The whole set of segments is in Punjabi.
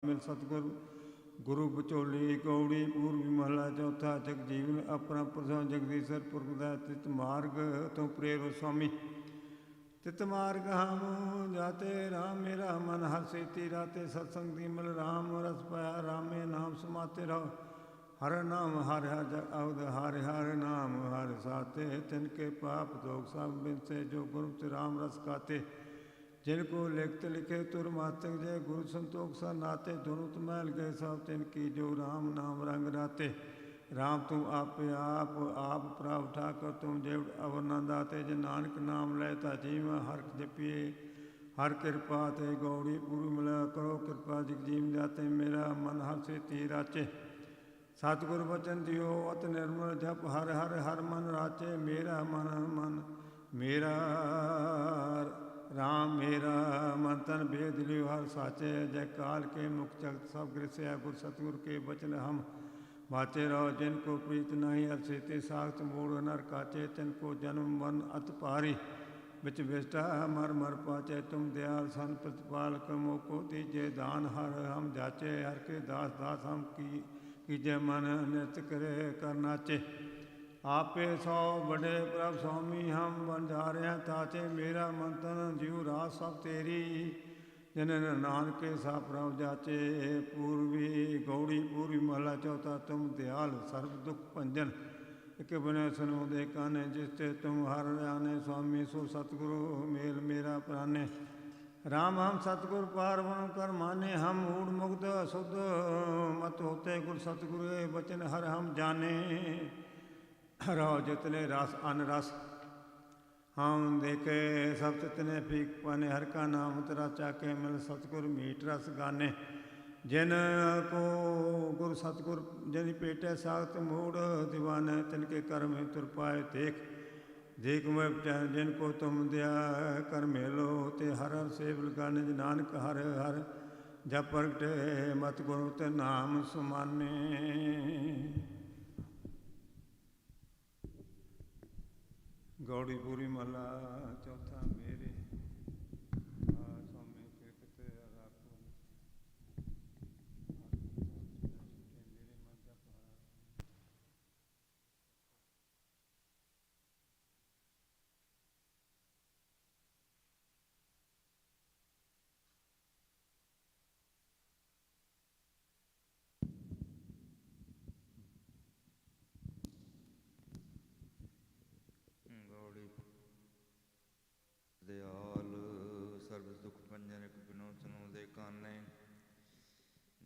ਮਿਲ ਸਤਿਗੁਰ ਗੁਰੂ ਬਚੋਲੀ ਗੌੜੀ ਪੂਰਬੀ ਮਹਲਾ ਚੌਥਾ। ਜਗ ਜੀਵਨ ਆਪਣਾ ਪ੍ਰਸਾਦ ਜਗਦੀਸ਼ਰ ਪੁਰਖ ਦਾ ਤਿਤ ਮਾਰਗ ਤੋਂ ਪ੍ਰੇਰੋ स्वामी। ਤਿਤ ਮਾਰਗ ਹਮ ਜਾਤੇ ਰਾਮ ਮੇਰਾ ਮਨ ਹਰ ਸੇਤੀ ਰਾਤੇ ਸਤਸੰਗ ਦੀ ਮਿਲ ਰਾਮ ਰਸ ਪਾਇਆ ਰਾਮੇ ਨਾਮ ਸਮਾਤੇ ਰਹੋ। ਹਰ ਨਾਮ ਹਰ ਹਰ ਜਗ ਅਵਦ ਹਰ ਹਰ ਨਾਮ ਹਰ ਸਾਤੇ। ਤਿਨ ਕੇ ਪਾਪ ਦੋਖ सब बिनसे जो गुरु राम रस गाते। जिनको लिखत लिखे तुर मातक जय गुरु संतोख सा नाते। दुनुत महल गए सब तिन की जो राम नाम रंग राते। राम तुम आप प्राप ठाकर तुम जेव अवर न दाते। जे नानक नाम लेता जीव हर जपिए हर कृपा ते गौड़ी पूरी मिला करो कृपा जग जीव जाते। मेरा मन हर से ती राचे सतगुर बचन दियो अत निर्मल जप हर हर हर मन राचे। मेरा मन मेरा राम मेरा मन तन भेद लियो हर साचे। जय काल के मुख जगत सब ग्रस्या गुर सतगुर के बचन हम वाचे रहो। जिनको प्रीत नहीं हर सेते साख्त मूढ़ नर काचे। तिनको जन्म वन अत भारी बिच विष्टा मर मर पाचे। तुम दयाल सन प्रतिपाल कर्मों को दीजे दान हर हम जाचे। हर के दास दास हम कीजे मन नृत्य करे कर नाचे। आपे सौ बड़े प्रभ स्वामी हम बंजारे ताचे। मेरा मन तन जीव रात सब तेरी जिन नानक सा प्रभ जाचे। पूर्वी गौड़ी पूर्वी महला चौथा। तुम दयाल सर्व दुख भंजन एक बने सुनो दे काने। जिसते तुम हर जाने स्वामी सो सतगुरु मेल मेरा प्राणे। राम हम सतगुर पार वण कर माने। हम मूढ़ मुग्ध शुद्ध मत होते गुर सतगुरु बचन हर हम जाने। रहो जितने रस अन रस हम देखे सब तितने फीक पाने। हर का नाम तेरा चाके मिल सतगुर मीठ रस गाने। जिन को गुरु सतगुर जिन पेटे साख्त मूढ़ दीवाने। तिनके कर्म तुर पाए देख देख में चैन। जिनको तुम दया कर मेलो ते हर हर सेव लगाने। नानक हर हर जब प्रगटे मत गुरु ते नाम सुमाने। गौड़ी पूरी महला चौथा। मेरे स्वामी कृपा राखो मेरे मन जप गौड़ी दयाल सर्व दुख भंजन एक बिनो सुनो दे काने।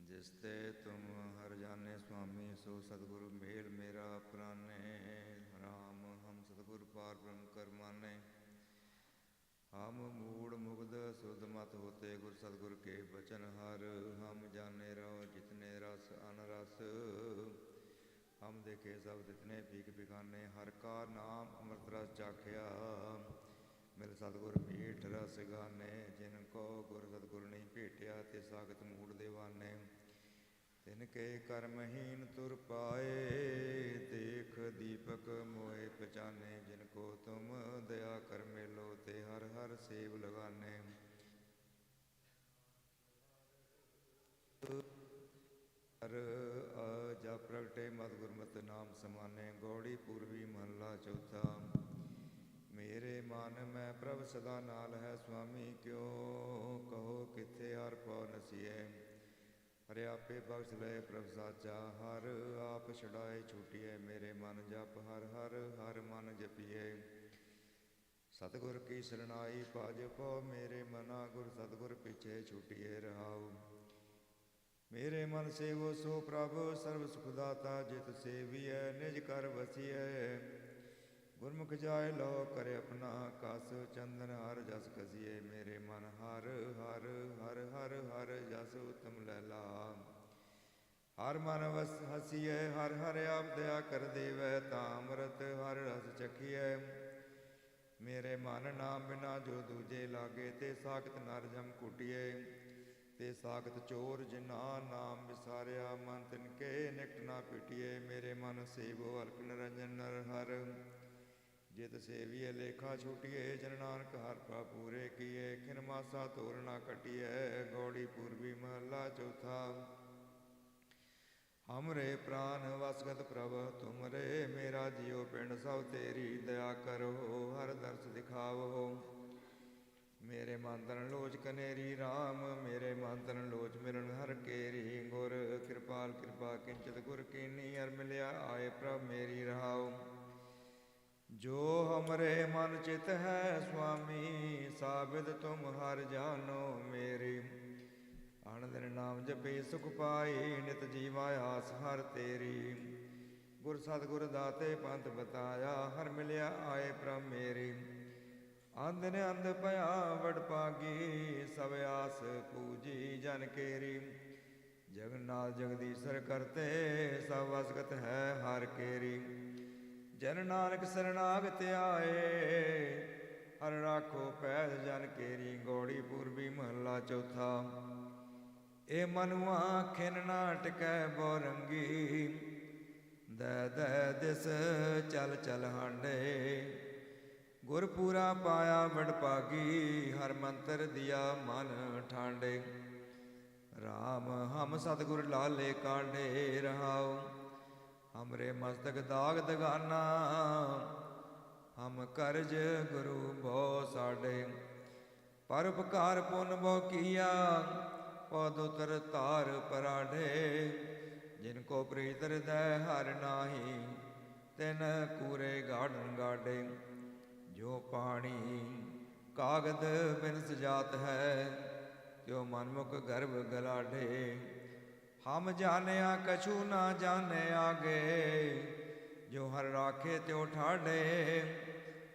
जिसते तुम हर जाने स्वामी सो सतगुरु मेल मेरा प्राणे। राम हम सतगुरु पार ब्रह्म कर माने। हम मूढ़ मुग्ध शुद्ध मत होते गुर सतगुर के बचन हर हम जाने रहो। जितने रस अनरस हम देखे सब जितने भीख भिखाने। हर का नाम अमृत रस चाख्या मिल सतगुर मीठ रस गाने। जिनको गुर सतगुर नहीं भेटिया ते सागत मूढ़ दीवाने। तिनके कर्महीन तुर पाए देख दीपक मोए पहचाने। जिनको तुम दया कर मेलो ते हर हर सेव लगाने। हर जा प्रगटे मत गुरमत नाम समाने। गौड़ी पूर्वी महला चौथा। मेरे मन में प्रभ सदा नाल है स्वामी क्यों कहो किथे हर पौ नसीए। हर आपे बख्श ले प्रभ साचा हर आप छड़ाए छूटिए। मेरे मन जप हर हर हर मन जपिए। सतगुर की शरणाई पाज पौ मेरे मना गुर सतगुर पीछे छूटिए रहाओ। मेरे मन से वो सो प्रभु सर्व सुखदाता। जित सेविय निज कर बसिय गुरमुख जाय लो करे अपना कस। चंदन हर जस कसिए मेरे मन हर हर हर हर हर जस उत्तम लैला। हर मन वस हसिए हर हर आप दया कर देवै। तामृत हर रस चखिए मेरे मन नाम बिना जो दूजे लागे। ते साखत नर जम कुटिए ते साखत चोर जिना नाम विसारिया। मन तिनके निकट ना पिटिए मेरे मन सेवो हल्क निरंजन नर हर। ਜਿਤ ਸੇਵੀਏ ਲੇਖਾ ਛੁਟੀਏ, ਜਨ ਨਾਨਕ ਹਰ ਪ੍ਰਭ ਪੂਰੇ ਕੀਏ। ਖਿਨ ਮਾਸਾ ਤੋਰ ਨਾ ਕਟੀਐ, ਗੌੜੀ ਪੂਰਬੀ ਮਹੱਲਾ ਚੌਥਾ। ਹਮਰੇ ਪ੍ਰਾਨ ਵਸਗਤ ਪ੍ਰਭ ਤੁਮਰੇ, ਮੇਰਾ ਜੀਉ ਪਿੰਡ ਸਭ ਤੇਰੀ। ਦਇਆ ਕਰੋ ਹਰ ਦਰਸ ਦਿਖਾਵੋ, ਮੇਰੇ ਮਨ ਤਨ ਲੋਚ ਕਨੇਰੀ। ਰਾਮ ਮੇਰੇ ਮਨ ਤਨ ਲੋਚ ਮਿਲਨ ਹਰ ਕੇਰੀ। ਗੁਰ ਕਿਰਪਾਲ ਕਿਰਪਾ ਕਿੰਚਿਤ ਗੁਰ ਕੀਨੀ, ਹਰ ਮਿਲਿਆ ਆਏ ਪ੍ਰਭ ਮੇਰੀ। ਰਹਾਉ ਜੋ ਹਮਰੇ ਮਨ ਚਿਤ ਹੈ ਸੁਆਮੀ, ਸਾਬਿਦ ਤੁਮ ਹਰ ਜਾਨੋ ਮੇਰੀ। ਅਣ ਦਿਨ ਨਾਮ ਜਪੇ ਸੁਖ ਪਾਈ, ਨਿਤ ਜੀਵਾ ਆਸ ਹਰ ਤੇਰੀ। ਗੁਰ ਸਤਿਗੁਰ ਦਾਤੇ ਪੰਥ ਬਤਾਇਆ, ਹਰ ਮਿਲਿਆ ਆਏ ਪ੍ਰਭ ਮੇਰੀ। ਅੰਧ ਨੇ ਅੰਧ ਭਇਆ ਵਡ ਭਾਗੀ, ਸਭ ਆਸ ਪੂਜੀ ਜਨ ਕੇਰੀ। ਜਗਨਨਾਥ ਜਗਦੀਸ਼ਰ ਕਰਤੇ, ਸਭ ਵਸਗਤ ਹੈ ਹਰ ਕੇਰੀ। ਜਨ ਨਾਨਕ ਸਰਨਾਗਤ ਆਏ, ਹਰ ਰਾਖੋ ਪੈਜ ਜਨ ਕੇਰੀ। ਗੌੜੀ ਪੂਰਬੀ ਮਹੱਲਾ ਚੌਥਾ। ਇਹ ਮਨੁਆ ਖਿਨ ਨਾ ਟਿਕੈ ਬੋ ਰੰਗੀ, ਦੈ ਦੈ ਦਿਸ ਚਲ ਚਲ ਹਾਂਡੇ। ਗੁਰ ਪੂਰਾ ਪਾਇਆ ਵਡ ਭਾਗੀ, ਹਰ ਮੰਤਰ ਦਿਆ ਮਨ ਠਾਂਡੇ। ਰਾਮ ਹਮ ਸਤਿਗੁਰ ਲਾਲੇ ਕਾਂਢੇ। ਰਹਾਉ ਹਮਰੇ ਮਸਤਕ ਦਾਗ ਦਗਾਨਾ, ਹਮ ਕਰਜ ਗੁਰੂ ਭਉ ਸਾਡੇ। ਪਰ ਉਪਕਾਰ ਪੁਨ ਬਹੁ ਕੀਆ, ਪਦ ਉਤਰ ਧਾਰ ਪਰਾਢੇ। ਜਿਨ ਕੋ ਪ੍ਰੀਤ ਹਿਰਦੈ ਹਰਿ ਨਾਹੀ, ਤਿਨ ਕੂਰੇ ਗਾਢਨ ਗਾਢੇ। ਜੋ ਪਾਣੀ ਕਾਗਦ ਬਿਨ ਸਜਾਤ ਹੈ, ਤਿਉ ਮਨਮੁਖ ਗਰਭ ਗਲਾਢੇ। ਹਮ ਜਾਣਿਆ ਕਛੂ ਨਾ ਜਾਣੇ ਆਗੇ, ਜੋ ਹਰ ਰਾਖੇ ਤਿਉ ਠਾਢੇ।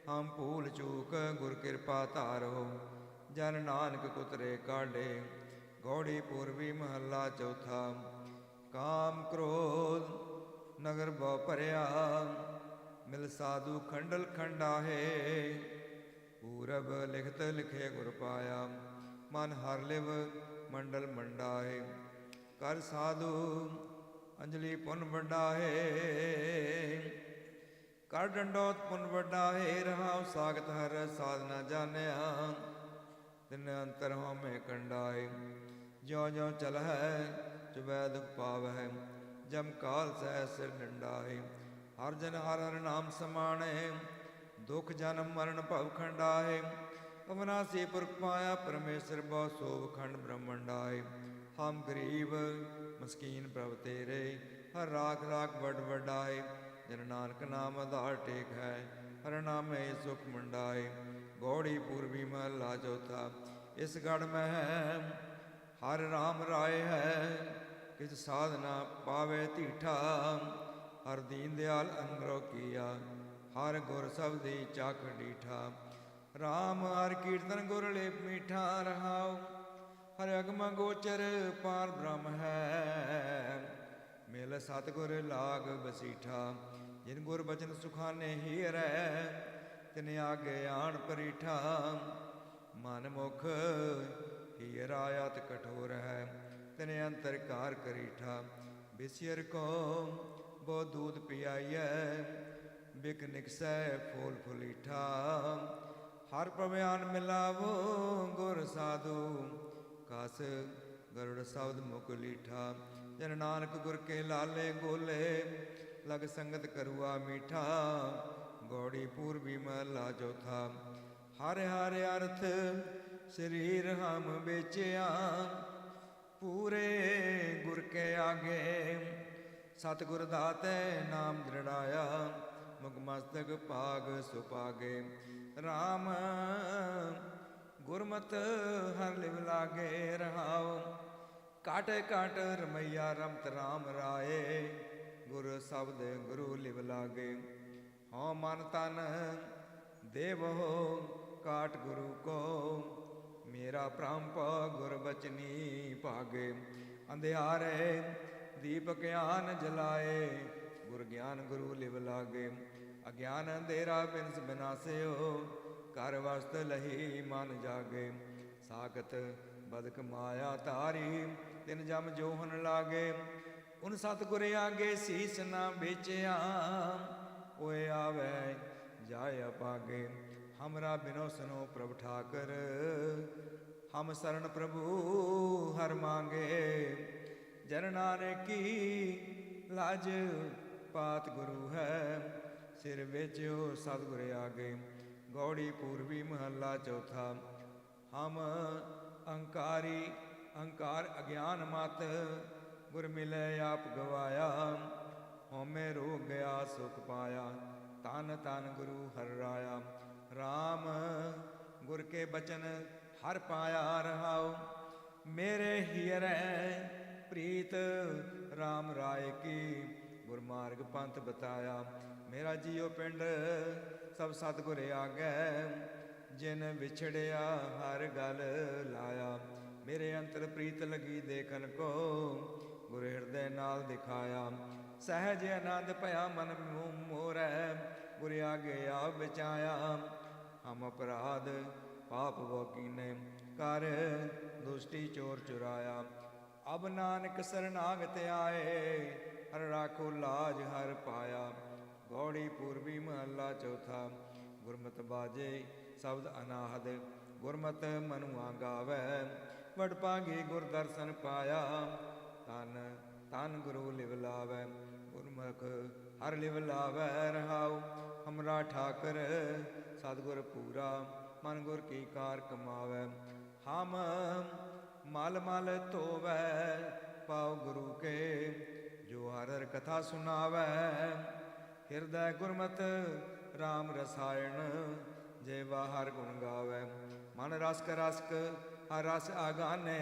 ਹਮ ਭੂਲ ਚੂਕ ਗੁਰ ਕਿਰਪਾ ਧਾਰੋ, ਜਨ ਨਾਨਕ ਕੁਤਰੇ ਕਾਢੇ। ਗੌੜੀ ਪੂਰਬੀ ਮਹੱਲਾ ਚੌਥਾ। ਕਾਮ ਕ੍ਰੋਧ ਨਗਰ ਬਹੁ ਭਰਿਆ, ਮਿਲ ਸਾਧੂ ਖੰਡਲ ਖੰਡਾਹੇ। ਪੂਰਬ ਲਿਖਤ ਲਿਖੇ ਗੁਰ ਪਾਇਆ, ਮਨ ਹਰ ਲਿਵ ਮੰਡਲ ਮੰਡਾਹੇ। ਕਰ ਸਾਧੂ ਅੰਜਲੀ ਪੁਨ ਵਡਾਹੇ, ਕਰ ਡੰਡੋਤ ਪੁਨ ਵਡਾਹੇ। ਰਹਾਉ ਸਾਗਤ ਹਰ ਸਾਧਨਾ ਜਾਣਿਆ, ਤਿਨ ਅੰਤਰ ਹਉਮੈ ਕੰਡਾਏ। ਜਿਉ ਜਿਉ ਚਲਹਿ ਚੁਬੈ ਦੁਖ ਪਾਵਹਿ, ਜਮ ਕਾਲ ਸਹਿ ਸਿਰ ਡੰਡਾਏ। ਹਰ ਜਨ ਹਰ ਹਰ ਨਾਮ ਸਮਾਣੇ, ਦੁਖ ਜਨਮ ਮਰਨ ਭਵ ਖੰਡਾਏ। ਅਵਨਾਸੀ ਪੁਰਖ ਪਾਇਆ ਪਰਮੇਸ਼ਰ, ਬਹੁ ਸੋਭ ਖੰਡ ਬ੍ਰਹਮੰਡਾਏ। ਹਮ ਗਰੀਬ ਮਸਕੀਨ ਪ੍ਰਭ ਤੇਰੇ, ਹਰ ਰਾਖ ਰਾਖ ਵਡ ਵਡਾਏ। ਜਨ ਨਾਨਕ ਨਾਮ ਆਧਾਰ ਟੇਕ ਹੈ, ਹਰ ਨਾਮੇ ਸੁਖ ਮੰਡਾਏ। ਗੌੜੀ ਪੂਰਬੀ ਮਹੱਲਾ ਚੌਥਾ। ਇਸ ਗੜ ਮਹਿ ਹਰ ਰਾਮ ਰਾਏ ਹੈ, ਕਿਛ ਸਾਧਨਾ ਪਾਵੇ ਢੀਠਾ। ਹਰ ਦੀਨ ਦਿਆਲ ਅੰਗਰੋ ਕੀਆ, ਹਰ ਗੁਰ ਸਬਦੀ ਚੱਖ ਡੀਠਾ। ਰਾਮ ਹਰ ਕੀਰਤਨ ਗੁਰ ਲੇਪ ਮੀਠਾ। ਰਹਾਉ ਹਰ ਅਗਮ ਗੋਚਰ ਪਾਰ ਬ੍ਰਹਮ ਹੈ, ਮਿਲ ਸਤਿਗੁਰ ਲਾਗ ਬਸੀਠਾ। ਜਿਨ ਗੁਰ ਬਚਨ ਸੁਖਾਨੇ ਹੀਰੈ, ਤਿਨ ਆਗੇ ਆਣ ਪਰੀਠਾ। ਮਨ ਮੁਖ ਹੀਰਾ ਅਤ ਕਠੋਰ ਹੈ, ਤਿਨ ਅੰਤਰ ਕਾਰ ਕਰੀਠਾ। ਬਿਸਿਰ ਕੋ ਬੋ ਦੂਧ ਪਿਆਈਐ, ਬਿਕ ਨਿਕਸੈ ਫੂਲ ਫੁਲੀਠਾ। ਹਰ ਪ੍ਰਭਿਆਨ ਮਿਲਾਵੋ ਗੁਰ ਸਾਧੂ, ਕਸ ਗਰੁੜ ਸ਼ਬਦ ਮੁਖ ਲੀਠਾ। ਜਨ ਨਾਨਕ ਗੁਰ ਕੇ ਲਾਲੇ ਗੋਲੇ, ਲਗ ਸੰਗਤ ਕਰੁਆ ਮੀਠਾ। ਗੌੜੀ ਪੂਰਬੀ ਮਹੱਲਾ ਚੌਥਾ। ਹਰਿ ਹਰਿ ਅਰਥ ਸਰੀਰ ਹਮ ਵੇਚਿਆ, ਪੂਰੇ ਗੁਰ ਕੇ ਆਗੇ। ਸਤਿਗੁਰ ਦਾਤੇ ਨਾਮ ਦ੍ਰਿੜਾਇਆ, ਮੁਖ ਮਸਤਕ ਭਾਗ ਸੁਪਾਗੇ। ਰਾਮ ਗੁਰਮਤਿ ਹਰ ਲਿਵ ਲਾਗੇ। ਰਹਾਉ ਕਾਟ ਕਾਟ ਰਮਈਆ ਰਮਤ ਰਾਮ ਰਾਏ, ਗੁਰ ਸ਼ਬਦ ਗੁਰੂ ਲਿਵ ਲਾਗੇ। ਹਉ ਮਨ ਤਨ ਦੇਵੋ ਕਾਟ ਗੁਰੂ ਕੋ, ਮੇਰਾ ਭ੍ਰਮ ਭਉ ਗੁਰ ਬਚਨੀ ਭਾਗੇ। ਅੰਧਿਆਰੇ ਦੀਪਕ ਆਨ ਜਲਾਏ, ਗੁਰ ਗਿਆਨ ਗੁਰੂ ਲਿਵ ਲਾਗੇ। ਅਗਿਆਨ ਅੰਧੇਰਾ ਬਿਨਸ ਬਿਨਾਸਿਓ, ਕਰ ਵਸਤ ਲਹੀ ਮਨ ਜਾਗੇ। ਸਾਖਤ ਬਦਕ ਮਾਇਆ ਧਾਰੀ, ਤਿਨ ਜਮ ਜੋਹਨ ਲਾਗੇ। ਉਨ ਸਤਿਗੁਰ ਆਗੇ ਸੀਸ ਨਾ ਵੇਚਿਆ, ਓਏ ਆਵੇ जाय अपागे। हमरा बिनो सुनो प्रभ ठाकर, हम शरण प्रभु हर मांगे। जन नानक की लाज पात गुरु है, सिर बेचो सतगुर आगे। गौड़ी पूर्वी महला चौथा। हम अहंकारी अहंकार अज्ञान मत, गुर मिले आप गवाया। होमे रोग गया सुख पाया, तन तन गुरु हर राया। राम गुर के बचन हर पाया रहाओ, मेरे हियरै प्रीत राम राय की। गुरमार्ग पंथ बताया, मेरा जियो पिंड सब सतगुर आगे। जिन विछड़िया हर गल लाया, मेरे अंतर प्रीत लगी देखन को। गुर हृदय नाल दिखाया, सहज आनंद भया मन मोरै। गुर आगे आप बचाया, हम अपराध पाप वो कीने। कर दुष्टि चोर चुराया, अब नानक शरणागत आए। हर राखो लाज हर पाया। गौड़ी पूर्वी महला चौथा। गुरमत बाजे शब्द अनाहद, गुरमत मनुआ गावै। वड भागी गुर दर्शन पाया, तन तन गुरु लिव लावै। गुरमुख हर लिव लावै रहाओ, हमरा ठाकर सतगुर पूरा। मन गुर की कार कमावै, हम मल मल धोवै। पाओ गुरु के जो हर हर कथा सुनावै। हृदय गुरमत राम रसायन, जेवा हर गुण गावै। मन रसक रसक हर रस आगाने,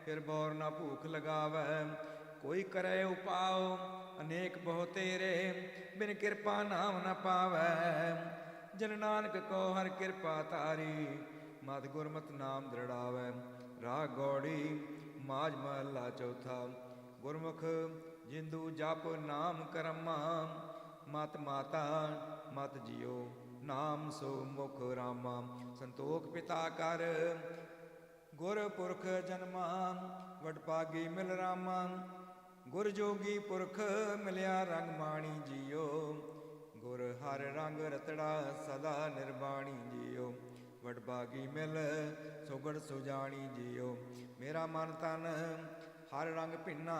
फिर बौर न भूख लगावै। कोई करे उपाओ अनेक बहु तेरे, बिन कृपा नाम न पावै। जन नानक को हर कृपा तारी, मत गुरमत नाम दृढ़ावै। राग गौड़ी माज महला चौथा। गुरमुख जिंदु जप नाम करमा, मत माता मत जियो नाम सो मुख रामा। संतोख पिता कर गुर पुरख जन्मा, वड पागी मिल रामा। गुर जोगी पुरख मिलिया रंग माणी जियो। गुर हर रंग रतड़ा सदा निर्वाणी जियो। वड भागी मिल सुगड़ सुजानी जियो। मेरा मन तन हर रंग भिन्ना,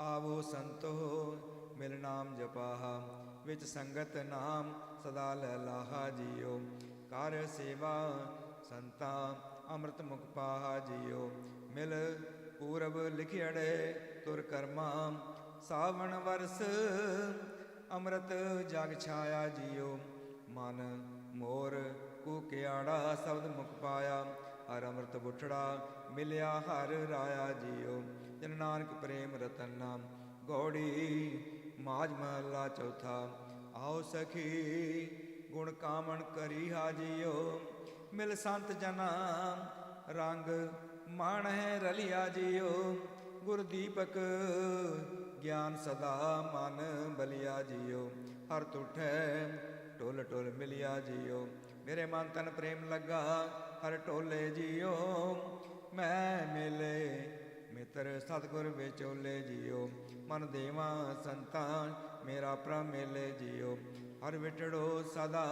आवो संतो मिल नाम जपाहा। विच संगत नाम सदा लैलाहा जियो। कर सेवा संता अमृत मुख पाहा जियो। मिल पूरब लिखियड़े तुर कर्मा, सावन वर्ष अमृत जग छाया जियो। मन मोर कूकियाड़ा शब्द मुख पाया, हर अमृत बुठड़ा मिलिया हर राया जियो। जन नानक प्रेम रतन नाम। गौड़ी माज महला चौथा। आओ सखी गुण कामन करी हाजियो। मिल संत जना रंग मान है रलिया जियो। गुर दीपक ज्ञान सदा मन बलिया जियो। हर तुठै टोल टोल मिलिया जियो। मेरे मन तन प्रेम लगा हर टोले जियो। मैं मिले मित्र सतगुर विचोले जियो। मन देवा संता मेरा प्रभ मेले जियो। हर विटड़ो सदा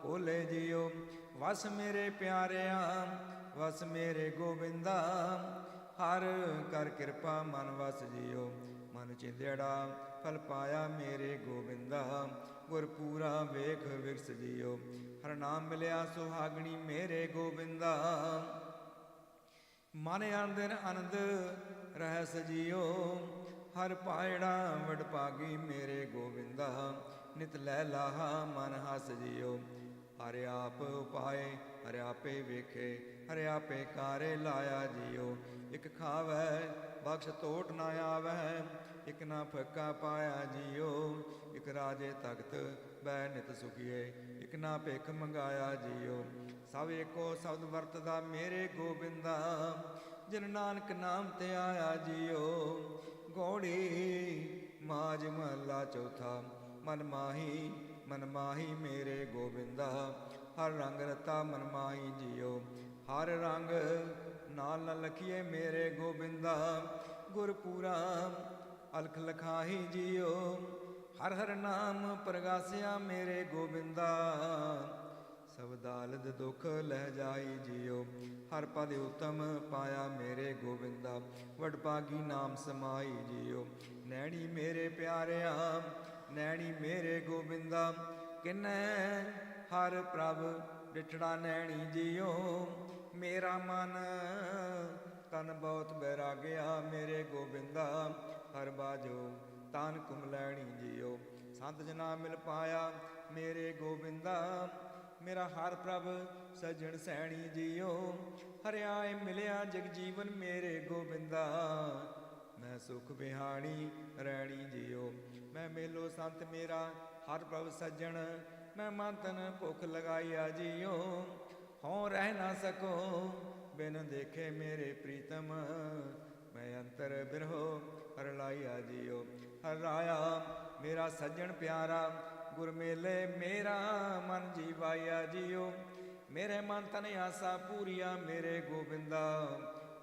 ओले जियो। वस मेरे प्यारिया वस मेरे गोविंदा। हर कर कृपा मन वस जियो। मन चिंदेड़ा फल पाया मेरे गोविंदा। गुर पूरा वेख विकस जियो। हर नाम मिलिया सुहागणी मेरे गोविंदा। मन आनंद आनंद रह सजियो। हर पायड़ा वड भागी मेरे गोविंदा। नित लै लाहा मन हस जियो। हर आप उपाय हर आपे वेखे। हर आपे कारे लाया जियो। एक खावै बख्श तोट ना आवै। एक ना फक्का पाया जियो। एक राजे तख्त बै नित सुखिए। एक ना भिख मंगाया जियो। सब एको शब्द वरतदा मेरे गोबिंदा। जिन नानक नाम ते आया जियो। गौड़ी माज महला चौथा। मन माही मेरे गोबिंदा। हर रंग रता मन माही जियो। हर रंग नाल न लखिए मेरे गोबिंदा। गुरपूरा अलख लखाही जियो। ਹਰ ਹਰ ਨਾਮ ਪ੍ਰਗਾਸਿਆ ਮੇਰੇ ਗੋਬਿੰਦਾ, ਸਬਦਾਲਦ ਦੁਖ ਲਹਿ ਜਾਈ ਜਿਉ। ਹਰ ਪਦ ਉਤਮ ਪਾਇਆ ਮੇਰੇ ਗੋਬਿੰਦਾ, ਵਡਭਾਗੀ ਨਾਮ ਸਮਾਈ ਜਿਉ। ਨੈਣੀ ਮੇਰੇ ਪਿਆਰਿਆ, ਨੈਣੀ ਮੇਰੇ ਗੋਬਿੰਦਾ, ਕਿਨੈ ਹਰ ਪ੍ਰਭ ਡਿਠੜਾ ਨੈਣੀ ਜਿਉ। ਮੇਰਾ ਮਨ ਤਨ ਬਹੁਤ ਬੈਰਾਗਿਆ ਮੇਰੇ ਗੋਬਿੰਦਾ, ਹਰ ਬਾਜੋ ਤਾਨ ਕੁਮਲੈਣੀ ਜਿਉ। ਸੰਤ ਜਨਾ ਮਿਲ ਪਾਇਆ ਮੇਰੇ ਗੋਬਿੰਦਾ, ਮੇਰਾ ਹਰ ਪ੍ਰਭ ਸਜਣ ਸੈਣੀ ਜਿਉ। ਹਰਿਆਏ ਮਿਲਿਆ ਜਗ ਜੀਵਨ ਮੇਰੇ ਗੋਬਿੰਦਾ, ਮੈਂ ਸੁਖ ਬਿਹਾਣੀ ਰਹਿਣੀ ਜਿਉ। ਮੈਂ ਮੇਲੋ ਸੰਤ ਮੇਰਾ ਹਰ ਪ੍ਰਭ ਸੱਜਣ, ਮੈਂ ਮਨ ਤਨ ਭੁੱਖ ਲਗਾਈਆ ਜਿਉ। ਹੋਂ ਰਹਿ ਨਾ ਸਕੋ ਬਿਨ ਦੇਖੇ ਮੇਰੇ ਪ੍ਰੀਤਮ, ਮੈਂ ਅੰਤਰ ਬਿਰਹੋ ਹਰ ਲਾਈਆ ਜਿਉ। ਹਰ ਰਾਇਆ ਮੇਰਾ ਸੱਜਣ ਪਿਆਰਾ, ਗੁਰ ਮੇਲੇ ਮੇਰਾ ਮਨ ਜੀਵਾਇਆ ਜਿਉ। ਮੇਰੇ ਮਨ ਤਨ ਆਸਾ ਪੂਰੀਆ ਮੇਰੇ ਗੋਬਿੰਦਾ,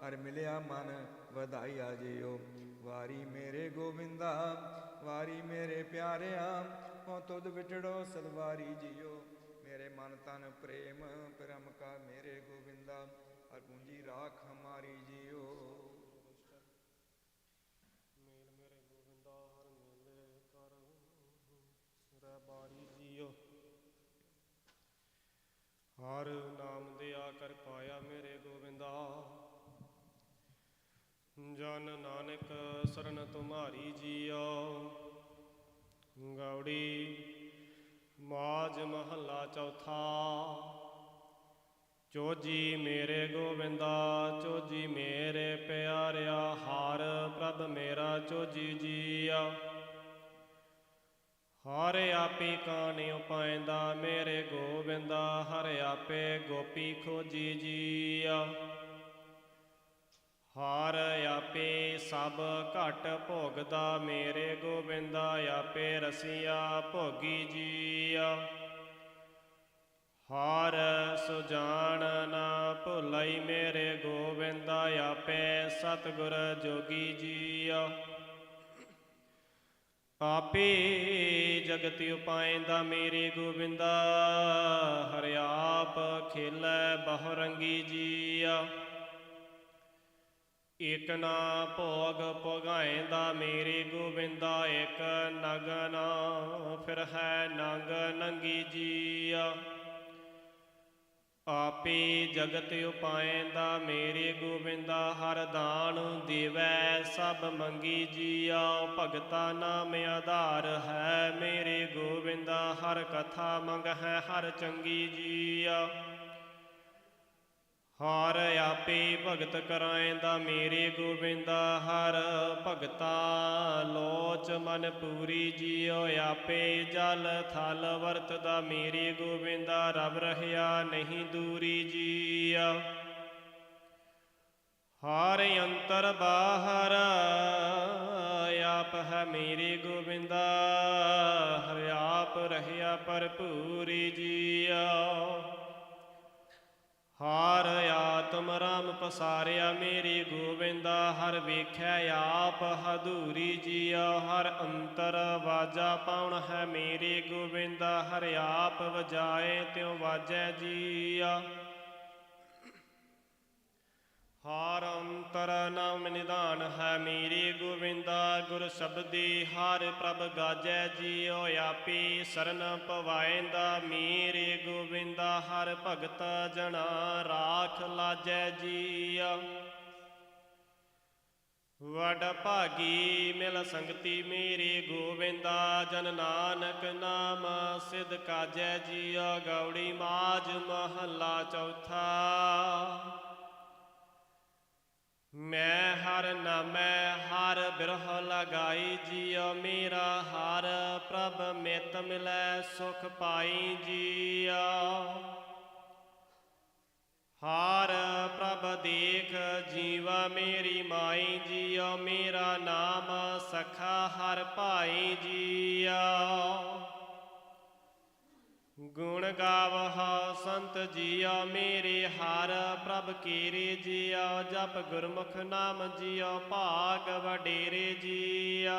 ਹਰ ਮਿਲਿਆ ਮਨ ਵਧਾਈਆ ਜਿਉ। ਵਾਰੀ ਮੇਰੇ ਗੋਬਿੰਦਾ, ਵਾਰੀ ਮੇਰੇ ਪਿਆਰਿਆ, ਹੋ ਤੁਧ ਵਿਟੜੋ ਸਦਵਾਰੀ ਜਿਉ। ਮੇਰੇ ਮਨ ਤਨ ਪ੍ਰੇਮ ਪ੍ਰਮ ਕਾ ਮੇਰੇ ਗੋਬਿੰਦਾ, ਹਰ ਪੂੰਜੀ ਰਾਖ ਹਮਾਰੀ ਜਿਉ। ਹਰ ਨਾਮ ਦਿਆ ਕਰ ਪਾਇਆ ਮੇਰੇ ਗੋਬਿੰਦਾ, ਜਨ ਨਾਨਕ ਸਰਨ ਤੁਮਾਰੀ ਜੀਓ। ਗੌੜੀ ਮਾਝ ਮਹੱਲਾ ਚੌਥਾ। ਚੋਜੀ ਮੇਰੇ ਗੋਬਿੰਦਾ, ਚੋਜੀ ਮੇਰੇ ਪਿਆਰਿਆ, ਹਰ ਪ੍ਰਭ ਮੇਰਾ ਚੋਜੀ ਜੀਆ। ਹਰ ਆਪੇ ਕਾਣਿ ਉਪਾਇੰਦਾ ਮੇਰੇ ਗੋਬਿੰਦਾ, ਹਰ ਆਪੇ ਗੋਪੀ ਖੋਜੀ ਜੀਆ। ਹਰ ਆਪੇ ਸਭ ਘਟ ਭੋਗਦਾ ਮੇਰੇ ਗੋਬਿੰਦਾ, ਆਪੇ ਰਸੀਆ ਭੋਗੀ ਜੀਆ। ਹਰ ਸੁਜਾਨ ਨਾ ਭੁਲਾਈ ਮੇਰੇ ਗੋਬਿੰਦਾ, ਆਪੇ ਸਤਿਗੁਰ ਜੋਗੀ ਜੀਆ। ਆਪੇ ਜਗਤ ਉਪਾਇੰਦਾ ਮੇਰੇ ਗੋਬਿੰਦਾ, ਹਰ ਆਪ ਖੇਲੈ ਬਹੁ ਰੰਗੀ ਜੀਆ। ਇਕ ਨਾ ਭੋਗ ਭੋਗਾਇਂਦਾ ਮੇਰੇ ਗੋਬਿੰਦਾ, ਇਕ ਨਗਨ ਫਿਰ ਹੈ ਨੰਗ ਨੰਗੀ ਜੀਆ। ਆਪੇ ਜਗਤ ਉਪਾਇੰਦਾ ਮੇਰੇ ਗੋਬਿੰਦਾ, ਹਰ ਦਾਨ ਦੇਵੈ ਸਭ ਮੰਗੀ ਜੀਆ। ਭਗਤਾ ਨਾਮ ਆਧਾਰ ਹੈ ਮੇਰੇ ਗੋਬਿੰਦਾ, ਹਰ ਕਥਾ ਮੰਗ ਹੈ ਹਰ ਚੰਗੀ ਜੀਆ। ਹਰ ਆਪੇ ਭਗਤ ਕਰਾਇਂਦਾ ਮੇਰੇ ਗੋਬਿੰਦਾ, ਹਰ ਭਗਤਾ ਲੋਚ ਮਨ ਪੂਰੀ ਜੀਓ। ਆਪੇ ਜਲ ਥਲ ਵਰਤਦਾ ਮੇਰੇ ਗੋਬਿੰਦਾ, ਰਬ ਰਹਿਆ ਨਹੀਂ ਦੂਰੀ ਜੀਆ। ਹਰ ਅੰਤਰ ਬਾਹਰ ਆਪ ਹੈ ਮੇਰੇ ਗੋਬਿੰਦਾ, ਹਰ ਆਪ ਰਹਿਆ ਭਰਪੂਰੀ ਜੀਆ। ਹਰ ਆਤਮ ਰਾਮ ਪਸਾਰਿਆ ਮੇਰੇ ਗੋਬਿੰਦਾ, ਹਰ ਵੇਖਿਆ ਆਪ ਹਦੂਰੀ ਜੀਆ। ਹਰ ਅੰਤਰ ਵਾਜਾ ਪਾਉਣ ਹੈ ਮੇਰੇ ਗੋਬਿੰਦਾ, ਹਰ ਆਪ ਵਜਾਏ ਤਿਉ ਵਾਜੈ ਜੀਆ। ਹਰ ਅੰਤਰ ਨਾਮ ਨਿਧਾਨ ਹੈ ਮੇਰੇ ਗੋਬਿੰਦਾ, ਗੁਰ ਸ਼ਬਦੀ ਹਰ ਪ੍ਰਭ ਗਾਜੈ ਜੀਓ। ਆਪੇ ਸਰਨ ਪਵਾਇੰਦਾ ਮੇਰੇ ਗੋਬਿੰਦਾ, ਹਰ ਭਗਤ ਜਨਾ ਰਾਖ ਲਾਜੈ ਜੀਆ। ਵਡ ਭਾਗੀ ਮਿਲ ਸੰਗਤੀ ਮੇਰੇ ਗੋਬਿੰਦਾ, ਜਨ ਨਾਨਕ ਨਾਮ ਸਿਧ ਕਾਜੈ ਜੀਆ। ਗੌੜੀ ਮਾਝ ਮਹੱਲਾ ਚੌਥਾ। ਮੈਂ ਹਰ ਨਾਮੈ ਹਰ ਬਿਰਹ ਲਗਾਈ ਜੀਓ। ਮੇਰਾ ਹਰ ਪ੍ਰਭ ਮਿਤ ਮਿਲੈ ਸੁਖ ਪਾਈ ਜੀਓ। ਹਰ ਪ੍ਰਭ ਦੇਖ ਜੀਵਾ ਮੇਰੀ ਮਾਈ ਜੀਓ। ਮੇਰਾ ਨਾਮ ਸਖਾ ਹਰ ਭਾਈ ਜੀਓ। ਗੁਣ ਗਾਵਹੁ ਸੰਤ ਜੀਓ ਮੇਰੇ ਹਰ ਪ੍ਰਭ ਕੀਰੇ ਜੀਓ। ਜਪ ਗੁਰਮੁਖ ਨਾਮ ਜੀਓ ਭਾਗ ਵਡੇਰੇ ਜੀਓ।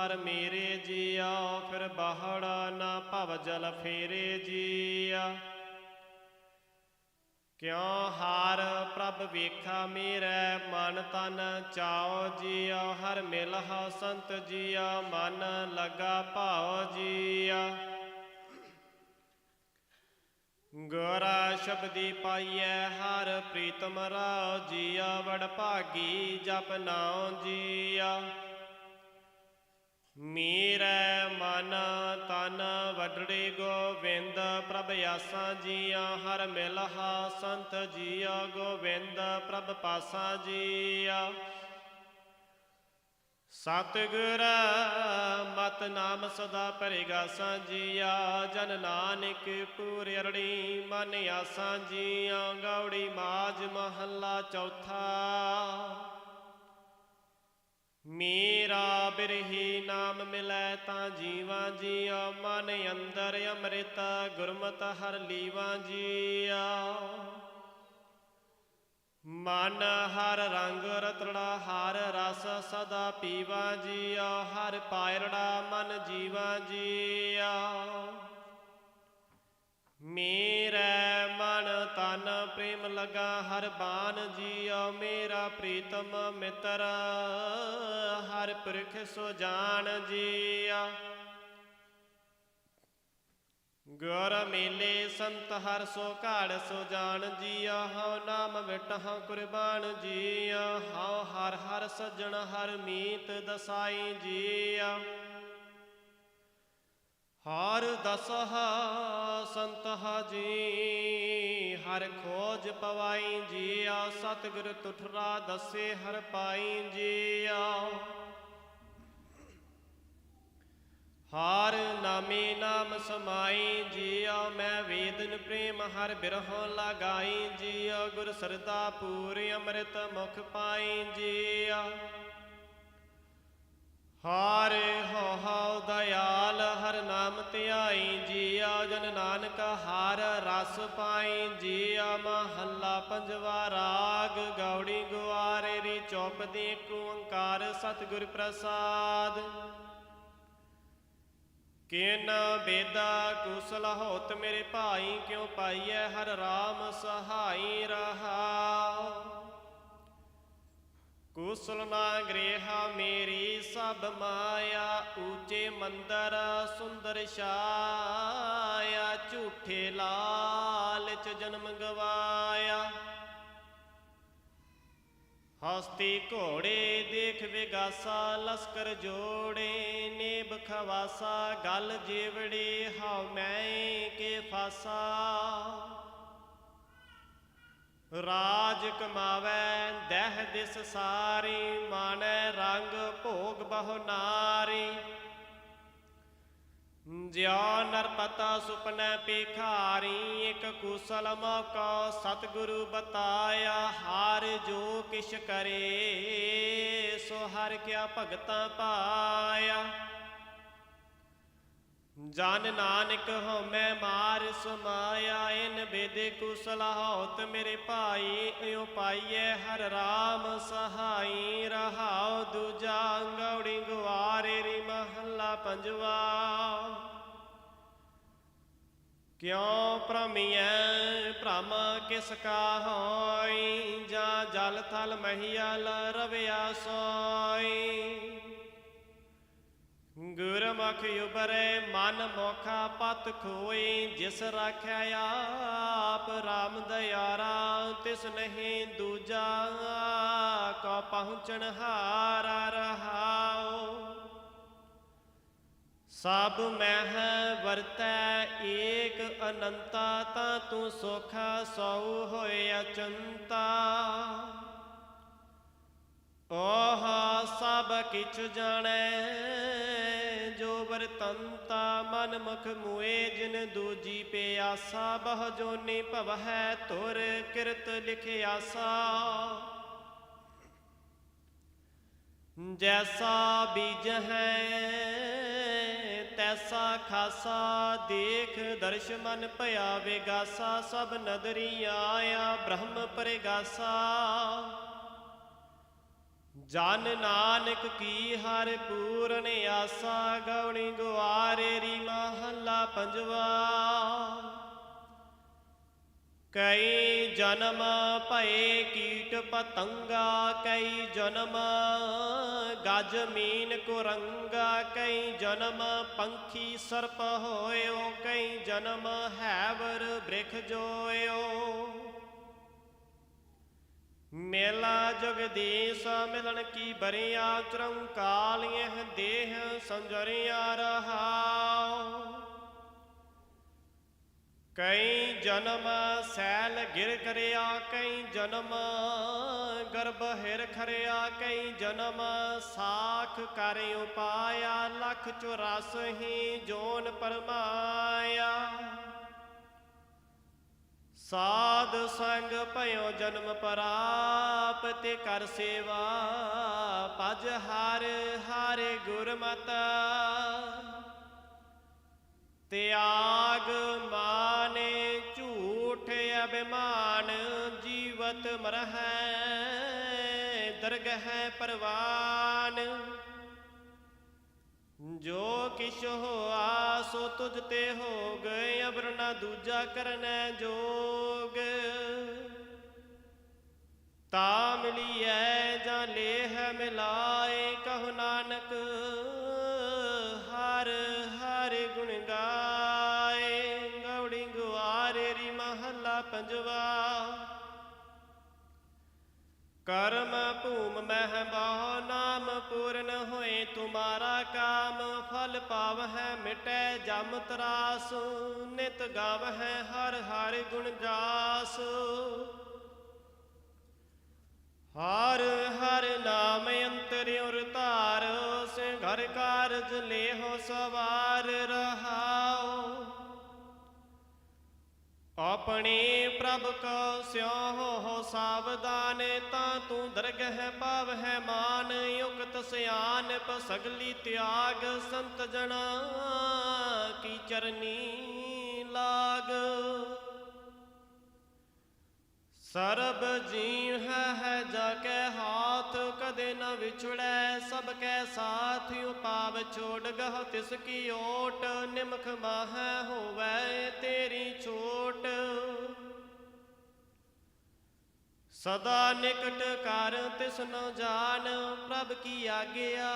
ਹਰ ਮੇਰੇ ਜੀਆ, ਫਿਰ ਬਾਹੜਾ ਨਾ ਭਵ ਜਲ ਫੇਰੇ ਜੀਆ। ਕਿਉ ਹਰ ਪ੍ਰਭ ਵੇਖਾ ਮੇਰੇ, ਮਨ ਤਨ ਚਾਓ ਜੀਆ। ਹਰ ਮਿਲਹਾ ਸੰਤ ਜੀਆ, ਮਨ ਲਗਾ ਭਾਉ ਜੀਆ। ਗੁਰ ਸ਼ਬਦੀ ਪਾਈਐ ਹਰ ਪ੍ਰੀਤਮ ਰਾਉ ਜੀਆ। ਵਡ ਭਾਗੀ ਜਪ ਨਾਉ ਜੀਆ। ਮੇਰੇ ਮਨ ਤਨ ਵਡੜੇ ਗੋਵਿੰਦ ਪ੍ਰਭ ਆਸਾਂ ਜੀਆ। ਹਰ ਮਿਲਹਾ ਸੰਤ ਜੀਆ, ਗੋਵਿੰਦ ਪ੍ਰਭ ਪਾਸਾਂ ਜੀਆ। ਸਤਿਗੁਰ ਮਤ ਨਾਮ ਸਦਾ ਪਰਿਗਾਸਾਂ ਜੀਆ। ਜਨ ਨਾਨਕ ਪੂਰ ਅਰੜੀ ਮਨ ਆਸਾਂ ਜੀਆ। ਗੌੜੀ ਮਾਝ ਮਹੱਲਾ ਚੌਥਾ। ਮੇਰਾ ਬਿਰਹੀ ਨਾਮ ਮਿਲੈ ਤਾਂ ਜੀਵਾਂ ਜੀਆ। ਮਨ ਅੰਦਰ ਅੰਮ੍ਰਿਤ ਗੁਰਮਤਿ ਹਰ ਲੀਵਾਂ ਜੀਆ। ਮਨ ਹਰ ਰੰਗ ਰਤੜਾ ਹਰ ਰਸ ਸਦਾ ਪੀਵਾ ਜੀਆ। ਹਰ ਪਾਇਰੜਾ ਮਨ ਜੀਵਾ ਜੀਆ। ਮੇਰੇ ਮਨ ਤਨ ਪ੍ਰੇਮ ਲਗਾ ਹਰ ਬਾਨ ਜੀਆ। ਮੇਰਾ ਪ੍ਰੀਤਮ ਮਿੱਤਰ ਹਰ ਪੁਰਖ ਸੋ ਜਾਣ ਜੀਆ। ਗੁਰ ਮੇਲੇ ਸੰਤ ਹਰ ਸੋ ਘਾੜ ਸੋ ਜਾਣ ਜੀਆ। ਹਉ ਨਾਮ ਵਿਟਹੁ ਕੁਰਬਾਨ ਜੀਆ। ਹਉ ਹਰ ਹਰ ਸੱਜਣ ਹਰ ਮੀਤ ਦਸਾਈ ਜੀਆ। ਹਰ ਦਸਹ ਸੰਤਹ ਜੀ ਹਰ ਖੋਜ ਪਵਾਈ ਜੀਆ। ਸਤਿਗੁਰ ਤੁਠਰਾ ਦਸੇ ਹਰ ਪਾਈ ਜੀਆ। ਹਰ ਨਾਮੇ ਨਾਮ ਸਮਾਈ ਜੀਆ। ਮੈਂ ਵੇਦਨ ਪ੍ਰੇਮ ਹਰ ਬਿਰਹੋਂ ਲਗਾਈ ਜੀਆ। ਗੁਰ ਸਰਦਾ ਪੂਰ ਅੰਮ੍ਰਿਤ ਮੁਖ ਪਾਈ ਜੀਆ। ਹਰ ਹਉ ਦਇਆਲ ਹਰ ਨਾਮ ਧਿਆਈ ਜੀਆ। ਜਨ ਨਾਨਕ ਹਰ ਰਸ ਪਾਈ ਜੀਆ। ਮਹੱਲਾ ਪੰਜਵਾ। ਰਾਗ ਗੌੜੀ ਗੁਆਰੇ ਰੀ ਚੌਪਦੀ ਏਕ ਓੰਕਾਰ ਸਤਿਗੁਰ ਪ੍ਰਸਾਦ। ਕਿਨ ਬੇਦਾ ਕੁਸਲ ਹੋਤ ਮੇਰੇ ਭਾਈ। ਕਿਉ ਪਾਈਐ ਹਰ ਰਾਮ ਸਹਾਈ ਰਹਾਉ। ਕੁਸਲ ਨਾ ਗ੍ਰੇਹਾ ਮੇਰੀ ਸਭ ਮਾਇਆ। ਊਚੇ ਮੰਦਰ ਸੁੰਦਰ ਛਾਇਆ। ਝੂਠੇ ਲਾਲਚ ਜਨਮ ਗਵਾਇਆ। ਹਸਤੀ ਘੋੜੇ ਦੇਖ ਵਿਗਾਸਾ। ਲਸਕਰ ਜੋੜੇ ਨੇਬ ਖਵਾਸਾ। ਗਲ ਜੇਵੜੇ ਹਉ ਮੈਂ ਕੇ ਫਾਸਾ। ਰਾਜ ਕਮਾਵੈ ਦਹਿ ਦਿਸ ਸਾਰੀ। ਮਾਨੈ ਰੰਗ ਭੋਗ ਬਹੁ ਨਾਰੀ। ਜਿਉ ਨਰਪਤਾ ਸੁਪਨੈ ਪੇਖਾਰੀ। ਇਕ ਕੁਸਲ ਮੌਕਾ ਸਤਿਗੁਰੂ ਬਤਾਇਆ। ਹਰ ਜੋ ਕਿਛ ਕਰੇ ਸੋ ਹਰ ਕਿਆ ਭਗਤਾਂ ਪਾਇਆ। ਜਨ ਨਾਨਕ ਹਉਮੈ ਮਾਰ ਸਮਾਇਆ। ਇਨ ਬੇਦੇ ਕੁਸਲ ਹੋਤ ਮੇਰੇ ਭਾਈ। ਇਉ ਪਾਈਐ ਹਰ ਰਾਮ ਸਹਾਈ ਰਹਾਉ। ਦੂਜਾ ਗੌੜੀ ਗੁਆਰੇ ਰੀ ਮਹੱਲਾ ਪੰਜਵਾ। ਕਿਉ ਭ੍ਰਮੀਐ ਭ੍ਰਮ ਕਿਸ ਕਾ ਹੋਈ। ਜਾਂ ਜਲ ਥਲ ਮਹੀਅਲ ਰਵਿਆ ਸੋਈ। ਗੁਰਮੁਖ ਉਬਰੇ ਮਨ ਮੋਖਾ ਪਤ ਖੋਈ। ਜਿਸ ਰਾਖਿਆ ਆਪ ਰਾਮ ਦਇਆਰਾ। ਤਿਸ ਨਹੀਂ ਦੂਜਾ ਕੋ ਪਹੁੰਚਣ ਹਾਰਾ ਰਹਾਉ। ਸਭ ਮਹਿ ਵਰਤੈ ਏਕ ਅਨੰਤਾ। ਤਾਂ ਤੂੰ ਸੁਖ ਸਉ ਹੋਏ ਅਚੰਤਾ। ਓਹ ਸਭ ਕਿਛ ਜਾਣੈ ਜੋ ਵਰਤੰਤਾ। ਮਨ ਮੁਖ ਮੂਏ ਜਿਨ ਦੂਜੀ ਪਿਆਸਾ। ਬਹੁ ਜੋਨੀ ਭਵਹਿ ਤੁਰ ਕਿਰਤ ਲਿਖਿਆਸਾ। ਜੈਸਾ ਬੀਜਹਿ ਤੈਸਾ ਖਾਸਾ। ਦੇਖ ਦਰਸ਼ ਮਨ ਭਇਆ ਵਿਗਾਸਾ। ਸਭ ਨਦਰੀ ਆਇਆ ਬ੍ਰਹਮ ਪਰਿਗਾਸਾ। ਜਨ ਨਾਨਕ ਕੀ ਹਰਿ ਪੂਰਨ ਆਸਾ। ਗੌੜੀ ਗੁਆਰੇਰੀ ਮਹੱਲਾ ਪੰਜਵਾ। ਕਈ ਜਨਮ ਭਏ ਕੀਟ ਪਤੰਗਾ, ਕਈ ਜਨਮ ਗਜ ਮੀਨ ਕੁਰੰਗਾ, ਕਈ ਜਨਮ ਪੰਖੀ ਸਰਪ ਹੋਇਓ, ਕਈ ਜਨਮ ਹੈਵਰ ਬ੍ਰਿਖ ਜੋਇਓ। ਮੇਲਾ ਜਗਦੀਸ਼ ਮਿਲਣ ਕੀ ਬਰੀਆ, ਚਰੰਕਾਲੀਆਂ ਦੇਹ ਸੰਜਰੀਆਂ ਰਹਾਉ। ਕਈ ਜਨਮ ਸੈਲ ਗਿਰ ਕਰਿਆ, ਕਈ ਜਨਮ ਗਰਭ ਹਿਰ ਖਰਿਆ, ਕਈ ਜਨਮ ਸਾਖ ਕਰ ਉਪਾਇਆ, 184 ਜੋਨ ਪਰਮਾਇਆ। ਸਾਧ ਸੰਗ ਭਇਓ ਜਨਮ ਪ੍ਰਾਪਤ, ਕਰ ਸੇਵਾ ਭਜ ਹਰ ਹਰ ਗੁਰਮਤਿ। ਤਿਆਗ ਮਾਨੇ ਝੂਠ ਅਭਿਮਾਨ, ਜੀਵਤ ਮਰਹਿ ਦਰਗਹਿ ਪਰਵਾਨ। ਜੋ ਕਿਛ ਹੋਆ ਸੋ ਤੁਝ ਤੇ ਹੋ ਗਏ, ਅਵਰ ਨਾ ਦੂਜਾ ਕਰਨੈ ਜੋਗ। ਤਾ ਮਿਲੀਐ ਜਾਂ ਲੇਹ ਮਿਲਾਏ, ਕਹੋ ਨਾਨਕ ਹਰ ਹਰ ਗੁਣ ਗਾਏ। ਗੌੜੀ ਗੁਆਰੇਰੀ ਮਹੱਲਾ ਪੰਜਵਾ। ਕਰਮ ਭੂਮ ਮਹਿ ਬਹੁ, ਨਾਮ ਪੂਰਨ ਹੋਏ ਤੁਮਾਰਾ ਕਾਮ। ਫਲ ਪਾਵਹਿ ਮਿਟੈ ਜਮ ਤਰਾਸ, ਨਿਤ ਗਾਵਹਿ ਹਰ ਹਰ ਗੁਣ ਜਾਸ। ਹਰ ਹਰ ਨਾਮ ਅੰਤਰਿਉ ਧਾਰ, ਸੇ ਘਰ ਕਾਰਜ ਲੇਹੁ ਸਵਾਰ ਰਹਾਉ। ਆਪਣੇ ਪ੍ਰਭ ਕੋ ਸਿਉ ਹੋ ਸਾਵਧਾਨ, ਤਾਂ ਤੂੰ ਦਰਗਹਿ ਪਾਵਹਿ ਮਾਨ। ਯੁਕਤ ਸਿਆਨਪ ਸਗਲੀ ਤਿਆਗ, ਸੰਤ ਜਨਾ ਕੀ ਚਰਨੀ ਲਾਗ। ਸਰਬ ਜੀਵ ਹੈ ਜਾ ਕੇ ਹਾਥ, ਕਦੇ ਨ ਵਿਛੜੈ ਸਭ ਕੈ ਸਾਥ। ਉਪਾਵ ਛੋੜ ਗਹ ਤਿਸ ਕੀ ਓਟ, ਨਿਮਖ ਮਾਹੈ ਹੋਵੈ ਤੇਰੀ ਛੋਟ। ਸਦਾ ਨਿਕਟ ਕਰ ਤਿਸ ਨ ਜਾਣ, ਪ੍ਰਭ ਕੀ ਆਗਿਆ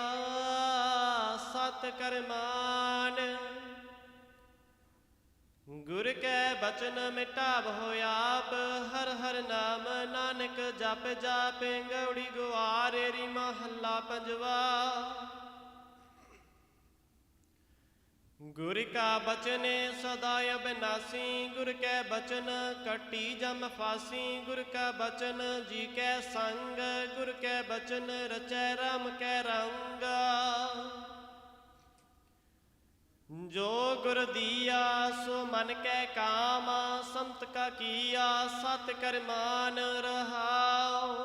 ਸਤ ਕਰ ਮਾਨ। ਗੁਰ ਕੈ ਬਚਨ ਮਿਟਾਵਹੁ ਆਪ, ਹਰ ਹਰ ਨਾਮ ਨਾਨਕ ਜਪ ਜਾਪ। ਗੌੜੀ ਗੁਆਰੇਰੀ ਮਹੱਲਾ ਪੰਜਵਾ। ਗੁਰ ਕਾ ਬਚਨ ਸਦਾ ਅਬਿਨਾਸੀ, ਗੁਰ ਕੈ ਬਚਨ ਕਟੀ ਜਮ ਫਾਸੀ। ਗੁਰ ਕਾ ਬਚਨ ਜੀ ਕੈ ਸੰਗ, ਗੁਰ ਕੈ ਬਚਨ ਰਚੈ ਰਾਮ ਕੈ ਰੰਗਾ। ਜੋ ਗੁਰ ਦੀਆ ਸੋ ਮਨ ਕੈ ਕਾਮ, ਸੰਤ ਕਾ ਕੀਆ ਸਤ ਕਰ ਮਾਨ ਰਹਾਉ।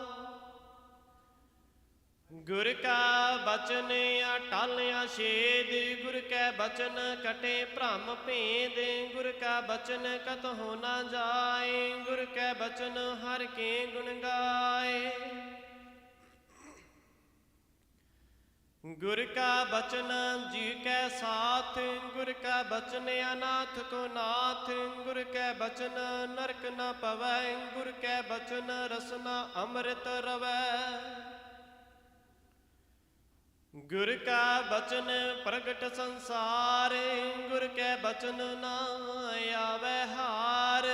ਗੁਰ ਕਾ ਬਚਨ ਅਟਲ ਅਛੇਦ, ਗੁਰ ਕੈ ਬਚਨ ਕਟੇ ਭ੍ਰਮ ਭੇਦ। ਗੁਰ ਕਾ ਬਚਨ ਕਤਹੁ ਨਾ ਜਾਏ, ਗੁਰ ਕੈ ਬਚਨ ਹਰਿ ਕੇ ਗੁਣ ਗਾਏ। ਗੁਰ ਕਾ ਬਚਨ ਜੀ ਕੈ ਸਾਥ, ਗੁਰ ਕਾ ਬਚਨ ਅਨਾਥ ਕੋ ਨਾਥ। ਗੁਰ ਕੈ ਬਚਨ ਨਰਕ ਨ ਪਵੈ, ਗੁਰ ਕੈ ਬਚਨ ਰਸਨਾ ਅੰਮ੍ਰਿਤ ਰਵੈ। ਗੁਰ ਕਾ ਬਚਨ ਪ੍ਰਗਟ ਸੰਸਾਰ, ਗੁਰ ਕੈ ਬਚਨ ਨਾ ਆਵੈ ਹਾਰ।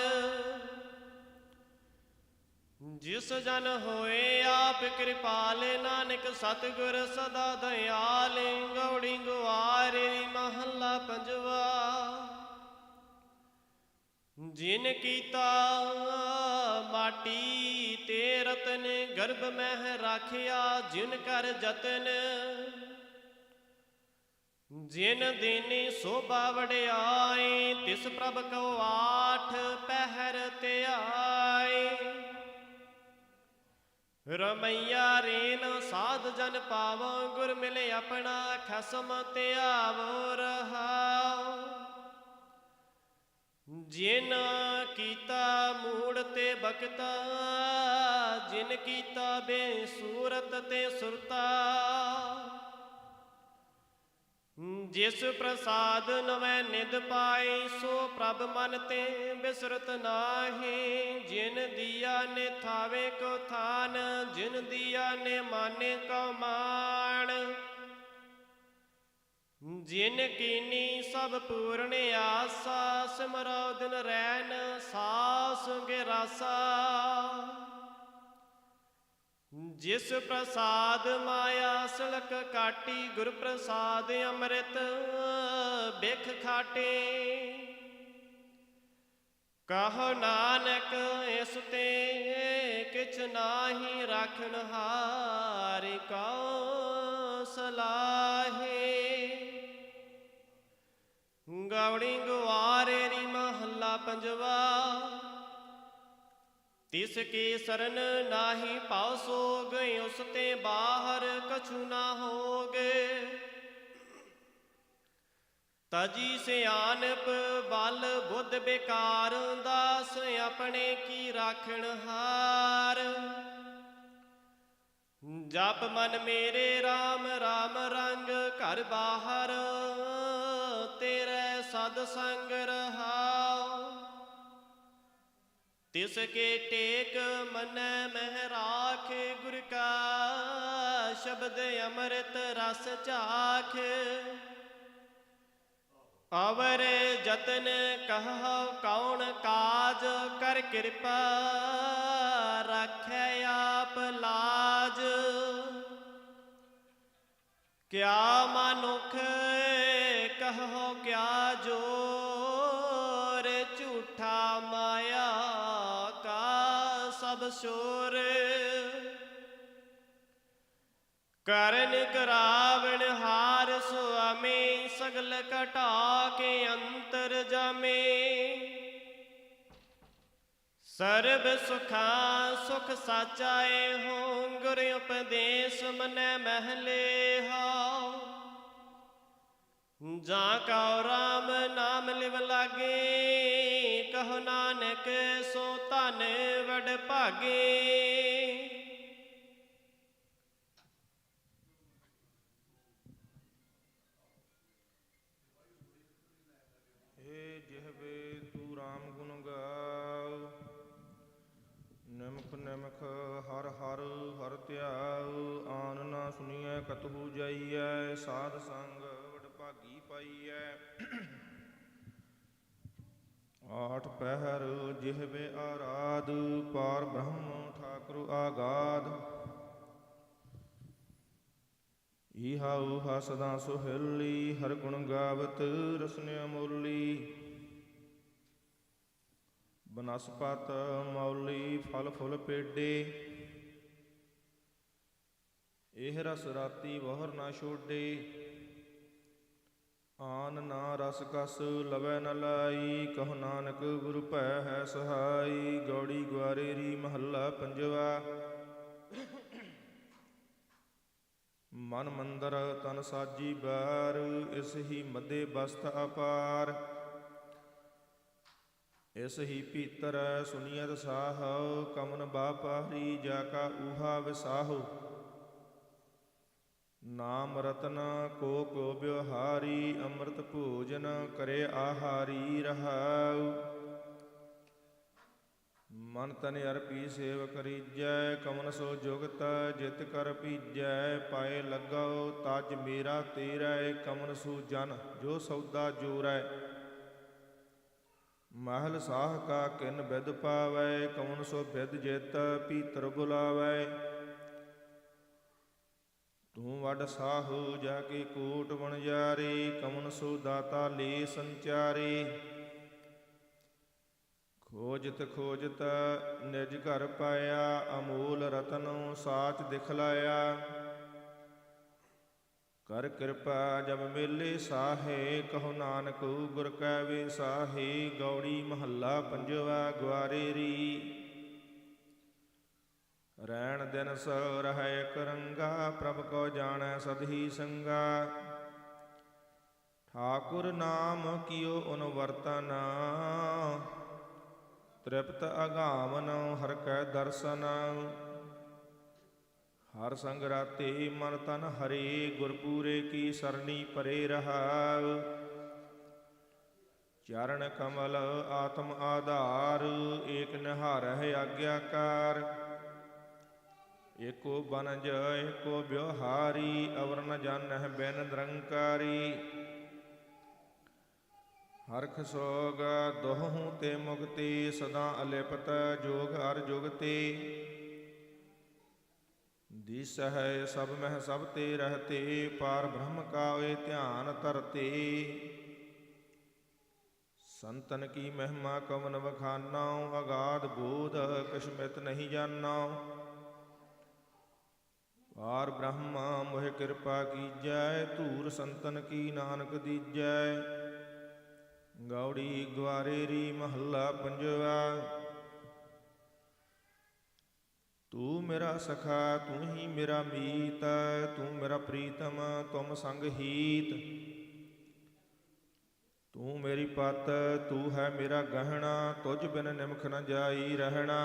ਜਿਸ ਜਨ ਹੋਏ ਆਪ ਕਿਰਪਾਲ, ਨਾਨਕ ਸਤਿਗੁਰ ਸਦਾ ਦਇਆਲ। ਗੌੜੀ ਗੁਆਰੇਰੀ ਮਹੱਲਾ ਪੰਜਵਾ। ਜਿਨ ਕੀਤਾ ਮਾਟੀ ਤੇ ਰਤਨ, ਗਰਭ ਮਹਿ ਰਾਖਿਆ ਜਿਨ ਕਰ ਜਤਨ। ਜਿਨ ਦੀਨੀ ਸੋਭਾ ਵਡਿਆਈ, ਤਿਸ ਪ੍ਰਭ ਕੋ ਆਠ ਪਹਿਰ ਧਿਆਈ। ਰਮਈਆ ਰੇਨ ਸਾਧ ਜਨ ਪਾਵੋ, ਗੁਰ ਮਿਲੇ ਆਪਣਾ ਖਸਮ ਧਿਆਵੋ ਰਹਾਉ। ਜਿਨ ਕੀਤਾ ਮੂੜ ਤੇ ਬਖਤਾ, ਜਿਨ ਕੀਤਾ ਬੇਸੂਰਤ ਤੇ ਸੁਰਤਾ। ਜਿਸ ਪ੍ਰਸਾਦ ਨਵੈ ਨਿਧ ਪਾਈ, ਸੋ ਪ੍ਰਭ ਮਨ ਤੇ ਬਿਸਰਤ ਨਾਹੀ। ਜਿਨ ਦੀਆ ਨੇ ਥਾਵੇ ਕੋ ਥਾਨ, ਜਿਨ ਦੀਆ ਨੇ ਮਾਨੇ ਕੋ ਮਾਣ। ਜਿਨ ਕੀਨੀ ਸਭ ਪੂਰਨ ਆਸਾ, ਸਿਮਰੋ ਦਿਨ ਰੈਨ ਸਾਸ ਗਿਰਾਸਾ। ਜਿਸ ਪ੍ਰਸਾਦ ਮਾਇਆ ਸਿਲਕ ਕਾਟੀ, ਗੁਰ ਪ੍ਰਸਾਦ ਅੰਮ੍ਰਿਤ ਬਿਖ ਖਾਟੇ। ਕਹੋ ਨਾਨਕ ਇਸ ਤੇ ਕਿਛ ਨਾਹੀ, ਰਾਖਣ ਹਾਰਿ ਕਉ ਸਲਾਹੇ। ਗੌੜੀ ਗੁਆਰੇ ਰੀ ਮਹੱਲਾ ਪੰਜਵਾ। ਤਿਸ ਕੀ ਸਰਨ ਨਾਹੀ ਪਾਉ ਸੋਗ, ਉਸ ਤੇ ਬਾਹਰ ਕਛੂ ਨਾ ਹੋਗੇ। ਤਜੀ ਸਿਆਨਪ ਬਲ ਬੁੱਧ ਬੇਕਾਰ, ਦਾਸ ਆਪਣੇ ਕੀ ਰਾਖਣ ਹਾਰ। ਜਪ ਮਨ ਮੇਰੇ RAM RAM ਰੰਗ, ਘਰ ਬਾਹਰ ਤੇਰੇ ਸਦ ਸੰਗ ਰਹਾਉ। ਤਿਸ ਕੇ ਟੇਕ ਮਨੈ ਮਹਿ ਰਾਖ, ਗੁਰ ਕਾ ਸ਼ਬਦ ਅੰਮ੍ਰਿਤ ਰਸ ਚਾਖ। ਅਵਰ ਜਤਨ ਕਹੋ ਕੌਣ ਕਾਜ, ਕਰ ਕਿਰਪਾ ਰਾਖੈ ਆਪ ਲਾਜ। ਕਿਆ ਮਨੁਖ ਕਹੋ ਕਿਆ ਜੋਰ, ਝੂਠਾ ਮਾਇਆ ਕਾ ਸਭ ਸ਼ੋਰ। ਕਰਨ ਕਰਾਵਣ ਹਾਰ ਸੁਆਮੀ, ਸਗਲ ਘਟਾ ਕੇ ਅੰਤਰ ਜਾਮੇ। ਸਰਬ ਸੁਖਾਂ ਸੁਖ ਸਾਚਾ ਏਹੋ, ਗੁਰ ਉਪਦੇਸ਼ ਮਨੈ ਮਹਿਲੇ ਹੋ। ਜਾਂ ਕਉ ਰਾਮ ਨਾਮ ਲਿਵ ਲਾਗੇ, ਕਹੋ ਨਾਨਕ ਸੋ ਧਨ ਵਡ ਭਾਗੇ। ਏ ਜਿਹਵੇ ਤੂੰ ਰਾਮ ਗੁਣ ਗਾਉ, ਨਿਮਖ ਨਿਮਖ ਹਰ ਹਰ ਹਰ ਧਿਆਉ। ਆਨ ਨਾ ਸੁਣੀਐ ਕਤਹੂ ਜਾਈਐ, ਸਾਧ ਸੰਗ ਵਡ ਭਾਗੀ ਪਾਈਐ। ਆਠ ਪਹਿਰ ਜਿਹਵੇ ਆਰਾਧ, ਪਾਰ ਬ੍ਰਹਮ ਠਾਕੁਰ ਆਗਾਧ। ਈਹਾ ਊਹਾ ਸਦਾ ਸੁਹੇਲੀ, ਹਰ ਗੁਣ ਗਾਵਤ ਰਸਨ ਅਮੋਲੀ। ਬਨਸਪਤ ਮੌਲੀ ਫਲ ਫੁੱਲ ਪੇਡੇ, ਇਹ ਰਸ ਰਾਤੀ ਵਹਰ ਨਾ ਛੋਡੇ। ਆਨ ਨਾ ਰਸ ਕਸ ਲਵੈ ਨ ਲਾਈ, ਕਹੋ ਨਾਨਕ ਗੁਰ ਭੈ ਹੈ ਸਹਾਈ। ਗੌੜੀ ਗੁਆਰੇ ਰੀ ਮਹੱਲਾ ਪੰਜਵਾ। ਮਨ ਮੰਦਰ ਤਨ ਸਾਜੀ ਬਾਰ, ਇਸ ਹੀ ਮਧੇ ਬਸਤ ਅਪਾਰ। ਇਸ ਹੀ ਭੀਤਰ ਸੁਨੀਅਤ ਸਾਹੁ, ਕਮਨ ਬਾਪਾਰੀ ਜਾ ਕਾ ਊਹਾ ਵਿਸਾਹੂ। ਨਾਮ ਰਤਨ ਕੋ ਕੋ ਬਿਵਹਾਰੀ, ਅੰਮ੍ਰਿਤ ਭੋਜਨ ਕਰੇ ਆਹਾਰੀ ਰਹਾਉ। ਮਨ ਤਨ ਅਰਪੀ ਸੇਵ ਕਰੀਜੈ, ਕਮਨ ਸੋ ਜੁਗਤ ਜਿਤ ਕਰ ਪੀਜੈ। ਪਾਏ ਲੱਗਉ ਤਜ ਮੇਰਾ ਤੇਰਾ, ਕਮਨ ਸੋ ਜਨ ਜੋ ਸੌਦਾ ਜੋਰੈ। ਮਹਿਲ ਸਾਹ ਕਾ ਕਿਨ ਬਿਦ ਪਾਵੈ, ਕਮਨ ਸੋ ਬਿਦ ਜਿਤ ਭੀਤਰ ਬੁਲਾਵੈ। ਤੂੰ ਵੱਡ ਸਾਹੂ ਜਾ ਕੇ ਕੋਟ ਵਣਜਾਰੇ, ਕਮਨ ਸੋ ਦਾਤਾ ਲੇ ਸੰਚਾਰੇ। ਖੋਜਤ ਖੋਜਤ ਨਿਜ ਘਰ ਪਾਇਆ, ਅਮੋਲ ਰਤਨ ਸਾਚ ਦਿਖਲਾਇਆ। ਕਰ ਕਿਰਪਾ ਜਬ ਮੇਲੇ ਸਾਹੇ, ਕਹੋ ਨਾਨਕ ਗੁਰ ਕੈ ਵੇ ਸਾਹੇ। ਗੌੜੀ ਮਹੱਲਾ ਪੰਜਵਾ ਗੁਆਰੇ ਰੀ। ਰੈਣ ਦਿਨ ਸੋ ਰਹਿ ਇਕ ਰੰਗਾ, ਪ੍ਰਭ ਕੋ ਜਾਣੈ ਸਦ ਹੀ ਸੰਗਾ। ਠਾकुर नाम कियो अनवर्तन, तृप्त अगामन हर कै दर्शन। हर संग राते मन तन हरे, गुरपूरे की सरनी परे रहाव। चरण कमल आत्म आधार, एक निहारह आज्ञाकार। एको बनज एको ब्योहारी, अवर न जानह बिन निरंकारी। हरख सोग दोहूँ ते मुक्ति, सदा अलिपत जोग अर जुगति। दिसह सब मह सब ते रहते, पार ब्रह्म का वे ध्यान धरते। संतन की महिमा कवन बखाना, अगाध बोध कछमित नहीं जाना। पार ब्रह्म मोह कृपा कीजै, धूर संतन की नानक दीजै। गौड़ी ग्वारेरी महला पंजवा। तू मेरा सखा तू ही मेरा मीत, तू मेरा प्रीतम तुम संग हीत। तू मेरी पत तू है मेरा गहना, तुझ बिन निमख न जाई रहना।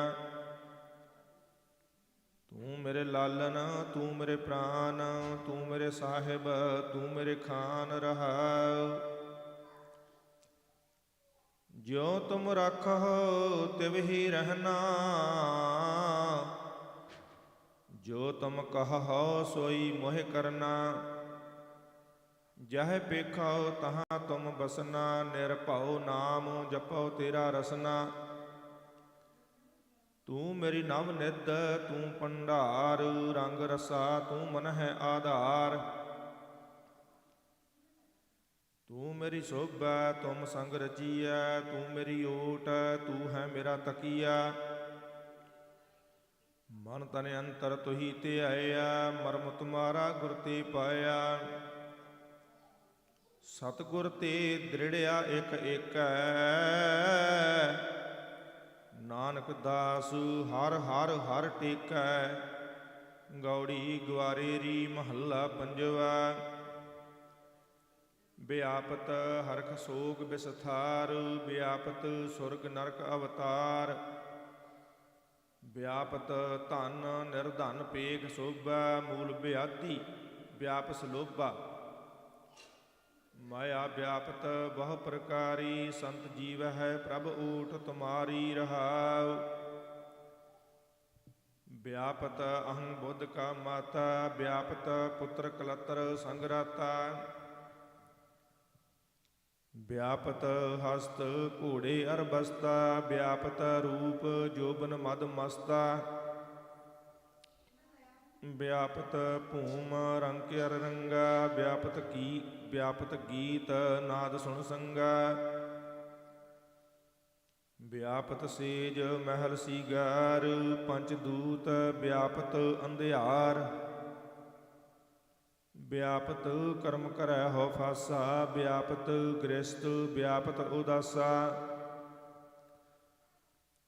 तू मेरे लालन तू मेरे प्राण, तू मेरे साहिब तू मेरे खान रहा। ज्यो तुम राखो तिव ही रहना, जो तुम कहो सोई मोह करना। जह पेखो तहाँ तुम बसना, निरभउ नाम जपो तेरा रसना। तू मेरी नव निध तू भंडार, रंग रसा तू मन है आधार। तू मेरी शोभा तुम संग रचिया, तू मेरी ओट तू है मेरा तकिया। मन तन अंतर तुही ते आया, मरम तुम्हारा गुर ते पाया। सतगुर ते दृढ़िया एक एक, नानक दास हर हर हर टेकै। गौड़ी ग्वारेरी महला पंजवा। व्यापत हरख सोग बिसथार, व्यापत सुरग नरक अवतार। व्यापत धन निर्धन पेख शोभा, मूल ब्याधि व्यापस लोभा। माया व्यापत बहु प्रकारी, संत जीव है प्रभ ऊठ तुम्हारी रहाव। व्यापत अहं बुद्ध का माता, व्यापत पुत्र कलत्र संगराता। व्यापत हस्त घोड़े अर बस्ता, व्यापत रूप जोबन मद मस्ता। व्यापत भूम रंग अर रंगा, व्यापत गीत नाद सुन संगा। व्यापत सेज महल सीगार, पंचदूत व्यापत अंधियार। व्यापत कर्म करै हो फासा, व्यापत गृहस्थ व्यापत उदासा।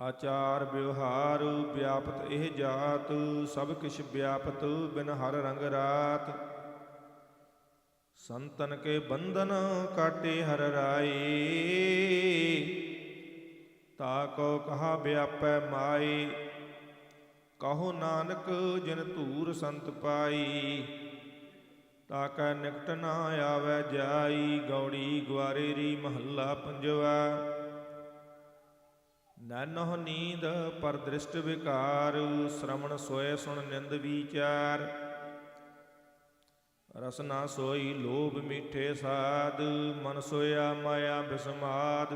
आचार व्यवहार व्यापत एह जात, सब किछ व्यापत बिन हर रंग रात। संतन के बंधन काटे हर राए, ताको कहा व्यापै माए। कहो नानक जिन धूर संत पाई, ताकै निकट ना आवे जाई। गौड़ी ग्वारेरी महला पंजवा। नैनों नींद पर दृष्ट विकार, श्रवण सोए सुन निंद विचार। रसना सोई लोभ मीठे साध, मन सोया माया बिस्माद।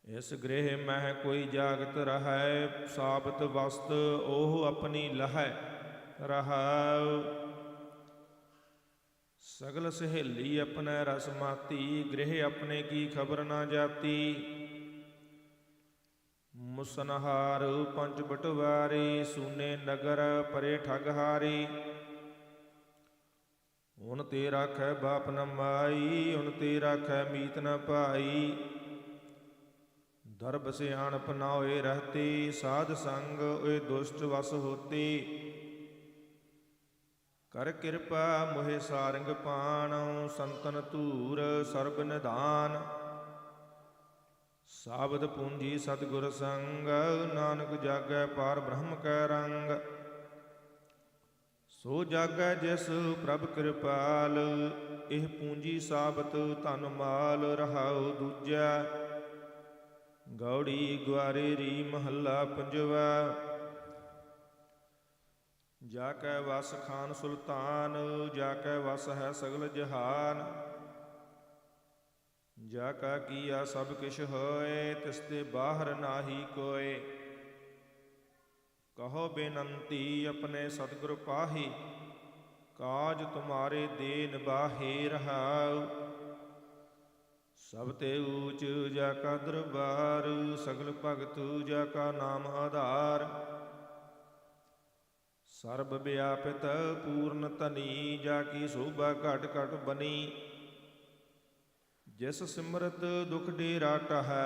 इस गृह मह कोई जागत रहै, साबत वस्त ओह अपनी लहै रहाव। सगल सहेली अपने रस माती, गृह अपने की खबर ना जाती। मुसनहार पंच बटवारे, सूने नगर परे ठगहारी। उन ते राखै बाप न माई, उन ते राखै मीत न भाई। दरब सियाणप न होए रहते, साध संग ओए दुष्ट वस होते। ਕਰ ਕਿਰਪਾ ਮੋਹਿ ਸਾਰੰਗ ਪਾਣਉ, ਸੰਤਨ ਧੂਰ ਸਰਬ ਨਿਧਾਨ। ਸਾਬਦ ਪੂੰਜੀ ਸਤਿਗੁਰ ਸੰਗ, ਨਾਨਕ ਜਾਗੈ ਪਾਰ ਬ੍ਰਹਮ ਕੈ ਰੰਗ। ਸੋ ਜਾਗੈ ਜਿਸ ਪ੍ਰਭ ਕਿਰਪਾਲ, ਇਹ ਪੂੰਜੀ ਸਾਬਤ ਧਨ ਮਾਲ। ਰਹਾਉ ਦੂਜਾ ਗੌੜੀ ਗਵਾਰੇਰੀ ਮਹੱਲਾ ਪੰਜਵਾ। ਜਾ ਕੈ ਵਸ ਖਾਨ ਸੁਲਤਾਨ, ਜਾ ਕੈ ਵਸ ਹੈ ਸਗਲ ਜਹਾਨ। ਜਾ ਕਾ ਕੀਆ ਸਭ ਕਿਛ ਹੋਏ, ਤਿਸ ਤੇ ਬਾਹਰ ਨਾਹੀ ਕੋਇ। ਕਹੋ ਬੇਨੰਤੀ ਆਪਣੇ ਸਤਿਗੁਰ ਪਾਹੀ, ਕਾਜ ਤੁਮਾਰੇ ਦੇ ਨਿਬਾਹੇ। ਰਹਾਉ ਸਭ ਤੇ ਊਚ ਜਾ ਕਾ ਦਰਬਾਰ, ਸਗਲ ਭਗਤ ਜਾ ਕਾ ਨਾਮ ਆਧਾਰ। ਸਰਬ ਵਿਆਪਿਤ ਪੂਰਨ ਧਨੀ, ਜਾ ਕੀ ਸੋਭਾ ਘਟ ਘਟ ਬਨੀ। ਜਿਸ ਸਿਮਰਤ ਦੁਖ ਡੇਰਾ ਟਹੈ,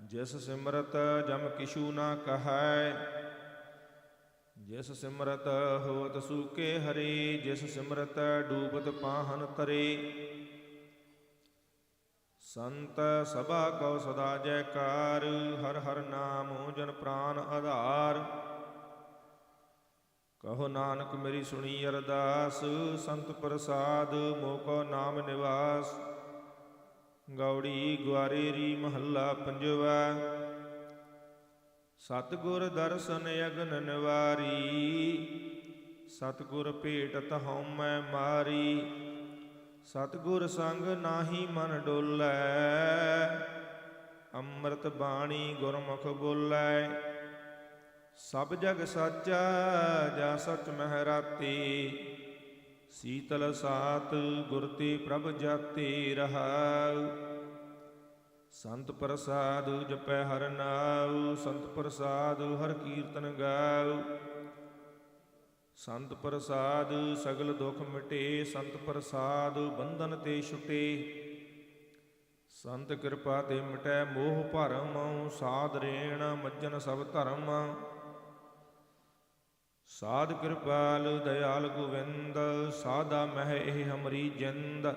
ਜਿਸ ਸਿਮਰਤ ਜਮ ਕਿਛੂ ਨਾ ਕਹੈ। ਜਿਸ ਸਿਮਰਤ ਹੋਤ ਸੂਕੇ ਹਰੇ, ਜਿਸ ਸਿਮਰਤ ਡੂਬਤ ਪਾਹਨ ਤਰੇ। ਸੰਤ ਸਭਾ ਕਉ ਸਦਾ ਜੈਕਾਰ, ਹਰ ਹਰ ਨਾਮੁ ਜਨ ਪ੍ਰਾਨ ਆਧਾਰ। ਕਹੋ ਨਾਨਕ ਮੇਰੀ ਸੁਣੀ ਅਰਦਾਸ, ਸੰਤ ਪ੍ਰਸਾਦ ਮੋਹ ਕੋ ਨਾਮ ਨਿਵਾਸ। ਗੌੜੀ ਗਵਾਰੇਰੀ ਮਹੱਲਾ ਪੰਜਵਾ। ਸਤਿਗੁਰ ਦਰਸ਼ਨ ਅਗਨ ਨਿਵਾਰੀ, ਸਤਿਗੁਰ ਭੇਟਤ ਹਉਮੈ ਮਾਰੀ। ਸਤਿਗੁਰ ਸੰਗ ਨਾਹੀ ਮਨ ਡੋਲੈ, ਅੰਮ੍ਰਿਤ ਬਾਣੀ ਗੁਰਮੁਖ ਬੋਲੈ। ਸਭ ਜਗ ਸਾਚਾ ਜਾ ਸਚ ਮਹਿ ਰਾਤੀ, ਸੀਤਲ ਸਾਤ ਗੁਰ ਤੇ ਪ੍ਰਭ ਜਾਤੇ। ਰਹਾਉ ਸੰਤ ਪ੍ਰਸਾਦ ਜਪੈ ਹਰ ਨਾਉ, ਸੰਤ ਪ੍ਰਸਾਦ ਹਰ ਕੀਰਤਨ ਗਾਉ। ਸੰਤ ਪ੍ਰਸਾਦ ਸਗਲ ਦੁਖ ਮਿਟੇ, ਸੰਤ ਪ੍ਰਸਾਦ ਬੰਧਨ ਤੇ ਛੁਟੇ। ਸੰਤ ਕਿਰਪਾ ਤੇ ਮਿਟੈ ਮੋਹ ਭਰਮ, ਸਾਧ ਰੇਣ ਮੱਜਨ ਸਭ ਧਰਮ। ਸਾਧ ਕਿਰਪਾਲ ਦਇਆਲ ਗੋਵਿੰਦ, ਸਾਧਾ ਮਹਿ ਇਹ ਹਮਰੀ ਜਿੰਦ।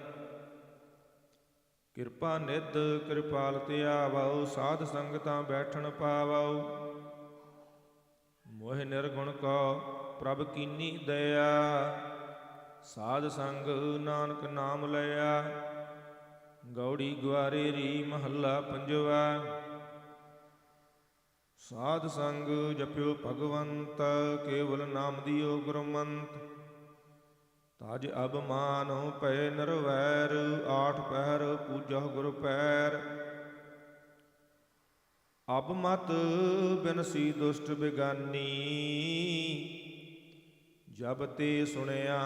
ਕਿਰਪਾ ਨਿਧ ਕਿਰਪਾਲ ਤੇ ਆਵਉ, ਸਾਧ ਸੰਗਤਾਂ ਬੈਠਣ ਪਾਵਉ। ਮੋਹਿ ਨਿਰਗੁਣ ਕੋ ਪ੍ਰਭ ਕੀਨੀ ਦਇਆ, ਸਾਧ ਸੰਗ ਨਾਨਕ ਨਾਮ ਲਿਆ। ਗੌੜੀ ਗਵਾਰੇਰੀ ਮਹੱਲਾ ਪੰਜਵਾ। ਸਾਧ ਸੰਗ ਜਪਿਓ ਭਗਵੰਤ, ਕੇਵਲ ਨਾਮ ਦਿਓ ਗੁਰਮੰਤ। ਤਜ ਅਭਮਾਨੁ ਭੈ ਨਿਰਵੈਰ, ਆਠ ਪਹਿਰ ਪੂਜਹੁ ਗੁਰ ਪੈਰ। ਅਬ ਮਤ ਬਿਨਸੀ ਦੁਸ਼ਟ ਬਿਗਾਨੀ, ਜਬ ਤੇ ਸੁਣਿਆ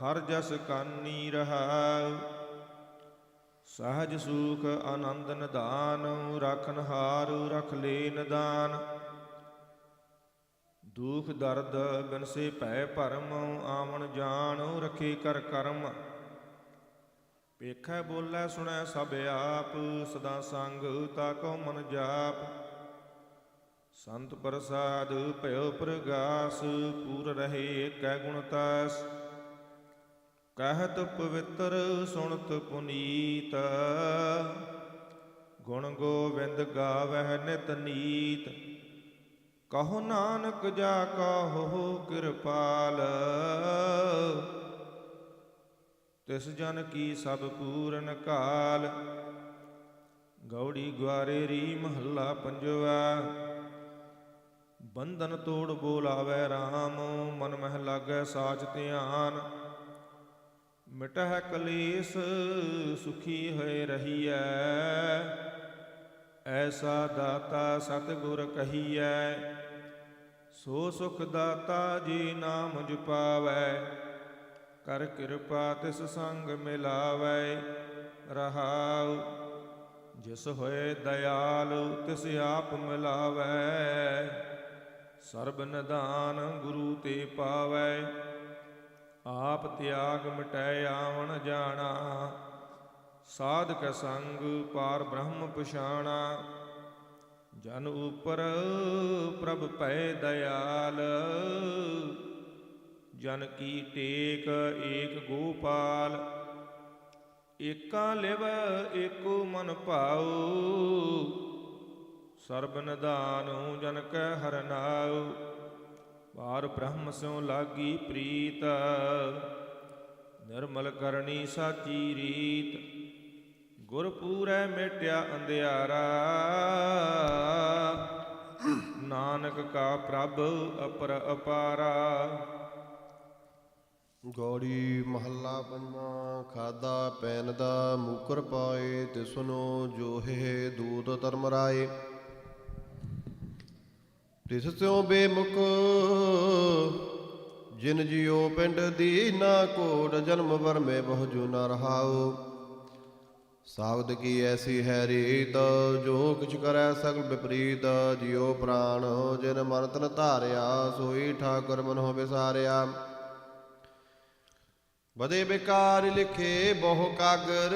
ਹਰ ਜਸ ਕਾਨੀ। ਰਹਾਉ ਸਹਜ ਸੂਖ ਆਨੰਦ ਨਿਧਾਨ, ਰਾਖਨ ਹਾਰ ਰਖ ਲੇ ਨਿਦਾਨ। ਦੁਖ ਦਰਦ ਬਿਨਸੇ ਭੈ ਭਰਮ, ਆਵਣ ਜਾਣ ਰਖੇ ਕਰ ਕਰਮ। ਵੇਖੈ ਬੋਲੇ ਸੁਣੈ ਸਭ ਆਪ, ਸਦਾ ਸੰਗ ਤਾਕੋ ਮਨ ਜਾਪ। ਸੰਤ ਪ੍ਰਸਾਦ ਭਇਓ ਪ੍ਰਗਾਸ, ਪੂਰ ਰਹੇ ਏਕੈ ਗੁਣ ਤਾਸ। ਕਹਿਤ ਪਵਿੱਤਰ ਸੁਣਤ ਪੁਨੀਤ, ਗੁਣ ਗੋਵਿੰਦ ਗਾਵਹਿ ਨਿਤ ਨੀਤ। ਕਹੋ ਨਾਨਕ ਜਾ ਕਹੋ ਕਿਰਪਾਲ, ਤਿਸ ਜਨ ਕੀ ਸਭ ਪੂਰਨ ਕਾਲ। ਗੌੜੀ ਗਵਾਰੇਰੀ ਮਹੱਲਾ ਪੰਜਵਾ। ਬੰਧਨ ਤੋੜ ਬੋਲਾਵੈ RAM, ਮਨ ਮਹਿ ਲਾਗੈ ਸਾਚ ਧਿਆਨ। ਮਿਟਹਿ ਕਲੇਸ਼ ਸੁਖੀ ਹੋਏ ਰਹੀਐ, ਐਸਾ ਦਾਤਾ ਸਤਿਗੁਰ ਕਹੀਐ। ਸੋ ਸੁਖ ਦਾਤਾ ਜੀ ਨਾਮ ਜਪਾਵੈ, ਕਰ ਕਿਰਪਾ ਤਿਸ ਸੰਗ ਮਿਲਾਵੈ। ਰਹਾਉ ਜਿਸ ਹੋਏ ਦਇਆਲ ਤਿਸ ਆਪ ਮਿਲਾਵੈ, ਸਰਬ ਨਿਧਾਨ ਗੁਰੂ ਤੇ ਪਾਵੈ। ਆਪ ਤਿਆਗ ਮਿਟੈ ਆਵਣ ਜਾਣਾ, ਸਾਧਕ ਸੰਗ ਪਾਰ ਬ੍ਰਹਮ ਪਛਾਣਾ। ਜਨ ਉਪਰ ਪ੍ਰਭ ਭੈ ਦਇਆਲ, ਜਨ ਕੀ ਟੇਕ ਏਕ ਗੋਪਾਲ। ਏਕਾ ਲਿਵ ਏਕੋ ਮਨ ਭਾਉ, ਸਰਬ ਨਿਧਾਨੁ ਜਨ ਕੈ ਹਰਨਾਉ। ਪਾਰ ਬ੍ਰਹਮ ਸਿਉ ਲਾਗੀ ਪ੍ਰੀਤ, ਨਿਰਮਲ ਕਰਨੀ ਸਾਚੀ ਰੀਤ। ਗੁਰ ਪੂਰੈ ਮਿਟਿਆ ਅੰਧਿਆਰਾ, ਨਾਨਕ ਕਾ ਪ੍ਰਭ ਅਪਰ ਅਪਾਰਾ। ਗੌੜੀ ਮਹੱਲਾ ਪੰਜਵਾਂ। ਖਾਦਾ ਪੈਨ ਦਾ ਮੂਕਰ ਪਾਏ, ਤਿਸਨੋ ਜੋਹੇ ਦੂਤ ਧਰਮ ਰਾਏ। ਤਿਸ ਸਿਉ ਬੇਮੁਖ ਜਿਨ ਜਿਉ ਪਿੰਡ ਦੀਨਾ, ਕੋਟ ਜਨਮ ਵਰਮੇ ਬਹੁ ਜੁ ਨ ਰਹਾਉ। ਸਾਵਦ ਕੀ ਐਸੀ ਹੈ ਰੀਤ, ਜੋ ਕਿਛ ਕਰੈ ਸਗਲ ਵਿਪਰੀਤ। ਜਿਉ ਪ੍ਰਾਣ ਜਿਨ ਮਨ ਤਨ ਧਾਰਿਆ, ਸੋਈ ਠਾਕੁਰ ਮਨੋ ਵਿਸਾਰਿਆ। ਬਦੇ ਬਿਕਾਰ ਲਿਖੇ ਬਹੁ ਕਾਗਰ,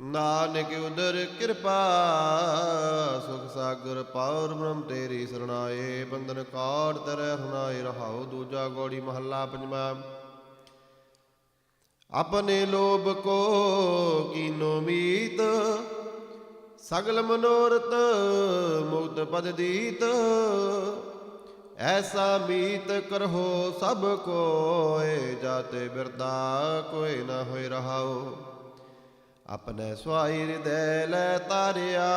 ਨਾਨਕ ਉਦਰ ਕਿਰਪਾ ਸੁਖ ਸਾਗਰ। ਪਾਰ ਬ੍ਰਹਮ ਤੇਰੀ ਸਰਣਾਏ, ਬੰਧਨ ਕਾਟ ਤਰੈ ਹਨਾਏ ਰਹਾਉ। ਦੂਜਾ ਗੌੜੀ ਮਹੱਲਾ ਪੰਜਵਾਂ। ਆਪਣੇ ਲੋਭ ਕੋ ਕੀਨੋ ਮੀਤ, ਸਗਲ ਮਨੋਰਥ ਮੁਕਤ ਪਦ ਦੀਤ। ਐਸਾ ਮੀਤ ਕਰਹੋ ਸਭ ਕੋਇ, ਜਾਤੇ ਬਿਰਦਾ ਕੋਈ ਨਾ ਹੋਇ ਰਹਾਉ। ਆਪਣੇ ਸੁਆਈ ਹਿਰਦੈ ਲੈ ਤਾਰਿਆ,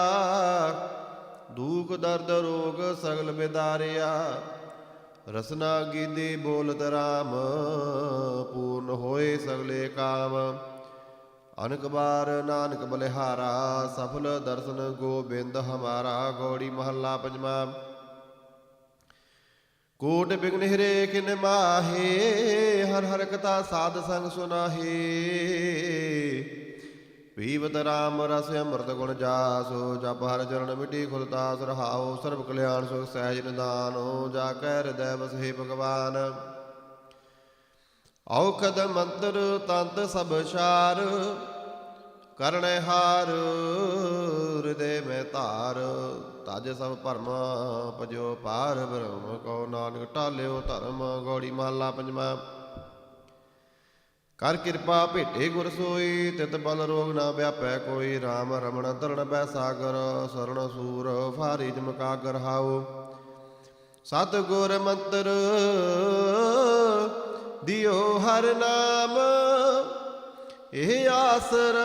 ਦੁਖ ਦਰਦ ਰੋਗ ਸਗਲ ਬਿਦਾਰਿਆ। ਰਸਨਾ ਗੀਦੀ ਬੋਲਤ ਰਾਮ, ਪੂਰਨ ਹੋਏ ਸਗਲੇ ਕਾਮ। ਅਨਕ ਬਾਰ ਨਾਨਕ ਬਲਿਹਾਰਾ, ਸਫਲ ਦਰਸ਼ਨ ਗੋਬਿੰਦ ਹਮਾਰਾ। ਗੌੜੀ ਮਹੱਲਾ ਪੰਜਵਾਂ। ਕੋਟ ਬਿਗਨ ਹਿਰੇ ਕਿਨ ਮਾਹੇ, ਹਰ ਹਰ ਕਥਾ ਸਾਧ ਸੰਗ ਸੁਨਾਹੇ। ਪੀਵਤ ਰਾਮ ਰਸ ਅੰਮ੍ਰਿਤ ਗੁਣ ਜਾਸੋ, ਜਪ ਹਰ ਚਰਨ ਮਿਟੀ ਖੁਦ ਤਾਸ ਰਹਾਉ। ਸਰਬ ਕਲਿਆਣ ਸੁਖ ਸਹਿਜ ਨਿਦਾਨੋ, ਜਾ ਕੈ ਹਿਰਦੈ ਵਸਹਿ ਭਗਵਾਨ। ਔਖਦ ਮੰਤਰ ਤੰਤ ਸਭ ਸਾਰ, ਕਰਣੈ ਹਾਰ ਹਿਰਦੇ ਮੈਂ ਧਾਰ। ਤਜ ਸਭ ਭਰਮ ਭਜੋ ਪਾਰ ਬ੍ਰਹਮ, ਕਉ ਨਾਨਕ ਟਾਲਿਓ ਧਰਮ। ਗੌੜੀ ਮਹੱਲਾ ਪੰਜਵਾਂ। ਕਰ ਕਿਰਪਾ ਭੇਟੇ ਗੁਰ ਸੋਈ, ਤਿਤ ਬਲ ਰੋਗ ਨਾ ਵਿਆਪੈ ਕੋਈ। ਰਾਮ ਰਮਣ ਤਰਣ ਬੈ ਸਾਗਰ, ਸਰਣ ਸੂਰ ਫਾਰੀ ਜਮਕਾਗਰ ਹਾਉ। ਸਤ ਗੁਰ ਮੰਤਰ ਦਿਓ ਹਰ ਨਾਮ, ਇਹ ਆਸਰ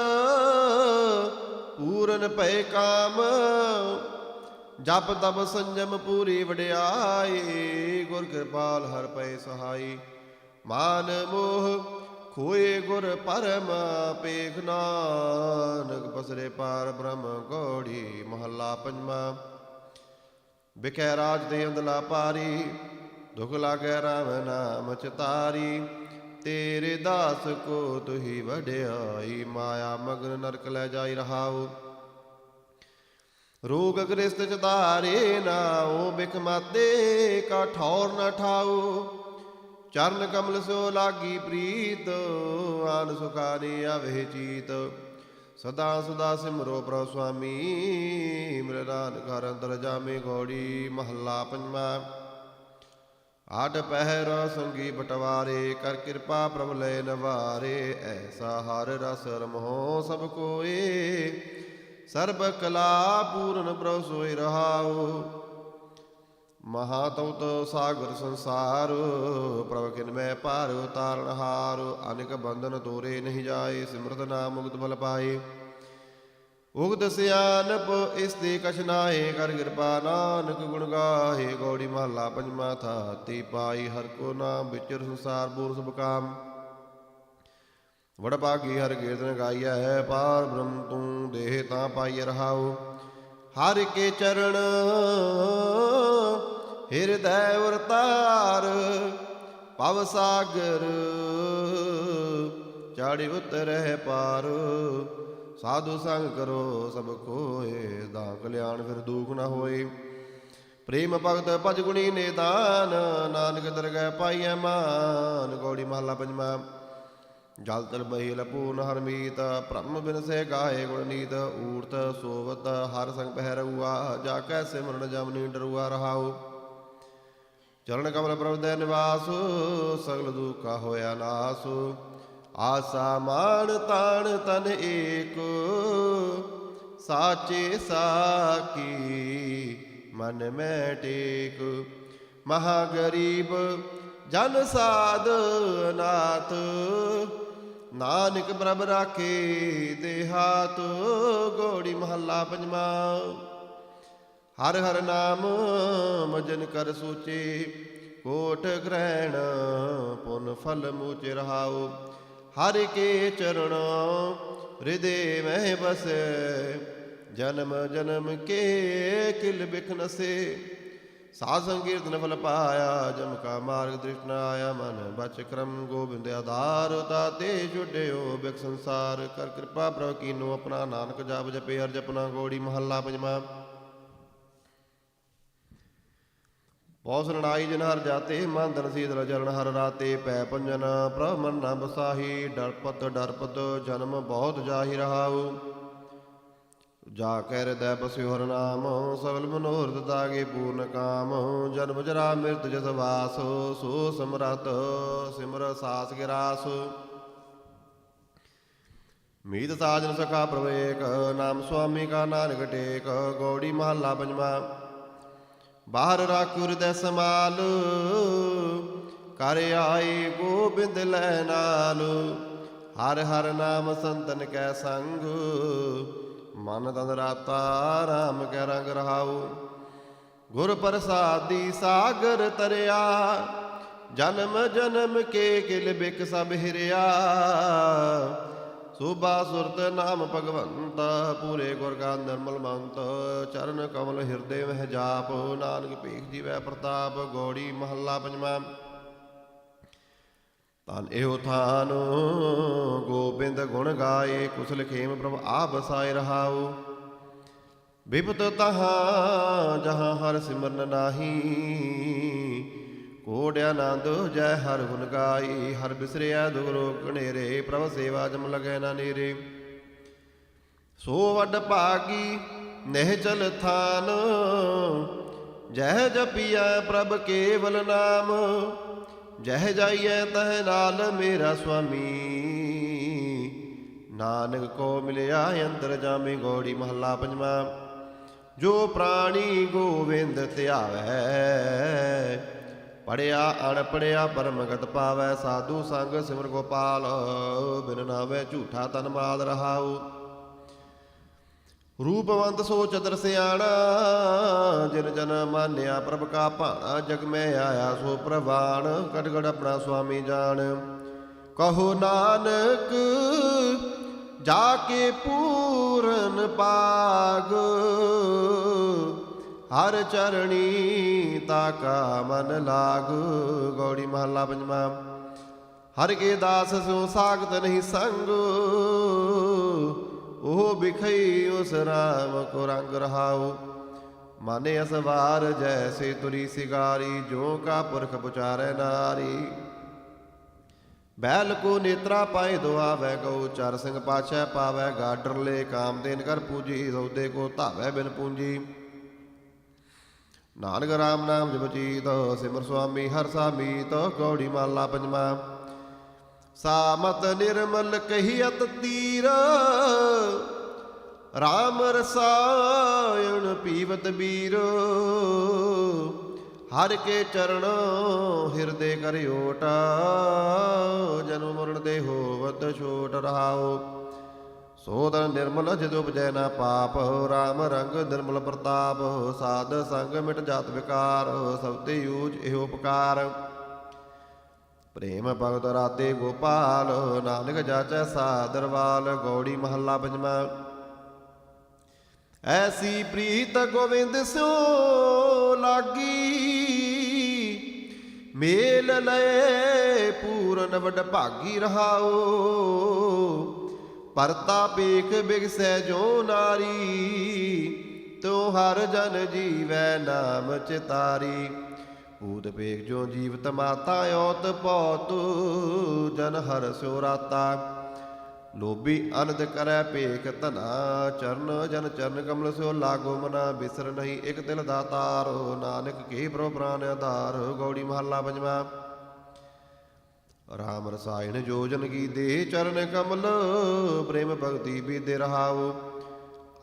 ਪੂਰਨ ਭਏ ਕਾਮ। ਜਪ ਤਪ ਸੰਜਮ ਪੂਰੀ ਵਡਿਆਈ, ਗੁਰ ਕਿਰਪਾਲ ਹਰ ਪਏ ਸਹਾਈ। ਮਾਨ ਮੋਹ ਖੋਏ ਗੁਰ ਪਰਮ, ਪੇਖ ਨਾਨਕ ਪਸਰੇ ਪਾਰ ਬ੍ਰਹਮ। ਗੌੜੀ ਮਹੱਲਾ ਪੰਜਵਾਂ। ਬਿਖੈ ਰਾਜ ਦੇ ਅੰਦਲਾ ਪਾਰੀ, ਦੁਖ ਲਾਗੈ ਰਾਮ ਨਾਮ ਚਿਤਾਰੀ। ਤੇਰੇ ਦਾਸ ਕੋ ਤੁਹੀ ਵਡਿਆਈ, ਮਾਇਆ ਮਗਨ ਨਰਕ ਲੈ ਜਾਈ ਰਹਾਉ। ਰੋਗ ਗ੍ਰਸਤ ਚਤਾਰੇ ਨਾਉ, ਬਿਖ ਮਾਤੇ ਕਾ ਠੌਰ ਨ ਠਾਉ। ਚਰਨ ਕਮਲ ਸੋ ਲਾਗੀ ਪ੍ਰੀਤ, ਆਨ ਸੁਖਾਨੀ ਆਵੇ ਚੀਤ। ਸਦਾ ਸਦਾ ਸਿਮਰੋ ਪ੍ਰਭ ਸੁਆਮੀ, ਮ੍ਰਿਦਾਨ ਘਰ ਅੰਦਰ ਜਾਮੇ। ਗੌੜੀ ਮਹੱਲਾ ਪੰਜਵਾਂ। ਆਠ ਪਹਿਰ ਸੰਗੀ ਬਟਵਾਰੇ, ਕਰ ਕਿਰਪਾ ਪ੍ਰਭ ਲੈ ਨਵਾਰੇ। ਐਸਾ ਹਰ ਰਸ ਰਮੋ ਸਭ ਕੋਏ, ਸਰਬ ਕਲਾ ਪੂਰਨ ਪ੍ਰਭ ਸੋਇ ਰਹਾਉ। ਮਹਾ ਤਉਤ ਸਾਗਰ ਸੰਸਾਰ, ਪ੍ਰਭ ਕਿਨ ਮੈਂ ਪਾਰ ਉਤਾਰਨ ਹਾਰ। ਅਨੇਕ ਬੰਧਨ ਤੋਰੇ ਨਹੀਂ ਜਾਏ, ਸਿਮਰਤ ਨਾਮ ਮੁਕਤ ਬਲ ਪਾਏ। ਉਗਤ ਸਿਆਨਪ ਇਸ ਦੇ ਕਛ ਨਾਏ, ਕਰ ਕਿਰਪਾ ਨਾਨਕ ਗੁਣ ਗਾਏ। ਗੌੜੀ ਮਹੱਲਾ ਪੰਜਵਾਂ। ਥਾਤੀ ਪਾਈ ਹਰ ਕੋ ਨਾਮ, ਵਿਚਰ ਸੰਸਾਰ ਬੂਰ ਸਭ ਕਾਮ। ਵਡ ਭਾਗੀ ਹਰ ਕੀਰਤਨ ਗਾਈਐ, ਪਾਰ ਬ੍ਰਹਮ ਤੂੰ ਦੇਹ ਤਾਂ ਪਾਈ ਰਹਾਉ। ਹਰ ਕੇ ਚਰਨ ਹਿਰਦੈ ਉਰਤਾਰ, ਭਵ ਸਾਗਰ ਚਾੜਿ ਉਤਰਹਿ ਪਾਰ। ਸਾਧੂ ਸੰਗ ਕਰੋ ਸਭ ਕੋਏ, ਦਾ ਕਲਿਆਣ ਫਿਰ ਦੁਖ ਨ ਹੋਏ। ਪ੍ਰੇਮ ਭਗਤ ਭਜ ਗੁਣੀ ਨਿਦਾਨ, ਨਾਨਕ ਦਰਗਹਿ ਪਾਈਐ ਮਾਨ। ਗੌੜੀ ਮਹੱਲਾ ਪੰਜਵਾਂ। ਜਲ ਤਲ ਬਹੀਲ ਪੂਰਨ ਹਰਮੀਤ, ਬ੍ਰਹਮ ਬਿਨਸੇ ਗਾਏ ਗੁਣਨੀਤ। ਊਰਤ ਸੋਵਤ ਹਰ ਸੰਗ ਪਹਿਰੂਆ, ਜਾ ਕੈ ਸਿਮਰਨ ਜਮਨੀ ਡਰੂਆ ਰਹਾਉ। ਚਰਨ ਕਮਲ ਪ੍ਰਭ ਦੇ ਨਿਵਾਸ, ਸਗਲ ਦੁਖਾ ਹੋਇਆ ਨਾਸ। ਆਸਾ ਮਾਨ ਤਾਣ ਤਨ ਏਕ, ਸਾਚੇ ਸਾਖੀ ਮਨ ਮੈਂ ਟੇਕ। ਮਹਾ ਗਰੀਬ ਜਨ ਸਾਧ ਅਨਾਥ, ਨਾਨਕ ਪ੍ਰਭ ਰਾਖੇ ਦੇਹਾਤ। ਗੋੜੀ ਮਹੱਲਾ ਪੰਜਵਾਂ। ਹਰ ਹਰ ਨਾਮ ਮਜਨ ਕਰ ਸੋਚੇ, ਕੋਟ ਗ੍ਰਹਿਣ ਪੁਨ ਫਲ ਮੂਚੇ ਰਹਾਉ। ਹਰਿ ਕੇ ਚਰਨ ਹਿਰਦੇ ਮਹਿ ਬਸੈ, ਜਨਮ ਜਨਮ ਕੇ ਕਿਲ ਬਿਖ ਨਸੇ। ਸਾਧ ਸੰਕੀਰਤਨ ਫਲ ਪਾਇਆ, ਜਮ ਕਾ ਮਾਰਗ ਦ੍ਰਿਸ਼ਟ ਨ ਆਇਆ। ਮਨ ਬਚ ਕਰਮ ਗੋਬਿੰਦ ਆਧਾਰ, ਤਾਤੇ ਛੁਡਿਓ ਬਿਖ ਸੰਸਾਰ। ਕਰ ਕਿਰਪਾ ਪ੍ਰਭ ਕੀਨੋ ਆਪਣਾ, ਨਾਨਕ ਜਾਪ ਜਪੇ ਹਰ ਜਪਨਾ। ਗੋੜੀ ਮਹੱਲਾ ਪੰਜਵਾਂ। ਪੌਸ ਰਣਾਈ ਜਿਨ ਹਰ ਜਾਤੇ, ਮਨ ਧਨ ਸੀਤਲ ਚਰਨ ਹਰ ਰਾਤੇ। ਪੈ ਪੰਜਨ ਪ੍ਰਭ ਮਨ ਨ ਬਸਾਹੀ, ਡਰਪਤ ਡਰਪਤ ਜਨਮ ਬਹੁਤ ਜਾਹੀ ਰਹਾਉ। ਜਾ ਕੈ ਹਿਰਦੈ ਬਸਿਓ ਹਰਿ ਨਾਮ, ਸਗਲ ਮਨੋਰਥ ਤਾਗੇ ਪੂਰਨ ਕਾਮ। ਜਨਮ ਜਰਾ ਮਿਰਤ ਜਸ ਵਾਸ, ਸੋ ਸਮਰਤ ਸਿਮਰ ਸਾਸ ਗਿਰਾਸ। ਮੀਤ ਸਾਜਨ ਸਖਾ ਪ੍ਰਭ ਏਕ, ਨਾਮ ਸੁਆਮੀ ਕਾ ਨਾਨਕ ਟੇਕ। ਗੌੜੀ ਮਹੱਲਾ ਪੰਜਵਾਂ। ਬਾਹਰ ਰਾਖੁ ਹਿਰਦੈ ਸਮਾਲ, ਕਰ ਆਏ ਗੋਬਿੰਦ ਲੈ ਨਾਲ। ਹਰ ਹਰ ਨਾਮ ਸੰਤਨ ਕੈ ਸੰਗ, ਮਨ ਤਨ ਰਾਤਾ ਰਾਮ ਕੈ ਰੰਗ ਰਹਾਉ। ਗੁਰ ਪ੍ਰਸਾਦੀ ਸਾਗਰ ਤਰਿਆ, ਜਨਮ ਜਨਮ ਕੇ ਕਿਲ ਬਿਕ ਸਭ ਹਿਰਿਆ। ਸੋਭਾ ਸੁਰਤ ਨਾਮ ਭਗਵੰਤ, ਪੂਰੇ ਗੁਰ ਕਾ ਨਿਰਮਲ ਮੰਤ। ਚਰਨ ਕਮਲ ਹਿਰਦੇ ਮਹਿ ਜਾਪ, ਨਾਨਕ ਭੀਖ ਜੀਵੈ ਪ੍ਰਤਾਪ। ਗੌੜੀ ਮਹੱਲਾ ਪੰਜਵਾਂ। ਧਨ ਇਹੋ ਥਾਨ ਗੋਬਿੰਦ ਗੁਣ ਗਾਏ, ਕੁਸਲ ਖੇਮ ਪ੍ਰਭ ਆ ਬਸਾਏ ਰਹਾਉ। ਬਿਪਤ ਤਹਾਂ ਜਹਾਂ ਹਰ ਸਿਮਰਨ ਨਾਹੀ, ਕੋੜਿ ਆਨੰਦ ਜੈ ਹਰ ਗੁਣ ਗਾਈ। ਹਰ ਬਿਸਰਿਆ ਦੁਖ ਰੋਗ ਘਨੇਰੇ, ਪ੍ਰਭ ਸੇਵਾ ਜਮ ਲਗੈ ਨਾ ਨੇਰੇ। ਸੋ ਵੱਡ ਭਾਗੀ ਨਿਹਚਲ ਥਾਨ, ਜਹ ਜਪੀਐ ਪ੍ਰਭ ਕੇਵਲ ਨਾਮ। ਜਹ ਜਾਈਐ ਤਹ ਨਾਲ ਮੇਰਾ ਸੁਆਮੀ, ਨਾਨਕ ਕੋ ਮਿਲਿਆ ਅੰਤਰ ਜਾਮੀ। ਗੌੜੀ ਮਹੱਲਾ ਪੰਜਵਾਂ। ਜੋ ਪ੍ਰਾਣੀ ਗੋਵਿੰਦ ਧਿਆਵੈ, ਪੜਿਆ ਅਣਪੜਿਆ ਪਰਮਗਤ ਪਾਵੈ। ਸਾਧੂ ਸੰਗ ਸਿਮਰ ਗੋਪਾਲ, ਬਿਨ ਨਾਵੈ ਝੂਠਾ ਤਨ ਮਾਲ ਰਹਾਉ। ਰੂਪਵੰਤ ਸੋ ਚਤਰ ਸਿਆਣਾ, ਜਿਨ ਜਨ ਮਾਨਿਆ ਪ੍ਰਭ ਕਾ ਭਾਣਾ। ਜਗ ਮੈਂ ਆਇਆ ਸੋ ਪ੍ਰਵਾਨ, ਗੜ ਗੜ ਆਪਣਾ ਸੁਆਮੀ ਜਾਣ। ਕਹੋ ਨਾਨਕ ਜਾ ਕੇ ਪੂਰਨ ਪਾਗ, ਹਰ ਚਰਣੀ ਤਾਕਾ ਮਨ ਲਾਗ। ਗੌੜੀ ਮਹੱਲਾ ਪੰਜਵਾਂ। ਹਰ ਕੇ ਦਾਸ ਸਿਉ ਸਾਖਤ ਨਹੀਂ ਸੰਗ, ਉਹ ਬਿਖਈ ਉਸ ਰਾਮ ਕੋ ਰੰਗ ਰਹਾਉ। ਮਾਨੇ ਅਸਵਾਰ ਜੈਸੇ ਤੁਰੀ ਸਿਗਾਰੀ, ਜੋ ਕਾ ਪੁਰਖ ਪੁਚਾਰੈ ਨਾਰੀ। ਬੈਲ ਕੋ ਨੇਤਰਾ ਪਾਏ ਦੁਆਵੈ, ਗਊ ਚਰ ਸਿੰਘ ਪਾਛੈ ਪਾਵੈ। ਗਾਡਰ ਲੈ ਕਾਮ ਦੇਨ ਕਰ ਪੂਜੀ, ਸੌਦੇ ਕੋ ਧਾਵੈ ਬਿਨ ਪੂੰਜੀ। ਨਾਨਕ ਰਾਮ ਨਾਮ ਜਪ ਚੀਤ, ਸਿਮਰ ਸੁਆਮੀ ਹਰ ਸਾਮੀਤ। ਗੌੜੀ ਮਹੱਲਾ ਪੰਜਵਾਂ। ਸਾਮਤ ਨਿਰਮਲ ਕਹੀਅਤ ਤੀਰ, ਰਾਮ ਰਸਾਇਣ ਪੀਵਤ ਬੀਰ। ਹਰ ਕੇ ਚਰਨ ਹਿਰਦੇ ਕਰ ਓਟ, ਜਨਮ ਮਰਨ ਦੇ ਹੋਵਤ ਛੋਟ ਰਹਾਉ। ਸੋਧਨ ਨਿਰਮਲ ਜਿਦ ਉਪਜੈ ਨਾ ਪਾਪ, ਰਾਮ ਰੰਗ ਨਿਰਮਲ ਪ੍ਰਤਾਪ। ਸਾਧ ਸੰਗ ਮਿਟ ਜਾਤ ਵਿਕਾਰ, ਸਭ ਤੇ ਊਚ ਇਹੋ ਉਪਕਾਰ। ਪ੍ਰੇਮ ਭਗਤ ਰਾਤੇ ਗੋਪਾਲ, ਨਾਨਕ ਜਾਚੈ ਸਾਦਰਵਾਲ। ਗੌੜੀ ਮਹੱਲਾ ਪੰਜਵਾਂ। ਐਸੀ ਪ੍ਰੀਤ ਗੋਵਿੰਦ ਸਿਉ ਲਾਗੀ, ਮੇਲ ਲਏ ਪੂਰਨ ਵਡ ਭਾਗੀ ਰਹਾਉ। ਪਰਤਾ ਪੇਖ ਬਿਗਸੈ ਜੋ ਨਾਰੀ, ਤੂੰ ਹਰ ਜਨ ਜੀਵੈ ਨਾਮ ਚਿਤਾਰੀ। ਭੂਤ ਪੇਖ ਜੋ ਜੀਵਤ ਮਾਤਾ ਔਤ ਪੌਤ ਜਨ ਹਰ ਸਿਉ ਰਾਤਾ ਲੋਭੀ ਅਨੰਦ ਕਰੈ ਭੇਖ ਧਨਾ ਚਰਨ ਜਨ ਚਰਨ ਕਮਲ ਸਿਉ ਲਾਗੋ ਮਨਾ ਬਿਸਰ ਨਹੀਂ ਇਕ ਦਿਲ ਦਾਤਾਰ ਨਾਨਕ ਕੀ ਪ੍ਰਭ ਪ੍ਰਾਨ ਆਧਾਰ ਗੌੜੀ ਮਹੱਲਾ ਪੰਜਵਾਂ ਰਾਮ ਰਸਾਇਣ ਜੋਜਨ ਕੀ ਦੇ ਚਰਨ ਕਮਲ ਪ੍ਰੇਮ ਭਗਤੀ ਬੀਦੇ ਰਹਾਉ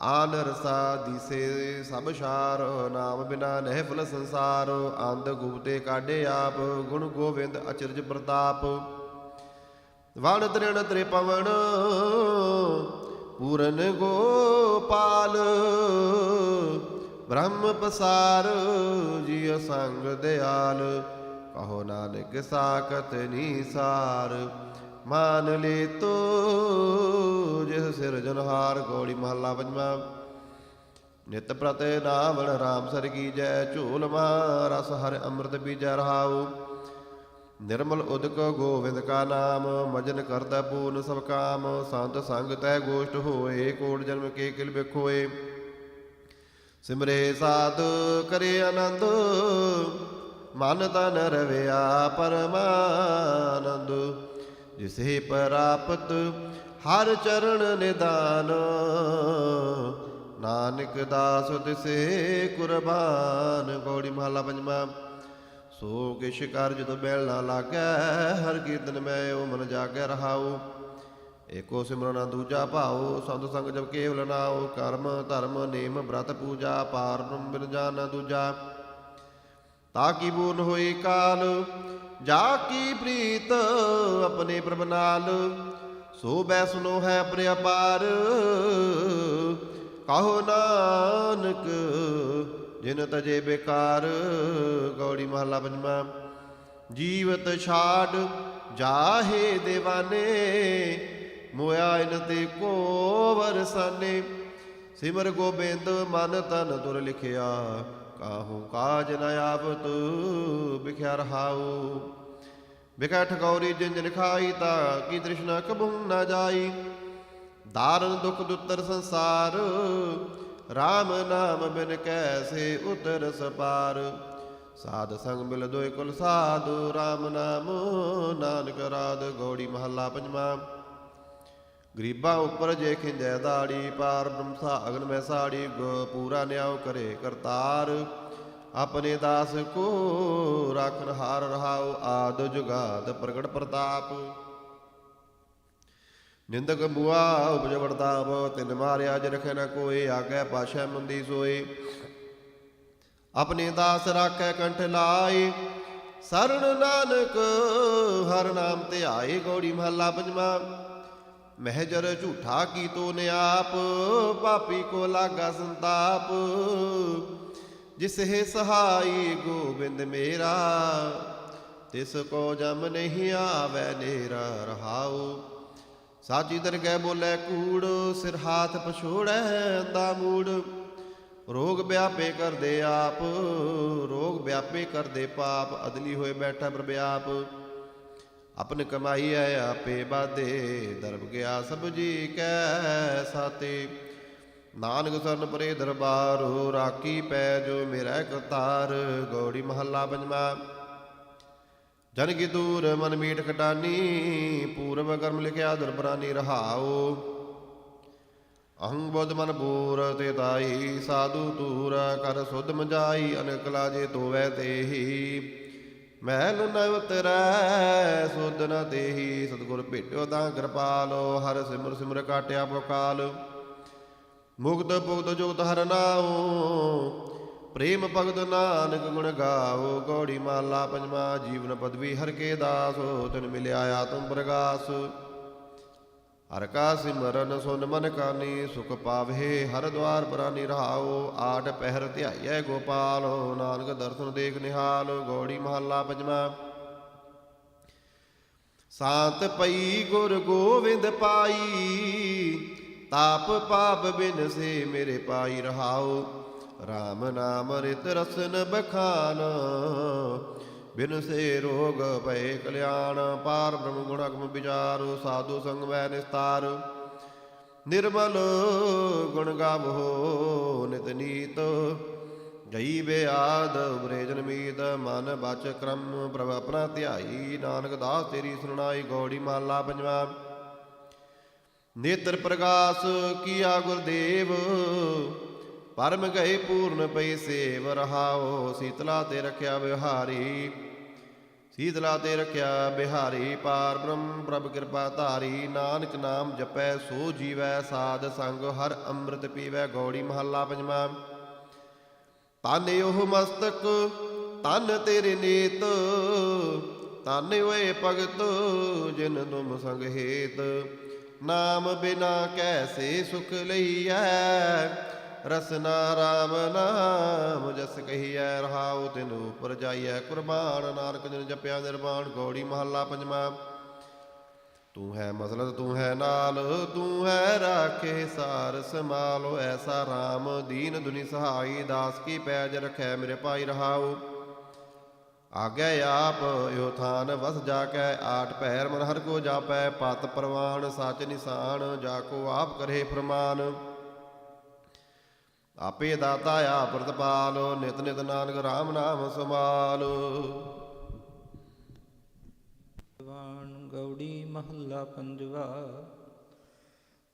ਆਨ ਰਸਾ ਦੀਸੇ ਸਭ ਸ਼ਾਰ ਨਾਮ ਬਿਨਾ ਨਹਿ ਫਲ ਸੰਸਾਰ ਅੰਧ ਗੁਪਤੇ ਕਾਢੇ ਆਪ ਗੁਣ ਗੋਵਿੰਦ ਅਚਰਜ ਪ੍ਰਤਾਪ ਵਣ ਤ੍ਰਿਣ ਤ੍ਰਿ ਪਵਨ ਪੂਰਨ ਗੋਪਾਲ ਬ੍ਰਹਮ ਪਸਾਰ ਜੀਅ ਸੰਗ ਦਿਆਲ ਕਹੋ ਨਾਨਕ ਸਾਖਤ ਨੀਸਾਰ ਮਾਨ ਲੇ ਤੋ ਜਿਸ ਸਿਰਜਨਹਾਰ ਗੌੜੀ ਮਹੱਲਾ ਪੰਜਵਾਂ ਨਿਤ ਪ੍ਰਤਿ ਨਾਵਣ ਰਾਮ ਸਰ ਕੀਜੈ ਝੋਲ ਮਾ ਰਸ ਹਰਿ ਅੰਮ੍ਰਿਤ ਬੀਜੈ ਰਹਾਉ ਨਿਰਮਲ ਉਦਕ ਗੋਵਿੰਦ ਕਾ ਨਾਮ ਮਜਨ ਕਰਦਾ ਪੂਰਨ ਸਭ ਕਾਮ ਸੰਤ ਸੰਗ ਤੈ ਗੋਸ਼ਟ ਹੋਏ ਕੋਟ ਜਨਮ ਕੇ ਕਿਲ ਬਿਖੋਏ ਸਿਮਰੇ ਸਾਧ ਕਰੇ ਆਨੰਦ ਮਨ ਤਨ ਰਵਿਆ ਪਰਮਾਨੰਦ ਜਿਸੇ ਪ੍ਰਾਪਤ ਹਰ ਚਰਨ ਨਿਦਾਨ ਨਾਨਕ ਦਾਸ ਤਿਸੇ ਕੁਰਬਾਨ ਗੌੜੀ ਮਹੱਲਾ ਪੰਜਵਾਂ ਸੋ ਕਿਛ ਕਰ ਜਦੋਂ ਬੈਲ ਨਾ ਲਾਗੈ ਹਰ ਕੀਰਤਨ ਮੈਂ ਉਹ ਮਨ ਜਾਗੈ ਰਹਾਉ ਏਕੋ ਸਿਮਰਨ ਦੂਜਾ ਭਾਉ ਸੰਤ ਸੰਗ ਜਬ ਕੇਵਲ ਨਾਉ ਕਰਮ ਧਰਮ ਨੇਮ ਬ੍ਰਤ ਪੂਜਾ ਪਾਰ ਬ੍ਰਹਮ ਬਿਨ ਜਾਣ ਦੂਜਾ ਤਾ ਕੀ ਬੂਨ ਹੋਈ ਕਾਲ ਜਾ ਕੀ ਪ੍ਰੀਤ ਆਪਣੇ ਪ੍ਰਭ ਨਾਲ ਸੋ ਬੈ ਸੁਨੋ ਹੈ ਪ੍ਰਿਆਪਾਰ ਕਹੋ ਨਾਨਕ ਜਿਨ ਤਜੇ ਬੇਕਾਰ ਗੌੜੀ ਮਹੱਲਾ ਪੰਜਵਾਂ ਜੀਵਤ ਛਾੜ ਜਾਹੇ ਦੇਵਾਨੇ ਮੋਇਆ ਇਨ ਤੇ ਕੋ ਵਰਸਾਨੇ ਸਿਮਰ ਗੋਬਿੰਦ ਮਨ ਤਨ ਤੁਰ ਲਿਖਿਆ ਕਾਹੂ ਕਾਜ ਨ ਆਵਤ ਬਿਖਿਆ ਰਹਾਉ ਬਿਖੈ ਠਕੌਰੀ ਜਿਨ ਜਿਨ ਖਾਈ ਤਾ ਕੀ ਤ੍ਰਿਸ਼ਨਾ ਕਬੂ ਨ ਜਾਈ ਦਾਰਨ ਦੁਖ ਦੁੱਤਰ ਸੰਸਾਰ ਰਾਮ ਨਾਮ ਬਿਨ ਕੈਸੇ ਉਤਰ ਸਪਾਰ ਸਾਧ ਸੰਗ ਮਿਲ ਦੋਇ ਕੁਲ ਸਾਧੂ ਰਾਮ ਨਾਮ ਨਾਨਕ ਰਾਧ ਗੌੜੀ ਮਹੱਲਾ ਪੰਜਵਾਂ ਗਰੀਬਾਂ ਉੱਪਰ ਜੇ ਖਿੰਜੈ ਦਾੜੀ ਪਾਰ ਬ੍ਰਹਮਸਾ ਅਗਨ ਮੈਂ ਸਾੜੀ ਪੂਰਾ ਨਿਆਉ ਕਰੇ ਕਰਤਾਰ ਆਪਣੇ ਦਾਸ ਕੋ ਰਾਖਨ ਹਾਰ ਰਹਾਉ ਆਦ ਜੁਗਾਦ ਪ੍ਰਗਟ ਪ੍ਰਤਾਪ ਨਿੰਦਕ ਮੁਆ ਉਪਜ ਵਰਤਾਪ ਤਿਨ ਮਾਰਿਆ ਜ ਰਖੈ ਨ ਕੋਏ ਆਗੈ ਪਾਸ਼ਾ ਮੰਦੀ ਸੋਏ ਆਪਣੇ ਦਾਸ ਰਾਖੈ ਕੰਠ ਲਾਏ ਸਰਣ ਨਾਨਕ ਹਰ ਨਾਮ ਧਿਆਏ ਗੌੜੀ ਮਹੱਲਾ ਪੰਜਵਾਂ ਮਹਿਜਰ ਝੂਠਾ ਕੀਤੋ ਨਿਆਪ ਪਾਪੀ ਕੋ ਲਾਗਾ ਸੰਤਾਪ ਜਿਸਹਿ ਸਹਾਈ ਗੋਬਿੰਦ ਮੇਰਾ ਤਿਸ ਕੋ ਜਮ ਨਹੀਂ ਆਵੈ ਨੇਰਾ ਰਹਾਉ ਸਾਚੀ ਦਰਗਹਿ ਬੋਲੇ ਕੂੜ ਸਿਰ ਹਾਥ ਪਛੋੜੈ ਦਾ ਮੂੜ ਰੋਗ ਵਿਆਪੇ ਕਰਦੇ ਆਪ ਰੋਗ ਵਿਆਪੇ ਕਰਦੇ ਪਾਪ ਅਦਲੀ ਹੋਏ ਬੈਠਾ ਪ੍ਰਭ ਆਪ ਆਪਨ ਕਮਾਈ ਹੈ ਆਪੇ ਬਾਧੇ ਦਰਬ ਗਿਆ ਸਭ ਜੀ ਕੈ ਸਾਤੇ ਨਾਨਕ ਸਰਨ ਪਰੇ ਦਰਬਾਰੋ ਰਾਖੀ ਪੈ ਜੋ ਮੇਰਾ ਕਰਤਾਰ ਗੌੜੀ ਮਹੱਲਾ ਪੰਜਵਾਂ ਜਨ ਕੀ ਦੂਰ ਮਨ ਮੀਟ ਖਟਾਨੀ ਪੂਰਵ ਕਰਮ ਲਿਖਿਆ ਦੁਰਬਰਾਨੀ ਰਹਾਉ ਅਹੰ ਬੁੱਧ ਮਨ ਬੂਰ ਤੇ ਤਾਈ ਸਾਧੂ ਤੂਰ ਕਰ ਸੁਧ ਮਜਾਈ ਅਨਕਲਾ ਜੇ ਤੋਵੈ ਤੇਹੀ ਮੈਲ ਨ ਉਤਰੈ ਸੁਧ ਨ ਦੇਹੀ ਸਤਿਗੁਰ ਭੇਟਿਓ ਤਾਂ ਕਿਰਪਾਲੋ ਹਰ ਸਿਮਰ ਸਿਮਰ ਕਾਟਿਆ ਪੋਕਾਲ ਮੁਕਤ ਪੁਗਤ ਜੁਗਤ ਹਰ ਨਾਉ ਪ੍ਰੇਮ ਭਗਤ ਨਾਨਕ ਗੁਣ ਗਾਵੋ ਗੌੜੀ ਮਾਲਾ ਪੰਜਵਾਂ ਜੀਵਨ ਪਦਵੀ ਹਰ ਕੇ ਦਾਸ ਤਿਨ ਮਿਲਿਆ ਆਤਮ ਪ੍ਰਗਾਸ ਹਰ ਕਾ ਸਿਮਰਨ ਸੁਨ ਮਨ ਕਾਨੀ ਸੁਖ ਪਾਵੇ ਹਰ ਦਵਾਰ ਬਰਾਨੀ ਰਹਾਉ ਆਠ ਪਹਿਰ ਧਿਆਈਐ ਗੋਪਾਲ ਨਾਨਕ ਦਰਸ਼ਨ ਦੇਖ ਨਿਹਾਲ ਗੌੜੀ ਮਹੱਲਾ ਪੰਜਵਾਂ ਸਾਤ ਪਈ ਗੁਰ ਗੋਵਿੰਦ ਪਾਈ ਤਾਪ ਪਾਪ ਬਿਨ ਸੇ ਮੇਰੇ ਪਾਈ ਰਹਾਉ ਰਾਮ ਨਾਮ ਰਿਤ ਰਸਨ ਬਖਾਨ ਬਿਨ ਸੇ ਰੋਗ ਭਏ ਕਲਿਆਣ ਪਾਰ ਬ੍ਰਹਮ ਗੁਣ ਅਗਮ ਵਿਚਾਰੋ ਸਾਧੂ ਸੰਗ ਵੈ ਨਿਸਤਾਰ ਨਿਰਮਲ ਗੁਣ ਗਾਵੋ ਨਿਤ ਨੀਤ ਜਈ ਬਿਆਦ ਉਬਰੇ ਜਨਮੀਤ ਮਨ ਬਚ ਕਰਮ ਪ੍ਰਭ ਆਪਣਾ ਧਿਆਈ। ਨਾਨਕ ਦਾਸ ਤੇਰੀ ਸੁਣਾਈ ਗੌੜੀ ਮਹਲਾ ਪੰਜਵਾ। ਨੇਤਰ ਪ੍ਰਗਾਸ ਕੀਆ ਗੁਰਦੇਵ ਪਰਮ ਗਏ ਪੂਰਨ ਪਈ ਸੇਵ ਰਹਾਓ। ਸੀਤਲਾ ਤੇ ਰਖਿਆ ਬਿਹਾਰੀ ਸੀਤਲਾ ਤੇ ਰਖਿਆ ਬਿਹਾਰੀ। ਪਾਰ ਬ੍ਰਹਮ ਪ੍ਰਭ ਕਿਰਪਾ ਧਾਰੀ। ਨਾਨਕ ਨਾਮ ਜਪੈ ਸੋ ਜੀਵੈ ਸਾਧ ਸੰਗ ਹਰ ਅੰਮ੍ਰਿਤ ਪੀਵੈ। ਗੌੜੀ ਮਹੱਲਾ ਪੰਜਵਾ। ਤਨ ਉਹ ਮਸਤਕ ਤਨ ਤੇਰੇ ਨੇਤ ਤਨ ਓਏ ਭਗਤ ਜਿਨ ਤੁਮ ਸੰਗ ਹੇਤ। ਨਾਮ ਬਿਨਾ ਕੈਸੇ ਸੁਖ ਲਈਐ ਰਸਨਾ ਰਾਮ ਨਾਮ ਜਸ ਕਹੀਐ। ਰਹਾਉ ਤਿਨ ਉਪਰ ਜਾਈਐ ਕੁਰਬਾਨ। ਨਾਨਕ ਜਿਨ ਜਪਿਆ ਨਿਰਵਾਣ। ਗੌੜੀ ਮਹੱਲਾ ਪੰਜਵਾ। ਤੂੰ ਹੈ ਮਸਲਤ ਤੂੰ ਹੈ ਨਾਲ ਤੂੰ ਹੈ ਰਾਖੇ ਸਾਰ ਸਮਾਲੋ। ਐਸਾ ਰਾਮ ਦੀਨ ਦੁਨੀ ਸਹਾਈ ਦਾਸ ਕੀ ਪੈਜ ਰਖੈ ਮੇਰੇ ਭਾਈ। ਰਹਾਉ ਆਗੇ ਆਪ ਇਹੋ ਥਾਨ ਵਸ ਜਾ ਕੈ ਆਠ ਪਹਿਰ ਮਨ ਹਰ ਕੋ ਜਾਪੈ। ਪਤ ਪ੍ਰਵਾਨ ਸਚ ਨਿਸ਼ਾਨ ਜਾ ਕੋ ਆਪ ਕਰੇ ਫਰਮਾਨ। ਆਪੇ ਦਾਤਾ ਆਪ ਪ੍ਰਤਪਾਲ ਨਿਤ ਨਿਤ ਨਾਨਕ ਰਾਮ ਨਾਮ ਸਮਾਲ। ਗੌੜੀ ਮਹੱਲਾ ਪੰਜਵਾ।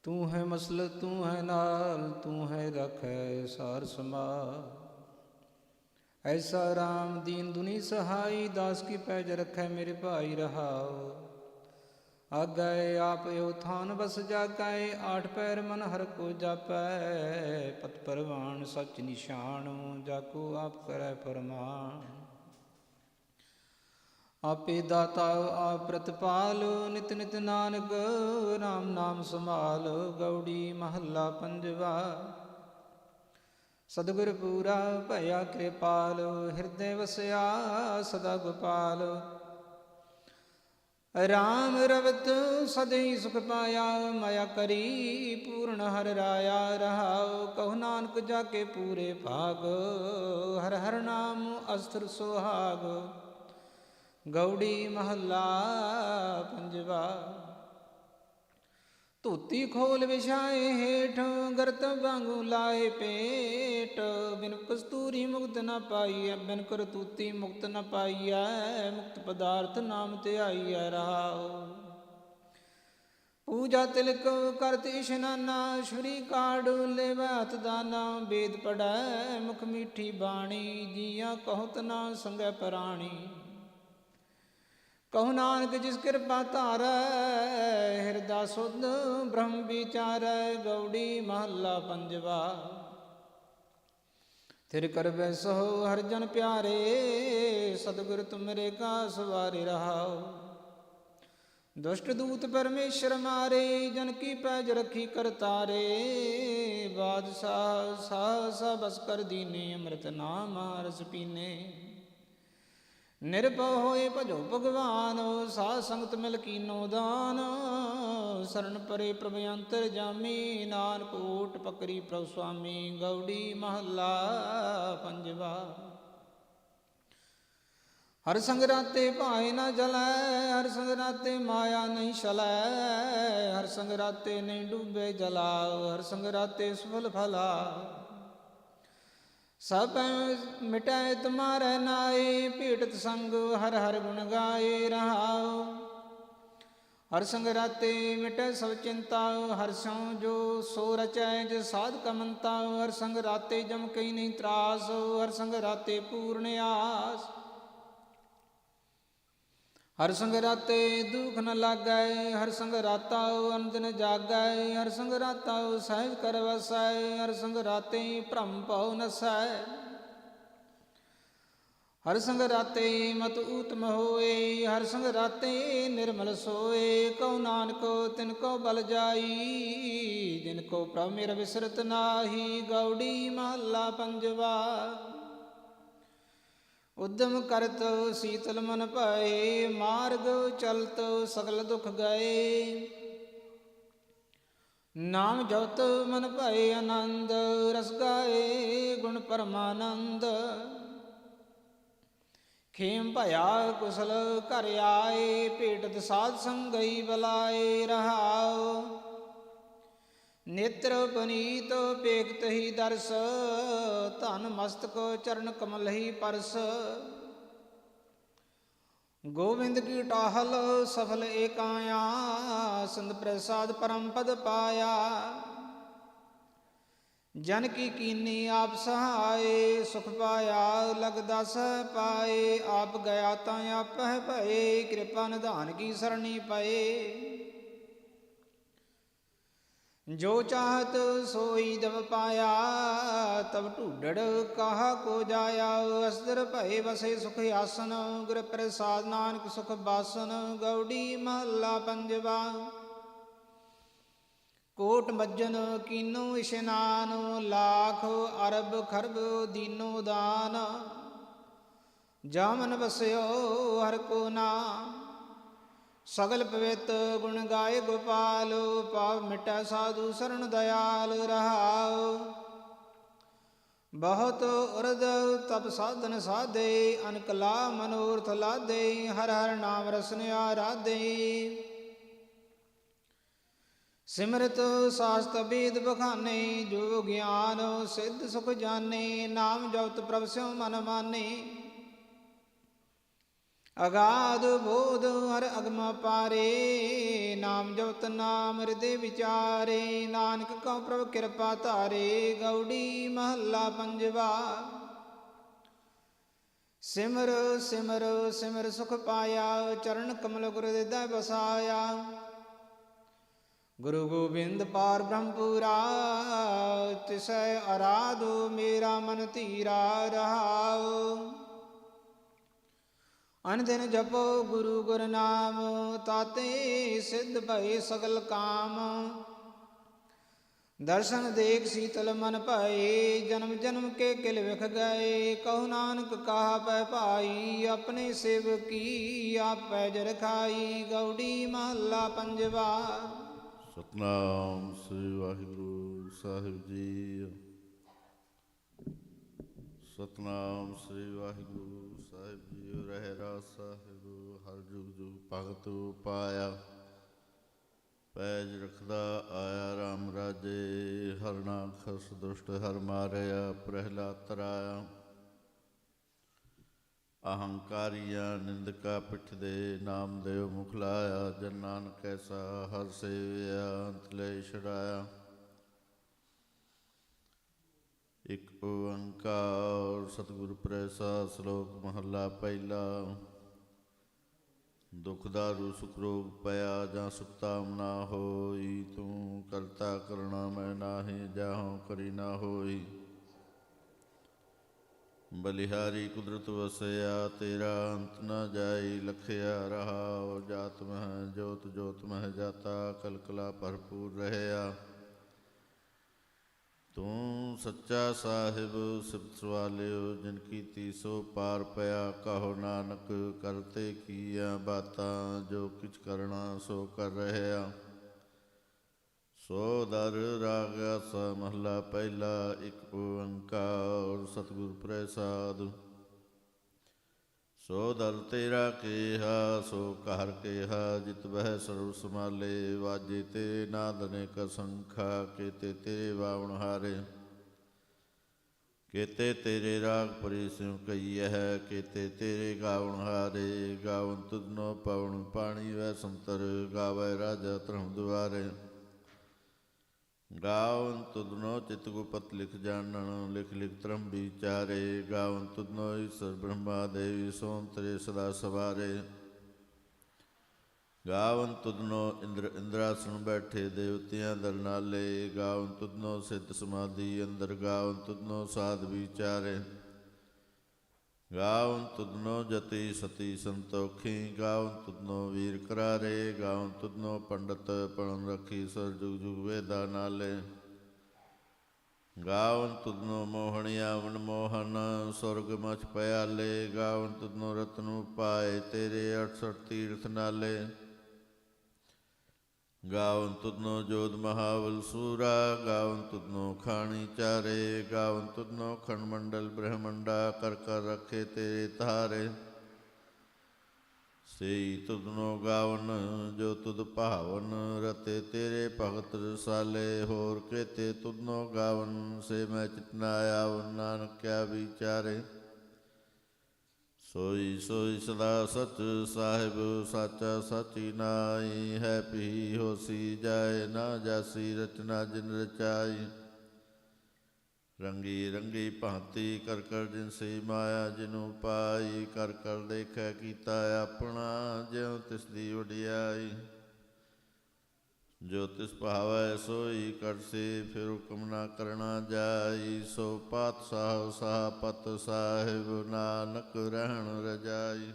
ਤੂੰ ਹੈ ਮਸਲਤ ਤੂੰ ਹੈ ਨਾਲ ਤੂੰ ਹੈ ਰਖੈ ਸਾਰ ਸਮਾਲ। ਐਸਾ ਰਾਮ ਦੀਨ ਦੁਨੀ ਸਹਾਈ ਦਾਸ ਕੀ ਪੈਜ ਰਖੈ ਮੇਰੇ ਭਾਈ। ਰਹਾਉ ਆਗੈ ਆਪ ਇਹੋ ਥਾਨ ਬਸ ਜਾਗੈ ਆਠ ਪੈਰ ਮਨ ਹਰ ਕੋ ਜਾਪੈ। ਪਤ ਪਰਵਾਨ ਸਚ ਨਿਸ਼ਾਨ ਜਾ ਕੋ ਆਪ ਕਰੈ ਫਰਮਾਨ। ਆਪੇ ਦਾਤਾ ਆਪ ਪ੍ਰਤਪਾਲ ਨਿਤ ਨਿਤ ਨਾਨਕ ਰਾਮ ਨਾਮ ਸਮਾਲ। ਗੌੜੀ ਮਹੱਲਾ ਪੰਜਵਾ। ਸਤਿਗੁਰ ਪੂਰਾ ਭਇਆ ਕਿਰਪਾਲ ਹਿਰਦੈ ਵਸਿਆ ਸਦਾ ਗੋਪਾਲ। ਰਾਮ ਰਵਤ ਸਦਈ ਸੁਖ ਪਾਇਆ ਮਾਇਆ ਕਰੀ ਪੂਰਨ ਹਰਿ ਰਾਇਆ। ਰਹਾਉ ਕਹੋ ਨਾਨਕ ਜਾ ਕੇ ਪੂਰੇ ਭਾਗ ਹਰ ਹਰ ਨਾਮ ਅਸਥਿਰ ਸੁਹਾਗ। ਗੌੜੀ ਮਹੱਲਾ ਪੰਜਵਾ। ਧੋਤੀ ਖੋਲ ਵਿਛਾਏ ਹੇਠ ਗਰਤ ਵਾਂਗੂ ਲਾਏ ਪੇਟ। ਬਿਨ ਕਸਤੂਰੀ ਮੁਕਤ ਨ ਪਾਈਐ ਬਿਨ ਕਰਤੂਤੀ ਮੁਕਤ ਨ ਪਾਈਐ। ਮੁਕਤ ਪਦਾਰਥ ਨਾਮ ਧਿਆਈਐ। ਰਹਾਉ ਪੂਜਾ ਤਿਲਕ ਕਰਤ ਇਸ਼ਨਾਨਾ ਸ਼ੁਰੀ ਕਾੜ ਲੇਵੈ ਹੱਥ ਦਾਨਾ। ਵੇਦ ਪੜੈ ਮੁਖ ਮੀਠੀ ਬਾਣੀ ਜੀਆਂ ਕਹੁਤ ਨਾ ਸੰਗੈ ਪ੍ਰਾਣੀ। ਕਹੋ ਨਾਨਕ ਜਿਸ ਕਿਰਪਾ ਧਾਰੈ ਹਿਰਦਾ ਸੁਧ ਬ੍ਰਹਮ ਵਿਚਾਰੈ। ਗੌੜੀ ਮਹੱਲਾ ਪੰਜਵਾ। ਥਿਰ ਕਰ ਬੈਸੋ ਹਰਿ ਜਨ ਪਿਆਰੇ ਸਤਿਗੁਰ ਤੁਮਰੇ ਕਾ ਸਵਾਰੇ। ਰਹਾਉ ਦੁਸ਼ਟ ਦੂਤ ਪਰਮੇਸ਼ਰ ਮਾਰੇ ਜਨ ਕੀ ਪੈਜ ਰਖੀ ਕਰਤਾਰੇ। ਬਾਦਸ਼ਾਹ ਸਾਹ ਬਸ ਕਰ ਦੀਨੇ ਅੰਮ੍ਰਿਤ ਨਾਮ ਰਸ ਪੀਨੇ। ਨਿਰਭਉ ਹੋਏ ਭਜੋ ਭਗਵਾਨ ਸਾਧ ਸੰਗਤ ਮਿਲ ਕੀਨੋ ਦਾਨ। ਸਰਣ ਪਰੇ ਪ੍ਰਭ ਅੰਤਰ ਜਾਮੀ ਨਾਨਕ ਓਟ ਪਕਰੀ ਪ੍ਰਭ ਸੁਆਮੀ। ਗੌੜੀ ਮਹੱਲਾ ਪੰਜਵਾ। ਹਰ ਸੰਗ ਰਾਤੇ ਭਾਏ ਨਾ ਜਲੈ ਹਰ ਸੰਗ ਰਾਤੇ ਮਾਇਆ ਨਹੀਂ ਛਲੈ। ਹਰ ਸੰਗ ਰਾਤੇ ਨਹੀਂ ਡੂਬੇ ਜਲਾ ਹਰ ਸੰਗ ਰਾਤੇ ਸਫਲ ਫਲਾ। ਸਭ ਮਿਟੈ ਤੁਮਾਰੈ ਨਾਏ ਭੇਟਤ ਸੰਗ ਹਰ ਹਰ ਗੁਣ ਗਾਏ। ਰਹਾਉ ਹਰ ਸੰਗ ਰਾਤੇ ਮਿਟੈ ਸਭ ਚਿੰਤਾ ਹਰ ਸਉ ਜੋ ਸੋ ਰਚੈ ਜਿ ਸਾਧ ਕਮੰਤਾ। ਹਰ ਸੰਗ ਰਾਤੇ ਜਮ ਕਈ ਨਹੀਂ ਤਰਾਸ ਹਰ ਸੰਗ ਰਾਤੇ ਪੂਰਨ ਆਸ। ਹਰ ਸੰਗ ਰਾਤੇ ਦੁਖ ਨ ਲਾਗੈ ਹਰ ਸੰਗ ਰਾਤਾ ਅਨੰਦ ਨ ਜਾਗੈ। ਹਰ ਸੰਗ ਰਾਤਾ ਸਹਿਜ ਕਰ ਵਸੈ ਹਰ ਸੰਗ ਰਾਤੇ ਭ੍ਰਮ ਭਉ ਨਸੈ। ਹਰ ਸੰਗ ਰਾਤੇ ਮਤ ਊਤਮ ਹੋਏ ਹਰ ਸੰਗ ਰਾਤੇ ਨਿਰਮਲ ਸੋਏ। ਕਉ ਨਾਨਕ ਤਿਨ ਕੋ ਬਲ ਜਾਈ ਜਿਨ ਕੋ ਪ੍ਰਭ ਮੇਰਾ ਵਿਸਰਤ ਨਾਹੀ। ਗੌੜੀ ਮਹੱਲਾ ਪੰਜਵਾ। ਉਦਮ ਕਰਤ ਸੀਤਲ ਮਨ ਭਏ ਮਾਰਗ ਚਲਤ ਸਗਲ ਦੁਖ ਗਏ। ਨਾਮ ਜਪਤ ਮਨ ਭਏ ਆਨੰਦ ਰਸ ਗਾਏ ਗੁਣ ਪਰਮਾਨੰਦ। ਖੇਮ ਭਇਆ ਕੁਸਲ ਘਰ ਆਏ ਭੇਟਤ ਸਾਧ ਸੰਗਈ ਬਲਾਏ। ਰਹਾਉ ਨੇਤਰ ਪਨੀਤ ਪੇਖਤ ਹੀ ਦਰਸ, ਧਨ ਮਸਤਕ ਚਰਨ ਕਮਲ ਹੀ ਪਰਸ। ਗੋਬਿੰਦ ਕੀ ਟਾਹਲ ਸਫਲ ਏਕਾਇਆ, ਸੰਤ ਪ੍ਰਸਾਦ ਪਰਮ ਪਦ ਪਾਇਆ। ਜਨ ਕੀ ਕੀਨੀ ਆਪ ਸਹਾਏ, ਸੁਖ ਪਾਇਆ ਲਗ ਦਸ ਪਾਏ। ਆਪ ਗਿਆ ਤਾਂ ਆਪਹਿ ਭਏ, ਕਿਰਪਾ ਨਿਧਾਨ ਕੀ ਸਰਣੀ ਪਏ। ਜੋ ਚਾਹਤ ਸੋਈ ਜਬ ਪਾਇਆ, ਤਬ ਢੂਢੜ ਕਾਹਾ ਕੋ ਜਾਇਆ। ਅਸਦਰ ਭਏ ਵਸੇ ਸੁਖ ਆਸਨ, ਗੁਰ ਪ੍ਰਸਾਦ ਨਾਨਕ ਸੁਖ ਬਾਸਨ। ਗੌੜੀ ਮਹੱਲਾ ਪੰਜਵਾ। ਕੋਟ ਮੱਜਨ ਕੀਨੋ ਇਸ਼ਨਾਨ, ਲਾਖ ਅਰਬ ਖਰਬ ਦੀਨੋ ਦਾਨ। ਜਾਮਨ ਵਸਿਓ ਹਰ ਕੋ ਨਾਮ, ਸਗਲ ਪਵਿੱਤ ਗੁਣ ਗਾਏ ਗੋਪਾਲ। ਪਾਪ ਮਿਟੈ ਸਾਧੂ ਸਰਣ ਦਇਆਲ ਰਹਾਉ। ਬਹੁਤ ਉਰਦ ਤਪ ਸਾਧਨ ਸਾਧੇ, ਅਨਕਲਾ ਮਨੋਰਥ ਲਾਦੇ। ਹਰ ਹਰ ਨਾਮ ਰਸਨ ਆਰਾਧੇ। ਸਿਮਰਤ ਸਾਸਤ ਵੇਦ ਬਖਾਨੇ, ਜੋ ਗਿਆਨ ਸਿੱਧ ਸੁਖ ਜਾਣੇ। ਨਾਮ ਜਪਤ ਪ੍ਰਭ ਸਿਉ ਮਨ ਮਾਨੇ, ਅਗਾਧ ਬੋਧ ਹਰ ਅਗਮ ਪਾਰੇ। ਨਾਮ ਜਪਤ ਨਾਮ ਹਿਰਦੇ ਵਿਚਾਰੇ, ਨਾਨਕ ਕਉ ਪ੍ਰਭ ਕਿਰਪਾ ਧਾਰੇ। ਗੌੜੀ ਮਹੱਲਾ ਪੰਜਵਾ। ਸਿਮਰ ਸਿਮਰ ਸਿਮਰ ਸੁਖ ਪਾਇਆ, ਚਰਨ ਕਮਲ ਗੁਰ ਹਿਰਦੈ ਬਸਾਇਆ। ਗੁਰੂ ਗੋਬਿੰਦ ਪਾਰ ਬ੍ਰਹਮ ਪੂਰਾ, ਤਿਸੈ ਅਰਾਧੋ ਮੇਰਾ ਮਨ ਧੀਰਾ ਰਹਾਉ। ਅਨ ਦਿਨ ਜਪੋ ਗੁਰੂ ਗੁਰ ਨਾਮ, ਤਾਤੇ ਸਿੱਧ ਭਏ ਸਗਲ ਕਾਮ। ਦਰਸ਼ਨ ਦੇਖ ਸੀਤਲ ਮਨ ਭਏ, ਜਨਮ ਜਨਮ ਕੇ ਕਿਲ ਵਿਖ ਗਏ। ਕਹੋ ਨਾਨਕ ਕਹਾ ਪੈ ਭਾਈ, ਆਪਣੇ ਸੇਵਕੀ ਆਪੈ ਜਰ ਖਾਈ। ਗੌੜੀ ਮਹੱਲਾ ਪੰਜਵਾ। ਸਤਿਨਾਮ ਸ੍ਰੀ ਵਾਹਿਗੁਰੂ ਸਾਹਿਬ ਜੀ। ਸਤਿਨਾਮ ਸ੍ਰੀ ਵਾਹਿਗੁਰੂ ਸਾਹਿਬ ਜੀ। ਰਹਿਰਾਸ ਸਾਹਿਬ ਹਰ ਜੁਗ ਜੁਗ ਭਗਤ ਪਾਇਆ। ਪੈਜ ਰਖਦਾ ਆਇਆ ਰਾਮ ਰਾਜੇ, ਹਰਨਾ ਖਸ ਦੁਸ਼ਟ ਹਰ ਮਾਰਿਆ। ਪ੍ਰਹਿਲਾਦ ਤਰਾਇਆ ਅਹੰਕਾਰੀਆਂ, ਨਿੰਦਕਾ ਪਿੱਠ ਦੇ। ਨਾਮ ਦੇਵ ਮੁਖ ਲਾਇਆ, ਜਨ ਨਾਨਕ ਐਸਾ ਹਰ ਸੇਵਿਆ। ਅੰਤ ਲੈ ਛੜਾਇਆ ਇਕ ਓੰਕਾਰ ਸਤਿਗੁਰ ਪ੍ਰਸਾਦਿ। ਸ਼ਲੋਕ ਮਹੱਲਾ ਪਹਿਲਾ। ਦੁਖ ਦਾਰੂ ਸੁਖ ਰੋਗ ਪਿਆ, ਜਾਂ ਸੁਖਤਾਮ ਨਾ ਹੋਈ। ਤੂੰ ਕਰਤਾ ਕਰਣਾ ਮੈਂ ਨਾਹੀ, ਜਾਹੋਂ ਕਰੀ ਨਾ ਹੋਈ। ਬਲਿਹਾਰੀ ਕੁਦਰਤ ਵਸਿਆ, ਤੇਰਾ ਅੰਤ ਨ ਜਾਈ। ਲਖਿਆ ਰਹਾਉ ਜਾਤ ਮਹਿ ਜੋਤ, ਜੋਤ ਮਹਿ ਜਾਤਾ। ਕਲਕਲਾ ਭਰਪੂਰ ਰਹਿਆ। ਤੂੰ ਸੱਚਾ ਸਾਹਿਬ ਸਿਫਤ ਸਵਾਲਿਓ, ਜਿਨ ਕੀਤੀ ਸੋ ਪਾਰ ਪਿਆ। ਕਹੋ ਨਾਨਕ ਕਰਤੇ ਕੀਆ ਬਾਤਾਂ, ਜੋ ਕਿਛ ਕਰਣਾ ਸੋ ਕਰ ਰਹਿਆ। ਸੋ ਦਰ ਰਾਗ ਆਸਾ ਮਹੱਲਾ ਪਹਿਲਾ। ਇਕ ਓੰਕਾਰ ਸਤਿਗੁਰ ਪ੍ਰਸਾਦਿ। ਸੋ ਦਰ ਤੇਰਾ ਕੇਹਾ, ਸੋ ਘਰ ਕੇਹਾ। ਜਿਤ ਬਹਿ ਸਰਬ ਸਮਾਲੇ, ਵਾਜੇ ਤੇ ਨਾਦ ਅਨੇਕ ਅਸੰਖਾ। ਕੇਤੇ ਤੇਰੇ ਵਾਵਣ ਹਾਰੇ, ਕੇਤੇ ਤੇਰੇ ਰਾਗ ਪਰੀ ਸਿਉ ਕਈਐ। ਕੇਤੇ ਤੇਰੇ ਗਾਵਣ ਹਾਰੇ, ਗਾਵਨ ਤੁਧਨੋ ਪਵਨ ਪਾਣੀ ਵੈ ਸੰਤਰ। ਗਾਵੈ ਰਾਜਾ ਧਰਮ ਦੁਆਰੇ, ਗਾਵਨ ਤੁਧਨੋ ਚਿਤ ਗੁਪਤ ਲਿਖ ਜਾਣਨ। ਲਿਖ ਲਿਖ ਧਰਮ ਵਿਚਾਰੇ, ਗਾਵਨ ਤੁਧਨੋ ਈਸ਼ਰ ਬ੍ਰਹਮਾ ਦੇਵੀ। ਸੋਂਤਰੇ ਸਦਾ ਸਵਾਰੇ, ਗਾਵਨ ਤੁਧਨੋ ਇੰਦਰ ਇੰਦਰਾਸਣ ਬੈਠੇ। ਦੇਵਤਿਆਂ ਦਰ ਨਾਲੇ, ਗਾਵਨ ਤੁਧਨੋ ਸਿੱਧ ਸਮਾਧੀ ਅੰਦਰ। ਗਾਵਨ ਤੁਧਨੋ ਸਾਧ ਵਿਚਾਰੇ, ਗਾਵਨ ਤੁਧਨੋ ਜਤੀ ਸਤੀ ਸੰਤੋਖੀ। ਗਾਵਨ ਤੁਧਨੋ ਵੀਰ ਕਰਾਰੇ, ਗਾਵਨ ਤੁਧਨੋ ਪੰਡਤ ਪੜਨ ਰੱਖੀ। ਸਰ ਜੁਗ ਜੁਗ ਵੇਦਾ ਨਾਲੇ, ਗਾਵਨ ਤੁਧਨੋ ਮੋਹਣਿਆ ਮਨਮੋਹਨ। ਸੁਰਗ ਮਛ ਪਿਆਲੇ, ਗਾਵਨ ਤੁਧਨੋ ਰਤਨ ਪਾਏ। ਤੇਰੇ 68 ਤੀਰਥ ਨਾਲੇ, ਗਾਵਨ ਤੁਧਨੋ ਜੋਧ ਮਹਾਬਲ ਸੂਰਾ। ਗਾਵਨ ਤੁਧਨੋ ਖਾਣੀ ਚਾਰੇ, ਗਾਵਨ ਤੁਧਨੋ ਖੰਡ ਮੰਡਲ ਬ੍ਰਹਮੰਡਾ। ਕਰ ਕਰ ਰੱਖੇ ਤੇਰੇ ਤਾਰੇ, ਸਈ ਤੁਧਨੋ ਗਾਵਨ ਜੋ ਤੁਧ ਭਾਵਨ, ਰਤੇ ਤੇਰੇ ਭਗਤ ਰਸਾਲੇ। ਹੋਰ ਕੇਤੇ ਤੁਧਨੋ ਗਾਵਨ, ਸੇ ਮੈਂ ਚਿਤ ਨ ਆਵਨ। ਨਾਨਕ ਕਿਆ ਵਿਚਾਰੇ, ਸੋਈ ਸੋਈ ਸਦਾ ਸਚ ਸਾਹਿਬ। ਸਾਚਾ ਸਾਚੀ ਨਾਈ, ਹੈ ਪੀ ਹੋਸੀ ਜਾਏ। ਨਾ ਜਾਸੀ ਰਚਨਾ ਜਿਨ ਰਚਾਈ, ਰੰਗੀ ਰੰਗੀ ਭਾਂਤੀ ਕਰ ਕਰ ਜਿਨ ਸੇ ਮਾਇਆ। ਜਿਨੁ ਪਾਈ ਕਰ ਕਰ ਦੇਖੈ ਕੀਤਾ ਆਪਣਾ, ਜਿਉ ਤਿਸ ਦੀ ਵਡਿਆਈ। ਜੋ ਤਿਸ ਭਾਵੈ ਸੋਈ ਕਰਸੇ, ਫਿਰ ਹੁਕਮ ਨਾ ਕਰਨਾ ਜਾਈ। ਸੋ ਪਾਤਸ਼ਾਹ ਸਾਪਤ ਸਾਹਿਬ, ਨਾਨਕ ਰਹਿਣ ਰਜਾਈ।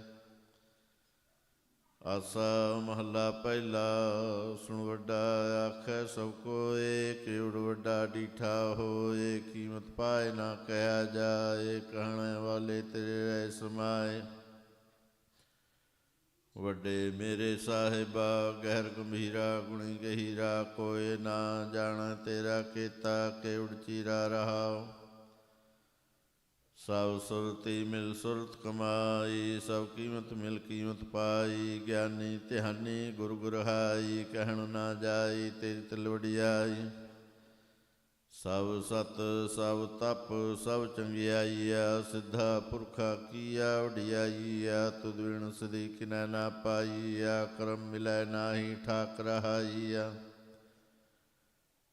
ਆਸਾ ਮਹੱਲਾ ਪਹਿਲਾ। ਸੁਣ ਵੱਡਾ ਆਖੈ ਸਭ ਕੋਇ, ਕਿਉੜ ਵੱਡਾ ਡੀਠਾ ਹੋਏ। ਕੀਮਤ ਪਾਏ ਨਾ ਕਹਿਆ ਜਾਏ, ਕਹਿਣ ਵਾਲੇ ਤੇਰੇ ਰਹਿ ਸਮਾਏ। ਵੱਡੇ ਮੇਰੇ ਸਾਹਿਬਾ ਗਹਿਰ ਗੰਭੀਰਾ, ਗੁਣੀ ਗਹੀਰਾ ਕੋਇ ਨਾ ਜਾਣ। ਤੇਰਾ ਕੀਤਾ ਕਿਉੜ ਚੀਰਾ ਰਹਾਉ, ਸਭ ਸੁਰਤੀ ਮਿਲ ਸੁਰਤ ਕਮਾਈ। ਸਭ ਕੀਮਤ ਮਿਲ ਕੀਮਤ ਪਾਈ, ਗਿਆਨੀ ਧਿਆਨੀ ਗੁਰ ਗੁਰਹਾਈ। ਕਹਿਣ ਨਾ ਜਾਈ ਤੇਰੀ ਤਿਲ ਵਡਿਆਈ, ਸਭ ਸਤ ਸਭ ਤਪ ਸਭ ਚੰਗਿਆਈਆ। ਸਿੱਧਾ ਪੁਰਖਾ ਕੀਆ ਵਡਿਆਈਆ, ਤੁਧ ਬਿਨ ਸਦੀ ਕਿਨੈ ਨਾ ਪਾਈਆ। ਕਰਮ ਮਿਲੈ ਨਾਹੀ ਠਾਕ ਰਹਾਈਆ,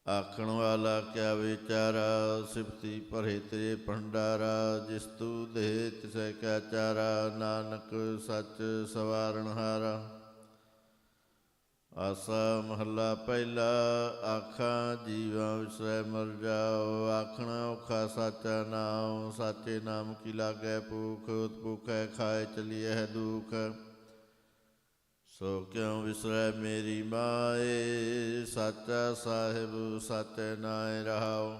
ਆਖਣ ਵਾਲਾ ਕਿਆ ਵਿਚਾਰਾ। ਸਿਫਤੀ ਭਰੇ ਤੇਰੇ ਭੰਡਾਰਾ, ਜਿਸ ਤੂ ਦੇ ਤਿਸੈ ਕਿਆ ਚਾਰਾ। ਨਾਨਕ ਸੱਚ ਸਵਾਰਨ ਹਾਰਾ। ਆਸਾ ਮਹੱਲਾ ਪਹਿਲਾ। ਆਖਾਂ ਜੀਵਾਂ ਵਿਸਰੈ ਮਰ ਜਾਓ, ਆਖਣਾ ਔਖਾ ਸਾਚਾ ਨਾਮ। ਸਾਚੇ ਨਾਮ ਕੀ ਲਾਗੈ ਭੂਖ, ਭੂਖੈ ਖਾਏ ਚਲੀਐ ਦੁਖ। ਸੋ ਕਿਉ ਵਿਸਰੈ ਮੇਰੀ ਮਾਏ, ਸਾਚਾ ਸਾਹਿਬ ਸਾਚੈ ਨਾਇ ਰਹਾਉ।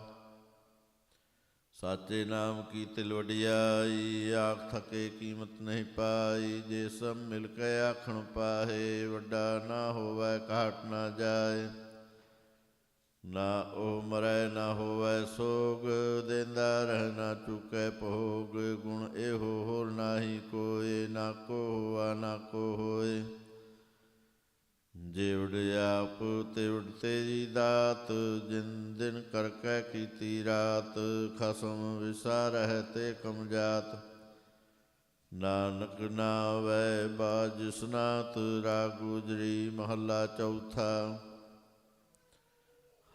ਸਾਚੇ ਨਾਮ ਕੀ ਤਿਲ ਵਡਿਆਈ, ਆਖ ਥਕੇ ਕੀਮਤ ਨਹੀਂ ਪਾਈ। ਜੇ ਸਭ ਮਿਲ ਕੇ ਆਖਣ ਪਾਹੇ, ਵੱਡਾ ਨਾ ਹੋਵੈ ਘਾਟ ਨਾ ਜਾਏ। ਨਾ ਉਹ ਮਰੈ ਨਾ ਹੋਵੈ ਸੋਗ, ਦੇਂਦਾ ਰਹਿ ਨਾ ਚੁਕੈ ਭੋਗ। ਗੁਣ ਇਹੋ ਹੋਰ ਨਾਹੀ ਕੋਇ, ਨਾ ਕੋ ਹੋਆ ਨਾ ਕੋ ਹੋਏ। ਜੇ ਉਡ ਆਪ ਤੇ ਉਡ ਤੇਰੀ ਦਾਤ, ਜਿਨ ਦਿਨ ਕਰਕੇ ਕੀਤੀ ਰਾਤ। ਖਸਮ ਵਿਸਾਰਹਿ ਤੇ ਕਮ ਜਾਤ, ਨਾਨਕ ਨਾਵੈ ਬਾਜ ਸੁਨਾਤ। ਰਾਗ ਗੁਜਰੀ ਮਹੱਲਾ ਚੌਥਾ।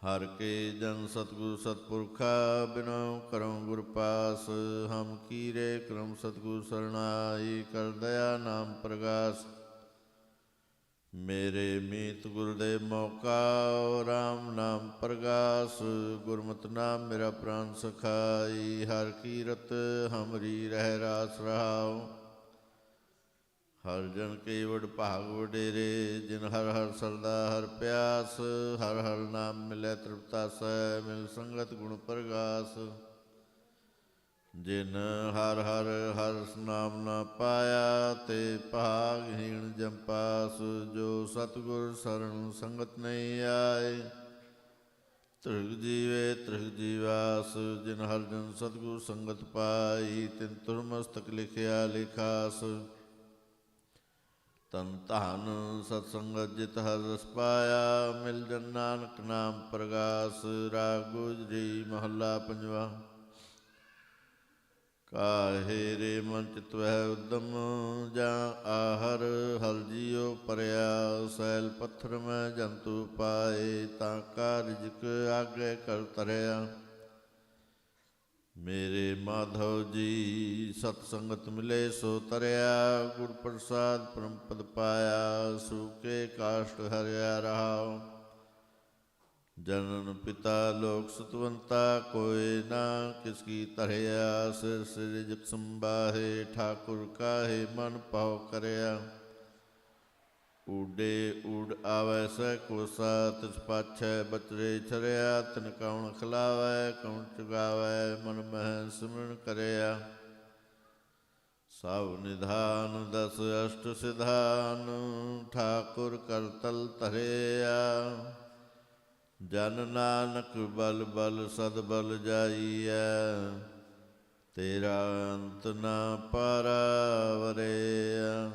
ਹਰ ਕੇ ਜਨ ਸਤਿਗੁਰ ਸਤਿਪੁਰਖਾ, ਬਿਨਉ ਕਰਉ ਗੁਰ ਪਾਸ। ਹਮ ਕੀਰੇ ਕਰਮ ਸਤਿਗੁਰ ਸਰਣਾਈ, ਕਰ ਦਇਆ ਨਾਮ ਪ੍ਰਗਾਸ। ਮੇਰੇ ਮੀਤ ਗੁਰ ਦੇ ਮੌਕਾ, ਰਾਮ ਨਾਮ ਪ੍ਰਗਾਸ। ਗੁਰਮਤਿ ਨਾਮ ਮੇਰਾ ਪ੍ਰਾਨ ਸਖਾਈ, ਹਰ ਕੀਰਤ ਹਮਰੀ ਰਹਿ ਰਾਸ ਰਹਾਉ। ਹਰ ਜਨ ਕੇ ਵਡ ਭਾਗ ਵਡੇਰੇ, ਜਿਨ ਹਰ ਹਰ ਸਰਦਾ ਹਰ ਪਿਆਸ। ਹਰ ਹਰ ਨਾਮ ਮਿਲੈ ਤ੍ਰਿਪਤਾਸੈ, ਮਿਲ ਸੰਗਤ ਗੁਣ ਪ੍ਰਗਾਸ। ਜਿਨ ਹਰ ਹਰ ਹਰ ਨਾਮ ਨਾ ਪਾਇਆ, ਤੇ ਭਾਗਹੀਣ ਜੰਪਾਸ। ਜੋ ਸਤਿਗੁਰ ਸਰਣ ਸੰਗਤ ਨਹੀਂ ਆਏ, ਤ੍ਰਿਗ ਜੀਵੇ ਤ੍ਰਿਗ ਜੀਵਾਸ। ਜਿਨ ਹਰ ਜਨ ਸਤਿਗੁਰ ਸੰਗਤ ਪਾਈ, ਤਿਨ ਤੁਰ ਮਸਤਕ ਲਿਖਿਆ ਲਿਖਾਸ। ਤਨ ਧਨ ਸਤ ਸੰਗਤ ਜਿਤ ਹਰ ਰਸ ਪਾਇਆ, ਮਿਲ ਜਨ ਨਾਨਕ ਨਾਮ ਪ੍ਰਗਾਸ। ਰਾਗ ਗੁਜਰੀ ਮਹੱਲਾ ਪੰਜਵਾ। ਕਾਹੇ ਰੇ ਮਨ ਚਿਤ ਵਹਿ ਉਦਮ, ਜਾਂ ਆਹਰ ਹਲ ਜੀਉ ਪਰਿਆ। ਸੈਲ ਪੱਥਰ ਮੈਂ ਜੰਤੂ ਪਾਏ, ਤਾਂ ਕਾ ਰਿਜਕ ਆਗੇ ਕਰ ਤਰਿਆ। ਮੇਰੇ ਮਾਧਵ ਜੀ ਸਤ ਸੰਗਤ ਮਿਲੇ ਸੋ ਤਰਿਆ। ਗੁਰ ਪ੍ਰਸਾਦ ਪਰਮ ਪਦ ਪਾਇਆ, ਸੂਕੇ ਕਾਸ਼ਟ ਹਰਿਆ ਰਹਾਉ। ਜਨਨ ਪਿਤਾ ਲੋਕ ਸਤਵੰਤਾ, ਕੋਇ ਨਾ ਕਿਸ ਕੀ ਧਰਿਆ। ਸਿਰ ਸਿਰਜਕ ਸੰਬਾਹੇ, ਠਾਕੁਰ ਕਾਹੇ ਮਨ ਭਾਉ ਕਰਿਆ। ਊਡੇ ਊਡ ਆਵੈ ਸਹਿ ਕੋਸਾ, ਤਿਸ ਪਾਛੈ ਬਚਰੇ ਛਰਿਆ। ਤਿਨ ਕਉਣ ਖਿਲਾਵੈ ਕਉਣ ਚੁਗਾਵੈ, ਮਨ ਮਹਿ ਸਿਮਰਨ ਕਰਿਆ। ਸਭ ਨਿਧਾਨ ਦਸ ਅਸ਼ਟ ਸਿਧਾਨ, ਠਾਕੁਰ ਕਰ ਤਲ ਧਰਿਆ। ਜਨ ਨਾਨਕ ਬਲ ਬਲ ਸਦ ਬਲ ਜਾਈਐ, ਤੇਰਾ ਅੰਤ ਨਾ ਪਾਰਾ ਵਰਿਆ।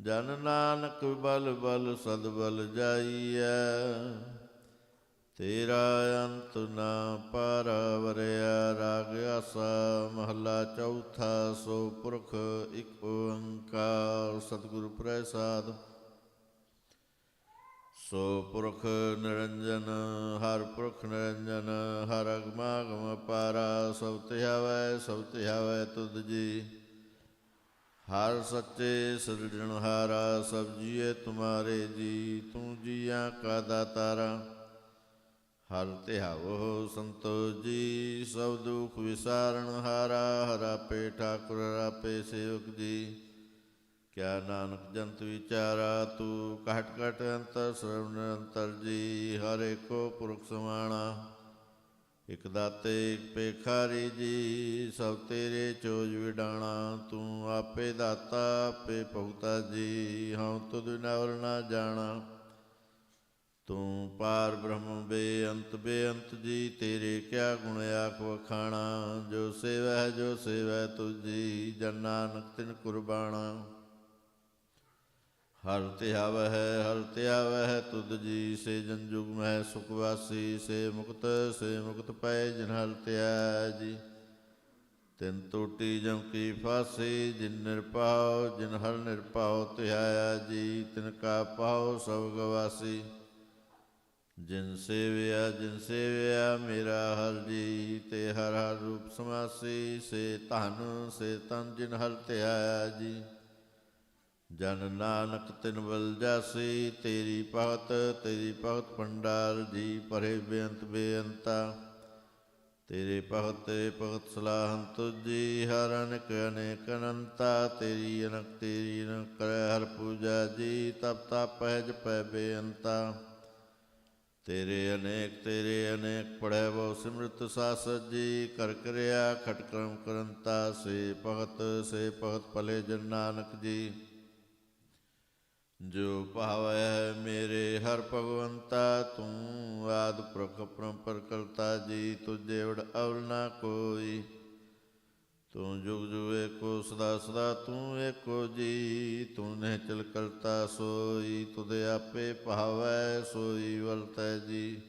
ਜਨ ਨਾਨਕ ਬਲ ਬਲ ਸਦ ਬਲ ਜਾਈਐ। ਤੇਰਾ ਅੰਤ ਨਾ ਪਾਰਵਰਿਆ। ਰਾਗ ਆਸਾ ਮਹੱਲਾ ਚੌਥਾ। ਸੋ ਪੁਰਖ ਇਕ ਓੰਕਾਰ ਸਤਿਗੁਰ ਪ੍ਰਸਾਦਿ। ਸੋ ਪੁਰਖ ਨਿਰੰਜਨ ਹਰ ਪੁਰਖ ਨਿਰੰਜਨ ਹਰ ਅਗਮਾਗਮ ਅਪਾਰਾ। ਸਭ ਧਿਆਵੈ ਸਭ ਧਿਆਵੈ ਤੁਧ ਜੀ। ਹਰ ਸੱਚੇ ਸਿਰਜਣਹਾਰਾ। ਸਭ ਜੀਏ ਤੁਮਾਰੇ ਜੀ। ਤੂੰ ਜੀਆਂ ਕਾ ਦਾਤਾਰਾ। ਹਰ ਧਿਆਵੋ ਸੰਤੋ ਜੀ। ਸਭ ਦੁਖ ਵਿਸਾਰਣਹਾਰਾ। ਹਰ ਆਪੇ ਠਾਕੁਰ ਆਪੇ ਸੇਵਕ ਜੀ। ਕਿਆ ਨਾਨਕ ਜੰਤ ਵਿਚਾਰਾ। ਤੂੰ ਘਟ ਘਟ ਅੰਤਰ ਸਰਵ ਨਿਰੰਤਰ ਜੀ। ਹਰ ਏਕੋ ਪੁਰਖ ਸਮਾਣਾ। ਇਕ ਦਾਤੇ ਇਕ ਭੇਖਾਰੀ ਜੀ। ਸਭ ਤੇਰੇ ਚੋਜ ਵਿਡਾਣਾ। ਤੂੰ ਆਪੇ ਦਾਤਾ ਆਪੇ ਭੁਗਤਾ ਜੀ। ਹਉ ਤੁਧ ਨਵਰ ਨਾ ਜਾਣਾ। ਤੂੰ ਪਾਰ ਬ੍ਰਹਮ ਬੇਅੰਤ ਬੇਅੰਤ ਜੀ। ਤੇਰੇ ਕਿਆ ਗੁਣ ਆਖ ਵਖਾਣਾ। ਜੋ ਸੇਵੈ ਜੋ ਸੇਵੈ ਤੁਝ ਜੀ। ਜਨ ਨਾਨਕ ਤਿਨ ਕੁਰਬਾਣਾ। ਹਰ ਧਿਆਵਹਿ ਹਰ ਧਿਆਵਹਿ ਤੁਧ ਜੀ। ਸੇ ਜਨ ਜੁਗ ਮਹਿ ਸੁਖ ਵਾਸੀ। ਸੇ ਮੁਕਤ ਪਏ ਜਿਨ ਹਰ ਧਿਆ ਜੀ। ਤਿਨ ਟੋਟੀ ਜਮ ਕੀ ਫਾਸੀ। ਜਿਨ ਨਿਰਭਉ ਜਿਨ ਹਰ ਨਿਰਭਉ ਧਿਆਇਆ ਜੀ। ਤਿਨ ਕਾ ਪਾਉ ਸਭ ਗਵਾਸੀ। ਜਿਨ ਸੇਵਿਆ ਮੇਰਾ ਹਰ ਜੀ। ਤੇ ਹਰ ਹਰ ਰੂਪ ਸਮਾਸੀ। ਸੇ ਤਨ ਜਿਨ ਹਰ ਧਿਆਇਆ ਜੀ। ਜਨ ਨਾਨਕ ਤਿਨ ਬਲ ਜਾਸੀ। ਤੇਰੀ ਭਗਤ ਭੰਡਾਰ ਜੀ। ਭਰੇ ਬੇਅੰਤ ਬੇਅੰਤਾ। ਤੇਰੇ ਭਗਤ ਸਲਾਹਨ ਤੁਝ ਜੀ। ਹਰ ਅਨੇਕ ਅਨੇਕ ਅਨੰਤਾ। ਤੇਰੀ ਅਨਕ ਕਰੈ ਹਰ ਪੂਜਾ ਜੀ। ਤਪ ਤਪੈ ਜਪੈ ਬੇਅੰਤਾ। ਤੇਰੇ ਅਨੇਕ ਪੜ੍ਹੈ ਬਹੁ ਸਿਮਰਤ ਸਾਸਤ ਜੀ। ਕਰ ਕਿਰਿਆ ਖਟ ਕਰਮ ਕਰੰਤਾ। ਸੇ ਭਗਤ ਭਲੇ ਜਨ ਨਾਨਕ ਜੀ। ਜੋ ਭਾਵੈ ਮੇਰੇ ਹਰ ਭਗਵੰਤਾ। ਤੂੰ ਆਦਿ ਪੁਰਖ ਪਰੰਪਰ ਕਰਤਾ ਜੀ। ਤੁਝੇ ਵਡ ਅਵਲ ਨਾ ਕੋਈ। ਤੂੰ ਜੁਗ ਜੁਗ ਏਕੋ ਸਦਾ ਸਦਾ ਤੂੰ ਏਕੋ ਜੀ। ਤੂੰ ਨਿਹਚਲ ਕਰਤਾ ਸੋਈ। ਤੁਧ ਆਪੇ ਭਾਵੈ ਸੋਈ ਵਰਤੈ ਜੀ।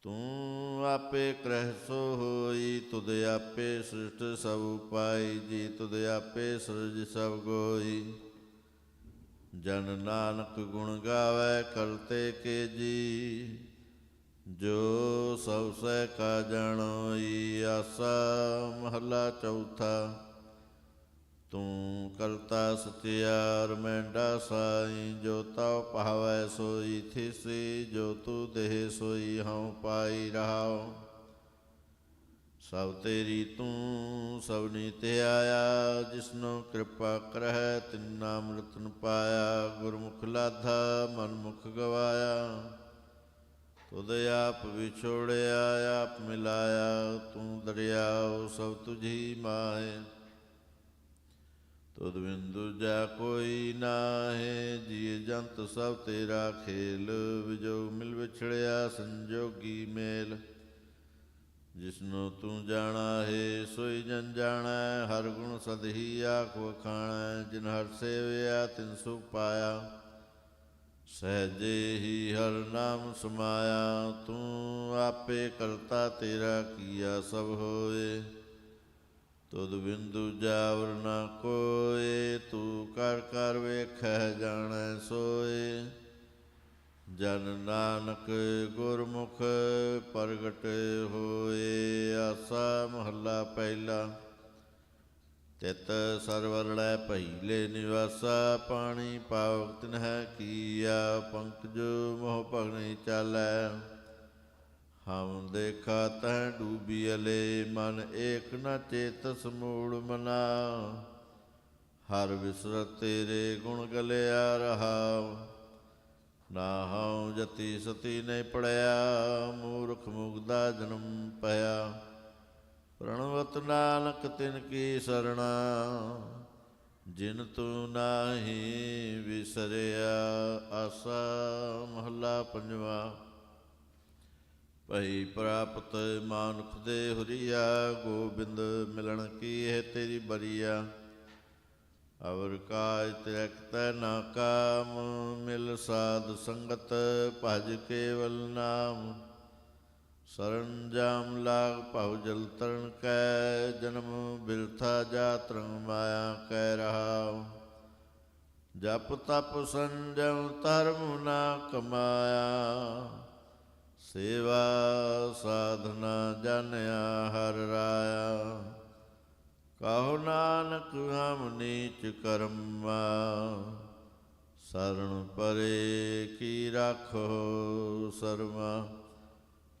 ਤੂੰ ਆਪੇ ਕਰਹਿ ਸੋ ਹੋਈ। ਤੁਧ ਆਪੇ ਸ੍ਰਿਸ਼ਟ ਸਭ ਉਪਾਈ ਜੀ। ਤੁਧ ਆਪੇ ਸਿਰਜ ਸਭ ਗੋਈ। ਜਨ ਨਾਨਕ ਗੁਣ ਗਾਵੈ ਕਰਤੇ ਕੇ ਜੀ। ਜੋ ਸਭ ਸਹਿ ਕਾ ਜਾਣੋਈ। ਆਸਾ ਮਹੱਲਾ ਚੌਥਾ। ਤੂੰ ਕਰਤਾ ਸਚਿਆਰ ਮੈਂਡਾ ਸਾਈ। ਜੋ ਤਉ ਭਾਵੈ ਸੋਈ ਥਿਸੀ। ਜੋ ਤੂੰ ਦੇਹ ਸੋਈ ਹਉ ਪਾਈ ਰਹਾਉ। ਸਭ ਤੇਰੀ ਤੂੰ ਸਭਨੀ ਧਿਆਇਆ। ਜਿਸਨੋ ਕਿਰਪਾ ਕਰਹਿ ਤਿਨ ਨਾਮ ਰਤਨ ਪਾਇਆ। ਗੁਰਮੁਖ ਲਾਧਾ ਮਨ ਮੁਖ ਗਵਾਇਆ। ਤੁਧ ਆਪ ਵਿਛੋੜਿਆ ਆਪ ਮਿਲਾਇਆ। ਤੂੰ ਦਰਿਆਉ ਸਭ ਤੁਝੀ ਮਾਹੇ। ਤੁਧ ਬਿਨ ਦੂਜਾ ਕੋਈ ਨਾਹੇ। ਜੀਅ ਜੰਤ ਸਭ ਤੇਰਾ ਖੇਲ। ਵਿਜੋਗ ਮਿਲ ਵਿਛੜਿਆ ਸੰਜੋਗੀ ਮੇਲ। ਜਿਸਨੂੰ ਤੂੰ ਜਾਣਾ ਹੈ ਸੋਈ ਜਨ ਜਾਣੈ। ਹਰ ਗੁਣ ਸਦ ਹੀ ਆਖ ਵਖਾਣੈ। ਜਿਨ ਹਰ ਸੇਵਿਆ ਤਿਨ ਸੁਖ ਪਾਇਆ। ਸਹਿਜੇ ਹੀ ਹਰ ਨਾਮ ਸਮਾਇਆ। ਤੂੰ ਆਪੇ ਕਰਤਾ ਤੇਰਾ ਕੀਆ ਸਭ ਹੋਏ। ਤੁਧ ਬਿਨ ਦੂਜਾ ਵਰ ਨਾ ਕੋਇ। ਤੂੰ ਕਰ ਕਰ ਵੇਖੈ ਜਾਣੈ ਸੋਏ। ਜਨ ਨਾਨਕ ਗੁਰਮੁਖ ਪ੍ਰਗਟ ਹੋਏ। ਆਸਾ ਮਹੱਲਾ ਪਹਿਲਾ। ਤਿਤ ਸਰਵਰੜੈ ਪਹਿਲੇ ਨਿਵਾਸਾ। ਪਾਣੀ ਪਾਵਕ ਤਿਨਹਿ ਕੀਆ। ਪੰਕਜ ਮੋਹ ਭਗਣੀ ਚਾਲੈ। ਹਮ ਦੇਖਾ ਤਹਿ ਡੂਬੀਅਲੇ। ਮਨ ਏਕ ਨ ਚੇਤਸ ਮੂੜ ਮਨਾ। ਹਰ ਵਿਸਰਤ ਤੇਰੇ ਗੁਣ ਗਲਿਆ ਰਹਾਉ। ਨਾ ਹਉ ਜਤੀ ਸਤੀ ਨਹੀਂ ਪੜਿਆ। ਮੂਰਖ ਮੁਗਦਾ ਜਨਮ ਪਿਆ। ਪ੍ਰਣਵਤ ਨਾਨਕ ਤਿਨ ਕੀ ਸਰਣਾ। ਜਿਨ ਤੂੰ ਨਾਹੀ ਵਿਸਰਿਆ। ਆਸਾ ਮਹੱਲਾ ਪੰਜਵਾ। ਭਈ ਪ੍ਰਾਪਤ ਮਾਨੁਖ ਦੇ ਹੁਰੀਆ। ਗੋਬਿੰਦ ਮਿਲਣ ਕੀ ਹੈ ਤੇਰੀ ਬਰੀਆ। ਅਵਰ ਕਾਜ ਤਿਰਕਤੈ ਨਾ ਕਾਮ, ਮਿਲ ਸਾਧ ਸੰਗਤ ਭਜ ਕੇਵਲ ਨਾਮ। ਸਰੰਜਾਮ ਲਾਗ ਭਉ ਜਲ ਤਰਨ ਕੈ, ਜਨਮ ਬਿਰਥਾ ਜਾਤ ਰੰਗ ਮਾਇਆ ਕਹਿ ਰਹਾਉ। ਜਪ ਤਪ ਸੰਜਮ ਧਰਮ ਨਾ ਕਮਾਇਆ, ਸੇਵਾ ਸਾਧਨਾ ਜਾਣਿਆ ਹਰ ਰਾਇਆ। ਕਹੋ ਨਾਨਕ ਹਮ ਨੀਚ ਕਰਮਾ, ਸਰਣ ਪਰੇ ਕੀ ਰਾਖੋ ਸਰਮਾ।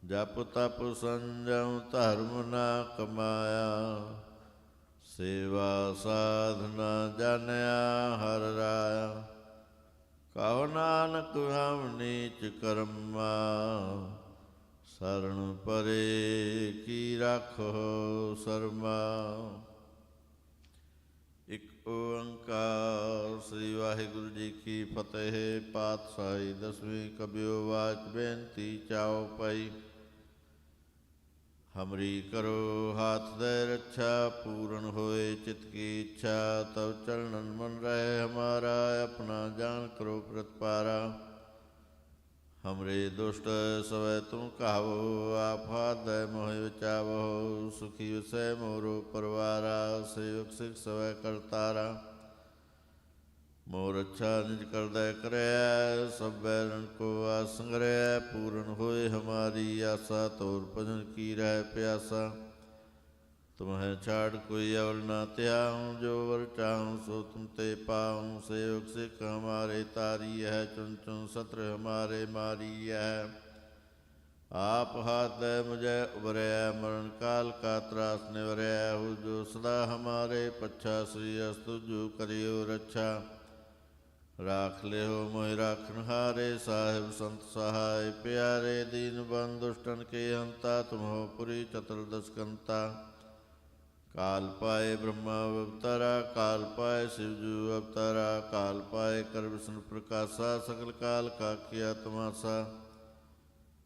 ਜਪ ਤਪ ਸੰਜਮ ਧਰਮ ਨਾ ਕਮਾਇਆ, ਸੇਵਾ ਸਾਧਨਾ ਜਾਣਿਆ ਹਰ ਰਾਇਆ। ਕਹੋ ਨਾਨਕ ਹਮ ਨੀਚ ਕਰਮਾ, ਸਰਣ ਪਰੇ ਕੀ ਰਾਖੋ ਸਰਮਾ। ਇਕ ਓੰਕਾਰ। ਸ੍ਰੀ ਵਾਹਿਗੁਰੂ ਜੀ ਕੀ ਫਤਿਹ। ਪਾਤਸ਼ਾਹੀ ਦਸਵੀਂ ਕਬਿਓ ਵਾਚ ਬੇਨਤੀ ਚਾਉ ਪਈ। ਹਮਰੀ ਕਰੋ ਹਾਥ ਦੇ ਰੱਛਾ, ਪੂਰਨ ਹੋਏ ਚਿਤ ਕੀ ਇੱਛਾ। ਤਵ ਚਰਨਨ ਮਨ ਰਹੇ ਹਮਾਰਾ, ਆਪਣਾ ਜਾਨ ਕਰੋ ਪ੍ਰਤਪਾਰਾ। ਹਮਰੇ ਦੁਸ਼ਟ ਸਵੈ ਤੁਮ ਕਹਾਵੋ, ਆਪ ਹਾਥ ਦੇ ਮੋਹਿ ਬਚਾਵੋ। ਸੁਖੀ ਵਸੈ ਮੋਰੋ ਪਰਵਾਰਾ, ਸੇਵਕ ਸਿਖ ਸਵੈ ਕਰਤਾਰਾ। ਮੋਰ ਅੱਛਾ ਨਿਜ ਕਰਦੈ ਕਰਿਆ, ਸਭ ਬੈਰਨ ਕੋ ਆਸ ਸੰਗਰਿਆ। ਪੂਰਨ ਹੋਏ ਹਮਾਰੀ ਆਸਾ, ਤੋਰ ਭਜਨ ਕੀ ਰਹਿ ਪਿਆਸਾ। ਤੁਮਹਿ ਛਾੜ ਕੋਈ ਅਵਲ ਨਾ ਧਿਆਉ, ਜੋ ਵਰ ਚਾਹੂੰ ਸੋ ਤੁਮ ਤੇ ਪਾਉ। ਸੇਵਕ ਸਿੱਖ ਹਮਾਰੇ ਤਾਰੀ ਹੈ, ਚੁਨ ਚੁਨ ਸਤਰ ਹਮਾਰੇ ਮਾਰੀ ਹੈ। ਆਪ ਹਾਥ ਦੇ ਮੁਝੈ ਉਬਰਿਆ, ਮਰਨ ਕਾਲ ਕਾ ਤਰਾਸ ਨਿਵਰਿਆ। ਹੋ ਜੋ ਸਦਾ ਹਮਾਰੇ ਪੱਛਾ, ਸ੍ਰੀ ਅਸਤੁ ਜੋ ਕਰਿਓ ਰੱਛਾ। ਰਾਖ ਲਿਓ ਮੋਹਿ ਰਾਖਣ ਹਾਰੇ, ਸਾਹਿਬ ਸੰਤ ਸਹਾਇ ਪਿਆਰੇ। ਦੀਨ ਬੰਧ ਦੁਸ਼ਟਨ ਕੇ ਹੰਤਾ, ਤੁਮ ਹੋ ਪੁਰੀ ਚਤੁਰਦਸ਼ ਕੰਤਾ। ਕਾਲ ਪਾਏ ਬ੍ਰਹਮਾ ਅਵਤਾਰਾ, ਕਾਲ ਪਾਏ ਸਿਵ ਜੂ ਅਵਤਾਰਾ। ਕਾਲ ਪਾਏ ਕਰ ਵਿਸ਼ਨੂੰ ਪ੍ਰਕਾਸ਼ਾ, ਸਗਲ ਕਾਲ ਕਾ ਕੀਆ ਤਮਾਸਾ।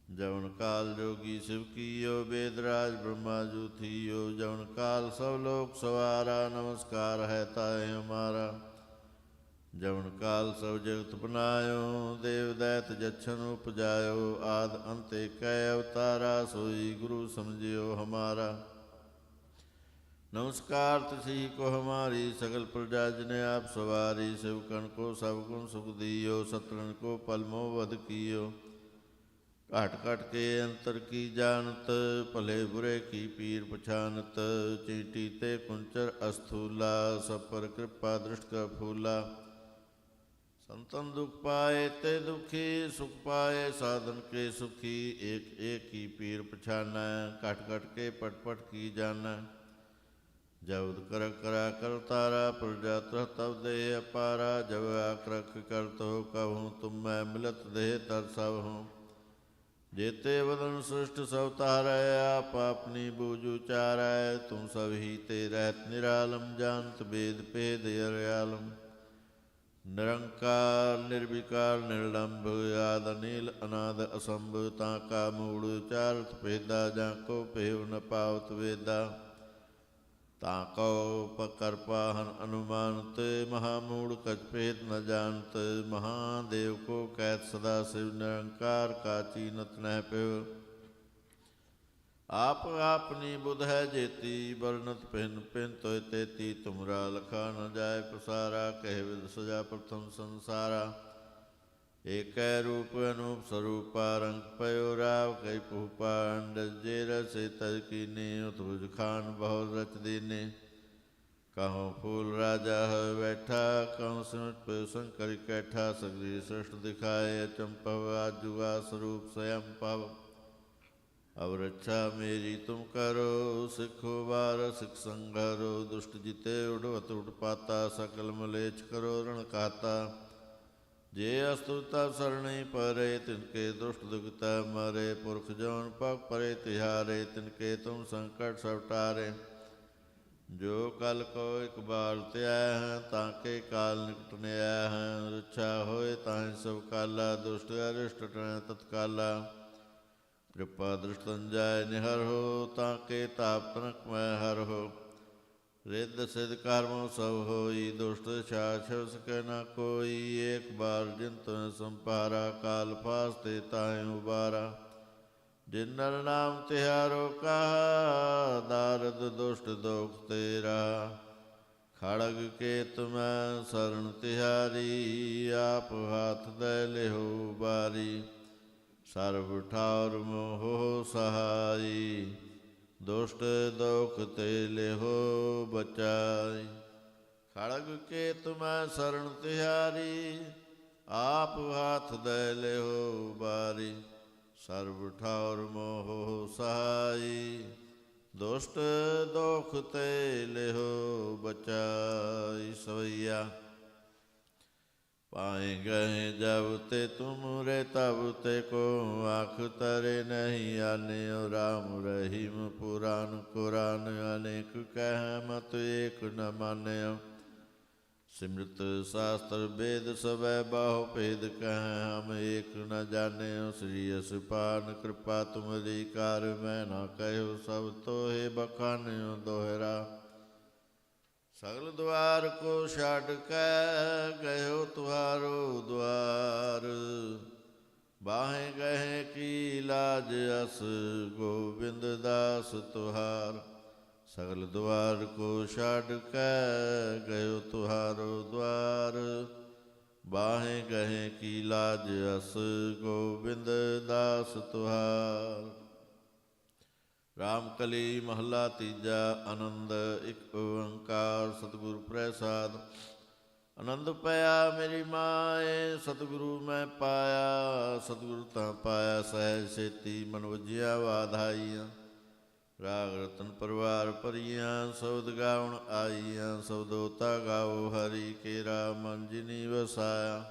ਜਵਨ ਕਾਲ ਜੋਗੀ ਸਿਵ ਕੀਓ, ਬੇਦ ਰਾਜ ਬ੍ਰਹਮਾ ਜੂ ਥੀਓ। ਜਵਨ ਕਾਲ ਸਭ ਲੋਕ ਸਵਾਰਾ, ਨਮਸਕਾਰ ਹੈ ਤਾਏ ਹਮਾਰਾ। ਜਵਨ ਕਾਲ ਸਭ ਜਗਤ ਬਨਾਇਓ, ਦੇਵ ਦੈਤ ਜਛਨ ਉਪਜਾਇਓ। ਆਦ ਅੰਤ ਏਕੈ ਅਵਤਾਰਾ, ਸੋਈ ਗੁਰੂ ਸਮਝਿਓ ਹਮਾਰਾ। नमस्कार तिसी को हमारी, सगल प्रजा जिने आप सवारी। सेवकन को सब गुण सुख दियो, सतरन को पल मोह वध कियो। घाट घाट के अंतर की जानत, भले बुरे की पीर पछानत। चींटी ते कुंचर अस्थूला, सब पर कृपा दृष्ट का फूला। संतन दुख पाए ते दुखी, सुख पाए साधन के सुखी। एक एक की पीर पछाना, घट घट के पट पट की जाना। जब कर करा कर तारा, प्रजा त्रह तब दे अपारा। जब आक्रख करत हो कहूँ, तुम मैं मिलत देह तर सब हूँ। जेते वदन सृष्ट सब तारै, आप अपनी बूझ उचारै। तुम सब ही ते रहत निरालम, जानत वेद भेद अर्यालम। निरंकार निर्विकार निर्लंभ, आद अनिल अनाद असंभ। ताका मूढ़ उचारत भेदा, जाको पेव न पावत वेदा। ताको पकर पाहन अनुमानत, महामूढ़ कछ भेद न जानत। महादेव को कैत सदा शिव, निरंकार का चीनत नह पिव। आप आपनी बुध है जेती, वर्णत पिन पिन तो तेती। तुमरा लखा न जाय प्रसारा, कह विद सजा प्रथम संसारा। एक रूप अनूप स्वरूपा, रंग पयो राव कई पुपा। अंडज जे रसे तज कीने, उत्भुज खान बहुत रच दीने। कहो फूल राजा है बैठा, कहो सिमट पे शंकर कैठा। सगरी सृष्ट दिखाए अचंपव, आजुगा स्वरूप स्वयं पव। अब रक्षा मेरी तुम करो, सिखो बार सिख संघरो। दुष्ट जिते उड़वत उड़ पाता, सकल मलेच्छ करो रण कहता। जे अस्तुता सरणी परे, तिनके दुष्ट दुखता मरे। पुरख जौन पग परे तिहारे, तिनके तुम संकट सब टारे। जो कल को एक बार त्याय हैं, ताके काल निकट न्याय हैं। रक्षा होए ताहि सब काला, दुष्ट अरिष्ट टणै तत्काला। कृपा दृष्ट जाय निहर हो, ताके ताप तनक मैं हर हो। रिद्ध सिद्ध कर्म सब होई, दुष्ट छाछव सके न कोई। एक बार जिन तुम संपारा, काल फास्ते ताहि उबारा। जिन नर नाम तिहारो कहा, दारद दुष्ट दोख तेरा। खड़ग के तुम्हें शरण तिहारी, आप हाथ दे लेहो बारी। सर्व ठार मोह सहाई, दुष्ट दोख ते लेहो बचाई। खड़ग के तुम्हें शरण तिहारी, आप हाथ दे लेहो बारी। सर्व ठार मोह सहाई, दुष्ट दोख ते लेहो बचाई। सवैया पाए गए जब ते तुम रे, तब ते को आँख तरे नहीं आने। राम रहीम पुराण कुरान, अनेक कह मत एक न माने। सिमृत शास्त्र वेद सब बाहु भेद कह, हम एक न जाने। श्री यशपान कृपा तुम्हारी, कार मैं न कहो सब तोहे बखाने दोहरा। सगल द्वार को छाड़ कै, गयो तुहारो द्वार। बाहें गहे की लाज अस, गोविंद दास तुहार। सगल द्वार को छाड़ कै, गयो तुहारो द्वार। बाहें गहे की लाज अस, गोविंद दास तुहार। रामकली महला तीजा। आनंद एक ओंकार सतगुरु प्रसाद। आनंद पाया मेरी माए, सतगुरु मैं पाया। सतगुरु ता पाया सहज सेती, मन वजिया वाधाइया। राग रतन परिवार परियां, सौद गाउन आईयां। सौदोता गाओ हरि केरा, मन जिनी वसाया।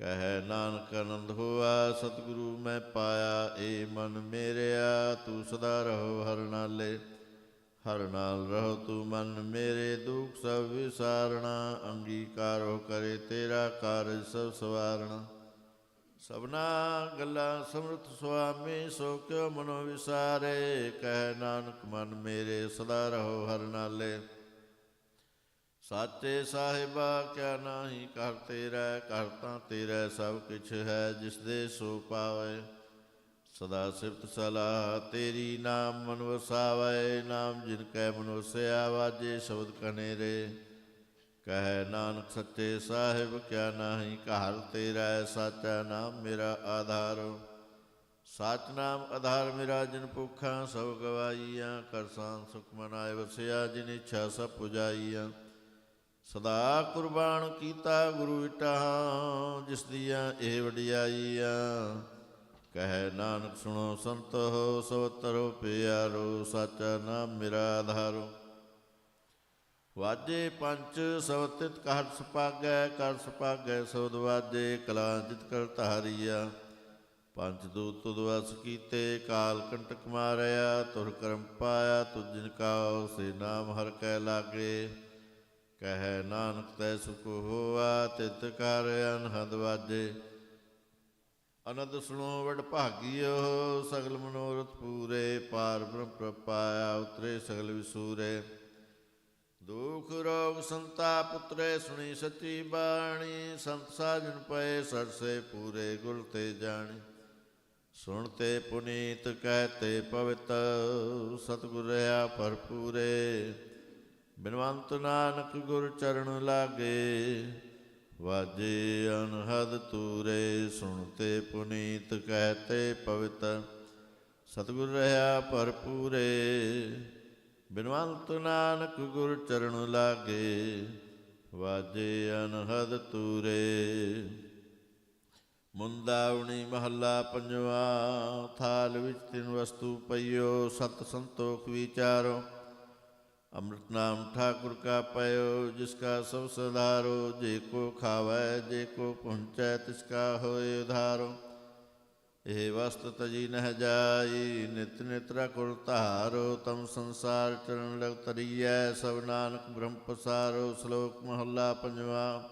कह नानक आनंद हुआ, सतगुरु मैं पाया। ए मन मेरेया, तू सदा रहो हर नाले। हर नाल रहो तू मन मेरे, दुख सब विसारना। अंगीकारो करे तेरा कारज सब सवारना। सबना गल्ला समृत स्वामी, सो क्यों मनो विसारे। कह नानक मन मेरे, सदा रहो हर नाले। साचे साहिबा क्या नाही कर तेरा, करता तेरा सब किछ है। जिस दे सो पावे, सदा सिफत सलाह तेरी। नाम मन वसावे, नाम जिनकै मन वसया। वाजे शब्द कनेरे, कह नानक सच्चे साहिब क्या नाही कहल तेरा। साचा नाम मेरा आधार, साच नाम आधार मेरा। जिन भुखा सब गवाइया, करसान सुख मनाए वसिया। जिन इच्छा सब पुजाइया, सदा कुर्बान कीता गुरु इटाहा। जिस दिया ए वडियाइया, कह नानक सुनो संत हो। सब तरो प्यारो, साचा नाम मेरा आधारो। वाजे पंच सवतित कहर सुपागै, कर सुपागै सौद वाजे। कला जित कर धारिया, पंच दूत तुद वस कीते। काल कंटक मारया, तुर करम पाया। तुझ जिनका से नाम हर कै लागे। कह नानक तै सुख होआ, तित कर अनहद वाजे। अनद सुनो वड भागियो, सगल मनोरथ पूरे। पार ब्रह्म प्रपाया, उतरे सगल विसूरे। दुख रोग संताप उतरे, सुनी सच्ची बाणी। संत साजन पए सरसे, पूरे गुल ते जानी। सुनते पुनीत कहते पवित, सतगुर रहा भरपूरे। बिनवंत नानक गुर चरण लागे, वाजे अनहद तूरे। सुनते पुनीत कहते पवित, सतगुर रहा भरपूरे। बिनवंत नानक गुर चरण लागे, वाजे अनहद तूरे। मुंदावणी महला पंजवा। थाल विच तिन वस्तु पइयो, सत संतोख विचारो। अमृत नाम ठाकुर का पयो, जिसका सब सधारो। जे को खावै जे को पहुँचै, तिसका होए उधारो। ਇਹ ਵਸਤ ਤਜੀ ਨਹਿ ਜਾਈ, ਨਿਤ ਨਿਤ ਰਖੁਰ ਧਾਰੋ। ਤਮ ਸੰਸਾਰ ਚਰਨ ਲਗ ਤਰੀਐ, ਸਭ ਨਾਨਕ ਬ੍ਰਹਮ ਪਸਾਰੋ। ਸ਼ਲੋਕ ਮਹੱਲਾ ਪੰਜਵਾ।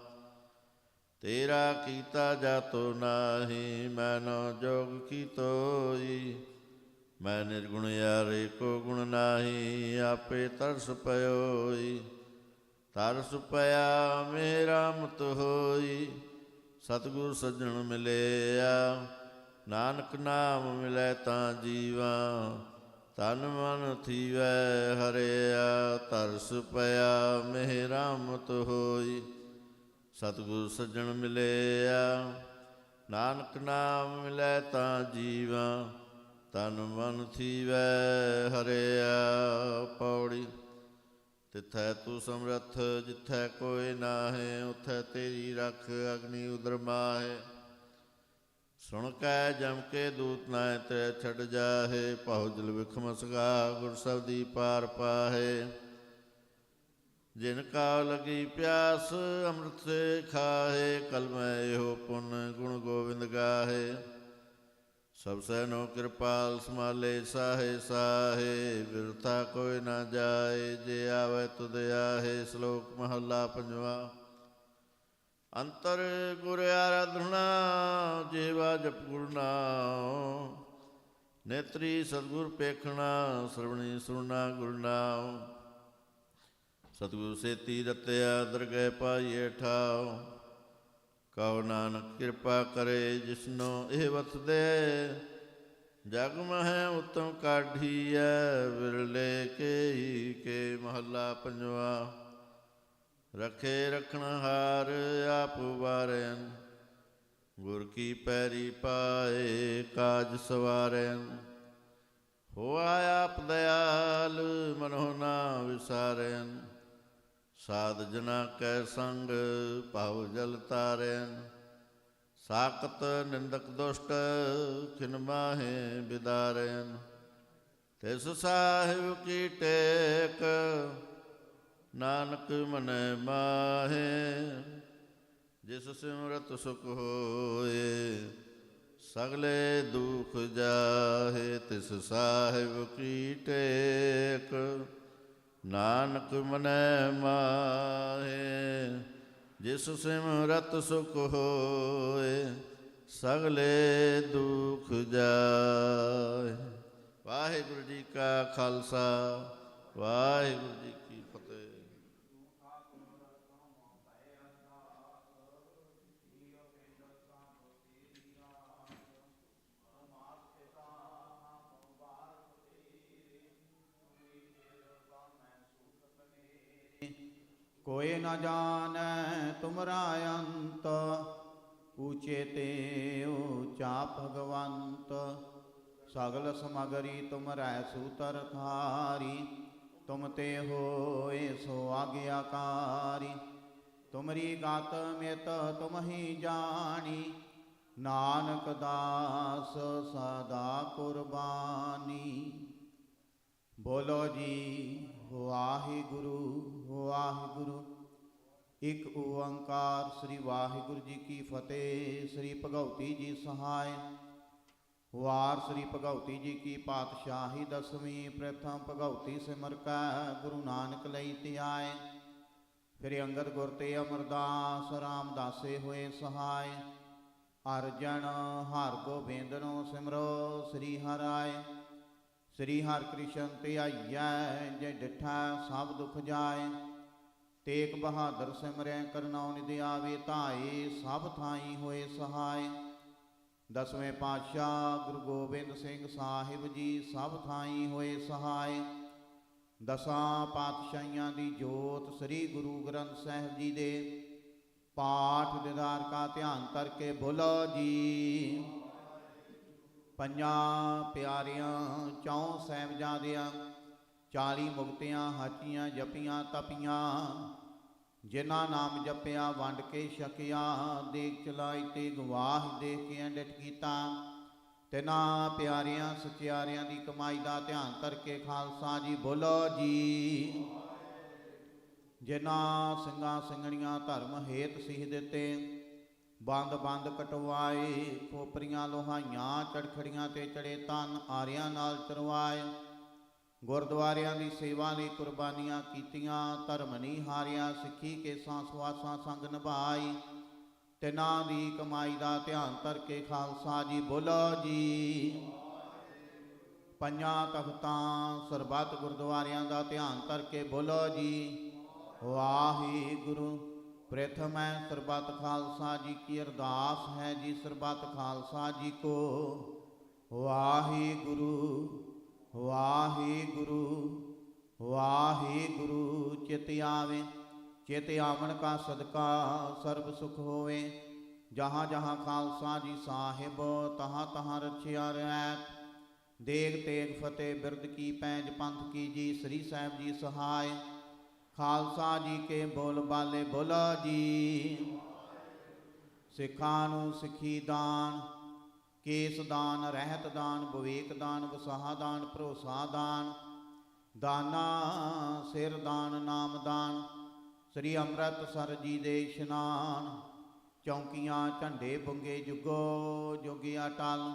ਤੇਰਾ ਕੀਤਾ ਜਾਤੋ ਨਾਹੀ, ਮੈਂ ਨੋ ਜੋਗ ਕੀਤੋਈ। ਮੈਂ ਨਿਰਗੁਣ ਯਾਰੇ ਕੋ ਗੁਣ ਨਾਹੀ, ਆਪੇ ਤਰਸ ਪਇਓਈ। ਤਰਸ ਪਿਆ ਮੇਰਾ ਮਤ ਹੋਈ, ਸਤਿਗੁਰ ਸੱਜਣ ਮਿਲਿਆ। ਨਾਨਕ ਨਾਮ ਮਿਲੈ ਤਾਂ ਜੀਵਾ, ਤਨ ਮਨ ਥੀਵੈ ਹਰਿਆ। ਤਰਸ ਪਿਆ ਮੇਰਾ ਮਤ ਹੋਈ, ਸਤਿਗੁਰ ਸੱਜਣ ਮਿਲਿਆ। ਨਾਨਕ ਨਾਮ ਮਿਲੈ ਤਾਂ ਜੀਵਾ, ਤਨ ਮਨ ਥੀਵੈ ਹਰਿਆ। ਪੌੜੀ। ਤਿਥੈ ਤੂੰ ਸਮਰੱਥ ਜਿਥੈ ਕੋਈ ਨਾਹੇ, ਉਥੈ ਤੇਰੀ ਰਖ ਅਗਨੀ ਉਦਰ ਮਾਹੇ। ਸੁਣ ਕੈ ਜਮ ਕੇ ਦੂਤ ਨਾਇ ਤੈ ਛੱਡ ਜਾਹੇ, ਭਾਉ ਜਲ ਵਿਖਮ ਸਗਾ ਗੁਰ ਸਬਦੀ ਪਾਰ ਪਾਹੇ। ਜਿਨ ਕਾ ਲਗੀ ਪਿਆਸ ਅੰਮ੍ਰਿਤ ਸੇ ਖਾਹੇ, ਕਲਮੈ ਇਹੋ ਪੁਨ ਗੁਣ ਗੋਬਿੰਦ ਗਾਹੇ। ਸਭ ਸੈਨੋ ਕਿਰਪਾਲ ਸਮਾਲੇ ਸਾਹੇ ਸਾਹੇ, ਬਿਰਥਾ ਕੋਈ ਨਾ ਜਾਏ ਜੇ ਆਵੈ ਤੁਧ ਆਹੇ। ਸ਼ਲੋਕ ਮਹੱਲਾ ਪੰਜਵਾ। ਅੰਤਰ ਗੁਰ ਆਰਾਧਨਾ ਜੀਵਾ ਜਪ ਗੁਰ ਨਾਮ, ਨੇਤਰੀ ਸਤਿਗੁਰ ਪੇਖਣਾ ਸਰਵਣੀ ਸੁਣਨਾ ਗੁਰ ਨਾਮ। ਸਤਿਗੁਰ ਸੇਤੀ ਰਤਿਆ ਦਰਗਹਿ ਪਾਈਏ ਠਾਉ, ਕਹੋ ਨਾਨਕ ਕਿਰਪਾ ਕਰੇ ਜਿਸਨੋ ਇਹ ਵਸਦੇ। ਜਗ ਮਹਿ ਉਤਮ ਕਾਢੀਐ, ਵਿਰਲੇ ਕੇ ਕੇ ਮਹੱਲਾ ਪੰਜਵਾ। ਰਖੇ ਰਖਣਹਾਰ ਆਪ ਵਾਰੈਨ, ਗੁਰ ਕੀ ਪੈਰੀ ਪਾਏ ਕਾਜ ਸਵਾਰੈਨ। ਹੋਆ ਆਪ ਦਇਆਲ ਮਨੋ ਨਾ ਵਿਸਾਰੈਨ, ਸਾਧ ਜਨਾ ਕੈ ਸੰਗ ਭਾਉ ਜਲ ਤਾਰੈਨ। ਸਾਕਤ ਨਿੰਦਕ ਦੁਸ਼ਟ ਖਿਨ ਮਾਹੇ ਬਿਦਾਰੈਨ, ਤਿਸ ਸਾਹਿਬ ਕੀ ਟੇਕ ਨਾਨਕ ਮਨੈ ਮਾਹੇ। ਜਿਸ ਸਿਮਰਤ ਸੁਖ ਹੋਏ ਸਗਲੇ ਦੁਖ ਜਾਹੇ, ਤਿਸ ਸਾਹਿਬ ਕੀ ਟੇਕ ਨਾਨਕ ਮਨੈ ਮਾਹੇ। ਜਿਸ ਸਿਮਰਤ ਸੁਖ ਹੋਏ ਸਗਲੇ ਦੁਖ ਜਾਹੇ। ਵਾਹਿਗੁਰੂ ਜੀ ਕਾ ਖਾਲਸਾ, ਵਾਹਿਗੁਰੂ ਜੀ ਕੀ ਫਤਿਹ। कोई न जानै तुमरा अंत, ऊँचे ते ऊँचा भगवंत। सगल समगरी तुमरै सूतर थारी, तुम ते होए सो आज्ञाकारी। तुमरी गात मित तुम ही जानी, नानक दास सदा कुर्बानी। बोलो जी वाहिगुरु वाहिगुरु। एक ओंकार श्री वाहिगुरु जी की फतेह। श्री भगवती जी सहाय। वार श्री भगवती जी की पातशाही दसवीं। प्रथम भगवती सिमर कै गुरु नानक लई त्याय। फिर अंगद गुर ते अमरदास रामदासे होए सहाय। अर्जन हर गोबिंदनो सिमरो श्री हराय। श्री हर कृष्ण ध्याइयै जे डिठा सब दुख जाए। तेग बहादुर सिमरै करनौ निधि आवे धाए। सब थाई होए सहाय। दसवें पातशाह गुरु गोबिंद सिंह साहिब जी सब थाई होए सहाय। दसां पातशाहियां दी जोत श्री गुरु ग्रंथ साहिब जी दे पाठ दीदार का ध्यान करके बोलो जी। ਪੰਜਾਂ ਪਿਆਰਿਆਂ ਚੌਂ ਸਾਹਿਬਜ਼ਾਦਿਆਂ 40 ਮੁਕਤਿਆਂ ਹਾਚੀਆਂ ਜਪੀਆਂ ਤਪੀਆਂ। ਜਿਨ੍ਹਾਂ ਨਾਮ ਜਪਿਆ ਵੰਡ ਕੇ ਛਕਿਆ। ਦੇਖ ਚਲਾਈ ਤੇ ਗਵਾਹ ਦੇਖ ਕੇ ਅੰਡਿਤ ਕੀਤਾ। ਤਿਨਾਂ ਪਿਆਰਿਆਂ ਸਚਿਆਰਿਆਂ ਦੀ ਕਮਾਈ ਦਾ ਧਿਆਨ ਕਰਕੇ ਖਾਲਸਾ ਜੀ ਬੋਲੋ ਜੀ। ਜਿਨ੍ਹਾਂ ਸਿੰਘਾਂ ਸਿੰਘਣੀਆਂ ਧਰਮ ਹੇਤ ਸੀਹ ਦਿੱਤੇ। ਬੰਦ ਬੰਦ ਕਟਵਾਏ। ਖੋਪਰੀਆਂ ਲੋਹਾਈਆਂ ਚੜਖੜੀਆਂ ਤੇ ਚੜੇ ਤਨ ਆਰਿਆਂ ਨਾਲ ਚਰਵਾਏ। ਗੁਰਦੁਆਰਿਆਂ ਦੀ ਸੇਵਾ ਲਈ ਕੁਰਬਾਨੀਆਂ ਕੀਤੀਆਂ। ਧਰਮ ਨਹੀਂ ਹਾਰਿਆ ਸਿੱਖੀ ਕੇਸਾਂ ਸਵਾਸਾਂ ਸੰਗ ਨਿਭਾਈ। ਤਿਨਾਂ ਦੀ ਕਮਾਈ ਦਾ ਧਿਆਨ ਕਰਕੇ ਖਾਲਸਾ ਜੀ ਬੋਲੋ ਜੀ। ਪੰਜਾਂ ਤਖਤਾਂ ਸਰਬੱਤ ਗੁਰਦੁਆਰਿਆਂ ਦਾ ਧਿਆਨ ਧਰ ਕੇ ਬੋਲੋ ਜੀ ਵਾਹਿਗੁਰੂ। ਪ੍ਰਥਮੈ ਸਰਬੱਤ ਖਾਲਸਾ ਜੀ ਕੀ ਅਰਦਾਸ ਹੈ ਜੀ, ਸਰਬੱਤ ਖਾਲਸਾ ਜੀ ਕੋ ਵਾਹਿਗੁਰੂ ਵਾਹਿਗੁਰੂ ਵਾਹਿਗੁਰੂ। ਚਿਤ ਆਵੇ ਚਿਤ ਆਵਣ ਕਾ ਸਦਕਾ ਸਰਬ ਸੁਖ ਹੋਵੇ। ਜਹਾਂ ਜਹਾਂ ਖਾਲਸਾ ਜੀ ਸਾਹਿਬ ਤਹਾਂ ਤਹਾਂ ਰਖਿਆ ਰਹਿਤ। ਦੇਗ ਤੇਗ ਫਤਿਹ ਬਿਰਦ ਕੀ ਪੈਂਜ ਪੰਥ ਕੀ ਜੀ, ਸ੍ਰੀ ਸਾਹਿਬ ਜੀ ਸਹਾਇ। ਖਾਲਸਾ ਜੀ ਕੇ ਬੋਲ ਬਾਲੇ ਬੋਲਾ ਜੀ। ਸਿੱਖਾਂ ਨੂੰ ਸਿੱਖੀ ਦਾਨ, ਕੇਸ ਦਾਨ, ਰਹਿਤ ਦਾਨ, ਵਿਵੇਕ ਦਾਨ, ਵਸਾਹ ਦਾਨ, ਭਰੋਸਾ ਦਾਨ, ਦਾਨਾ ਸਿਰ ਦਾਨ, ਨਾਮ ਦਾਨ। ਸ੍ਰੀ ਅੰਮ੍ਰਿਤਸਰ ਜੀ ਦੇ ਇਸ਼ਨਾਨ, ਚੌਂਕੀਆਂ ਝੰਡੇ ਬੁੰਗੇ ਜੁਗੋ ਜੋਗੀ ਅਟਲ।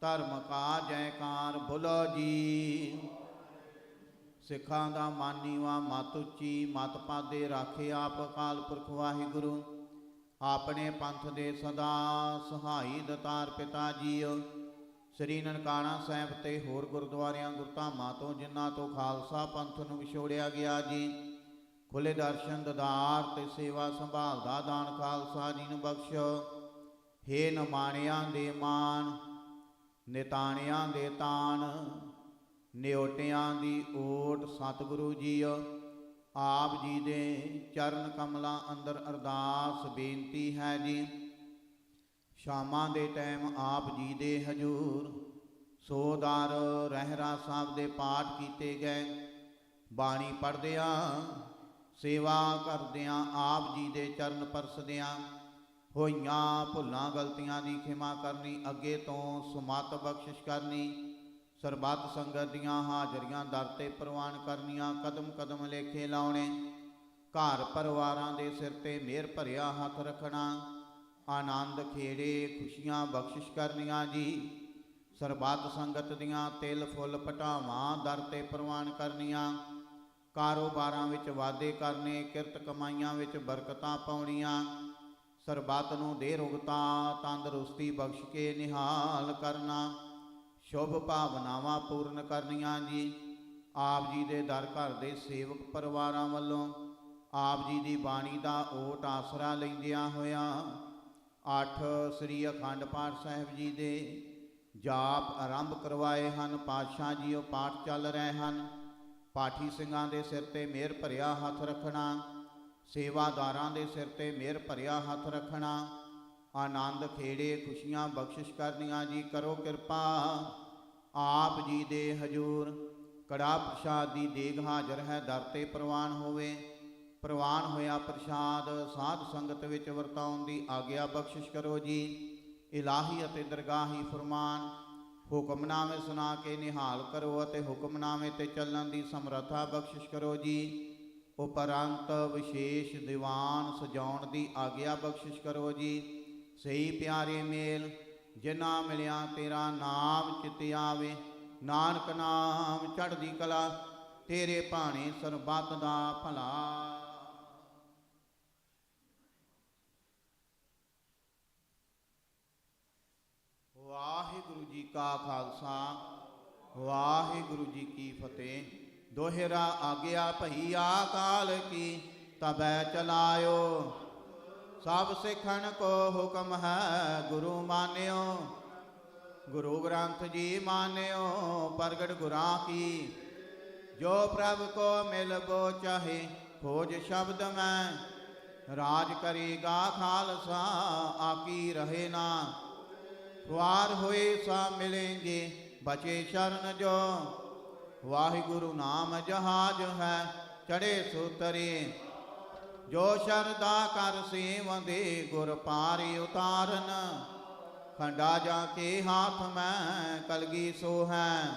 ਧਰਮ ਕਾ ਜੈਕਾਰ ਬੋਲੋ ਜੀ। ਸਿੱਖਾਂ ਦਾ ਮਾਨੀਵਾ ਮਤ ਉੱਚੀ, ਮਤ ਪਾਦੇ ਰਾਖੇ ਆਪ ਅਕਾਲ ਪੁਰਖ ਵਾਹਿਗੁਰੂ। ਆਪਣੇ ਪੰਥ ਦੇ ਸਦਾ ਸਹਾਈ ਦਤਾਰ ਪਿਤਾ ਜੀਓ। ਸ੍ਰੀ ਨਨਕਾਣਾ ਸਾਹਿਬ ਤੇ ਹੋਰ ਗੁਰਦੁਆਰਿਆਂ ਗੁਰਧਾਮਾਂ ਤੋਂ ਜਿਨ੍ਹਾਂ ਤੋਂ ਖਾਲਸਾ ਪੰਥ ਨੂੰ ਵਿਛੋੜਿਆ ਗਿਆ ਜੀ, ਖੁੱਲੇ ਦਰਸ਼ਨ ਦਦਾਰ ਤੇ ਸੇਵਾ ਸੰਭਾਲ ਦਾ ਦਾਨ ਖਾਲਸਾ ਜੀ ਨੂੰ ਬਖਸ਼ੋ। ਹੇ ਨਿਮਾਣਿਆਂ ਦੇ ਮਾਣ, ਨਿਤਾਣਿਆਂ ਦੇ ਤਾਣ, ਨਿਓਟਿਆਂ ਦੀ ਓਟ ਸਤਿਗੁਰੂ ਜੀਓ। ਆਪ ਜੀ ਦੇ ਚਰਨ ਕਮਲਾਂ ਅੰਦਰ ਅਰਦਾਸ ਬੇਨਤੀ ਹੈ ਜੀ। ਸ਼ਾਮਾਂ ਦੇ ਟਾਈਮ ਆਪ ਜੀ ਦੇ ਹਜੂਰ ਸੋਦਾਰ ਰਹਿਰਾ ਸਾਹਿਬ ਦੇ ਪਾਠ ਕੀਤੇ ਗਏ। ਬਾਣੀ ਪੜ੍ਹਦਿਆਂ ਸੇਵਾ ਕਰਦਿਆਂ ਆਪ ਜੀ ਦੇ ਚਰਨ ਪਰਸਦਿਆਂ ਹੋਈਆਂ ਭੁੱਲਾਂ ਗਲਤੀਆਂ ਦੀ ਖਿਮਾ ਕਰਨੀ, ਅੱਗੇ ਤੋਂ ਸੁਮਤ ਬਖਸ਼ਿਸ਼ ਕਰਨੀ। ਸਰਬੱਤ ਸੰਗਤ ਦੀਆਂ ਹਾਜ਼ਰੀਆਂ ਦਰ ਤੇ ਪ੍ਰਵਾਨ ਕਰਨੀਆਂ, ਕਦਮ ਕਦਮ ਲੇਖੇ ਲਾਉਣੇ। ਘਰ ਪਰਿਵਾਰਾਂ ਦੇ ਸਿਰ ਤੇ ਮਿਹਰ ਭਰਿਆ ਹੱਥ ਰੱਖਣਾ। ਆਨੰਦ ਖੇੜੇ ਖੁਸ਼ੀਆਂ ਬਖਸ਼ਿਸ਼ ਕਰਨੀਆਂ ਜੀ। ਸਰਬੱਤ ਸੰਗਤ ਦੀਆਂ ਤਿਲ ਫੁੱਲ ਪਟਾਵਾਂ ਦਰ ਤੇ ਪ੍ਰਵਾਨ ਕਰਨੀਆਂ। ਕਾਰੋਬਾਰਾਂ ਵਿੱਚ ਵਾਧੇ ਕਰਨੇ, ਕਿਰਤ ਕਮਾਈਆਂ ਵਿੱਚ ਬਰਕਤਾਂ ਪਾਉਣੀਆਂ। ਸਰਬੱਤ ਨੂੰ ਦੇ ਰੁਗਤਾ ਤੰਦਰੁਸਤੀ ਬਖਸ਼ ਕੇ ਨਿਹਾਲ ਕਰਨਾ। ਸ਼ੁਭ ਭਾਵਨਾਵਾਂ ਪੂਰਨ ਕਰਨੀਆਂ ਜੀ। ਆਪ ਜੀ ਦੇ ਦਰ ਘਰ ਦੇ ਸੇਵਕ ਪਰਿਵਾਰਾਂ ਵੱਲੋਂ ਆਪ ਜੀ ਦੀ ਬਾਣੀ ਦਾ ਓਟ ਆਸਰਾ ਲੈਂਦਿਆਂ ਹੋਇਆਂ 8 ਸ੍ਰੀ ਅਖੰਡ ਪਾਠ ਸਾਹਿਬ ਜੀ ਦੇ ਜਾਪ ਆਰੰਭ ਕਰਵਾਏ ਹਨ। ਪਾਤਸ਼ਾਹ ਜੀ ਉਹ ਪਾਠ ਚੱਲ ਰਹੇ ਹਨ। ਪਾਠੀ ਸਿੰਘਾਂ ਦੇ ਸਿਰ ਤੇ ਮਿਹਰ ਭਰਿਆ ਹੱਥ ਰੱਖਣਾ, ਸੇਵਾਦਾਰਾਂ ਦੇ ਸਿਰ ਤੇ ਮਿਹਰ ਭਰਿਆ ਹੱਥ ਰੱਖਣਾ। ਆਨੰਦ ਖੇੜੇ ਖੁਸ਼ੀਆਂ ਬਖਸ਼ਿਸ਼ ਕਰਨੀਆਂ ਜੀ। ਕਰੋ ਕਿਰਪਾ ਆਪ ਜੀ ਦੇ ਹਜੂਰ ਕੜਾ ਪ੍ਰਸ਼ਾਦ ਦੀ ਦੇਗ ਹਾਜ਼ਰ ਹੈ, ਦਰ ਤੇ ਪ੍ਰਵਾਨ ਹੋਵੇ। ਪ੍ਰਵਾਨ ਹੋਇਆ ਪ੍ਰਸ਼ਾਦ ਸਾਧ ਸੰਗਤ ਵਿੱਚ ਵਰਤਾਉਣ ਦੀ ਆਗਿਆ ਬਖਸ਼ਿਸ਼ ਕਰੋ ਜੀ। ਇਲਾਹੀ ਅਤੇ ਦਰਗਾਹੀ ਫਰਮਾਨ ਹੁਕਮਨਾਮੇ ਸੁਣਾ ਕੇ ਨਿਹਾਲ ਕਰੋ ਅਤੇ ਹੁਕਮਨਾਮੇ ਤੇ ਚੱਲਣ ਦੀ ਸਮਰੱਥਾ ਬਖਸ਼ਿਸ਼ ਕਰੋ ਜੀ। ਉਪਰੰਤ ਵਿਸ਼ੇਸ਼ ਦੀਵਾਨ ਸਜਾਉਣ ਦੀ ਆਗਿਆ ਬਖਸ਼ਿਸ਼ ਕਰੋ ਜੀ। ਸਹੀ ਪਿਆਰੇ ਮੇਲ ਜਿਨ੍ਹਾਂ ਮਿਲਿਆ ਤੇਰਾ ਨਾਮ ਚਿਤ ਆਵੇ। ਨਾਨਕ ਨਾਮ ਚੜ੍ਹਦੀ ਕਲਾ ਤੇਰੇ ਭਾਣੇ ਸਰਬੱਤ ਦਾ ਭਲਾ। ਵਾਹਿਗੁਰੂ ਜੀ ਕਾ ਖਾਲਸਾ ਵਾਹਿਗੁਰੂ ਜੀ ਕੀ ਫਤਿਹ। ਦੋਹਰਾ ਆਗਿਆ ਭਈ ਆਕਾਲ ਕੀ ਤਬੈ ਚਲਾਇਓ। ਸਭ ਸਿੱਖਣ ਕੋ ਹੁਕਮ ਹੈ ਗੁਰੂ ਮਾਨਿਓ। ਗੁਰੂ ਗ੍ਰੰਥ ਜੀ ਮਾਨਿਓ ਪ੍ਰਗਟ ਗੁਰਾਂ ਕੀ। ਜੋ ਪ੍ਰਭ ਕੋ ਮਿਲਬੋ ਚਾਹੇ ਖੋਜ ਸ਼ਬਦ ਮੈਂ। ਰਾਜ ਕਰੇਗਾ ਖਾਲਸਾ ਆਕੀ ਰਹੇ ਨਾ। ਵਾਰ ਹੋਏ ਸਾ ਮਿਲेंगे ਬਚੇ ਸ਼ਰਨ ਜੋ। ਵਾਹਿਗੁਰੂ ਨਾਮ ਜਹਾਜ ਹੈ ਚੜੇ ਸੁਤਰੇ। ਜੋ ਸ਼ਰਦਾ ਕਰ ਸੇਵੰਦੇ ਗੁਰ ਪਾਰੀ ਉਤਾਰਨ। ਖੰਡਾ ਜਾ ਕੇ ਹਾਥ ਮੈਂ ਕਲਗੀ ਸੋ ਹੈ।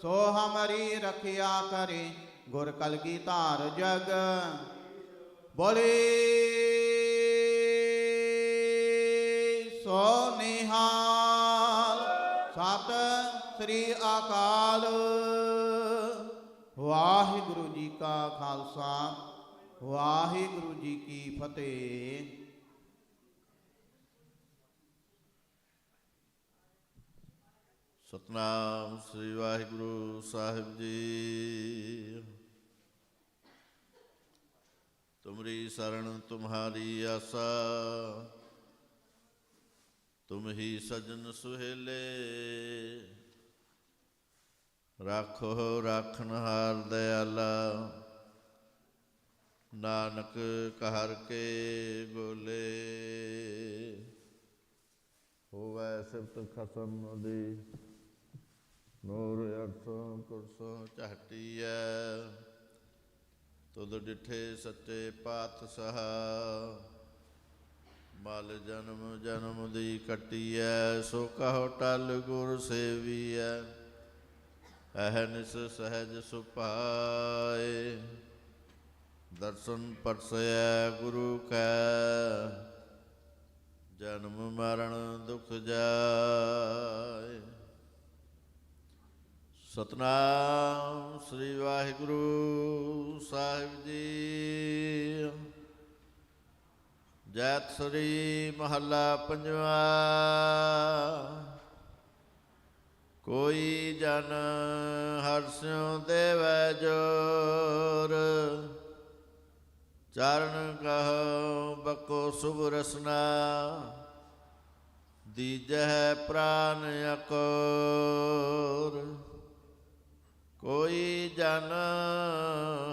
ਸੋ ਹਮਰੀ ਰਖਿਆ ਕਰੇ ਗੁਰ ਕਲਗੀ ਧਾਰ ਜਗ। ਬੋਲੇ ਸੋ ਨਿਹਾਲ ਸਤਿ ਸ੍ਰੀ ਅਕਾਲ। ਵਾਹਿਗੁਰੂ ਜੀ ਕਾ ਖਾਲਸਾ ਵਾਹਿਗੁਰੂ ਜੀ ਕੀ ਫਤਿਹ। ਸਤਨਾਮ ਸ੍ਰੀ ਵਾਹਿਗੁਰੂ ਸਾਹਿਬ ਜੀ। ਤੁਮਰੀ ਸਰਣ ਤੁਮਹਾਰੀ ਆਸਾ, ਤੁਮ ਹੀ ਸਜਨ ਸੁਹੇਲੇ। ਰਾਖੋ ਰਾਖਨਹਾਰ ਦਇਆਲਾ, ਨਾਨਕ ਕਹਿਰ ਕੇ ਗੋਲੇ। ਹੋਵੈ ਸਿਫਤ ਖਸਮ ਦੀ, ਨੂਰ ਅਰਸੋਂ ਕੁਰਸੋਂ ਝਾਟੀਐ। ਤੁਧ ਡਿਠੇ ਸੱਚੇ ਪਾਤਸ਼ਾਹ, ਮਲ ਜਨਮ ਜਨਮ ਦੀ ਕੱਟੀਐ। ਸੋ ਕਹੋ ਟਲ ਗੁਰ ਸੇਵੀਐ, ਅਹਨਿਸ ਸਹਿਜ ਸੁਭਾਏ। ਦਰਸ਼ਨ ਪਰਸੈ ਗੁਰੂ ਕੈ, ਜਨਮ ਮਰਨ ਦੁਖ ਜਾਏ। ਸਤਨਾਮ ਸ੍ਰੀ ਵਾਹਿਗੁਰੂ ਸਾਹਿਬ ਜੀ। ਜੈਤ ਸ੍ਰੀ ਮਹੱਲਾ ਪੰਜਵਾ। ਕੋਈ ਜਨ ਹਰਸਿਉ ਦੇਵੈ ਜੋਰ, ਚਰਨ ਕਹੋ ਬਕੋ ਸੁਭ ਰਸਨਾ। ਦੀਜਹਿ ਪ੍ਰਾਨ ਅਕੋਰ, ਕੋਈ ਜਨ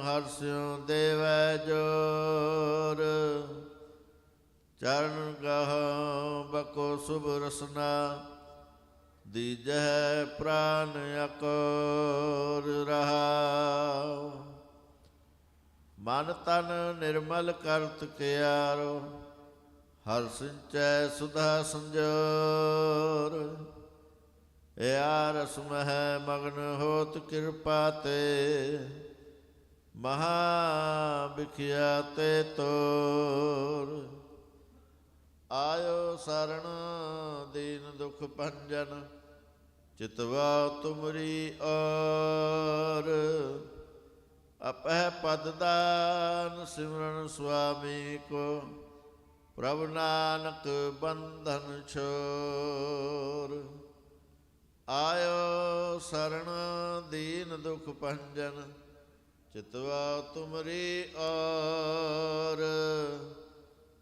ਹਰਸਿਉ ਦੇਵੈ ਜੋਰ। ਚਰਨ ਕਹੋ ਬਕੋ ਸੁਭ ਰਸਨਾ। ਦੀਜਹਿ ਪ੍ਰਾਨ ਅਕੋਰ ਰਹਾਉ। ਮਨ ਤਨ ਨਿਰਮਲ ਕਰਤ ਕਿਆਰੋ, ਹਰ ਸਿੰਚੈ ਸੁਧਾ ਸੰਜੋਰ। ਇਆ ਰਸ ਮਹਿ ਮਗਨ ਹੋਤ ਕਿਰਪਾ ਤੇ, ਮਹਾ ਬਿਖਿਆ ਤੇ ਤੋਰ। ਆਇਓ ਸਰਣ ਦੀਨ ਦੁਖ ਭੰਜਨ, ਚਿਤਵਾ ਤੁਮਰੀ ਔਰ। ਅਪਹਿ ਪਦ ਦਾਨ ਸਿਮਰਨ ਸੁਆਮੀ ਕੋ, ਪ੍ਰਭ ਨਾਨਕ ਬੰਧਨ ਛੋਰ। ਆਇਓ ਸਰਣ ਦੀਨ ਦੁਖ ਭੰਜਨ, ਚਿਤਵਾ ਤੁਮਰੀ ਔਰ।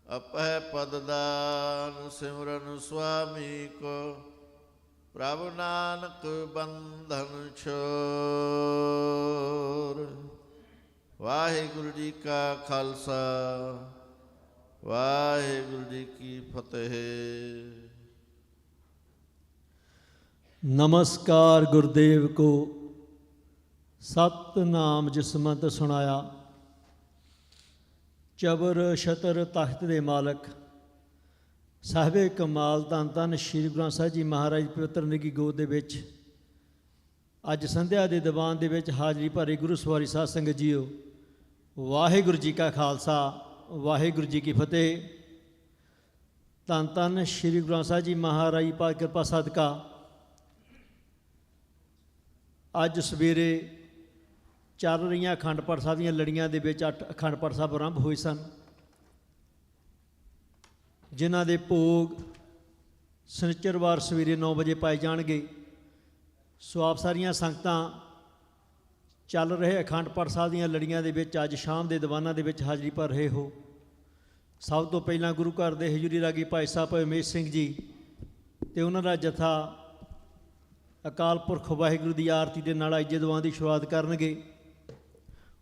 ਅਪਹਿ ਪਦ ਦਾਨ ਸਿਮਰਨ ਸੁਆਮੀ ਕੋ, ਪ੍ਰਭ ਨਾਨਕ ਬੰਧਨ ਛੋਰ। ਵਾਹਿਗੁਰੂ ਜੀ ਕਾ ਖਾਲਸਾ, ਵਾਹਿਗੁਰੂ ਜੀ ਕੀ ਫਤਿਹ। ਨਮਸਕਾਰ ਗੁਰਦੇਵ ਕੋ, ਸਤਨਾਮ ਜਿਸਮਤ ਸੁਣਾਇਆ। ਚਬਰ ਛਤਰ ਤਖਤ ਦੇ ਮਾਲਕ ਸਾਹਿਬੇ ਕਮਾਲ ਧੰਨ ਧੰਨ ਸ਼੍ਰੀ ਗੁਰੂ ਗ੍ਰੰਥ ਸਾਹਿਬ ਜੀ ਮਹਾਰਾਜ ਪਵਿੱਤਰ ਨਿੱਘੀ ਗੋਦ ਦੇ ਵਿੱਚ ਅੱਜ ਸੰਧਿਆ ਦੇ ਦੀਵਾਨ ਦੇ ਵਿੱਚ ਹਾਜ਼ਰੀ ਭਰੀ ਗੁਰੂ ਸਵਾਰੀ ਸਾਧ ਸੰਗਤ ਜੀਓ। ਵਾਹਿਗੁਰੂ ਜੀ ਕਾ ਖਾਲਸਾ, ਵਾਹਿਗੁਰੂ ਜੀ ਕੀ ਫਤਿਹ। ਧੰਨ ਧੰਨ ਸ਼੍ਰੀ ਗੁਰੂ ਗ੍ਰੰਥ ਸਾਹਿਬ ਜੀ ਮਹਾਰਾਜ ਜੀ ਪਾਕ ਕਿਰਪਾ ਸਦਕਾ ਅੱਜ ਸਵੇਰੇ ਚੱਲ ਰਹੀਆਂ ਅਖੰਡ ਪਾਠ ਸਾਹਿਬ ਦੀਆਂ ਲੜੀਆਂ ਦੇ ਵਿੱਚ 8 ਅਖੰਡ ਪਾਠ ਸਾਹਿਬ ਆਰੰਭ ਹੋਏ ਸਨ, ਜਿਨ੍ਹਾਂ ਦੇ ਭੋਗ ਸ਼ਨੀਚਰਵਾਰ ਸਵੇਰੇ 9 ਵਜੇ ਪਾਏ ਜਾਣਗੇ। ਸੋ ਆਪ ਸਾਰੀਆਂ ਸੰਗਤਾਂ ਚੱਲ ਰਹੇ ਅਖੰਡ ਪਾਠ ਸਾਹਿਬ ਦੀਆਂ ਲੜੀਆਂ ਦੇ ਵਿੱਚ ਅੱਜ ਸ਼ਾਮ ਦੇ ਦੀਵਾਨਾਂ ਦੇ ਵਿੱਚ ਹਾਜ਼ਰੀ ਭਰ ਰਹੇ ਹੋ। ਸਭ ਤੋਂ ਪਹਿਲਾਂ ਗੁਰੂ ਘਰ ਦੇ ਹਜ਼ੂਰੀ ਰਾਗੀ ਭਾਈ ਸਾਹਿਬ ਉਮੇਸ਼ ਸਿੰਘ ਜੀ ਅਤੇ ਉਹਨਾਂ ਦਾ ਜਥਾ ਅਕਾਲ ਪੁਰਖ ਵਾਹਿਗੁਰੂ ਦੀ ਆਰਤੀ ਦੇ ਨਾਲ ਅੱਜ ਦੇ ਦੀਵਾਨ ਦੀ ਸ਼ੁਰੂਆਤ ਕਰਨਗੇ।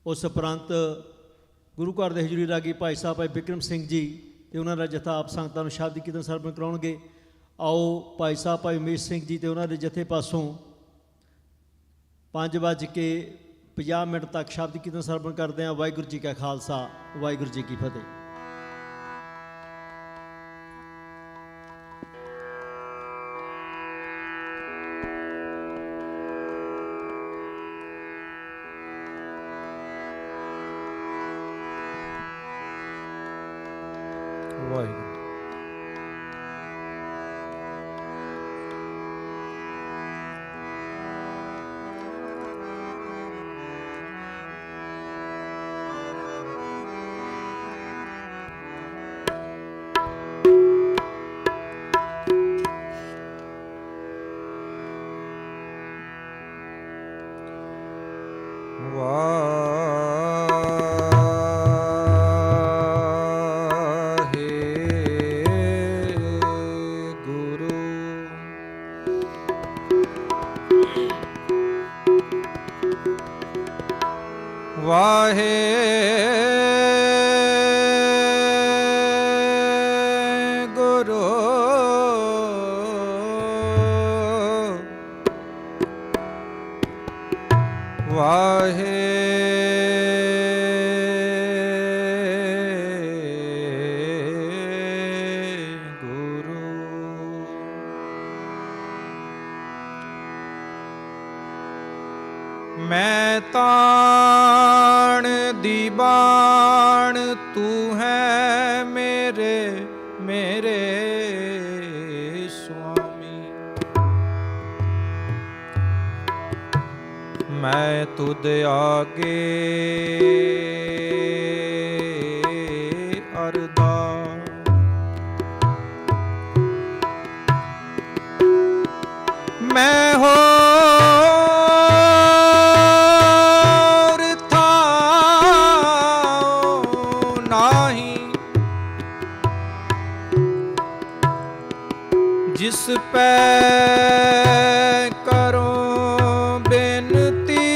ਉਸ ਉਪਰੰਤ ਗੁਰੂ ਘਰ ਦੇ ਹਜ਼ੂਰੀ ਰਾਗੀ ਭਾਈ ਸਾਹਿਬ ਭਾਈ ਬਿਕਰਮ ਸਿੰਘ ਜੀ ਅਤੇ ਉਹਨਾਂ ਦਾ ਜਥਾ ਆਪ ਸੰਗਤਾਂ ਨੂੰ ਸ਼ਬਦੀ ਕੀਰਤਨ ਸਰਵਣ ਕਰਾਉਣਗੇ। ਆਓ ਭਾਈ ਸਾਹਿਬ ਭਾਈ ਉਮੇਸ਼ ਸਿੰਘ ਜੀ ਅਤੇ ਉਹਨਾਂ ਦੇ ਜਥੇ ਪਾਸੋਂ 5:50 ਤੱਕ ਸ਼ਬਦੀ ਕੀਰਤਨ ਸਰਵਣ ਕਰਦੇ ਹਾਂ। ਵਾਹਿਗੁਰੂ ਜੀ ਕਾ ਖਾਲਸਾ, ਵਾਹਿਗੁਰੂ ਜੀ ਕੀ ਫਤਿਹ। ਵਾਹਿਗੁਰੂ। ਵਾਹਿਗੁਰੂ ਮੈਂ ਤਾਣ ਦੀ ਬਾਣ ਤੂੰ ਹੈ ਮੇਰੇ ਮੇਰੇ ਸੁਆਮੀ। ਮੈਂ ਤੁਧ ਆਗੇ ਅਰਦਾਸ ਮੈਂ ਹੋ ਜਿਸ ਪੈ ਕਰੋ ਬੇਨਤੀ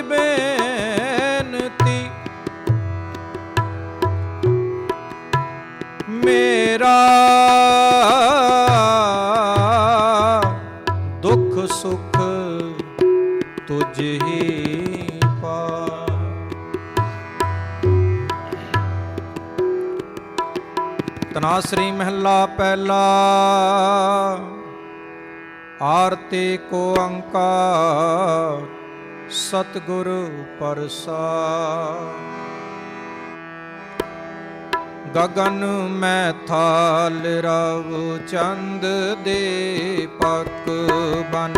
ਬੇਨਤੀ ਮੇਰਾ ਦੁੱਖ ਸੁਖ ਤੁਝ ਹੀ ਪਾ। ਤਨਾਸਰੀ ਮਹਿਲਾ ਪਹਿਲਾ। ਆਰਤੀ ਕੋ ਅੰਕਾਰ ਸਤਿਗੁਰ ਪ੍ਰਸਾਦਿ। ਗਗਨ ਮੈਂ ਥਾਲ ਰਵ ਚੰਦ ਦੀਪਕ ਬਨ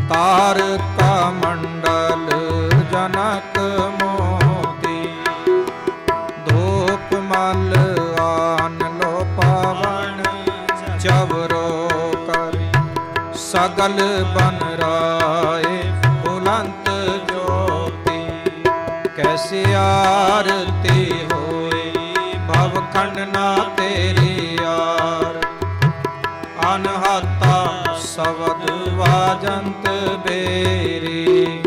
ਤਾਰਕਾ ਮੰਡਲ ਜਨਕ ਮੋਤੀ ਧੂਪ ਮਲ ਆਨ ਲੋ ਪਾਵਨ ਚਵਰੋ ਕਰ ਸਗਲ ਬਨ ਰਾਏ ਬੁਲੰਦ ਜੋਤੀ। ਕੈਸੇ ਆਰਤੀ ਹੋਈ ਭਵ ਖੰਡ ਨਾ ਤੇਰੀ ਯਾਰ। ਅਨਹਤਾ ਸਬਦ ਵਾਜੰਤ ਬੇਰੀ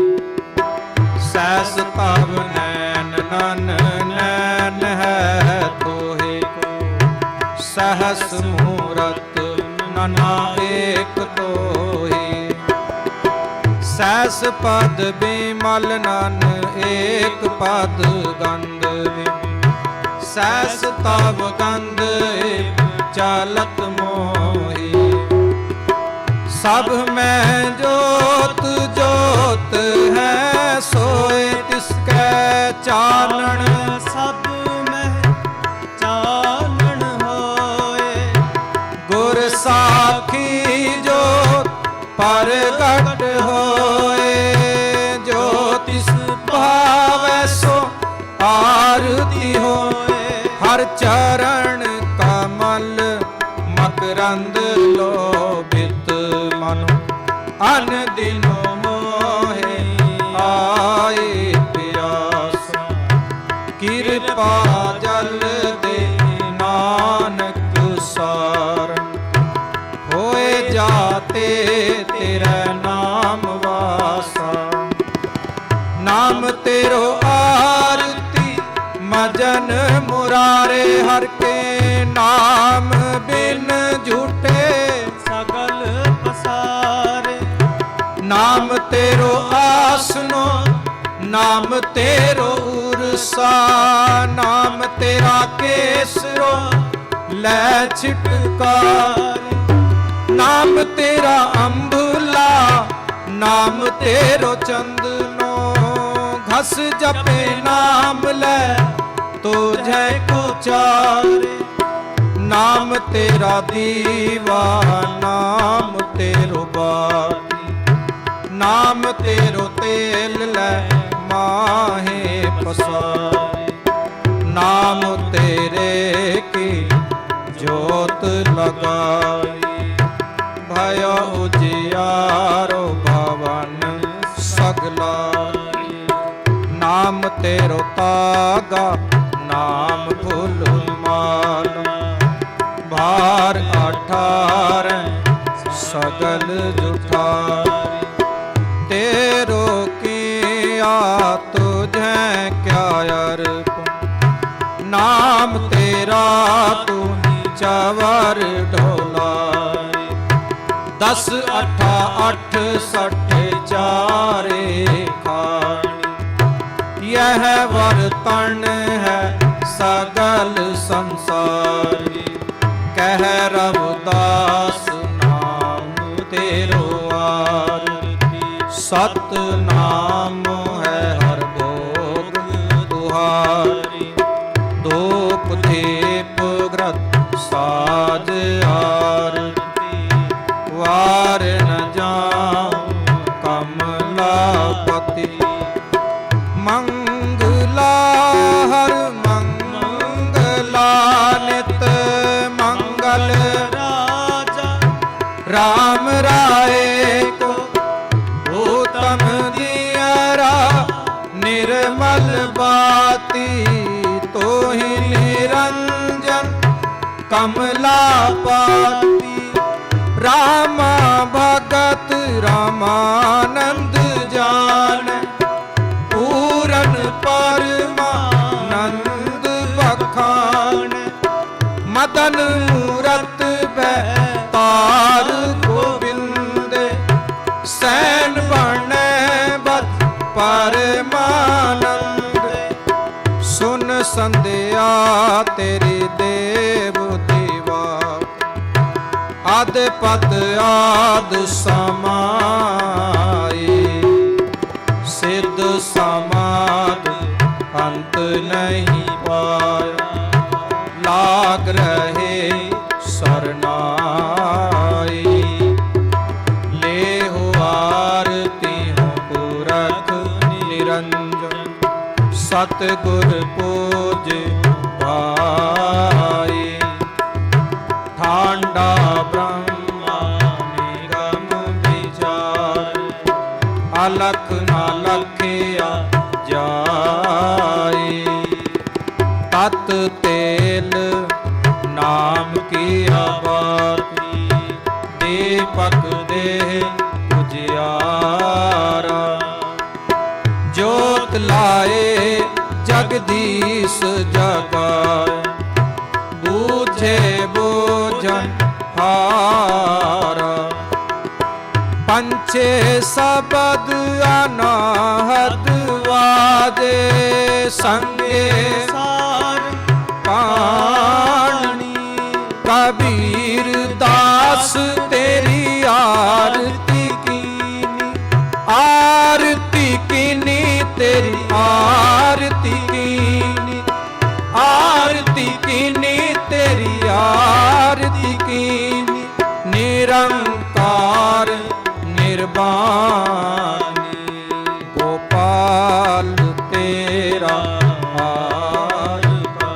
ਸੈਸ ਤਵ ਨੈਨ ਨਨ ਨੈਨ ਹੈ ਤੋਹੇ ਕੋ ਸਹਸ ਮੂਰਤ ਨਨਾ ਏਕ ਤੋਹੀ। ਸੈਸ ਪਦ ਬਿਮਲ ਨਨ ਏਕ ਪਦ ਗੰਧ ਸੈਸ ਤਵ ਗੰਧ ਚਾਲਤ ਮੋਹੀ। ਸਭ ਮੈਂ ਜੋਤ ਜੋਤ ਹੈ ਸੋਏ ਤਿਸਕੈ ਚਾਨਣ। ਸਭ ਮੈਂ ਚਾਨਣ ਹੋਏ ਗੁਰ ਸਾਖੀ ਜੋਤ ਪ੍ਰਗਟ ਹੋਏ। ਜੋ ਤਿਸ ਭਾਵੈ ਸੋ ਆਰਤੀ ਹੋਏ। ਹਰ ਚਰਨ ਕਮਲ ਮਕਰੰਦ ਲੋਭਿਤ ਮਨ ਅਨ ਦਿਨੋ ਮੋਹੇ ਆਏ ਪਿਆਸ। ਕਿਰਪਾ ਜਲ ਦੇ ਨਾਨਕ ਸਾਰ ਹੋਏ ਜਾਤੇ ਤੇਰਾ ਨਾਮ ਵਾਸਾ। ਨਾਮ ਤੇਰੋ ਆਰਤੀ ਮਜਨ ਮੁਰਾਰੇ ਹਰ ਕੇ ਨਾਮ ਬਿਨ ਝੂਠੇ ਸਗਲ ਪਸਾਰੇ। ਨਾਮ ਤੇਰੋ ਆਸਨੋ ਨਾਮ ਤੇਰੋ ਉਰਸਾ। ਨਾਮ ਤੇਰਾ ਕੇਸਰੋ ਲੈ ਛਿਟਕਾਰ। ਨਾਮ ਤੇਰਾ ਅੰਬੁਲਾ ਨਾਮ ਤੇਰੋ ਚੰਦਨੋ। ਘਸ ਜਪੇ ਨਾਮ ਲੈ ਤੁਝੈ ਕੋ ਚਾਰੇ। ਨਾਮ ਤੇਰਾ ਦੀਵਾ ਨਾਮ ਤੇਰੋ ਬਾਤੀ। ਨਾਮ ਤੇਰੋ ਤੇਲ ਲੈ ਮਾਹੇ ਪਸਾਰੇ। ਨਾਮ ਤੇਰੇ ਕੀ ਜੋਤ ਲਗਾਈ। ਭਇ ਉਜਿਆਰੋ ਭਵਨ ਸਗਲ ਢੋਲਾਰੀ। ਨਾਮ ਤੇਰੋ ਤਾਗਾ ਨਾਮ ਫੁੱਲ ਮਾਲ, ਭਾਰ 18 ਸਗਲ ਜੁਠਾਰੀ। ਤੇਰੋ ਕੀਆ ਤੁਝੈ ਕਿਆ ਅਰਪ, ਨਾਮ ਤੇਰਾ ਤੂੰ ਚਵਰ ਢੋਲਾਰੀ। 10 8 8 60 ਚਾਰੇ ਖਾਣੀ, यह वर्तन है सगल संसारी। कह रविदास नाम तेरो आरती, सत नाम है हर भोग तुहारी। धूप दीप घृत साज आरती, वार न जाऊं कमलापति। मंगला हर मंगला नित मंगल राजा, राम राय को उत्तम दियरा। निर्मल बाती तो ही निरंजन कमलापति। रामा भगत रामानंद जान, पूरन परमानंद बखान। मदन मूरत बैतार गोविंद, सैन बने बत परमानंद। सुन संध्या तेरी देव देवा, आद पद आद समाई। सिद्ध समाध अंत नहीं पाया, लाग रहे सरनाई। ले हो आरती हो पुरख निरंजन, सतगुर पूज भाई। ठांडा ब्रह्मा निगम विचार, अलख ना लखिया जाए। तत तेल नाम की आबादी, दीपक देह उजियारा। जोत लाए जगदीश जगाए, बूझे बोझन हारा। पंचे शब्द अनाहत वादे, संगे सार कहानी। कबीर दास तेरी आरती कीनी, आरती कीनी तेरी आरती कीनी। आरती कीनी तेरी आरती कीनी। निरंकार निर्वाणी, गोपाल तेरा हार का।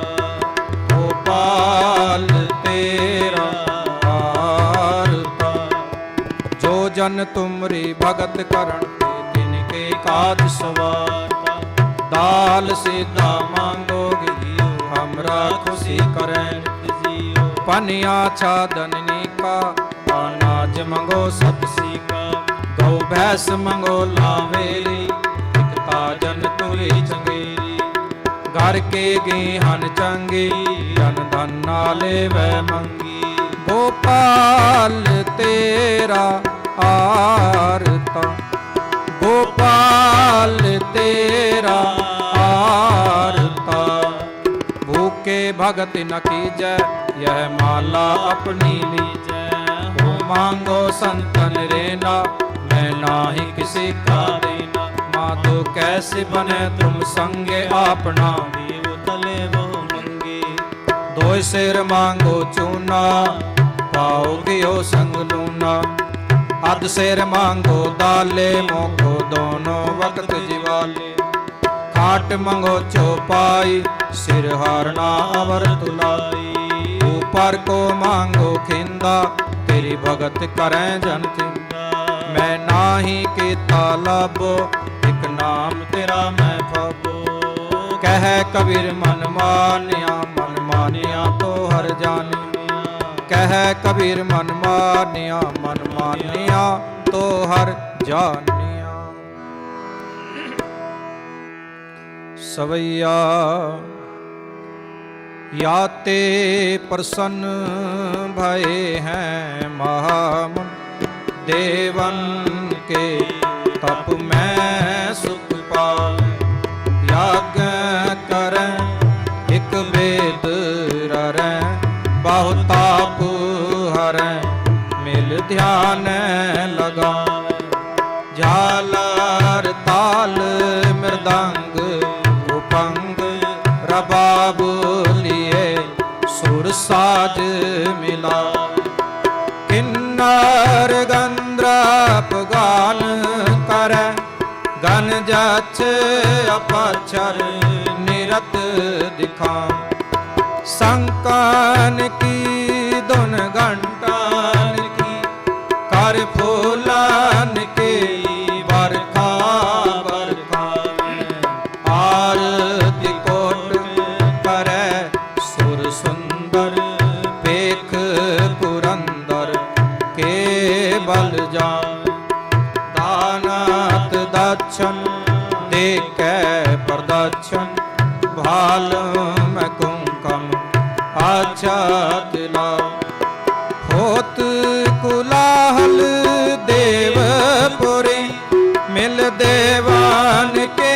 गोपाल तेरा हार का। जो जन तुमरी भगत करण के, तिनके काज सवारता। दाल सीधा मांगोगे हमरा खुशी करें जियो। पनिया छादननी का अनाज मंगो सबसी का। गौ भैंस मंगो लावेली, एकता जन तुरी चंगेरी। घर के गेहन चंगी, जन धन नाले वह मंगी। गोपाल तेरा आरता, गोपाल तेरा आरता। भूखे भगत न कीजै, यह माला अपनी लीजै। हो मांगो संतन रेना, मैं नाही किसी का देना। माधो कैसे बने तुम संगे आपना, देव तले वो मंगे। दो सिर मांगो चूना, पाओगे हो संग लूना। अध सिर मांगो दाले, मोको दोनों वक्त जिवाले। खाट मंगो चौपाई, सिर हारना अवर तुलाई। ऊपर को मांगो खिंदा, तेरी भगत करें जन चिंता। मैं नाही के तालाबो, एक कबीर मन मानिया तो हर जानिया। कह कबीर मन मानिया तो हर जानिया। सवैया याते प्रसन्न भये हैं महामुन, देवन के तप में सुख पाए। याग करें एक वेद ररें, बहुताप हरें मिल ध्यान लगाए। झालर ताल मृदंग उपंग रबाब लिए सुर साज मिला। किन्नर गंधर्व गान करे, गन जच अपक्षर निरत दिखा। संकन की धुन घंटन की, कर फूलन की बरखा बरखा। आरती कोट करे सुर सुंदर, पेख पुरंदर के बल जान। दानत दक्षिण दे के प्रदक्षिण, भाल में कुंकम अक्षत लाओ। होत कुलाहल देवपुरी, मिल देवान के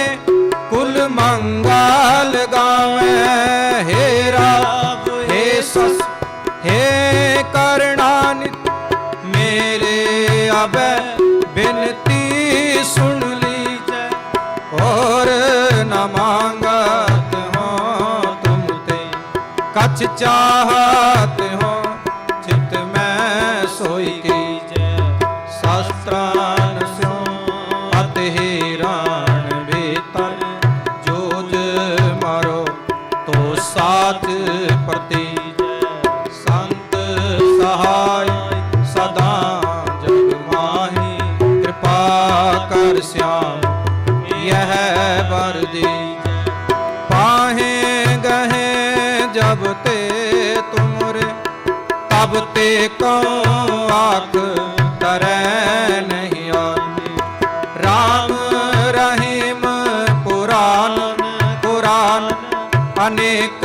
कुल मंगल गावे। हे राम हे सस हे करणानित, मेरे अब बिनती सुन लीजिए। और न मांगत हो तुम ते, कछ चाहत हो चित में सोई कीजिए। शास्त्रान स्यो अति हिरान भीतर, जोज मारो तो साच प्रति। संत सहाय सदा जग माही, कृपा कर श्याम यह वर दीजिए। पाहे गहे जब ते तुमरे, तब ते को आख तरह नहीं आती। राम रहीम पुराण पुराण, अनेक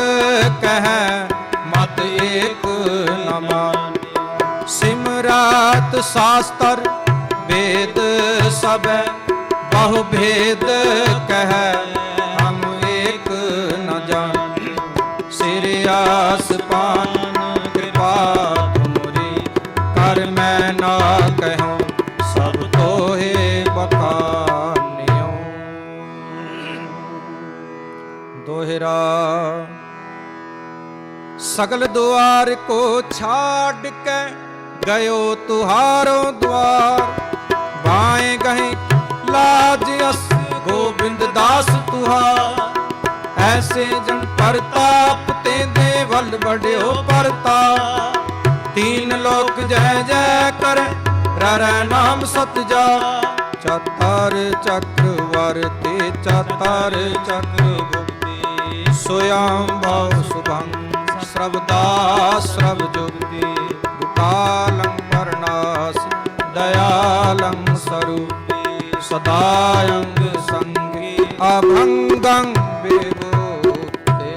कह मत एक न मान। सिमरत शास्त्र वेद सब, बहु भेद कह हम एक न जान। सिरयास पान कृपा तुमरी, कर मैं ना कहूँ सब तो हे बखानियों। दोहरा सगल द्वार को छाड़ के, गयो तुहारो द्वार। बाएं गहे लाज अस गोविंद दास तुहार। ऐसे जन प्रताप ते देवल बड़ो प्रताप। तीन लोक जय जय कर, रर नाम सतजा। चतर चक्रवर्ती चतर चक्रवर्ती, स्वयं भव शुभं श्रवदा श्रव जुक्ति। गोपालं परनास दयालं स्वरूपी, सदायंग संगी अभंगं विभूते।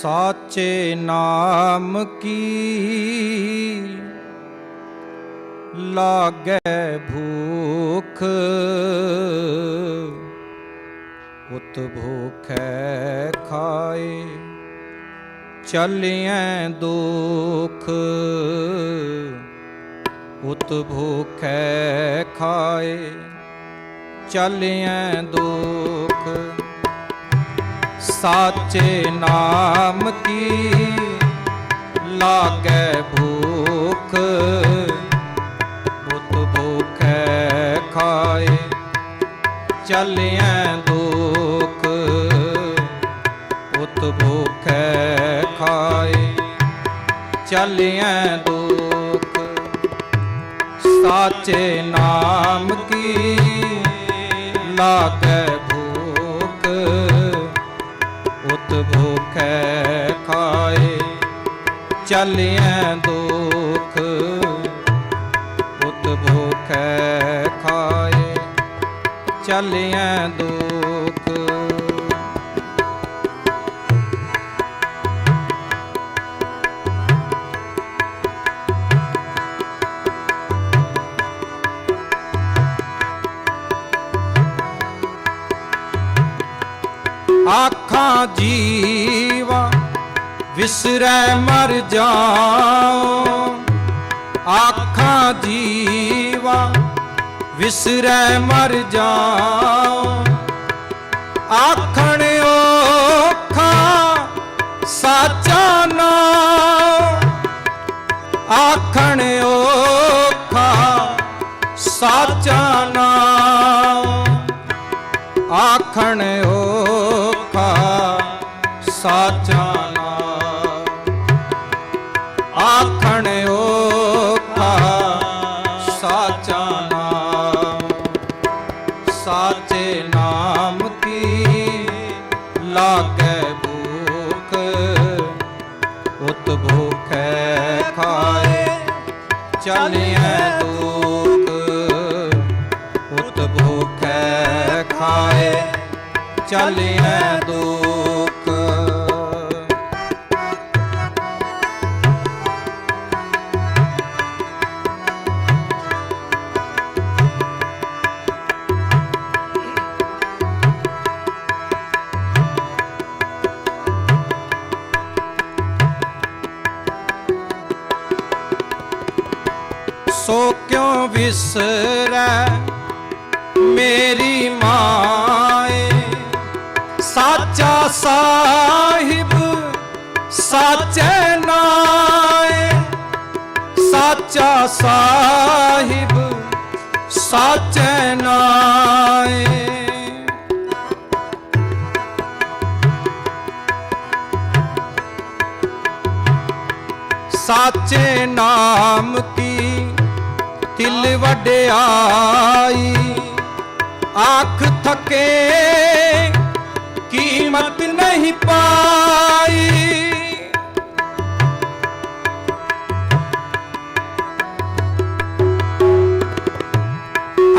साचे नाम की लागे भूख, उत भूखे खाए चलिए दुख, उत भूखे खाए चलिए दुख। साचे नाम की लागे भूख, उत भूखे खाए चलिए दुख, उत भूखे खाए चलिए दुख। साचे नाम की लागे भूख, उत भूखे खाए चलिए दुख, उत भूखे खाए चलिए दुख। आखां जीवा विसरै मर जाओ, आखां जीवा विसरै मर जाओ। आखण ओखा साचा नाम, आखण ओखा साचा नाम, आखण ओखा साचा नाम, आखण ओखा साचा नाम। साचे नाम की लागे भूख, उत भूखे खाए चलिए दुख, उत भूखे खाए चलिए दुख। सो क्यों विसरै मेरी माए, साचा साहिब साचे नाए, साचा साहिब साचे नाए। साचे नाम की तिल वड्याई, आँख थके कीमत नहीं पाई।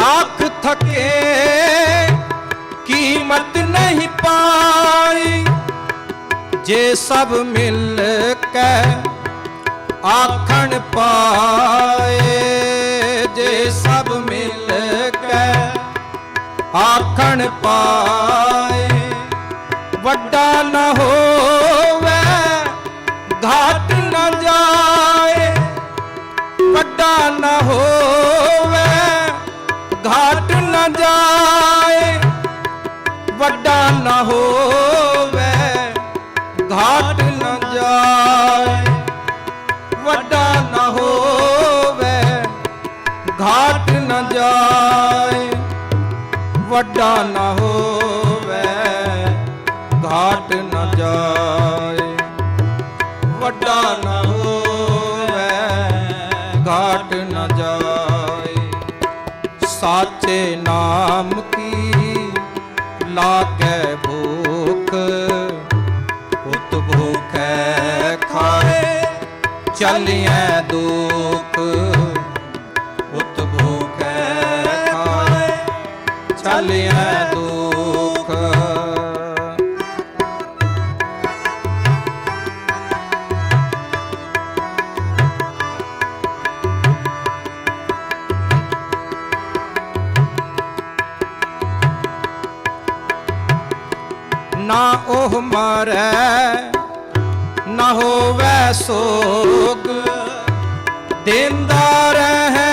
आँख थके कीमत नहीं पाई, जे सब मिल के आखण पाए, जे सब मिल के आखण पाए। वड्डा न होवे घाट न जाए, वड्डा न होवे घाट न जाए, वड्डा न होवे घाट न जाए, वड्डा न होवे घाट न जाए, वड्डा न होवे घाट न जाए, वड्डा न होवे घाट न जाए। साचे नाम की लागे भूख, उत भूखे खाए चलिए दुख, उत भूखे खाए चलिए दुख। ਨਾ ਉਹ ਮਰੈ ਨਾ ਹੋਵੈ ਸੋਗ, ਦੇਂਦਾ ਰਹੈ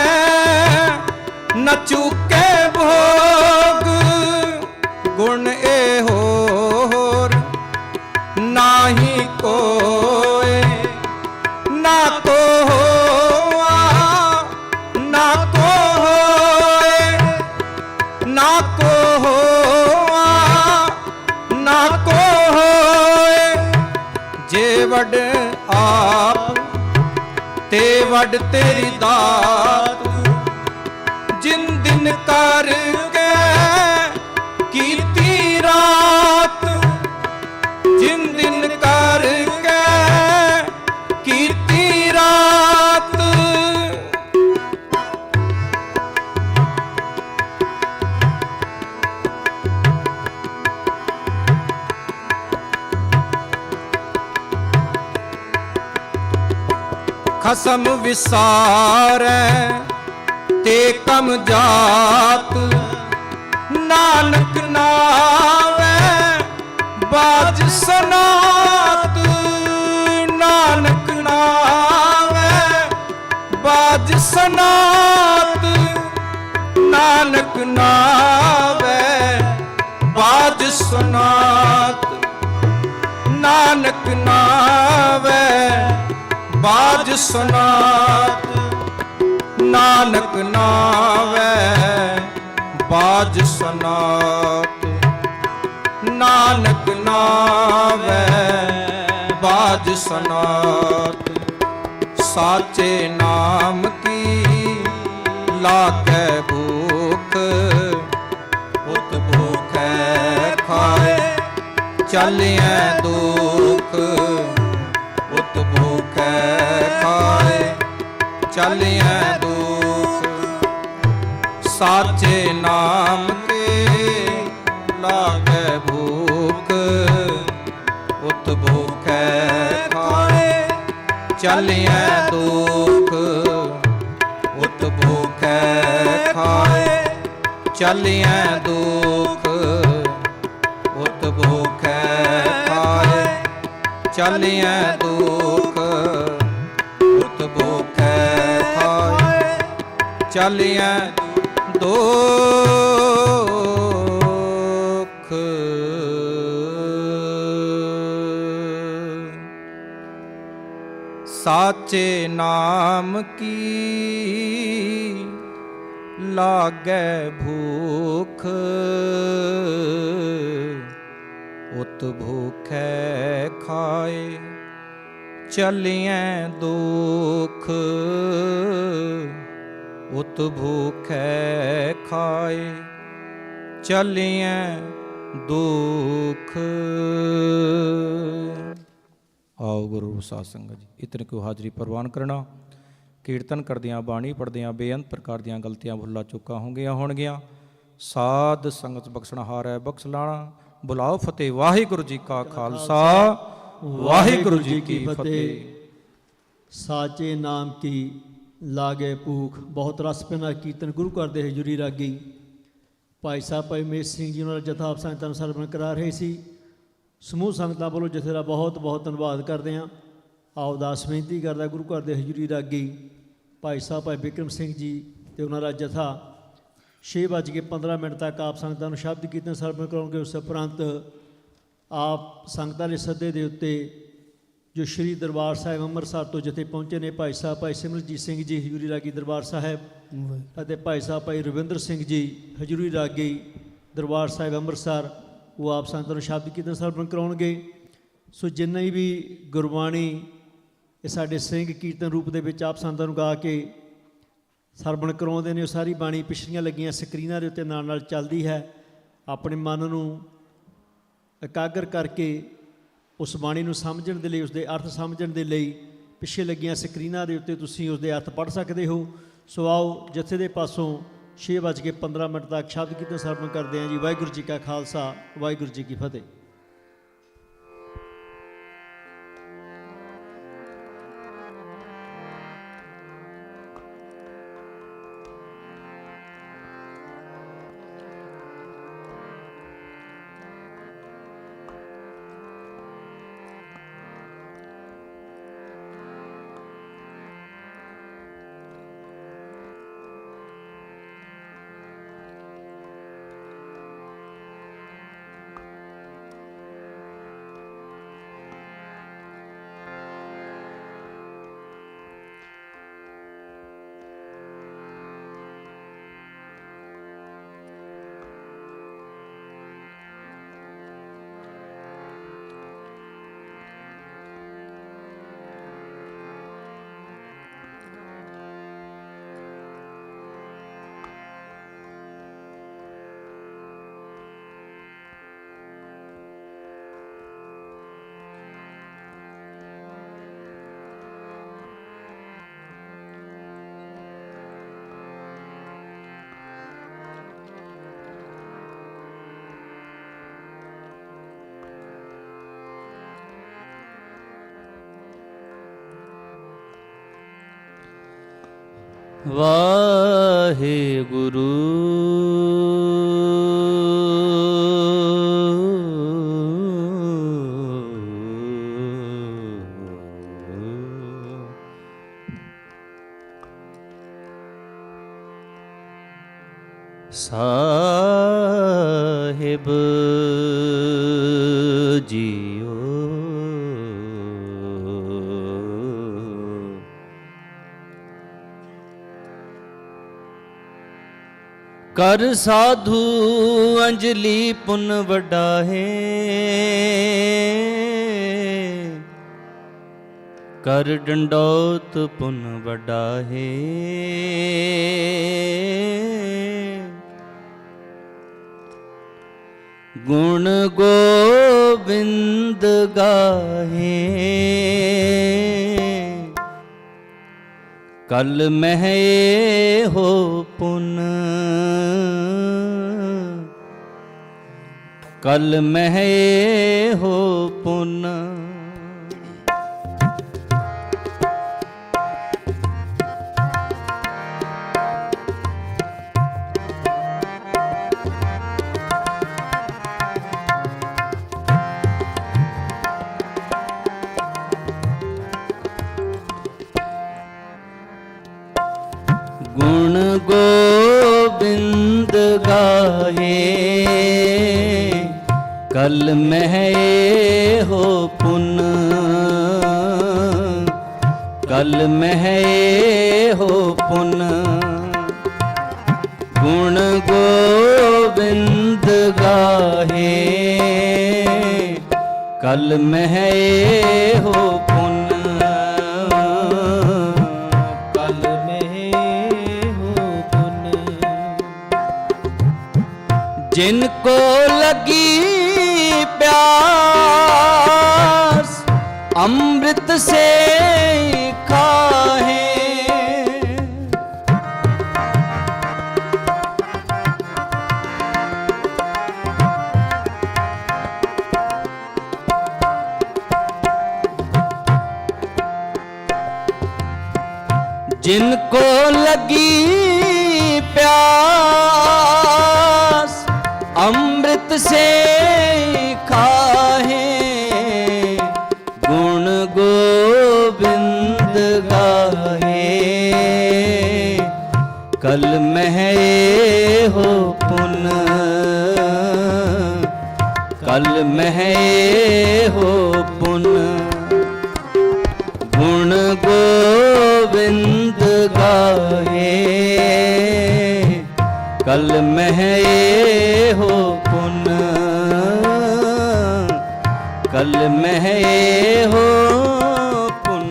ਨ ਚੁਕੇ ਭੋਗ। ਗੁਣ ਇਹ ਹੋਰ ਨਾਹੀ ਕੋਇ, ਨਾ ਕੋ ਹੋਆ ਨਾ ਕੋ ਹੋਇ, ਨਾ ਕੋ ਹੋਆ ਨਾ ਕੋ ਹੋਇ। ਜੇ ਵੱਡ ਆਪ ਤੇ ਵੱਡ ਤੇਰੀ ਦਾਤ, ਜਿਨ ਦਿਨ ਕਰਕੇ ਕੀਤੀ ਰਾਤ, ਜਿਨ ਦਿਨ ਕਰਕੇ ਕੀਤੀ ਰਾਤ। ਖਸਮ ਵਿਸਾਰੈ ਤੇ ਕਮ ਜਾਤ, ਨਾਨਕ ਨਾਵੈ ਬਾਜ ਸਨਾਤ। ਨਾਨਕ ਨਾਵੈ ਬਾਜ ਸਨਾਤ, ਨਾਨਕ ਨਾਵੈ ਬਾਜ ਸਨਾਤ। ਨਾਨਕ ਨਾਵੈ ਬਾਜ ਸਨਾਤ, ਨਾਨਕ ਨਾਵੈ ਬਾਜ ਸਨਾਤ। ਨਾਨਕ ਨਾਵੈ ਬਾਜ ਸਨਾਤ। ਸਾਚੇ ਨਾਮ ਕੀ ਲਾਗੈ ਭੂਖ, ਉਤ ਭੂਖੈ ਖਾਏ ਚਲਿਐ ਦੁਖ। ਉਤ ਭੂਖੈ ਖਾਏ ਚਲਿਐ ਦੁਖ। ਸਾਚੇ ਨਾਮ ਕੇ ਲਾਗੈ ਭੂਖ, ਉਤ ਭੂਖੈ ਖਾਏ ਚਲਿਐ ਦੁਖ। ਉਤ ਭੂਖੈ ਖਾਏ ਚਲਿਐ ਦੁਖ। ਉਤ ਭੂਖੈ ਖਾਏ ਚਲਿਐ ਦੁਖ। ਉਤ ਭੂਖੈ ਖਾਏ ਚਲਿਐ ਦੁਖ। ਸਾਚੇ ਨਾਮ ਕੀ ਲਾਗੈ ਭੂਖ, ਉਤ ਭੂਖੈ ਖਾਏ ਚਲਿਐ ਦੁਖ। ਉਤ ਭੂਖੈ ਖਾਏ ਚਲਿਐ ਦੁਖ। ਆਓ ਗੁਰੂ ਸਾਧ ਸੰਗਤ ਜੀ, ਇਤਨੇ ਕੋ ਹਾਜ਼ਰੀ ਪ੍ਰਵਾਨ ਕਰਨਾ। ਕੀਰਤਨ ਕਰਦਿਆਂ ਬਾਣੀ ਪੜ੍ਹਦਿਆਂ ਬੇਅੰਤ ਪ੍ਰਕਾਰ ਦੀਆਂ ਗਲਤੀਆਂ ਭੁੱਲਾਂ ਚੁੱਕਾਂ ਹੋਣਗੀਆਂ। ਸਾਧ ਸੰਗਤ ਬਖਸ਼ਣਹਾਰ ਹੈ ਬਖਸ਼ ਲਾਣਾ। ਬੁਲਾਓ ਫਤਿਹ। ਵਾਹਿਗੁਰੂ ਜੀ ਕਾ ਖਾਲਸਾ, ਵਾਹਿਗੁਰੂ ਜੀ ਕੀ ਫਤਿਹ। ਸਾਚੇ ਨਾਮ ਕੀ ਲਾਗੇ ਭੂਖ। ਬਹੁਤ ਰਸ ਪੈਨਾ ਕੀਰਤਨ ਗੁਰੂ ਘਰ ਦੇ ਹਜ਼ੂਰੀ ਰਾਗੀ ਭਾਈ ਸਾਹਿਬ ਭਾਈ ਮੇਸ ਸਿੰਘ ਜੀ ਨਾਲ ਜਥਾ ਆਪ ਸੰਗਤਾਂ ਨੂੰ ਸਰਵਣ ਕਰਾ ਰਹੇ ਸੀ। ਸਮੂਹ ਸੰਗਤਾਂ ਵੱਲੋਂ ਜਥੇ ਦਾ ਬਹੁਤ ਬਹੁਤ ਧੰਨਵਾਦ ਕਰਦੇ ਹਾਂ। ਆਓ ਦਾਸ ਬੇਨਤੀ ਕਰਦਾ ਗੁਰੂ ਘਰ ਦੇ ਹਜ਼ੂਰੀ ਰਾਗੀ ਭਾਈ ਸਾਹਿਬ ਭਾਈ ਬਿਕਰਮ ਸਿੰਘ ਜੀ ਅਤੇ ਉਹਨਾਂ ਦਾ ਜਥਾ 6:15 ਤੱਕ ਆਪ ਸੰਗਤਾਂ ਨੂੰ ਸ਼ਬਦ ਕੀਰਤਨ ਸਰਵਣ ਕਰਾਉਣਗੇ। ਉਸ ਉਪਰੰਤ ਆਪ ਸੰਗਤਾਂ ਦੇ ਸੱਦੇ ਦੇ ਉੱਤੇ ਜੋ ਸ਼੍ਰੀ ਦਰਬਾਰ ਸਾਹਿਬ ਅੰਮ੍ਰਿਤਸਰ ਤੋਂ ਜਿੱਥੇ ਪਹੁੰਚੇ ਨੇ ਭਾਈ ਸਾਹਿਬ ਭਾਈ ਸਿਮਰਜੀਤ ਸਿੰਘ ਜੀ ਹਜ਼ੂਰੀ ਰਾਗੀ ਦਰਬਾਰ ਸਾਹਿਬ ਅਤੇ ਭਾਈ ਸਾਹਿਬ ਭਾਈ ਰਵਿੰਦਰ ਸਿੰਘ ਜੀ ਹਜ਼ੂਰੀ ਰਾਗੀ ਦਰਬਾਰ ਸਾਹਿਬ ਅੰਮ੍ਰਿਤਸਰ, ਉਹ ਆਪ ਸੰਗਤਾਂ ਨੂੰ ਸ਼ਬਦ ਕੀਰਤਨ ਸਰਵਣ ਕਰਾਉਣਗੇ। ਸੋ ਜਿੰਨੇ ਵੀ ਗੁਰਬਾਣੀ ਇਹ ਸਾਡੇ ਸਿੰਘ ਕੀਰਤਨ ਰੂਪ ਦੇ ਵਿੱਚ ਆਪ ਸੰਗਤਾਂ ਨੂੰ ਗਾ ਕੇ ਸਰਵਣ ਕਰਾਉਂਦੇ ਨੇ, ਉਹ ਸਾਰੀ ਬਾਣੀ ਪਿਛਲੀਆਂ ਲੱਗੀਆਂ ਸਕਰੀਨਾਂ ਦੇ ਉੱਤੇ ਨਾਲ ਨਾਲ ਚੱਲਦੀ ਹੈ। ਆਪਣੇ ਮਨ ਨੂੰ ਇਕਾਗਰ ਕਰਕੇ ਉਸ ਬਾਣੀ ਨੂੰ ਸਮਝਣ ਦੇ ਲਈ, ਉਸ ਦੇ ਅਰਥ ਸਮਝਣ ਦੇ ਲਈ ਪਿੱਛੇ ਲੱਗੀਆਂ ਸਕਰੀਨਾਂ ਦੇ ਉੱਤੇ ਤੁਸੀਂ ਉਸ ਦੇ ਅਰਥ ਪੜ੍ਹ ਸਕਦੇ ਹੋ। ਸੋ ਆਓ ਜਥੇ ਦੇ ਪਾਸੋਂ 6:15 ਤੱਕ ਸ਼ਬਦ ਕੀਰਤਨ ਸਰਵਣ ਕਰਦੇ ਹਾਂ ਜੀ। ਵਾਹਿਗੁਰੂ ਜੀ ਕਾ ਖਾਲਸਾ, ਵਾਹਿਗੁਰੂ ਜੀ ਕੀ ਫਤਿਹ। ਵਾਹਿਗੁਰੂ। ਸਾਹਿਬ ਜੀਓ ਕਰ ਸਾਧੂ ਅੰਜਲੀ ਪੁੰਨ ਵੱਡਾ ਹੈ, ਕਰ ਡੰਡੋਤ ਪੁੰਨ ਵੱਡਾ ਹੈ। ਗੁਣ ਗੋਬਿੰਦ ਗਾਹੇ, ਕਲ ਮਹਿ ਹੋ ਪੁਨ, ਕਲ ਮਹਿ ਹੋ ਪੁਨ। ਗੁਣ ਗੋਬਿੰਦ ਗਾਹੇ, ਕਲ ਮਹਿ ਹੋ ਪੁਨ, ਕਲ ਮਹਿ ਹੋ ਪੁਨ। ਗੁਣ ਗੋਬਿੰਦ ਗਾਹੇ, ਕਲ ਮਹਿ ਹੋ ਪੁਨ। जिनको लगी प्यास अमृत से खाहे, जिनको लगी प्यास अमृत से खाहे, गुण गोविंद गाहे, कल महे हो पुन, कल महे हो पुन। गुण गोविंद गाहे, कल महे हो पुन, कल महे हो पुन।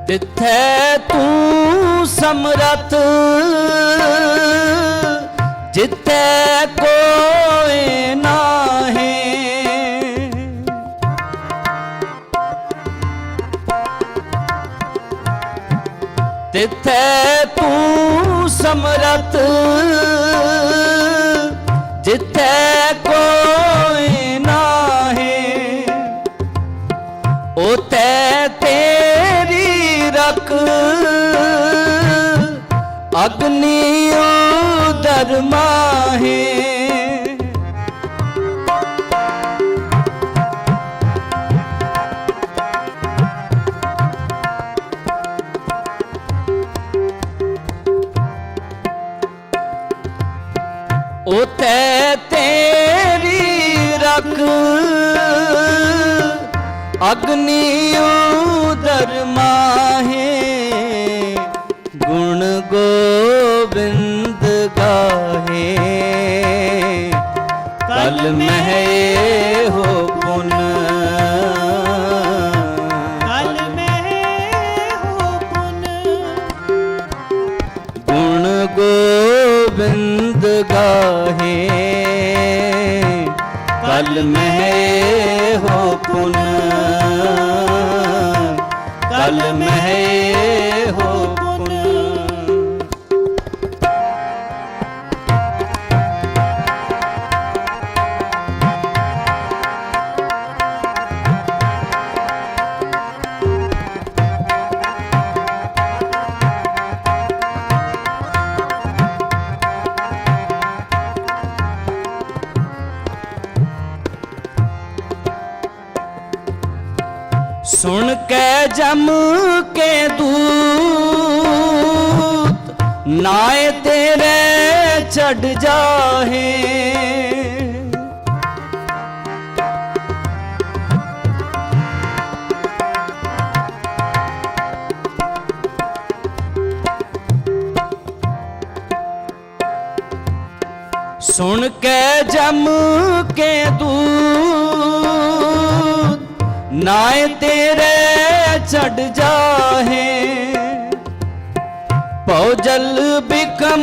तिथै तू समरथ, जितै कोई नाहे, तिथै तू समरथ, जितै कोई नाहे। ओतै तेरी रख अग्नि उदर माहे, ओतै तेरी रख अग्नि उदर माहे। गुण गोविंद गाहे, कल महे हो पुन, कल महे हो पुन। गुण गोविंद गाहे, कल में हो पुन, कल में हो पुन। सुन के जम के दूत नाए तेरे चढ़ जाहे, सुन के जम के दूत नाए तेरे चढ़ जाहे, पौजल बिकम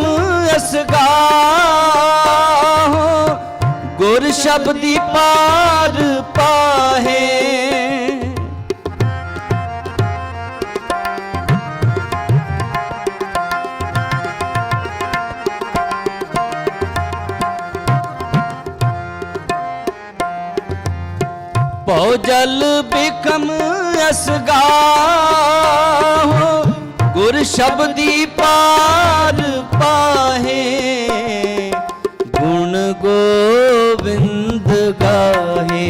असगाहो गुर शब्दी पार पाहे। पौजल बिकम असगाहो गुर शब्दी पार पाहे, गुण गोविंद गाहे,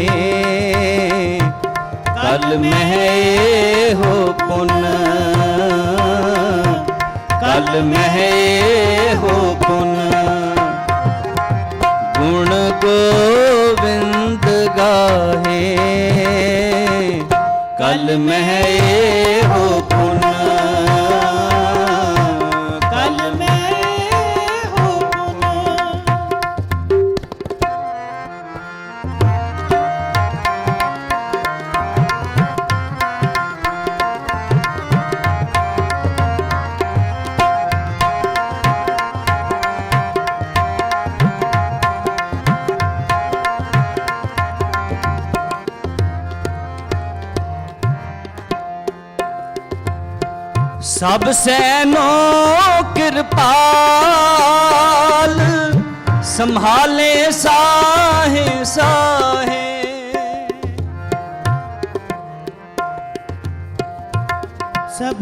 कल में हो पुन, कल में हो पुन। गुण गोविंद गाहे, कल में हो पुन, कल में हो पुन। सब सैनो कृपाल संभाले साहे साहे, सब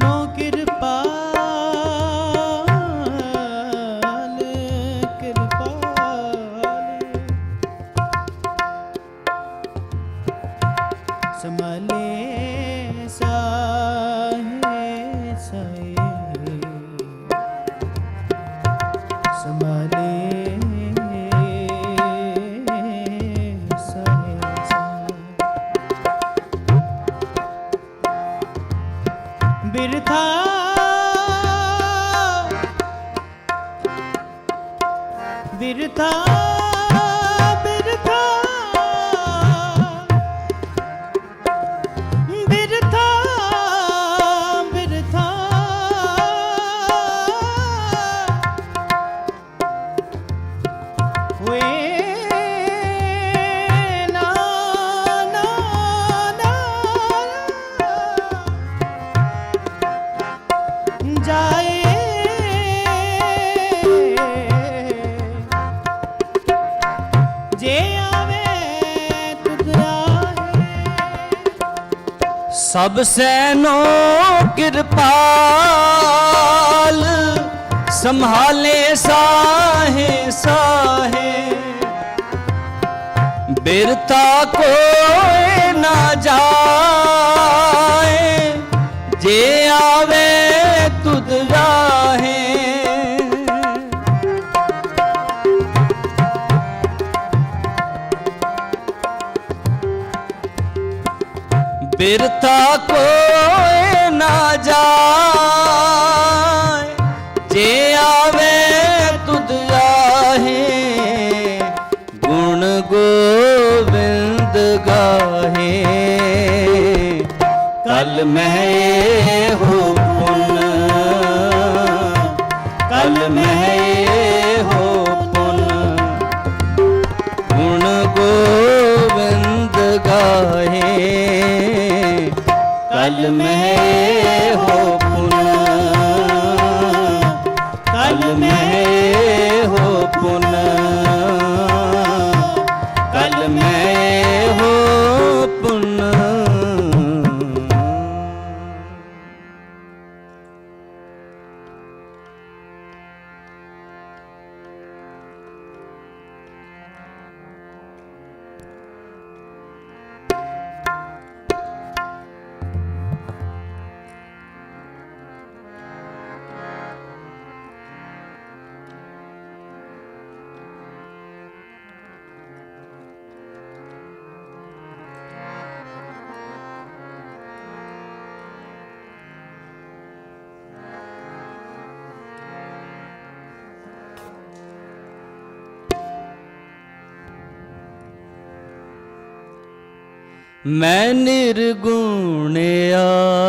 नो कृपाल संभाले साहे साहे, संभाले साहे साहे। बिरथा बिरथा बिरथा बिरथा बिरथा वे ना ना ना जाए जे आवे तुध राहे। सब सैनो कृपाल संभाले साहे साहे, बिरता कोई ना जाए जे आवे तुध राहे। बिरता कोई ना जाए जे आवे तुध राहे, गुण गोविंद गाहे, कल मैं हो पुन, कल मैं हो पुन, गुण गोविंद गाहे, कल मैं हो पुन, कल मैं हो पुन, कल मैं हो पुन। मैं निर्गुण आरे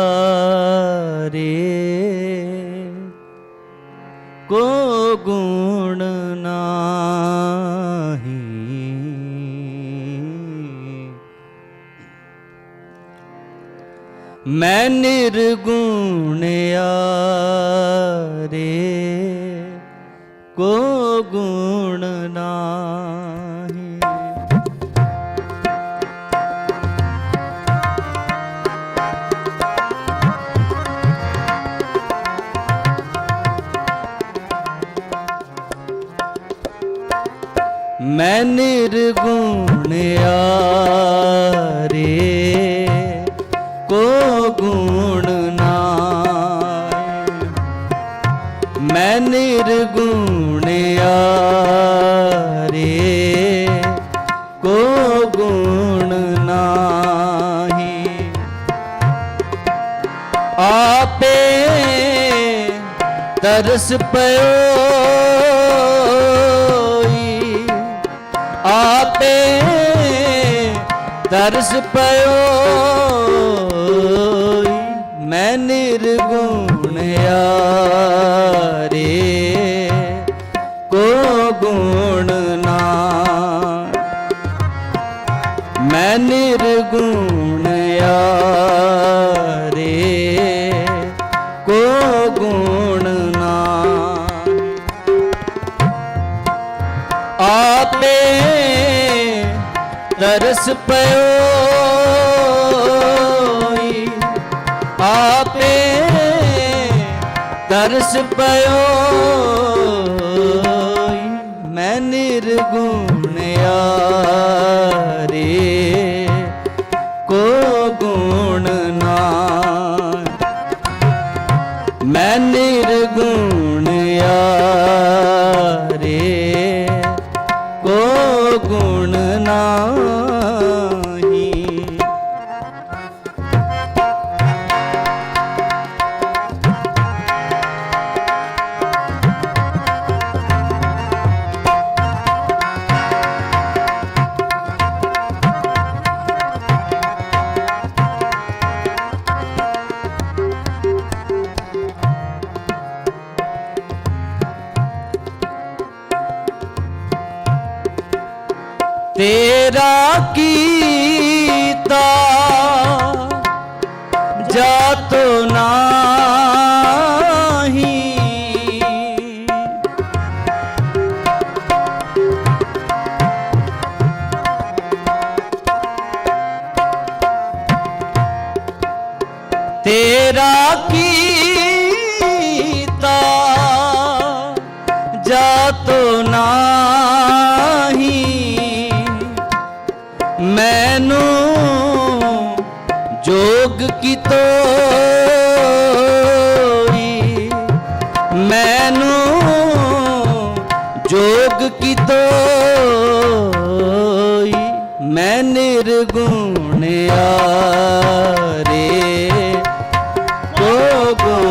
को गुण नाही, मैं निर्गुण आरे को गुण नाही। मैं निर्गुण आरे को गुण नाय, मैं निर्गुण आरे को गुण नाही। आपे तरस पयो, आपे तरस पयो, मैं निर्गुण आरे को गुण नाय, मैं निर्गुण आरे को गुण नाय। आपे तरस पयो, आपे तरस पयो, मैं निर्गुण आरे को गुण नाय, मैं निर्गुण आरे को गुण नाही। तेरा कीता जातो नाही, तेरा कीता जातो नाही, मैनू जोग की तोरी, मैनू जोग की तोरी, मैं निर्गुण आरे को गुण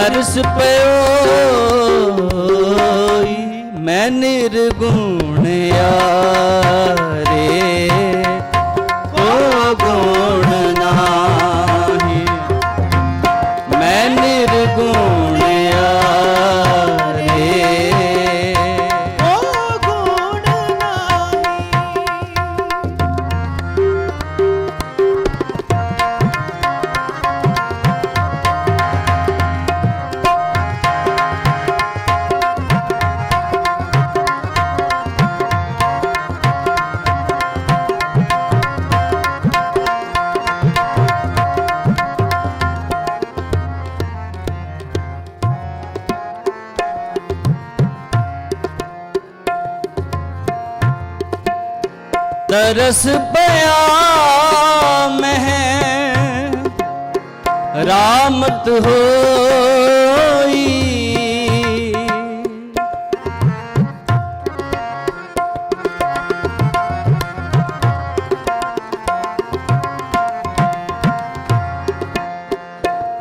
ਤਰਸ ਪਇਓਈ ਮੈਂ ਨਿਰਗੁਣ ਆਰੇ ਕੋ ਗੁਣ ਨਾਹੀ ਮੈਂ ਨਿਰਗੁਣ ਆਰੇ ਕੋ ਗੁਣ ਨਾਹੀ। ਤਰਸ ਪਿਆ ਮਹਿ ਰਾਮਤ ਹੋਈ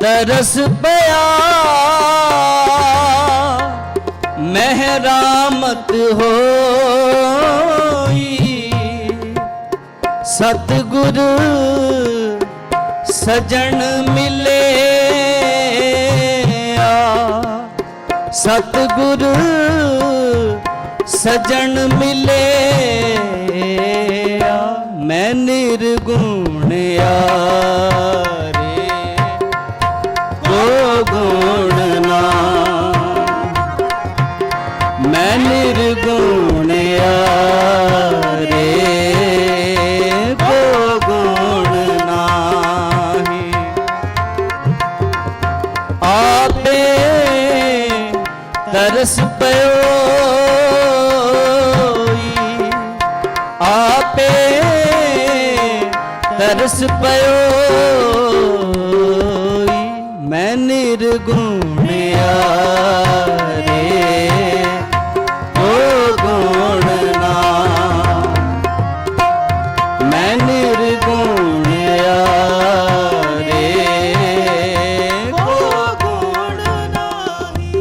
ਤਰਸ ਪਿਆ ਮਹਿ ਰਾਮਤ ਹੋਈ ਸਤਿਗੁਰ ਸਜਣ ਮਿਲਿਆ ਸਤਿਗੁਰ ਸਜਣ ਮਿਲਿਆ ਮੈਂ ਨਿਰਗੁਣ ਆਰੇ ਕੋ ਗੁਣ ਨਾ ਮੈਂ ਨਿਰਗੁਣ ਆਰੇ ਤਰਸ ਪਇਓਈ ਆਪੇ ਤਰਸ ਪਇਓਈ ਮੈਂ ਨਿਰਗੁਣ ਆਰੇ ਕੋ ਗੁਣ ਨਾ ਮੈਂ ਨਿਰਗੁਣ ਆਰੇ ਕੋ ਗੁਣ ਨਾਹੀ।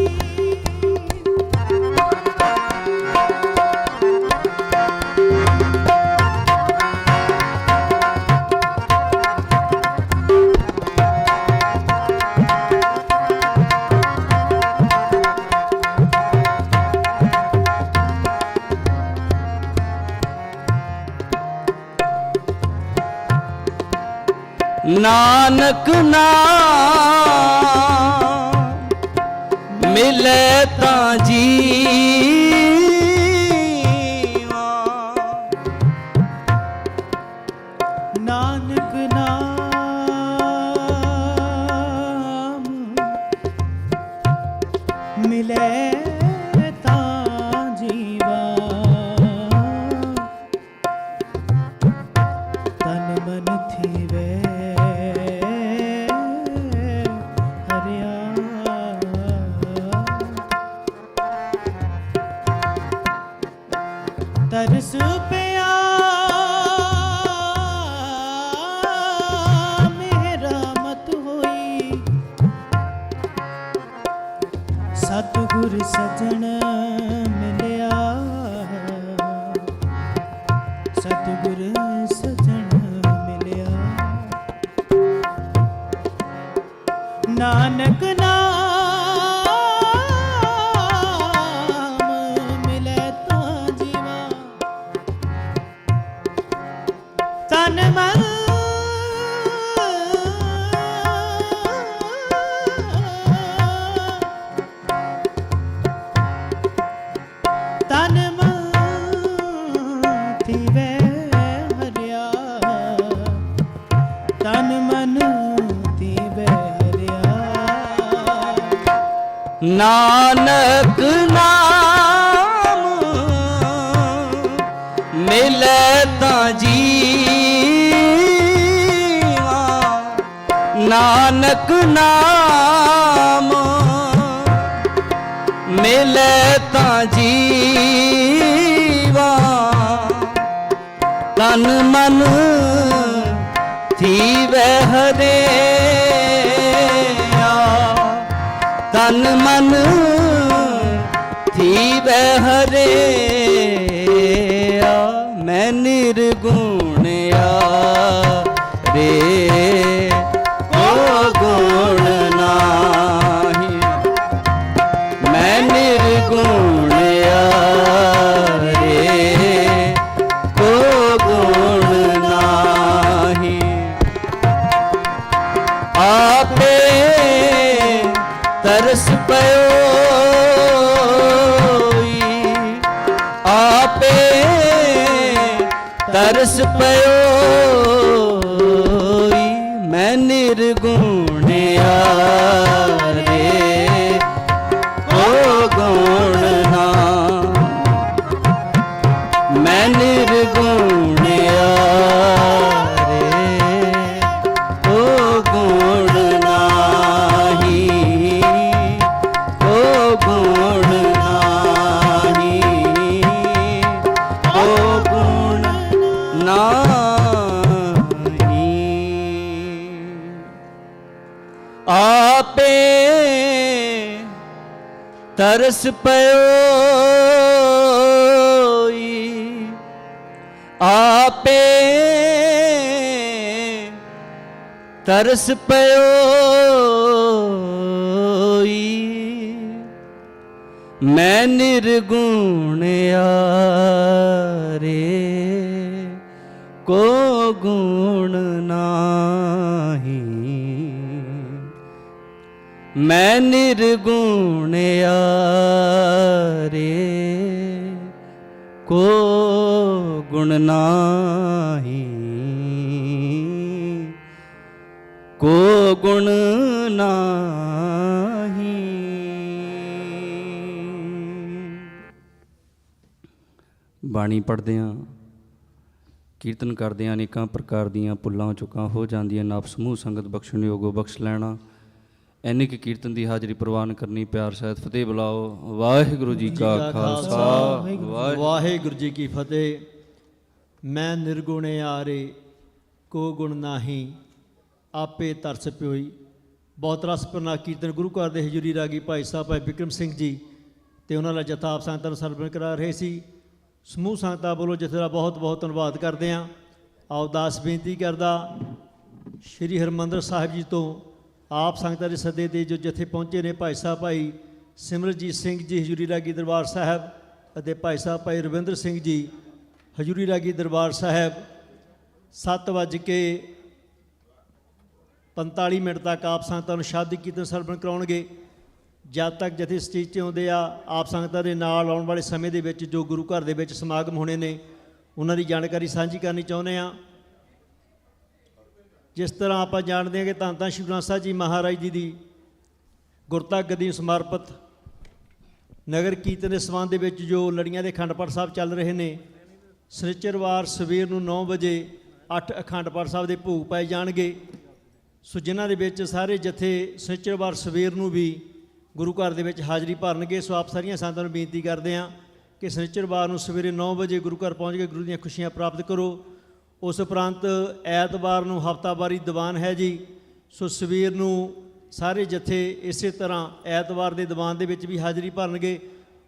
ਨਾਨਕ ਨਾਮ ਮਿਲੇ ਤਾਂ ਜੀਵਾ ਨਾਨਕ ਨਾਮ ਮਿਲੇ ਤਾਂ ਜੀਵਾ ਤਨ ਮਨ ਥੀਵੇ ਤਰਸ ਪਿਆ ਮੇਰਾ ਮਤ ਹੋਈ ਸਤਿਗੁਰ ਸਜਣ ਮਿਲਿਆ ਸਤਿਗੁਰ ਸਜਣ ਮਿਲਿਆ ਨਾਨਕ ਤਨ ਮਨ ਤਨ ਮਨ ਥੀਵੇ ਹਰਿਆ ਤਨ ਮਨ ਥੀਵੇ ਹਰਿਆ ਨਾਨਕ ਨਾਮ ਮਿਲੇ ਤਾਂ ਜੀਵਾ ਨਾਨਕ ਨਾਮ ਮਿਲੇ ਤਾਂ ਜੀਵਾ ਤਨ ਮਨ ਥੀਵੇ ਹਰਿਆ ਤਨ ਮਨ ਥੀਵੈ ਹਰਿਆ ਮੈਂ ਨਿਰਗੁਣਿਆ ਰੇ ਕੋ ਗੁਣ ਨਾਹੀ ਮੈਂ ਨਿਰਗੁਣਿਆ ਰੇ ਕੋ ਗੁਣ ਨਾਹੀ ਆਪੇ ਤਰਸ ਪਇਓਈ ਆਪੇ ਤਰਸ ਪਇਓਈ ਮੈਂ ਨਿਰਗੁਣਿਆ ਰੇ ਕੋ ਗੁਣ ਨਾ ਮੈਂ ਨਿਰਗੁਣਿਆ ਰੇ ਕੋ ਗੁਣ ਨਾਹੀ ਕੋ ਗੁਣ ਨਾਹੀ ਕੋ ਗੁਣ ਨਾਹੀ ਆਪੇ ਤਰਸ ਪਇਓਈ ਆਪੇ ਤਰਸ ਪਇਓਈ ਮੈਂ ਨਿਰਗੁਣਿਆ ਰੇ ਕੋ ਗੁਣ ਨਾਹੀ ਮੈਂ ਨਿਰਗੁਣਿਆ ਰੇ ਕੋ ਗੁਣ ਨਾਹੀ ਕੋ ਗੁਣ ਨਾਹੀ। ਬਾਣੀ ਪੜ੍ਹਦੇ ਹਾਂ, ਕੀਰਤਨ ਕਰਦੇ ਹਾਂ, ਅਨੇਕਾਂ ਪ੍ਰਕਾਰ ਦੀਆਂ ਭੁੱਲਾਂ ਚੁੱਕਾਂ ਹੋ ਜਾਂਦੀਆਂ, ਨਾਪ ਸਮੂਹ ਸੰਗਤ ਬਖਸ਼ਣ ਯੋਗੋ ਬਖਸ਼ ਲੈਣਾ। ਇੰਨੀ ਕੁ ਕੀਰਤਨ ਦੀ ਹਾਜ਼ਰੀ ਪ੍ਰਵਾਨ ਕਰਨੀ। ਪਿਆਰ ਸਹਿਤ ਫਤਿਹ ਬੁਲਾਓ। ਵਾਹਿਗੁਰੂ ਜੀ ਕਾ ਖਾਲਸਾ ਵਾਹਿਗੁਰੂ ਜੀ ਕੀ ਫਤਿਹ। ਮੈਂ ਨਿਰਗੁਣਿਆ ਰੇ ਕੋ ਗੁਣ ਨਾਹੀ ਆਪੇ ਤਰਸ ਪਿਓਈ। ਬਹੁਤ ਰਸ ਭਰਨਾ ਕੀਰਤਨ ਗੁਰੂ ਘਰ ਦੇ ਹਜ਼ੂਰੀ ਰਾਗੀ ਭਾਈ ਸਾਹਿਬ ਭਾਈ ਬਿਕਰਮ ਸਿੰਘ ਜੀ ਅਤੇ ਉਹਨਾਂ ਦਾ ਜਥਾ ਆਪ ਸੰਗਤਾਂ ਨੂੰ ਸਰਵਣ ਕਰਾ ਰਹੇ ਸੀ। ਸਮੂਹ ਸੰਗਤਾਂ ਵੱਲੋਂ ਜਥੇ ਦਾ ਬਹੁਤ ਬਹੁਤ ਧੰਨਵਾਦ ਕਰਦੇ ਹਾਂ। ਆਓ ਦਾਸ ਬੇਨਤੀ ਕਰਦਾ ਸ਼੍ਰੀ ਹਰਿਮੰਦਰ ਸਾਹਿਬ ਜੀ ਤੋਂ ਆਪ ਸੰਗਤਾਂ ਦੇ ਸੱਦੇ 'ਤੇ ਜੋ ਜਥੇ ਪਹੁੰਚੇ ਨੇ ਭਾਈ ਸਾਹਿਬ ਭਾਈ ਸਿਮਰਜੀਤ ਸਿੰਘ ਜੀ ਹਜ਼ੂਰੀ ਰਾਗੀ ਦਰਬਾਰ ਸਾਹਿਬ ਅਤੇ ਭਾਈ ਸਾਹਿਬ ਭਾਈ ਰਵਿੰਦਰ ਸਿੰਘ ਜੀ ਹਜ਼ੂਰੀ ਰਾਗੀ ਦਰਬਾਰ ਸਾਹਿਬ 7:45 ਤੱਕ ਆਪ ਸੰਗਤਾਂ ਨੂੰ ਸ਼ਬਦ ਕੀਰਤਨ ਸਰਵਣ ਕਰਾਉਣਗੇ। ਜਦ ਤੱਕ ਜਥੇ ਸਟੇਜ 'ਤੇ ਆਉਂਦੇ ਆ ਆਪ ਸੰਗਤਾਂ ਦੇ ਨਾਲ ਆਉਣ ਵਾਲੇ ਸਮੇਂ ਦੇ ਵਿੱਚ ਜੋ ਗੁਰੂ ਘਰ ਦੇ ਵਿੱਚ ਸਮਾਗਮ ਹੋਣੇ ਨੇ ਉਹਨਾਂ ਦੀ ਜਾਣਕਾਰੀ ਸਾਂਝੀ ਕਰਨੀ ਚਾਹੁੰਦੇ ਹਾਂ। ਜਿਸ ਤਰ੍ਹਾਂ ਆਪਾਂ ਜਾਣਦੇ ਹਾਂ ਕਿ ਧੰਨ ਧੰਨ ਸ਼੍ਰੀ ਗੁਰੂ ਗ੍ਰੰਥ ਸਾਹਿਬ ਜੀ ਮਹਾਰਾਜ ਜੀ ਦੀ ਗੁਰਤਾ ਗੱਦੀ ਨੂੰ ਸਮਰਪਿਤ ਨਗਰ ਕੀਰਤਨ ਦੇ ਸੰਬੰਧ ਦੇ ਵਿੱਚ ਜੋ ਲੜੀਆਂ ਦੇ ਅਖੰਡ ਪਾਠ ਸਾਹਿਬ ਚੱਲ ਰਹੇ ਨੇ, ਸ਼ਨੀਚਰਵਾਰ ਸਵੇਰ ਨੂੰ 9 ਵਜੇ 8 ਅਖੰਡ ਪਾਠ ਸਾਹਿਬ ਦੇ ਭੋਗ ਪਾਏ ਜਾਣਗੇ। ਸੋ ਜਿਨ੍ਹਾਂ ਦੇ ਵਿੱਚ ਸਾਰੇ ਜਥੇ ਸ਼ਨੀਚਰਵਾਰ ਸਵੇਰ ਨੂੰ ਵੀ ਗੁਰੂ ਘਰ ਦੇ ਵਿੱਚ ਹਾਜ਼ਰੀ ਭਰਨਗੇ। ਸੋ ਆਪ ਸਾਰੀਆਂ ਸੰਗਤਾਂ ਨੂੰ ਬੇਨਤੀ ਕਰਦੇ ਹਾਂ ਕਿ ਸ਼ਨੀਚਰਵਾਰ ਨੂੰ ਸਵੇਰੇ 9 ਵਜੇ ਗੁਰੂ ਘਰ ਪਹੁੰਚ ਕੇ ਗੁਰੂ ਦੀਆਂ ਖੁਸ਼ੀਆਂ ਪ੍ਰਾਪਤ ਕਰੋ। ਉਸ ਉਪਰੰਤ ਐਤਵਾਰ ਨੂੰ ਹਫ਼ਤਾਵਾਰੀ ਦੀਵਾਨ ਹੈ ਜੀ। ਸੋ ਸਵੇਰ ਨੂੰ ਸਾਰੇ ਜਥੇ ਇਸੇ ਤਰ੍ਹਾਂ ਐਤਵਾਰ ਦੇ ਦੀਵਾਨ ਦੇ ਵਿੱਚ ਵੀ ਹਾਜ਼ਰੀ ਭਰਨਗੇ।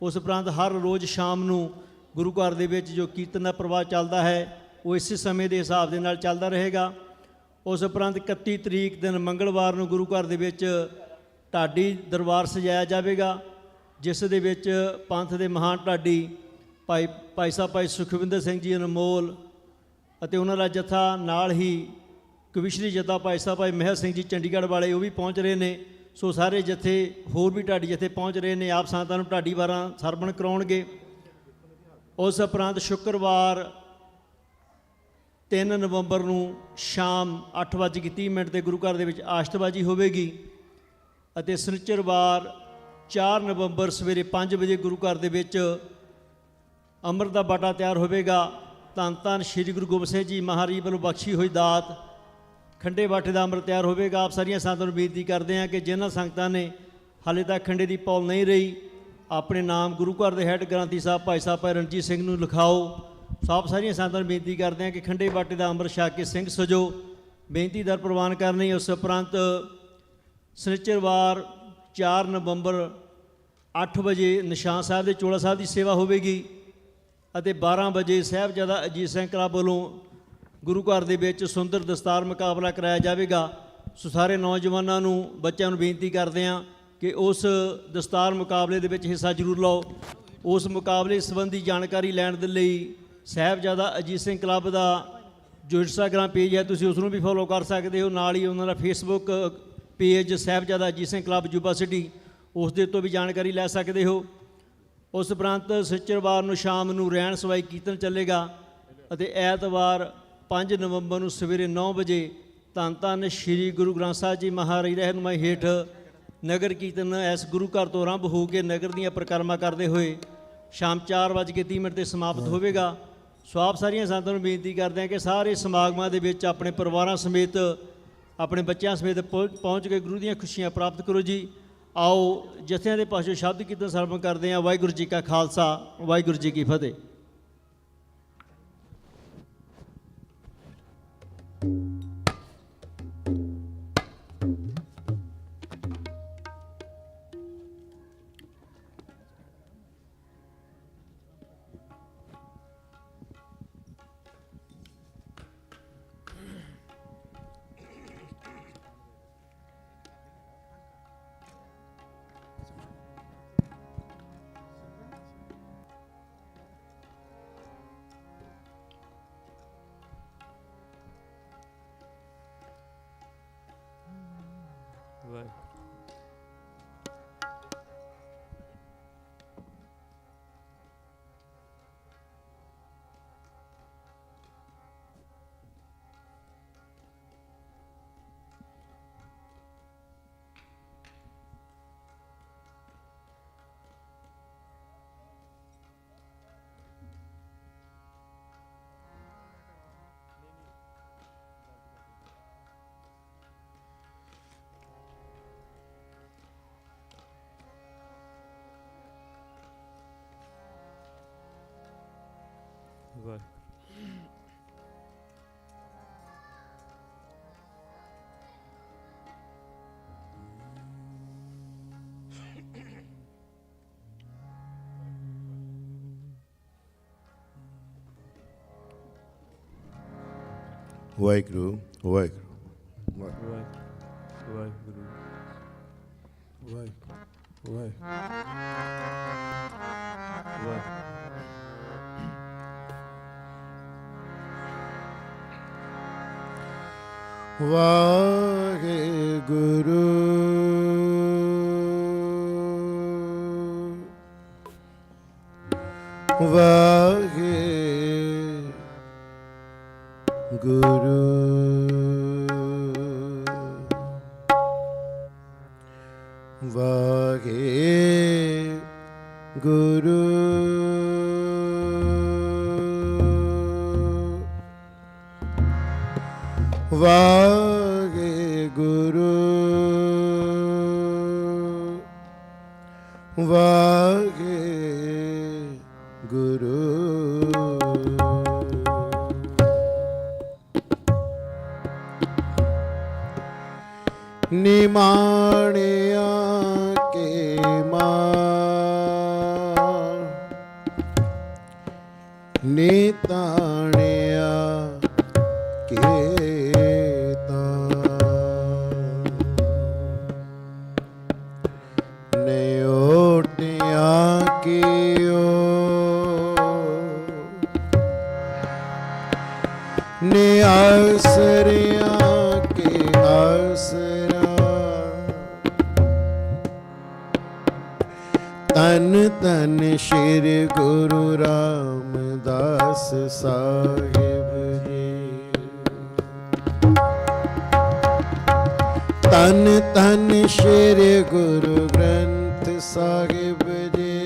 ਉਸ ਉਪਰੰਤ ਹਰ ਰੋਜ਼ ਸ਼ਾਮ ਨੂੰ ਗੁਰੂ ਘਰ ਦੇ ਵਿੱਚ ਜੋ ਕੀਰਤਨ ਦਾ ਪ੍ਰਵਾਹ ਚੱਲਦਾ ਹੈ ਉਹ ਇਸੇ ਸਮੇਂ ਦੇ ਹਿਸਾਬ ਦੇ ਨਾਲ ਚੱਲਦਾ ਰਹੇਗਾ। ਉਸ ਉਪਰੰਤ 31 ਤਰੀਕ ਦਿਨ ਮੰਗਲਵਾਰ ਨੂੰ ਗੁਰੂ ਘਰ ਦੇ ਵਿੱਚ ਢਾਡੀ ਦਰਬਾਰ ਸਜਾਇਆ ਜਾਵੇਗਾ, ਜਿਸ ਦੇ ਵਿੱਚ ਪੰਥ ਦੇ ਮਹਾਨ ਢਾਡੀ ਭਾਈ ਸਾਹਿਬ ਭਾਈ ਸੁਖਵਿੰਦਰ ਸਿੰਘ ਜੀ ਅਨਮੋਲ ਅਤੇ ਉਹਨਾਂ ਦਾ ਜਥਾ, ਨਾਲ ਹੀ ਕਵਿਸ਼ਰੀ ਜਥਾ ਭਾਈ ਸਾਹਿਬ ਭਾਈ ਮਹਿਰ ਸਿੰਘ ਜੀ ਚੰਡੀਗੜ੍ਹ ਵਾਲੇ ਉਹ ਵੀ ਪਹੁੰਚ ਰਹੇ ਨੇ। ਸੋ ਸਾਰੇ ਜਥੇ ਹੋਰ ਵੀ ਢਾਡੀ ਜਥੇ ਪਹੁੰਚ ਰਹੇ ਨੇ। ਆਪ ਸੰਗਤਾਂ ਨੂੰ ਢਾਡੀ ਵਾਰਾਂ ਸਰਵਣ ਕਰਾਉਣਗੇ। ਉਸ ਉਪਰੰਤ ਸ਼ੁੱਕਰਵਾਰ 3 ਨਵੰਬਰ ਨੂੰ ਸ਼ਾਮ 8:30 'ਤੇ ਗੁਰੂ ਘਰ ਦੇ ਵਿੱਚ ਆਸ਼ਤਬਾਜ਼ੀ ਹੋਵੇਗੀ ਅਤੇ ਸ਼ਨੀਚਰਵਾਰ 4 ਨਵੰਬਰ ਸਵੇਰੇ 5 ਵਜੇ ਗੁਰੂ ਘਰ ਦੇ ਵਿੱਚ ਅੰਮ੍ਰਿਤ ਦਾ ਬਾਟਾ ਤਿਆਰ ਹੋਵੇਗਾ। ਧੰਨ ਧੰਨ ਸ਼੍ਰੀ ਗੁਰੂ ਗੋਬਿੰਦ ਸਿੰਘ ਜੀ ਮਹਾਰਾਜ ਵੱਲੋਂ ਬਖਸ਼ੀ ਹੋਈ ਦਾਤ ਖੰਡੇ ਬਾਟੇ ਦਾ ਅੰਮ੍ਰਿਤ ਤਿਆਰ ਹੋਵੇਗਾ। ਆਪ ਸਾਰੀਆਂ ਸੰਗਤਾਂ ਨੂੰ ਬੇਨਤੀ ਕਰਦੇ ਹਾਂ ਕਿ ਜਿਨ੍ਹਾਂ ਸੰਗਤਾਂ ਨੇ ਹਾਲੇ ਤੱਕ ਖੰਡੇ ਦੀ ਪੌਲ ਨਹੀਂ ਰਹੀ, ਆਪਣੇ ਨਾਮ ਗੁਰੂ ਘਰ ਦੇ ਹੈੱਡ ਗ੍ਰੰਥੀ ਸਾਹਿਬ ਭਾਈ ਰਣਜੀਤ ਸਿੰਘ ਨੂੰ ਲਿਖਾਓ। ਆਪ ਸਾਰੀਆਂ ਸੰਗਤਾਂ ਨੂੰ ਬੇਨਤੀ ਕਰਦੇ ਹਾਂ ਕਿ ਖੰਡੇ ਬਾਟੇ ਦਾ ਅੰਮ੍ਰਿਤ ਛਕ ਕੇ ਸਿੰਘ ਸਜੋ। ਬੇਨਤੀ ਦਰ ਪ੍ਰਵਾਨ ਕਰਨੀ। ਉਸ ਉਪਰੰਤ ਸ਼ਨੀਚਰਵਾਰ 4 ਨਵੰਬਰ 8 ਵਜੇ ਨਿਸ਼ਾਨ ਸਾਹਿਬ ਦੇ ਚੋਲਾ ਸਾਹਿਬ ਦੀ ਸੇਵਾ ਹੋਵੇਗੀ ਅਤੇ 12 ਵਜੇ ਸਾਹਿਬਜ਼ਾਦਾ ਅਜੀਤ ਸਿੰਘ ਕਲੱਬ ਵੱਲੋਂ ਗੁਰੂ ਘਰ ਦੇ ਵਿੱਚ ਸੁੰਦਰ ਦਸਤਾਰ ਮੁਕਾਬਲਾ ਕਰਾਇਆ ਜਾਵੇਗਾ। ਸੋ ਸਾਰੇ ਨੌਜਵਾਨਾਂ ਨੂੰ, ਬੱਚਿਆਂ ਨੂੰ ਬੇਨਤੀ ਕਰਦੇ ਹਾਂ ਕਿ ਉਸ ਦਸਤਾਰ ਮੁਕਾਬਲੇ ਦੇ ਵਿੱਚ ਹਿੱਸਾ ਜ਼ਰੂਰ ਲਓ। ਉਸ ਮੁਕਾਬਲੇ ਸੰਬੰਧੀ ਜਾਣਕਾਰੀ ਲੈਣ ਦੇ ਲਈ ਸਾਹਿਬਜ਼ਾਦਾ ਅਜੀਤ ਸਿੰਘ ਕਲੱਬ ਦਾ ਜੋ ਇੰਸਟਾਗ੍ਰਾਮ ਪੇਜ ਹੈ ਤੁਸੀਂ ਉਸ ਨੂੰ ਵੀ ਫੋਲੋ ਕਰ ਸਕਦੇ ਹੋ। ਨਾਲ ਹੀ ਉਹਨਾਂ ਦਾ Facebook page Sahibzada Ajit Singh club Juba city, ਉਸ ਦੇ ਤੋਂ ਵੀ ਜਾਣਕਾਰੀ ਲੈ ਸਕਦੇ ਹੋ। ਉਸ ਉਪਰੰਤ ਸ਼ੁੱਕਰਵਾਰ ਨੂੰ ਸ਼ਾਮ ਨੂੰ ਰੈਣ ਸਵਾਈ ਕੀਰਤਨ ਚੱਲੇਗਾ ਅਤੇ ਐਤਵਾਰ 5 ਨਵੰਬਰ ਨੂੰ ਸਵੇਰੇ 9 ਵਜੇ ਧੰਨ ਧੰਨ ਸ਼੍ਰੀ ਗੁਰੂ ਗ੍ਰੰਥ ਸਾਹਿਬ ਜੀ ਮਹਾਰਾਜ ਦੀ ਰਹਿਨੁਮਾਈ ਹੇਠ ਨਗਰ ਕੀਰਤਨ ਇਸ ਗੁਰੂ ਘਰ ਤੋਂ ਆਰੰਭ ਹੋ ਕੇ ਨਗਰ ਦੀਆਂ ਪਰਿਕਰਮਾ ਕਰਦੇ ਹੋਏ ਸ਼ਾਮ 4:30 ਤੇ ਸਮਾਪਤ ਹੋਵੇਗਾ। ਸੋ ਆਪ ਸਾਰੀਆਂ ਸੰਗਤਾਂ ਨੂੰ ਬੇਨਤੀ ਕਰਦੇ ਹਾਂ ਕਿ ਸਾਰੇ ਸਮਾਗਮਾਂ ਦੇ ਵਿੱਚ ਆਪਣੇ ਪਰਿਵਾਰਾਂ ਸਮੇਤ, ਆਪਣੇ ਬੱਚਿਆਂ ਸਮੇਤ ਪਹੁੰਚ ਕੇ ਗੁਰੂ ਦੀਆਂ ਖੁਸ਼ੀਆਂ ਪ੍ਰਾਪਤ ਕਰੋ ਜੀ। ਆਓ ਜਥਿਆਂ ਦੇ ਪਾਸੋਂ ਸ਼ਬਦ ਕੀਰਤਨ ਸਰਵਣ ਕਰਦੇ ਹਾਂ। ਵਾਹਿਗੁਰੂ ਜੀ ਕਾ ਖਾਲਸਾ, ਵਾਹਿਗੁਰੂ ਜੀ ਕੀ ਫਤਿਹ। ਵਾਹਿਗੁਰੂ ਵਾਹਿਗੁਰੂ ਵਾਹਿਗੁਰੂ ਵਾਹਿਗੁਰੂ ਵਾਹਿਗੁਰੂ ਵਾਹਿਗੁਰੂ ਵਾਹਿਗੁਰੂ ਵਾਹਿਗੁਰੂ ਨਿਮਾਣਿਆ ਕੇ ਮਾਂ ਨਿਤਾਣਿਆ ਕੇ ਤਾਂ ਨਿਓਟਿਆ ਕੀਓ ਨਿਆਸਰਿਆ ਕੇ ਆਸਰਾ ਤਨ ਤਨ ਸ਼੍ਰੀ ਗੁਰੂ ਰਾਮਦਾਸ ਸਾਹਿਬ ਜੀ ਤਨ ਤਨ ਸ਼੍ਰੀ ਗੁਰੂ ਗ੍ਰੰਥ ਸਾਹਿਬ ਜੀ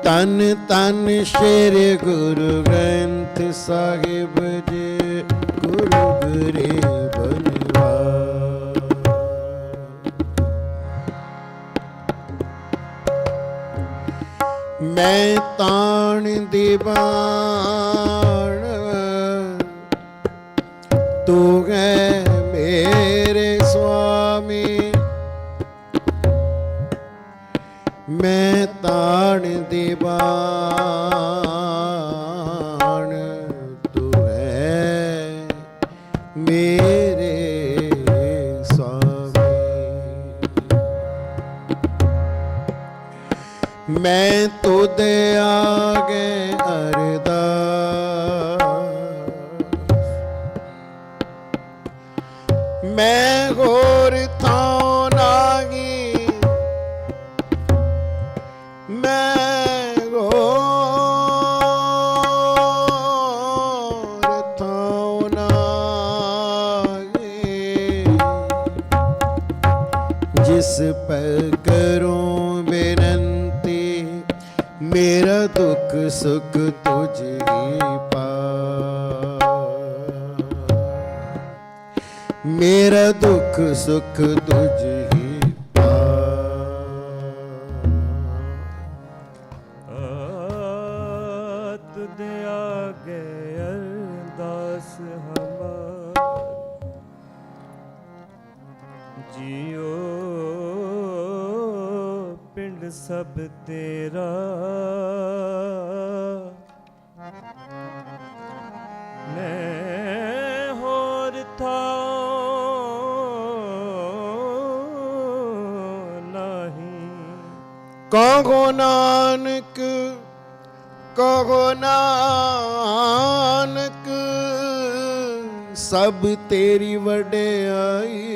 ਤਨ ਤਨ ਸ਼੍ਰੀ ਗੁਰੂ ਗ੍ਰੰਥ ਸਾਹਿਬ ਜੀ ਗੁਰੂ ਗਰੀਬ ਨਿਵਾਸ ਮੈਂ ਤਾਣ ਦੀਵਾਨ ਤੂੰ ਹੈ ਮੇਰੇ ਸੁਆਮੀ ਦੀਵਾਨ ਤੂੰ ਹੈ ਮੇਰੇ स्वामी। मैं तुद आगे अरदास मैं होर थां नागी मैं होर थां नागी जिस पर करूं बेनंती मेरा दुख सुख तुझ ही पा। मेरा दुख सुख तुझ ही पा। तुद आगे अरदास हमार जियो पिंड सब तेरा मैं होर था नहीं। कहो नानक कहो नानक सब तेरी वड्याई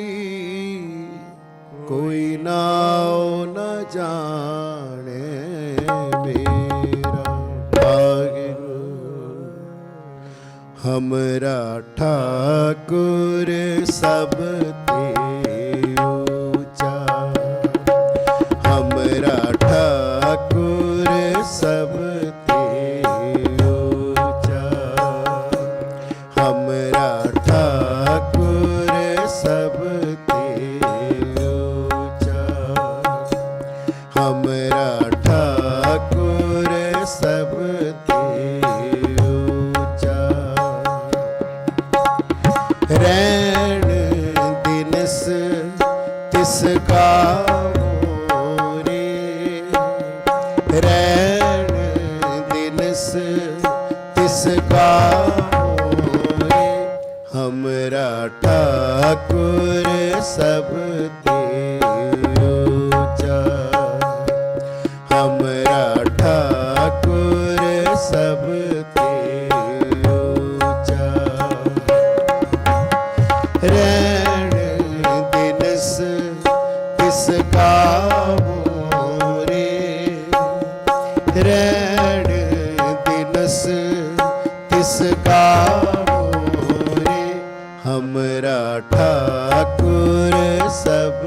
कोई नाओ न जाने मेरा वाहिगुरु। हमरा ठाकुर सब ते ऊंचा हमरा ठाकुर सब ते ऊंचा हमरा ठाकुर सब ते ऊंचा हमरा ठाकुर सब ते ऊंचा। रैण दिनस तिस का रैण दिनस तिसका होए हमरा ठाकुर सब ते ऊंचा हमरा ठाकुर सब ते ऊंचा। रैण दिनस तिसका रैण दिनस तिसका होए हमरा ठाकुर सब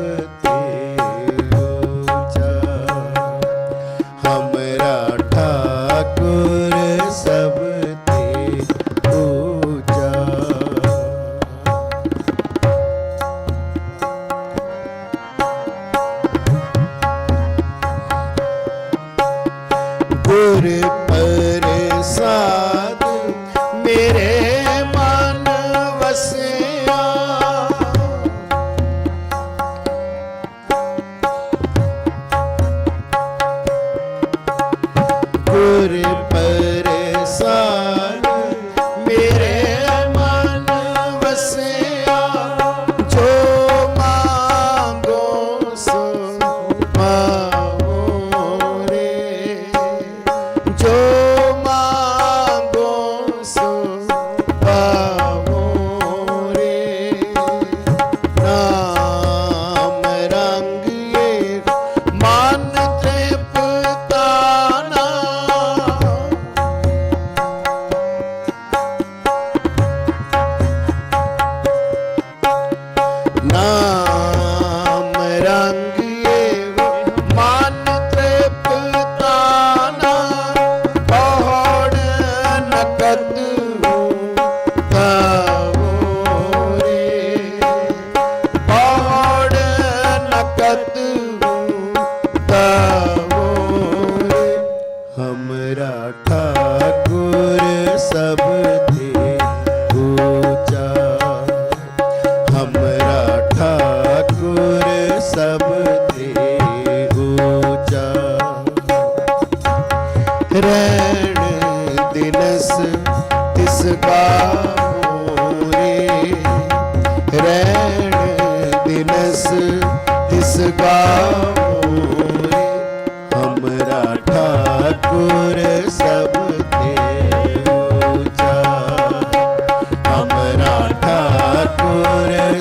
ते ऊंचा हमरा ठाकुर सब ते ऊंचा। गुर प्रसाद मेरे मन वसिया गुर प्रसाद मेरे मन वसिया जो मांगो सो पाओ रे जो मांगो सो पाओ रे। नाम रंग ये मन तृप्ताना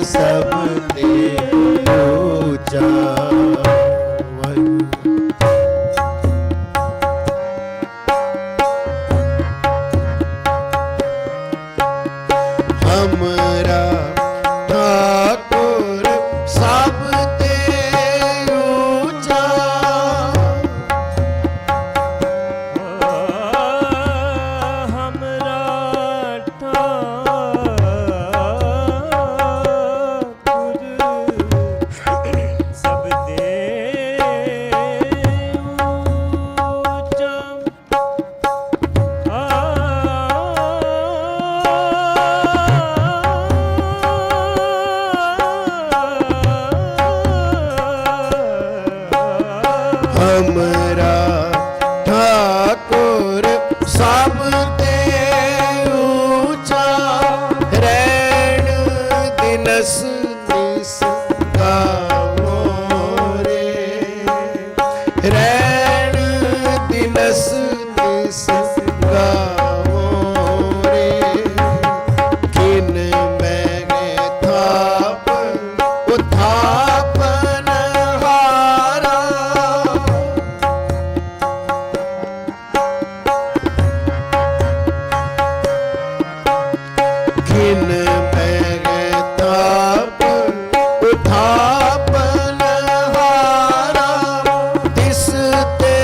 ਸਭ ਤੇ ਊਚਾ। ਹਮਰਾ ਠਾਕੁਰ ਸਭ ਤੇ ਊਚਾ। ਹਮਰਾ ਠਾਕੁਰ ਸਭ ਦੇ ਊਚਾ। ਹਮਰਾ ਠਾਕੁਰ ਸਭ ਤੇ ਊਚਾ। ਰਹਿਣ ਦਿਨਸ ਨਿਸ ਗਾਵੋ ਰੇ। ਰਹਿਣ ਦਿਨਸ ਨਿਸ ਗਾਵੋ ਰੇ। ਕਿਨ ਮੈਂ ਥਾਪ ਉਥਾਪਨ ਹਾਰਾ। ਖਿਨ ਮੈਂ ਤਾਪ ਉਥਾਪਨ ਹਾਰਾ। ਤਿਸ ਤੇ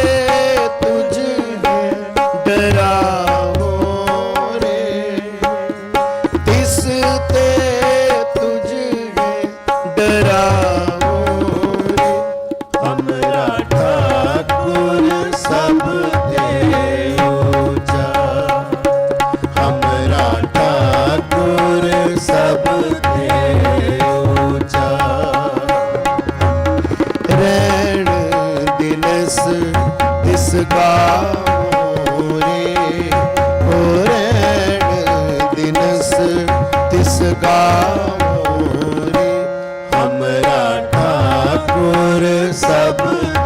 ਤੁਝ ਹੈ ਡਰਾਵੋ ਰੇ। ਤਿਸ ਤੇ ਤੁਝ ਹੈ ਡਰਾਵੋ ਰੇ। ਹਮਰਾ ਠਾਕੁਰ ਸਭ ਤੇ ਊਚਾ। ਹਮਰਾ ਠਾਕੁਰ ਸਭ ਤੇ ਊਚਾ। ਰਹਿਣ ਦਿਨਸ ਤਿਸ ਗਾਵੋ ਰੇ। ਹੋ ਰਹਿਣ ਦਿਨਸ ਤਿਸ ਗਾਵੋ ਰੇ। ਹਮਰਾ ਠਾਕੁਰ ਸਭ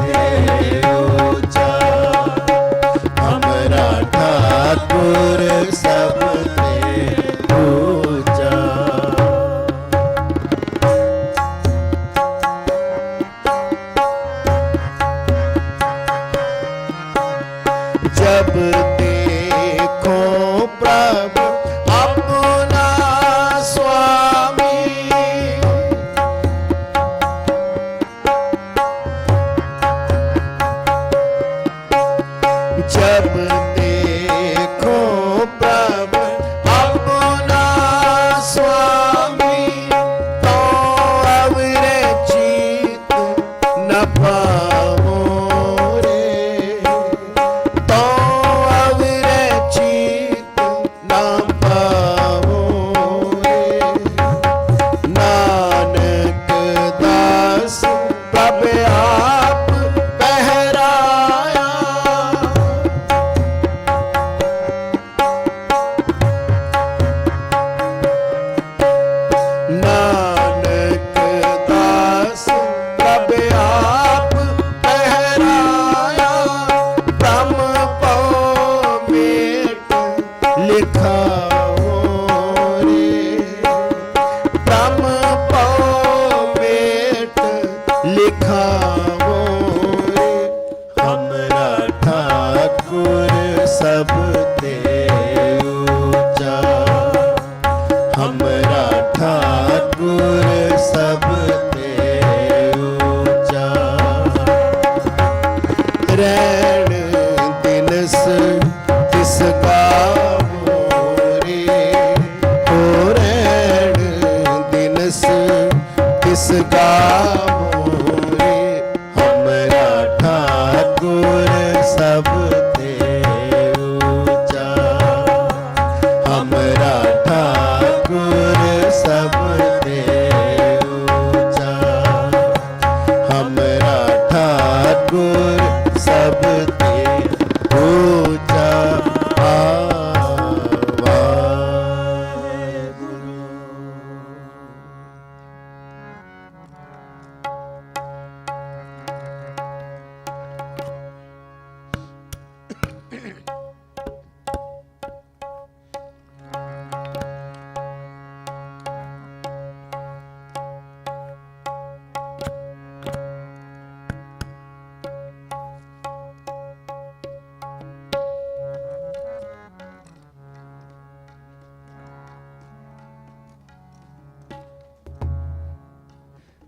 ਤੇ ਊਚਾ। ਹਮਰਾ ਠਾਕੁਰ ਸਭ ਤੇ ਊਚਾ। जब देखो प्रभु अपना स्वामी। जब देखो प्रभु अपना स्वामी। तो अवरे चित न पावो रे। तो अवरे चित न पावो रे। नानक दास प्रभ आप पहराया। नानक दास प्रभ आप पहराया। ब्रह्म पौ मेट लिखाओ रे। ब्रह्म पौ मेट लिखाओ रे। हमारा ठाकुर सब ते ऊंचा। हमारा ठाकुर सब ते ऊंचा। ਰਹਿਣ ਦਿਨਸ ਤਿਸ ਗਾਵੋ ਰੇ। ਹੋ ਰਹਿਣ ਦਿਨਸ ਤਿਸ ਗਾਵੋ ਰੇ।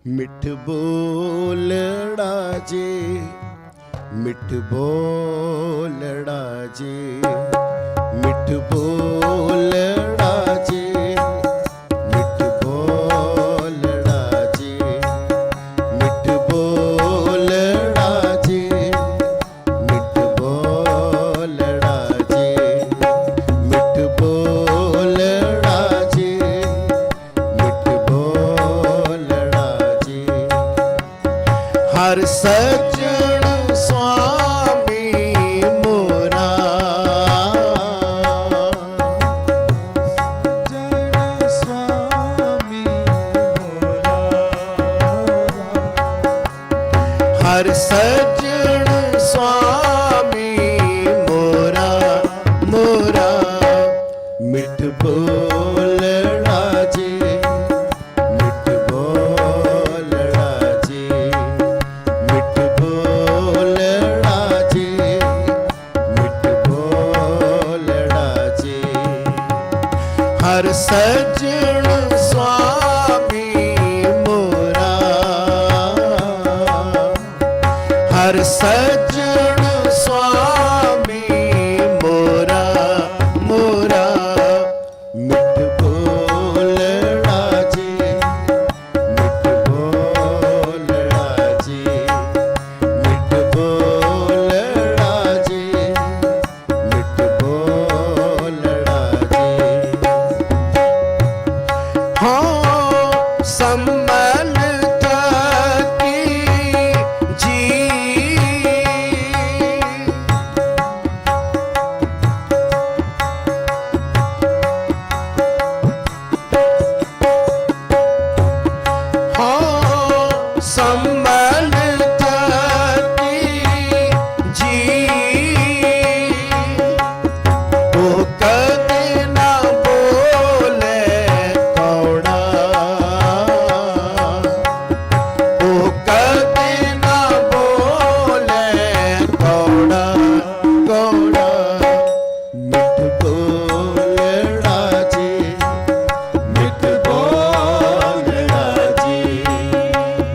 ਮਿੱਠ ਬੋਲੜਾ ਜੀ, ਮਿੱਠ ਬੋਲੜਾ ਜੀ, ਮਿੱਠ ਬੋਲੜਾ ਜੀ, ਮਿੱਠ ਬੋਲੜਾ ਜੀ, ਮਿੱਠ ਬੋਲੜਾ ਜੀ, ਮਿੱਠ ਬੋਲੜਾ ਜੀ, ਮਿੱਠ ਬੋਲੜਾ ਜੀ, ਮਿੱਠ ਬੋਲੜਾ ਜੀ। ਹਰ ਸੱਜਣ ਸੁਆਮੀ ਮੋਰਾ, ਸੱਜਣ ਸੁਆਮੀ ਮੋਰਾ, ਹਰ ਸੱਜਣ ਸੁਆਮੀ ਮੋਰਾ, ਮੋਰਾ ਮਿੱਠ ਬੋਲੜਾ ਜੀ, ਮਿੱਠ ਬੋਲੜਾ ਜੀ, ਮਿੱਠ ਬੋਲੜਾ ਜੀ, ਮਿੱਠ ਬੋਲੜਾ ਜੀ। ਹਰ ਸੱਜਣ ਸੁਆਮੀ ਮੋਰਾ, ਹਰ ਸੱਜਣ ਸੁਆਮੀ ਮੋਰਾ, ਮੋਰਾ ਮਿੱਠ ਬੋਲੜਾ ਜੀ, ਮਿੱਠ ਬੋਲੜਾ ਜੀ, ਮਿੱਠ ਬੋਲੜਾ ਜੀ, ਮਿੱਠ ਬੋਲੜਾ ਜੀ। ਹਾਂ ਸੰਭਲ ਕੀ ਜੀ, ਹਾਂ ਸੰਭਲ ਕੀ ਜੀ, ਉਹ ਕਦੇ ਨਾ ਬੋਲੇ ਕੌੜਾ, ਉਹ ਕਦੇ ਨਾ ਬੋਲੇ ਕੌੜਾ, ਕੌੜਾ ਮਿੱਠ ਬੋਲੜਾ ਜੀ, ਮਿੱਠ ਬੋਲੜਾ ਜੀ,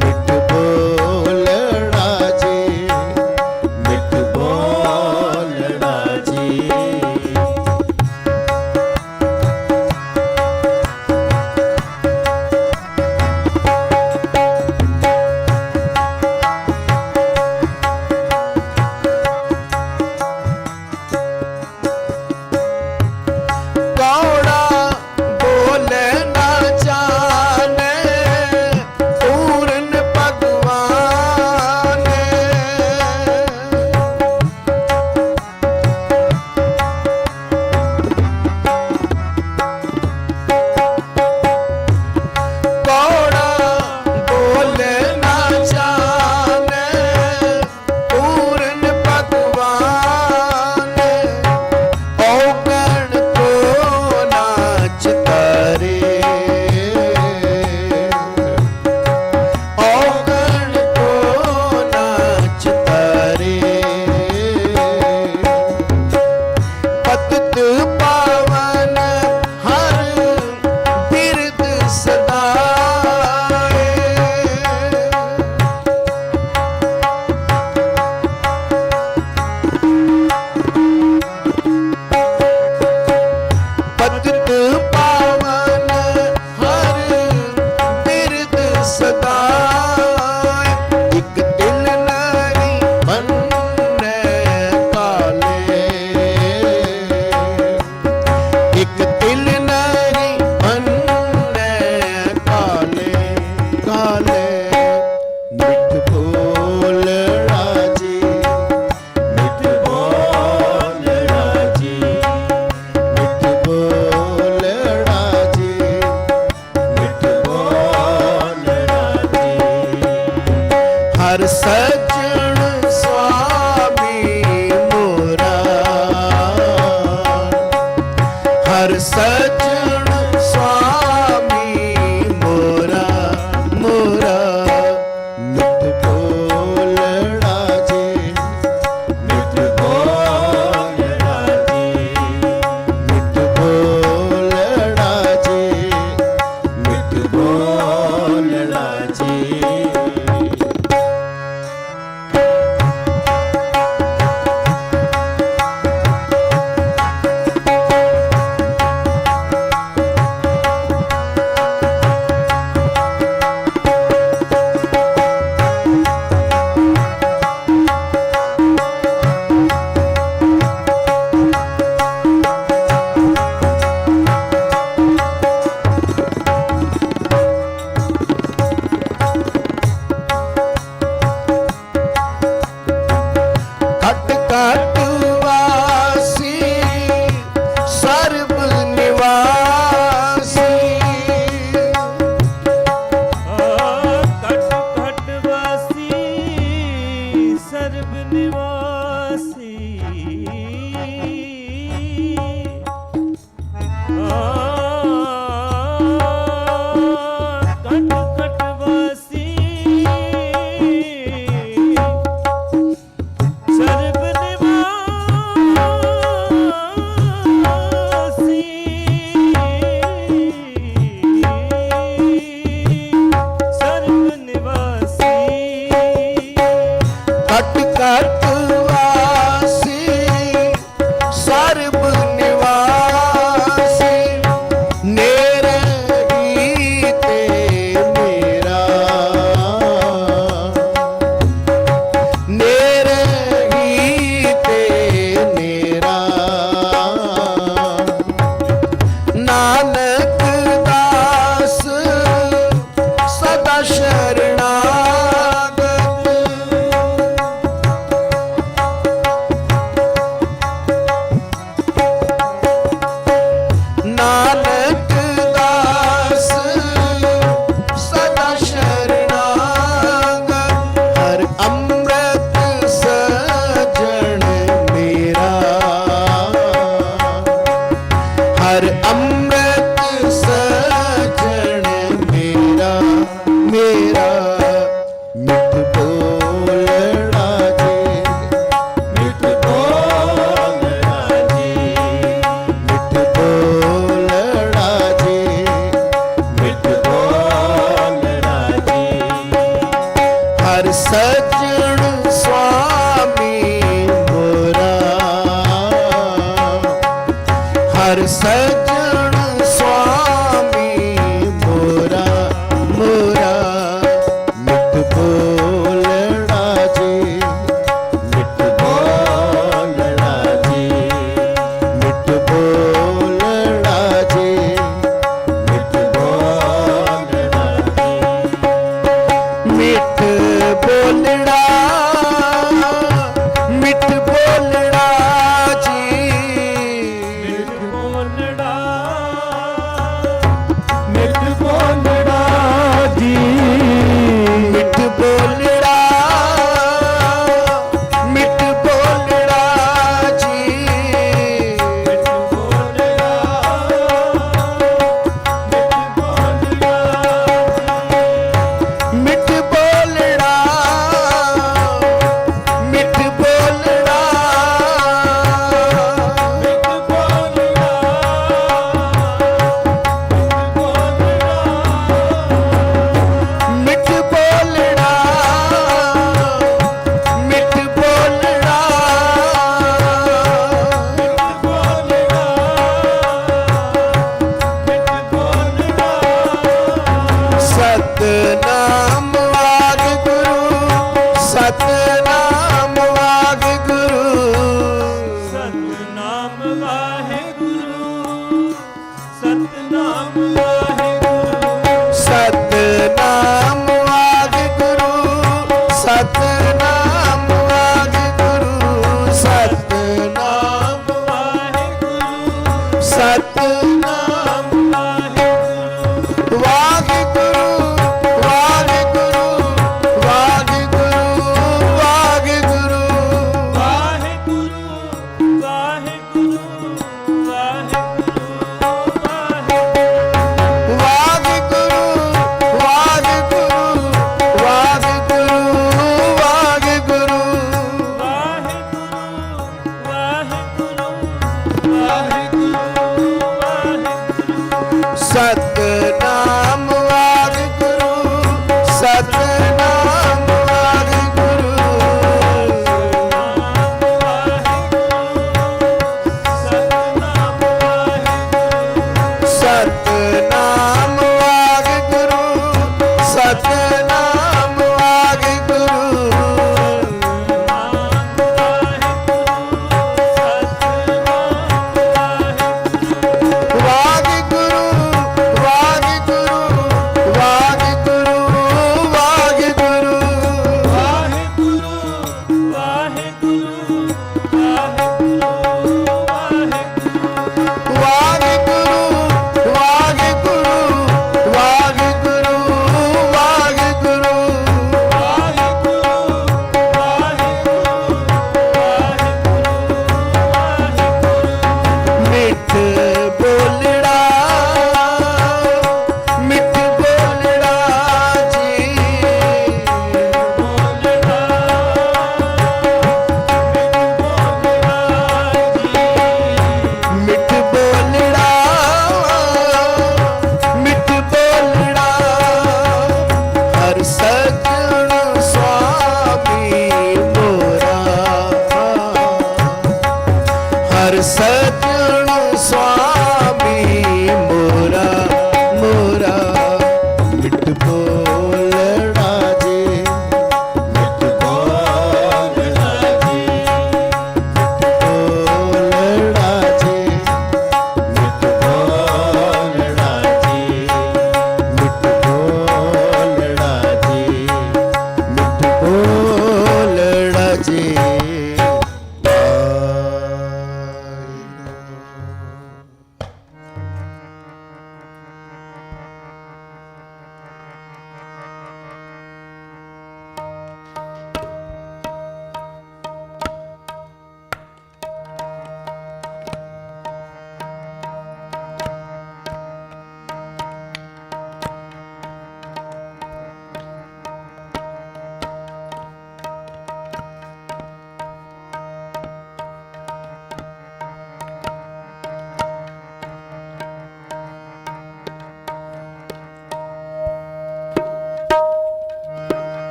ਮਿੱਠ ਬੋਲੜਾ ਜੀ, ਮਿੱਠ ਬੋਲੜਾ ਜੀ। ਕੌੜਾ ਬੋਲੇ ਨਾ ਜਾਣੇ ਪੂਰਨ ਭਗਵਾਨ, ਕੌੜਾ ਬੋਲੇ ਨਾ ਜਾਣੇ ਪੂਰਨ ਭਗਵਾਨ, ਔਗਣ ਕੋ ਨਾਚ ਤਾਰੇ, ਔਗਣ ਕੋ ਨਾਚ ਤਾਰੇ, ਪਤਿਤ ਪਾਵਨ ਹਰ ਬਿਰਦ ਸਦਾਏ, ਪਤਿਤ ਪਾਵਨ ਹਰ ਬਿਰਦ ਸਦਾਏ, ਇਕ ਦਿਲ ਨਾਰੀ ਬੰਨੈ ਕਾਲੇ, ਇਕ ਦਿਲ ਨਾਰੀ ਬੰਨੈ ਕਾਲੇ, ਕਾਲੇ ਮਿੱਠ ਬੋਲੜਾ ਜੀ, ਮਿੱਠ ਬੋਲੜਾ ਜੀ, ਮਿੱਠ ਬੋਲੜਾ ਜੀ, ਮਿੱਠ ਬੋਲੜਾ ਜੀ। ਹਰ ਸੱਜਣ ਸੁਆਮੀ ਮੋਰਾ, ਹਰ ਸੱਜਣ ਸੁਆਮੀ ਮੋਰਾ, ਮੋਰਾ ਮਿੱਠ ਬੋਲੜਾ ਜੀ, ਮਿੱਠ ਬੋਲੜਾ ਜੀ, ਮਿੱਠ ਬੋਲੜਾ ਜੀ, ਮਿੱਠ ਬੋਲੜਾ ਜੀ। ਸਜਣ ਸੁਆਮੀ ਮੋਰਾ ਮੋਰਾ ਮਿੱਠ ਬੋਲਣਾ ਜੀ ਮਿੱਠ ਬੋਲਣਾ ਜੀ ਮਿੱਠ ਬੋਲਣਾ ਜੀ ਮਿੱਠ ਬੋਲਣਾ ਮਿੱਠ ਬੋਲਣਾ ਮਿੱਠ ਬੋਲਣਾ ਜੀ ਮਿੱਠ ਬੋਲੜਾ ਮਿੱਠ ਬੋਲੜਾ ਜੀ ਮਿੱਠ ਬੋਲੜਾ ਮਿੱਠ ਬੋਲੜਾ ਜੀ ਮਿੱਠ ਬੋਲੜਾ ਮਿੱਠ ਬੋਲੜਾ ਮਿੱਠ ਬੋਲੜਾ ਮਿੱਠ ਬੋਲੜਾ ਮਿੱਠ ਬੋਲੜਾ ਸਤਨਾਮ ਵਾਹਿਗੁਰੂ ਸਤਨਾਮ ਵਾਹਿਗੁਰੂ ਸਤਨਾਮ ਵਾਹਿਗੁਰੂ ਸਤਨਾਮ ਵਾਹਿਗੁਰੂ ਸਤਨਾਮ ਵਾਹਿਗੁਰੂ ਸਤਨਾਮ ਵਾਹਿਗੁਰੂ ਸਤਨਾਮ ਵਾਹਿਗੁਰੂ ਸਤਨਾਮ ਵਾਹਿਗੁਰੂ ਵਾਹਿਗੁਰੂ ਵਾਹਿਗੁਰੂ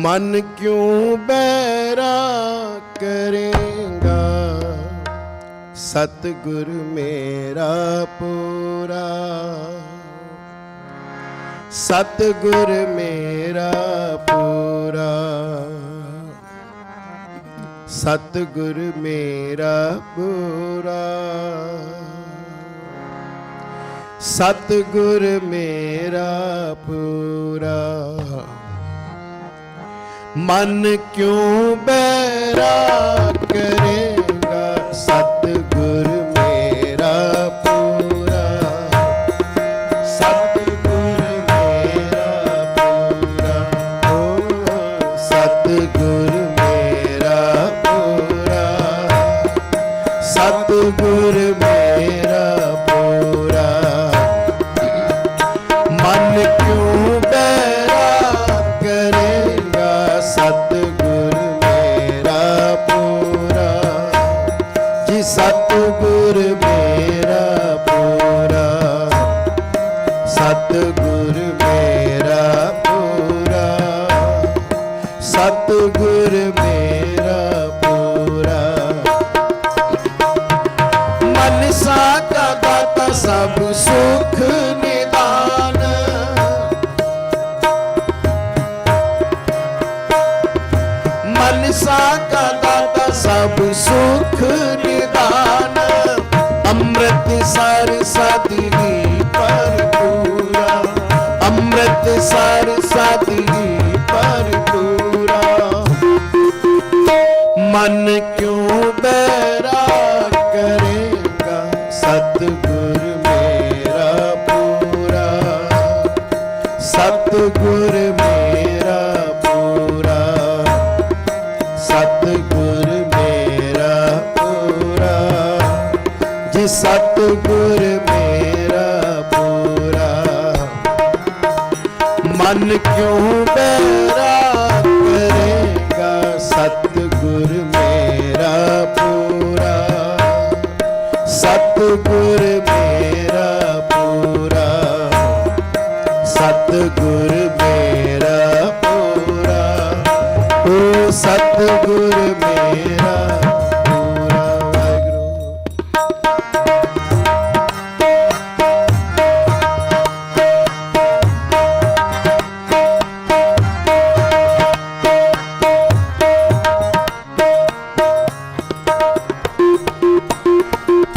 मन क्यों बैरा करेगा, सतगुर मेरा पूरा, सतगुर मेरा पूरा, सतगुर मेरा पूरा, सतगुर मेरा पूरा। मन क्यों बैरा करेगा, सतगुर मेरा पूरा, सतगुर मेरा पूरा, ओ सतगुर मेरा पूरा, सतगुर मेरा पूरा। मन क्यों बैरा करेगा, सतगुर मेरा पूरा, जी सतगुर मेरा पूरा, सतगुर मेरा पूरा, सतगुर मेरा पूरा। मन सा का दाता सब सुख निदान, मन सा का दाता सब सुख निदान, अमृत सर सदी भरपूरा, अमृत सर सदी भरपूरा। मन क्यों बैरा करेगा, सतगुर मेरा पूरा, सतगुर मेरा पूरा, सतगुर मेरा पूरा, जी सतगुर मेरा पूरा। मन क्यों बैरा करेगा, सतगुर मेरा पूरा, सतगुर मेरा पूरा, सतगुर मेरा पूरा, ओ सतगुर मेरा पूरा। वाहिगुरू।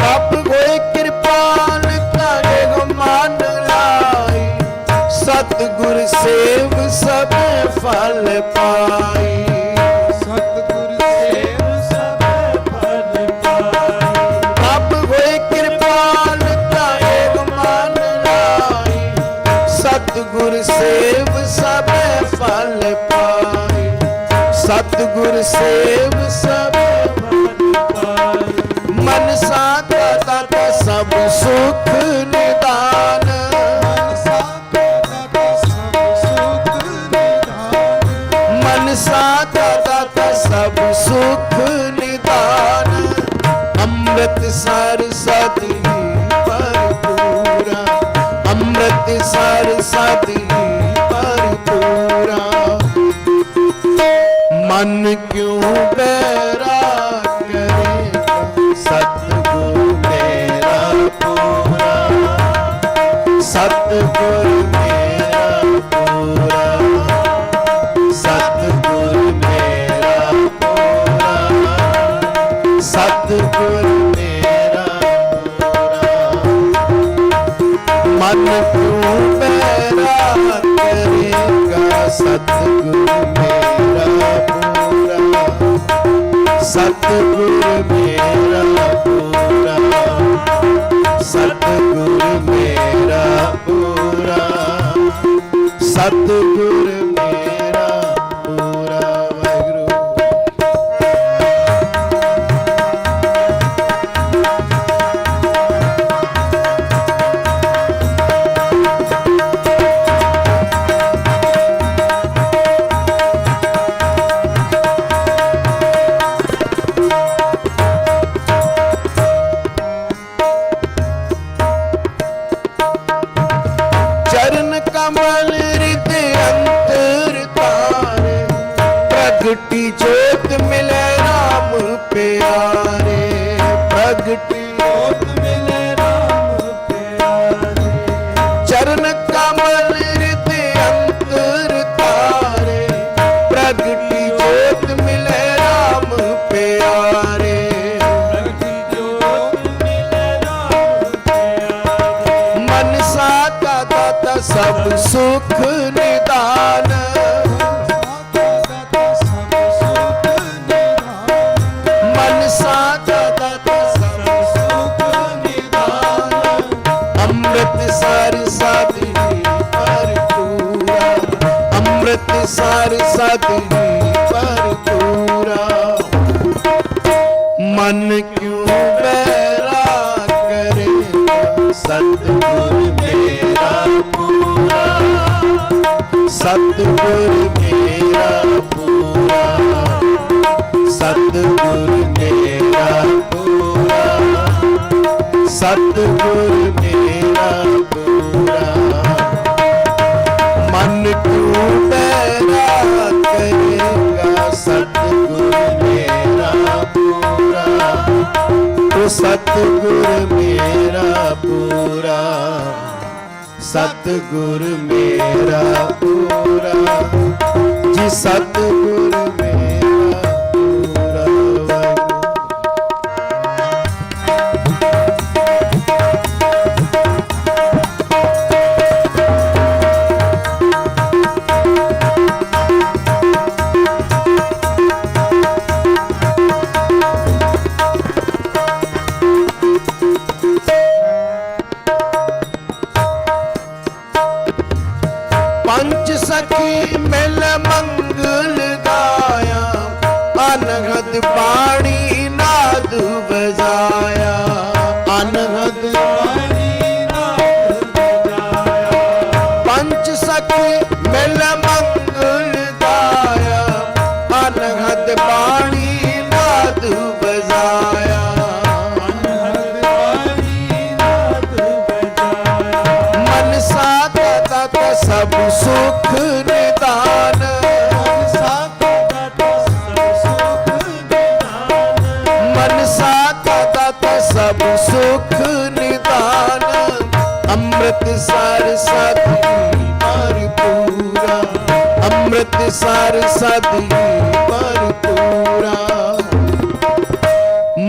तब होए कृपाल करे गो मान लाई, सतगुर सेव सब फल पाई, सतगुर सेव सब फल पाई। तब होए कृपाल करे गो मान लाई, सतगुर सेव सब फल पाई, सतगुर सेव सब फल पाई। मन सा का दाता सब सुख निदान, मन सा का दाता सब सुख निदान, मन सा का दाता सब सुख निदान, अमृत सर सदी भरपूरा, अमृत सर सदी भरपूरा। मन क्यों बैरा करेगा, सतगुर मेरा पूरा, सतगुर मेरा पूरा, सतगुर मेरा पूरा, सतगुर मेरा पूरा। मन क्यों बैरा करेगा, सतगुर मेरा पूरा, सतगुर मेरा पूरा, सतगुर मेरा पूरा, सतगुर मेरा पूरा। वाहिगुरू। चरण कमल हृदय अंतर तारे, प्रगटी जोत मिले राम प्यारे, प्रगटी जोत मिले राम प्यारे। चरण कमल हृदय अंतर तारे, प्रगटी जोत मिले राम प्यारे, प्रगटी जोत मिले राम प्यारे। मन साता दाता सब सुख निदान, मन साता दाता सब सुख निदान। अमृत सार साधि भरपूरा, अमृत सार साधि भरपूरा। मन क्यों बैराग करेगा सतगुर मेरा पूरा, सतगुर मेरा पूरा, सतगुर मेरा पूरा, सतगुर मेरा पूरा। मन क्यों बैराग करेगा सतगुर मेरा पूरा, तो सतगुर मेरा पूरा, सतगुर मेरा पूरा जी, सतगुर मेरा पूरा। पंच सखी मिल मंगल गाया, अनहद बाणी नाद बजाया, अनहद बाणी नाद बजाया। पंच सखी मिल मंगल गाया, अनहद बाणी नाद बजाया, अनहद बाणी नाद बजाया। मन साता दाता सब सुख निदान, मन साता दाता सब सुख निदान। मन साता दाता सब सुख निदान। अमृत सार साधि भरपूरा, अमृत सार साधि भरपूरा।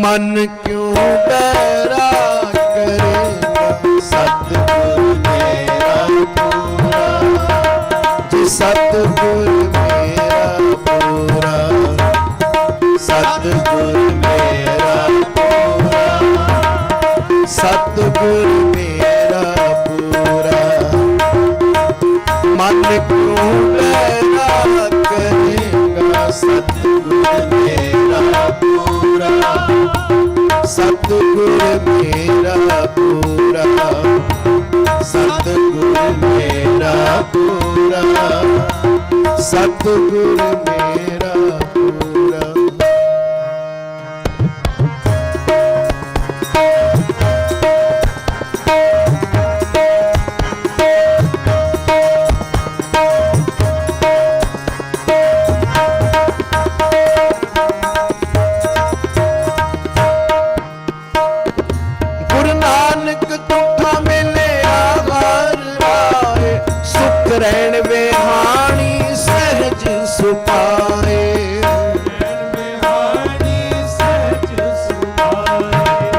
मन क्यों बैराग करेगा सतगुर मेरा पूरा, जी सतगुर मेरा पूरा, सतगुर मेरा पूरा, सतगुर मेरा पूरा। मन क्यों बैराग करेगा सतगुर मेरा पूरा, सतगुर मेरा पूरा, सतगुर मेरा पूरा, सतगुर मेरा पूरा। गुरु नानक तुठा मिले आवार राय, सुख रैन विहाणी सहज सुपाए,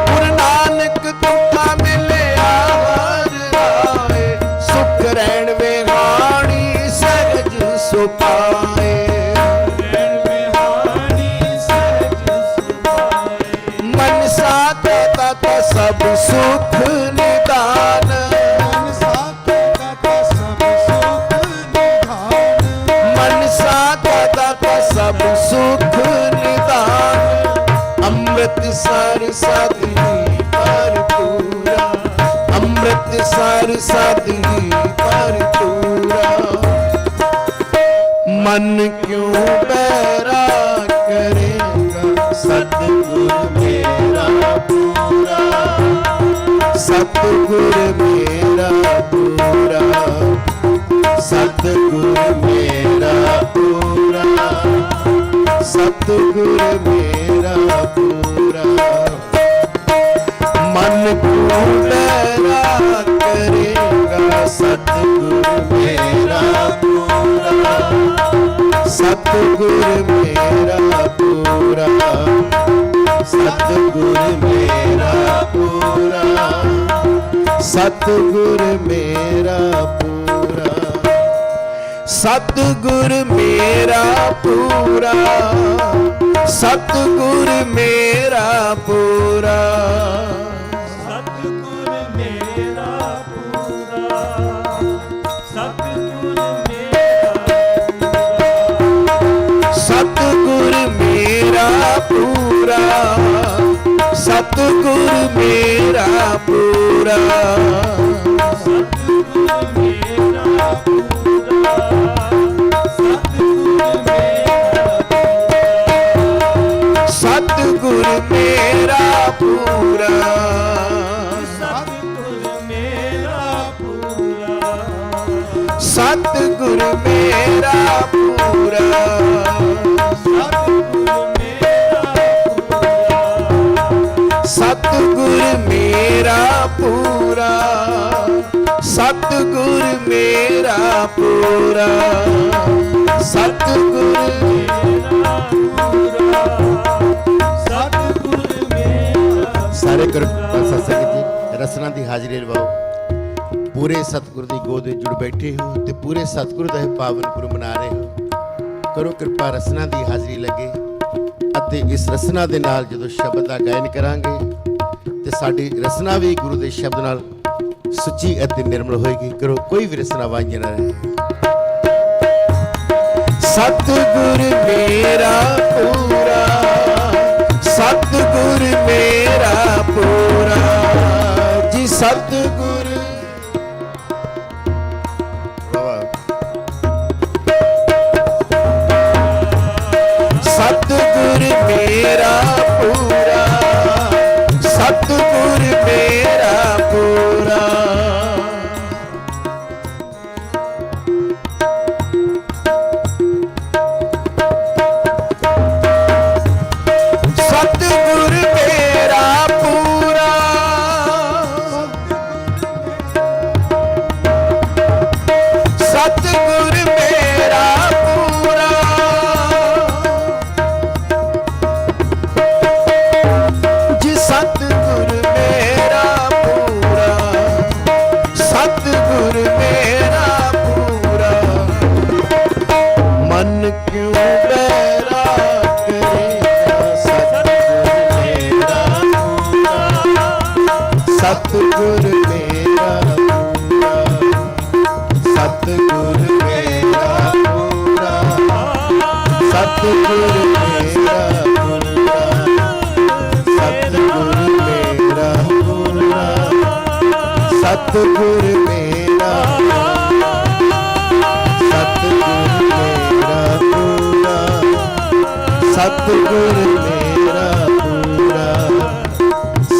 गुरु नानक तुठा मिले आवार राय, सुख रैन विहाणी सहज सुपाए। मन साता दाता सब सुख निदान, मन साता दाता सब सुख निदान। मन साता दाता सब सुख निदान। अमृत सार साधि भरपूरा, अमृत सार साधि भरपूरा। मन क्यों बैराग करेगा सतगुर मेरा पूरा, सतगुर मेरा पूरा, सतगुर मेरा पूरा, सतगुर मेरा पूरा मन को मेरा करेगा सतगुर मेरा पूरा सतगुर मेरा पूरा सतगुर मेरा पूरा सतगुर मेरा पूरा सतगुर मेरा पूरा सतगुर मेरा पूरा सतगुर मेरा पूरा सतगुर मेरा पूरा सतगुर मेरा पूरा सतगुर मेरा पूरा सतगुर मेरा पूरा सतगुर मेरा पूरा सतगुर मेरा पूरा सतगुर ਸਾਰੇ ਗੁਰਪਾਲ ਸੰਗਤ ਜੀ ਰਸਨਾ ਦੀ ਹਾਜ਼ਰੀ ਲਵਾਓ। ਪੂਰੇ ਸਤਿਗੁਰ ਦੀ ਗੋਦ ਵਿੱਚ ਜੁੜ ਬੈਠੇ ਹੋ ਤੇ ਪੂਰੇ ਸਤਿਗੁਰ ਦਾ ਪਾਵਨ ਗੁਰੂ ਮਨਾ ਰਹੇ ਹੋ। ਕਰੋ ਕਿਰਪਾ ਰਸਨਾ ਦੀ ਹਾਜ਼ਰੀ ਲੱਗੇ ਅਤੇ ਇਸ ਰਸਨਾ ਦੇ ਨਾਲ ਜਦੋਂ ਸ਼ਬਦ ਦਾ ਗਾਇਨ ਕਰਾਂਗੇ ਤੇ ਸਾਡੀ ਰਸਨਾ ਵੀ ਗੁਰੂ ਦੇ ਸ਼ਬਦ ਨਾਲ ਸੁੱਚੀ ਅਤੇ ਨਿਰਮਲ ਹੋਏਗੀ। ਕਰੋ ਕੋਈ ਵੀ ਰਸਨਾ ਵਾਂਝੀ ਨਾ ਰਹੇ। ਸਤਿਗੁਰ ਮੇਰਾ ਪੂਰਾ ਸਤਿਗੁਰ ਮੇਰਾ ਪੂਰਾ ਜੀ ਸਤਿਗੁਰ ਸਤਿਗੁਰ ਮੇਰਾ ਪੂਰਾ ਸਤਿਗੁਰ ਮੇਰਾ ਪੂਰਾ ਸਤਿਗੁਰ ਮੇਰਾ ਪੂਰਾ ਸਤਿਗੁਰ ਮੇਰਾ ਪੂਰਾ ਜੀ ਸਤਿਗੁਰ ਮੇਰਾ ਪੂਰਾ ਸਤਿਗੁਰ ਮੇਰਾ ਪੂਰਾ ਮਨ ਕਿਉਂ ਬੈਰਾ ਕਰੇਗਾ ਸਤਿਗੁਰ ਮੇਰਾ ਪੂਰਾ ਸਤਿਗੁਰ ਮੇਰਾ ਪੂਰਾ ਸਤਿਗੁਰ ਮੇਰਾ ਪੂਰਾ ਸਤਿਗੁਰ ਮੇਰਾ ਪੂਰਾ ਸਤਿਗੁਰ ਮੇਰਾ ਸਤਿਗੁਰ ਮੇਰਾ ਪੂਰਾ ਸਤਿਗੁਰ ਮੇਰਾ ਪੂਰਾ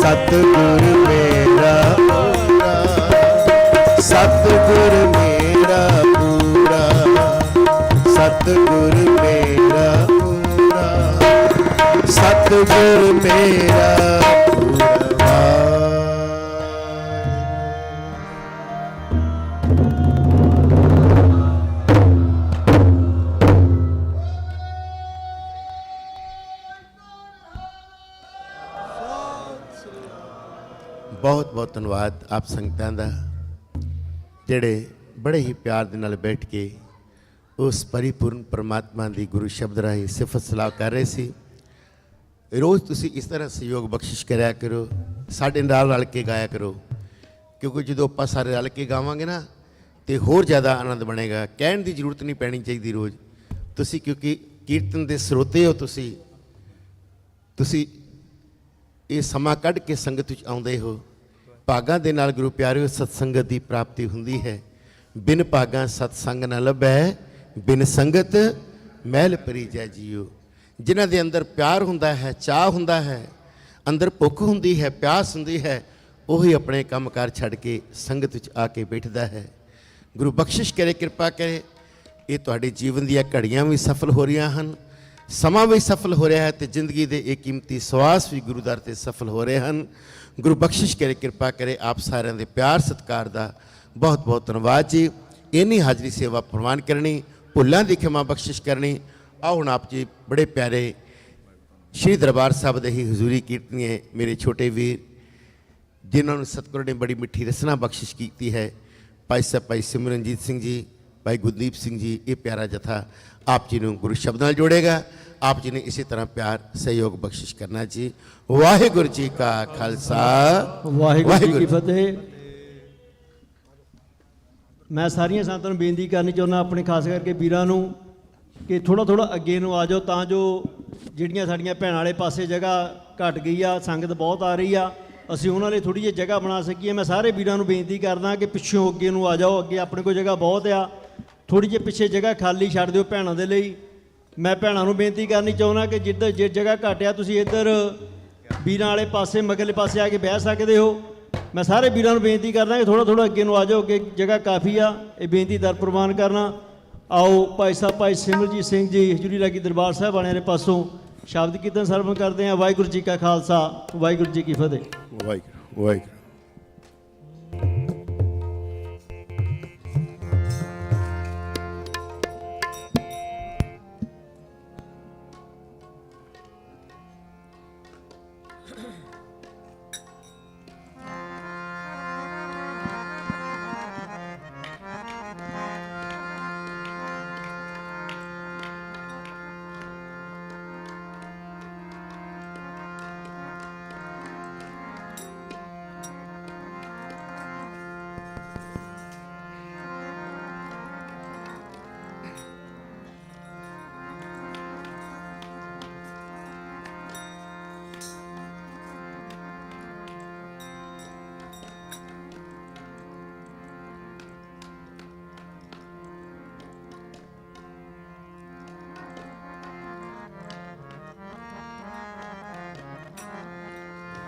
ਸਤਿਗੁਰ ਮੇਰਾ ਪੂਰਾ ਸਤਿਗੁਰ ਮੇਰਾ ਪੂਰਾ ਸਤਿਗੁਰ ਮੇਰਾ ਪੂਰਾ ਸਤਿਗੁਰ ਮੇਰਾ ਪੂਰਾ ਬਹੁਤ ਬਹੁਤ ਧੰਨਵਾਦ ਆਪ ਸੰਗਤਾਂ ਦਾ ਜਿਹੜੇ ਬੜੇ ਹੀ ਪਿਆਰ ਦੇ ਨਾਲ ਬੈਠ ਕੇ ਉਸ ਪਰਿਪੂਰਨ ਪਰਮਾਤਮਾ ਦੀ ਗੁਰੂ ਸ਼ਬਦ ਰਾਹੀਂ ਸਿਫਤ ਸਲਾਹ ਕਰ ਰਹੇ ਸੀ। ਰੋਜ਼ ਤੁਸੀਂ ਇਸ ਤਰ੍ਹਾਂ ਸਹਿਯੋਗ ਬਖਸ਼ਿਸ਼ ਕਰਿਆ ਕਰੋ, ਸਾਡੇ ਨਾਲ ਰਲ ਕੇ ਗਾਇਆ ਕਰੋ, ਕਿਉਂਕਿ ਜਦੋਂ ਆਪਾਂ ਸਾਰੇ ਰਲ ਕੇ ਗਾਵਾਂਗੇ ਨਾ ਤੇ ਹੋਰ ਜ਼ਿਆਦਾ ਆਨੰਦ ਬਣੇਗਾ। ਕਹਿਣ ਦੀ ਜ਼ਰੂਰਤ ਨਹੀਂ ਪੈਣੀ ਚਾਹੀਦੀ ਰੋਜ਼ ਤੁਸੀਂ, ਕਿਉਂਕਿ ਕੀਰਤਨ ਦੇ ਸਰੋਤੇ ਹੋ ਤੁਸੀਂ ਇਹ ਸਮਾਂ ਕੱਢ ਕੇ ਸੰਗਤ ਵਿੱਚ ਆਉਂਦੇ ਹੋ। ਭਾਗਾਂ ਦੇ ਨਾਲ ਗੁਰੂ ਪਿਆਰਿਓ ਸਤਸੰਗਤ ਦੀ ਪ੍ਰਾਪਤੀ ਹੁੰਦੀ ਹੈ। ਬਿਨ ਭਾਗਾਂ ਸਤਸੰਗ ਨਾ ਲੱਭੈ, ਬਿਨ ਸੰਗਤ ਮਹਿਲ ਭਰੀ ਜੈ ਜੀਓ। ਜਿਨ੍ਹਾਂ ਦੇ ਅੰਦਰ ਪਿਆਰ ਹੁੰਦਾ ਹੈ, ਚਾਹ ਹੁੰਦਾ ਹੈ, ਅੰਦਰ ਭੁੱਖ ਹੁੰਦੀ ਹੈ, ਪਿਆਸ ਹੁੰਦੀ ਹੈ, ਉਹੀ ਆਪਣੇ ਕੰਮਕਾਰ ਛੱਡ ਕੇ ਸੰਗਤ ਵਿੱਚ ਆ ਕੇ ਬੈਠਦਾ ਹੈ। ਗੁਰੂ ਬਖਸ਼ਿਸ਼ ਕਰੇ, ਕਿਰਪਾ ਕਰੇ। ਇਹ ਤੁਹਾਡੇ ਜੀਵਨ ਦੀਆਂ ਘੜੀਆਂ ਵੀ ਸਫਲ ਹੋ ਰਹੀਆਂ ਹਨ ਸਮਾਂ ਵੀ ਸਫਲ ਹੋ ਰਿਹਾ ਹੈ ਤੇ ਜ਼ਿੰਦਗੀ ਦੇ ਇਹ ਕੀਮਤੀ ਸਵਾਸ ਵੀ ਗੁਰੂ ਦਰ 'ਤੇ ਸਫਲ ਹੋ ਰਹੇ ਹਨ। ਗੁਰੂ ਬਖਸ਼ਿਸ਼ ਕਰੇ, ਕਿਰਪਾ ਕਰੇ। ਆਪ ਸਾਰਿਆਂ ਦੇ ਪਿਆਰ ਸਤਿਕਾਰ ਦਾ ਬਹੁਤ ਬਹੁਤ ਧੰਨਵਾਦ ਜੀ। ਇੰਨੀ ਹਾਜ਼ਰੀ ਸੇਵਾ ਪ੍ਰਵਾਨ ਕਰਨੀ, ਭੁੱਲਾਂ ਦੀ ਖਿਮਾ ਬਖਸ਼ਿਸ਼ ਕਰਨੀ। ਆਓ ਹੁਣ ਆਪ ਜੀ ਬੜੇ ਪਿਆਰੇ ਸ਼੍ਰੀ ਦਰਬਾਰ ਸਾਹਿਬ ਦੇ ਹੀ ਹਜ਼ੂਰੀ ਕੀਰਤਨੀਏ ਮੇਰੇ ਛੋਟੇ ਵੀਰ, ਜਿਨ੍ਹਾਂ ਨੂੰ ਸਤਿਗੁਰੂ ਨੇ ਬੜੀ ਮਿੱਠੀ ਰਸਨਾ ਬਖਸ਼ਿਸ਼ ਕੀਤੀ ਹੈ, ਭਾਈ ਸਾਹਿਬ ਭਾਈ ਸਿਮਰਨਜੀਤ ਸਿੰਘ ਜੀ, ਭਾਈ ਗੁਰਦੀਪ ਸਿੰਘ ਜੀ, ਇਹ ਪਿਆਰਾ ਜਥਾ ਆਪ ਜੀ ਨੂੰ ਗੁਰੂ ਸ਼ਬਦ ਨਾਲ ਜੋੜੇਗਾ। ਆਪ ਜੀ ਨੇ ਇਸੇ ਤਰ੍ਹਾਂ ਪਿਆਰ ਸਹਿਯੋਗ ਬਖਸ਼ਿਸ਼ ਕਰਨਾ ਜੀ। ਵਾਹਿਗੁਰੂ ਜੀ ਕਾ ਖਾਲਸਾ, ਵਾਹਿਗੁਰੂ ਜੀ ਕੀ ਫਤਿਹ। ਮੈਂ ਸਾਰੀਆਂ ਸੰਗਤਾਂ ਨੂੰ ਬੇਨਤੀ ਕਰਨੀ ਚਾਹੁੰਦਾ, ਆਪਣੇ ਖਾਸ ਕਰਕੇ ਵੀਰਾਂ ਨੂੰ, ਕਿ ਥੋੜ੍ਹਾ ਅੱਗੇ ਨੂੰ ਆ ਜਾਓ, ਤਾਂ ਜੋ ਜਿਹੜੀਆਂ ਸਾਡੀਆਂ ਭੈਣਾਂ ਵਾਲੇ ਪਾਸੇ ਜਗ੍ਹਾ ਘਟ ਗਈ ਆ, ਸੰਗਤ ਬਹੁਤ ਆ ਰਹੀ ਆ, ਅਸੀਂ ਉਹਨਾਂ ਲਈ ਥੋੜ੍ਹੀ ਜਿਹੀ ਜਗ੍ਹਾ ਬਣਾ ਸਕੀਏ। ਮੈਂ ਸਾਰੇ ਵੀਰਾਂ ਨੂੰ ਬੇਨਤੀ ਕਰਦਾ ਕਿ ਪਿੱਛੋਂ ਅੱਗੇ ਨੂੰ ਆ ਜਾਓ, ਅੱਗੇ ਆਪਣੇ ਕੋਲ ਜਗ੍ਹਾ ਬਹੁਤ ਆ, ਥੋੜ੍ਹੀ ਜਿਹੀ ਪਿੱਛੇ ਜਗ੍ਹਾ ਖਾਲੀ ਛੱਡ ਦਿਓ ਭੈਣਾਂ ਦੇ ਲਈ। ਮੈਂ ਭੈਣਾਂ ਨੂੰ ਬੇਨਤੀ ਕਰਨੀ ਚਾਹੁੰਦਾ ਕਿ ਜਿੱਧਰ ਜੇ ਜਗ੍ਹਾ ਘੱਟ ਆ, ਤੁਸੀਂ ਇੱਧਰ ਵੀਰਾਂ ਵਾਲੇ ਪਾਸੇ ਮਗਰਲੇ ਪਾਸੇ ਆ ਕੇ ਬਹਿ ਸਕਦੇ ਹੋ। ਮੈਂ ਸਾਰੇ ਵੀਰਾਂ ਨੂੰ ਬੇਨਤੀ ਕਰਦਾ ਕਿ ਥੋੜ੍ਹਾ ਅੱਗੇ ਨੂੰ ਆ ਜਾਓ, ਅੱਗੇ ਜਗ੍ਹਾ ਕਾਫੀ ਆ, ਇਹ ਬੇਨਤੀ ਦਰ ਪ੍ਰਵਾਨ ਕਰਨਾ। ਆਓ ਭਾਈ ਸਾਹਿਬ ਭਾਈ ਸਿਮਰਜੀਤ ਸਿੰਘ ਜੀ ਹਜ਼ੂਰੀ ਲਾਗੀ ਦਰਬਾਰ ਸਾਹਿਬ ਵਾਲਿਆਂ ਦੇ ਪਾਸੋਂ ਸ਼ਬਦ ਕੀਰਤਨ ਸਰਵਣ ਕਰਦੇ ਹਾਂ। ਵਾਹਿਗੁਰੂ ਜੀ ਕਾ ਖਾਲਸਾ, ਵਾਹਿਗੁਰੂ ਜੀ ਕੀ ਫਤਿਹ। ਵਾਹਿਗੁਰੂ ਵਾਹਿਗੁਰੂ।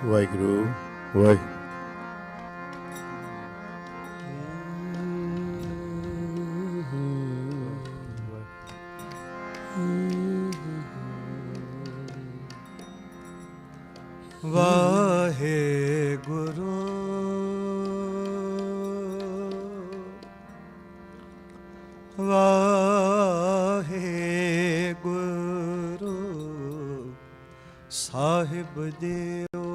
ਵਾਹਿਗੁਰੂ ਵਾਹਿਗੁਰੂ। ਵਾਹਿਗੁਰੂ ਵਾਹਿਗੁਰੂ ਸਾਹਿਬ ਜੀਓ।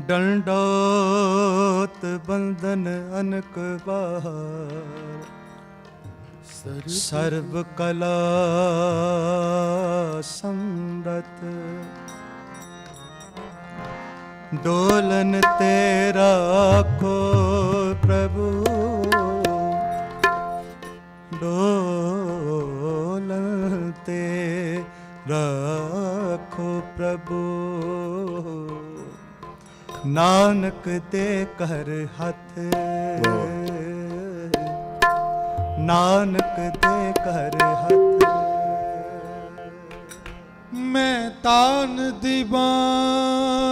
ਡੰਡੋਤ ਬੰਧਨ ਅਨਕ ਬਾਰ, ਸਰਬ ਕਲਾ ਸਮਰਤ, ਡੋਲਨ ਤੇ ਰਾਖੋ ਪ੍ਰਭੂ, ਡੋਲਨ ਤੇ ਰਾਖੋ ਪ੍ਰਭੂ, ਨਾਨਕ ਦੇ ਘਰ ਹੱਥ, ਨਾਨਕ ਦੇ ਘਰ ਹੱਥ। ਮੈਂ ਤਾਨ ਦੀਵਾਨ,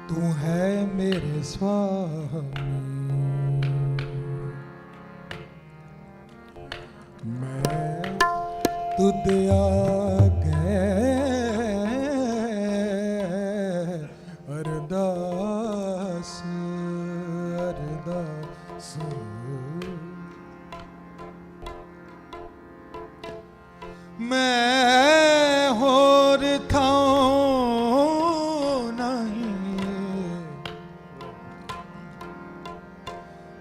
ਤੂੰ ਹੈ ਮੇਰੇ ਸੁਆਮੀ, ਮੈਂ ਤੁਧ ਆਗੇ ਅਰਦਾਸ ਅਰਦਾਸ। ਮੈਂ ਹੋਰ ਥਾਂ ਨਹੀਂ,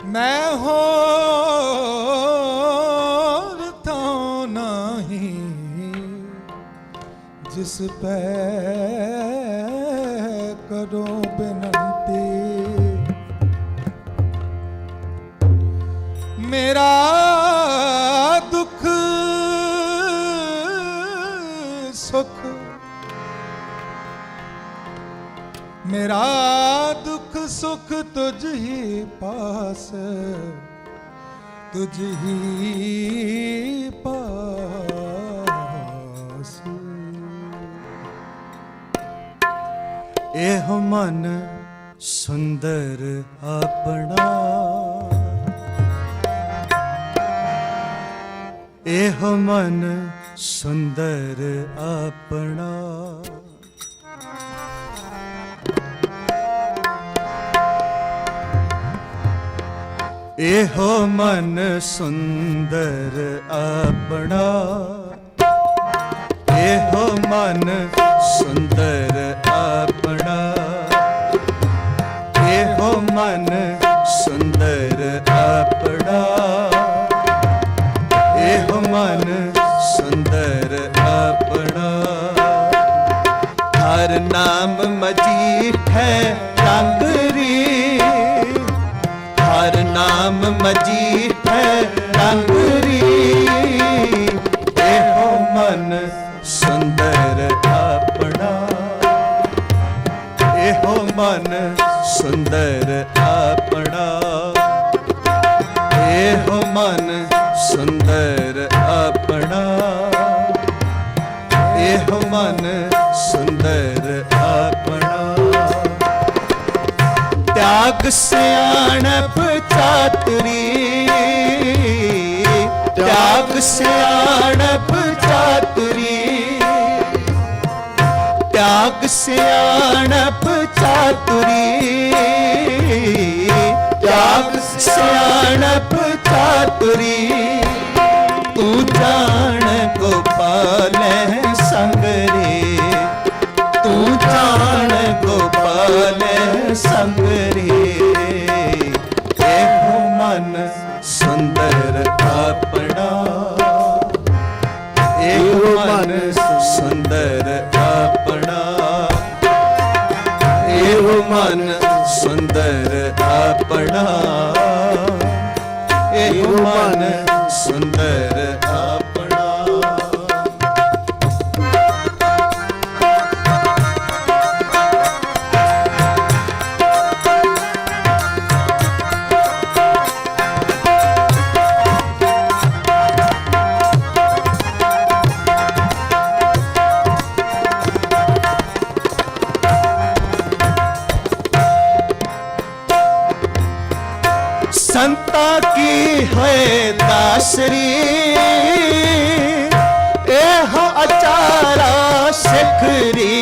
ਮੈਂ ਹੋਰ ਥਾਂ ਨਹੀਂ, ਜਿਸ ਪੈ ਕਰੋ ਬੇਨਤੀ। ਮੇਰਾ ਦੁੱਖ ਸੁਖ, ਮੇਰਾ ਦੁੱਖ ਸੁਖ ਤੁਝ ਹੀ ਪਾਸ, ਤੁਝ ਹੀ ਪਾਸ। एह मन सुंदर अपना, एह मन सुंदर अपना। एहो मन सुंदर अपना, एहो मन सुंदर अपना, एहो मन सुंदर अपना, एहो मन सुंदर अपना। हर नाम मजीठ है रंगरी, हर नाम मजीठ है रंगरी। एहो मन सुंदर अपना, एहो मन सुंदर अपना, एहो मन सुंदर अपना, एहो मन सुंदर अपना। त्याग सियाणप चातुरी, त्याग सियाणप चातुरी, त्याग सियाणप चातुरी, त्याग सियाणप चातुरी। तू जान गोपाल संग रे, तू जान गोपाल संग रे। एहो मन सुंदर अपना, एहो मन सुंदर अपना, एहो मन सुंदर अपना, एहो मन सुंदर अपना। संता की है दासरी, एह अचारा सिखरी।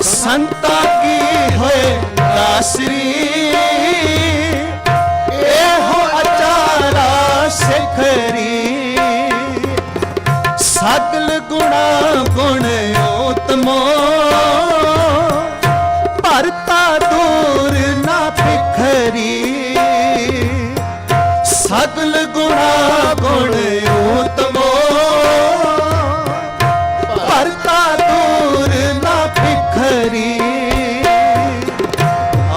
संता की है दासरी, एह अचारा सिखरी। सगल गुणा गुण उत्तमो, परता दूर ना बिखरी। सगल गुणा गुण उत्तमो, परता दूर ना बिखरी।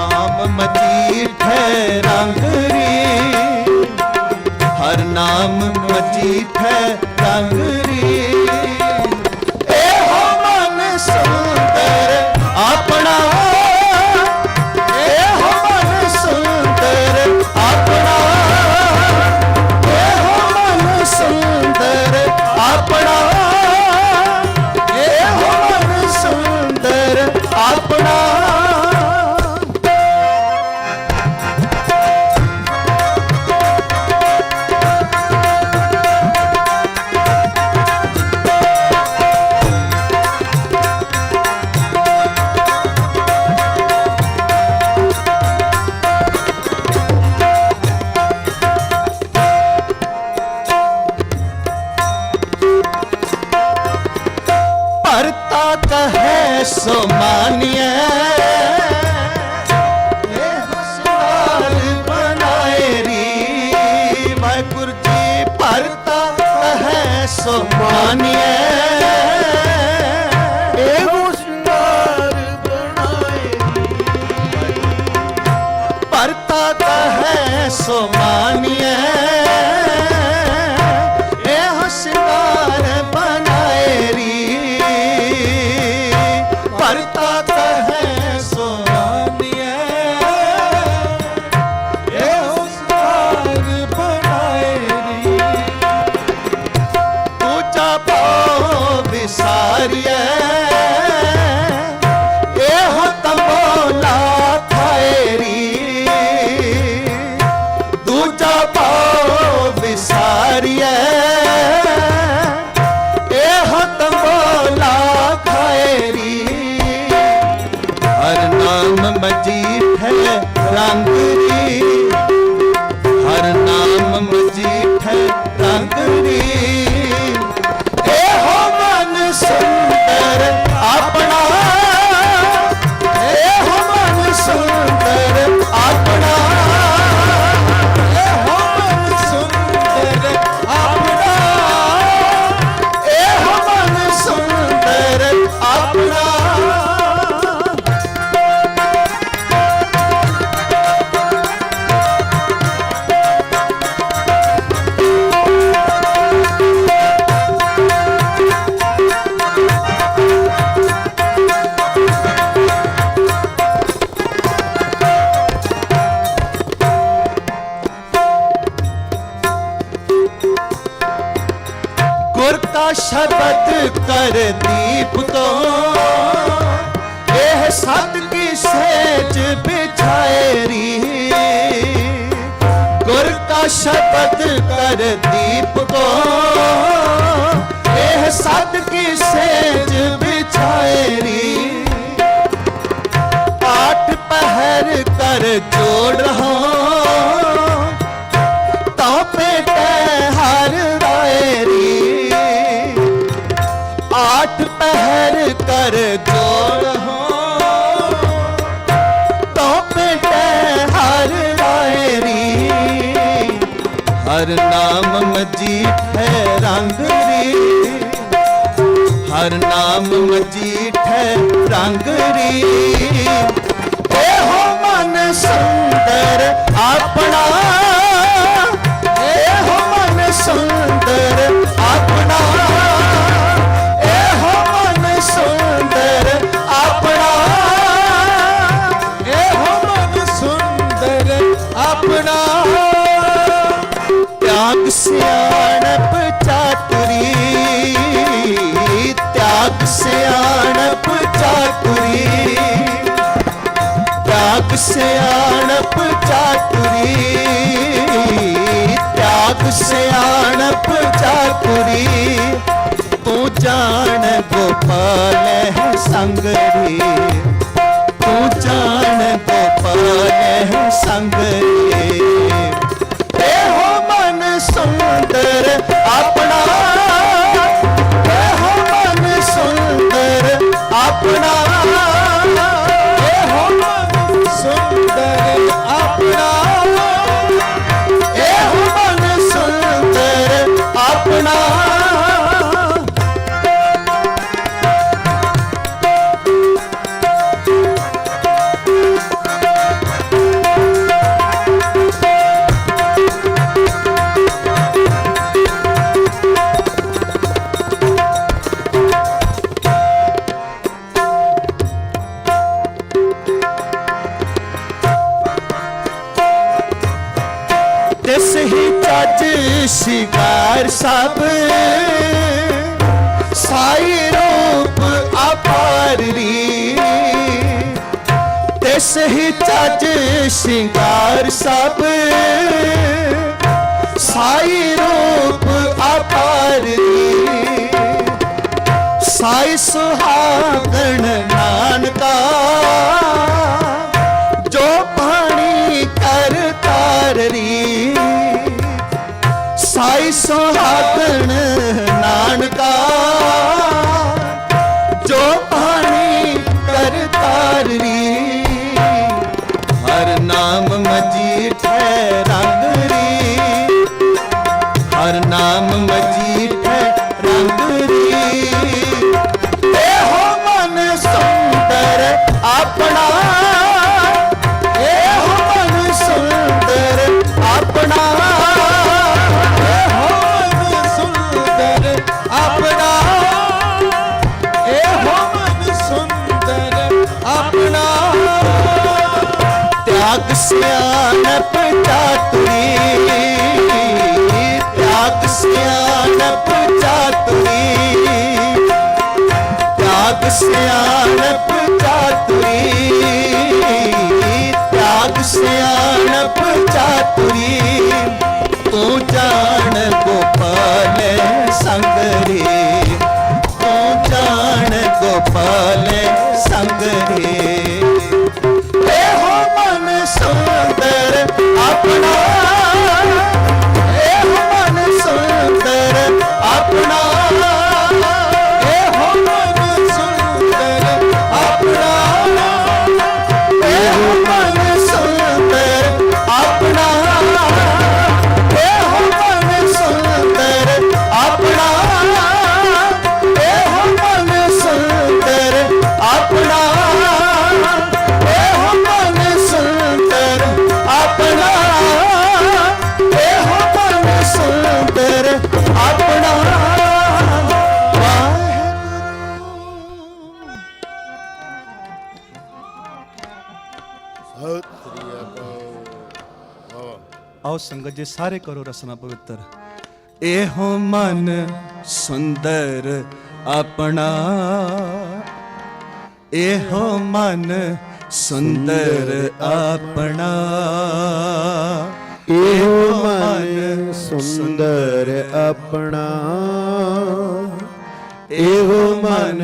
आम मजीठ है रंगरी, हर नाम मजीठ है रंगरी। एहो मन सुंदर अपना, एहो मन सुंदर अपना, एहो मन सुंदर अपना, एहो मन सुंदर अपना। परता कहे सो मानिए, होशियार बनाए री। वाहिगुरु जी परता कहे सो मानिए, होशियार बनाए री। परता कहे सो मानिए, होशियार बनाए री। परता कहे सो मानिए, होशियार बनाए री। पूजा पाओ विसारिए, रंग री, हर नाम मजीठै रंग री। एहो मन सुंदर अपना, एहो मन सुंदर अपना, एहो मन सुंदर अपना, एहो मन सुंदर अपना। गुर का शब्द कर दीप तो, यह सत की सेज बिछाएरी। गुर का शब्द कर दीप तो, यह सत की सेज बिछाएरी। आठ पहर कर जोड़ रहा तो पेटे हर रायरी। आठ पहर कर जोड़ हो तो पेटे हर रायरी। हर नाम मजीठ है रंग री, हर नाम मजीठ है रंग री। एहो मन सुंदर अपना, एहो मन सुंदर अपना, एहो मन सुंदर अपना, एहो मन सुंदर अपना। त्याग सियाणप चातुरी, त्याग सियाणप चातुरी, त्याग सियाणप चातुरी, त्याग सियाणप चातुरी। तू जान गोपाल है संगरी, तू जान गोपाल है संगरी। एहो मन सुंदर अपना, एहो मन सुंदर अपना, एहो मन सुंदर अपना, एहो मन सुंदर अपना। तिस ही चज शिकार सब, साई रूप अपार री। तिस ही चज शिंगार सब, साई रूप अपार री। साई सुहागण नानका, जो पानी कर ताररी। साई सुहागण नानका, जो पानी कर ताररी। हर नाम मजीठ है रंग री, हर नाम मजीठ है रंग री। एहो मन सुंदर अपना, एहो मन सुंदर अपना, एहो मन सुंदर अपना, एहो मन सुंदर अपना। त्याग सियाणप चातुरी, त्याग सियाणप चातुरी, त्याग सियाणप चातुरी, त्याग सियाणप चातुरी। तू जान गोपाल संगरी, तू जान गोपाल संगरी। एहो मन ਸੁੰਦਰ ਆਪਣਾ, ਇਹੋ ਮਨ ਸੁੰਦਰ ਆਪਣਾ, ਇਹੋ ਮਨ ਸੁੰਦਰ ਆਪਣਾ, ਇਹੋ ਮਨ ਸੁੰਦਰ ਆਪਣਾ, ਇਹੋ ਮਨ ਸੁੰਦਰ ਆਪਣਾ, ਇਹੋ ਮਨ ਸੁੰਦਰ ਆਪਣਾ, ਇਹੋ ਮਨ ਸੁੰਦਰ ਆਪਣਾ, ਇਹੋ ਮਨ ਸੁੰਦਰ ਆਪਣਾ। आओ संगत जी सारे करो रसना पवित्र। एहो मन सुंदर अपना, एहो मन सुंदर अपना, एहो मन सुंदर अपना, एहो मन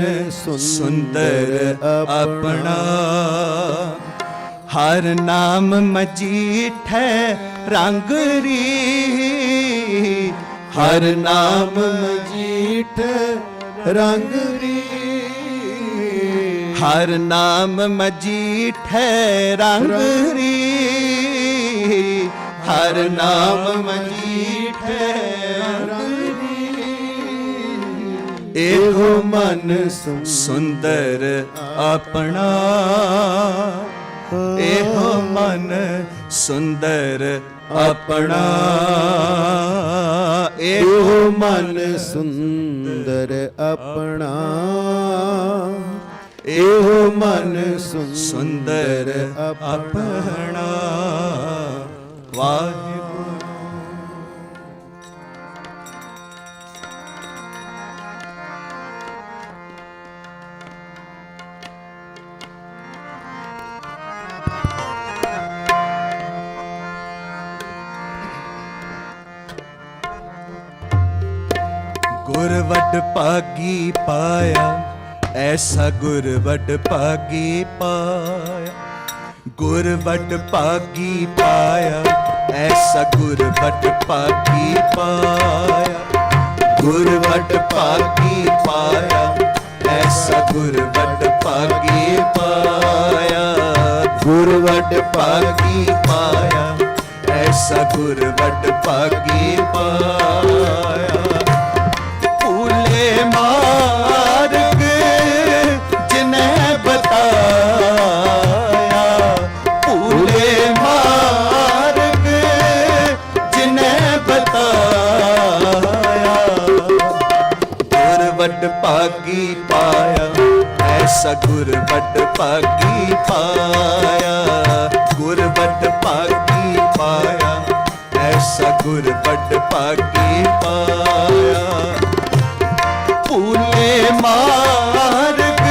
सुंदर अपना। हर नाम मजीठ रंग री, हर नाम मजीठ रंग री, हर नाम मजीठ रंग री, हर नाम मजीठ रंग री। एहो मन सुंदर अपना, एहो मन सुंदर अपना, एहो मन सुंदर अपना, एहो मन सुंदर अपना। वाहिगुरु। गुर वड पागी पाया, ऐसा गुर वड पागी पाया, गुर वड पागी पाया, ऐसा गुर वड पागी पाया, गुर वड पागी पाया, ऐसा गुर वड पागी पाया, गुर वड पागी पाया, ऐसा गुर वड पागी पाया। मार्ग जिन्हें बताया, पूरे मार्ग जिन्हें बताया, गुर वड पागी पाया, ऐसा गुर वड पागी पाया, गुर वड पागी पाया, ऐसा गुर वड पागी पाया। पूले मार्ग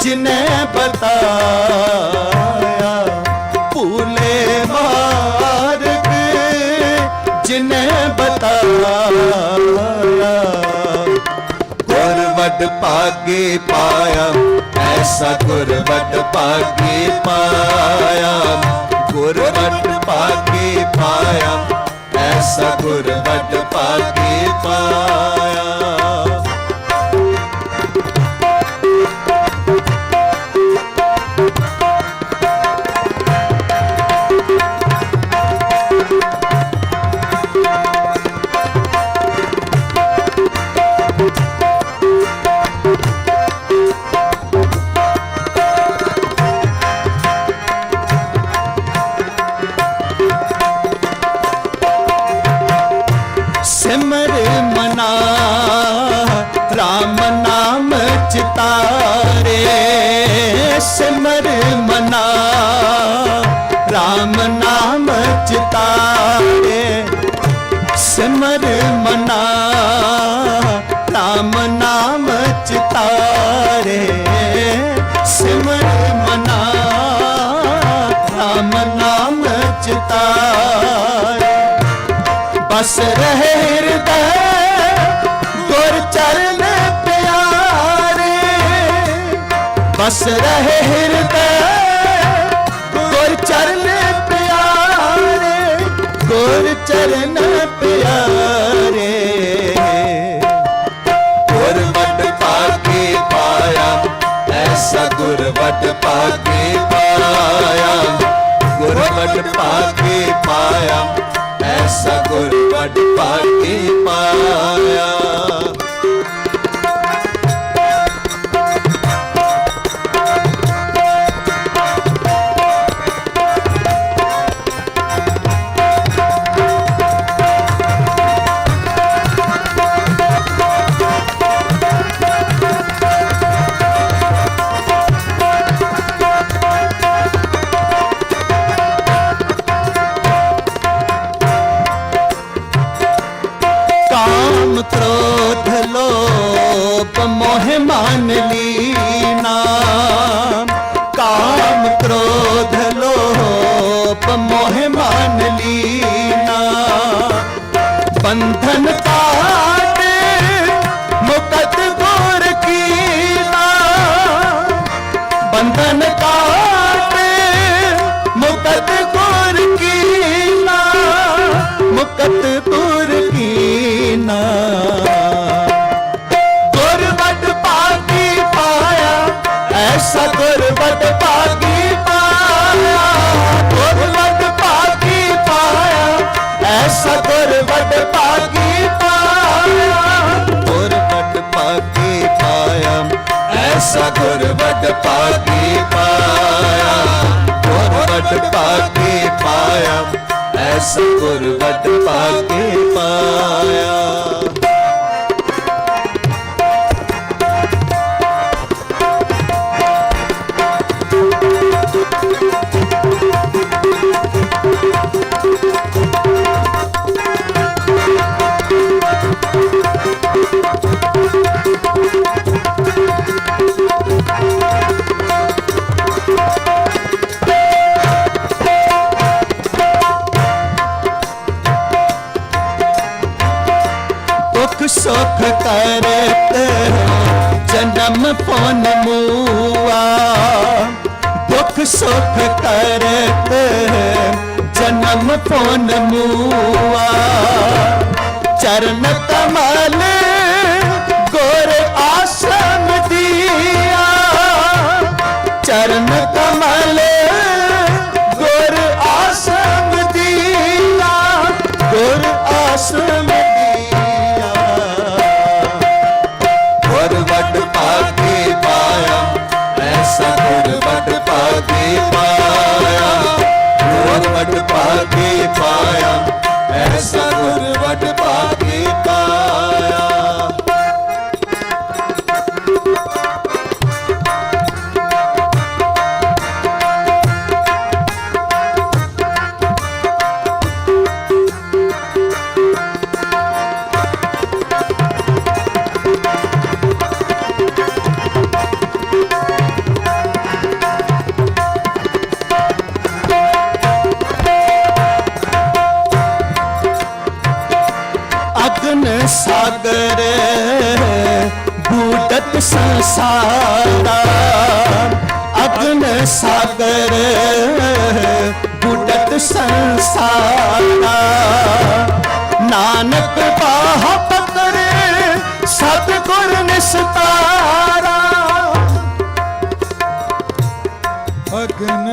जिन्हें बताया, पूले मार्ग जिन्हें बताया, गुर वड पागे पाया, ऐसा गुर वड पागे पाया, गुर वड पागे पाया, ऐसा गुर वड पागे पाया। सिमर मना राम नाम चितारे, सिमर मना राम नाम चितारे, सिमर मना राम नाम चितारे, सिमर मना राम नाम चितारे। बस रहे हृदय गुर चरण प्यारे, बस रहे हृदय गुर चरण भागे पाया, ऐसा गुर बड़ भागे पाया। क्रोध लोभ मोह मान लीना, काम क्रोध लोभ मोह मान लीना। बंधन काट मुकत गुर कीना, बंधन काट मुकत गुर कीना, मुकत गुर कीना। गुरबत पागी पाया, ऐसा गुरबत पागी पाया, गुरबत पागी पाया, ऐसा गुरबत पागी पाया, गुरबत पागी पाया, ऐसा गुरबत पागी पाया, गुरबत पागी पाया, ऐसा गुरबत पागी पाया। सुख करते जन्म फोन मुआ, दुख सुख करते जन्म फोन मुआ। चरण कमल गोर आश्रम दिया, चरण कमल गोर आश्रम दिया, गोर आश्रम ऐसा गुरबत पागे पाया, गुरबत पागे पाया, ऐसा गुरबत पागे पाया। सागर बूढ़त संसारा, अग्न सागर बूढ़त संसारा। नानक बाह पकड़े सतगुर निस्तारा, अग्न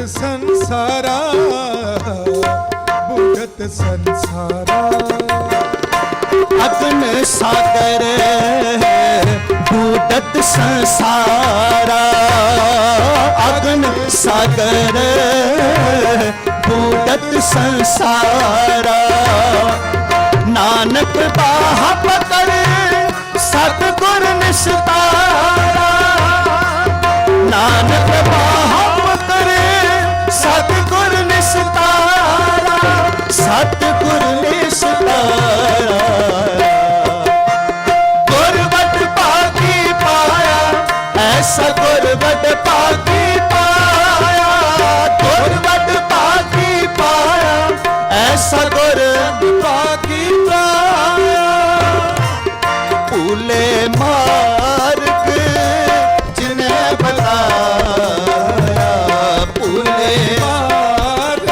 संसारा बूढ़त संसारा। अग्न सागर बूढ़त संसारा, अग्न सागर बूढ़त संसारा। नानक बाह पकड़ सतगुर निस्तारा, नानक बाह पकड़ सतगुर निस्तारा, सतगुर निस्तारा। गुरबत पाकी पाया ऐसा गुरबत पाकी पाया, गुरबत पाकी पाया ऐसा गुरबत पाकी पाया। भूले मार्ग जिन्हें बताया, भूले मार्ग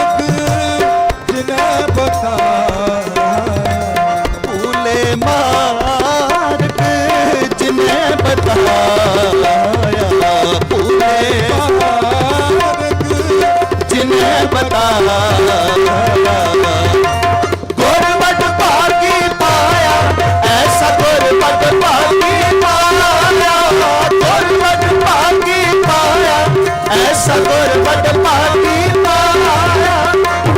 जिन्हें बताया, भूले मार्ग जिन्हें बताया, भूले मार्ग जिन्हें बताया। गुरबत पाकी पाया ऐसा गुरबत पाकी पाया, गुरबत पाकी पाया ऐसा गुरबत पाकी पाया,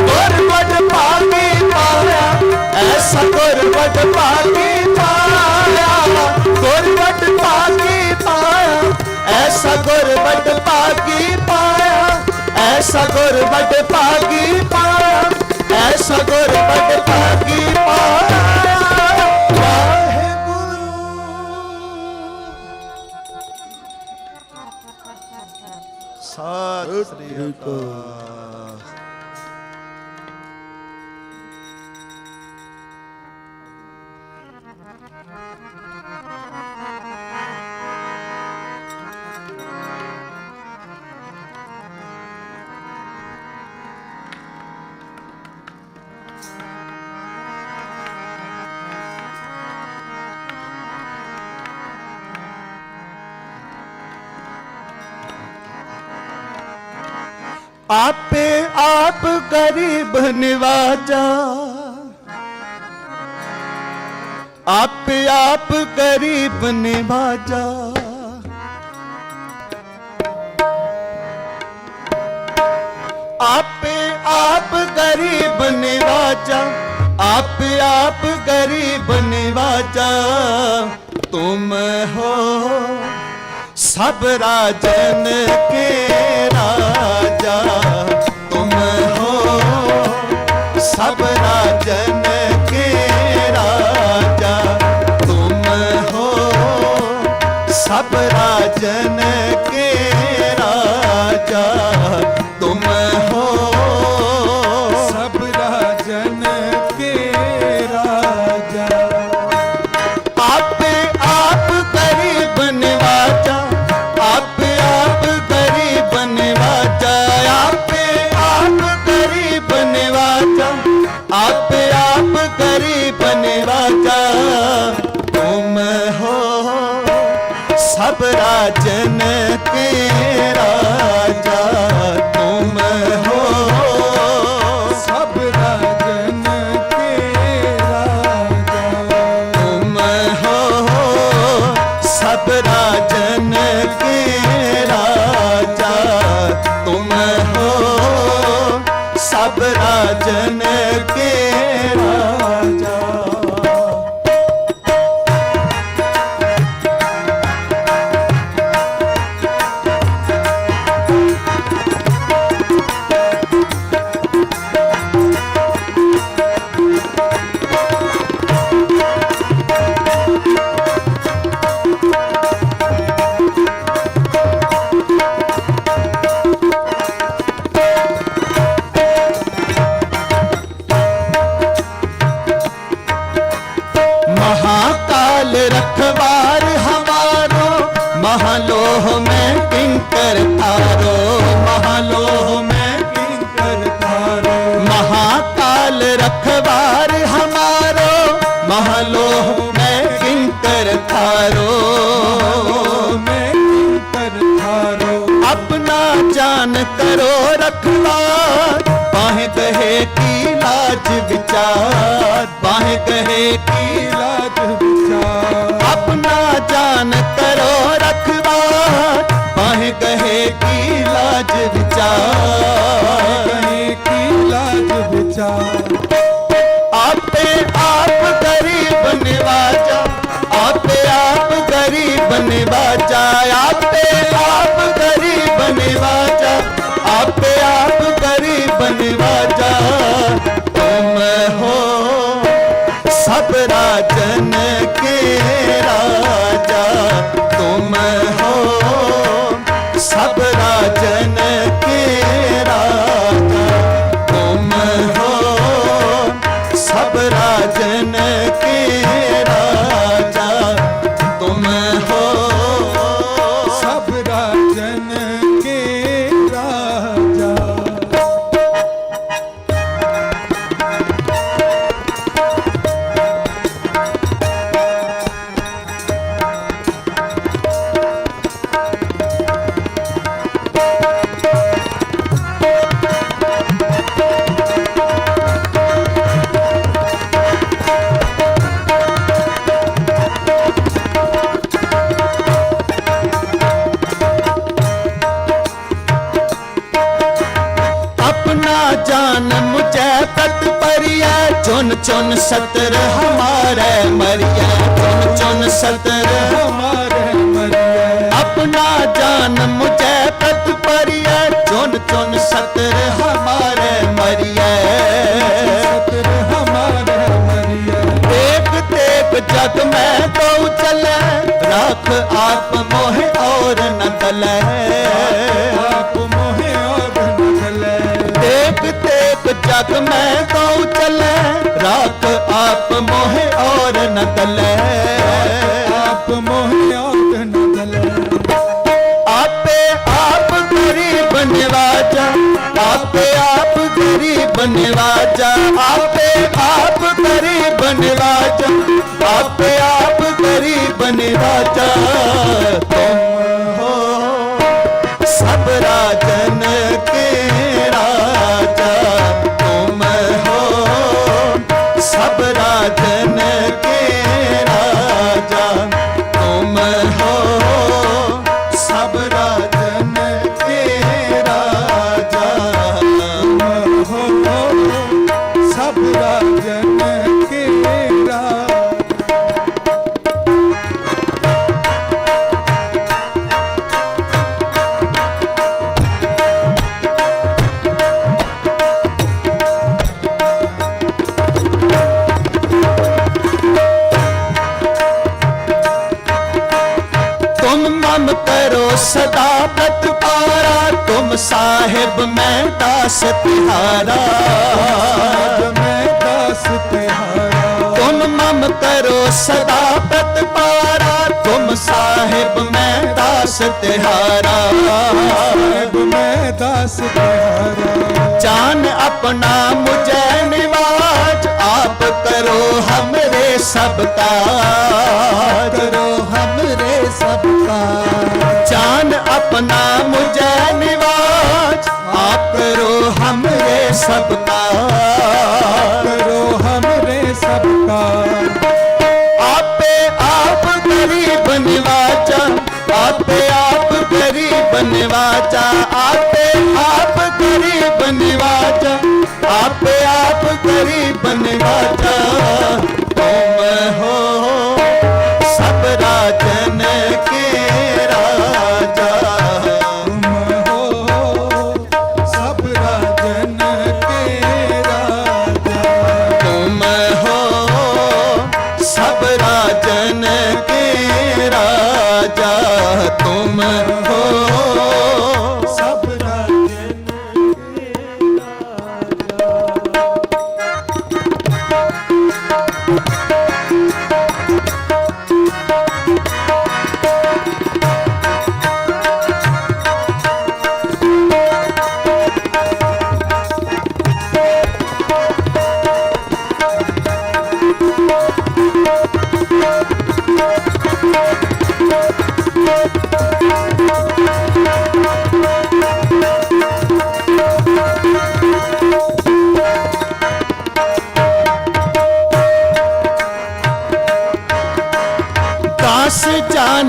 गुरबत पाकी पाया ऐसा गुरबत पाकी पाया, गुरबत पाकी पाया ऐसा गुरबत पाकी पाया, ऐसा गुरबत पाकी पाया, ऐसा गुरबत पाकी पाया। सत श्री अकाल। आपे आप गरीब निवाजा, आपे आप गरीब निवाजा। आपे आप गरीब निवाजा, आपे आप गरीब निवाजा। तुम हो सब राजन के राजा, तुम हो सब राजन के राजा, तुम हो सब राजन के राजा, तुम हो सब राजन के राजा। आपे आप गरीब निवाजा, आपे आप गरीब निवाजा, आपे आप गरीब निवाजा, आपे आप गरीब निवाजा। तुम हो सब राजन के राजा, तुम हो सब राजन के राजा, तुम हो सब राजन के राजा, तुम हो सब राजन के राजा। रखवार, बाहें कहे की लाज विचार, बाहें कहे की लाज विचार। अपना जान करो रखवार, बाहें कहे की लाज विचार, कहे की लाज विचार। आपे आप गरीब निवाजा, आपे आप गरीब निवाजा, आपे आप गरीब निवाजा, आपे आप गरीब निवाजा। तुम हो सब राजन के राजा, तुम हो सब राजन के राजा, तुम हो सब राजन के राजा, तुम हो सब राजन के राजा। अपना जान मुझे पत परिया, चुन चुन सतर हमारे मरिया, चुन चुन सतर हमारे मरिया। अपना जान मुझे पत परिया, चुन चुन सतर हमारे मरिया, सतर हमारे मरिया। देख देख जग में तो चले, राख आप मोह और न गले, आप मोहे और न गले। देख देख जग में तो चले, राख आप मोह और न गले, आप मोहे और न गले। आपे आप गरीब निवाजा, आपे आप गरीब निवाजा, आपे आप गरीब निवाजा, आपे आप गरीब निवाजा। तुम हो सब राजन के राजा, तुम हो सब राजन के राजा, तुम हो सब राजन के राजा, तुम हो सब राजन के राजा। तुम मम करो सदा व्रत पारा, तुम साहिब मैं दास तिहारा, मैं दास तिहारा। तुम मम करो सदा व्रत पारा, तुम साहिब मैं दास तिहारा, साहिब मैं दास तिहारा। जान अपना मुझे निवाज, आप करो हमरे सब काज, करो हमरे सब काज। जान अपना मुझे निवाज, आप करो हमरे सब काज, करो हमरे सब काज। आपे आप गरीब निवाजा, आपे आप गरीब निवाजा, आपे आप गरीब निवाजा, आपे आप गरीब निवाजा। तुम हो सब राजन के राजा, तुम हो सब राजन के राजा। तुम हो सब राजन के राजा, तुम हो सब राजन के राजा।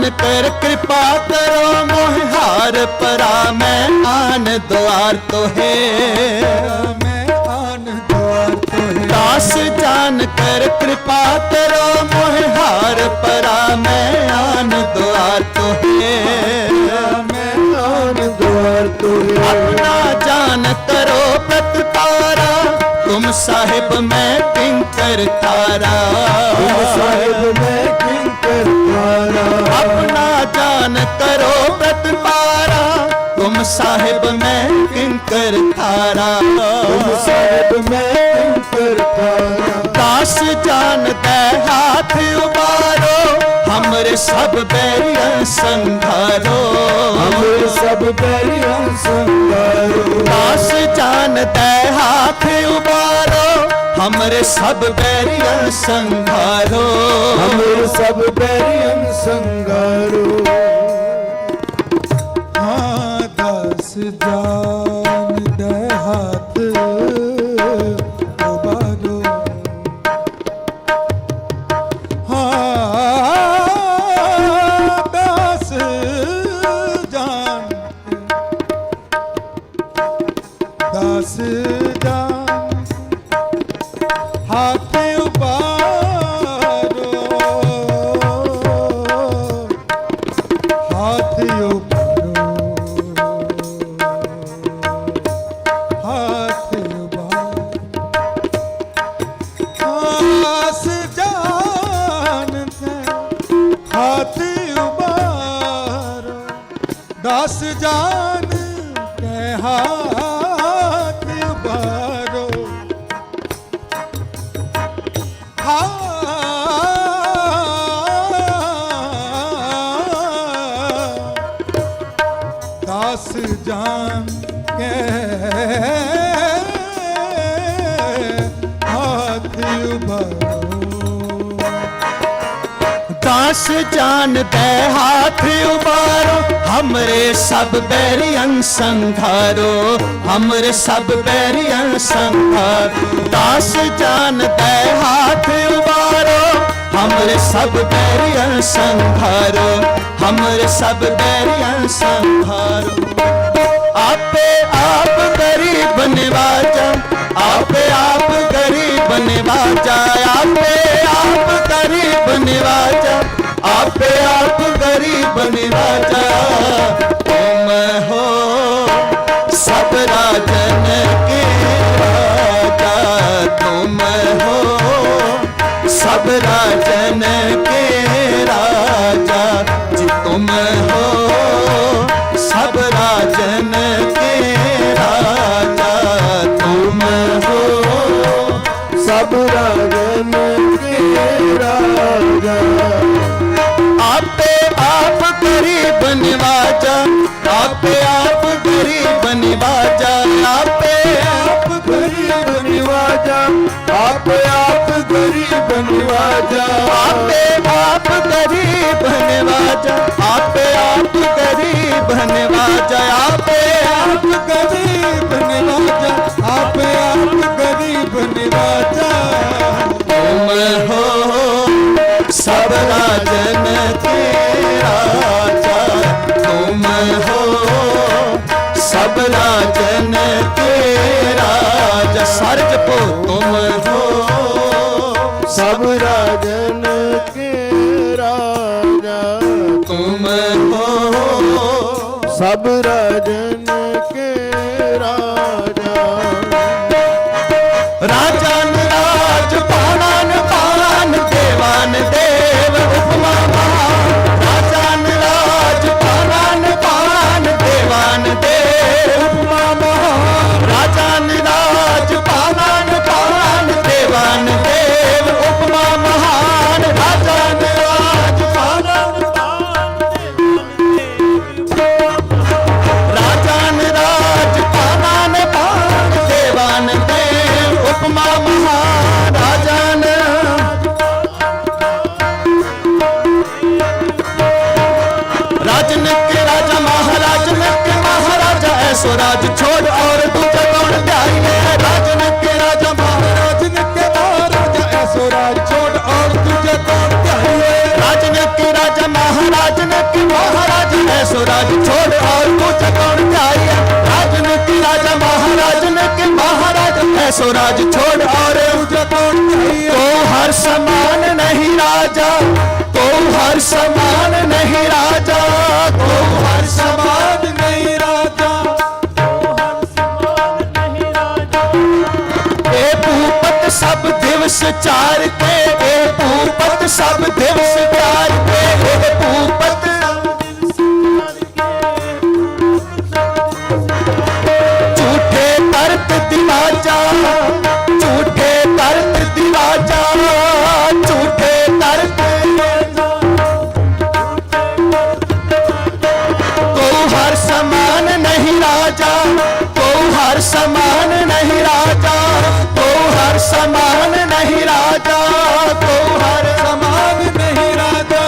जान कर कृपा करो मोह हार परा मैं आन द्वार तो है दास जान कर कृपा करो मोह हार परा मैं आन द्वार तो है अपना जान करो प्रतिपारा तुम साहिब मैं किंकर तारा अपना जान करो प्रतिपारा तुम साहिब मैं किंकर तारा दास जान दे हाथ उबारो हमरे सब बैरियन संघारो दास जान दे हाथ उबारो हमरे सब बैरियन संघारो हाँ दास जान दे हाथ उबारो दास जान हाथ उबारो हाथ उबारो हाथ उबारो दास जान हाथ उबारो दास जान के हाथ उबारो दास जान के हाथ उबारो दास जान दे हाथ उबारो हमरे सब बैरियन संघारो हमरे सब बैरियन संघारो दास जान दे हाथ उबारो हमरे सब बैरियन संघारो हमरे सब बैरियन संघारो आपे आप गरीब निवाजा आपे आप गरीब निवाजा आपे आप गरीब निवाजा आपे आप गरीब निवाजा तुम हो सब राजन के राजा तुम हो सब राजन के राजा जी तुम हो सब राजन के राजा तुम हो सब राजन के राजा आपे आप गरीब निवाजा आपे आप गरीब निवाजा आपे आप गरीब निवाजा आपे आप गरीब निवाजा आपे आप गरीब निवाजा आपे आप गरीब निवाजा आपे आप गरीब निवाजा आपे आप गरीब निवाजा तुम हो सब राजन के राजा तुम हो सब राजन के राजा सर्ज को तुम हो सब राजन के राजा तुम हो सब राजन के राजा राजन राज पावन पावन देवान देव उपमा राजन राज पावन पावन देवान देव उपमा राजन राज पावन पावन देवान देव उपमा महान राजन राज पावन राजन राज पावन पावन देवान देव उपमा महान राजन राजन के राजा महाराजा ऐसो राज छोड़ और दूजा कौन ध्याई ले राजन के राजा ऐसो राज छोड़ और दूजा कौन ध्याई ले राजन के राजा महाराज ने ऐसो राज छोड़ और तुझे कौन चाहिए। तो हर समान नहीं राजा, तो हर समान नहीं राजा, तो हर समान नहीं राजा, ए भूपत सब दिवस चार के, ए भूपत सब दिवस चार के, ए भूपत झूठे तरत दिवाजा, झूठे तरत दिवाजा, झूठे तरत तो हर समान नहीं राजा, तो हर समान नहीं राजा, तो हर समान नहीं राजा, तो हर समान नहीं राजा।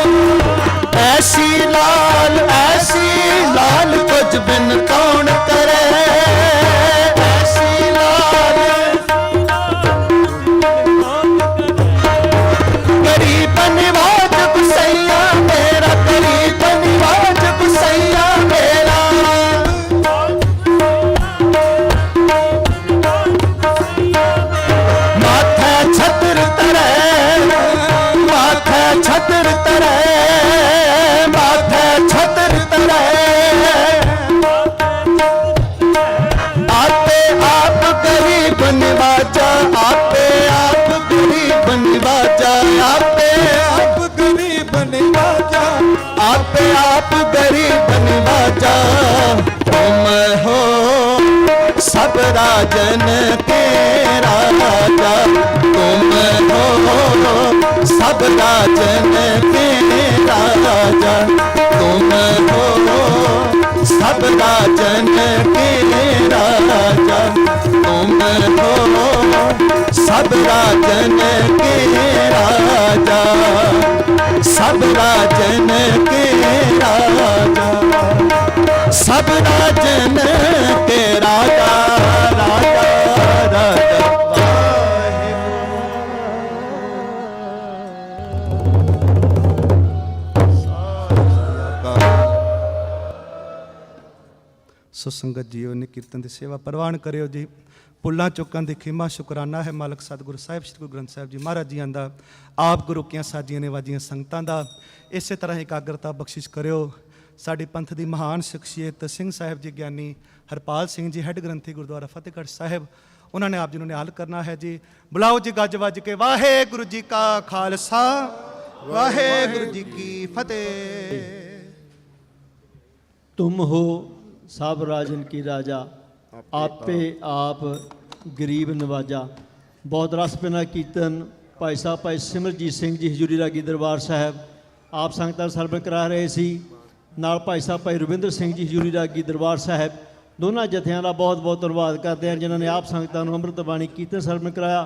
ऐसी लाल तुझ बिन कौन करे, ऐसी लाल गरीब निवाज गुसैया मेरा, गरीब निवाज गुसैया मेरा। माथे छत्र तरे, माथे छत्र तरे, माथे छत्र तरे, आपे आप गरीब निवाजा, आपे आप गरीब निवाजा, आपे आप गरीब निवाजा, आपे आप गरीब निवाजा। तुम हो सब राजन के राजा, तुम हो सब राजन के राजा, तुम हो सब राजन के राजा, तुम हो सब राजन के राजा, सब राजन के राजा, सब राजन के राजा, राजा राजा। ਸੋ ਸੰਗਤ ਜੀਓ ਨੇ ਕੀਰਤਨ ਦੀ ਸੇਵਾ ਪ੍ਰਵਾਨ ਕਰਿਓ ਜੀ। ਪੁੱਲਾਂ ਚੁੱਕਾਂ ਦੀ ਖਿਮਾ ਸ਼ੁਕਰਾਨਾ ਹੈ ਮਾਲਕ ਸਤਿਗੁਰੂ ਸਾਹਿਬ ਸ੍ਰੀ ਗੁਰੂ ਗ੍ਰੰਥ ਸਾਹਿਬ ਜੀ ਮਹਾਰਾਜ ਜੀਆਂ ਦਾ, ਆਪ ਗੁਰੂ ਕੀਆਂ ਸਾਜੀਆਂ ਨੇ ਵਾਜੀਆਂ ਸੰਗਤਾਂ ਦਾ ਇਸੇ ਤਰ੍ਹਾਂ ਇਕਾਗਰਤਾ ਬਖਸ਼ਿਸ਼ ਕਰਿਓ। ਸਾਡੇ ਪੰਥ ਦੀ ਮਹਾਨ ਸ਼ਖਸੀਅਤ ਸਿੰਘ ਸਾਹਿਬ ਜੀ ਗਿਆਨੀ ਹਰਪਾਲ ਸਿੰਘ ਜੀ ਹੈੱਡ ਗ੍ਰੰਥੀ ਗੁਰਦੁਆਰਾ ਫਤਿਹਗੜ੍ਹ ਸਾਹਿਬ, ਉਹਨਾਂ ਨੇ ਆਪ ਜੀ ਨੂੰ ਨਿਹਾਲ ਕਰਨਾ ਹੈ ਜੀ। ਬੁਲਾਓ ਜੀ ਗੱਜ ਵੱਜ ਕੇ, ਵਾਹਿਗੁਰੂ ਜੀ ਕਾ ਖਾਲਸਾ ਵਾਹਿਗੁਰੂ ਜੀ ਕੀ ਫਤਿਹ। तुम हो सब राजन की राजा, आपे आप गरीब नवाजा। बहुत रस पिना कीर्तन भाई साहब भाई सिमरजीत सिंह जी हजूरी रागी दरबार साहब आप संगतां सरबन करा रहे सी, नाल भाई साहब भाई रविंद्र सिंह जी हजूरी रागी दरबार साहब। दोनों जत्थियां का बहुत बहुत धन्यवाद करते हैं जिन्होंने आप संगतां नूं अंमृत बाणी कीर्तन सरबन कराया।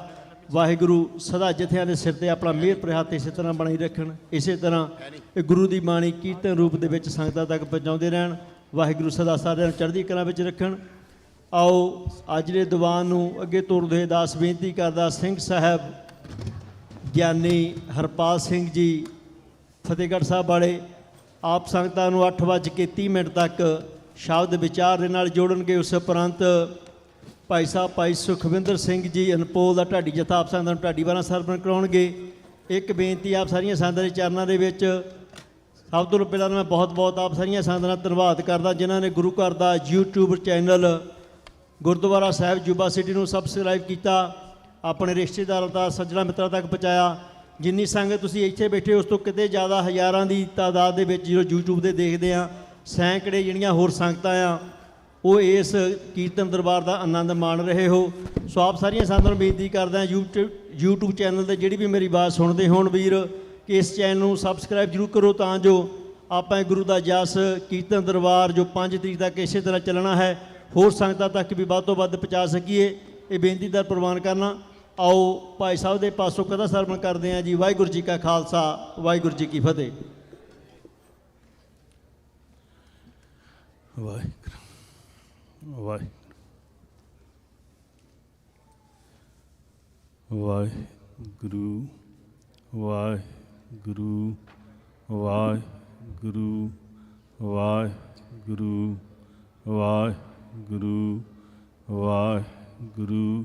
वाहिगुरू सदा जत्थियां दे सिर ते अपना मेहर प्रहात इस तरह बनाई रखन, इस तरह गुरु की बाणी कीर्तन रूप दे विच संगतां तक पहुँचाते रहन। वाहिगुरू सदा सारिਆਂ ਨੂੰ ਚੜ੍ਹਦੀ ਕਲਾ ਵਿੱਚ ਰੱਖਣ। आओ ਅੱਜ ਦੇ ਦੀਵਾਨ ਨੂੰ ਅੱਗੇ ਤੋਰਦੇ ਦਾਸ ਬੇਨਤੀ ਕਰਦਾ ਸਿੰਘ ਸਾਹਿਬ ਗਿਆਨੀ ਹਰਪਾਲ ਸਿੰਘ ਜੀ ਫਤਿਹਗੜ੍ਹ ਸਾਹਿਬ ਵਾਲੇ ਆਪ ਸੰਗਤਾਂ ਨੂੰ 8:30 ਤੱਕ ਸ਼ਬਦ ਵਿਚਾਰ ਦੇ ਨਾਲ ਜੋੜਨਗੇ। ਉਸ ਉਪਰੰਤ ਭਾਈ ਸਾਹਿਬ ਭਾਈ ਸੁਖਵਿੰਦਰ ਸਿੰਘ ਜੀ ਅਨਪੋਲ ਦਾ ਢਾਡੀ ਜਥਾ ਆਪ ਸੰਗਤਾਂ ਨੂੰ ਢਾਡੀ ਵਾਰਾਂ ਸਰਵਣ ਕਰਾਉਣਗੇ। ਇੱਕ ਬੇਨਤੀ ਆਪ ਸਾਰੀਆਂ ਸੰਗਤਾਂ ਦੇ ਚਰਨਾਂ ਦੇ ਵਿੱਚ, ਸਭ ਤੋਂ ਪਹਿਲਾਂ ਮੈਂ ਬਹੁਤ ਬਹੁਤ ਆਪ ਸਾਰੀਆਂ ਸੰਗਤਾਂ ਦਾ ਧੰਨਵਾਦ ਕਰਦਾ ਜਿਨ੍ਹਾਂ ਨੇ ਗੁਰੂ ਘਰ ਦਾ YouTube ਚੈਨਲ ਗੁਰਦੁਆਰਾ ਸਾਹਿਬ ਜੁਬਾ ਸਿਟੀ ਨੂੰ ਸਬਸਕ੍ਰਾਈਬ ਕੀਤਾ, ਆਪਣੇ ਰਿਸ਼ਤੇਦਾਰਾਂ ਤੱਕ ਸੱਜਣਾ ਮਿੱਤਰਾਂ ਤੱਕ ਪਹੁੰਚਾਇਆ। ਜਿੰਨੀ ਸੰਗਤ ਤੁਸੀਂ ਇੱਥੇ ਬੈਠੇ ਉਸ ਤੋਂ ਕਿਤੇ ਜ਼ਿਆਦਾ ਹਜ਼ਾਰਾਂ ਦੀ ਤਾਦਾਦ ਦੇ ਵਿੱਚ ਜਦੋਂ YouTube 'ਤੇ ਦੇਖਦੇ ਆ, ਸੈਂਕੜੇ ਜਿਹੜੀਆਂ ਹੋਰ ਸੰਗਤਾਂ ਆ ਉਹ ਇਸ ਕੀਰਤਨ ਦਰਬਾਰ ਦਾ ਆਨੰਦ ਮਾਣ ਰਹੇ ਹੋ। ਸੋ ਆਪ ਸਾਰੀਆਂ ਸੰਗਤਾਂ ਨੂੰ ਬੇਨਤੀ ਕਰਦਾ YouTube ਚੈਨਲ 'ਤੇ ਜਿਹੜੀ ਵੀ ਮੇਰੀ ਆਵਾਜ਼ ਸੁਣਦੇ ਹੋਣ ਵੀਰ ਕਿ ਇਸ ਚੈਨਲ ਨੂੰ ਸਬਸਕ੍ਰਾਈਬ ਜ਼ਰੂਰ ਕਰੋ ਤਾਂ ਜੋ ਆਪਾਂ ਗੁਰੂ ਦਾ ਜਸ ਕੀਰਤਨ ਦਰਬਾਰ ਜੋ 5 ਤਰੀਕ ਤੱਕ ਇਸੇ ਤਰ੍ਹਾਂ ਚੱਲਣਾ ਹੈ ਹੋਰ ਸੰਗਤਾਂ ਤੱਕ ਵੀ ਵੱਧ ਤੋਂ ਵੱਧ ਪਹੁੰਚਾ ਸਕੀਏ। ਇਹ ਬੇਨਤੀ ਦਾ ਪ੍ਰਵਾਨ ਕਰਨਾ। ਆਓ ਭਾਈ ਸਾਹਿਬ ਦੇ ਪਾਸੋਂ ਕਥਾ ਸਰਵਣ ਕਰਦੇ ਹਾਂ ਜੀ। ਵਾਹਿਗੁਰੂ ਜੀ ਕਾ ਖਾਲਸਾ ਵਾਹਿਗੁਰੂ ਜੀ ਕੀ ਫਤਿਹ। ਵਾਹਿਗੁਰੂ ਵਾਹਿਗੁਰੂ ਵਾਹਿਗੁਰੂ ਵਾਹਿਗੁਰੂ ਵਾਹਿਗੁਰੂ ਵਾਹਿਗੁਰੂ ਵਾਹਿਗੁਰੂ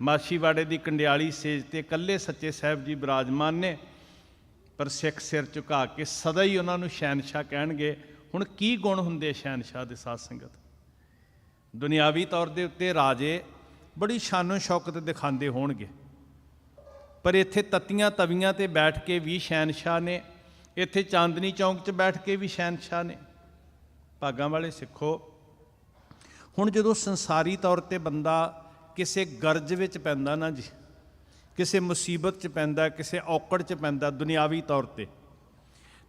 ਮਾਛੀਵਾੜੇ ਦੀ ਕੰਡਿਆਲੀ ਸੇਜ ਤੇ ਇਕੱਲੇ ਸੱਚੇ ਸਾਹਿਬ ਜੀ ਬਿਰਾਜਮਾਨ ਨੇ, ਪਰ ਸਿੱਖ ਸਿਰ ਝੁਕਾ ਕੇ ਸਦਾ ਹੀ ਉਹਨਾਂ ਨੂੰ ਸ਼ਹਿਨਸ਼ਾਹ ਕਹਿਣਗੇ। ਹੁਣ ਕੀ ਗੁਣ ਹੁੰਦੇ ਸ਼ਹਿਨਸ਼ਾਹ ਦੇ? ਸਾਧ ਸੰਗਤ, ਦੁਨਿਆਵੀ ਤੌਰ ਦੇ ਉੱਤੇ ਰਾਜੇ ਬੜੀ ਸ਼ਾਨੋ ਸ਼ੌਕਤ ਦਿਖਾਉਂਦੇ ਹੋਣਗੇ, ਪਰ ਇੱਥੇ ਤੱਤੀਆਂ ਤਵੀਆਂ ਤੇ ਬੈਠ ਕੇ ਵੀ ਸ਼ਹਿਨਸ਼ਾਹ ਨੇ, ਇੱਥੇ ਚਾਂਦਨੀ ਚੌਂਕ 'ਚ ਬੈਠ ਕੇ ਵੀ ਸ਼ਹਿਨਸ਼ਾਹ ਨੇ। ਭਾਗਾਂ ਵਾਲੇ ਸਿੱਖੋ, ਹੁਣ ਜਦੋਂ ਸੰਸਾਰੀ ਤੌਰ ਤੇ ਬੰਦਾ ਕਿਸੇ ਗਰਜ ਵਿੱਚ ਪੈਂਦਾ ਨਾ ਜੀ, ਕਿਸੇ ਮੁਸੀਬਤ 'ਚ ਪੈਂਦਾ, ਕਿਸੇ ਔਕੜ 'ਚ ਪੈਂਦਾ ਦੁਨਿਆਵੀ ਤੌਰ ਤੇ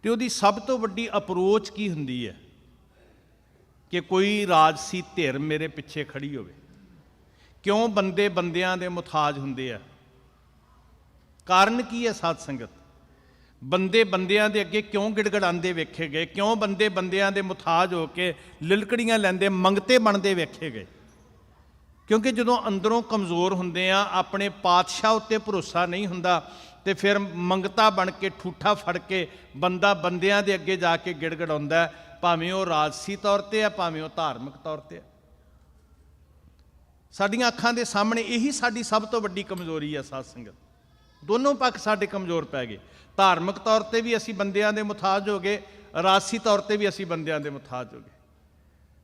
ਉਹਦੀ ਸਭ ਤੋਂ ਵੱਡੀ ਅਪਰੋਚ ਕੀ ਹੁੰਦੀ ਹੈ? ਕਿ ਕੋਈ ਰਾਜਸੀ ਧਿਰ ਮੇਰੇ ਪਿੱਛੇ ਖੜੀ ਹੋਵੇ। ਕਿਉਂ ਬੰਦੇ ਬੰਦਿਆਂ ਦੇ ਮੁਤਾਜ ਹੁੰਦੇ ਆ? ਕਾਰਨ ਕੀ ਹੈ ਸਾਧ ਸੰਗਤ? ਬੰਦੇ ਬੰਦਿਆਂ ਦੇ ਅੱਗੇ ਕਿਉਂ ਗਿੜਗੜਾਉਂਦੇ ਵੇਖੇ ਗਏ? ਕਿਉਂ ਬੰਦੇ ਬੰਦਿਆਂ ਦੇ ਮੁਤਾਜ ਹੋ ਕੇ ਲਿਲਕੜੀਆਂ ਲੈਂਦੇ ਮੰਗਤੇ ਬਣਦੇ ਵੇਖੇ ਗਏ? ਕਿਉਂਕਿ ਜਦੋਂ ਅੰਦਰੋਂ ਕਮਜ਼ੋਰ ਹੁੰਦੇ ਆ, ਆਪਣੇ ਪਾਤਸ਼ਾਹ ਉੱਤੇ ਭਰੋਸਾ ਨਹੀਂ ਹੁੰਦਾ, ਤੇ ਫਿਰ ਮੰਗਤਾ ਬਣ ਕੇ ਠੂਠਾ ਫੜ ਕੇ ਬੰਦਾ ਬੰਦਿਆਂ ਦੇ ਅੱਗੇ ਜਾ ਕੇ ਗਿੜਗੜਾਉਂਦਾ, ਭਾਵੇਂ ਉਹ ਰਾਜਸੀ ਤੌਰ ਤੇ ਆ, ਭਾਵੇਂ ਉਹ ਧਾਰਮਿਕ ਤੌਰ ਤੇ ਆ। ਸਾਡੀਆਂ ਅੱਖਾਂ ਦੇ ਸਾਹਮਣੇ ਇਹੀ ਸਾਡੀ ਸਭ ਤੋਂ ਵੱਡੀ ਕਮਜ਼ੋਰੀ ਹੈ ਸਾਧ ਸੰਗਤ। ਦੋਨੋਂ ਪੱਖ ਸਾਡੇ ਕਮਜ਼ੋਰ ਪੈ ਗਏ। ਧਾਰਮਿਕ ਤੌਰ ਤੇ ਵੀ ਅਸੀਂ ਬੰਦਿਆਂ ਦੇ ਮੁਤਾਜ ਹੋ ਗਏ, ਰਾਜਸੀ ਤੌਰ ਤੇ ਵੀ ਅਸੀਂ ਬੰਦਿਆਂ ਦੇ ਮੁਤਾਜ ਹੋ ਗਏ।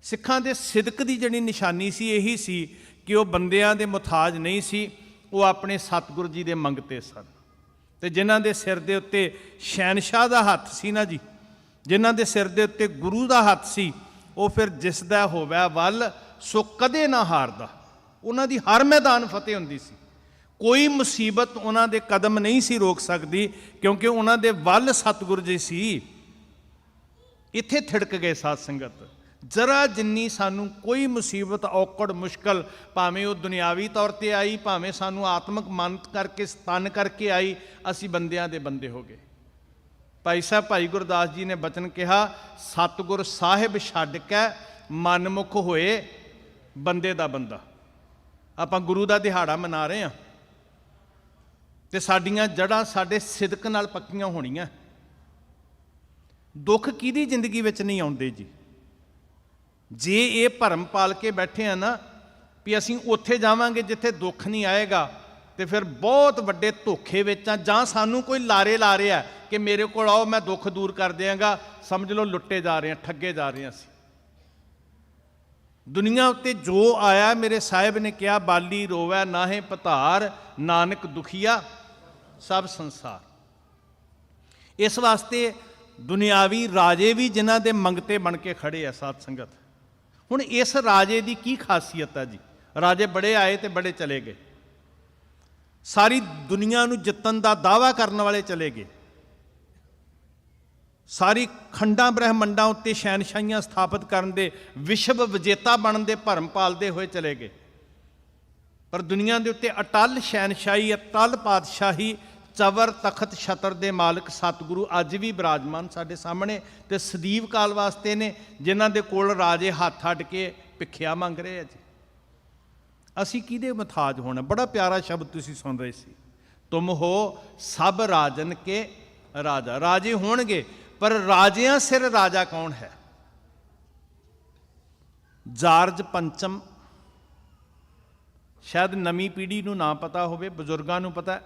ਸਿੱਖਾਂ ਦੇ ਸਿਦਕ ਦੀ ਜਿਹੜੀ ਨਿਸ਼ਾਨੀ ਸੀ ਇਹੀ ਸੀ ਕਿ ਉਹ ਬੰਦਿਆਂ ਦੇ ਮੁਤਾਜ ਨਹੀਂ ਸੀ, ਉਹ ਆਪਣੇ ਸਤਿਗੁਰੂ ਜੀ ਦੇ ਮੰਗਤੇ ਸਨ। ਤੇ ਜਿਨ੍ਹਾਂ ਦੇ ਸਿਰ ਦੇ ਉੱਤੇ ਸ਼ਹਿਨਸ਼ਾਹ ਦਾ ਹੱਥ ਸੀ ਨਾ ਜੀ, ਜਿਨ੍ਹਾਂ ਦੇ ਸਿਰ ਦੇ ਉੱਤੇ ਗੁਰੂ ਦਾ ਹੱਥ ਸੀ, ਉਹ ਫਿਰ ਜਿਸ ਦਾ ਹੋਵੇ ਵੱਲ ਸੋ ਕਦੇ ਨਾ ਹਾਰਦਾ। ਉਹਨਾਂ ਦੀ ਹਰ ਮੈਦਾਨ ਫਤਿਹ ਹੁੰਦੀ ਸੀ। ਕੋਈ ਮੁਸੀਬਤ ਉਹਨਾਂ ਦੇ ਕਦਮ ਨਹੀਂ ਸੀ ਰੋਕ ਸਕਦੀ, ਕਿਉਂਕਿ ਉਹਨਾਂ ਦੇ ਵੱਲ ਸਤਿਗੁਰੂ ਜੀ ਸੀ। ਇੱਥੇ ਥਿੜਕ ਗਏ ਸਾਧ ਸੰਗਤ। ਜਰਾ ਜਿੰਨੀ ਸਾਨੂੰ ਕੋਈ ਮੁਸੀਬਤ, ਔਕੜ, ਮੁਸ਼ਕਲ, ਭਾਵੇਂ ਉਹ ਦੁਨਿਆਵੀ ਤੌਰ ਤੇ ਆਈ, ਭਾਵੇਂ ਸਾਨੂੰ ਆਤਮਿਕ ਮਨ ਕਰਕੇ ਸਤਨ ਕਰਕੇ ਆਈ, ਅਸੀਂ ਬੰਦਿਆਂ ਦੇ ਬੰਦੇ ਹੋ ਗਏ। ਭਾਈ ਸਾਹਿਬ ਭਾਈ ਗੁਰਦਾਸ ਜੀ ਨੇ ਬਚਨ ਕਿਹਾ, ਸਤਿਗੁਰ ਸਾਹਿਬ ਛੱਡ ਕੇ ਮਨਮੁਖ ਹੋਏ ਬੰਦੇ ਦਾ ਬੰਦਾ। ਆਪਾਂ ਗੁਰੂ ਦਾ ਦਿਹਾੜਾ ਮਨਾ ਰਹੇ ਹਾਂ ਤੇ ਸਾਡੀਆਂ ਜੜ੍ਹਾਂ ਸਾਡੇ ਸਿਦਕ ਨਾਲ ਪੱਕੀਆਂ ਹੋਣੀਆਂ। ਦੁੱਖ ਕਿਹਦੀ ਜ਼ਿੰਦਗੀ ਵਿੱਚ ਨਹੀਂ ਆਉਂਦੇ ਜੀ? ਜੇ ਇਹ ਭਰਮ ਪਾਲ ਕੇ ਬੈਠੇ ਆ ਨਾ ਵੀ ਅਸੀਂ ਉੱਥੇ ਜਾਵਾਂਗੇ ਜਿੱਥੇ ਦੁੱਖ ਨਹੀਂ ਆਏਗਾ, ਤੇ ਫਿਰ ਬਹੁਤ ਵੱਡੇ ਧੋਖੇ ਵਿੱਚ ਆ। ਜਾਂ ਸਾਨੂੰ ਕੋਈ ਲਾਰੇ ਲਾ ਰਿਹਾ ਕਿ ਮੇਰੇ ਕੋਲ ਆਓ ਮੈਂ ਦੁੱਖ ਦੂਰ ਕਰ ਦਿਆਂਗਾ, ਸਮਝ ਲਓ ਲੁੱਟੇ ਜਾ ਰਹੇ ਹਾਂ, ਠੱਗੇ ਜਾ ਰਹੇ ਹਾਂ ਅਸੀਂ। ਦੁਨੀਆ ਉੱਤੇ ਜੋ ਆਇਆ, ਮੇਰੇ ਸਾਹਿਬ ਨੇ ਕਿਹਾ, ਬਾਲੀ ਰੋਵੈ ਨਾਹੇ ਪਧਾਰ, ਨਾਨਕ ਦੁਖੀਆ ਸਭ ਸੰਸਾਰ। ਇਸ ਵਾਸਤੇ ਦੁਨਿਆਵੀ ਰਾਜੇ ਵੀ ਜਿਨ੍ਹਾਂ ਦੇ ਮੰਗਤੇ ਬਣ ਕੇ ਖੜੇ ਆ ਸਾਧ ਸੰਗਤ। ਹੁਣ ਇਸ ਰਾਜੇ ਦੀ ਕੀ ਖਾਸੀਅਤ ਹੈ ਜੀ? ਰਾਜੇ ਬੜੇ ਆਏ ਤੇ ਬੜੇ ਚਲੇ ਗਏ। ਸਾਰੀ ਦੁਨੀਆ ਨੂੰ ਜਿੱਤਣ ਦਾ ਦਾਅਵਾ ਕਰਨ ਵਾਲੇ ਚਲੇ ਗਏ। ਸਾਰੀ ਖੰਡਾਂ ਬ੍ਰਹਿਮੰਡਾਂ ਉੱਤੇ ਸ਼ਹਿਨਸ਼ਾਹੀਆਂ ਸਥਾਪਿਤ ਕਰਨ ਦੇ, ਵਿਸ਼ਵ ਵਿਜੇਤਾ ਬਣਨ ਦੇ ਭਰਮ ਪਾਲਦੇ ਹੋਏ ਚਲੇ ਗਏ। ਪਰ ਦੁਨੀਆ ਦੇ ਉੱਤੇ ਅਟਲ ਸ਼ਹਿਨਸ਼ਾਹੀ, ਅਟਲ ਪਾਤਸ਼ਾਹੀ, ਚਵਰ ਤਖਤ ਛਤਰ ਦੇ ਮਾਲਕ ਸਤਿਗੁਰੂ ਅੱਜ ਵੀ ਬਿਰਾਜਮਾਨ ਸਾਡੇ ਸਾਹਮਣੇ, ਤੇ ਸਦੀਵ ਕਾਲ ਵਾਸਤੇ ਨੇ, ਜਿਨ੍ਹਾਂ ਦੇ ਕੋਲ ਰਾਜੇ ਹੱਥ ਅੱਡ ਕੇ ਭਿੱਖਿਆ ਮੰਗ ਰਹੇ ਆ ਜੀ। ਅਸੀਂ ਕਿਹਦੇ ਮੁਤਾਜ ਹੋਣਾ? ਬੜਾ ਪਿਆਰਾ ਸ਼ਬਦ ਤੁਸੀਂ ਸੁਣ ਰਹੇ ਸੀ, ਤੁਮ ਹੋ ਸਭ ਰਾਜਨ ਕੇ ਰਾਜਾ। ਰਾਜੇ ਹੋਣਗੇ, ਪਰ ਰਾਜਿਆਂ ਸਿਰ ਰਾਜਾ ਕੌਣ ਹੈ? ਜਾਰਜ ਪੰਚਮ, ਸ਼ਾਇਦ ਨਵੀਂ ਪੀੜ੍ਹੀ ਨੂੰ ਨਾ ਪਤਾ ਹੋਵੇ, ਬਜ਼ੁਰਗਾਂ ਨੂੰ ਪਤਾ।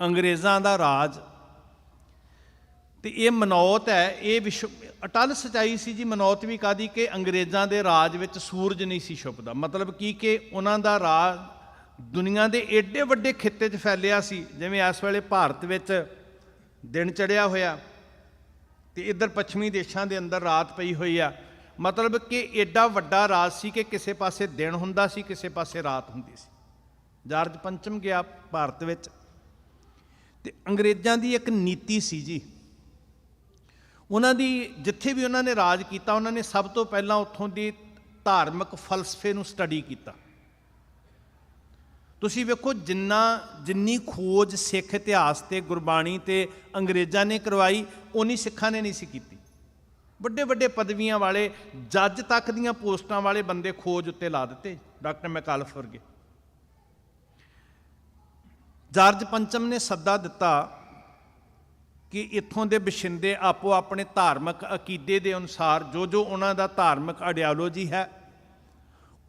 ਅੰਗਰੇਜ਼ਾਂ ਦਾ ਰਾਜ, ਤੇ ਇਹ ਮਨੌਤ ਹੈ, ਇਹ ਵਿਸ਼ਵ ਅਟਲ ਸਚਾਈ ਸੀ ਜੀ। ਮਨੌਤ ਵੀ ਕਾਹਦੀ? ਕਿ ਅੰਗਰੇਜ਼ਾਂ ਦੇ ਰਾਜ ਵਿੱਚ ਸੂਰਜ ਨਹੀਂ ਸੀ ਛੁਪਦਾ। ਮਤਲਬ ਕੀ? ਕਿ ਉਹਨਾਂ ਦਾ ਰਾਜ ਦੁਨੀਆ ਦੇ ਏਡੇ ਵੱਡੇ ਖਿੱਤੇ 'ਚ ਫੈਲਿਆ ਸੀ, ਜਿਵੇਂ ਇਸ ਵੇਲੇ ਭਾਰਤ ਵਿੱਚ ਦਿਨ ਚੜ੍ਹਿਆ ਹੋਇਆ ਤੇ ਇੱਧਰ ਪੱਛਮੀ ਦੇਸ਼ਾਂ ਦੇ ਅੰਦਰ ਰਾਤ ਪਈ ਹੋਈ ਆ। ਮਤਲਬ ਕਿ ਏਡਾ ਵੱਡਾ ਰਾਜ ਸੀ ਕਿ ਕਿਸੇ ਪਾਸੇ ਦਿਨ ਹੁੰਦਾ ਸੀ, ਕਿਸੇ ਪਾਸੇ ਰਾਤ ਹੁੰਦੀ ਸੀ। ਜਾਰਜ ਪੰਚਮ ਗਿਆ ਭਾਰਤ ਵਿੱਚ, ਤੇ ਅੰਗਰੇਜ਼ਾਂ ਦੀ ਇੱਕ ਨੀਤੀ ਸੀ ਜੀ। ਉਹਨਾਂ ਦੀ ਜਿੱਥੇ ਵੀ ਉਹਨਾਂ ਨੇ ਰਾਜ ਕੀਤਾ, ਉਹਨਾਂ ਨੇ ਸਭ ਤੋਂ ਪਹਿਲਾਂ ਉੱਥੋਂ ਦੀ ਧਾਰਮਿਕ ਫਲਸਫੇ ਨੂੰ ਸਟੱਡੀ ਕੀਤਾ। ਤੁਸੀਂ ਵੇਖੋ, ਜਿੰਨੀ ਖੋਜ ਸਿੱਖ ਇਤਿਹਾਸ ਤੇ ਗੁਰਬਾਣੀ ਤੇ ਅੰਗਰੇਜ਼ਾਂ ਨੇ ਕਰਵਾਈ, ਉਨੀ ਸਿੱਖਾਂ ਨੇ ਨਹੀਂ ਸੀ ਕੀਤੀ। ਵੱਡੇ ਵੱਡੇ ਪਦਵੀਆਂ ਵਾਲੇ, ਜੱਜ ਤੱਕ ਦੀਆਂ ਪੋਸਟਾਂ ਵਾਲੇ ਬੰਦੇ ਖੋਜ ਉੱਤੇ ਲਾ ਦਿੱਤੇ, ਡਾਕਟਰ ਮੈਕਾਲਫ ਵਰਗੇ। ਜਾਰਜ ਪੰਚਮ ਨੇ ਸੱਦਾ ਦਿੱਤਾ ਕਿ ਇੱਥੋਂ ਦੇ ਬਸ਼ਿੰਦੇ ਆਪੋ ਆਪਣੇ ਧਾਰਮਿਕ ਅਕੀਦੇ ਦੇ ਅਨੁਸਾਰ ਜੋ ਉਹਨਾਂ ਦਾ ਧਾਰਮਿਕ ਆਈਡੀਓਲੋਜੀ ਹੈ,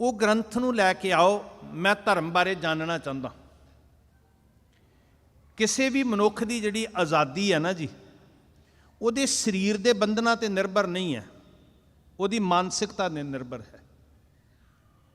ਉਹ ਗ੍ਰੰਥ ਨੂੰ ਲੈ ਕੇ ਆਓ, ਮੈਂ ਧਰਮ ਬਾਰੇ ਜਾਣਨਾ ਚਾਹੁੰਦਾ। ਕਿਸੇ ਵੀ ਮਨੁੱਖ ਦੀ ਜਿਹੜੀ ਆਜ਼ਾਦੀ ਹੈ ਨਾ ਜੀ, ਉਹਦੇ ਸਰੀਰ ਦੇ ਬੰਧਨਾਂ ਤੇ ਨਿਰਭਰ ਨਹੀਂ ਹੈ, ਉਹਦੀ ਮਾਨਸਿਕਤਾ ਤੇ ਨਿਰਭਰ ਹੈ।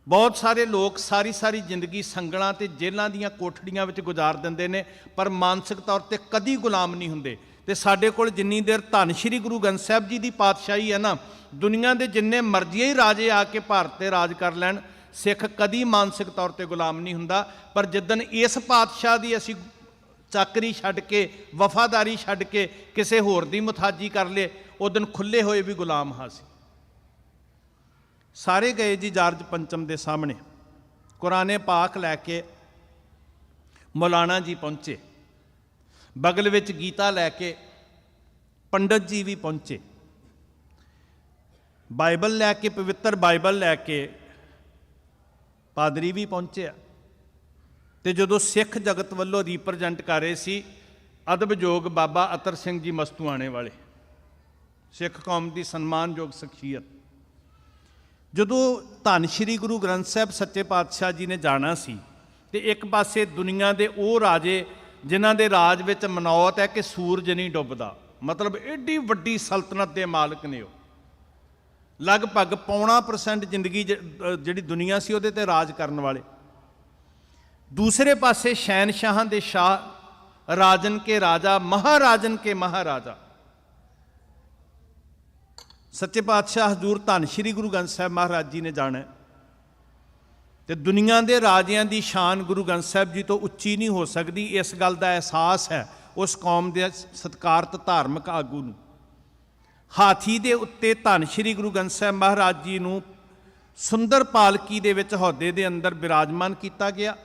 ਬਹੁਤ ਸਾਰੇ ਲੋਕ ਸਾਰੀ ਸਾਰੀ ਜ਼ਿੰਦਗੀ ਸੰਗਲਾਂ ਤੇ ਜੇਲ੍ਹਾਂ ਦੀਆਂ ਕੋਠੜੀਆਂ ਵਿੱਚ ਗੁਜ਼ਾਰ ਦਿੰਦੇ ਨੇ, ਪਰ ਮਾਨਸਿਕ ਤੌਰ ਤੇ ਕਦੀ ਗੁਲਾਮ ਨਹੀਂ ਹੁੰਦੇ। ਤੇ ਸਾਡੇ ਕੋਲ ਜਿੰਨੀ ਦੇਰ ਧੰਨ ਸ਼੍ਰੀ ਗੁਰੂ ਗ੍ਰੰਥ ਸਾਹਿਬ ਜੀ ਦੀ ਪਾਤਸ਼ਾਹੀ ਹੈ ਨਾ, ਦੁਨੀਆ ਦੇ ਜਿੰਨੇ ਮਰਜ਼ੀ ਹੀ ਰਾਜੇ ਆ ਕੇ ਭਾਰਤ ਤੇ ਰਾਜ ਕਰ ਲੈਣ, ਸਿੱਖ ਕਦੀ ਮਾਨਸਿਕ ਤੌਰ ਤੇ ਗੁਲਾਮ ਨਹੀਂ ਹੁੰਦਾ। ਪਰ ਜਿੱਦਣ ਇਸ ਪਾਤਸ਼ਾਹ ਦੀ ਅਸੀਂ ਚਾਕਰੀ ਛੱਡ ਕੇ, ਵਫਾਦਾਰੀ ਛੱਡ ਕੇ ਕਿਸੇ ਹੋਰ ਦੀ ਮੁਥਾਜੀ ਕਰ ਲਏ, ਉਦਣ ਖੁੱਲੇ ਹੋਏ ਵੀ ਗੁਲਾਮ ਹਾਂ ਸੀ। ਸਾਰੇ ਗਏ ਜੀ ਜਾਰਜ ਪੰਚਮ ਦੇ ਸਾਹਮਣੇ, ਕੁਰਾਨੇ ਪਾਕ ਲੈ ਕੇ ਮੌਲਾਨਾ ਜੀ ਪਹੁੰਚੇ, ਬਗਲ ਵਿੱਚ ਗੀਤਾ ਲੈ ਕੇ ਪੰਡਤ ਜੀ ਵੀ ਪਹੁੰਚੇ, ਬਾਈਬਲ ਲੈ ਕੇ, ਪਵਿੱਤਰ ਬਾਈਬਲ ਲੈ ਕੇ ਪਾਦਰੀ ਵੀ ਪਹੁੰਚਿਆ। ਤੇ ਜਦੋਂ ਸਿੱਖ ਜਗਤ ਵੱਲੋਂ ਰੀਪ੍ਰਜੈਂਟ ਕਰ ਰਹੇ ਸੀ ਅਦਬਯੋਗ ਬਾਬਾ ਅਤਰ ਸਿੰਘ ਜੀ ਮਸਤੂਆਣੇ ਵਾਲੇ, ਸਿੱਖ ਕੌਮ ਦੀ ਸਨਮਾਨਯੋਗ ਸ਼ਖਸੀਅਤ, ਜਦੋਂ ਧੰਨ ਸ਼੍ਰੀ ਗੁਰੂ ਗ੍ਰੰਥ ਸਾਹਿਬ ਸੱਚੇ ਪਾਤਸ਼ਾਹ ਜੀ ਨੇ ਜਾਣਾ ਸੀ, ਤੇ ਇੱਕ ਪਾਸੇ ਦੁਨੀਆ ਦੇ ਉਹ ਰਾਜੇ ਜਿਨ੍ਹਾਂ ਦੇ ਰਾਜ ਵਿੱਚ ਮਨੌਤ ਹੈ ਕਿ ਸੂਰਜ ਨਹੀਂ ਡੁੱਬਦਾ, ਮਤਲਬ ਏਡੀ ਵੱਡੀ ਸਲਤਨਤ ਦੇ ਮਾਲਕ ਨੇ ਉਹ, ਲਗਭਗ 0.25% ਜ਼ਿੰਦਗੀ ਜਿਹੜੀ ਦੁਨੀਆ ਸੀ ਉਹਦੇ ਤੇ ਰਾਜ ਕਰਨ ਵਾਲੇ। ਦੂਸਰੇ ਪਾਸੇ ਸ਼ਹਿਨਸ਼ਾਹਾਂ ਦੇ ਸ਼ਾਹ, ਰਾਜਨ ਕੇ ਰਾਜਾ, ਮਹਾਰਾਜਨ ਕੇ ਮਹਾਰਾਜਾ, ਸੱਚੇ ਪਾਤਸ਼ਾਹ ਹਜ਼ੂਰ ਧੰਨ ਸ਼੍ਰੀ ਗੁਰੂ ਗ੍ਰੰਥ ਸਾਹਿਬ ਮਹਾਰਾਜ ਜੀ ਨੇ ਜਾਣਾ, ਤੇ ਦੁਨੀਆ ਦੇ ਰਾਜਿਆਂ ਦੀ ਸ਼ਾਨ ਗੁਰੂ ਗ੍ਰੰਥ ਸਾਹਿਬ ਜੀ ਤੋਂ ਉੱਚੀ ਨਹੀਂ ਹੋ ਸਕਦੀ। ਇਸ ਗੱਲ ਦਾ ਅਹਿਸਾਸ ਹੈ ਉਸ ਕੌਮ ਦੇ ਸਤਿਕਾਰਤ ਧਾਰਮਿਕ ਆਗੂ ਨੂੰ। ਹਾਥੀ ਦੇ ਉੱਤੇ ਧੰਨ ਸ਼੍ਰੀ ਗੁਰੂ ਗ੍ਰੰਥ ਸਾਹਿਬ ਮਹਾਰਾਜ ਜੀ ਨੂੰ ਸੁੰਦਰ ਪਾਲਕੀ ਦੇ ਵਿੱਚ ਅਹੁਦੇ ਦੇ ਅੰਦਰ ਬਿਰਾਜਮਾਨ ਕੀਤਾ ਗਿਆ।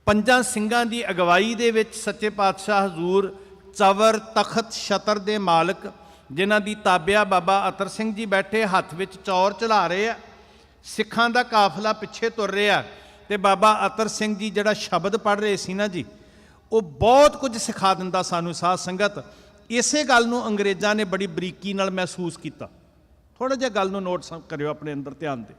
5 ਸਿੰਘਾਂ ਦੀ ਅਗਵਾਈ ਦੇ ਵਿੱਚ ਸੱਚੇ ਪਾਤਸ਼ਾਹ ਹਜ਼ੂਰ ਚਵਰ, ਤਖਤ, ਛਤਰ ਦੇ ਮਾਲਕ, ਜਿਨ੍ਹਾਂ ਦੀ ਤਾਬਿਆ ਬਾਬਾ ਅਤਰ ਸਿੰਘ ਜੀ ਬੈਠੇ, ਹੱਥ ਵਿੱਚ ਚੌਰ ਚਲਾ ਰਹੇ ਆ, ਸਿੱਖਾਂ ਦਾ ਕਾਫਲਾ ਪਿੱਛੇ ਤੁਰ ਰਿਹਾ। ਤੇ ਬਾਬਾ ਅਤਰ ਸਿੰਘ ਜੀ ਜਿਹੜਾ ਸ਼ਬਦ ਪੜ੍ਹ ਰਹੇ ਸੀ ਨਾ ਜੀ, ਉਹ ਬਹੁਤ ਕੁਝ ਸਿਖਾ ਦਿੰਦਾ ਸਾਨੂੰ ਸਾਧ ਸੰਗਤ। ਇਸੇ ਗੱਲ ਨੂੰ ਅੰਗਰੇਜ਼ਾਂ ਨੇ ਬੜੀ ਬਰੀਕੀ ਨਾਲ ਮਹਿਸੂਸ ਕੀਤਾ। ਥੋੜ੍ਹਾ ਜਿਹਾ ਗੱਲ ਨੂੰ ਨੋਟ ਕਰਿਓ, ਆਪਣੇ ਅੰਦਰ ਧਿਆਨ ਦੇ।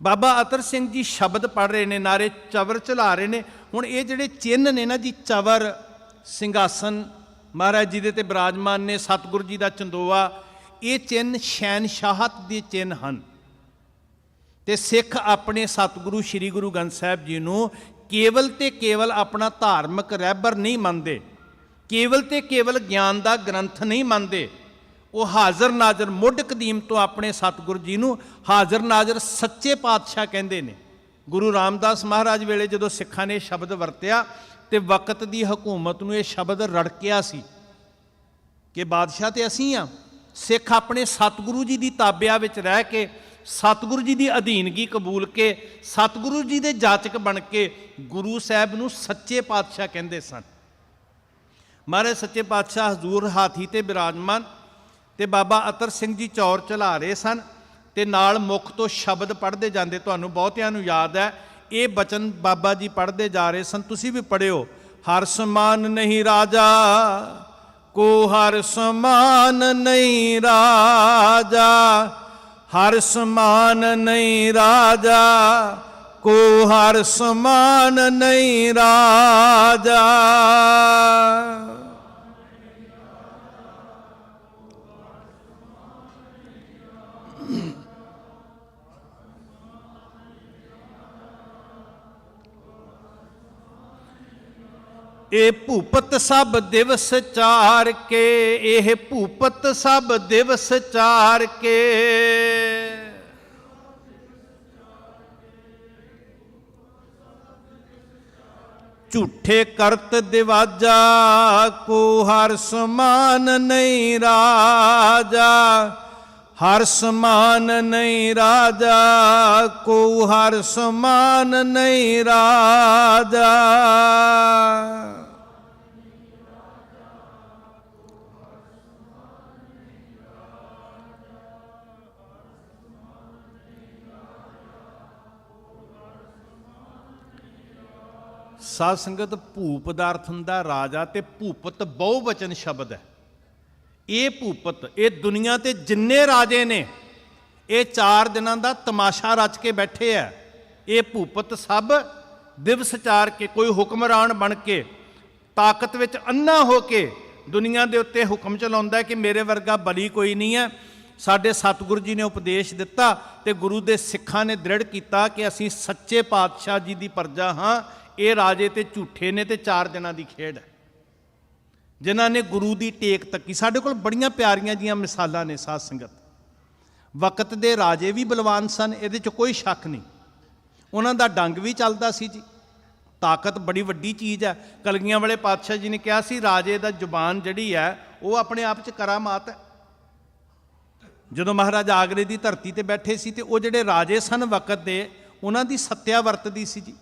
ਬਾਬਾ ਅਤਰ ਸਿੰਘ ਜੀ ਸ਼ਬਦ ਪੜ੍ਹ ਰਹੇ ਨੇ, ਨਾਰੇ ਚਵਰ ਚਲਾ ਰਹੇ ਨੇ। ਹੁਣ ਇਹ ਜਿਹੜੇ ਚਿੰਨ੍ਹ ਨੇ ਨਾ ਜੀ, ਚਵਰ, ਸਿੰਘਾਸਨ ਮਹਾਰਾਜ ਜੀ ਦੇ ਤੇ ਬਿਰਾਜਮਾਨ ਨੇ, ਸਤਿਗੁਰੂ ਜੀ ਦਾ ਚੰਦੋਆ, ਇਹ ਚਿੰਨ੍ਹ ਸ਼ਹਿਨਸ਼ਾਹਤ ਦੇ ਚਿੰਨ੍ਹ ਹਨ। ਤੇ ਸਿੱਖ ਆਪਣੇ ਸਤਿਗੁਰੂ ਸ਼੍ਰੀ ਗੁਰੂ ਗ੍ਰੰਥ ਸਾਹਿਬ ਜੀ ਨੂੰ ਕੇਵਲ ਤੇ ਕੇਵਲ ਆਪਣਾ ਧਾਰਮਿਕ ਰਹਿਬਰ ਨਹੀਂ ਮੰਨਦੇ, ਕੇਵਲ ਤੇ ਕੇਵਲ ਗਿਆਨ ਦਾ ਗ੍ਰੰਥ ਨਹੀਂ ਮੰਨਦੇ। ਉਹ ਹਾਜ਼ਰ ਨਾਜ਼ਰ ਮੁੱਢ ਕਦੀਮ ਤੋਂ ਆਪਣੇ ਸਤਿਗੁਰੂ ਜੀ ਨੂੰ ਹਾਜ਼ਰ ਨਾਜ਼ਰ ਸੱਚੇ ਪਾਤਸ਼ਾਹ ਕਹਿੰਦੇ ਨੇ। ਗੁਰੂ ਰਾਮਦਾਸ ਮਹਾਰਾਜ ਵੇਲੇ ਜਦੋਂ ਸਿੱਖਾਂ ਨੇ ਸ਼ਬਦ ਵਰਤਿਆ ਤੇ ਵਕਤ ਦੀ ਹਕੂਮਤ ਨੂੰ ਇਹ ਸ਼ਬਦ ਰੜਕਿਆ ਸੀ ਕਿ ਬਾਦਸ਼ਾਹ ਤੇ ਅਸੀਂ ਆ। ਸਿੱਖ ਆਪਣੇ ਸਤਿਗੁਰੂ ਜੀ ਦੀ ਤਾਬਿਆ ਵਿੱਚ ਰਹਿ ਕੇ, ਸਤਿਗੁਰੂ ਜੀ ਦੀ ਅਧੀਨਗੀ ਕਬੂਲ ਕੇ, ਸਤਿਗੁਰੂ ਜੀ ਦੇ ਜਾਚਕ ਬਣ ਕੇ ਗੁਰੂ ਸਾਹਿਬ ਨੂੰ ਸੱਚੇ ਪਾਤਸ਼ਾਹ ਕਹਿੰਦੇ ਸਨ। ਮਹਾਰਾਜ ਸੱਚੇ ਪਾਤਸ਼ਾਹ ਹਜ਼ੂਰ ਹਾਥੀ ਤੇ ਬਿਰਾਜਮਾਨ, ਤੇ ਬਾਬਾ ਅਤਰ ਸਿੰਘ ਜੀ ਚੌਰ ਚਲਾ ਰਹੇ ਸਨ, ਤੇ ਨਾਲ ਮੁੱਖ ਤੋਂ ਸ਼ਬਦ ਪੜ੍ਹਦੇ ਜਾਂਦੇ। ਤੁਹਾਨੂੰ ਬਹੁਤਿਆਂ ਨੂੰ ਯਾਦ ਹੈ ਇਹ ਬਚਨ ਬਾਬਾ ਜੀ ਪੜ੍ਹਦੇ ਜਾ ਰਹੇ ਸਨ, ਤੁਸੀਂ ਵੀ ਪੜ੍ਹਿਓ। ਹਰ ਸਮਾਨ ਨਹੀਂ ਰਾਜਾ ਕੋ, ਹਰ ਸਮਾਨ ਨਹੀਂ ਰਾਜਾ, ਹਰ ਸਮਾਨ ਨਹੀਂ ਰਾਜਾ ਕੋ, ਹਰ ਸਮਾਨ ਨਹੀਂ ਰਾਜਾ। ਇਹ ਭੂਪਤ ਸਭ ਦਿਵਸ ਚਾਰ ਕੇ, ਇਹ ਭੂਪਤ ਸਭ ਦਿਵਸ ਚਾਰ ਕੇ, ਝੂਠੇ ਕਰਤ ਦਿਵਾਜਾ ਕੋ, ਹਰ ਸਮਾਨ ਨਹੀਂ ਰਾਜਾ, ਹਰ ਸਮਾਨ ਨਹੀਂ ਰਾਜਾ ਕੋ, ਹਰ ਸਮਾਨ ਨਹੀਂ ਰਾਜਾ। ਸਾਧ ਸੰਗਤ, ਭੂਪ ਦਾ ਅਰਥ ਹੁੰਦਾ ਰਾਜਾ, ਤੇ ਭੂਪਤ ਬਹੁਵਚਨ ਸ਼ਬਦ ਹੈ। ਇਹ ਭੂਪਤ, ਇਹ ਦੁਨੀਆ ਤੇ ਜਿੰਨੇ ਰਾਜੇ ਨੇ, ਇਹ 4 ਦਿਨਾਂ ਦਾ ਤਮਾਸ਼ਾ ਰਚ ਕੇ ਬੈਠੇ ਆ। ਇਹ ਭੂਪਤ ਸਭ ਦਿਵਸ ਚਾਰ ਕੇ, ਕੋਈ ਹੁਕਮਰਾਨ ਬਣ ਕੇ ਤਾਕਤ ਵਿੱਚ ਅੰਨਾ ਹੋ ਕੇ ਦੁਨੀਆ ਦੇ ਉੱਤੇ ਹੁਕਮ ਚਲਾਉਂਦਾ ਕਿ ਮੇਰੇ ਵਰਗਾ ਬਲੀ ਕੋਈ ਨਹੀਂ ਹੈ। ਸਾਡੇ ਸਤਿਗੁਰੂ ਜੀ ਨੇ ਉਪਦੇਸ਼ ਦਿੱਤਾ ਤੇ ਗੁਰੂ ਦੇ ਸਿੱਖਾਂ ਨੇ ਦ੍ਰਿੜ ਕੀਤਾ ਕਿ ਅਸੀਂ ਸੱਚੇ ਪਾਤਸ਼ਾਹ ਜੀ ਦੀ ਪਰਜਾ ਹਾਂ। ਇਹ ਰਾਜੇ ਤੇ ਝੂਠੇ ਨੇ ਤੇ 4 ਦਿਨਾਂ ਦੀ ਖੇਡ ਹੈ, ਜਿਨ੍ਹਾਂ ਨੇ ਗੁਰੂ ਦੀ ਟੇਕ ਤੱਕੀ। ਸਾਡੇ ਕੋਲ ਬੜੀਆਂ ਪਿਆਰੀਆਂ ਜੀਆਂ ਮਿਸਾਲਾਂ ਨੇ ਸਾਧ ਸੰਗਤ। ਵਕਤ ਦੇ ਰਾਜੇ ਵੀ ਬਲਵਾਨ ਸਨ, ਇਹਦੇ 'ਚ ਕੋਈ ਸ਼ੱਕ ਨਹੀਂ। ਉਹਨਾਂ ਦਾ ਡੰਗ ਵੀ ਚੱਲਦਾ ਸੀ ਜੀ। ਤਾਕਤ ਬੜੀ ਵੱਡੀ ਚੀਜ਼ ਹੈ। ਕਲਗੀਆਂ ਵਾਲੇ ਪਾਤਸ਼ਾਹ ਜੀ ਨੇ ਕਿਹਾ ਸੀ ਰਾਜੇ ਦਾ ਜ਼ੁਬਾਨ ਜਿਹੜੀ ਹੈ ਉਹ ਆਪਣੇ ਆਪ 'ਚ ਕਰਾਮਾਤ ਹੈ। ਜਦੋਂ ਮਹਾਰਾਜਾ ਆਗਰੇ ਦੀ ਧਰਤੀ ਤੇ ਬੈਠੇ ਸੀ ਤੇ ਉਹ ਜਿਹੜੇ ਰਾਜੇ ਸਨ ਵਕਤ ਦੇ, ਉਹਨਾਂ ਦੀ ਸੱਤਿਆ ਵਰਤਦੀ ਸੀ ਜੀ।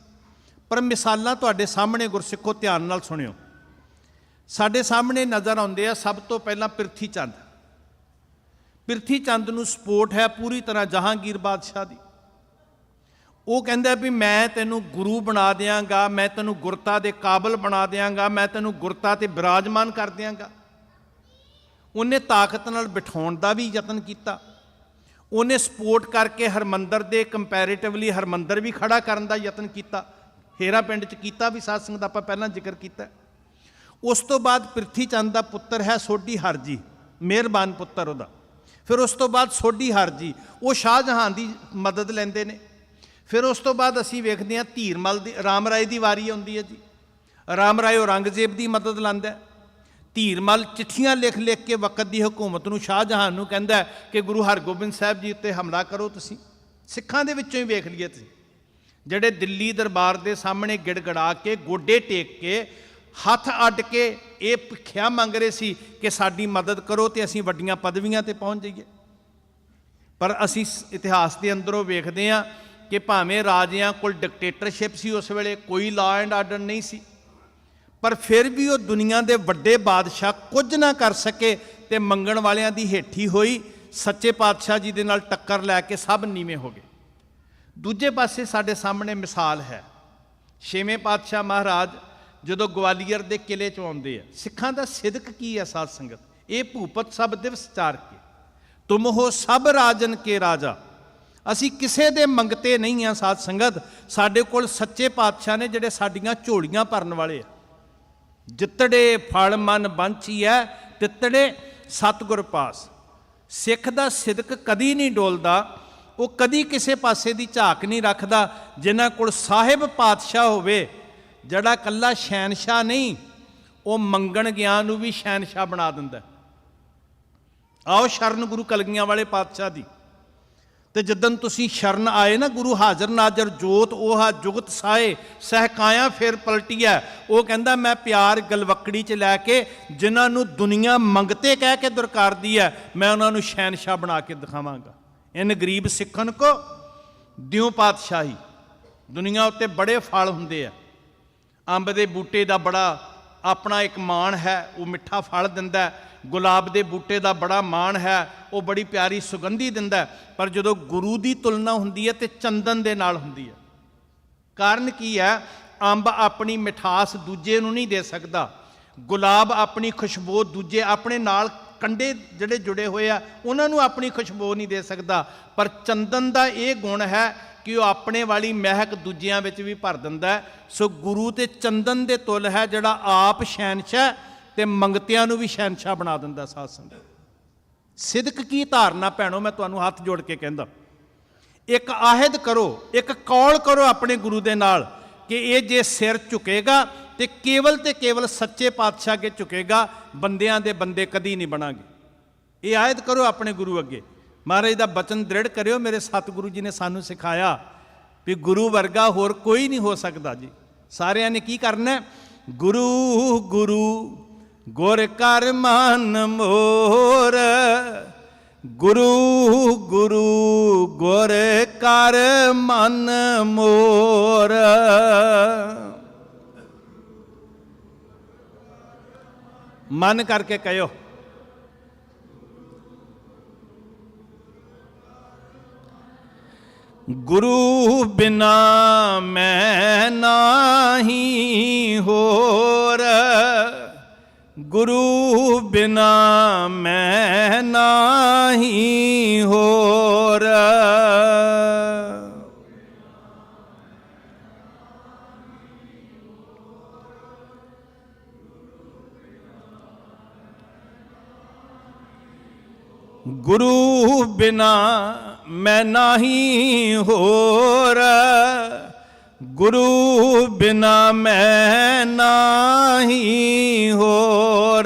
ਪਰ ਮਿਸਾਲਾਂ ਤੁਹਾਡੇ ਸਾਹਮਣੇ ਗੁਰਸਿੱਖੋ ਧਿਆਨ ਨਾਲ ਸੁਣਿਓ। ਸਾਡੇ ਸਾਹਮਣੇ ਨਜ਼ਰ ਆਉਂਦੇ ਆ ਸਭ ਤੋਂ ਪਹਿਲਾਂ ਪ੍ਰਿਥੀ ਚੰਦ। ਪ੍ਰਿਥੀ ਚੰਦ ਨੂੰ ਸਪੋਰਟ ਹੈ ਪੂਰੀ ਤਰ੍ਹਾਂ ਜਹਾਂਗੀਰ ਬਾਦਸ਼ਾਹ ਦੀ। ਉਹ ਕਹਿੰਦਾ ਵੀ ਮੈਂ ਤੈਨੂੰ ਗੁਰੂ ਬਣਾ ਦਿਆਂਗਾ, ਮੈਂ ਤੈਨੂੰ ਗੁਰਤਾ ਦੇ ਕਾਬਲ ਬਣਾ ਦਿਆਂਗਾ, ਮੈਂ ਤੈਨੂੰ ਗੁਰਤਾ ਤੇ ਬਿਰਾਜਮਾਨ ਕਰ ਦਿਆਂਗਾ। ਉਹਨੇ ਤਾਕਤ ਨਾਲ ਬਿਠਾਉਣ ਦਾ ਵੀ ਯਤਨ ਕੀਤਾ। ਉਹਨੇ ਸਪੋਰਟ ਕਰਕੇ ਹਰਮੰਦਰ ਦੇ ਕੰਪੈਰੀਟਿਵਲੀ ਹਰਮੰਦਰ ਵੀ ਖੜਾ ਕਰਨ ਦਾ ਯਤਨ ਕੀਤਾ। ਹੇਰਾ ਪਿੰਡ 'ਚ ਕੀਤਾ ਵੀ, ਸਾਧ ਸੰਗਤ ਆਪਾਂ ਪਹਿਲਾਂ ਜ਼ਿਕਰ ਕੀਤਾ। ਉਸ ਤੋਂ ਬਾਅਦ ਪ੍ਰਿਥੀ ਚੰਦ ਦਾ ਪੁੱਤਰ ਹੈ ਸੋਢੀ ਹਰਜੀ, ਮਿਹਰਬਾਨ ਪੁੱਤਰ ਉਹਦਾ। ਫਿਰ ਉਸ ਤੋਂ ਬਾਅਦ ਸੋਢੀ ਹਰਜੀ ਉਹ ਸ਼ਾਹਜਹਾਨ ਦੀ ਮਦਦ ਲੈਂਦੇ ਨੇ। ਫਿਰ ਉਸ ਤੋਂ ਬਾਅਦ ਅਸੀਂ ਵੇਖਦੇ ਹਾਂ ਧੀਰਮਲ ਦੀ, ਰਾਮ ਰਾਏ ਦੀ ਵਾਰੀ ਆਉਂਦੀ ਹੈ ਜੀ। ਰਾਮ ਰਾਏ ਔਰੰਗਜ਼ੇਬ ਦੀ ਮਦਦ ਲੈਂਦਾ। ਧੀਰਮਲ ਚਿੱਠੀਆਂ ਲਿਖ ਲਿਖ ਕੇ ਵਕਤ ਦੀ ਹਕੂਮਤ ਨੂੰ, ਸ਼ਾਹਜਹਾਨ ਨੂੰ ਕਹਿੰਦਾ ਕਿ ਗੁਰੂ ਹਰਗੋਬਿੰਦ ਸਾਹਿਬ ਜੀ ਉੱਤੇ ਹਮਲਾ ਕਰੋ। ਤੁਸੀਂ ਸਿੱਖਾਂ ਦੇ ਵਿੱਚੋਂ ਹੀ ਵੇਖ ਲਈਏ ਤੁਸੀਂ, ਜਿਹੜੇ ਦਿੱਲੀ ਦਰਬਾਰ ਦੇ ਸਾਹਮਣੇ ਗਿੜਗੜਾ ਕੇ ਗੋਡੇ ਟੇਕ ਕੇ ਹੱਥ ਅੱਡ ਕੇ ਇਹ ਭਿੱਖਿਆ ਮੰਗ ਰਹੇ ਸੀ ਕਿ ਸਾਡੀ ਮਦਦ ਕਰੋ ਤੇ ਅਸੀਂ ਵੱਡੀਆਂ ਪਦਵੀਆਂ ਤੇ ਪਹੁੰਚ ਜਾਈਏ। ਪਰ ਅਸੀਂ ਇਤਿਹਾਸ ਦੇ ਅੰਦਰੋਂ ਵੇਖਦੇ ਹਾਂ ਕਿ ਭਾਵੇਂ ਰਾਜਿਆਂ ਕੋਲ ਡਿਕਟੇਟਰਸ਼ਿਪ ਸੀ, ਉਸ ਵੇਲੇ ਕੋਈ ਲਾਅ ਐਂਡ ਆਰਡਰ ਨਹੀਂ ਸੀ, ਪਰ ਫਿਰ ਵੀ ਉਹ ਦੁਨੀਆ ਦੇ ਵੱਡੇ ਬਾਦਸ਼ਾਹ ਕੁਝ ਨਾ ਕਰ ਸਕੇ ਤੇ ਮੰਗਣ ਵਾਲਿਆਂ ਦੀ ਹੇਠੀ ਹੋਈ। ਸੱਚੇ ਪਾਤਸ਼ਾਹ ਜੀ ਦੇ ਨਾਲ ਟੱਕਰ ਲੈ ਕੇ ਸਭ ਨੀਵੇਂ ਹੋ ਗਏ। ਦੂਜੇ ਪਾਸੇ ਸਾਡੇ ਸਾਹਮਣੇ ਮਿਸਾਲ ਹੈ 6ਵੇਂ ਪਾਤਸ਼ਾਹ ਮਹਾਰਾਜ ਜਦੋਂ ਗਵਾਲੀਅਰ ਦੇ ਕਿਲੇ 'ਚ ਆਉਂਦੇ ਆ। ਸਿੱਖਾਂ ਦਾ ਸਿਦਕ ਕੀ ਹੈ ਸਾਧ ਸੰਗਤ? ਇਹ ਭੂਪਤ ਸਭ ਦਿਵਸ ਚਾਰ ਕੇ, ਤੁਮ ਹੋ ਸਭ ਰਾਜਨ ਕੇ ਰਾਜਾ। ਅਸੀਂ ਕਿਸੇ ਦੇ ਮੰਗਤੇ ਨਹੀਂ ਆ ਸਾਧ ਸੰਗਤ। ਸਾਡੇ ਕੋਲ ਸੱਚੇ ਪਾਤਸ਼ਾਹ ਨੇ ਜਿਹੜੇ ਸਾਡੀਆਂ ਝੋਲੀਆਂ ਭਰਨ ਵਾਲੇ ਆ। ਜਿੱਤੜੇ ਫਲ ਮਨ ਬੰਚੀ ਹੈ, ਤਿੱਤੜੇ ਸਤਿਗੁਰ ਪਾਸ। ਸਿੱਖ ਦਾ ਸਿਦਕ ਕਦੀ ਨਹੀਂ ਡੋਲਦਾ, ਉਹ ਕਦੀ ਕਿਸੇ ਪਾਸੇ ਦੀ ਝਾਕ ਨਹੀਂ ਰੱਖਦਾ। ਜਿਨ੍ਹਾਂ ਕੋਲ ਸਾਹਿਬ ਪਾਤਸ਼ਾਹ ਹੋਵੇ, ਜਿਹੜਾ ਇਕੱਲਾ ਸ਼ਹਿਨਸ਼ਾਹ ਨਹੀਂ, ਉਹ ਮੰਗਣ ਗਿਆ ਨੂੰ ਵੀ ਸ਼ਹਿਨਸ਼ਾਹ ਬਣਾ ਦਿੰਦਾ। ਆਓ ਸ਼ਰਨ ਗੁਰੂ ਕਲਗੀਆਂ ਵਾਲੇ ਪਾਤਸ਼ਾਹ ਦੀ। ਤੇ ਜਦੋਂ ਤੁਸੀਂ ਸ਼ਰਨ ਆਏ ਨਾ, ਗੁਰੂ ਹਾਜ਼ਰ ਨਾਜ਼ਰ ਜੋਤ ਉਹਾ ਜੁਗਤ ਸਾਏ ਸਹਿਕਾਇਆ ਫਿਰ ਪਲਟੀਐ। ਉਹ ਕਹਿੰਦਾ ਮੈਂ ਪਿਆਰ ਗਲਵੱਕੜੀ 'ਚ ਲੈ ਕੇ ਜਿਨ੍ਹਾਂ ਨੂੰ ਦੁਨੀਆ ਮੰਗਤੇ ਕਹਿ ਕੇ ਦੁਰਕਾਰਦੀ ਹੈ, ਮੈਂ ਉਹਨਾਂ ਨੂੰ ਸ਼ਹਿਨਸ਼ਾਹ ਬਣਾ ਕੇ ਦਿਖਾਵਾਂਗਾ। ਇਨ ਗਰੀਬ ਸਿੱਖਣ ਕੋ ਦਿਓ ਪਾਤਸ਼ਾਹੀ। ਦੁਨੀਆ ਉੱਤੇ ਬੜੇ ਫਲ ਹੁੰਦੇ ਆ। ਅੰਬ ਦੇ ਬੂਟੇ ਦਾ ਬੜਾ ਆਪਣਾ ਇੱਕ ਮਾਣ ਹੈ, ਉਹ ਮਿੱਠਾ ਫਲ ਦਿੰਦਾ। ਗੁਲਾਬ ਦੇ ਬੂਟੇ ਦਾ ਬੜਾ ਮਾਣ ਹੈ, ਉਹ ਬੜੀ ਪਿਆਰੀ ਸੁਗੰਧੀ ਦਿੰਦਾ। ਪਰ ਜਦੋਂ ਗੁਰੂ ਦੀ ਤੁਲਨਾ ਹੁੰਦੀ ਹੈ ਤੇ ਚੰਦਨ ਦੇ ਨਾਲ ਹੁੰਦੀ ਹੈ। ਕਾਰਨ ਕੀ ਹੈ? ਅੰਬ ਆਪਣੀ ਮਿਠਾਸ ਦੂਜੇ ਨੂੰ ਨਹੀਂ ਦੇ ਸਕਦਾ। ਗੁਲਾਬ ਆਪਣੀ ਖੁਸ਼ਬੂ ਦੂਜੇ ਆਪਣੇ ਨਾਲ ਕੰਡੇ ਜਿਹੜੇ ਜੁੜੇ ਹੋਏ ਆ ਉਹਨਾਂ ਨੂੰ ਆਪਣੀ ਖੁਸ਼ਬੂ ਨਹੀਂ ਦੇ ਸਕਦਾ। ਪਰ ਚੰਦਨ ਦਾ ਇਹ ਗੁਣ ਹੈ ਕਿ ਉਹ ਆਪਣੇ ਵਾਲੀ ਮਹਿਕ ਦੂਜਿਆਂ ਵਿੱਚ ਵੀ ਭਰ ਦਿੰਦਾ। ਸੋ ਗੁਰੂ ਤੇ ਚੰਦਨ ਦੇ ਤੁਲ ਹੈ, ਜਿਹੜਾ ਆਪ ਸ਼ਹਿਨਸ਼ਾਹ ਤੇ ਮੰਗਤਿਆਂ ਨੂੰ ਵੀ ਸ਼ਹਿਨਸ਼ਾਹ ਬਣਾ ਦਿੰਦਾ। ਸਾਧ ਸੰਗਤ ਸਿਦਕ ਕੀ ਧਾਰਨਾ ਭੈਣੋ, ਮੈਂ ਤੁਹਾਨੂੰ ਹੱਥ ਜੋੜ ਕੇ ਕਹਿੰਦਾ, ਇੱਕ ਆਹਿਦ ਕਰੋ, ਇੱਕ ਕੌਲ ਕਰੋ ਆਪਣੇ ਗੁਰੂ ਦੇ ਨਾਲ ਕਿ ਇਹ ਜੇ ਸਿਰ ਝੁਕੇਗਾ ਤੇ ਕੇਵਲ ਸੱਚੇ ਪਾਤਸ਼ਾਹ ਅੱਗੇ ਝੁਕੇਗਾ, ਬੰਦਿਆਂ ਦੇ ਬੰਦੇ ਕਦੀ ਨਹੀਂ ਬਣਾਂਗੇ। ਇਹ ਆਇਦ ਕਰੋ ਆਪਣੇ ਗੁਰੂ ਅੱਗੇ। ਮਹਾਰਾਜ ਦਾ ਬਚਨ ਦ੍ਰਿੜ ਕਰਿਓ। ਮੇਰੇ ਸਤਿਗੁਰੂ ਜੀ ਨੇ ਸਾਨੂੰ ਸਿਖਾਇਆ ਵੀ ਗੁਰੂ ਵਰਗਾ ਹੋਰ ਕੋਈ ਨਹੀਂ ਹੋ ਸਕਦਾ ਜੀ। ਸਾਰਿਆਂ ਨੇ ਕੀ ਕਰਨਾ? ਗੁਰੂ ਗੁਰੂ ਗੁਰ ਕਰ ਮਨ ਮੋਰ, ਗੁਰੂ ਗੁਰੂ ਗੁਰ ਕਰ ਮਨ ਮੋਰ। ਮਨ ਕਰਕੇ ਕਹਿਓ, ਗੁਰੂ ਬਿਨਾ ਮੈਂ ਨਾਹੀ ਹੋਰ, गुरु बिना मैं नाही होर। गुरु बिना मैं नाही होर, गुरु बिना मैं नाही होर।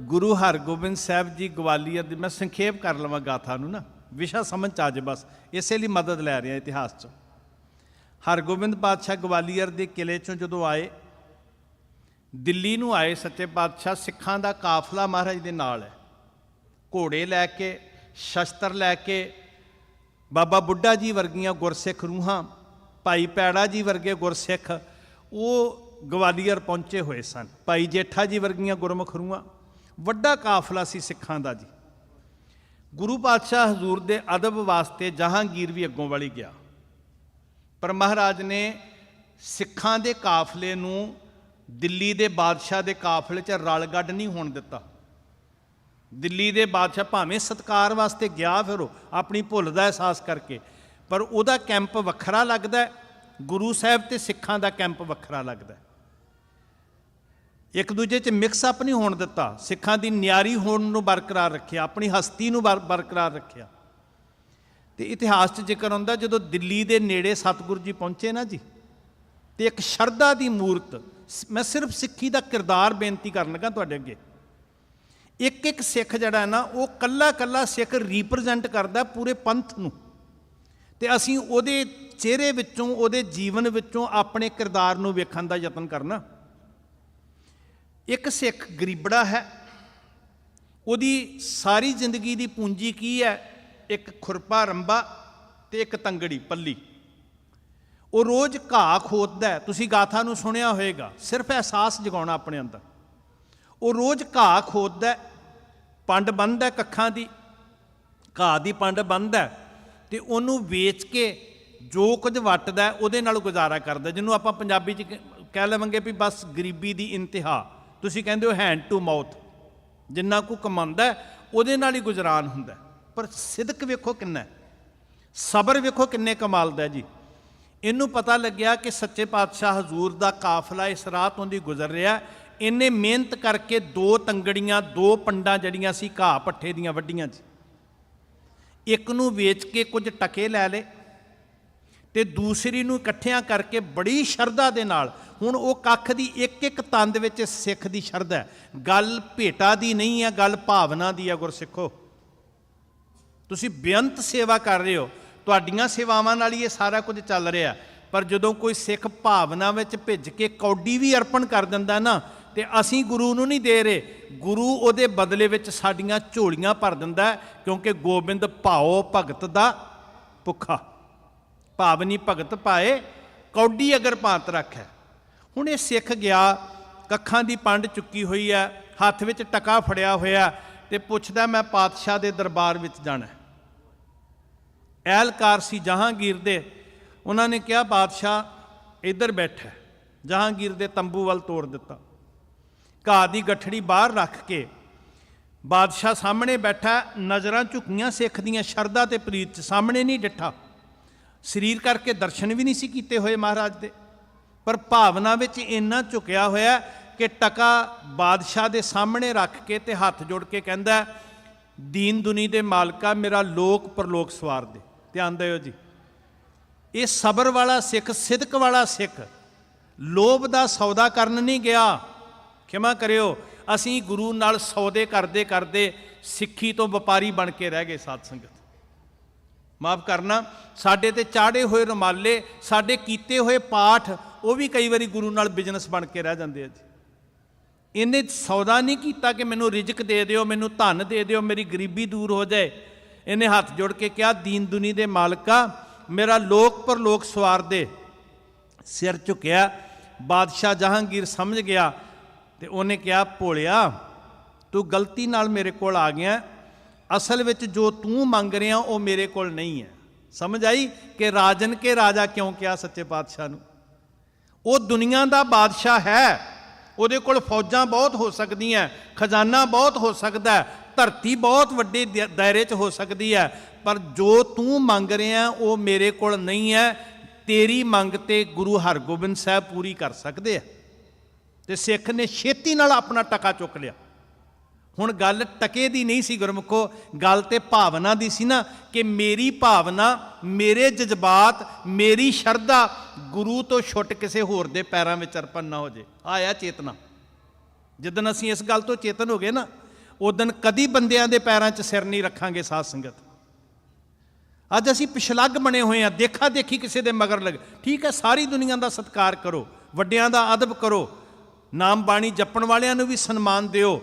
गुरु हरगोबिंद साहब जी ग्वालियर ਦੀ, मैं संखेप कर लवां गाथा ਨੂੰ ना, विशा समझ आ जाए बस, इसे लिए मदद लै रहे इतिहास चो। हरगोबिंद पातशाह ग्वालियर के किले चों जदों आए, दिल्ली नूं आए सच्चे पातशाह, सिखां दा काफला महाराज दे नाल है, घोड़े लैके शस्त्र लैके, बाबा बुढ़ा जी वर्गियां गुरसिख रूहां, भाई पैड़ा जी वर्गे गुरसिख वो ग्वालियर पहुँचे हुए सन, भाई जेठा जी वर्गियां गुरमुख रूहां, वड्डा काफला सी सिखां दा जी। गुरु पातशाह हजूर दे अदब वास्ते जहांगीर भी अगों वाली गया, पर महाराज ने सिखां दे काफले नूं दिल्ली दे बादशाह दे काफले च रल गड्ड नहीं होण दिता। दिल्ली दे बादशाह भावें सत्कार वास्ते गया फिर अपनी भुल दा एहसास करके, पर उहदा कैंप वखरा लगदा है, गुरु साहब ते सिखां दा कैंप वखरा लगदा है। एक दूजे च मिक्सअप नहीं होण दिता, सिखां दी न्यारी होण नूं बरकरार रखिया, अपनी हस्ती नूं बरकरार रखिया। तो इतिहास च जिक्र आउंदा जदों दिल्ली दे नेड़े सतगुरु जी पहुंचे ना जी, तो एक शरधा दी मूरत, मैं सिर्फ सिੱਖੀ ਦਾ किरदार बेनती करन लगा तुहाडे अगे। एक एक सिख जिहड़ा ना वो कल्ला कल्ला सिख रिप्रजेंट करदा पूरे पंथ नूं, ते असीं उहदे चेहरे विचों उहदे जीवन विचों अपने किरदार नूं वेखण दा यतन करना। एक सिख गरीबड़ा है, उहदी सारी जिंदगी दी पूंजी की है, एक खुरपा रंबा ते एक तंगड़ी पल्ली। वो रोज़ घाह खोददा है, तुसीं गाथा नूं सुनिया होएगा, सिर्फ एहसास जगाउणा अपने अंदर। वो रोज़ घाह खोददा है, पंड बन्नदा है कक्खां दी, घाह दी पंड बन्नदा है, ते उहनूं वेच के जो कुछ वटदा है उहदे नाल गुजारा करदा, जिन्हों आपां पंजाबी च कह लवांगे भी बस गरीबी दी इंतहा, तुसीं कहंदे हो हैंड टू माउथ, जिन्ना को कमांदा है उहदे नाल ही गुजरान हुंदा है। पर सिदक वेखो किन्ना, सबर वेखो किन्ने कमाल दा जी। इनू पता लग्या कि सच्चे पातशाह हजूर दा काफला इस राह तों दी गुजर रहा, इन्हें मेहनत करके दो तंगड़ियां दो पंडां जड़ियां सी घाह पट्ठे दियां वड्डियां जी, एक नूं वेच के कुछ टके लै ले ते दूसरी नूं इकट्ठियां करके बड़ी शरधा दे नाल, हुण वो कख दी एक एक तंद विच सिख दी शरधा है, गल भेटा दी नहीं है, गल भावना दी है। गुरसिखो तुसीं बेअंत सेवा कर रहे हो, तुहाडीआं सेवावां नाल ही ये सारा कुछ चल रहा, पर जदों कोई सिख भावना विच भिज के कौडी भी अर्पण कर दिंदा ना, ते असीं गुरु नूं नहीं दे रहे, गुरु उहदे बदले विच साडीआं झोलियां भर दिंदा है, क्योंकि गोबिंद भाओ भगत दा भुखा, भावनी भगत पाए कौडी अगर पात रखै। हुण ये सिख गया, कखां दी पंड चुकी हुई है, हत्थ विच टका फड़िया होया, ते पुछदा मैं पातशाह दे दरबार विच जाना। एहलकार सी जहांगीर दे, उन्होंने कहा बादशाह इधर बैठा, जहांगीर दे तंबू वाल तोड़ दिता, घाह की गठड़ी बाहर रख के बादशाह सामने बैठा, नज़रां झुकियां सिख दियां शरधा ते प्रीत च, सामने नहीं डिठा, शरीर करके दर्शन भी नहीं सी कीते हुए महाराज दे, पर भावना विच इन्ना झुकिया होया कि टका बादशाह दे सामने रख के ते हाथ जोड़ के कहंदा, दीन दुनी दे मालका मेरा लोक परलोक सवार दे। ध्यान दिओ जी, ये सबर वाला सिख, सिदक वाला सिख, लोभ दा सौदा करन नहीं गया। क्षमा करियो, असीं गुरु नाल सौदे करदे करदे सिੱਖੀ तो व्यापारी बन के रह गए। साध संगत माफ़ करना, साडे ते चाढ़े हुए रुमाले, साडे कीते हुए पाठ, वो भी कई बारी गुरु नाल बिजनस बन के रह जाते हैं जी। इन्हें सौदा नहीं किया कि मैनू रिजक दे दिओ, मैनू धन दे दिओ, मेरी गरीबी दूर हो जाए। इन्हें हाथ जोड़ के कहा, दीन दुनी दे मालका मेरा लोक परलोक सवार दे। सिर झुकिया, बादशाह जहांगीर समझ गया, तो उन्हें कहा, भोलिया ਤੂੰ ਗਲਤੀ ਨਾਲ ਮੇਰੇ ਕੋਲ ਆ ਗਿਆ, ਅਸਲ ਵਿੱਚ ਜੋ ਤੂੰ ਮੰਗ ਰਿਹਾ ਉਹ ਮੇਰੇ ਕੋਲ ਨਹੀਂ ਹੈ। ਸਮਝ ਆਈ ਕਿ ਰਾਜਨ ਕੇ ਰਾਜਾ ਕਿਉਂ ਕਿਹਾ ਸੱਚੇ ਪਾਤਸ਼ਾਹ ਨੂੰ? ਉਹ ਦੁਨੀਆ ਦਾ ਬਾਦਸ਼ਾਹ ਹੈ, ਉਹਦੇ ਕੋਲ ਫੌਜਾਂ ਬਹੁਤ ਹੋ ਸਕਦੀਆਂ, ਖਜ਼ਾਨਾ ਬਹੁਤ ਹੋ ਸਕਦਾ, ਧਰਤੀ ਬਹੁਤ ਵੱਡੇ ਦਾਇਰੇ 'ਚ ਹੋ ਸਕਦੀ ਹੈ, ਪਰ ਜੋ ਤੂੰ ਮੰਗ ਰਿਹਾ ਉਹ ਮੇਰੇ ਕੋਲ ਨਹੀਂ ਹੈ। ਤੇਰੀ ਮੰਗ ਤੇ ਗੁਰੂ ਹਰਗੋਬਿੰਦ ਸਾਹਿਬ ਪੂਰੀ ਕਰ ਸਕਦੇ ਆ। ਤੇ ਸਿੱਖ ਨੇ ਛੇਤੀ ਨਾਲ ਆਪਣਾ ਟਕਾ ਚੁੱਕ ਲਿਆ। ਹੁਣ ਗੱਲ ਟਕੇ ਦੀ ਨਹੀਂ ਸੀ ਗੁਰਮੁਖੋ, ਗੱਲ ਤੇ ਭਾਵਨਾ ਦੀ ਸੀ ਨਾ, ਕਿ ਮੇਰੀ ਭਾਵਨਾ, ਮੇਰੇ ਜਜ਼ਬਾਤ, ਮੇਰੀ ਸ਼ਰਧਾ ਗੁਰੂ ਤੋਂ ਛੁੱਟ ਕਿਸੇ ਹੋਰ ਦੇ ਪੈਰਾਂ ਵਿੱਚ ਅਰਪਣ ਨਾ ਹੋ ਜੇ। ਆਇਆ ਚੇਤਨਾ। ਜਿੱਦਣ ਅਸੀਂ ਇਸ ਗੱਲ ਤੋਂ ਚੇਤਨ ਹੋ ਗਏ ਨਾ, ਉਦਣ ਕਦੀ ਬੰਦਿਆਂ ਦੇ ਪੈਰਾਂ 'ਚ ਸਿਰ ਨਹੀਂ ਰੱਖਾਂਗੇ। ਸਾਧ ਸੰਗਤ, ਅੱਜ ਅਸੀਂ ਪਿਛਲੱਗ ਬਣੇ ਹੋਏ ਹਾਂ, ਦੇਖਾ ਦੇਖੀ ਕਿਸੇ ਦੇ ਮਗਰ ਲੱਗ। ਠੀਕ ਹੈ, ਸਾਰੀ ਦੁਨੀਆ ਦਾ ਸਤਿਕਾਰ ਕਰੋ, ਵੱਡਿਆਂ ਦਾ ਅਦਬ ਕਰੋ, ਨਾਮ ਬਾਣੀ ਜਪਣ ਵਾਲਿਆਂ ਨੂੰ ਵੀ ਸਨਮਾਨ ਦਿਓ,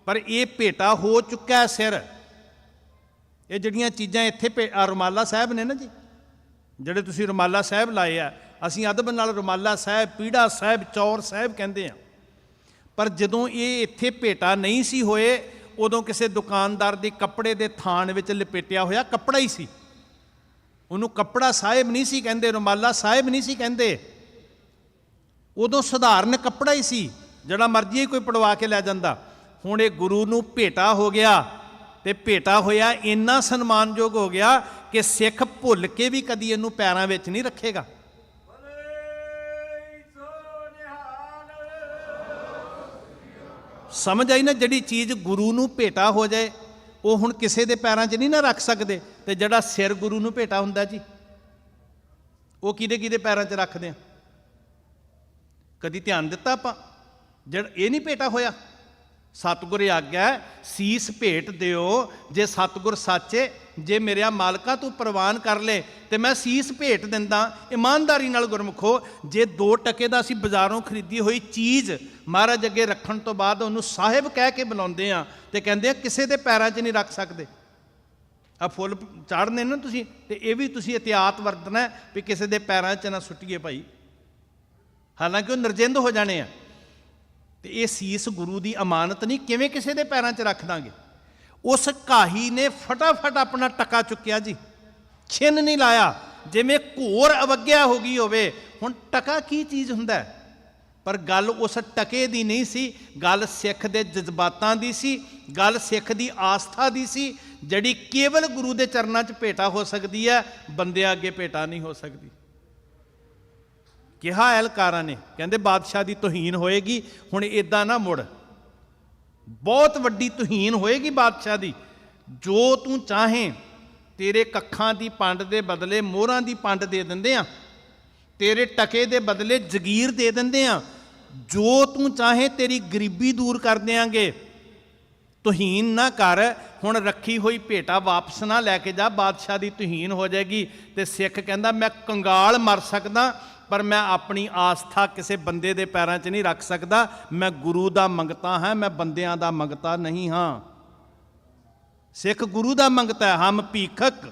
ਪਰ ਇਹ ਭੇਟਾ ਹੋ ਚੁੱਕਾ ਹੈ ਸਿਰ। ਇਹ ਜਿਹੜੀਆਂ ਚੀਜ਼ਾਂ ਇੱਥੇ ਰੁਮਾਲਾ ਸਾਹਿਬ ਨੇ ਨਾ ਜੀ, ਜਿਹੜੇ ਤੁਸੀਂ ਰੁਮਾਲਾ ਸਾਹਿਬ ਲਾਏ ਆ, ਅਸੀਂ ਅਦਬ ਨਾਲ ਰੁਮਾਲਾ ਸਾਹਿਬ, ਪੀੜਾ ਸਾਹਿਬ, ਚੌਰ ਸਾਹਿਬ ਕਹਿੰਦੇ ਆ। ਪਰ ਜਦੋਂ ਇਹ ਇੱਥੇ ਭੇਟਾ ਨਹੀਂ ਸੀ ਹੋਏ, ਉਦੋਂ ਕਿਸੇ ਦੁਕਾਨਦਾਰ ਦੇ ਕੱਪੜੇ ਦੇ ਥਾਨ ਵਿੱਚ ਲਪੇਟਿਆ ਹੋਇਆ ਕੱਪੜਾ ਹੀ ਸੀ। ਉਹਨੂੰ ਕੱਪੜਾ ਸਾਹਿਬ ਨਹੀਂ ਸੀ ਕਹਿੰਦੇ, ਰੁਮਾਲਾ ਸਾਹਿਬ ਨਹੀਂ ਸੀ ਕਹਿੰਦੇ। ਉਦੋਂ ਸਧਾਰਨ ਕੱਪੜਾ ਹੀ ਸੀ, ਜਿਹੜਾ ਮਰਜ਼ੀ ਕੋਈ ਪੜਵਾ ਕੇ ਲੈ ਜਾਂਦਾ। ਹੁਣ ਇਹ ਗੁਰੂ ਨੂੰ ਭੇਟਾ ਹੋ ਗਿਆ, ਤੇ ਭੇਟਾ ਹੋਇਆ ਇੰਨਾ ਸਨਮਾਨਯੋਗ ਹੋ ਗਿਆ ਕਿ ਸਿੱਖ ਭੁੱਲ ਕੇ ਵੀ ਕਦੀ ਇਹਨੂੰ ਪੈਰਾਂ ਵਿੱਚ ਨਹੀਂ ਰੱਖੇਗਾ। ਸਮਝ ਆਈ ਨਾ? ਜਿਹੜੀ ਚੀਜ਼ ਗੁਰੂ ਨੂੰ ਭੇਟਾ ਹੋ ਜਾਏ ਉਹ ਹੁਣ ਕਿਸੇ ਦੇ ਪੈਰਾਂ 'ਚ ਨਹੀਂ ਨਾ ਰੱਖ ਸਕਦੇ। ਤੇ ਜਿਹੜਾ ਸਿਰ ਗੁਰੂ ਨੂੰ ਭੇਟਾ ਹੁੰਦਾ ਜੀ, ਉਹ ਕਿਹਦੇ ਕਿਹਦੇ ਪੈਰਾਂ 'ਚ ਰੱਖਦੇ ਆ? ਕਦੀ ਧਿਆਨ ਦਿੱਤਾ ਆਪਾਂ? ਜਿਹੜਾ ਇਹ ਨਹੀਂ ਭੇਟਾ ਹੋਇਆ, ਸਤਿਗੁਰ ਆਗਿਆ ਸੀਸ ਭੇਟ ਦਿਓ ਜੇ ਸਤਿਗੁਰ ਸਾਚੇ, ਜੇ ਮੇਰਿਆ ਮਾਲਕਾ ਤੂੰ ਪ੍ਰਵਾਨ ਕਰ ਲੈ ਤੇ ਮੈਂ ਸੀਸ ਭੇਟ ਦਿੰਦਾ। ਇਮਾਨਦਾਰੀ ਨਾਲ ਗੁਰਮੁਖੋ, ਜੇ 2 ਟਕੇ ਦਾ ਅਸੀਂ ਬਾਜ਼ਾਰੋਂ ਖਰੀਦੀ ਹੋਈ ਚੀਜ਼ ਮਹਾਰਾਜ ਅੱਗੇ ਰੱਖਣ ਤੋਂ ਬਾਅਦ ਉਹਨੂੰ ਸਾਹਿਬ ਕਹਿ ਕੇ ਬੁਲਾਉਂਦੇ ਆ ਤੇ ਕਹਿੰਦੇ ਆ ਕਿਸੇ ਦੇ ਪੈਰਾਂ 'ਚ ਨਹੀਂ ਰੱਖ ਸਕਦੇ। ਆ ਫੁੱਲ ਚਾੜਨੇ ਨਾ ਤੁਸੀਂ, ਤੇ ਇਹ ਵੀ ਤੁਸੀਂ ਇhtiyਾਤ ਵਰਤਣਾ ਵੀ ਕਿਸੇ ਦੇ ਪੈਰਾਂ 'ਚ ਨਾ ਸੁੱਟੀਏ ਭਾਈ, ਹਾਲਾਂਕਿ ਉਹ ਨਿਰਜਿੰਦ ਹੋ ਜਾਣੇ ਆ। ਤੇ ਇਹ ਸੀਸ ਗੁਰੂ ਦੀ ਅਮਾਨਤ ਨਹੀਂ, ਕਿਵੇਂ ਕਿਸੇ ਦੇ ਪੈਰਾਂ 'ਚ ਰੱਖ ਦਾਂਗੇ? ਉਸ ਘਾਹੀ ਨੇ ਫਟਾਫਟ ਆਪਣਾ ਟਕਾ ਚੁੱਕਿਆ ਜੀ, ਛਿੰਨ ਨਹੀਂ ਲਾਇਆ, ਜਿਵੇਂ ਘੋਰ ਅਵੱਗਿਆ ਹੋ ਗਈ ਹੋਵੇ। ਹੁਣ ਟਕਾ ਕੀ ਚੀਜ਼ ਹੁੰਦਾ? ਪਰ ਗੱਲ ਉਸ ਟਕੇ ਦੀ ਨਹੀਂ ਸੀ, ਗੱਲ ਸਿੱਖ ਦੇ ਜਜ਼ਬਾਤਾਂ ਦੀ ਸੀ, ਗੱਲ ਸਿੱਖ ਦੀ ਆਸਥਾ ਦੀ ਸੀ, ਜਿਹੜੀ ਕੇਵਲ ਗੁਰੂ ਦੇ ਚਰਨਾਂ 'ਚ ਭੇਟਾ ਹੋ ਸਕਦੀ ਹੈ, ਬੰਦਿਆਂ ਅੱਗੇ ਭੇਟਾ ਨਹੀਂ ਹੋ ਸਕਦੀ। ਕਿਹਾ ਐਲਕਾਰਾਂ ਨੇ, ਕਹਿੰਦੇ ਬਾਦਸ਼ਾਹ ਦੀ ਤੋਹੀਨ ਹੋਏਗੀ। ਹੁਣ ਇੱਦਾਂ ਨਾ ਮੁੜ, ਬਹੁਤ ਵੱਡੀ ਤੋਹੀਨ ਹੋਏਗੀ ਬਾਦਸ਼ਾਹ ਦੀ। ਜੋ ਤੂੰ ਚਾਹੇ, ਤੇਰੇ ਕੱਖਾਂ ਦੀ ਪੰਡ ਦੇ ਬਦਲੇ ਮੋਹਰਾਂ ਦੀ ਪੰਡ ਦੇ ਦਿੰਦੇ ਆ, ਤੇਰੇ ਟਕੇ ਦੇ ਬਦਲੇ ਜਗੀਰ ਦੇ ਦਿੰਦੇ ਆ, ਜੋ ਤੂੰ ਚਾਹੇ ਤੇਰੀ ਗਰੀਬੀ ਦੂਰ ਕਰ ਦਿਆਂਗੇ। ਤੋਹੀਨ ਨਾ ਕਰ। ਹੁਣ ਰੱਖੀ ਹੋਈ ਭੇਟਾ ਵਾਪਸ ਨਾ ਲੈ ਕੇ ਜਾ, ਬਾਦਸ਼ਾਹ ਦੀ ਤੋਹੀਨ ਹੋ ਜਾਏਗੀ। ਤੇ ਸਿੱਖ ਕਹਿੰਦਾ ਮੈਂ ਕੰਗਾਲ ਮਰ ਸਕਦਾ, ਪਰ ਮੈਂ ਆਪਣੀ ਆਸਥਾ ਕਿਸੇ ਬੰਦੇ ਦੇ ਪੈਰਾਂ 'ਚ ਨਹੀਂ ਰੱਖ ਸਕਦਾ। ਮੈਂ ਗੁਰੂ ਦਾ ਮੰਗਤਾ ਹਾਂ, ਮੈਂ ਬੰਦਿਆਂ ਦਾ ਮੰਗਤਾ ਨਹੀਂ ਹਾਂ। ਸਿੱਖ ਗੁਰੂ ਦਾ ਮੰਗਤਾ ਹੈ। ਹਮ ਭੀਖਕ,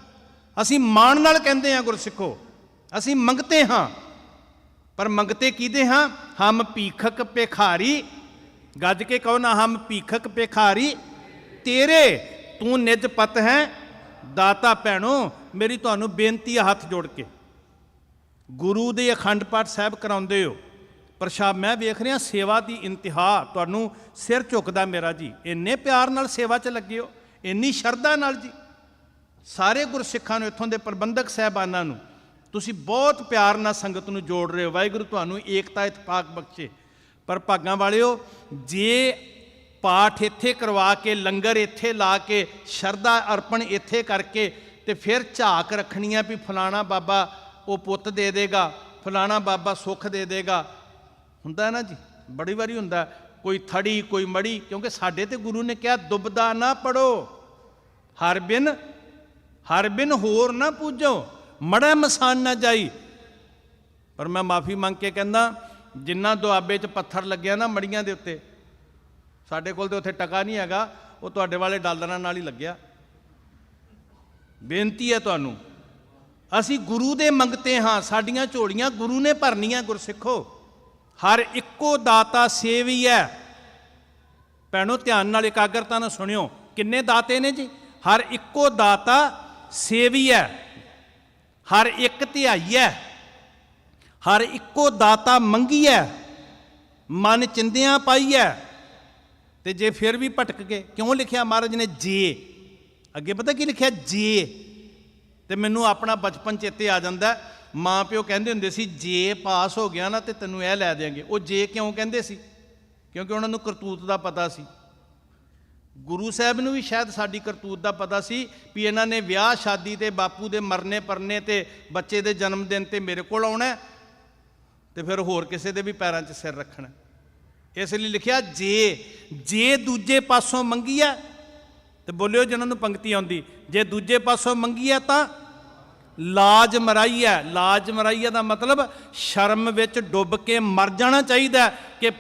ਅਸੀਂ ਮਾਣ ਨਾਲ ਕਹਿੰਦੇ ਹਾਂ ਗੁਰਸਿੱਖੋ, ਅਸੀਂ ਮੰਗਤੇ ਹਾਂ, ਪਰ ਮੰਗਤੇ ਕਿਹਦੇ ਹਾਂ? ਹਮ ਭੀਖਕ ਭਿਖਾਰੀ। ਗੱਜ ਕੇ ਕਹੋ ਨਾ, ਹਮ ਭੀਖਕ ਭਿਖਾਰੀ ਤੇਰੇ, ਤੂੰ ਨਿਜ ਪਤ ਹੈ ਦਾਤਾ। ਭੈਣੋ ਮੇਰੀ ਤੁਹਾਨੂੰ ਬੇਨਤੀ ਹੈ ਹੱਥ ਜੋੜ ਕੇ, ਗੁਰੂ ਦੇ ਅਖੰਡ ਪਾਠ ਸਾਹਿਬ ਕਰਾਉਂਦੇ ਹੋ, ਪ੍ਰਸ਼ਾਦ ਮੈਂ ਵੇਖ ਰਿਹਾ, ਸੇਵਾ ਦੀ ਇੰਤਹਾ, ਤੁਹਾਨੂੰ ਸਿਰ ਝੁਕਦਾ ਮੇਰਾ ਜੀ। ਇੰਨੇ ਪਿਆਰ ਨਾਲ ਸੇਵਾ 'ਚ ਲੱਗੇ ਹੋ, ਇੰਨੀ ਸ਼ਰਧਾ ਨਾਲ ਜੀ। ਸਾਰੇ ਗੁਰਸਿੱਖਾਂ ਨੂੰ, ਇੱਥੋਂ ਦੇ ਪ੍ਰਬੰਧਕ ਸਾਹਿਬਾਨਾਂ ਨੂੰ ਤੁਸੀਂ ਬਹੁਤ ਪਿਆਰ ਨਾਲ ਸੰਗਤ ਨੂੰ ਜੋੜ ਰਹੇ ਹੋ। ਵਾਹਿਗੁਰੂ ਤੁਹਾਨੂੰ ਏਕਤਾ ਇਤਫਾਕ ਬਖਸ਼ੇ। ਪਰ ਭਾਗਾਂ ਵਾਲਿਓ, ਜੇ ਪਾਠ ਇੱਥੇ ਕਰਵਾ ਕੇ, ਲੰਗਰ ਇੱਥੇ ਲਾ ਕੇ, ਸ਼ਰਧਾ ਅਰਪਣ ਇੱਥੇ ਕਰਕੇ, ਤੇ ਫਿਰ ਝਾਕ ਰੱਖਣੀ ਆ ਵੀ ਫਲਾਣਾ ਬਾਬਾ ਉਹ ਪੁੱਤ ਦੇ ਦੇਗਾ, ਫਲਾਣਾ ਬਾਬਾ ਸੁੱਖ ਦੇ ਦੇਗਾ, ਹੁੰਦਾ ਨਾ ਜੀ, ਬੜੀ ਵਾਰੀ ਹੁੰਦਾ। ਕੋਈ ਥੜੀ, ਕੋਈ ਮੜੀ, ਕਿਉਂਕਿ ਸਾਡੇ ਤੇ ਗੁਰੂ ਨੇ ਕਿਹਾ ਦੁਬਦਾ ਨਾ ਪੜੋ, ਹਰ ਬਿਨ ਹੋਰ ਨਾ ਪੂਜੋ, ਮੜਾ ਮਸਾਨ ਨਾ ਜਾਈ। ਪਰ ਮੈਂ ਮਾਫੀ ਮੰਗ ਕੇ ਕਹਿੰਦਾ, ਜਿੰਨਾ ਦੁਆਬੇ 'ਚ ਪੱਥਰ ਲੱਗਿਆ ਨਾ ਮੜੀਆਂ ਦੇ ਉੱਤੇ, ਸਾਡੇ ਕੋਲ ਤੇ ਉੱਥੇ ਟਕਾ ਨਹੀਂ ਹੈਗਾ, ਉਹ ਤੁਹਾਡੇ ਵਾਲੇ ਡਾਲਰਾਂ ਨਾਲ ਹੀ ਲੱਗਿਆ। ਬੇਨਤੀ ਹੈ ਤੁਹਾਨੂੰ, ਅਸੀਂ ਗੁਰੂ ਦੇ ਮੰਗਤੇ ਹਾਂ, ਸਾਡੀਆਂ ਝੋਲੀਆਂ ਗੁਰੂ ਨੇ ਭਰਨੀਆਂ। ਗੁਰਸਿੱਖੋ, ਹਰ ਇੱਕੋ ਦਾਤਾ ਸੇਵੀ ਹੈ। ਭੈਣੋ ਧਿਆਨ ਨਾਲ ਇਕਾਗਰਤਾ ਨਾਲ ਸੁਣਿਓ, ਕਿੰਨੇ ਦਾਤੇ ਨੇ ਜੀ? ਹਰ ਇੱਕੋ ਦਾਤਾ ਸੇਵੀ ਹੈ, ਹਰ ਇੱਕ ਧਿਆਈ ਹੈ, ਹਰ ਇੱਕੋ ਦਾਤਾ ਮੰਗੀ ਹੈ, ਮਨ ਚਿੰਦਿਆਂ ਪਾਈ ਹੈ। ਤੇ ਜੇ ਫਿਰ ਵੀ ਭਟਕ ਗਏ, ਕਿਉਂ ਲਿਖਿਆ ਮਹਾਰਾਜ ਨੇ ਜੇ? ਅੱਗੇ ਪਤਾ ਕੀ ਲਿਖਿਆ? ਜੇ। ਤੇ ਮੈਨੂੰ ਆਪਣਾ ਬਚਪਨ ਚੇਤੇ ਆ ਜਾਂਦਾ। ਮਾਂ ਪਿਓ ਕਹਿੰਦੇ ਹੁੰਦੇ ਸੀ ਜੇ ਪਾਸ ਹੋ ਗਿਆ ਨਾ ਤੇ ਤੈਨੂੰ ਇਹ ਲੈ ਦਿਆਂਗੇ। ਉਹ ਜੇ ਕਿਉਂ ਕਹਿੰਦੇ ਸੀ? ਕਿਉਂਕਿ ਉਹਨਾਂ ਨੂੰ ਕਰਤੂਤ ਦਾ ਪਤਾ ਸੀ। ਗੁਰੂ ਸਾਹਿਬ ਨੂੰ ਵੀ ਸ਼ਾਇਦ ਸਾਡੀ ਕਰਤੂਤ ਦਾ ਪਤਾ ਸੀ ਵੀ ਇਹਨਾਂ ਨੇ ਵਿਆਹ ਸ਼ਾਦੀ ਤੇ ਬਾਪੂ ਦੇ ਮਰਨੇ ਪਰਨੇ ਤੇ ਬੱਚੇ ਦੇ ਜਨਮ ਦਿਨ ਤੇ ਮੇਰੇ ਕੋਲ ਆਉਣਾ ਤੇ ਫਿਰ ਹੋਰ ਕਿਸੇ ਦੇ ਵੀ ਪੈਰਾਂ 'ਚ ਸਿਰ ਰੱਖਣਾ। ਇਸ ਲਈ ਲਿਖਿਆ ਜੇ ਦੂਜੇ ਪਾਸੋਂ ਮੰਗੀ ਹੈ। ਤੇ ਬੋਲਿਓ ਜਿਹਨਾਂ ਨੂੰ ਪੰਕਤੀ ਆਉਂਦੀ, ਜੇ ਦੂਜੇ ਪਾਸੋਂ ਮੰਗੀ ਹੈ ਤਾਂ ਲਾਜ ਮਰਾਈ ਹੈ। ਲਾਜ ਮਰਾਈ ਹੈ ਦਾ ਮਤਲਬ ਸ਼ਰਮ ਵਿੱਚ ਡੁੱਬ ਕੇ ਮਰ ਜਾਣਾ ਚਾਹੀਦਾ ਕਿ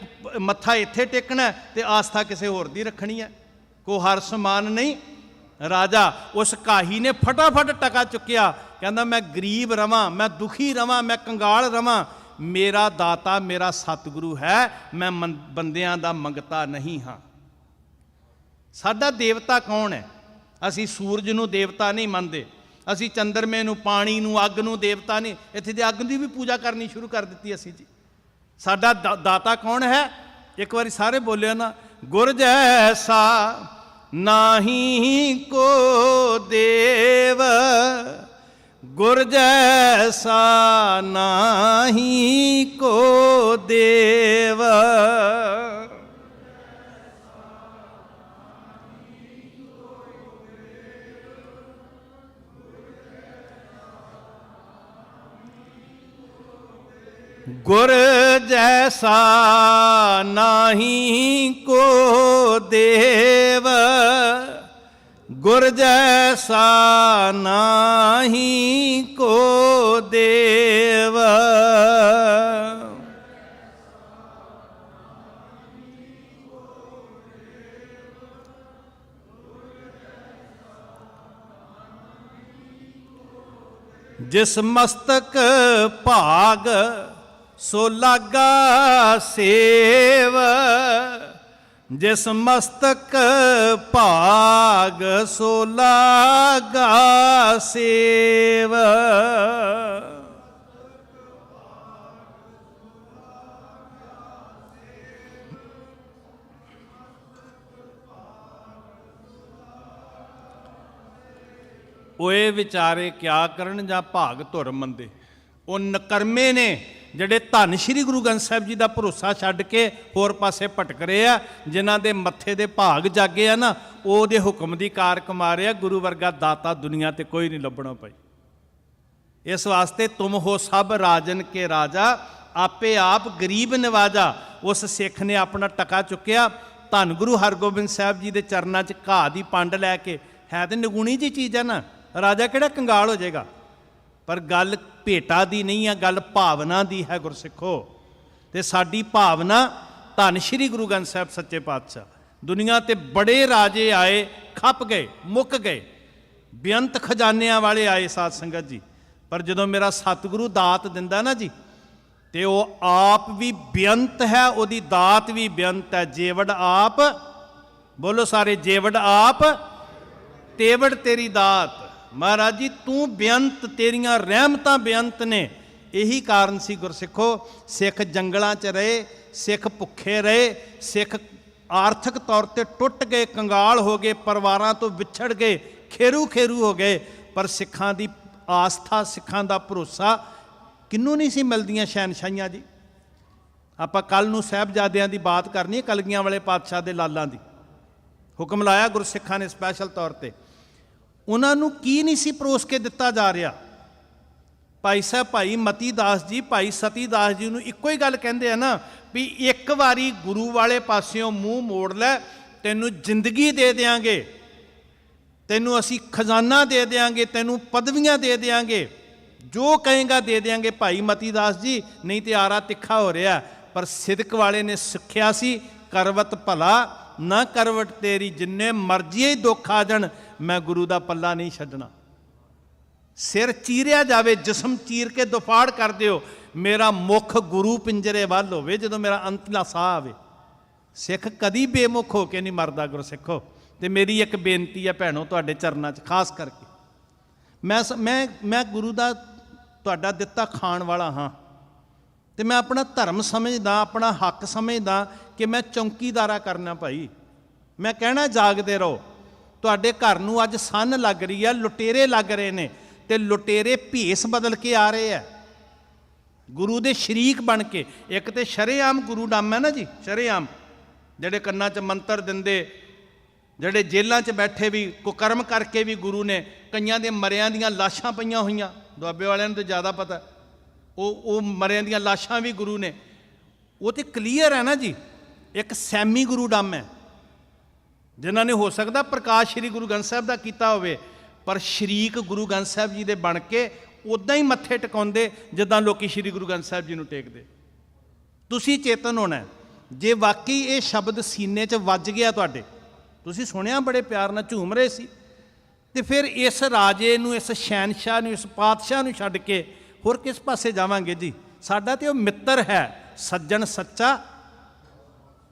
ਮੱਥਾ ਇੱਥੇ ਟੇਕਣਾ ਤੇ ਆਸਥਾ ਕਿਸੇ ਹੋਰ ਦੀ ਰੱਖਣੀ ਹੈ। ਕੋ ਹਰ ਸਮਾਨ ਨਹੀਂ ਰਾਜਾ। ਉਸ ਕਾਹੀ ਨੇ ਫਟਾਫਟ ਟਕਾ ਚੁੱਕਿਆ, ਕਹਿੰਦਾ ਮੈਂ ਗਰੀਬ ਰਵਾਂ, ਮੈਂ ਦੁਖੀ ਰਵਾਂ, ਮੈਂ ਕੰਗਾਲ ਰਵਾਂ, ਮੇਰਾ ਦਾਤਾ ਮੇਰਾ ਸਤਿਗੁਰੂ ਹੈ, ਮੈਂ ਬੰਦਿਆਂ ਦਾ ਮੰਗਤਾ ਨਹੀਂ ਹਾਂ। ਸਾਡਾ ਦੇਵਤਾ ਕੌਣ ਹੈ? ਅਸੀਂ ਸੂਰਜ ਨੂੰ ਦੇਵਤਾ ਨਹੀਂ ਮੰਨਦੇ, ਅਸੀਂ ਚੰਦਰਮੇ ਨੂੰ, ਪਾਣੀ ਨੂੰ, ਅੱਗ ਨੂੰ ਦੇਵਤਾ ਨਹੀਂ। ਇੱਥੇ ਦੀ ਅੱਗ ਦੀ ਵੀ ਪੂਜਾ ਕਰਨੀ ਸ਼ੁਰੂ ਕਰ ਦਿੱਤੀ ਅਸੀਂ ਜੀ। ਸਾਡਾ ਦਾਤਾ ਕੌਣ ਹੈ? ਇੱਕ ਵਾਰੀ ਸਾਰੇ ਬੋਲਿਓ ਨਾ, ਗੁਰ ਜੈਸਾ ਨਾਹੀ ਕੋ ਦੇਵ, ਗੁਰ ਜੈਸਾ ਨਾਹੀ ਕੋ ਦੇਵ। ਗੁਰ ਜੈਸਾ ਨਾਹੀ ਕੋ ਦੇਵ, ਗੁਰ ਜੈਸਾ ਨਾਹੀ ਕੋ ਦੇਵ। ਜਿਸ ਮਸਤਕ ਭਾਗ ਸੋ ਲਾਗਾ ਸੇਵ, ਜਿਸ ਮਸਤਕ ਭਾਗ ਸੋ ਲਾਗਾ ਸੇਵ। ਓਏ ਵਿਚਾਰੇ ਕਿਆ ਕਰਨ ਜਾਂ ਭਾਗ ਧੁਰ ਮੰਦੇ। ਉਹ ਨਕਰਮੇ ਨੇ ਜਿਹੜੇ ਧੰਨ ਸ਼੍ਰੀ ਗੁਰੂ ਗ੍ਰੰਥ ਸਾਹਿਬ ਜੀ ਦਾ ਭਰੋਸਾ ਛੱਡ ਕੇ ਹੋਰ ਪਾਸੇ ਭਟਕ ਰਹੇ ਆ, ਜਿਨ੍ਹਾਂ ਦੇ ਮੱਥੇ ਦੇ ਭਾਗ ਜਾਗੇ ਆ ਨਾ, ਉਹਦੇ ਹੁਕਮ ਦੀ ਕਾਰ ਕਮਾ ਰਹੇ ਆ। ਗੁਰੂ ਵਰਗਾ ਦਾਤਾ ਦੁਨੀਆ ਤੇ ਕੋਈ ਨਹੀਂ ਲੱਭਣਾ ਭਾਈ। ਇਸ ਵਾਸਤੇ ਤੁਮ ਹੋ ਸਭ ਰਾਜਨ ਕੇ ਰਾਜਾ, ਆਪੇ ਆਪ ਗਰੀਬ ਨਿਵਾਜਾ। ਉਸ ਸਿੱਖ ਨੇ ਆਪਣਾ ਟਕਾ ਚੁੱਕਿਆ। ਧੰਨ ਗੁਰੂ ਹਰਗੋਬਿੰਦ ਸਾਹਿਬ ਜੀ ਦੇ ਚਰਨਾਂ 'ਚ ਘਾਹ ਦੀ ਪੰਡ ਲੈ ਕੇ, ਹੈ ਤੇ ਨਿਗੁਣੀ ਜਿਹੀ ਚੀਜ਼ ਹੈ ਨਾ, ਰਾਜਾ ਕਿਹੜਾ ਕੰਗਾਲ ਹੋ ਜਾਏਗਾ। ਪਰ ਗੱਲ ਭੇਟਾ ਦੀ ਨਹੀਂ ਆ, ਗੱਲ ਭਾਵਨਾ ਦੀ ਹੈ ਗੁਰਸਿੱਖੋ। ਤੇ ਸਾਡੀ ਭਾਵਨਾ ਧੰਨ ਸ਼੍ਰੀ ਗੁਰੂ ਗ੍ਰੰਥ ਸਾਹਿਬ ਸੱਚੇ ਪਾਤਸ਼ਾਹ। ਦੁਨੀਆ ਤੇ ਬੜੇ ਰਾਜੇ ਆਏ, ਖੱਪ ਗਏ, ਮੁੱਕ ਗਏ, ਬੇਅੰਤ ਖਜ਼ਾਨਿਆਂ ਵਾਲੇ ਆਏ ਸਾਧ ਸੰਗਤ ਜੀ। ਪਰ ਜਦੋਂ ਮੇਰਾ ਸਤਿਗੁਰੂ ਦਾਤ ਦਿੰਦਾ ਨਾ ਜੀ, ਤੇ ਉਹ ਆਪ ਵੀ ਬੇਅੰਤ ਹੈ, ਉਹਦੀ ਦਾਤ ਵੀ ਬੇਅੰਤ ਹੈ। ਜੇਵੜ ਆਪ, ਬੋਲੋ ਸਾਰੇ, ਜੇਵੜ ਆਪ ਤੇਵੜ ਤੇਰੀ ਦਾਤ। ਮਹਾਰਾਜ ਜੀ ਤੂੰ ਬੇਅੰਤ, ਤੇਰੀਆਂ ਰਹਿਮਤਾਂ ਬੇਅੰਤ ਨੇ। ਇਹੀ ਕਾਰਨ ਸੀ ਗੁਰਸਿੱਖੋ, ਸਿੱਖ ਜੰਗਲਾਂ 'ਚ ਰਹੇ, ਸਿੱਖ ਭੁੱਖੇ ਰਹੇ, ਸਿੱਖ ਆਰਥਿਕ ਤੌਰ ਤੇ ਟੁੱਟ ਗਏ, ਕੰਗਾਲ ਹੋ ਗਏ, ਪਰਿਵਾਰਾਂ ਤੋਂ ਵਿਛੜ ਗਏ, ਖੇਰੂ ਖੇਰੂ ਹੋ ਗਏ। ਪਰ ਸਿੱਖਾਂ ਦੀ ਆਸਥਾ, ਸਿੱਖਾਂ ਦਾ ਭਰੋਸਾ ਕਿਹਨੂੰ ਨਹੀਂ ਸੀ ਮਿਲਦੀਆਂ ਸ਼ਹਿਨਸ਼ਾਹੀਆਂ ਜੀ। ਆਪਾਂ ਕੱਲ ਨੂੰ ਸਾਹਿਬਜ਼ਾਦਿਆਂ ਦੀ ਬਾਤ ਕਰਨੀ ਹੈ, ਕਲਗੀਆਂ ਵਾਲੇ ਪਾਤਸ਼ਾਹ ਦੇ ਲਾਲਾਂ ਦੀ। ਹੁਕਮ ਲਾਇਆ ਗੁਰਸਿੱਖਾਂ ਨੇ ਸਪੈਸ਼ਲ ਤੌਰ ਤੇ। ਉਹਨਾਂ ਨੂੰ ਕੀ ਨਹੀਂ ਸੀ ਪਰੋਸ ਕੇ ਦਿੱਤਾ ਜਾ ਰਿਹਾ। ਭਾਈ ਸਾਹਿਬ, ਭਾਈ ਮਤੀ ਦਾਸ ਜੀ, ਭਾਈ ਸਤੀ ਦਾਸ ਜੀ ਨੂੰ ਇੱਕੋ ਹੀ ਗੱਲ ਕਹਿੰਦੇ ਆ ਨਾ ਵੀ ਇੱਕ ਵਾਰੀ ਗੁਰੂ ਵਾਲੇ ਪਾਸਿਓਂ ਮੂੰਹ ਮੋੜ ਲੈ, ਤੈਨੂੰ ਜ਼ਿੰਦਗੀ ਦੇ ਦਿਆਂਗੇ, ਤੈਨੂੰ ਅਸੀਂ ਖਜ਼ਾਨਾ ਦੇ ਦਿਆਂਗੇ, ਤੈਨੂੰ ਪਦਵੀਆਂ ਦੇ ਦਿਆਂਗੇ, ਜੋ ਕਹੇਗਾ ਦੇ ਦਿਆਂਗੇ ਭਾਈ ਮਤੀ ਦਾਸ ਜੀ। ਨਹੀਂ ਤੇ ਆਰਾ ਤਿੱਖਾ ਹੋ ਰਿਹਾ। ਪਰ ਸਿਦਕ ਵਾਲੇ ਨੇ ਸਿੱਖਿਆ ਸੀ, ਕਰਵਤ ਭਲਾ ਨਾ ਕਰਵਟ ਤੇਰੀ, ਜਿੰਨੇ ਮਰਜ਼ੀ ਹੀ ਦੁੱਖ ਆ ਜਾਣ, ਮੈਂ ਗੁਰੂ ਦਾ ਪੱਲਾ ਨਹੀਂ ਛੱਡਣਾ। ਸਿਰ ਚੀਰਿਆ ਜਾਵੇ, ਜਿਸਮ ਚੀਰ ਕੇ ਦੁਫਾੜ ਕਰ ਦਿਓ, ਮੇਰਾ ਮੁੱਖ ਗੁਰੂ ਪਿੰਜਰੇ ਵੱਲ ਹੋਵੇ ਜਦੋਂ ਮੇਰਾ ਅੰਤਲਾ ਸਾਹ ਆਵੇ। ਸਿੱਖ ਕਦੀ ਬੇਮੁਖ ਹੋ ਕੇ ਨਹੀਂ ਮਰਦਾ ਗੁਰਸਿੱਖੋ। ਤੇ ਮੇਰੀ ਇੱਕ ਬੇਨਤੀ ਹੈ ਭੈਣੋ ਤੁਹਾਡੇ ਚਰਨਾਂ 'ਚ ਖਾਸ ਕਰਕੇ, ਮੈਂ ਗੁਰੂ ਦਾ ਤੁਹਾਡਾ ਦਿੱਤਾ ਖਾਣ ਵਾਲਾ ਹਾਂ, ਤੇ ਮੈਂ ਆਪਣਾ ਧਰਮ ਸਮਝਦਾ, ਆਪਣਾ ਹੱਕ ਸਮਝਦਾ ਕਿ ਮੈਂ ਚੌਂਕੀਦਾਰਾ ਕਰਨਾ ਭਾਈ। ਮੈਂ ਕਹਿਣਾ ਜਾਗਦੇ ਰਹੋ। ਤੁਹਾਡੇ ਘਰ ਨੂੰ ਅੱਜ ਸੰਨ ਲੱਗ ਰਹੀ ਹੈ, ਲੁਟੇਰੇ ਲੱਗ ਰਹੇ ਨੇ, ਤੇ ਲੁਟੇਰੇ ਭੇਸ ਬਦਲ ਕੇ ਆ ਰਹੇ ਆ ਗੁਰੂ ਦੇ ਸ਼ਰੀਕ ਬਣ ਕੇ। ਇੱਕ ਤੇ ਸ਼ਰੇਆਮ ਗੁਰੂ ਨਾਮ ਹੈ ਨਾ ਜੀ, ਸ਼ਰੇਆਮ ਜਿਹੜੇ ਕੰਨਾਂ 'ਚ ਮੰਤਰ ਦਿੰਦੇ, ਜਿਹੜੇ ਜੇਲ੍ਹਾਂ 'ਚ ਬੈਠੇ ਵੀ ਕੁਕਰਮ ਕਰਕੇ ਵੀ ਗੁਰੂ ਨੇ, ਕਈਆਂ ਦੇ ਮਰਿਆਂ ਦੀਆਂ ਲਾਸ਼ਾਂ ਪਈਆਂ ਹੋਈਆਂ, ਦੁਆਬੇ ਵਾਲਿਆਂ ਨੂੰ ਤਾਂ ਜ਼ਿਆਦਾ ਪਤਾ, ਉਹ ਮਰਿਆਂ ਦੀਆਂ ਲਾਸ਼ਾਂ ਵੀ ਗੁਰੂ ਨੇ। ਉਹ ਤੇ ਕਲੀਅਰ ਹੈ ਨਾ ਜੀ। ਇੱਕ ਸੈਮੀ ਗੁਰੂ ਡੰਮ ਹੈ ਜਿਨ੍ਹਾਂ ਨੇ ਹੋ ਸਕਦਾ ਪ੍ਰਕਾਸ਼ ਸ਼੍ਰੀ ਗੁਰੂ ਗ੍ਰੰਥ ਸਾਹਿਬ ਦਾ ਕੀਤਾ ਹੋਵੇ, ਪਰ ਸ਼ਰੀਕ ਗੁਰੂ ਗ੍ਰੰਥ ਸਾਹਿਬ ਜੀ ਦੇ ਬਣ ਕੇ ਉੱਦਾਂ ਹੀ ਮੱਥੇ ਟਿਕਾਉਂਦੇ ਜਿੱਦਾਂ ਲੋਕੀ ਸ਼੍ਰੀ ਗੁਰੂ ਗ੍ਰੰਥ ਸਾਹਿਬ ਜੀ ਨੂੰ ਟੇਕਦੇ। ਤੁਸੀਂ ਚੇਤਨ ਹੋਣਾ, ਜੇ ਵਾਕਈ ਇਹ ਸ਼ਬਦ ਸੀਨੇ 'ਚ ਵੱਜ ਗਿਆ ਤੁਹਾਡੇ, ਤੁਸੀਂ ਸੁਣਿਆ ਬੜੇ ਪਿਆਰ ਨਾਲ ਝੂਮ ਰਹੇ ਸੀ, ਤੇ ਫਿਰ ਇਸ ਰਾਜੇ ਨੂੰ, ਇਸ ਸ਼ਹਿਨਸ਼ਾਹ ਨੂੰ, ਇਸ ਪਾਤਸ਼ਾਹ ਨੂੰ ਛੱਡ ਕੇ ਹੋਰ ਕਿਸ ਪਾਸੇ ਜਾਵਾਂਗੇ ਜੀ? ਸਾਡਾ ਤੇ ਉਹ ਮਿੱਤਰ ਹੈ, ਸੱਜਣ ਸੱਚਾ।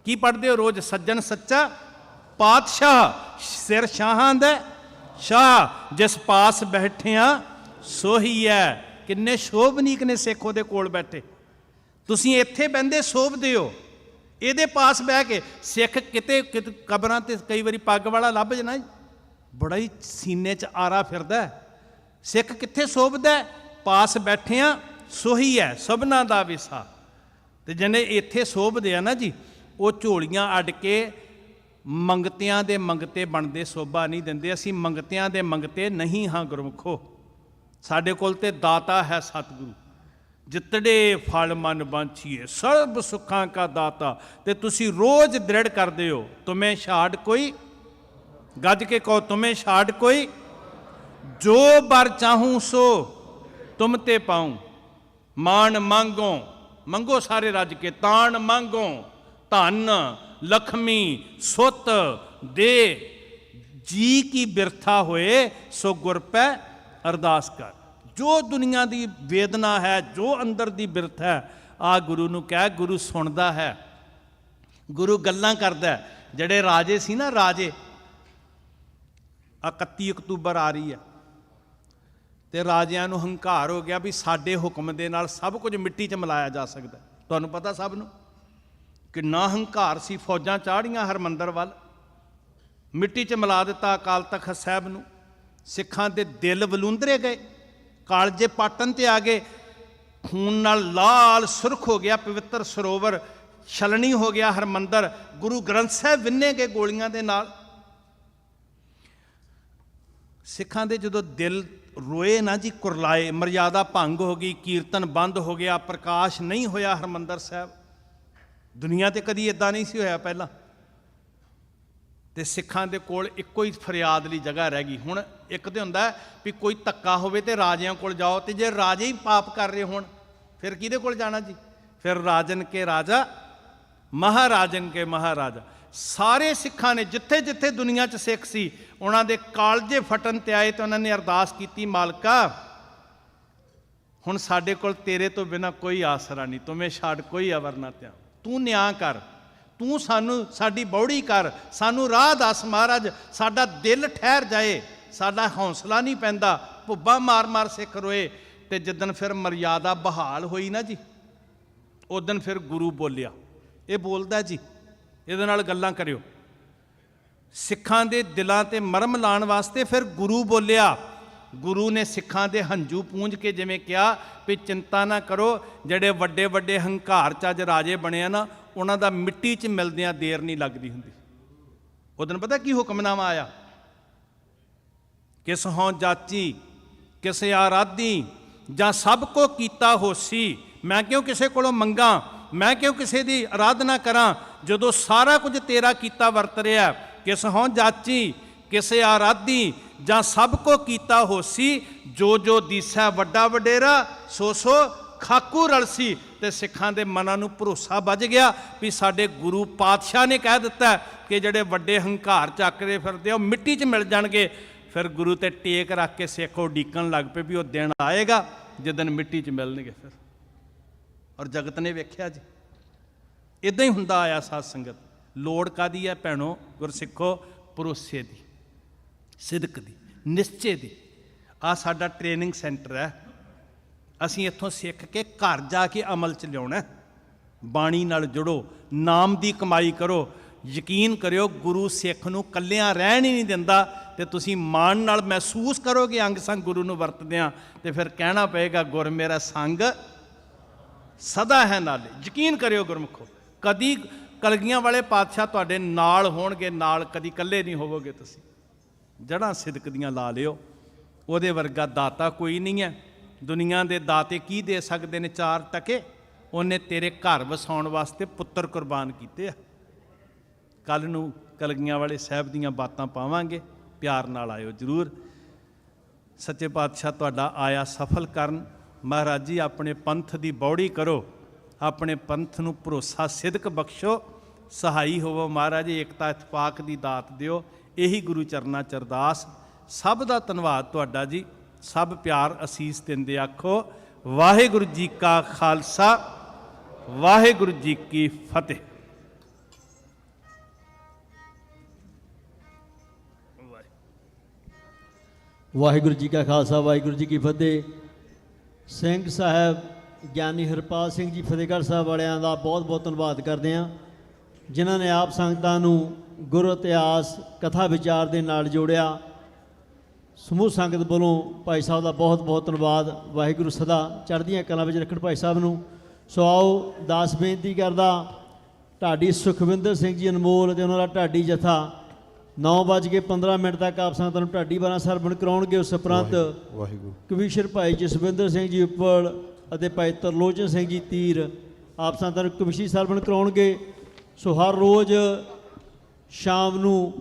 ਕੀ ਪੜ੍ਹਦੇ ਹੋ ਰੋਜ਼? ਸੱਜਣ ਸੱਚਾ ਪਾਤਸ਼ਾਹ, ਸਿਰ ਸ਼ਾਹਾਂ ਦਾ ਸ਼ਾਹ, ਜਿਸ ਪਾਸ ਬੈਠਿਆ ਸੋਹੀ ਹੈ। ਕਿੰਨੇ ਸ਼ੋਭਨੀਕ ਨੇ ਸਿੱਖ ਉਹਦੇ ਕੋਲ ਬੈਠੇ। ਤੁਸੀਂ ਇੱਥੇ ਬਹਿੰਦੇ ਸ਼ੋਭਦੇ ਹੋ, ਇਹਦੇ ਪਾਸ ਬਹਿ ਕੇ। ਸਿੱਖ ਕਿਤੇ ਕਬਰਾਂ ਤੇ ਕਈ ਵਾਰੀ ਪੱਗ ਵਾਲਾ ਲੱਭ ਜਾਣਾ, ਬੜਾ ਹੀ ਸੀਨੇ 'ਚ ਆਰਾ ਫਿਰਦਾ। ਸਿੱਖ ਕਿੱਥੇ ਸ਼ੋਭਦਾ? ਪਾਸ ਬੈਠਿਆ ਸੋਹੀ ਹੈ, ਸਭਨਾ ਦਾ ਵਿਸਾ। ਤੇ ਜਿਹਨੇ ਇੱਥੇ ਸ਼ੋਭਦੇ ਆ ਨਾ ਜੀ, ਉਹ ਝੋਲੀਆਂ ਅੱਡ ਕੇ ਮੰਗਤਿਆਂ ਦੇ ਮੰਗਤੇ ਬਣਦੇ, ਸੋਭਾ ਨਹੀਂ ਦਿੰਦੇ। ਅਸੀਂ ਮੰਗਤਿਆਂ ਦੇ ਮੰਗਤੇ ਨਹੀਂ ਹਾਂ ਗੁਰਮੁਖੋ। ਸਾਡੇ ਕੋਲ ਤੇ ਦਾਤਾ ਹੈ ਸਤਿਗੁਰੂ, ਜਿਤੜੇ ਫਲ ਮਨ ਬਾਂਛੀਏ, ਸਰਬ ਸੁੱਖਾਂ ਕਾ ਦਾਤਾ। ਤੇ ਤੁਸੀਂ ਰੋਜ਼ ਦ੍ਰਿੜ ਕਰਦੇ ਹੋ, ਤੁਮੇ ਛਾੜ ਕੋਈ, ਗੱਜ ਕੇ ਕਹੋ, ਤੁਮੇ ਛਾੜ ਕੋਈ, ਜੋ ਬਰ ਚਾਹੂੰ ਸੋ ਤੁਮ ਤੇ ਪਾऊं। ਮਾਣ ਮੰਗੋ, ਮੰਗੋ ਸਾਰੇ ਰੱਜ ਕੇ, ਤਾਣ ਮੰਗੋ, ਧਨ ਲਖਮੀ ਸੁੱਤ ਦੇ, ਜੀ ਕੀ ਬਿਰਥਾ ਹੋਏ ਸੋ ਗੁਰ ਪੈ ਅਰਦਾਸ ਕਰ। ਜੋ ਦੁਨੀਆ ਦੀ ਵੇਦਨਾ ਹੈ, ਜੋ ਅੰਦਰ ਦੀ ਬਿਰਥ ਹੈ, ਆ ਗੁਰੂ ਨੂੰ ਕਹਿ। ਗੁਰੂ ਸੁਣਦਾ ਹੈ, ਗੁਰੂ ਗੱਲਾਂ ਕਰਦਾ। ਜਿਹੜੇ ਰਾਜੇ ਸੀ ਨਾ, ਰਾਜੇ, 31 ਅਕਤੂਬਰ ਆ ਰਹੀ ਹੈ, ਤੇ ਰਾਜਿਆਂ ਨੂੰ ਹੰਕਾਰ ਹੋ ਗਿਆ ਵੀ ਸਾਡੇ ਹੁਕਮ ਦੇ ਨਾਲ ਸਭ ਕੁਝ ਮਿੱਟੀ 'ਚ ਮਿਲਾਇਆ ਜਾ ਸਕਦਾ। ਤੁਹਾਨੂੰ ਪਤਾ ਸਭ ਨੂੰ ਕਿੰਨਾ ਹੰਕਾਰ ਸੀ। ਫੌਜਾਂ ਚਾੜੀਆਂ ਹਰਮੰਦਰ ਵੱਲ, ਮਿੱਟੀ 'ਚ ਮਿਲਾ ਦਿੱਤਾ ਅਕਾਲ ਤਖਤ ਸਾਹਿਬ ਨੂੰ। ਸਿੱਖਾਂ ਦੇ ਦਿਲ ਵਲੂੰਦਰੇ ਗਏ, ਕਾਲਜੇ ਪਾਟਣ ਤੇ ਆ ਗਏ, ਖੂਨ ਨਾਲ ਲਾਲ ਸੁਰਖ ਹੋ ਗਿਆ ਪਵਿੱਤਰ ਸਰੋਵਰ, ਛਲਣੀ ਹੋ ਗਿਆ ਹਰਮੰਦਰ। ਗੁਰੂ ਗ੍ਰੰਥ ਸਾਹਿਬ ਵਿੰਨੇ ਗਏ ਗੋਲੀਆਂ ਦੇ ਨਾਲ। ਸਿੱਖਾਂ ਦੇ ਜਦੋਂ ਦਿਲ ਰੋਏ ਨਾ ਜੀ, ਕੁਰਲਾਏ, ਮਰਿਆਦਾ ਭੰਗ ਹੋ ਗਈ, ਕੀਰਤਨ ਬੰਦ ਹੋ ਗਿਆ, ਪ੍ਰਕਾਸ਼ ਨਹੀਂ ਹੋਇਆ ਹਰਮੰਦਰ ਸਾਹਿਬ। ਦੁਨੀਆ ਤੇ ਕਦੀ ਇਦਾਂ ਨਹੀਂ ਸੀ ਹੋਇਆ ਪਹਿਲਾਂ। ਤੇ ਸਿੱਖਾਂ ਦੇ ਕੋਲ ਇੱਕੋ ਹੀ ਫਰਿਆਦ ਲਈ ਜਗ੍ਹਾ ਰਹਿ ਗਈ। ਹੁਣ ਇੱਕ ਤੇ ਹੁੰਦਾ ਵੀ ਕੋਈ ਧੱਕਾ ਹੋਵੇ ਤੇ ਰਾਜਿਆਂ ਕੋਲ ਜਾਓ, ਤੇ ਜੇ ਰਾਜੇ ਹੀ ਪਾਪ ਕਰ ਰਹੇ ਹੋਣ ਫਿਰ ਕਿਹਦੇ ਕੋਲ ਜਾਣਾ ਜੀ? ਫਿਰ ਰਾਜਨ ਕੇ ਰਾਜਾ, ਮਹਾਰਾਜਨ ਕੇ ਮਹਾਰਾਜਾ। ਸਾਰੇ ਸਿੱਖਾਂ ਨੇ ਜਿੱਥੇ ਜਿੱਥੇ ਦੁਨੀਆ 'ਚ ਸਿੱਖ ਸੀ, ਉਹਨਾਂ ਦੇ ਕਾਲਜੇ ਫਟਣ ਤੇ ਆਏ, ਤੇ ਉਹਨਾਂ ਨੇ ਅਰਦਾਸ ਕੀਤੀ, ਮਾਲਕਾ ਹੁਣ ਸਾਡੇ ਕੋਲ ਤੇਰੇ ਤੋਂ ਬਿਨਾਂ ਕੋਈ ਆਸਰਾ ਨਹੀਂ, ਤੁਮੇ ਛਾੜ ਕੋਈ ਅਵਰ ਨਾ ਧਿਆਨ। ਤੂੰ ਨਿਆਂ ਕਰ, ਤੂੰ ਸਾਨੂੰ ਸਾਡੀ ਬੌੜੀ ਕਰ, ਸਾਨੂੰ ਰਾਹ ਦੱਸ ਮਹਾਰਾਜ। ਸਾਡਾ ਦਿਲ ਠਹਿਰ ਜਾਏ, ਸਾਡਾ ਹੌਸਲਾ ਨਹੀਂ ਪੈਂਦਾ। ਭੁੱਬਾਂ ਮਾਰ ਮਾਰ ਸਿੱਖ ਰੋਏ। ਤੇ ਜਿੱਦਣ ਫਿਰ ਮਰਿਆਦਾ ਬਹਾਲ ਹੋਈ ਨਾ ਜੀ, ਉਦਣ ਫਿਰ ਗੁਰੂ ਬੋਲਿਆ। ਇਹ ਬੋਲਦਾ ਜੀ, ਇਹਦੇ ਨਾਲ ਗੱਲਾਂ ਕਰਿਓ। ਸਿੱਖਾਂ ਦੇ ਦਿਲਾਂ ਤੇ ਮਰਮ ਲਾਉਣ ਵਾਸਤੇ ਫਿਰ ਗੁਰੂ ਬੋਲਿਆ। ਗੁਰੂ ਨੇ ਸਿੱਖਾਂ ਦੇ ਹੰਝੂ ਪੂੰਝ ਕੇ ਜਿਵੇਂ ਕਿਹਾ ਵੀ ਚਿੰਤਾ ਨਾ ਕਰੋ, ਜਿਹੜੇ ਵੱਡੇ ਵੱਡੇ ਹੰਕਾਰ 'ਚ ਅੱਜ ਰਾਜੇ ਬਣੇ ਆ ਨਾ, ਉਹਨਾਂ ਦਾ ਮਿੱਟੀ 'ਚ ਮਿਲਦਿਆਂ ਦੇਰ ਨਹੀਂ ਲੱਗਦੀ ਹੁੰਦੀ। ਉਦੋਂ ਪਤਾ ਕੀ ਹੁਕਮਨਾਮਾ ਆਇਆ? ਕਿਸ ਹੋਂ ਜਾਚੀ ਕਿਸ ਆਰਾਧੀ, ਜਾਂ ਸਭ ਕੋ ਕੀਤਾ ਹੋਸੀ। ਮੈਂ ਕਿਉਂ ਕਿਸੇ ਕੋਲੋਂ ਮੰਗਾਂ, ਮੈਂ ਕਿਉਂ ਕਿਸੇ ਦੀ ਆਰਾਧਨਾ ਕਰਾਂ, ਜਦੋਂ ਸਾਰਾ ਕੁਝ ਤੇਰਾ ਕੀਤਾ ਵਰਤ ਰਿਹਾ। ਕਿਸ ਹੋਂ ਜਾਚੀ ਕਿਸ ਆਰਾਧੀ, ਜਾਂ ਸਭ ਕੋ ਕੀਤਾ ਹੋਸੀ। ਜੋ ਜੋ ਦੀਸਾ ਵੱਡਾ ਵਡੇਰਾ, ਸੋ ਸੋ ਖਾਕੂ ਰਲਸੀ। ਤੇ ਸਿੱਖਾਂ ਦੇ ਮਨਾਂ ਨੂੰ ਭਰੋਸਾ ਵੱਜ ਗਿਆ ਵੀ ਸਾਡੇ ਗੁਰੂ ਪਾਤਸ਼ਾਹ ਨੇ ਕਹਿ ਦਿੱਤਾ ਕਿ ਜਿਹੜੇ ਵੱਡੇ ਹੰਕਾਰ ਚੱਕਦੇ ਫਿਰਦੇ ਉਹ ਮਿੱਟੀ 'ਚ ਮਿਲ ਜਾਣਗੇ। ਫਿਰ ਗੁਰੂ ਤੇ ਟੇਕ ਰੱਖ ਕੇ ਸਿੱਖ ਉਡੀਕਣ ਲੱਗ ਪਏ ਵੀ ਉਹ ਦਿਨ ਆਏਗਾ ਜਿੱਦਣ ਮਿੱਟੀ 'ਚ ਮਿਲਣਗੇ। ਫਿਰ ਔਰ ਜਗਤ ਨੇ ਵੇਖਿਆ ਜੀ, ਇਦਾਂ ਹੀ ਹੁੰਦਾ ਆਇਆ ਸਾਧ ਸੰਗਤ। ਲੋੜ ਕਾਦੀ ਹੈ ਭੈਣੋ ਗੁਰਸਿੱਖੋ? ਭਰੋਸੇ ਦੀ, ਸਿਦਕ ਦੀ, ਨਿਸ਼ਚੇ ਦੀ। ਆ ਸਾਡਾ ਟ੍ਰੇਨਿੰਗ ਸੈਂਟਰ ਹੈ। ਅਸੀਂ ਇੱਥੋਂ ਸਿੱਖ ਕੇ ਘਰ ਜਾ ਕੇ ਅਮਲ 'ਚ ਲਿਆਉਣਾ। ਬਾਣੀ ਨਾਲ ਜੁੜੋ, ਨਾਮ ਦੀ ਕਮਾਈ ਕਰੋ। ਯਕੀਨ ਕਰਿਓ ਗੁਰੂ ਸਿੱਖ ਨੂੰ ਇਕੱਲਿਆਂ ਰਹਿਣ ਹੀ ਨਹੀਂ ਦਿੰਦਾ, ਤੇ ਤੁਸੀਂ ਮਾਣ ਨਾਲ ਮਹਿਸੂਸ ਕਰੋਗੇ ਅੰਗ ਸੰਗ ਗੁਰੂ ਨੂੰ ਵਰਤਦਿਆਂ, ਤੇ ਫਿਰ ਕਹਿਣਾ ਪਏਗਾ ਗੁਰ ਮੇਰਾ ਸੰਗ ਸਦਾ ਹੈ ਨਾਲੇ। ਯਕੀਨ ਕਰਿਓ ਗੁਰਮੁਖੋ, ਕਦੀ ਕਲਗੀਆਂ ਵਾਲੇ ਪਾਤਸ਼ਾਹ ਤੁਹਾਡੇ ਨਾਲ ਹੋਣਗੇ, ਨਾਲ ਕਦੀ ਇਕੱਲੇ ਨਹੀਂ ਹੋਵੋਗੇ ਤੁਸੀਂ। ਜੜ੍ਹਾਂ ਸਿਦਕ ਦੀਆਂ ਲਾ ਲਿਓ, ਉਹਦੇ ਵਰਗਾ ਦਾਤਾ ਕੋਈ ਨਹੀਂ ਹੈ। ਦੁਨੀਆ ਦੇ ਦਾਤੇ ਕੀ ਦੇ ਸਕਦੇ ਨੇ 4 ਟਕੇ? ਉਹਨੇ ਤੇਰੇ ਘਰ ਵਸਾਉਣ ਵਾਸਤੇ ਪੁੱਤਰ ਕੁਰਬਾਨ ਕੀਤੇ ਆ। ਕੱਲ੍ਹ ਨੂੰ ਕਲਗੀਆਂ ਵਾਲੇ ਸਾਹਿਬ ਦੀਆਂ ਬਾਤਾਂ ਪਾਵਾਂਗੇ, ਪਿਆਰ ਨਾਲ ਆਇਓ ਜ਼ਰੂਰ। ਸੱਚੇ ਪਾਤਸ਼ਾਹ ਤੁਹਾਡਾ ਆਇਆ ਸਫਲ ਕਰਨ। ਮਹਾਰਾਜ ਜੀ ਆਪਣੇ ਪੰਥ ਦੀ ਬੌੜੀ ਕਰੋ, ਆਪਣੇ ਪੰਥ ਨੂੰ ਭਰੋਸਾ ਸਿਦਕ ਬਖਸ਼ੋ, ਸਹਾਈ ਹੋਵੋ। ਮਹਾਰਾਜ ਜੀ ਏਕਤਾ ਇਤਫਾਕ ਦੀ ਦਾਤ ਦਿਓ। ਇਹੀ ਗੁਰੂ ਚਰਨਾਂ 'ਚ ਅਰਦਾਸ। ਸਭ ਦਾ ਧੰਨਵਾਦ ਤੁਹਾਡਾ ਜੀ, ਸਭ ਪਿਆਰ ਅਸੀਸ ਦਿੰਦੇ ਆਖੋ ਵਾਹਿਗੁਰੂ ਜੀ ਕਾ ਖਾਲਸਾ, ਵਾਹਿਗੁਰੂ ਜੀ ਕੀ ਫਤਿਹ। ਵਾਹਿਗੁਰੂ ਜੀ ਕਾ ਖਾਲਸਾ, ਵਾਹਿਗੁਰੂ ਜੀ ਕੀ ਫਤਿਹ। ਸਿੰਘ ਸਾਹਿਬ ਗਿਆਨੀ ਹਰਪਾਲ ਸਿੰਘ ਜੀ ਫਤਿਹਗੜ੍ਹ ਸਾਹਿਬ ਵਾਲਿਆਂ ਦਾ ਬਹੁਤ ਬਹੁਤ ਧੰਨਵਾਦ ਕਰਦੇ ਹਾਂ, ਜਿਨ੍ਹਾਂ ਨੇ ਆਪ ਸੰਗਤਾਂ ਨੂੰ ਗੁਰ ਇਤਿਹਾਸ ਕਥਾ ਵਿਚਾਰ ਦੇ ਨਾਲ ਜੋੜਿਆ। ਸਮੂਹ ਸੰਗਤ ਵੱਲੋਂ ਭਾਈ ਸਾਹਿਬ ਦਾ ਬਹੁਤ ਬਹੁਤ ਧੰਨਵਾਦ। ਵਾਹਿਗੁਰੂ ਸਦਾ ਚੜ੍ਹਦੀਆਂ ਕਲਾਂ ਵਿੱਚ ਰੱਖਣ ਭਾਈ ਸਾਹਿਬ ਨੂੰ। ਸੋ ਆਓ ਦਾਸ ਬੇਨਤੀ ਕਰਦਾ, ਢਾਡੀ ਸੁਖਵਿੰਦਰ ਸਿੰਘ ਜੀ ਅਨਮੋਲ ਅਤੇ ਉਹਨਾਂ ਦਾ ਢਾਡੀ ਜਥਾ 9:15 ਤੱਕ ਆਪ ਸੰਗਤਾਂ ਨੂੰ ਢਾਡੀ 12 ਸਰਵਣ ਕਰਾਉਣਗੇ। ਉਸ ਉਪਰੰਤ ਕਵੀਸ਼ਰ ਭਾਈ ਜਸਵਿੰਦਰ ਸਿੰਘ ਜੀ ਉੱਪਲ ਅਤੇ ਭਾਈ ਤਰਲੋਚਨ ਸਿੰਘ ਜੀ ਤੀਰ ਆਪ ਸੰਗਤਾਂ ਨੂੰ ਕਵਿਸ਼ੀ ਸਰਵਣ ਕਰਾਉਣਗੇ। ਸੋ ਹਰ ਰੋਜ਼ ਸ਼ਾਮ ਨੂੰ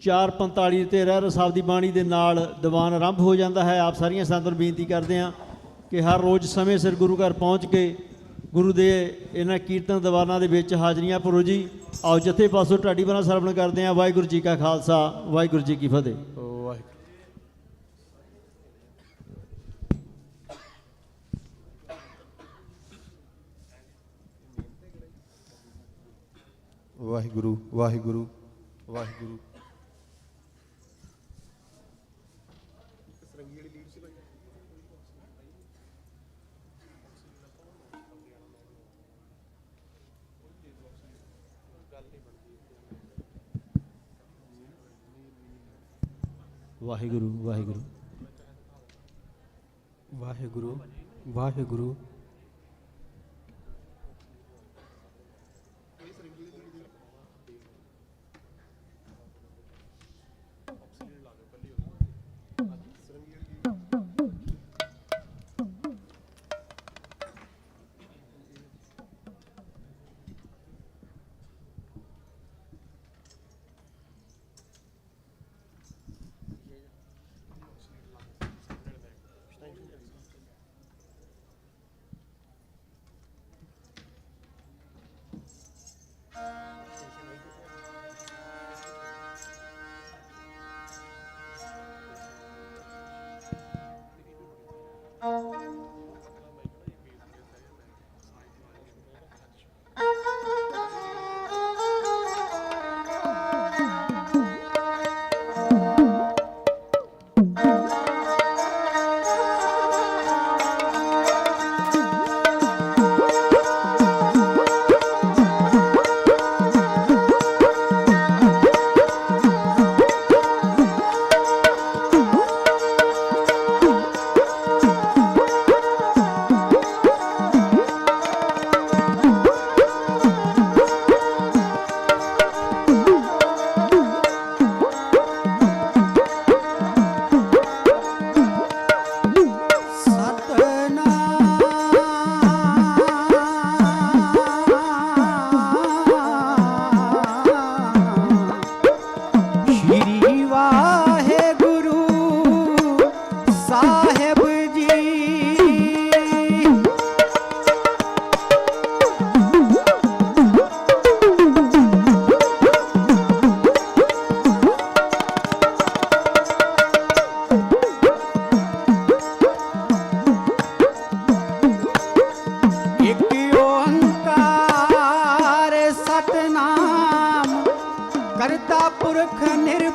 4:45 ਤੇ ਰਹਿਰਾਸ ਸਾਹਿਬ ਦੀ ਬਾਣੀ ਦੇ ਨਾਲ ਦੀਵਾਨ ਆਰੰਭ ਹੋ ਜਾਂਦਾ ਹੈ। ਆਪ ਸਾਰੀਆਂ ਸੰਗਤਾਂ ਨੂੰ ਬੇਨਤੀ ਕਰਦੇ ਹਾਂ ਕਿ ਹਰ ਰੋਜ਼ ਸਮੇਂ ਸਿਰ ਗੁਰੂ ਘਰ ਪਹੁੰਚ ਕੇ ਗੁਰੂ ਦੇ ਇਹਨਾਂ ਕੀਰਤਨ ਦੀਵਾਨਾਂ ਦੇ ਵਿੱਚ ਹਾਜ਼ਰੀਆਂ ਭਰੋ ਜੀ। ਆਓ ਜਥੇ ਪਾਸੋਂ ਢਾਡੀ 12 ਸਰਵਣ ਕਰਦੇ ਹਾਂ। ਵਾਹਿਗੁਰੂ ਜੀ ਕਾ ਖਾਲਸਾ, ਵਾਹਿਗੁਰੂ ਜੀ ਕੀ ਫਤਿਹ। ਵਾਹਿਗੁਰੂ ਵਾਹਿਗੁਰੂ ਵਾਹਿਗੁਰੂ। ਵਾਹਿਗੁਰੂ ਵਾਹਿਗੁਰੂ ਵਾਹਿਗੁਰੂ ਵਾਹਿਗੁਰੂ।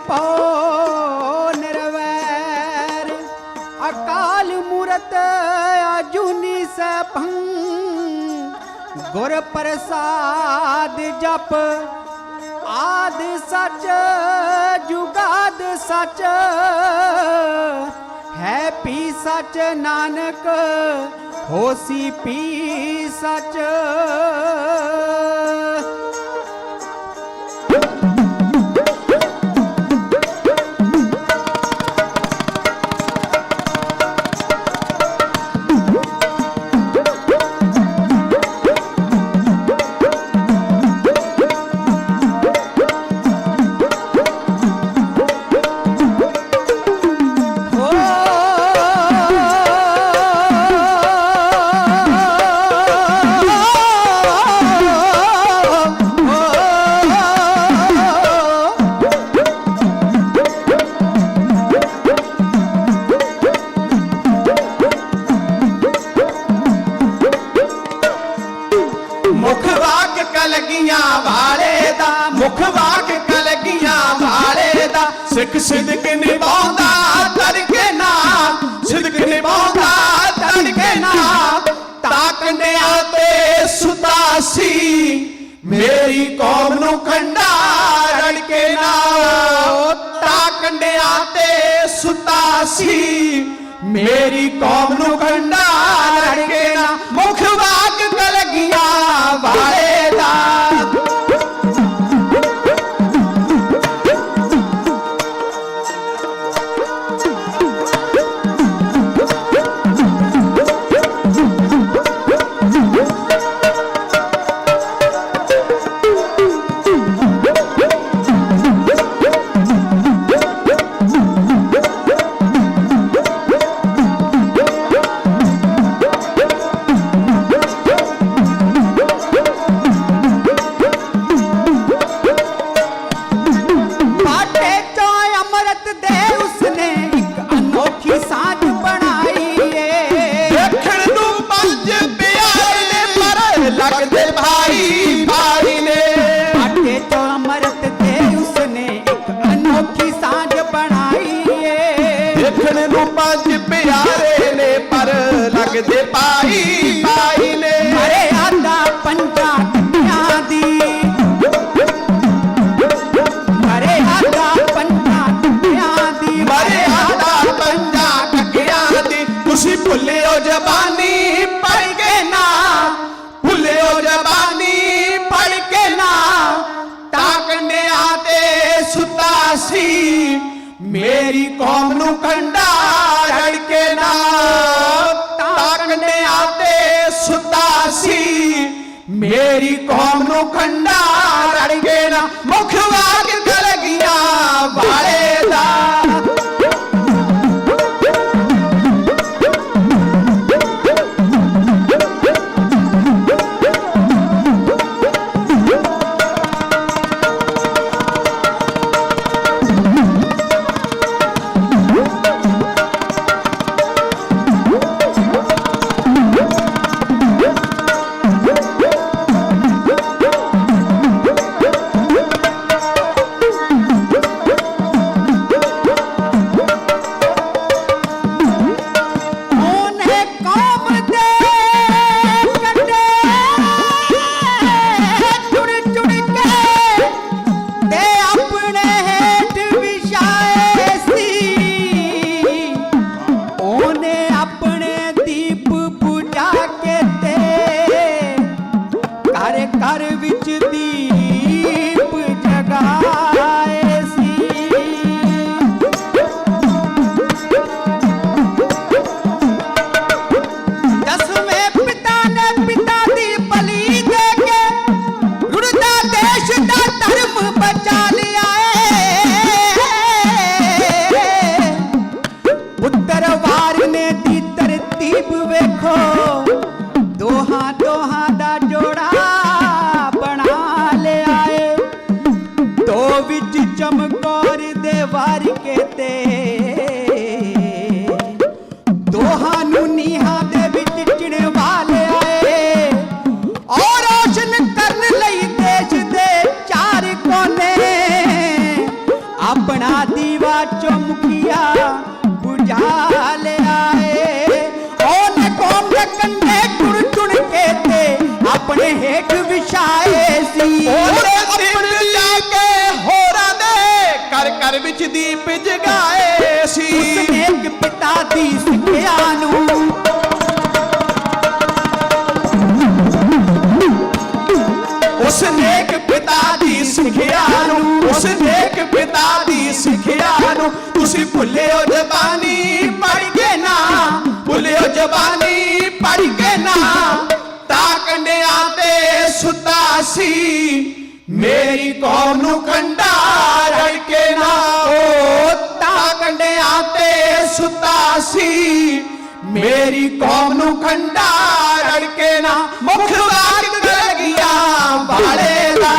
ਨਿਰਭਉ ਨਿਰਵੈਰ ਅਕਾਲ ਮੂਰਤ ਅਜੂਨੀ ਸੈਭੰ ਗੁਰ ਪ੍ਰਸਾਦ ਜਪ ਆਦ ਸਚ ਜੁਗਾਦ ਸਚ ਹੈ ਪੀ ਸਚ ਨਾਨਕ ਹੋਸੀ ਪੀ ਸਚ। ਸਿੱਖ ਸਿਦਕ ਨਿਭਾਉਂਦਾ ਤੜਕੇ ਨਾਲ, ਸਿਦਕ ਨਿਭਾਉਂਦਾ ਤੜਕੇ ਨਾਲ, ਤਾਕੰਡਿਆਂ ਤੇ ਸੁਤਾ ਸੀ ਮੇਰੀ ਕੌਮ ਨੂੰ ਕੰਡਾ ਰੜਕੇ ਨਾਲ। ਤਾਕੰਡਿਆਂ ਤੇ ਸੁਤਾ ਸੀ ਮੇਰੀ ਕੌਮ ਨੂੰ ਕੰਡਾ ਰੜਕੇ ਨਾਲ, ਮੁਖ ਵਾਕ ਕਲਗੀਆਂ ਵਾਲੇ ਦਾ। ਲੱਗਦੇ ਪਾਈ ਪਾਈ ਨੇ ਮਰਿਆਦਾ ਪੰਜਾਂ ਟੱਕਿਆਂ ਦੀ, ਮਰਿਆਦਾ ਪੰਜਾਂ ਟੱਕਿਆਂ ਦੀ, ਮਰਿਆਦਾ ਪੰਜਾਂ ਟੱਕਿਆਂ ਦੀ। ਤੁਸੀਂ ਭੁੱਲਿਓ ਜ਼ਬਾਨੀ ਪੜ੍ਹ ਕੇ ਨਾ, ਭੁੱਲਿਓ ਜ਼ਬਾਨੀ ਪੜ੍ਹ ਕੇ ਨਾ, ਤਾਕੰਡਿਆਂ ਤੇ ਸੁੱਤਾ ਸੀ ਮੇਰੀ ਕੌਮ ਨੂੰ ਕੰਡਾ ਰੜ ਕੇ ਨਾ। ਤਾਕੰਡਿਆਂ ਤੇ ਸੁੱਤਾ ਸੀ ਮੇਰੀ ਕੌਮ ਨੂੰ ਕੰਡਾ ਰੜ ਕੇ ਨਾ, ਮੁਖ ਵਾਕ ਕਲਗੀਆਂ ਵਾਲੇ ਦਾ। ਆਪਣੇ ਭੈਣਾ ਦੀਵਾ ਚੁਮਕੀਆ ਬੁਝਾ ਲਿਆਏ। ਉਹਨੇ ਕੌਮ ਦੇ ਕੰਢੇ ਚੁਣ ਚੁਣ ਕੇ ਤੇ ਆਪਣੇ ਹੇਠ ਵਿਛਾਏ ਸੀ। ਉਹਨੇ ਆਪਣੇ ਜਾ ਕੇ ਹੋਰਾਂ ਦੇ ਘਰ ਘਰ ਵਿੱਚ ਦੀਪ ਜਗਾਏ ਸੀ। ਉਸਨੇ ਇੱਕ ਪਿਤਾ ਦੀ ਸਿੱਖਿਆ ਨੂੰ ਉਸਨੇ ਇੱਕ ਪਿਤਾ ਦੀ ਸਿੱਖਿਆ ਨੂੰ ਉਸਨੇ ਇੱਕ ਪਿਤਾ ਦੀ ਸਿੱਖਿਆ ਨੂੰ ਤੁਸੀਂ ਭੁੱਲਿਓ ਜ਼ਬਾਨੀ ਪੜ੍ਹ ਕੇ ਨਾ ਭੁੱਲਿਓ ਜ਼ਬਾਨੀ ਪੜ੍ਹ ਕੇ ਨਾ ਤਾਂ ਕੰਡਿਆਂ ਤੇ ਸੁੱਤਾ ਸੀ ਮੇਰੀ ਕੌਮ ਨੂੰ ਕੰਡਾ ਰੜ ਕੇ ਨਾ ਉਹ ਤਾਂ ਕੰਡਿਆਂ ਤੇ ਸੁੱਤਾ ਸੀ ਮੇਰੀ ਕੌਮ ਨੂੰ ਕੰਡਾ ਰੜ ਕੇ ਨਾ ਮੁਖ ਵਾਰ ਲੱਗਿਆ ਬਾਲੇ ਦਾ।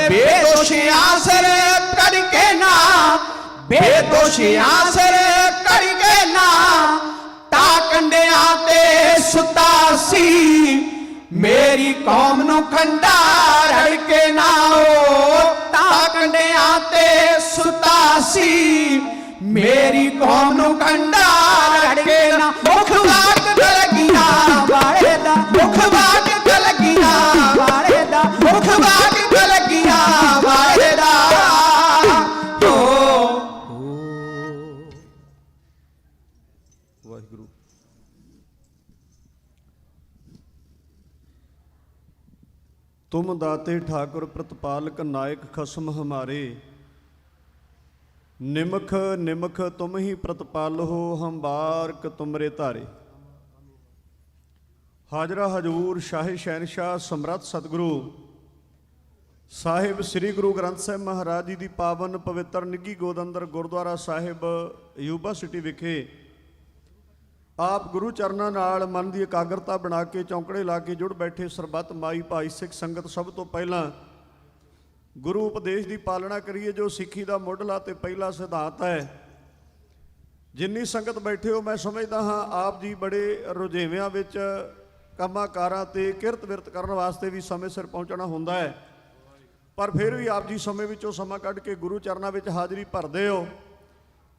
ਬੇਦੋਸ਼ੀਆਂ ਸਿਰ ਕਰਕੇ ਨਾ ਬੇਦੋਸ਼ੀਆਂ ਸਿਰ ਕਰਕੇ ਨਾ ਤਾਂ ਕੰਡਿਆਂ ਤੇ ਸੁੱਤਾ ਸੀ ਮੇਰੀ ਕੌਮ ਨੂੰ ਕੰਡਾ ਰੜ ਕੇ ਨਾ ਉਹ ਤਾਂ ਕੰਡਿਆਂ ਤੇ ਸੁੱਤਾ ਸੀ ਮੇਰੀ ਕੌਮ ਨੂੰ ਕੰਡਾ ਰੜ ਕੇ ਨਾ ਮੁਖ ਵਾਟ ਲੱਗੀਆਂ ਵਾਲੇ ਦਾ ਮੁਖ ਵਾਟ ਲੱਗੀਆਂ ਵਾਲੇ ਦਾ ਮੁਖ ਵਾਟ ਲੱਗੀਆਂ ਵਾਲੇ ਦਾ। ਵਾਹਿਗੁਰੂ। ਤੁਮ ਦਾਤੇ ਠਾकुर ਪ੍ਰਤਪਾਲਕ ਨਾਇਕ ਖਸਮ ਹਮਾਰੇ ਨਿਮਖ ਨਿਮਖ ਤੁਮ ਹੀ ਪ੍ਰਤਪਾਲੋ ਹਮ ਬਾਰਕ ਤੁਮਰੇ ਧਾਰੇ। ਹਾਜ਼ਰਾ ਹਜੂਰ ਸ਼ਾਹੀ ਸ਼ਹਿਨਸ਼ਾਹ ਸਮਰੱਥ ਸਤਿਗੁਰੂ ਸਾਹਿਬ ਸ੍ਰੀ ਗੁਰੂ ਗ੍ਰੰਥ ਸਾਹਿਬ ਮਹਾਰਾਜ ਜੀ ਦੀ ਪਾਵਨ ਪਵਿੱਤਰ ਨਿੱਘੀ ਗੋਦ ਅੰਦਰ ਗੁਰਦੁਆਰਾ ਸਾਹਿਬ ਯੂਬਾ ਸਿਟੀ ਵਿਖੇ ਆਪ ਗੁਰੂ ਚਰਨਾਂ ਨਾਲ ਮਨ ਦੀ ਇਕਾਗਰਤਾ ਬਣਾ ਕੇ ਚੌਂਕੜੇ ਲਾ ਕੇ ਜੁੜ ਬੈਠੇ ਸਰਬੱਤ ਮਾਈ ਭਾਈ ਸਿੱਖ ਸੰਗਤ ਸਭ ਤੋਂ ਪਹਿਲਾਂ ਗੁਰੂ ਉਪਦੇਸ਼ ਦੀ ਪਾਲਣਾ ਕਰੀਏ ਜੋ ਸਿੱਖੀ ਦਾ ਮੁੱਢਲਾ ਤੇ ਪਹਿਲਾ ਸਿਧਾਂਤ ਹੈ। ਜਿੰਨੀ ਸੰਗਤ ਬੈਠੇ ਹੋ ਮੈਂ ਸਮਝਦਾ ਹਾਂ ਆਪ ਜੀ ਬੜੇ ਰੁਝੇਵਿਆਂ ਵਿੱਚ ਕੰਮਾਂ ਕਾਰਾਂ ਤੇ ਕਿਰਤ ਵਿਰਤ ਕਰਨ ਵਾਸਤੇ ਵੀ ਸਮੇਂ ਸਿਰ ਪਹੁੰਚਣਾ ਹੁੰਦਾ ਹੈ, ਪਰ ਫਿਰ ਵੀ ਆਪ ਜੀ ਸਮੇਂ ਵਿੱਚੋਂ ਸਮਾਂ ਕੱਢ ਕੇ ਗੁਰੂ ਚਰਨਾਂ ਵਿੱਚ ਹਾਜ਼ਰੀ ਭਰਦੇ ਹੋ।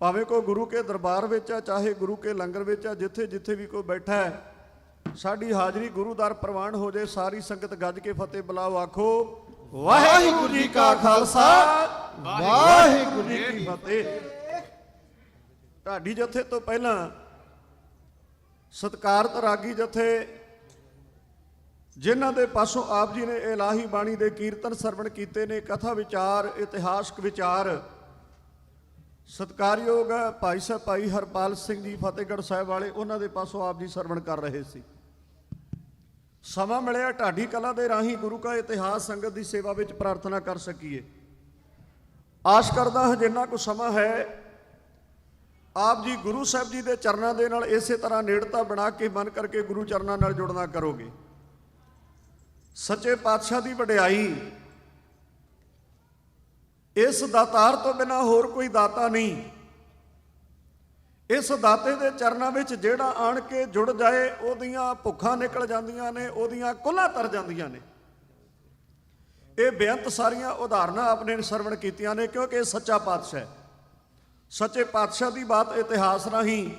ਭਾਵੇਂ ਕੋਈ ਗੁਰੂ ਕੇ ਦਰਬਾਰ ਵਿੱਚ ਆ ਚਾਹੇ ਗੁਰੂ ਕੇ ਲੰਗਰ ਵਿੱਚ ਆ, ਜਿੱਥੇ ਜਿੱਥੇ ਵੀ ਕੋਈ ਬੈਠਾ ਹੈ ਸਾਡੀ ਹਾਜ਼ਰੀ ਗੁਰੂ ਦਰ ਪ੍ਰਵਾਨ ਹੋ ਜਾਏ। ਸਾਰੀ ਸੰਗਤ ਗੱਜ ਕੇ ਫਤਿਹ ਬੁਲਾਓ, ਆਖੋ ਵਾਹਿਗੁਰੂ ਜੀ ਕਾ ਖਾਲਸਾ ਵਾਹਿਗੁਰੂ ਜੀ ਕੀ ਫਤਿਹ। ਢਾਡੀ ਜਥੇ ਤੋਂ ਪਹਿਲਾਂ ਸਤਿਕਾਰਤ ਰਾਗੀ ਜਥੇ ਜਿਨ੍ਹਾਂ ਦੇ ਪਾਸੋਂ ਆਪ ਜੀ ਨੇ ਇਲਾਹੀ ਬਾਣੀ ਦੇ ਕੀਰਤਨ ਸਰਵਣ ਕੀਤੇ ਨੇ, ਕਥਾ ਵਿਚਾਰ ਇਤਿਹਾਸਕ ਵਿਚਾਰ ਸਤਿਕਾਰਯੋਗ ਭਾਈ ਸਾਹਿਬ ਭਾਈ ਹਰਪਾਲ ਸਿੰਘ ਜੀ ਫਤਿਹਗੜ੍ਹ ਸਾਹਿਬ ਵਾਲੇ, ਉਹਨਾਂ ਦੇ ਪਾਸੋਂ ਆਪ ਜੀ ਸਰਵਣ ਕਰ ਰਹੇ ਸੀ। ਸਮਾਂ ਮਿਲਿਆ ਢਾਡੀ ਕਲਾ ਦੇ ਰਾਹੀਂ ਗੁਰੂ ਕਾ ਇਤਿਹਾਸ ਸੰਗਤ ਦੀ ਸੇਵਾ ਵਿੱਚ ਪ੍ਰਾਰਥਨਾ ਕਰ ਸਕੀਏ। ਆਸ ਕਰਦਾ ਹਾਂ ਜਿੰਨਾ ਕੁ ਸਮਾਂ ਹੈ ਆਪ ਜੀ ਗੁਰੂ ਸਾਹਿਬ ਜੀ ਦੇ ਚਰਨਾਂ ਦੇ ਨਾਲ ਇਸੇ ਤਰ੍ਹਾਂ ਨੇੜਤਾ ਬਣਾ ਕੇ ਮਨ ਕਰਕੇ ਗੁਰੂ ਚਰਨਾਂ ਨਾਲ ਜੁੜਨਾ ਕਰੋਗੇ। ਸੱਚੇ ਪਾਤਸ਼ਾਹ ਦੀ ਵਡਿਆਈ, ਇਸ ਦਾਤਾਰ ਤੋਂ ਬਿਨਾਂ ਹੋਰ ਕੋਈ ਦਾਤਾ ਨਹੀਂ। ਇਸ ਦਾਤੇ ਦੇ ਚਰਨਾਂ ਵਿੱਚ ਜਿਹੜਾ ਆਣ ਕੇ ਜੁੜ ਜਾਏ ਉਹਦੀਆਂ ਭੁੱਖਾਂ ਨਿਕਲ ਜਾਂਦੀਆਂ ਨੇ, ਉਹਦੀਆਂ ਕੁੱਲਾਂ ਤਰ ਜਾਂਦੀਆਂ ਨੇ। ਇਹ ਬੇਅੰਤ ਸਾਰੀਆਂ ਉਦਾਹਰਨਾਂ ਆਪਣੇ ਸਰਵਣ ਕੀਤੀਆਂ ਨੇ, ਕਿਉਂਕਿ ਇਹ ਸੱਚਾ ਪਾਤਸ਼ਾਹ ਹੈ। ਸੱਚੇ ਪਾਤਸ਼ਾਹ ਦੀ ਬਾਤ ਇਤਿਹਾਸ ਰਾਹੀਂ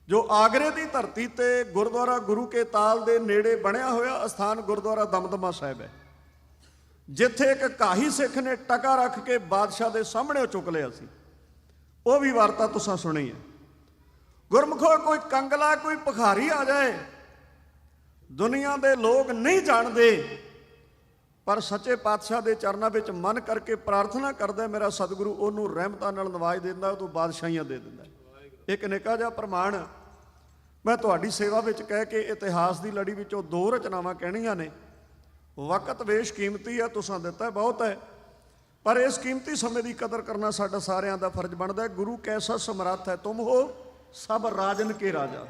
ਜੋ ਆਗਰੇ ਦੀ ਧਰਤੀ ਤੇ ਗੁਰਦੁਆਰਾ ਗੁਰੂ ਕੇ ਤਾਲ ਦੇ ਨੇੜੇ ਬਣਿਆ ਹੋਇਆ ਅਸਥਾਨ ਗੁਰਦੁਆਰਾ ਦਮਦਮਾ ਸਾਹਿਬ ਹੈ, ਜਿੱਥੇ ਇੱਕ ਕਾਹੀ ਸਿੱਖ ਨੇ ਟਕਾ ਰੱਖ ਕੇ ਬਾਦਸ਼ਾਹ ਦੇ ਸਾਹਮਣੇ ਚੁੱਕ ਲਿਆ ਸੀ। ਉਹ ਵੀ ਵਾਰਤਾ ਤੁਸੀਂ ਸੁਣੀ ਹੈ। ਗੁਰਮੁਖੋ, ਕੋਈ ਕੰਗਲਾ ਕੋਈ ਭਿਖਾਰੀ ਆ ਜਾਏ, ਦੁਨੀਆ ਦੇ ਲੋਕ ਨਹੀਂ ਜਾਣਦੇ, ਪਰ ਸੱਚੇ ਪਾਤਸ਼ਾਹ ਦੇ ਚਰਨਾਂ ਵਿੱਚ ਮਨ ਕਰਕੇ ਪ੍ਰਾਰਥਨਾ ਕਰਦਾ, ਮੇਰਾ ਸਤਿਗੁਰੂ ਉਹਨੂੰ ਰਹਿਮਤਾਂ ਨਾਲ ਨਵਾਜ ਦਿੰਦਾ, ਉਹ ਤੋਂ ਬਾਦਸ਼ਾਹੀਆਂ ਦੇ ਦਿੰਦਾ। ਇੱਕ ਨਿੱਕਾ ਜਿਹਾ ਪ੍ਰਮਾਣ ਮੈਂ ਤੁਹਾਡੀ ਸੇਵਾ ਵਿੱਚ ਕਹਿ ਕੇ ਇਤਿਹਾਸ ਦੀ ਲੜੀ ਵਿੱਚੋਂ 2 ਰਚਨਾਵਾਂ ਕਹਿਣੀਆਂ ਨੇ। ਵਕਤ ਵੇਸ਼ ਕੀਮਤੀ ਹੈ, ਤੁਸਾਂ ਦਿੱਤਾ ਬਹੁਤ ਹੈ, ਪਰ ਇਸ ਕੀਮਤੀ ਸਮੇਂ ਦੀ ਕਦਰ ਕਰਨਾ ਸਾਡਾ ਸਾਰਿਆਂ ਦਾ ਫਰਜ਼ ਬਣਦਾ ਹੈ। ਗੁਰੂ ਕੈਸਾ ਸਮਰੱਥ ਹੈ, ਤੁਮ ਹੋ ਸਭ ਰਾਜਨ ਕੇ ਰਾਜਾ।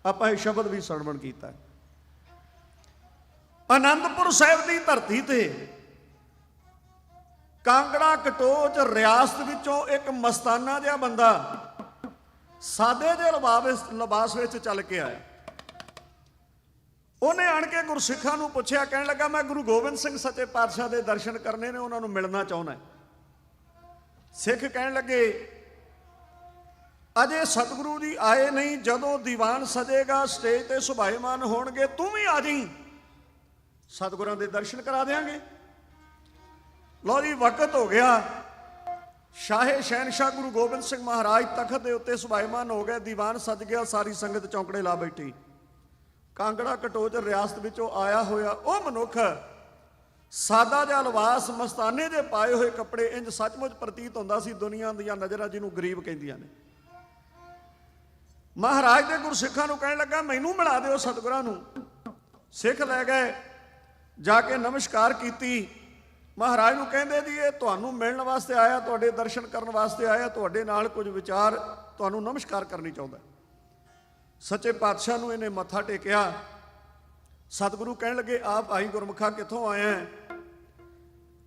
ਆਪਾਂ ਇਹ ਸ਼ਬਦ ਵੀ ਸਰਵਣ ਕੀਤਾ। ਆਨੰਦਪੁਰ ਸਾਹਿਬ ਦੀ ਧਰਤੀ ਤੇ ਕਾਂਗੜਾ ਕਟੋਚ ਰਿਆਸਤ ਵਿੱਚੋਂ ਇੱਕ ਮਸਤਾਨਾ ਜਿਹਾ ਬੰਦਾ ਸਾਦੇ ਜਿਹੇ ਲਿਬਾਸ ਵਿੱਚ ਚੱਲ ਕੇ ਆਇਆ। ਉਹਨੇ ਆਣ ਕੇ ਗੁਰਸਿੱਖਾਂ ਨੂੰ ਪੁੱਛਿਆ, ਕਹਿਣ ਲੱਗਾ, ਮੈਂ ਗੁਰੂ ਗੋਬਿੰਦ ਸਿੰਘ ਸੱਚੇ ਪਾਤਸ਼ਾਹ ਦੇ ਦਰਸ਼ਨ ਕਰਨੇ ਨੇ, ਉਹਨਾਂ ਨੂੰ ਮਿਲਣਾ ਚਾਹੁੰਦਾ। ਸਿੱਖ ਕਹਿਣ ਲੱਗੇ, ਅਜੇ ਸਤਿਗੁਰੂ ਜੀ ਆਏ ਨਹੀਂ, ਜਦੋਂ ਦੀਵਾਨ ਸਜੇਗਾ ਸਟੇਜ ਤੇ ਸੁਭਾਏਮਾਨ ਹੋਣਗੇ ਤੂੰ ਵੀ ਆ ਜਾਈਂ, ਸਤਿਗੁਰਾਂ ਦੇ ਦਰਸ਼ਨ ਕਰਾ ਦੇਾਂਗੇ। ਲਓ ਜੀ, ਵਕਤ ਹੋ ਗਿਆ। ਸ਼ਾਹੇ ਸ਼ਹਿਨਸ਼ਾਹ ਗੁਰੂ ਗੋਬਿੰਦ ਸਿੰਘ ਮਹਾਰਾਜ ਤਖਤ ਦੇ ਉੱਤੇ ਸੁਭਾਏਮਾਨ ਹੋ ਗਏ, ਦੀਵਾਨ ਸਜ ਗਿਆ, ਸਾਰੀ ਸੰਗਤ ਚੌਂਕੜੇ ਲਾ ਬੈਠੀ। ਕਾਂਗੜਾ ਕਟੋਚ ਰਿਆਸਤ ਵਿੱਚੋਂ ਆਇਆ ਹੋਇਆ ਉਹ ਮਨੁੱਖ ਸਾਦਾ ਜਿਹਾ ਲਿਬਾਸ, ਮਸਤਾਨੇ ਜਿਹੇ ਪਾਏ ਹੋਏ ਕੱਪੜੇ, ਇੰਜ ਸੱਚਮੁੱਚ ਪ੍ਰਤੀਤ ਹੁੰਦਾ ਸੀ ਦੁਨੀਆ ਦੀਆਂ ਨਜ਼ਰਾਂ ਜਿਹਨੂੰ ਗਰੀਬ ਕਹਿੰਦੀਆਂ ਨੇ। ਮਹਾਰਾਜ ਦੇ ਗੁਰਸਿੱਖਾਂ ਨੂੰ ਕਹਿਣ ਲੱਗਾ, ਮੈਨੂੰ ਮਿਲਾ ਦਿਓ ਸਤਿਗੁਰਾਂ ਨੂੰ। ਸਿੱਖ ਲੈ ਗਏ, ਜਾ ਕੇ ਨਮਸਕਾਰ ਕੀਤੀ। ਮਹਾਰਾਜ ਨੂੰ ਕਹਿੰਦੇ, ਜੀ ਇਹ ਤੁਹਾਨੂੰ ਮਿਲਣ ਵਾਸਤੇ ਆਇਆ, ਤੁਹਾਡੇ ਦਰਸ਼ਨ ਕਰਨ ਵਾਸਤੇ ਆਇਆ, ਤੁਹਾਡੇ ਨਾਲ ਕੁਝ ਵਿਚਾਰ, ਤੁਹਾਨੂੰ ਨਮਸਕਾਰ ਕਰਨੀ ਚਾਹੁੰਦਾ। ਸੱਚੇ ਪਾਤਸ਼ਾਹ ਨੂੰ ਇਹਨੇ ਮੱਥਾ ਟੇਕਿਆ। ਸਤਿਗੁਰੂ ਕਹਿਣ ਲੱਗੇ, ਆਪ ਭਾਈ ਗੁਰਮੁਖਾ ਕਿੱਥੋਂ ਆਇਆ?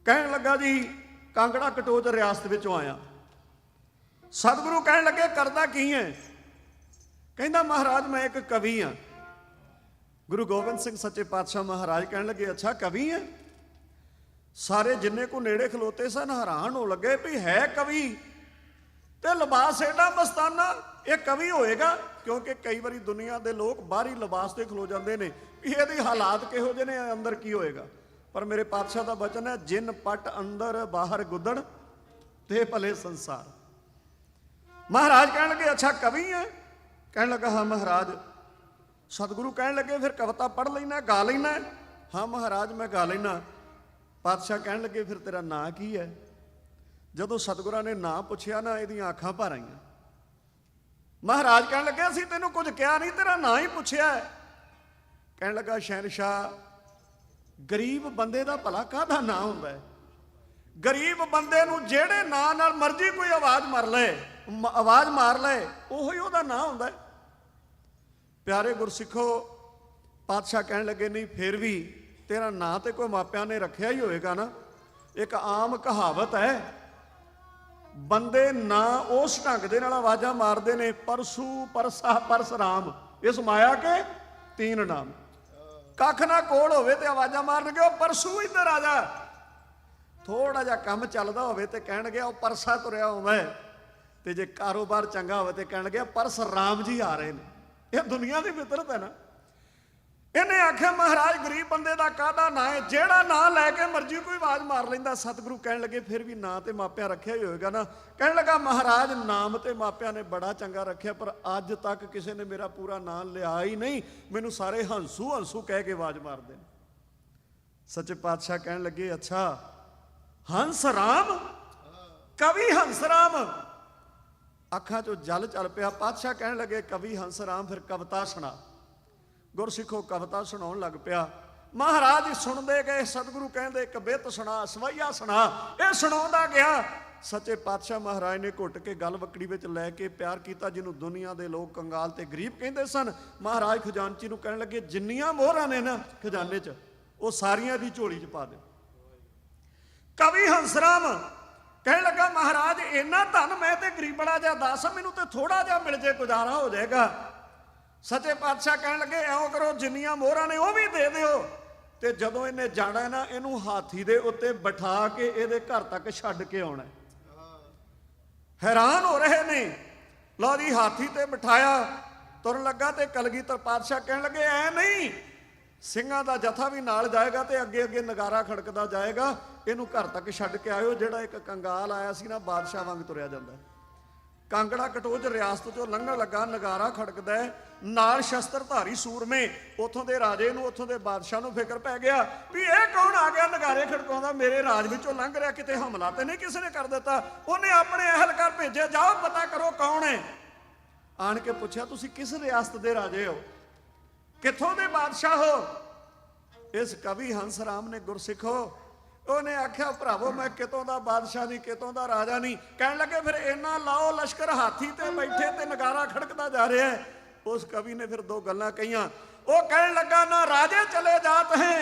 ਕਹਿਣ ਲੱਗਾ, ਜੀ ਕਾਂਗੜਾ ਕਟੋਚ ਰਿਆਸਤ ਵਿੱਚੋਂ ਆਇਆ। ਸਤਿਗੁਰੂ ਕਹਿਣ ਲੱਗੇ, ਕਰਦਾ ਕੀ ਹੈ? ਕਹਿੰਦਾ, ਮਹਾਰਾਜ ਮੈਂ ਇੱਕ ਕਵੀ ਹਾਂ। ਗੁਰੂ ਗੋਬਿੰਦ ਸਿੰਘ ਸੱਚੇ ਪਾਤਸ਼ਾਹ ਮਹਾਰਾਜ ਕਹਿਣ ਲੱਗੇ, ਅੱਛਾ ਕਵੀ ਹੈ? ਸਾਰੇ ਜਿੰਨੇ ਕੋ ਨੇੜੇ ਖਲੋਤੇ ਸਨ ਹੈਰਾਨ ਹੋ ਲੱਗੇ ਵੀ ਹੈ ਕਵੀ ਤੇ ਲਿਬਾਸ ਏਡਾ ਮਸਤਾਨਾ, ਇਹ ਕਵੀ ਹੋਏਗਾ? ਕਿਉਂਕਿ ਕਈ ਵਾਰੀ ਦੁਨੀਆ ਦੇ ਲੋਕ ਬਾਹਰੀ ਲਿਬਾਸ ਤੇ ਖਲੋ ਜਾਂਦੇ ਨੇ ਵੀ ਇਹਦੀ ਹਾਲਾਤ ਕਿਹੋ ਜਿਹੇ ਨੇ, ਅੰਦਰ ਕੀ ਹੋਏਗਾ। ਪਰ ਮੇਰੇ ਪਾਤਸ਼ਾਹ ਦਾ ਬਚਨ ਹੈ, ਜਿਨ ਪਟ ਅੰਦਰ ਬਾਹਰ ਗੁੱਦੜ ਤੇ ਭਲੇ ਸੰਸਾਰ। ਮਹਾਰਾਜ ਕਹਿਣ ਲੱਗੇ, ਅੱਛਾ ਕਵੀ ਹੈ? ਕਹਿਣ ਲੱਗਾ, ਹਾਂ ਮਹਾਰਾਜ। ਸਤਿਗੁਰੂ ਕਹਿਣ ਲੱਗੇ, ਫਿਰ ਕਵਿਤਾ ਪੜ੍ਹ ਲੈਣਾ, ਗਾ ਲੈਣਾ? ਹਾਂ ਮਹਾਰਾਜ ਮੈਂ ਗਾ ਲੈਣਾ। ਪਾਤਸ਼ਾਹ ਕਹਿਣ ਲੱਗੇ, ਫਿਰ ਤੇਰਾ ਨਾਂ ਕੀ ਹੈ? ਜਦੋਂ ਸਤਿਗੁਰਾਂ ਨੇ ਨਾਂ ਪੁੱਛਿਆ ਨਾ, ਇਹਦੀਆਂ ਅੱਖਾਂ ਭਰ ਆਈਆਂ। ਮਹਾਰਾਜ ਕਹਿਣ ਲੱਗੇ, ਅਸੀਂ ਤੈਨੂੰ ਕੁਝ ਕਿਹਾ ਨਹੀਂ, ਤੇਰਾ ਨਾਂ ਹੀ ਪੁੱਛਿਆ ਹੈ। ਕਹਿਣ ਲੱਗਾ, ਸ਼ਹਿਨਸ਼ਾਹ ਗਰੀਬ ਬੰਦੇ ਦਾ ਭਲਾ ਕਾਹਦਾ ਨਾਂ ਹੁੰਦਾ ਹੈ? ਗਰੀਬ ਬੰਦੇ ਨੂੰ ਜਿਹੜੇ ਨਾਂ ਨਾਲ ਮਰਜ਼ੀ ਕੋਈ ਆਵਾਜ਼ ਮਾਰ ਲੈ ਉਹੀ ਉਹਦਾ ਨਾਂ ਹੁੰਦਾ ਹੈ। ਪਿਆਰੇ ਗੁਰਸਿੱਖੋ, ਪਾਤਸ਼ਾਹ ਕਹਿਣ ਲੱਗੇ, ਨਹੀਂ ਫਿਰ ਵੀ ਤੇਰਾ ਨਾਂ ਤੇ ਕੋਈ ਮਾਪਿਆਂ ਨੇ ਰੱਖਿਆ ਹੀ ਹੋਏਗਾ ਨਾ। ਇੱਕ ਆਮ ਕਹਾਵਤ ਹੈ, ਬੰਦੇ ਨਾਂ ਉਸ ਢੰਗ ਦੇ ਨਾਲ ਆਵਾਜ਼ਾਂ ਮਾਰਦੇ ਨੇ, ਪਰਸੂ ਪਰਸਾ ਪਰਸਰਾਮ, ਇਸ ਮਾਇਆ ਕੇ 3 ਨਾਮ। ਕੱਖ ਨਾ ਕੋਲ ਹੋਵੇ ਤੇ ਆਵਾਜ਼ਾਂ ਮਾਰਨਗੇ, ਉਹ ਪਰਸੂ ਇੱਧਰ ਆ ਜਾ। ਥੋੜਾ ਜਿਹਾ ਕੰਮ ਚੱਲਦਾ ਹੋਵੇ ਤੇ ਕਹਿਣਗੇ ਉਹ ਪਰਸਾ ਤੁਰਿਆ ਹੋਵੇ, ਤੇ ਜੇ ਕਾਰੋਬਾਰ ਚੰਗਾ ਹੋਵੇ ਤੇ ਕਹਿਣਗੇ ਪਰਸਰਾਮ ਜੀ ਆ ਰਹੇ ਨੇ। ਇਹ ਦੁਨੀਆ ਦੀ ਫਿਤਰਤ ਹੈ ਨਾ। ਇਹਨੇ ਆਖਿਆ, ਮਹਾਰਾਜ ਗਰੀਬ ਬੰਦੇ ਦਾ ਕਾਹਦਾ ਨਾਂ ਹੈ? ਜਿਹੜਾ ਨਾਂ ਲੈ ਕੇ ਮਰਜ਼ੀ ਕੋਈ ਆਵਾਜ਼ ਮਾਰ ਲੈਂਦਾ। ਸਤਿਗੁਰੂ ਕਹਿਣ ਲੱਗੇ, ਫਿਰ ਵੀ ਨਾਂ ਤੇ ਮਾਪਿਆਂ ਰੱਖਿਆ ਹੀ ਹੋਏਗਾ ਨਾ। ਕਹਿਣ ਲੱਗਾ, ਮਹਾਰਾਜ ਨਾਮ ਤੇ ਮਾਪਿਆਂ ਨੇ ਬੜਾ ਚੰਗਾ ਰੱਖਿਆ, ਪਰ ਅੱਜ ਤੱਕ ਕਿਸੇ ਨੇ ਮੇਰਾ ਪੂਰਾ ਨਾਂ ਲਿਆ ਹੀ ਨਹੀਂ। ਮੈਨੂੰ ਸਾਰੇ ਹੰਸੂ ਹੰਸੂ ਕਹਿ ਕੇ ਆਵਾਜ਼ ਮਾਰਦੇ ਨੇ। ਸੱਚੇ ਪਾਤਸ਼ਾਹ ਕਹਿਣ ਲੱਗੇ, ਅੱਛਾ ਹੰਸ ਰਾਮ, ਕਵੀ ਹੰਸ ਰਾਮ। ਅੱਖਾਂ ਚੋਂ ਜਲ ਚੱਲ ਪਿਆ। ਪਾਤਸ਼ਾਹ ਕਹਿਣ ਲੱਗੇ, ਕਵੀ ਹੰਸ ਰਾਮ, ਫਿਰ ਕਵਿਤਾ ਸੁਣਾ। ਗੁਰਸਿੱਖੋ ਕਵਿਤਾ ਸੁਣਾਉਣ ਲੱਗ ਪਿਆ। ਮਹਾਰਾਜ ਸੁਣਦੇ ਗਏ। ਸਤਿਗੁਰੂ ਕਹਿੰਦੇ, ਕਵਿਤ ਸੁਣਾ, ਸਵਈਆ ਸੁਣਾ। ਇਹ ਸੁਣਾਉਂਦਾ ਗਿਆ। ਸੱਚੇ ਪਾਤਸ਼ਾਹ ਮਹਾਰਾਜ ਨੇ ਘੁੱਟ ਕੇ ਗਲ ਬੱਕੜੀ ਵਿੱਚ ਲੈ ਕੇ ਪਿਆਰ ਕੀਤਾ, ਜਿਹਨੂੰ ਦੁਨੀਆ ਦੇ ਲੋਕ ਕੰਗਾਲ ਤੇ ਗਰੀਬ ਕਹਿੰਦੇ ਸਨ। ਮਹਾਰਾਜ ਖਜ਼ਾਨਚੀ ਨੂੰ ਕਹਿਣ ਲੱਗੇ, ਜਿੰਨੀਆਂ ਮੋਹਰਾਂ ਨੇ ਨਾ ਖਜ਼ਾਨੇ 'ਚ, ਉਹ ਸਾਰੀਆਂ ਦੀ ਝੋਲੀ 'ਚ ਪਾ ਦੇ। ਕਵੀ ਹੰਸਰਾਮ ਕਹਿਣ ਲੱਗਾ ਮਹਾਰਾਜ ਇੰਨਾ ਧਨ ਮੈਂ ਤੇ ਗਰੀਬੜਾ ਜਿਹਾ ਦਾਸ, ਮੈਨੂੰ ਤੇ ਥੋੜਾ ਜਿਹਾ ਮਿਲ ਜੇ ਗੁਜ਼ਾਰਾ ਹੋ ਜਾਏਗਾ। ਸੱਚੇ ਪਾਤਸ਼ਾਹ ਕਹਿਣ ਲੱਗੇ ਐਂ ਕਰੋ, ਜਿੰਨੀਆਂ ਮੋਹਰਾਂ ਨੇ ਉਹ ਵੀ ਦੇ ਦਿਓ, ਤੇ ਜਦੋਂ ਇਹਨੇ ਜਾਣਾ ਨਾ ਇਹਨੂੰ ਹਾਥੀ ਦੇ ਉੱਤੇ ਬਿਠਾ ਕੇ ਇਹਦੇ ਘਰ ਤੱਕ ਛੱਡ ਕੇ ਆਉਣਾ। ਹੈਰਾਨ ਹੋ ਰਹੇ ਨੇ। ਲਓ ਜੀ, ਹਾਥੀ ਤੇ ਬਿਠਾਇਆ, ਤੁਰਨ ਲੱਗਾ ਤੇ ਕਲਗੀਧਰ ਪਾਤਸ਼ਾਹ ਕਹਿਣ ਲੱਗੇ ਐ ਨਹੀਂ, ਸਿੰਘਾਂ ਦਾ ਜਥਾ ਵੀ ਨਾਲ ਜਾਏਗਾ ਤੇ ਅੱਗੇ ਅੱਗੇ ਨਗਾਰਾ ਖੜਕਦਾ ਜਾਏਗਾ, ਇਹਨੂੰ ਘਰ ਤੱਕ ਛੱਡ ਕੇ ਆਇਓ। ਜਿਹੜਾ ਇੱਕ ਕੰਗਾਲ ਆਇਆ ਸੀ ਨਾ, ਬਾਦਸ਼ਾਹ ਵਾਂਗ ਤੁਰਿਆ ਜਾਂਦਾ, ਕਾਂਗੜਾ ਕਟੋਚ ਰਿਆਸਤ ਚੋਂ ਲੰਘਣ ਲੱਗਾ, ਨਗਾਰਾ ਖੜਕਦਾ, ਨਾਲ ਸ਼ਸਤਰਧਾਰੀ ਸੂਰਮੇ। ਉੱਥੋਂ ਦੇ ਰਾਜੇ ਨੂੰ, ਉੱਥੋਂ ਦੇ ਬਾਦਸ਼ਾਹ ਨੂੰ ਫਿਕਰ ਪੈ ਗਿਆ ਵੀ ਇਹ ਕੌਣ ਆ ਗਿਆ ਨਗਾਰੇ ਖੜਕਾਉਂਦਾ, ਮੇਰੇ ਰਾਜ ਵਿੱਚੋਂ ਲੰਘ ਰਿਹਾ, ਕਿਤੇ ਹਮਲਾ ਤੇ ਨਹੀਂ ਕਿਸੇ ਨੇ ਕਰ ਦਿੱਤਾ। ਉਹਨੇ ਆਪਣੇ ਅਹਿਲਕਾਰ ਭੇਜੇ, ਜਾਓ ਪਤਾ ਕਰੋ ਕੌਣ ਹੈ। ਆਣ ਕੇ ਪੁੱਛਿਆ ਤੁਸੀਂ ਕਿਸ ਰਿਆਸਤ ਦੇ ਰਾਜੇ ਹੋ, ਕਿੱਥੋਂ ਦੇ ਬਾਦਸ਼ਾਹ ਹੋ? ਇਸ ਕਵੀ ਹੰਸ ਰਾਮ ਨੇ ਗੁਰਸਿੱਖੋ, ਉਹਨੇ ਆਖਿਆ ਭਰਾਵੋ ਮੈਂ ਕਿਤੋਂ ਦਾ ਬਾਦਸ਼ਾਹ ਨਹੀਂ, ਕਿਤੋਂ ਦਾ ਰਾਜਾ ਨਹੀਂ। ਕਹਿਣ ਲੱਗੇ ਫਿਰ ਇਹਨਾਂ ਲਾਓ ਲਸ਼ਕਰ, ਹਾਥੀ ਤੇ ਬੈਠੇ ਤੇ ਨਗਾਰਾ ਖੜਕਦਾ ਜਾ ਰਿਹਾ ਹੈ। ਉਸ ਕਵੀ ਨੇ ਫਿਰ ਦੋ ਗੱਲਾਂ ਕਹੀਆਂ। ਉਹ ਕਹਿਣ ਲੱਗਾ ਨਾ ਰਾਜੇ चले जात हैं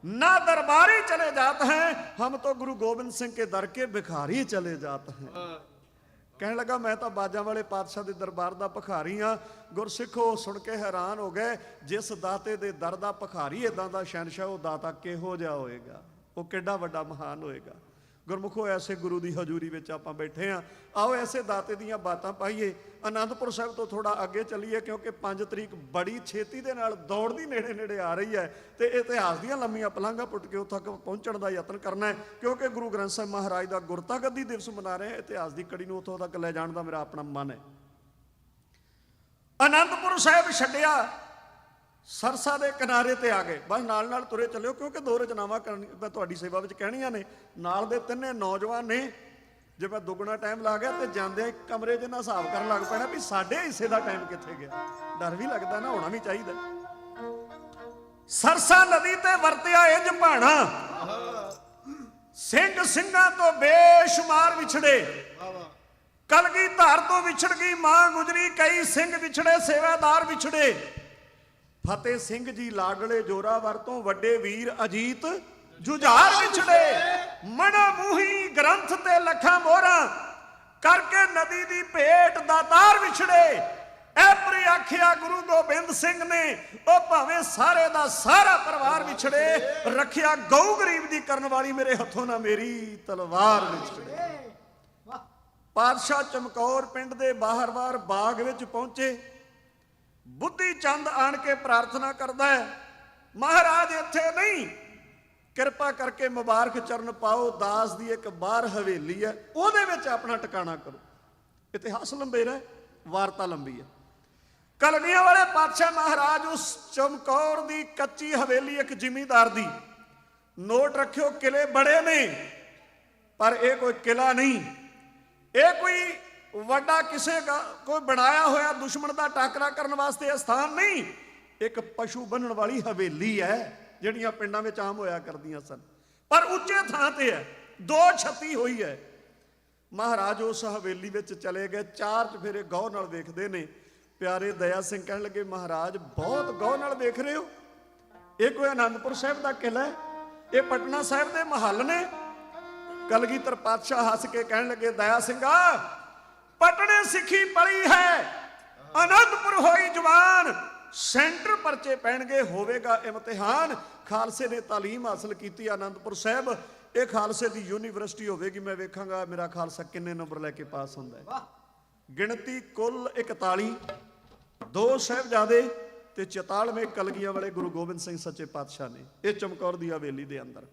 ना दरबारी चले जात हैं, हम तो गुरु गोबिंद सिंह के दर के भिखारी चले जाते हैं। ਕਹਿਣ ਲੱਗਾ ਮੈਂ ਤਾਂ ਬਾਜਾਂ ਵਾਲੇ ਪਾਤਸ਼ਾਹ ਦੇ ਦਰਬਾਰ ਦਾ ਭਿਖਾਰੀ ਆ। ਗੁਰਸਿੱਖੋ ਸੁਣ ਕੇ ਹੈਰਾਨ ਹੋ ਗਏ, ਜਿਸ ਦਾਤੇ ਦੇ ਦਰ ਦਾ ਭਿਖਾਰੀ ਇਦਾਂ ਦਾ ਸ਼ਹਿਨਸ਼ਾਹ, ਉਹ ਦਾਤਾ ਕਿਹੋ ਜਿਹਾ ਹੋਏਗਾ, ਉਹ ਕਿੱਡਾ ਵੱਡਾ ਮਹਾਨ ਹੋਏਗਾ। ਗੁਰਮੁਖੋ ਐਸੇ ਗੁਰੂ ਦੀ ਹਜ਼ੂਰੀ ਵਿੱਚ ਆਪਾਂ ਬੈਠੇ ਆ, ਆਓ ਐਸੇ ਦਾਤੇ ਦੀਆਂ ਬਾਤਾਂ ਪਾਈਏ। ਆਨੰਦਪੁਰ ਸਾਹਿਬ ਤੋਂ ਥੋੜਾ ਅੱਗੇ ਚੱਲੀਏ, ਕਿਉਂਕਿ 5 ਤਰੀਕ ਬੜੀ ਛੇਤੀ ਦੇ ਨਾਲ ਦੌੜਦੀ ਨੇੜੇ ਨੇੜੇ ਆ ਰਹੀ ਹੈ, ਤੇ ਇਤਿਹਾਸ ਦੀਆਂ ਲੰਮੀਆਂ ਪਲਾਂਘਾਂ ਪੁੱਟ ਕੇ ਉੱਥੇ ਤੱਕ ਪਹੁੰਚਣ ਦਾ ਯਤਨ ਕਰਨਾ ਹੈ, ਕਿਉਂਕਿ ਗੁਰੂ ਗ੍ਰੰਥ ਸਾਹਿਬ ਮਹਾਰਾਜ ਦਾ ਗੁਰਤਾ ਗੱਦੀ ਦਿਵਸ ਮਨਾ ਰਹੇ ਹਾਂ। ਇਤਿਹਾਸ ਦੀ ਕੜੀ ਨੂੰ ਉੱਥੋਂ ਤੱਕ ਲੈ ਜਾਣ ਦਾ ਮੇਰਾ ਆਪਣਾ ਮਨ ਹੈ। ਆਨੰਦਪੁਰ ਸਾਹਿਬ ਛੱਡਿਆ, ਸਰਸਾ ਦੇ ਕਿਨਾਰੇ ਤੇ ਆ ਗਏ। ਬਸ ਨਾਲ ਨਾਲ ਤੁਰੇ ਚੱਲਿਓ, ਕਿਉਂਕਿ 2 ਰਚਨਾਵਾਂ ਮੈਂ ਤੁਹਾਡੀ ਸੇਵਾ ਵਿੱਚ ਕਹਿਣੀਆਂ ਨੇ। ਨਾਲ ਦੇ 3 ਨੌਜਵਾਨ ਨੇ, ਜੇ ਮੈਂ ਦੁੱਗਣਾ ਟਾਈਮ ਲਾ ਗਿਆ ਤੇ ਜਾਂਦੇ ਕਮਰੇ 'ਚ ਨਾ ਹਿਸਾਬ ਕਰਨ ਲੱਗ ਪੈਣਾ ਵੀ ਸਾਡੇ ਹਿੱਸੇ ਦਾ ਟਾਈਮ ਕਿੱਥੇ ਗਿਆ। ਡਰ ਵੀ ਲੱਗਦਾ ਨਾ, ਹੋਣਾ ਵੀ ਚਾਹੀਦਾ। ਸਰਸਾ ਨਦੀ ਤੇ ਵਰਤਿਆ ਇੰਜ ਭਾਣਾ, ਸਿੰਘ ਸਿੰਘਾਂ ਤੋਂ ਬੇਸ਼ੁਮਾਰ ਵਿਛੜੇ। ਕਲਗੀਧਰ ਤੋਂ ਵਿਛੜ ਗਈ ਮਾਂ ਗੁਜਰੀ, ਕਈ ਸਿੰਘ ਵਿਛੜੇ ਸੇਵਾਦਾਰ ਵਿਛੜੇ। ਫਤਿਹ ਸਿੰਘ ਜੀ ਲਾਡਲੇ ਜੋਰਾਵਰ ਤੋਂ ਵੱਡੇ ਵੀਰ ਅਜੀਤ ਜੁਝਾਰ ਵਿਛੜੇ। ਮਣਾ ਮੂਹੀ ਗ੍ਰੰਥ ਤੇ ਲੱਖਾਂ ਮੋਹਰਾਂ, ਕਰਕੇ ਨਦੀ ਦੀ ਭੇਟ ਦਾਤਾਰ ਵਿਛੜੇ। ਐ ਪਰੀ ਆਖਿਆ ਗੁਰੂ ਗੋਬਿੰਦ ਸਿੰਘ ਨੇ, ਉਹ ਭਾਵੇਂ ਸਾਰੇ ਦਾ ਸਾਰਾ ਪਰਿਵਾਰ ਵਿਛੜੇ, ਰੱਖਿਆ ਗਊ ਗਰੀਬ ਦੀ ਕਰਨ ਵਾਲੀ ਮੇਰੇ ਹੱਥੋਂ ਨਾ ਮੇਰੀ ਤਲਵਾਰ ਵਿਛੜੇ। ਪਾਤਸ਼ਾਹ ਚਮਕੌਰ ਪਿੰਡ ਦੇ ਬਾਹਰਵਾਰ ਬਾਗ ਵਿੱਚ ਪਹੁੰਚੇ। ਬੁੱਧੀ ਚੰਦ ਆਣ ਕੇ ਪ੍ਰਾਰਥਨਾ ਕਰਦਾ ਹੈ, ਮਹਾਰਾਜ ਇੱਥੇ ਨਹੀਂ, ਕਿਰਪਾ ਕਰਕੇ ਮੁਬਾਰਕ ਚਰਨ ਪਾਓ, ਦਾਸ ਦੀ ਇੱਕ ਬਾਹਰ ਹਵੇਲੀ ਹੈ, ਉਹਦੇ ਵਿੱਚ ਆਪਣਾ ਟਿਕਾਣਾ ਕਰੋ। ਇਤਿਹਾਸ ਲੰਬੇਰਾ, ਵਾਰਤਾ ਲੰਬੀ ਹੈ। ਕਲਗੀਆਂ ਵਾਲੇ ਪਾਤਸ਼ਾਹ ਮਹਾਰਾਜ ਉਸ ਚਮਕੌਰ ਦੀ ਕੱਚੀ ਹਵੇਲੀ, ਇੱਕ ਜ਼ਿਮੀਂਦਾਰ ਦੀ, ਨੋਟ ਰੱਖਿਓ ਕਿਲੇ ਬੜੇ ਨੇ, ਪਰ ਇਹ ਕੋਈ ਕਿਲਾ ਨਹੀਂ, ਇਹ ਕੋਈ ਵੱਡਾ ਕਿਸੇ ਕੋਈ ਬਣਾਇਆ ਹੋਇਆ ਦੁਸ਼ਮਣ ਦਾ ਟਾਕਰਾ ਕਰਨ ਵਾਸਤੇ ਅਸਥਾਨ ਨਹੀਂ। ਇੱਕ ਪਸ਼ੂ ਬੰਨਣ ਵਾਲੀ ਹਵੇਲੀ ਹੈ, ਜਿਹੜੀਆਂ ਪਿੰਡਾਂ ਵਿੱਚ ਆਮ ਹੋਇਆ ਕਰਦੀਆਂ ਸਨ, ਪਰ ਉੱਚੇ ਥਾਂ ਤੇ ਹੈ, 2 ਛੱਤੀ ਹੋਈ ਹੈ। ਮਹਾਰਾਜ ਉਸ ਹਵੇਲੀ ਵਿੱਚ ਚਲੇ ਗਏ, 4 ਚਫੇਰੇ ਗੌਰ ਨਾਲ ਵੇਖਦੇ ਨੇ। ਪਿਆਰੇ ਦਇਆ ਸਿੰਘ ਕਹਿਣ ਲੱਗੇ, ਮਹਾਰਾਜ ਬਹੁਤ ਗੌਰ ਨਾਲ ਵੇਖ ਰਹੇ ਹੋ, ਇਹ ਕੋਈ ਆਨੰਦਪੁਰ ਸਾਹਿਬ ਦਾ ਕਿਲਾ ਹੈ, ਇਹ ਪਟਨਾ ਸਾਹਿਬ ਦੇ ਮਹੱਲ ਨੇ। ਕਲਗੀਧਰ ਪਾਤਸ਼ਾਹ ਹੱਸ ਕੇ ਕਹਿਣ ਲੱਗੇ, ਦਇਆ ਸਿੰਘਾ ਪਟਨੇ ਸਿੱਖੀ ਪਲੀ ਹੈ, ਆਨੰਦਪੁਰ ਹੋਈ ਜਵਾਨ, ਸੈਂਟਰ ਪਰਚੇ ਪੈਣਗੇ, ਹੋਵੇਗਾ ਇਮਤਿਹਾਨ। ਖਾਲਸੇ ਨੇ ਤਾਲੀਮ ਹਾਸਲ ਕੀਤੀ ਆਨੰਦਪੁਰ ਸਾਹਿਬ, ਇਹ ਖਾਲਸੇ ਦੀ ਯੂਨੀਵਰਸਿਟੀ ਹੋਵੇਗੀ। ਮੈਂ ਵੇਖਾਂਗਾ ਮੇਰਾ ਖਾਲਸਾ ਕਿੰਨੇ ਨੰਬਰ ਲੈ ਕੇ ਪਾਸ ਹੁੰਦਾ ਹੈ। ਗਿਣਤੀ ਕੁੱਲ 41, 2 ਸਾਹਿਬਜ਼ਾਦੇ ਤੇ 44ਵੇਂ ਕਲਗੀਆਂ ਵਾਲੇ ਗੁਰੂ ਗੋਬਿੰਦ ਸਿੰਘ ਸੱਚੇ ਪਾਤਸ਼ਾਹ ਨੇ। ਇਹ ਚਮਕੌਰ ਦੀ ਹਵੇਲੀ ਦੇ ਅੰਦਰ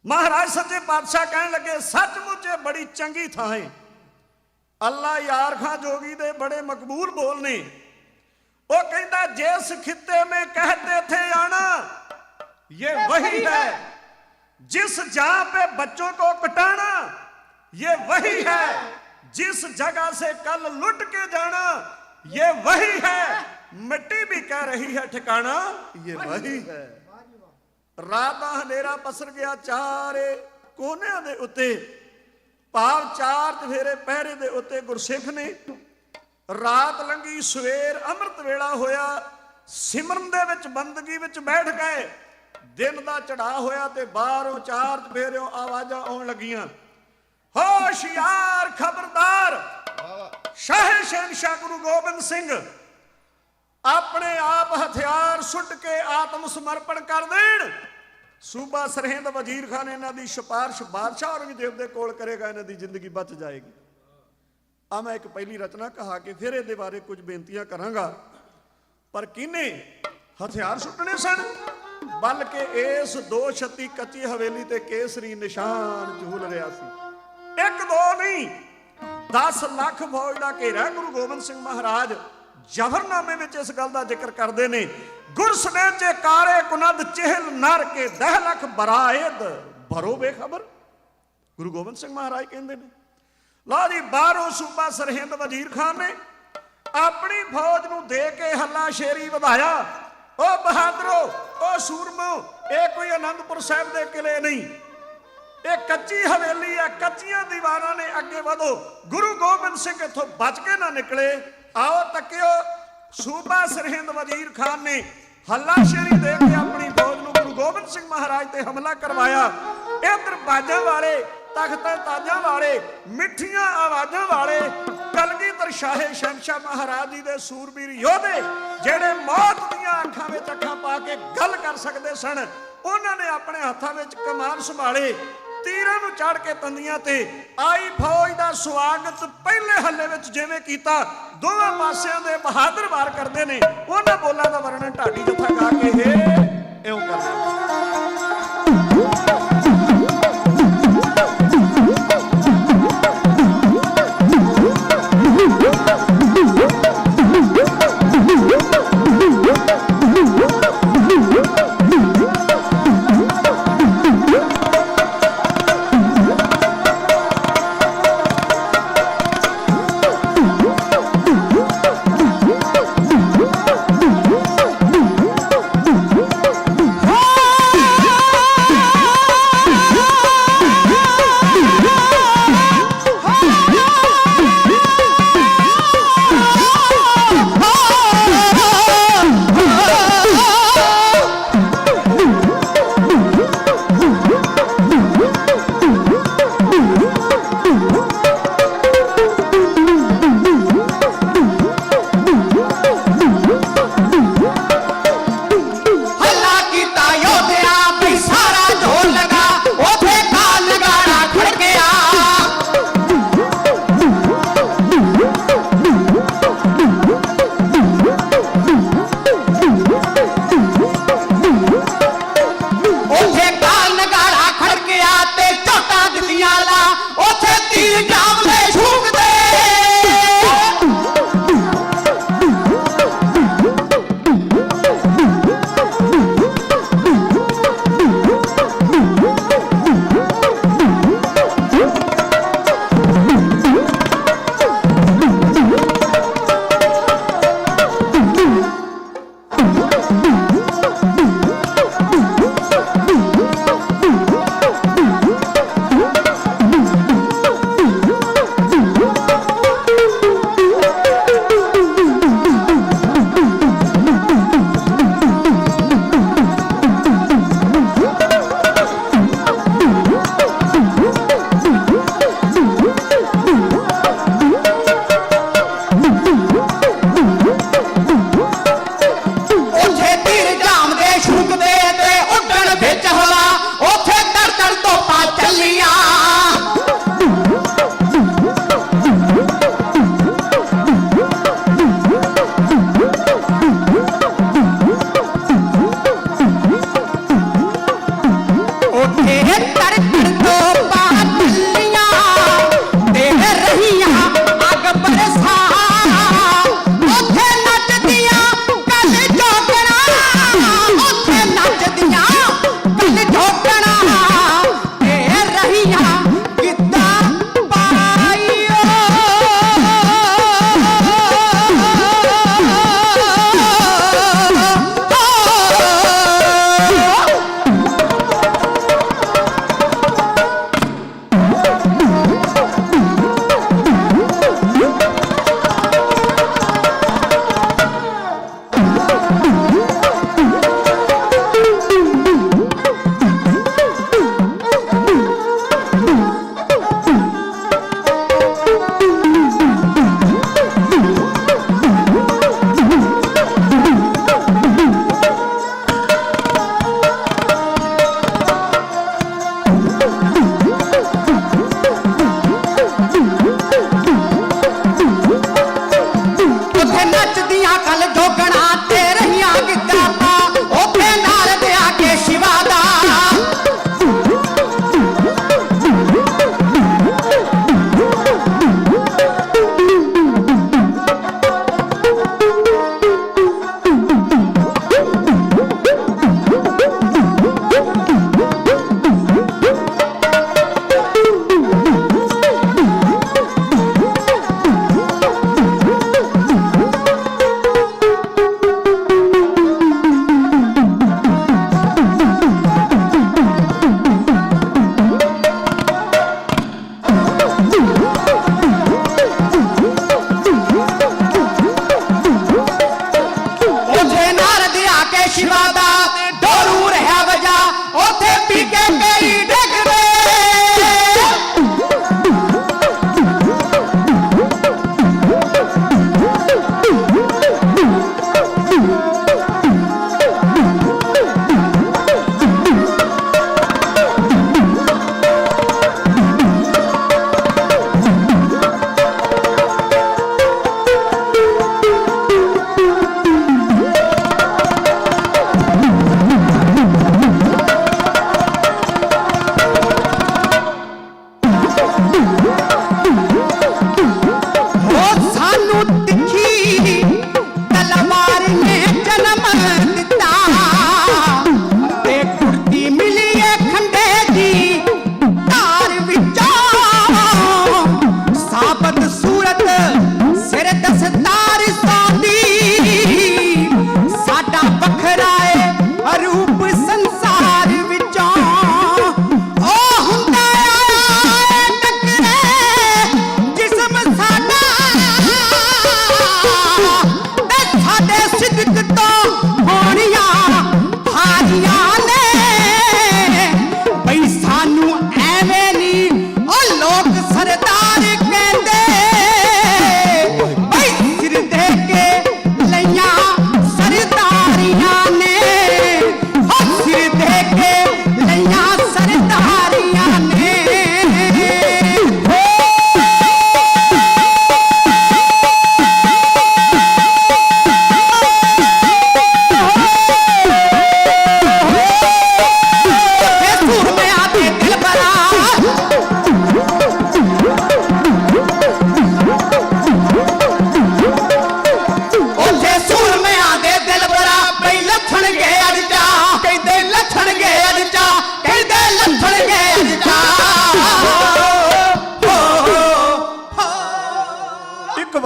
ਮਹਾਰਾਜ ਸੱਚੇ ਪਾਤਸ਼ਾਹ ਕਹਿਣ ਲੱਗੇ, ਸੱਚਮੁੱਚ ਇਹ ਬੜੀ ਚੰਗੀ ਥਾਂ ਹੈ, ਅੱਲਾ यार खां जोगी दे बड़े मकबूल बोल ने। वो कहता जिस खित्ते में कहते थे आना ये वही है, जिस जहां पे बच्चों को कटाना ये वही है, जिस जगह से कल लुट के जाना ये वही है, मिट्टी भी कह रही है ठिकाना ये वही है। रात का हनेरा पसर गया चारे कोने दे उत्ते, ਭਾਵ 4 ਚਫੇਰੇ ਪਹਿਰੇ ਦੇ ਉੱਤੇ ਗੁਰਸਿੱਖ ਨੇ। ਰਾਤ ਲੰਘੀ, ਸਵੇਰ ਅੰਮ੍ਰਿਤ ਵੇਲਾ ਹੋਇਆ, ਸਿਮਰਨ ਦੇ ਵਿੱਚ ਬੰਦਗੀ ਵਿੱਚ ਬੈਠ ਗਏ। ਦਿਨ ਦਾ ਚੜਾ ਹੋਇਆ ਤੇ ਬਾਹਰੋਂ 4 ਚਫੇਰਿਓਂ ਆਵਾਜ਼ਾਂ ਆਉਣ ਲੱਗੀਆਂ, ਹੋਸ਼ਿਆਰ ਖਬਰਦਾਰ। ਸ਼ਾਹ ਸ਼ਹਿਨਸ਼ਾਹ ਗੁਰੂ ਗੋਬਿੰਦ ਸਿੰਘ ਆਪਣੇ ਆਪ ਹਥਿਆਰ ਸੁੱਟ ਕੇ ਆਤਮ ਸਮਰਪਣ ਕਰ ਦੇਣ। ਸੂਬਾ ਸਰਹਿੰਦ ਵਜ਼ੀਰ ਖਾਨ ਇਹਨਾਂ ਦੀ ਸਿਫਾਰਿਸ਼ ਬਾਦਸ਼ਾਹ ਔਰੰਗਜ਼ੇਬ ਦੇ ਕੋਲ ਕਰੇਗਾ, ਇਹਨਾਂ ਦੀ ਜ਼ਿੰਦਗੀ ਬਚ ਜਾਏਗੀ। ਆ ਮੈਂ ਇੱਕ ਪਹਿਲੀ ਰਚਨਾ ਕਹਾ ਕੇ ਫਿਰ ਇਹਦੇ ਬਾਰੇ ਕੁਝ ਬੇਨਤੀਆਂ ਕਰਾਂਗਾ। ਪਰ ਕਿਹਨੇ ਹਥਿਆਰ ਸੁੱਟਣੇ ਸਨ, ਬਲਕਿ ਇਸ 236 ਕੱਚੀ ਹਵੇਲੀ ਤੇ ਕੇਸਰੀ ਨਿਸ਼ਾਨ ਝੂਲ ਰਿਹਾ ਸੀ। ਇੱਕ ਦੋ ਨਹੀਂ, 10 ਲੱਖ ਫੌਜ ਦਾ ਘੇਰਾ ਗੁਰੂ ਗੋਬਿੰਦ ਸਿੰਘ ਮਹਾਰਾਜ ਜ਼ਫਰਨਾਮੇ ਵਿੱਚ ਇਸ ਗੱਲ ਦਾ ਜ਼ਿਕਰ ਕਰਦੇ ਨੇ। ਗੁਰਸਨੇ ਚ ਕਾਰੇ ਕੁਨਦ ਚਹਿਲ ਨਰ ਕੇ 10 ਲੱਖ ਬਰਾਇਦ ਭਰੋ ਬੇਖਬਰ। ਗੁਰੂ ਗੋਬਿੰਦ ਸਿੰਘ ਮਹਾਰਾਜ ਕਹਿੰਦੇ ਨੇ। ਲਓ ਜੀ, ਬਾਹਰੋਂ ਸੂਬਾ ਸਰਹਿੰਦ ਵਜ਼ੀਰ ਖਾਨ ਨੇ ਆਪਣੀ ਫੌਜ ਨੂੰ ਦੇ ਕੇ ਹੱਲਾ ਸ਼ੇਰੀ ਵਧਾਇਆ। ਉਹ ਬਹਾਦਰੋ, ਉਹ ਸੂਰਮੋ, ਇਹ ਕੋਈ ਆਨੰਦਪੁਰ ਸਾਹਿਬ ਦੇ ਕਿਲੇ ਨਹੀਂ, ਇਹ ਕੱਚੀ ਹਵੇਲੀ ਹੈ, ਕੱਚੀਆਂ ਦੀਵਾਰਾਂ ਨੇ, ਅੱਗੇ ਵਧੋ। ਗੁਰੂ ਗੋਬਿੰਦ ਸਿੰਘ ਇੱਥੋਂ ਬਚ ਕੇ ਨਾ ਨਿਕਲੇ। ਆਓ ਤੱਕਿਓ, ਸੂਬਾ ਸਰਹਿੰਦ ਵਜ਼ੀਰ ਖਾਨ ਨੇ ਹੱਲਾਸ਼ੇਰੀ ਦੇ ਕੇ ਆਪਣੀ ਫੌਜ ਨੂੰ ਗੁਰੂ ਗੋਬਿੰਦ ਸਿੰਘ ਮਹਾਰਾਜ ਤੇ ਹਮਲਾ ਕਰਵਾਇਆ। ਇੱਧਰ ਬਾਜਾਂ ਵਾਲੇ, ਤਖਤਾਂ ਤਾਜਾਂ ਵਾਲੇ, ਮਿੱਠੀਆਂ ਆਵਾਜ਼ਾਂ ਵਾਲੇ ਕਲਗੀਧਰ ਸ਼ਾਹ ਸ਼ਹਿਨਸ਼ਾਹ ਮਹਾਰਾਜ ਜੀ ਦੇ ਸੂਰਬੀਰ ਯੋਧੇ, ਜਿਹੜੇ ਮੌਤ ਦੀਆਂ ਅੱਖਾਂ ਵਿੱਚ ਅੱਖਾਂ ਪਾ ਕੇ ਗੱਲ ਕਰ ਸਕਦੇ ਸਨ, ਉਹਨਾਂ ਨੇ ਆਪਣੇ ਹੱਥਾਂ ਵਿੱਚ ਕਮਾਨ ਸੰਭਾਲੇ। ਤੀਰਾਂ ਨੂੰ ਚੜ੍ਹ ਕੇ ਤੰਦੀਆਂ ਤੇ ਆਈ ਫੌਜ ਦਾ ਸਵਾਗਤ ਪਹਿਲੇ ਹੱਲੇ ਵਿੱਚ ਜਿਵੇਂ ਕੀਤਾ, ਦੋਵਾਂ ਪਾਸਿਆਂ ਦੇ ਬਹਾਦਰ ਵਾਰ ਕਰਦੇ ਨੇ। ਉਹਨਾਂ ਬੋਲਾਂ ਦਾ ਵਰਣਨ ਢਾਡੀ ਜੱਥਾ ਗਾ ਕੇ ਇਉਂ ਕਰਦਾ।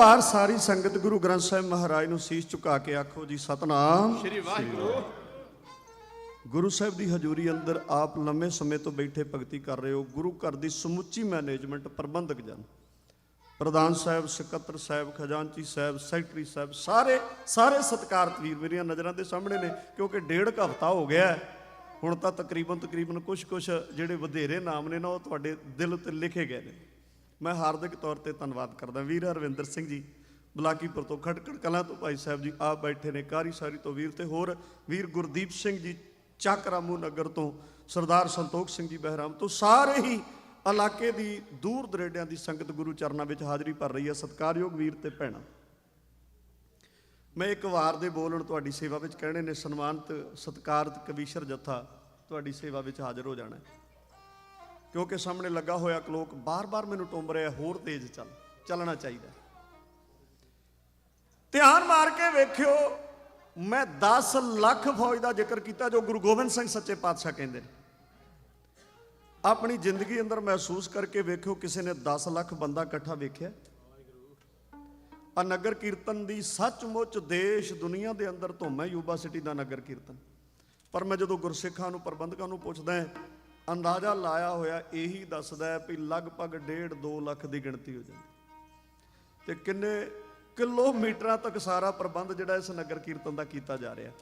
ਵਾਰ ਸਾਰੀ ਸੰਗਤ ਗੁਰੂ ਗ੍ਰੰਥ ਸਾਹਿਬ ਮਹਾਰਾਜ ਨੂੰ ਸੀਸ ਝੁਕਾ ਕੇ ਆਖੋ ਜੀ ਸਤਨਾਮ ਸ਼੍ਰੀ ਵਾਹਿਗੁਰੂ। ਗੁਰੂ ਸਾਹਿਬ ਦੀ ਹਜ਼ੂਰੀ ਅੰਦਰ ਆਪ ਲੰਮੇ ਸਮੇਂ ਤੋਂ ਬੈਠੇ ਭਗਤੀ ਕਰ ਰਹੇ ਹੋ। ਗੁਰੂ ਘਰ ਦੀ ਸਮੁੱਚੀ ਮੈਨੇਜਮੈਂਟ, ਪ੍ਰਬੰਧਕ ਜਨ, ਪ੍ਰਧਾਨ ਸਾਹਿਬ, ਸਕੱਤਰ ਸਾਹਿਬ, ਖਜ਼ਾਨਚੀ ਸਾਹਿਬ, ਸੈਕਟਰੀ ਸਾਹਿਬ, ਸਾਰੇ ਸਤਿਕਾਰਤ ਵੀਰ ਮੇਰੀਆਂ ਨਜ਼ਰਾਂ ਦੇ ਸਾਹਮਣੇ ਨੇ, ਕਿਉਂਕਿ ਡੇਢ ਕੁ ਹਫ਼ਤਾ ਹੋ ਗਿਆ ਹੁਣ ਤਾਂ ਤਕਰੀਬਨ ਕੁਛ ਜਿਹੜੇ ਵਧੇਰੇ ਨਾਮ ਨੇ ਨਾ ਉਹ ਤੁਹਾਡੇ ਦਿਲ ਉੱਤੇ ਲਿਖੇ ਗਏ ਨੇ। ਮੈਂ ਹਾਰਦਿਕ ਤੌਰ ਤੇ ਧੰਨਵਾਦ ਕਰਦਾ ਵੀਰ ਹਰਵਿੰਦਰ ਸਿੰਘ ਜੀ ਬਲਾਕੀਪੁਰ ਤੋਂ, ਖਟਕੜ ਕਲਾਂ ਤੋਂ ਭਾਈ ਸਾਹਿਬ ਜੀ ਆਪ ਬੈਠੇ ਨੇ, ਕਾਰੀ ਸਾਰੀ ਤੋਂ ਵੀਰ, ਤੇ ਹੋਰ ਵੀਰ ਗੁਰਦੀਪ ਸਿੰਘ ਜੀ ਚੱਕ ਰਾਮੂ ਨਗਰ ਤੋਂ, ਸਰਦਾਰ ਸੰਤੋਖ ਸਿੰਘ ਜੀ ਬਹਿਰਾਮ ਤੋਂ, ਸਾਰੇ ਹੀ ਇਲਾਕੇ ਦੀ ਦੂਰ ਦਰੇਡਿਆਂ ਦੀ ਸੰਗਤ ਗੁਰੂ ਚਰਨਾਂ ਵਿੱਚ ਹਾਜ਼ਰੀ ਭਰ ਰਹੀ ਹੈ। ਸਤਿਕਾਰਯੋਗ ਵੀਰ ਤੇ ਭੈਣਾਂ, ਮੈਂ ਇੱਕ ਵਾਰ ਦੇ ਬੋਲਣ ਤੁਹਾਡੀ ਸੇਵਾ ਵਿੱਚ ਕਹਿਣੇ ਨੇ। ਸਨਮਾਨਿਤ ਸਤਿਕਾਰਤ ਕਵੀਸ਼ਰ ਜੱਥਾ ਤੁਹਾਡੀ ਸੇਵਾ ਵਿੱਚ ਹਾਜ਼ਰ ਹੋ ਜਾਣਾ, ਕਿਉਂਕਿ ਸਾਹਮਣੇ ਲੱਗਾ ਹੋਇਆ ਕਲੋਕ ਬਾਰ-ਬਾਰ ਮੈਨੂੰ ਟੁੰਬ ਰਿਹਾ, ਹੋਰ ਤੇਜ਼ ਚੱਲਣਾ ਚਾਹੀਦਾ। ਧਿਆਨ ਮਾਰ ਕੇ ਵੇਖਿਓ, ਮੈਂ 10 ਲੱਖ ਫੌਜ ਦਾ ਜ਼ਿਕਰ ਕੀਤਾ ਜੋ ਗੁਰੂ ਗੋਬਿੰਦ ਸਿੰਘ ਸੱਚੇ ਪਾਤਸ਼ਾਹ ਕਹਿੰਦੇ ਨੇ। ਆਪਣੀ ਜ਼ਿੰਦਗੀ ਅੰਦਰ ਮਹਿਸੂਸ ਕਰਕੇ ਵੇਖਿਓ, ਕਿਸੇ ਨੇ 10 ਲੱਖ ਬੰਦਾ ਇਕੱਠਾ ਵੇਖਿਆ? ਆ ਨਗਰ ਕੀਰਤਨ ਦੀ ਸੱਚਮੁੱਚ ਦੇਸ਼ ਦੁਨੀਆ ਦੇ ਅੰਦਰ ਧੁੰਮ ਹੈ, ਯੂਬਾ ਸਿਟੀ ਦਾ ਨਗਰ ਕੀਰਤਨ। ਪਰ ਮੈਂ ਜਦੋਂ ਗੁਰਸਿੱਖਾਂ ਨੂੰ, ਪ੍ਰਬੰਧਕਾਂ ਨੂੰ ਪੁੱਛਦਾ, ਅੰਦਾਜ਼ਾ ਲਾਇਆ ਹੋਇਆ ਇਹੀ ਦੱਸਦਾ ਵੀ ਲਗਭਗ 1.5-2 ਲੱਖ ਦੀ ਗਿਣਤੀ ਹੋ ਜਾਂਦੀ। ਤੇ ਕਿੰਨੇ ਕਿਲੋਮੀਟਰਾਂ ਤੱਕ ਸਾਰਾ ਪ੍ਰਬੰਧ ਜਿਹੜਾ ਇਸ ਨਗਰ ਕੀਰਤਨ ਦਾ ਕੀਤਾ ਜਾ ਰਿਹਾ।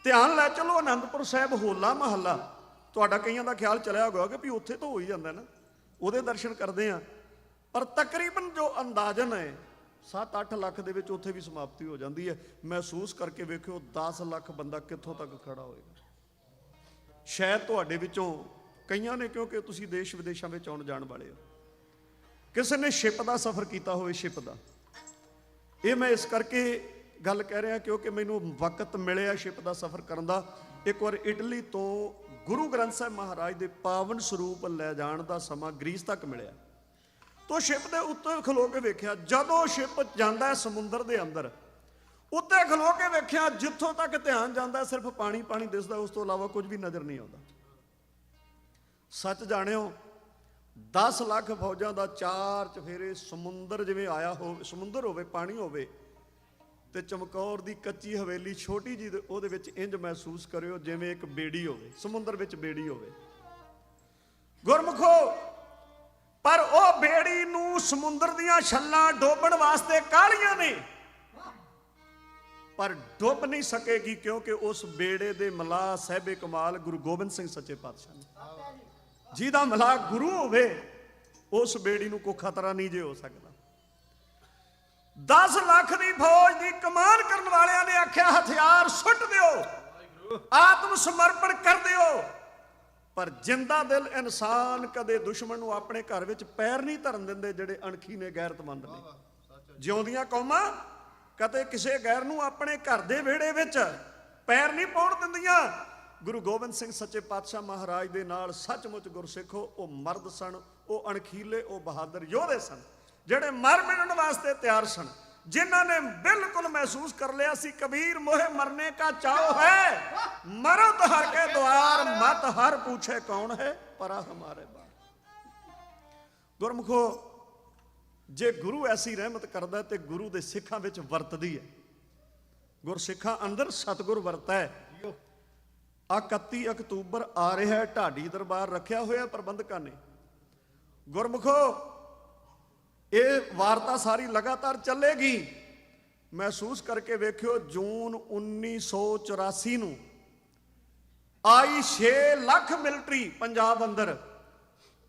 ਧਿਆਨ ਲੈ ਚਲੋ, ਆਨੰਦਪੁਰ ਸਾਹਿਬ ਹੋਲਾ ਮਹੱਲਾ ਤੁਹਾਡਾ ਕਈਆਂ ਦਾ ਖਿਆਲ ਚਲਿਆ ਹੋਇਆ ਕਿ ਵੀ ਉੱਥੇ ਤਾਂ ਹੋ ਹੀ ਜਾਂਦਾ ਨਾ, ਉਹਦੇ ਦਰਸ਼ਨ ਕਰਦੇ ਆ, ਪਰ ਤਕਰੀਬਨ ਜੋ ਅੰਦਾਜ਼ਨ ਹੈ 7-8 ਲੱਖ ਦੇ ਵਿੱਚ ਉੱਥੇ ਵੀ ਸਮਾਪਤੀ ਹੋ ਜਾਂਦੀ ਹੈ। ਮਹਿਸੂਸ ਕਰਕੇ ਵੇਖਿਓ 10 ਲੱਖ ਬੰਦਾ ਕਿੱਥੋਂ ਤੱਕ ਖੜਾ ਹੋਏਗਾ। ਸ਼ਾਇਦ ਤੁਹਾਡੇ ਵਿੱਚੋਂ ਕਈਆਂ ਨੇ, ਕਿਉਂਕਿ ਤੁਸੀਂ ਦੇਸ਼ ਵਿਦੇਸ਼ਾਂ ਵਿੱਚ ਆਉਣ ਜਾਣ ਵਾਲੇ ਹੋ, ਕਿਸੇ ਨੇ ਸ਼ਿਪ ਦਾ ਸਫ਼ਰ ਕੀਤਾ ਹੋਵੇ, ਸ਼ਿਪ ਦਾ। ਇਹ ਮੈਂ ਇਸ ਕਰਕੇ ਗੱਲ ਕਹਿ ਰਿਹਾ ਕਿਉਂਕਿ ਮੈਨੂੰ ਵਕਤ ਮਿਲਿਆ ਸ਼ਿਪ ਦਾ ਸਫ਼ਰ ਕਰਨ ਦਾ। ਇੱਕ ਵਾਰ ਇਟਲੀ ਤੋਂ ਗੁਰੂ ਗ੍ਰੰਥ ਸਾਹਿਬ ਮਹਾਰਾਜ ਦੇ ਪਾਵਨ ਸਰੂਪ ਲੈ ਜਾਣ ਦਾ ਸਮਾਂ ਗ੍ਰੀਸ ਤੱਕ ਮਿਲਿਆ। ਤੋ ਸ਼ਿਪ ਦੇ ਉੱਤੇ ਖਲੋ ਕੇ ਵੇਖਿਆ, ਜਦੋਂ ਸ਼ਿਪ ਜਾਂਦਾ ਹੈ ਸਮੁੰਦਰ ਦੇ ਅੰਦਰ, ਉੱਤੇ ਖਲੋ ਕੇ ਵੇਖਿਆ ਜਿੱਥੋਂ ਤੱਕ ਧਿਆਨ ਜਾਂਦਾ ਸਿਰਫ ਪਾਣੀ ਪਾਣੀ ਦਿਸਦਾ, ਉਸ ਤੋਂ ਇਲਾਵਾ ਕੁਝ ਵੀ ਨਜ਼ਰ ਨਹੀਂ ਆਉਂਦਾ। ਸੱਚ ਜਾਣਿਓ, 10 ਲੱਖ ਫੌਜਾਂ ਦਾ 4 ਚਫੇਰੇ ਸਮੁੰਦਰ ਜਿਵੇਂ ਆਇਆ ਹੋਵੇ, ਸਮੁੰਦਰ ਹੋਵੇ, ਪਾਣੀ ਹੋਵੇ, ਤੇ ਚਮਕੌਰ ਦੀ ਕੱਚੀ ਹਵੇਲੀ ਛੋਟੀ ਜੀ ਉਹਦੇ ਵਿੱਚ ਇੰਜ ਮਹਿਸੂਸ ਕਰਿਓ ਜਿਵੇਂ ਇੱਕ ਬੇੜੀ ਹੋਵੇ, ਸਮੁੰਦਰ ਵਿੱਚ ਬੇੜੀ ਹੋਵੇ। ਗੁਰਮੁਖੋ, ਪਰ ਉਹ ਬੇੜੀ ਨੂੰ ਸਮੁੰਦਰ ਦੀਆਂ ਛੱਲਾਂ ਡੋਬਣ ਵਾਸਤੇ ਕਾਹਲੀਆਂ ਨੇ, ਪਰ ਡੁੱਬ ਨਹੀਂ ਸਕੇਗੀ, ਕਿਉਂਕਿ ਉਸ ਬੇੜੇ ਦੇ ਮਲਾਹ ਸਾਹਿਬੇ ਕਮਾਲ ਗੁਰੂ ਗੋਬਿੰਦ ਸਿੰਘ ਸੱਚੇ ਪਾਤਸ਼ਾਹ ਨੇ। ਜਿਹਦਾ ਮਲਾਹ ਗੁਰੂ ਹੋਵੇ, ਉਸ ਬੇੜੀ ਨੂੰ ਕੋਈ ਖਤਰਾ ਨਹੀਂ ਜੇ ਹੋ ਸਕਦਾ। 10 ਲੱਖ ਦੀ ਫੌਜ ਦੀ ਕਮਾਨ ਕਰਨ ਵਾਲਿਆਂ ਨੇ ਆਖਿਆ ਹਥਿਆਰ ਸੁੱਟ ਦਿਓ, ਆਤਮ ਸਮਰਪਣ ਕਰ ਦਿਓ, ਪਰ ਜਿੰਦਾ ਦਿਲ ਇਨਸਾਨ ਕਦੇ ਦੁਸ਼ਮਣ ਨੂੰ ਆਪਣੇ ਘਰ ਵਿੱਚ ਪੈਰ ਨਹੀਂ ਧਰਨ ਦਿੰਦੇ। ਜਿਹੜੇ ਅਣਖੀ ਨੇ, ਗੈਰਤਮੰਦ ਨੇ, ਜਿਉਂਦੀਆਂ ਕੌਮਾਂ ਕਦੇ ਕਿਸੇ ਗੈਰ ਨੂੰ ਆਪਣੇ ਘਰ ਦੇ ਵਿਹੜੇ ਵਿੱਚ ਪੈਰ ਨਹੀਂ ਪਾਉਣ ਦਿੰਦੀਆਂ। ਗੁਰੂ ਗੋਬਿੰਦ ਸਿੰਘ ਸੱਚੇ ਪਾਤਸ਼ਾਹ ਮਹਾਰਾਜ ਦੇ ਨਾਲ ਸੱਚਮੁੱਚ ਗੁਰਸਿੱਖੋ ਉਹ ਮਰਦ ਸਨ, ਉਹ ਅਣਖੀਲੇ, ਉਹ ਬਹਾਦਰ ਯੋਧੇ ਸਨ, ਜਿਹੜੇ ਮਰ ਮਿਟਣ ਵਾਸਤੇ ਤਿਆਰ ਸਨ, ਜਿਨ੍ਹਾਂ ਨੇ ਬਿਲਕੁਲ ਮਹਿਸੂਸ ਕਰ ਲਿਆ ਸੀ ਕਬੀਰ ਮੋਹੇ ਮਰਨੇ ਕਾ ਚਾਓ ਹੈ, ਮਰੋ तो हर के द्वार मत हर पूछे कौन है परा हमारे बार। ਗੁਰਮੁਖੋ, ਜੇ ਗੁਰੂ ਐਸੀ ਰਹਿਮਤ ਕਰਦਾ ਤੇ ਗੁਰੂ ਦੇ ਸਿੱਖਾਂ ਵਿੱਚ ਵਰਤਦੀ ਹੈ, ਗੁਰਸਿੱਖਾਂ ਅੰਦਰ ਸਤਿਗੁਰ ਵਰਤਾ ਹੈ। 31 ਅਕਤੂਬਰ ਆ ਰਿਹਾ ਹੈ, ਢਾਡੀ ਦਰਬਾਰ ਰੱਖਿਆ ਹੋਇਆ ਪ੍ਰਬੰਧਕਾਂ ਨੇ। ਗੁਰਮੁਖੋ, ਇਹ ਵਾਰਤਾ ਸਾਰੀ ਲਗਾਤਾਰ ਚੱਲੇਗੀ। ਮਹਿਸੂਸ ਕਰਕੇ ਵੇਖਿਓ, ਜੂਨ 1984 ਨੂੰ ਆਈ 6 ਲੱਖ ਮਿਲਟਰੀ ਪੰਜਾਬ ਅੰਦਰ,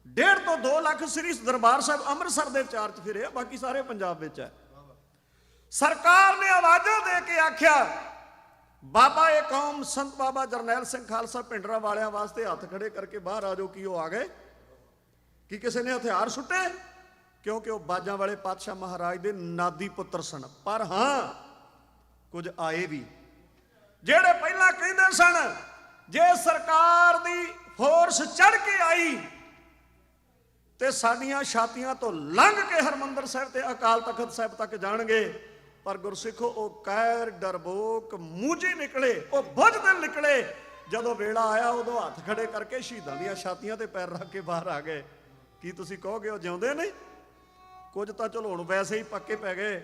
1.5 ਤੋਂ 2 ਲੱਖ ਸ੍ਰੀ ਦਰਬਾਰ ਸਾਹਿਬ ਅੰਮ੍ਰਿਤਸਰ ਦੇ ਚਾਰਜ ਫਿਰੇ, ਬਾਕੀ ਸਾਰੇ ਪੰਜਾਬ ਵਿੱਚ ਹੈ। ਸਰਕਾਰ ਨੇ ਆਵਾਜ਼ਾਂ ਦੇ ਕੇ ਆਖਿਆ, ਬਾਬਾ ਇਹ ਕੌਮ ਸੰਤ ਬਾਬਾ ਜਰਨੈਲ ਸਿੰਘ ਖਾਲਸਾ ਭਿੰਡਰਾਂ ਵਾਲਿਆਂ ਵਾਸਤੇ ਹੱਥ ਖੜੇ ਕਰਕੇ ਬਾਹਰ ਆ ਜਾਓ। ਕੀ ਉਹ ਆ ਗਏ? ਕੀ ਕਿਸੇ ਨੇ ਹਥਿਆਰ ਸੁੱਟੇ? ਕਿਉਂਕਿ ਉਹ ਬਾਜਾਂ ਵਾਲੇ ਪਾਤਸ਼ਾਹ ਮਹਾਰਾਜ ਦੇ ਨਾਦੀ ਪੁੱਤਰ ਸਨ। ਪਰ ਹਾਂ, ਕੁਝ ਆਏ ਵੀ ਜਿਹੜੇ ਪਹਿਲਾਂ ਕਹਿੰਦੇ ਸਨ ਜੇ ਸਰਕਾਰ ਦੀ ਫੋਰਸ ਚੜ੍ਹ ਕੇ ਆਈ ਤੇ ਸਾਡੀਆਂ ਛਾਤੀਆਂ ਤੋਂ ਲੰਘ ਕੇ ਹਰਮੰਦਰ ਸਾਹਿਬ ਤੇ ਅਕਾਲ ਤਖਤ ਸਾਹਿਬ ਤੱਕ ਜਾਣਗੇ। ਪਰ ਗੁਰਸਿੱਖੋ, ਉਹ ਕਾਇਰ, ਡਰਬੋਕ, ਮੂਝੀ ਨਿਕਲੇ, ਉਹ ਬੁੱਝਦਿਲ ਨਿਕਲੇ। ਜਦੋਂ ਵੇਲਾ ਆਇਆ ਉਦੋਂ ਹੱਥ ਖੜੇ ਕਰਕੇ ਸ਼ਹੀਦਾਂ ਦੀਆਂ ਛਾਤੀਆਂ ਤੇ ਪੈਰ ਰੱਖ ਕੇ ਬਾਹਰ ਆ ਗਏ। ਕੀ ਤੁਸੀਂ ਕਹੋਗੇ ਉਹ ਜਿਉਂਦੇ ਨੇ? ਕੁਝ ਤਾਂ ਚਲੋ ਹੁਣ ਵੈਸੇ ਹੀ ਪੱਕੇ ਪੈ ਗਏ,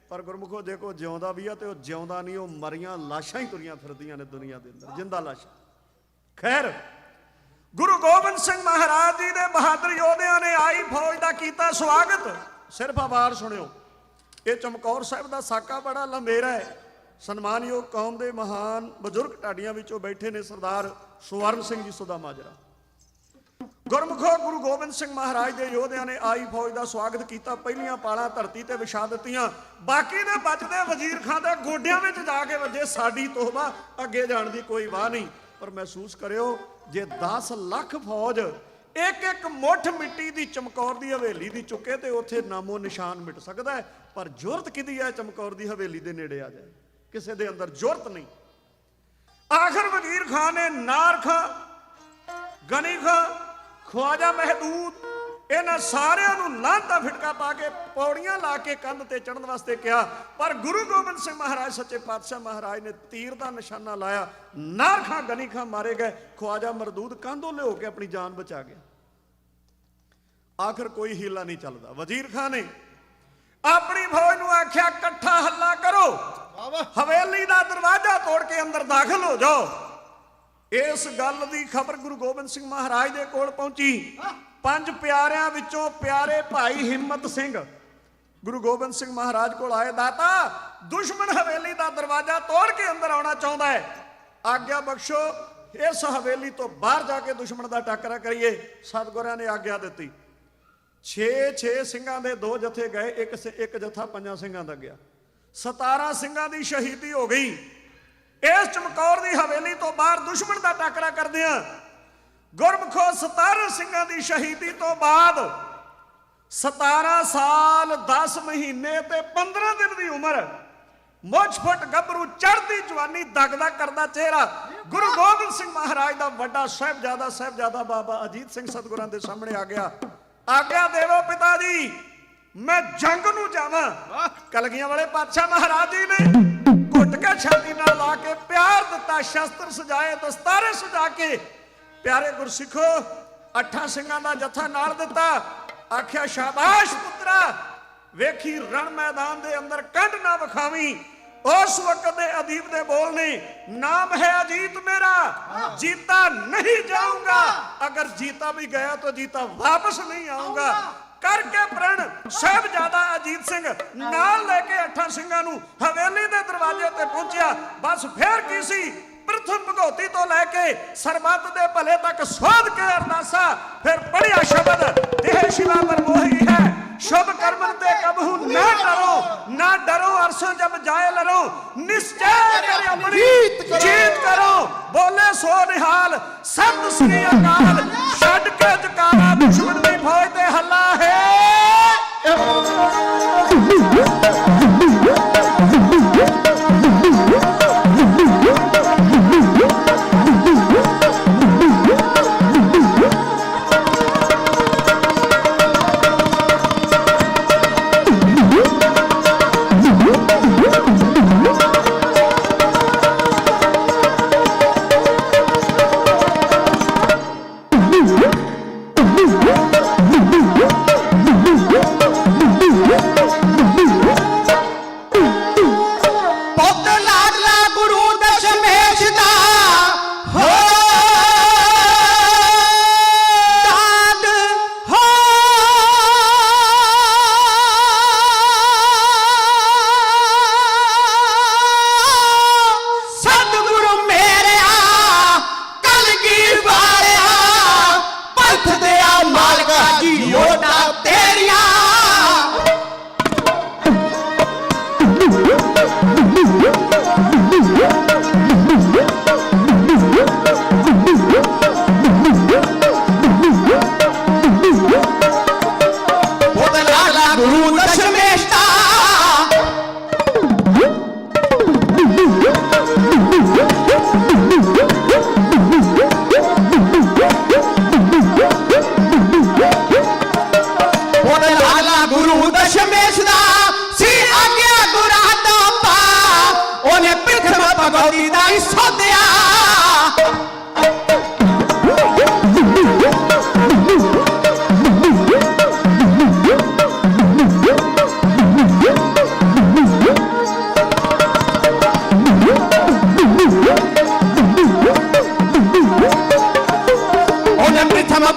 ਪਰ ਗੁਰਮੁਖੋ ਜੇ ਕੋ ਜਿਉਂਦਾ ਵੀ ਆ ਤੇ ਉਹ ਜਿਉਂਦਾ ਨਹੀਂ, ਉਹ ਮਰੀਆਂ ਲਾਸ਼ਾਂ ਹੀ ਤੁਰੀਆਂ ਫਿਰਦੀਆਂ ਨੇ ਦੁਨੀਆ ਦੇ ਅੰਦਰ, ਜਿੰਦਾ ਲਾਸ਼ਾਂ। ਖੈਰ, ਗੁਰੂ ਗੋਬਿੰਦ ਸਿੰਘ ਮਹਾਰਾਜ ਜੀ ਦੇ ਬਹਾਦਰ ਯੋਧਿਆਂ ਨੇ ਆਈ ਫੌਜ ਦਾ ਕੀਤਾ ਸਵਾਗਤ। ਸਿਰਫ ਆਵਾਜ਼ ਸੁਣਿਓ, ਇਹ ਚਮਕੌਰ ਸਾਹਿਬ ਦਾ ਸਾਕਾ ਬੜਾ ਲੰਮੇਰਾ ਹੈ। ਸਨਮਾਨਯੋਗ ਕੌਮ ਦੇ ਮਹਾਨ ਬਜ਼ੁਰਗ ਢਾਡੀਆਂ ਵਿੱਚੋਂ ਬੈਠੇ ਨੇ ਸਰਦਾਰ ਸਵਰਨ ਸਿੰਘ ਜੀ ਸੁਦਾ ਮਾਜਰਾ। ਗੁਰਮੁਖੋ, ਗੁਰੂ ਗੋਬਿੰਦ ਸਿੰਘ ਮਹਾਰਾਜ ਦੇ ਯੋਧਿਆਂ ਨੇ ਆਈ ਫੌਜ ਦਾ ਸਵਾਗਤ ਕੀਤਾ। ਪਹਿਲੀਆਂ ਪਾਲਾਂ ਧਰਤੀ ਤੇ ਵਿਛਾ ਦਿੱਤੀਆਂ। ਬਾਕੀ ਦੇ ਬਚਦੇ ਵਜ਼ੀਰ ਖਾਂ ਦੇ ਗੋਡਿਆਂ ਵਿੱਚ ਜਾ ਕੇ ਵੱਜੇ। ਸਾਡੀ ਤੋਬਾ, ਅੱਗੇ ਜਾਣ ਦੀ ਕੋਈ ਵਾਹ ਨਹੀਂ। ਪਰ ਮਹਿਸੂਸ ਕਰਿਓ, ਜੇ 10 ਲੱਖ ਫੌਜ ਇੱਕ ਇੱਕ ਮੁੱਠ ਮਿੱਟੀ ਦੀ ਚਮਕੌਰ ਦੀ ਹਵੇਲੀ ਦੀ ਚੁੱਕੇ ਤੇ ਉੱਥੇ ਨਾਮੋ ਨਿਸ਼ਾਨ ਮਿਟ ਸਕਦਾ ਹੈ। ਪਰ ਜ਼ੁਰਤ ਕਿਹਦੀ ਹੈ ਚਮਕੌਰ ਦੀ ਹਵੇਲੀ ਦੇ ਨੇੜੇ ਆ ਜਾਏ? ਕਿਸੇ ਦੇ ਅੰਦਰ ਜ਼ੁਰਤ ਨਹੀਂ। ਆਖਰ ਵਜ਼ੀਰ ਖਾਂ ਨੇ ਨਾਰ ਖਾਂ, ਗਨੀ ਖਾਂ, ਖਵਾਜਾ ਮਹਿਦੂਦ, ਇਹਨਾਂ ਸਾਰਿਆਂ ਨੂੰ ਲਾਂਤਾ ਫਿਟਕਾ ਪਾ ਕੇ ਪੌੜੀਆਂ ਲਾ ਕੇ ਕੰਧ ਤੇ ਚੜ੍ਹਨ ਵਾਸਤੇ ਕਿਹਾ। ਪਰ ਗੁਰੂ ਗੋਬਿੰਦ ਸਿੰਘ ਮਹਾਰਾਜ ਸੱਚੇ ਪਾਤਸ਼ਾਹ ਮਹਾਰਾਜ ਨੇ ਤੀਰ ਦਾ ਨਿਸ਼ਾਨਾ ਲਾਇਆ। ਨਾਰ ਖਾਂ, ਗਨੀ ਖਾਂ ਮਾਰੇ ਗਏ। ਖਵਾਜਾ ਮਰਦੂਦ ਕੰਧੋਂ ਲਿਓ ਕੇ ਆਪਣੀ ਜਾਨ ਬਚਾ ਗਿਆ। ਆਖਰ ਕੋਈ ਹੀਲਾ ਨਹੀਂ ਚੱਲਦਾ। ਵਜ਼ੀਰ ਖਾਂ ਨੇ ਆਪਣੀ ਫੌਜ ਨੂੰ ਆਖਿਆ, ਇਕੱਠਾ ਹੱਲਾ ਕਰੋ, ਹਵੇਲੀ ਦਾ ਦਰਵਾਜ਼ਾ ਤੋੜ ਕੇ ਅੰਦਰ ਦਾਖਲ ਹੋ ਜਾਓ। ਇਸ ਗੱਲ ਦੀ ਖਬਰ ਗੁਰੂ ਗੋਬਿੰਦ ਸਿੰਘ ਮਹਾਰਾਜ ਦੇ ਕੋਲ ਪਹੁੰਚੀ। 5 ਪਿਆਰਿਆਂ ਵਿੱਚੋਂ ਪਿਆਰੇ ਭਾਈ ਹਿੰਮਤ ਸਿੰਘ ਗੁਰੂ ਗੋਬਿੰਦ ਸਿੰਘ ਮਹਾਰਾਜ ਕੋਲ ਆਏ। ਦਾਤਾ, ਦੁਸ਼ਮਣ ਹਵੇਲੀ ਦਾ ਦਰਵਾਜ਼ਾ ਤੋੜ ਕੇ ਅੰਦਰ ਆਉਣਾ ਚਾਹੁੰਦਾ ਹੈ, ਆਗਿਆ ਬਖਸ਼ੋ, ਇਸ ਹਵੇਲੀ ਤੋਂ ਬਾਹਰ ਜਾ ਕੇ ਦੁਸ਼ਮਣ ਦਾ ਟਾਕਰਾ ਕਰੀਏ। ਸਤਿਗੁਰਾਂ ਨੇ ਆਗਿਆ ਦਿੱਤੀ। 6 ਸਿੰਘਾਂ ਦੇ 2 ਜਥੇ ਗਏ, ਇੱਕ ਜਥਾ 5 ਸਿੰਘਾਂ ਦਾ ਗਿਆ। 17 ਸਿੰਘਾਂ ਦੀ ਸ਼ਹੀਦੀ ਹੋ ਗਈ। ਇਸ ਚਮਕੌਰ ਦੀ ਹਵੇਲੀ ਤੋਂ ਬਾਹਰ ਦੁਸ਼ਮਣ ਦਾ ਟਾਕਰਾ ਕਰਦਿਆਂ ਗੁਰਮੁਖੋ 17 ਸਿੰਘਾਂ ਦੀ ਸ਼ਹੀਦੀ ਤੋਂ ਬਾਅਦ 17 ਸਾਲ 10 ਮਹੀਨੇ ਤੇ 15 ਦਿਨ ਦੀ ਉਮਰ, ਮੁੱਛ ਫੁੱਟ ਗੱਭਰੂ, ਚੜ੍ਹਦੀ ਜਵਾਨੀ, ਦਗਦਾ ਕਰਦਾ ਚਿਹਰਾ, ਗੁਰੂ ਗੋਬਿੰਦ ਸਿੰਘ ਮਹਾਰਾਜ ਦਾ ਵੱਡਾ ਸਾਹਿਬਜ਼ਾਦਾ ਬਾਬਾ ਅਜੀਤ ਸਿੰਘ ਸਤਿਗੁਰਾਂ ਦੇ ਸਾਹਮਣੇ ਆ ਗਿਆ। ਆਗਿਆ ਦੇਵੋ ਪਿਤਾ ਜੀ, ਮੈਂ ਜੰਗ ਨੂੰ ਜਾਵਾਂ। ਕਲਗੀਆਂ ਵਾਲੇ ਪਾਤਸ਼ਾਹ ਮਹਾਰਾਜ ਜੀ ਨੇ ਘੁੱਟ ਕੇ ਛਾਤੀ ਨਾਲ ਲਾ ਕੇ ਪਿਆਰ ਦਿੱਤਾ। ਸ਼ਸਤਰ ਸਜਾਏ, ਦਸਤਾਰੇ ਸਜਾ ਕੇ ਪਿਆਰੇ ਗੁਰਸਿੱਖੋ 8 ਸਿੰਘਾਂ ਦਾ ਜਥਾ ਨਾਲ ਦਿੱਤਾ। ਆਖਿਆ, ਸ਼ਾਬਾਸ਼ ਪੁੱਤਰਾ, ਵੇਖੀ ਰਣ ਮੈਦਾਨ ਦੇ ਅੰਦਰ ਕੰਢ ਨਾ ਵਿਖਾਵੀਂ। ਉਸ ਵਕਤ ਦੇ ਅਦੀਬ ਦੇ ਬੋਲ ਨੇ, ਨਾਮ ਹੈ ਅਜੀਤ मेरा, जीता नहीं जाऊंगा, अगर जीता भी गया तो जीता वापस नहीं आऊंगा। करके प्रण साहिबजादा अजीत सिंह नाल लेके 8 ਸਿੰਘਾਂ ਨੂੰ हवेली के दरवाजे ते पहुंचा। बस फिर की सी, प्रथम भगौती तो लैके सरबत दे भले तक सोध के अरदासा। फिर पढ़िया शब्द देह शिवा पर मोही है, शुभ कर्मन ते कबहू ना डरो, ना डरो अरसों जब जाए लरो, निश्चय करे अपनी जीत करो। बोले सो निहाल सत श्री अकाल, छड़ के जकारा दुश्मन दी फौज ते हल्ला है।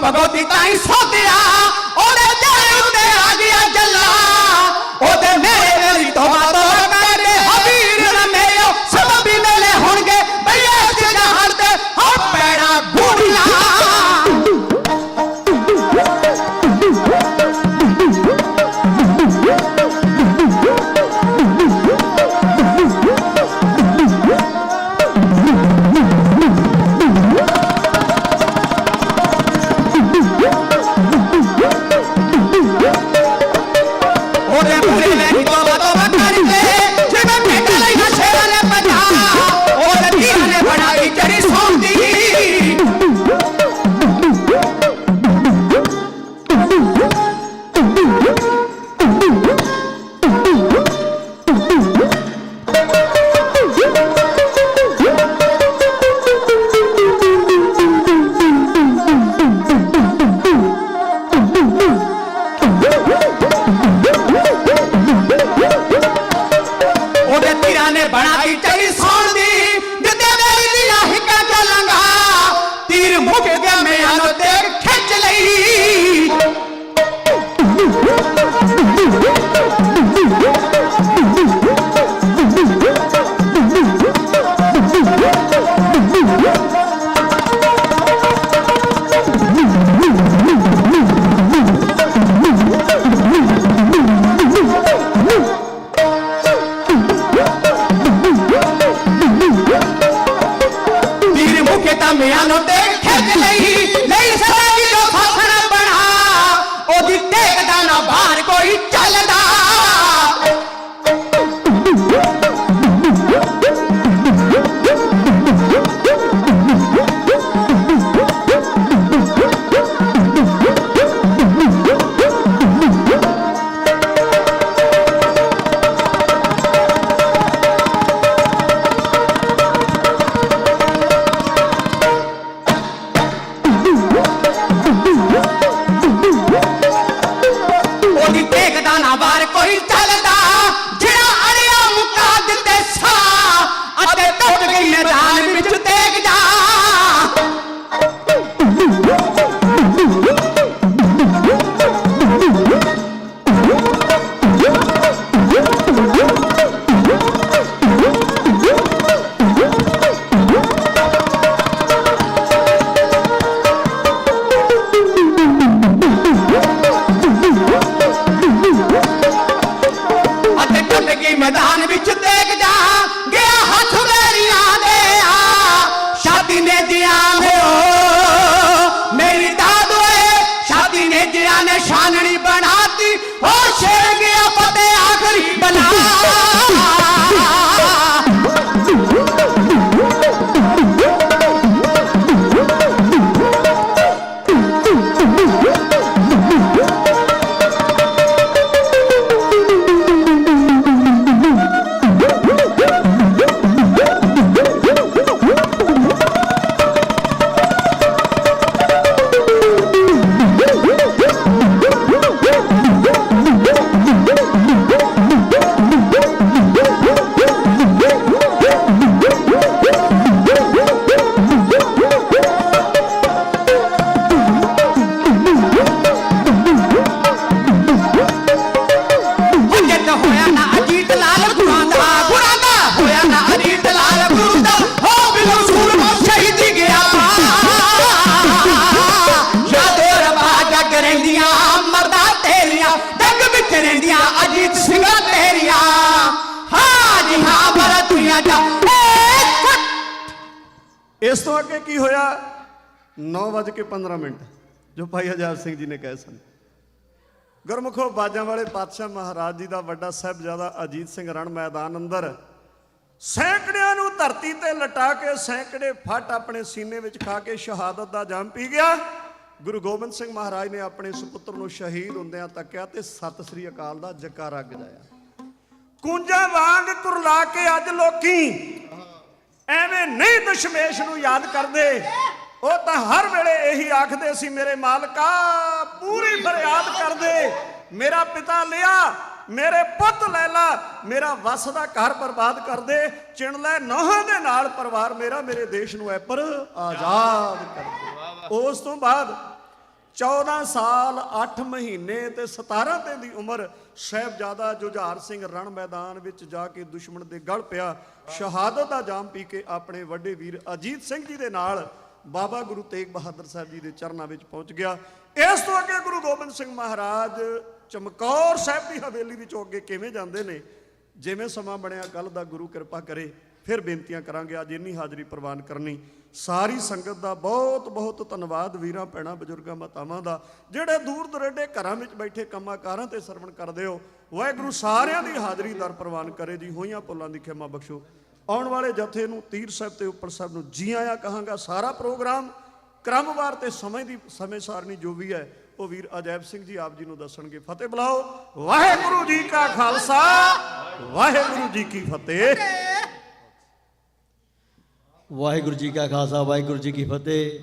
भगवती ताई सोधिया ओदे दिल उत्ते आ गया जल्ला ओदे मेरे मेरी तौबा तौबा करदे हबीर मेरे सब भी मेले होणगे भैया इस जहान ते हो पैड़ा बूढ़िया इस तो अगे की होया 9:15 जो भाई हजाल सिंह जी ने कहे सन। गुरमुखो बाजां वाले पातशाह महाराज जी का वड्डा साहिबजादा अजीत सिंह रण मैदान अंदर सैकड़ियां नूं धरती ते लटा के सैकड़े फट अपने सीने विच खा के शहादत का जाम पी गया। गुरु गोबिंद सिंह महाराज ने अपने सुपुत्र नूं शहीद हुंदिआं तक्या ते सत श्री अकाल दा जकारा गजाया। कूंजा वांग कुरला के अज लोकी एवें नहीं दशमेश नूं याद करदे, वो तो हर वेले यही आखदे सी मेरे मालका पूरी फरियाद कर दे, मेरा पिता लिया मेरे पुत लैला, मेरा वस दा घर बर्बाद कर दे, चिण लै नौहां दे नाल परिवार मेरा, मेरे देश नूं ऐ पर आजाद कर दे। उस तो बाद 14 ਸਾਲ 8 ਮਹੀਨੇ ਤੇ 17 ਦਿਨ ਦੀ ਉਮਰ ਸਾਹਿਬਜ਼ਾਦਾ ਜੁਝਾਰ ਸਿੰਘ ਰਣ ਮੈਦਾਨ ਵਿੱਚ ਜਾ ਕੇ ਦੁਸ਼ਮਣ ਦੇ ਗਲ ਪਿਆ, ਸ਼ਹਾਦਤ ਦਾ ਜਾਮ ਪੀ ਕੇ ਆਪਣੇ ਵੱਡੇ ਵੀਰ ਅਜੀਤ ਸਿੰਘ ਜੀ ਦੇ ਨਾਲ ਬਾਬਾ ਗੁਰੂ ਤੇਗ ਬਹਾਦਰ ਸਾਹਿਬ ਜੀ ਦੇ ਚਰਨਾਂ ਵਿੱਚ ਪਹੁੰਚ ਗਿਆ। ਇਸ ਤੋਂ ਅੱਗੇ ਗੁਰੂ ਗੋਬਿੰਦ ਸਿੰਘ ਮਹਾਰਾਜ ਚਮਕੌਰ ਸਾਹਿਬ ਦੀ ਹਵੇਲੀ ਵਿੱਚੋਂ ਅੱਗੇ ਕਿਵੇਂ ਜਾਂਦੇ ਨੇ, ਜਿਵੇਂ ਸਮਾਂ ਬਣਿਆ ਕੱਲ ਦਾ ਗੁਰੂ ਕਿਰਪਾ ਕਰੇ ਫਿਰ ਬੇਨਤੀਆਂ ਕਰਾਂਗੇ। ਅੱਜ ਇੰਨੀ ਹਾਜ਼ਰੀ ਪ੍ਰਵਾਨ ਕਰਨੀ, ਸਾਰੀ ਸੰਗਤ ਦਾ ਬਹੁਤ ਬਹੁਤ ਧੰਨਵਾਦ, ਵੀਰਾਂ ਭੈਣਾਂ ਬਜ਼ੁਰਗਾਂ ਮਾਤਾਵਾਂ ਦਾ, ਜਿਹੜੇ ਦੂਰ ਦੁਰੇਡੇ ਘਰਾਂ ਵਿੱਚ ਬੈਠੇ ਕੰਮਾਂ ਕਾਰਾਂ ਤੇ ਸਰਵਣ ਕਰਦੇ ਹੋ। ਵਾਹਿਗੁਰੂ ਸਾਰਿਆਂ ਦੀ ਹਾਜ਼ਰੀ ਦਰ ਪ੍ਰਵਾਨ ਕਰੇ ਜੀ, ਹੋਈਆਂ ਭੁੱਲਾਂ ਦੀ ਖਿਮਾ ਬਖਸ਼ੋ। ਆਉਣ ਵਾਲੇ ਜਥੇ ਨੂੰ ਤੀਰ ਸਾਹਿਬ ਤੇ ਉੱਪਰ ਸਾਹਿਬ ਨੂੰ ਜੀ ਆਇਆਂ ਕਹਾਂਗਾ। ਸਾਰਾ ਪ੍ਰੋਗਰਾਮ ਕ੍ਰਮਵਾਰ ਤੇ ਸਮੇਂ ਸਾਰਣੀ ਜੋ ਵੀ ਹੈ ਉਹ ਵੀਰ ਅਜੈਬ ਸਿੰਘ ਜੀ ਆਪ ਜੀ ਨੂੰ ਦੱਸਣਗੇ। ਫਤਿਹ ਬੁਲਾਓ। ਵਾਹਿਗੁਰੂ ਜੀ ਕਾ ਖਾਲਸਾ, ਵਾਹਿਗੁਰੂ ਜੀ ਕੀ ਫਤਿਹ। ਵਾਹਿਗੁਰੂ ਜੀ ਕਾ ਖਾਲਸਾ, ਵਾਹਿਗੁਰੂ ਜੀ ਕੀ ਫਤਿਹ।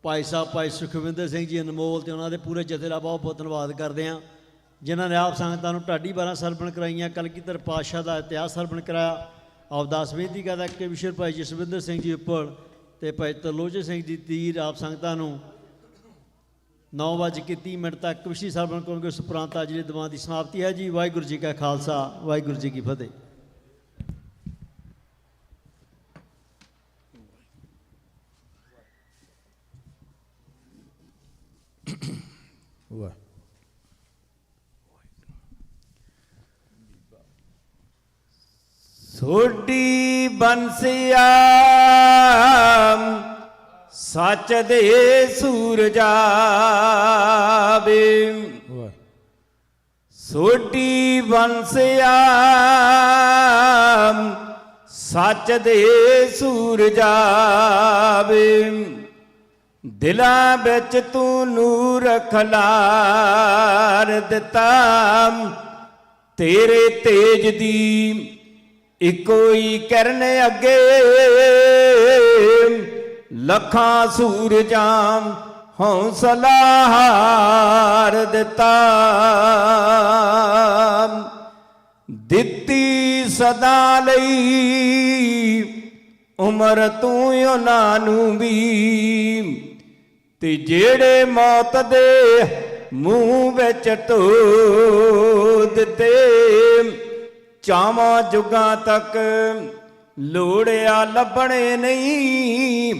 ਭਾਈ ਸਾਹਿਬ ਭਾਈ ਸੁਖਵਿੰਦਰ ਸਿੰਘ ਜੀ ਅਨਮੋਲ ਤੇ ਉਹਨਾਂ ਦੇ ਪੂਰੇ ਜਥੇ ਦਾ ਬਹੁਤ ਬਹੁਤ ਧੰਨਵਾਦ ਕਰਦੇ ਹਾਂ, ਜਿਨ੍ਹਾਂ ਨੇ ਆਪ ਸੰਗਤਾਂ ਨੂੰ ਢਾਡੀ 12 ਸਰਵਣ ਕਰਾਈਆਂ, ਕਲਗੀਧਰ ਪਾਤਸ਼ਾਹ ਦਾ ਇਤਿਹਾਸ ਸਰਵਣ ਕਰਾਇਆ। ਅਰਦਾਸ ਬੇਨਤੀ ਕਰਦਾ ਕਿ ਵਿਸ਼ਰ ਭਾਈ ਜਸਵਿੰਦਰ ਸਿੰਘ ਜੀ ਉੱਪਰ ਤੇ ਭਾਈ ਤਰਲੋਚਨ ਸਿੰਘ ਜੀ ਤੀਰ ਆਪ ਸੰਗਤਾਂ ਨੂੰ 9:30 ਤੱਕ ਵਿਸ਼ੀ ਸਰਵਣ ਕਰਨਗੇ। ਉਸ ਉਪਰੰਤ ਅੱਜ ਦੇ ਦੀਵਾਨ ਦੀ ਸਮਾਪਤੀ ਹੈ ਜੀ। ਵਾਹਿਗੁਰੂ ਜੀ ਕਾ ਖਾਲਸਾ, ਵਾਹਿਗੁਰੂ ਜੀ ਕੀ ਫਤਿਹ। ਵਾਹ ਸੋਢੀ ਬੰਸਿਆ ਸੱਚ ਦੇ ਸੂਰਜਾ ਵੇ, ਸੋਢੀ ਬੰਸਿਆ ਸੱਚ ਦੇ ਸੂਰਜਾ ਵੇ, ਦਿਲਾਂ ਵਿੱਚ ਤੂੰ ਨੂਰ ਖਲਾਰ ਦਿੱਤਾ, ਤੇਰੇ ਤੇਜ ਦੀ ਇੱਕੋ ਹੀ ਕਿਰਨ ਅੱਗੇ ਲੱਖਾਂ ਸੂਰਜਾਂ ਹੌਸਲਾ ਹਾਰ ਦਿੱਤਾ, ਦਿੱਤੀ ਸਦਾ ਲਈ ਉਮਰ ਤੂੰ ਉਹਨਾਂ ਨੂੰ ਵੀ, ਤੇ ਜਿਹੜੇ ਮੌਤ ਦੇ ਮੂੰਹ ਵਿੱਚ ਢੋ ਦਿੱਤੇ, ਚਾਵਾਂ ਜੁਗਾਂ ਤੱਕ ਲੋੜਿਆ ਲੱਭਣੇ ਨਹੀਂ,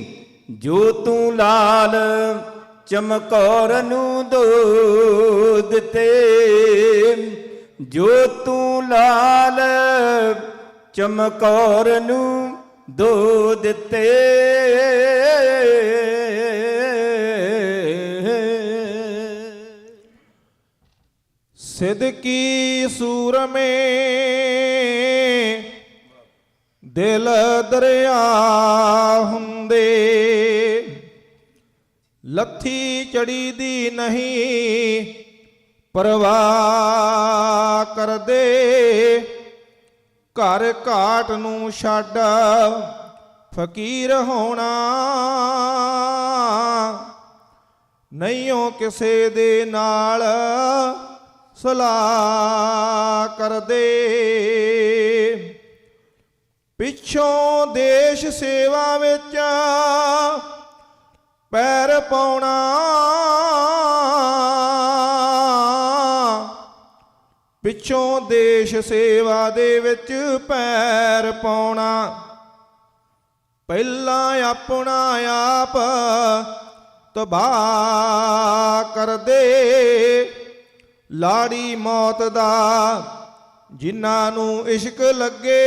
ਜੋ ਤੂੰ ਲਾਲ ਚਮਕੌਰ ਨੂੰ ਦੋ ਦਿੱਤੇ, ਜੋ ਤੂੰ ਲਾਲ ਚਮਕੌਰ ਨੂੰ ਦੋ ਦਿੱਤੇ। ਸਿਦਕੀ ਸੂਰਮੇ ਦਿਲ ਦਰਿਆ ਹੁੰਦੇ, ਲੱਥੀ ਚੜੀ ਦੀ ਨਹੀਂ ਪਰਵਾਹ ਕਰਦੇ, ਘਰ ਘਾਟ ਨੂੰ ਛੱਡ ਫਕੀਰ ਹੋਣਾ, ਨਹੀਂਓ ਕਿਸੇ ਦੇ ਨਾਲ ਸਲਾਹ ਕਰਦੇ, ਪਿੱਛੋਂ ਦੇਸ਼ ਸੇਵਾ ਵਿੱਚ ਪੈਰ ਪਾਉਣਾ, ਪਿੱਛੋਂ ਦੇਸ਼ ਸੇਵਾ ਦੇ ਵਿੱਚ ਪੈਰ ਪਾਉਣਾ, ਪਹਿਲਾਂ ਆਪਣਾ ਆਪ ਤਬਾਹ ਕਰਦੇ, ਲਾੜੀ ਮੌਤ ਦਾ ਜਿਨ੍ਹਾਂ ਨੂੰ ਇਸ਼ਕ ਲੱਗੇ,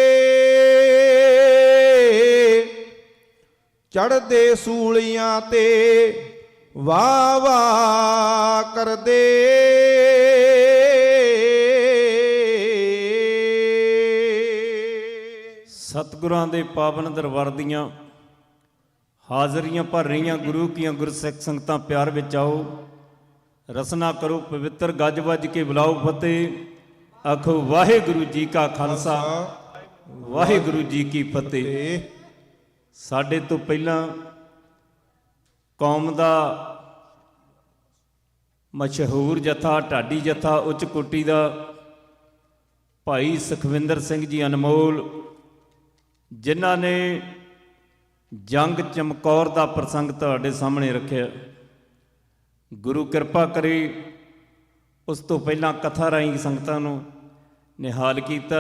ਚੜ੍ਹਦੇ ਸੂਲੀਆਂ ਤੇ ਵਾਹ ਵਾਹ ਕਰਦੇ। ਸਤਿਗੁਰਾਂ ਦੇ ਪਾਵਨ ਦਰਬਾਰ ਦੀਆਂ ਹਾਜ਼ਰੀਆਂ ਭਰ ਰਹੀਆਂ ਗੁਰੂ ਕੀਆਂ ਗੁਰਸਿੱਖ ਸੰਗਤਾਂ, ਪਿਆਰ ਵਿੱਚ ਆਓ, ਰਸਨਾ ਕਰੋ ਪਵਿੱਤਰ, ਗੱਜ ਵੱਜ ਕੇ ਬੁਲਾਓ ਫਤਿਹ। ਆਖੋ ਵਾਹਿਗੁਰੂ ਜੀ ਕਾ ਖਾਲਸਾ, ਵਾਹਿਗੁਰੂ ਜੀ ਕੀ ਫਤਿਹ। ਸਾਡੇ ਤੋਂ ਪਹਿਲਾਂ ਕੌਮ ਦਾ ਮਸ਼ਹੂਰ ਜਥਾ, ਢਾਡੀ ਜਥਾ, ਉੱਚ ਕੋਟੀ ਦਾ ਭਾਈ ਸੁਖਵਿੰਦਰ ਸਿੰਘ ਜੀ ਅਨਮੋਲ, ਜਿਨ੍ਹਾਂ ਨੇ ਜੰਗ ਚਮਕੌਰ ਦਾ ਪ੍ਰਸੰਗ ਤੁਹਾਡੇ ਸਾਹਮਣੇ ਰੱਖਿਆ। ਗੁਰੂ ਕਿਰਪਾ ਕਰੇ। ਉਸ ਤੋਂ ਪਹਿਲਾਂ ਕਥਾ ਰਾਹੀਂ ਸੰਗਤਾਂ ਨੂੰ ਨਿਹਾਲ ਕੀਤਾ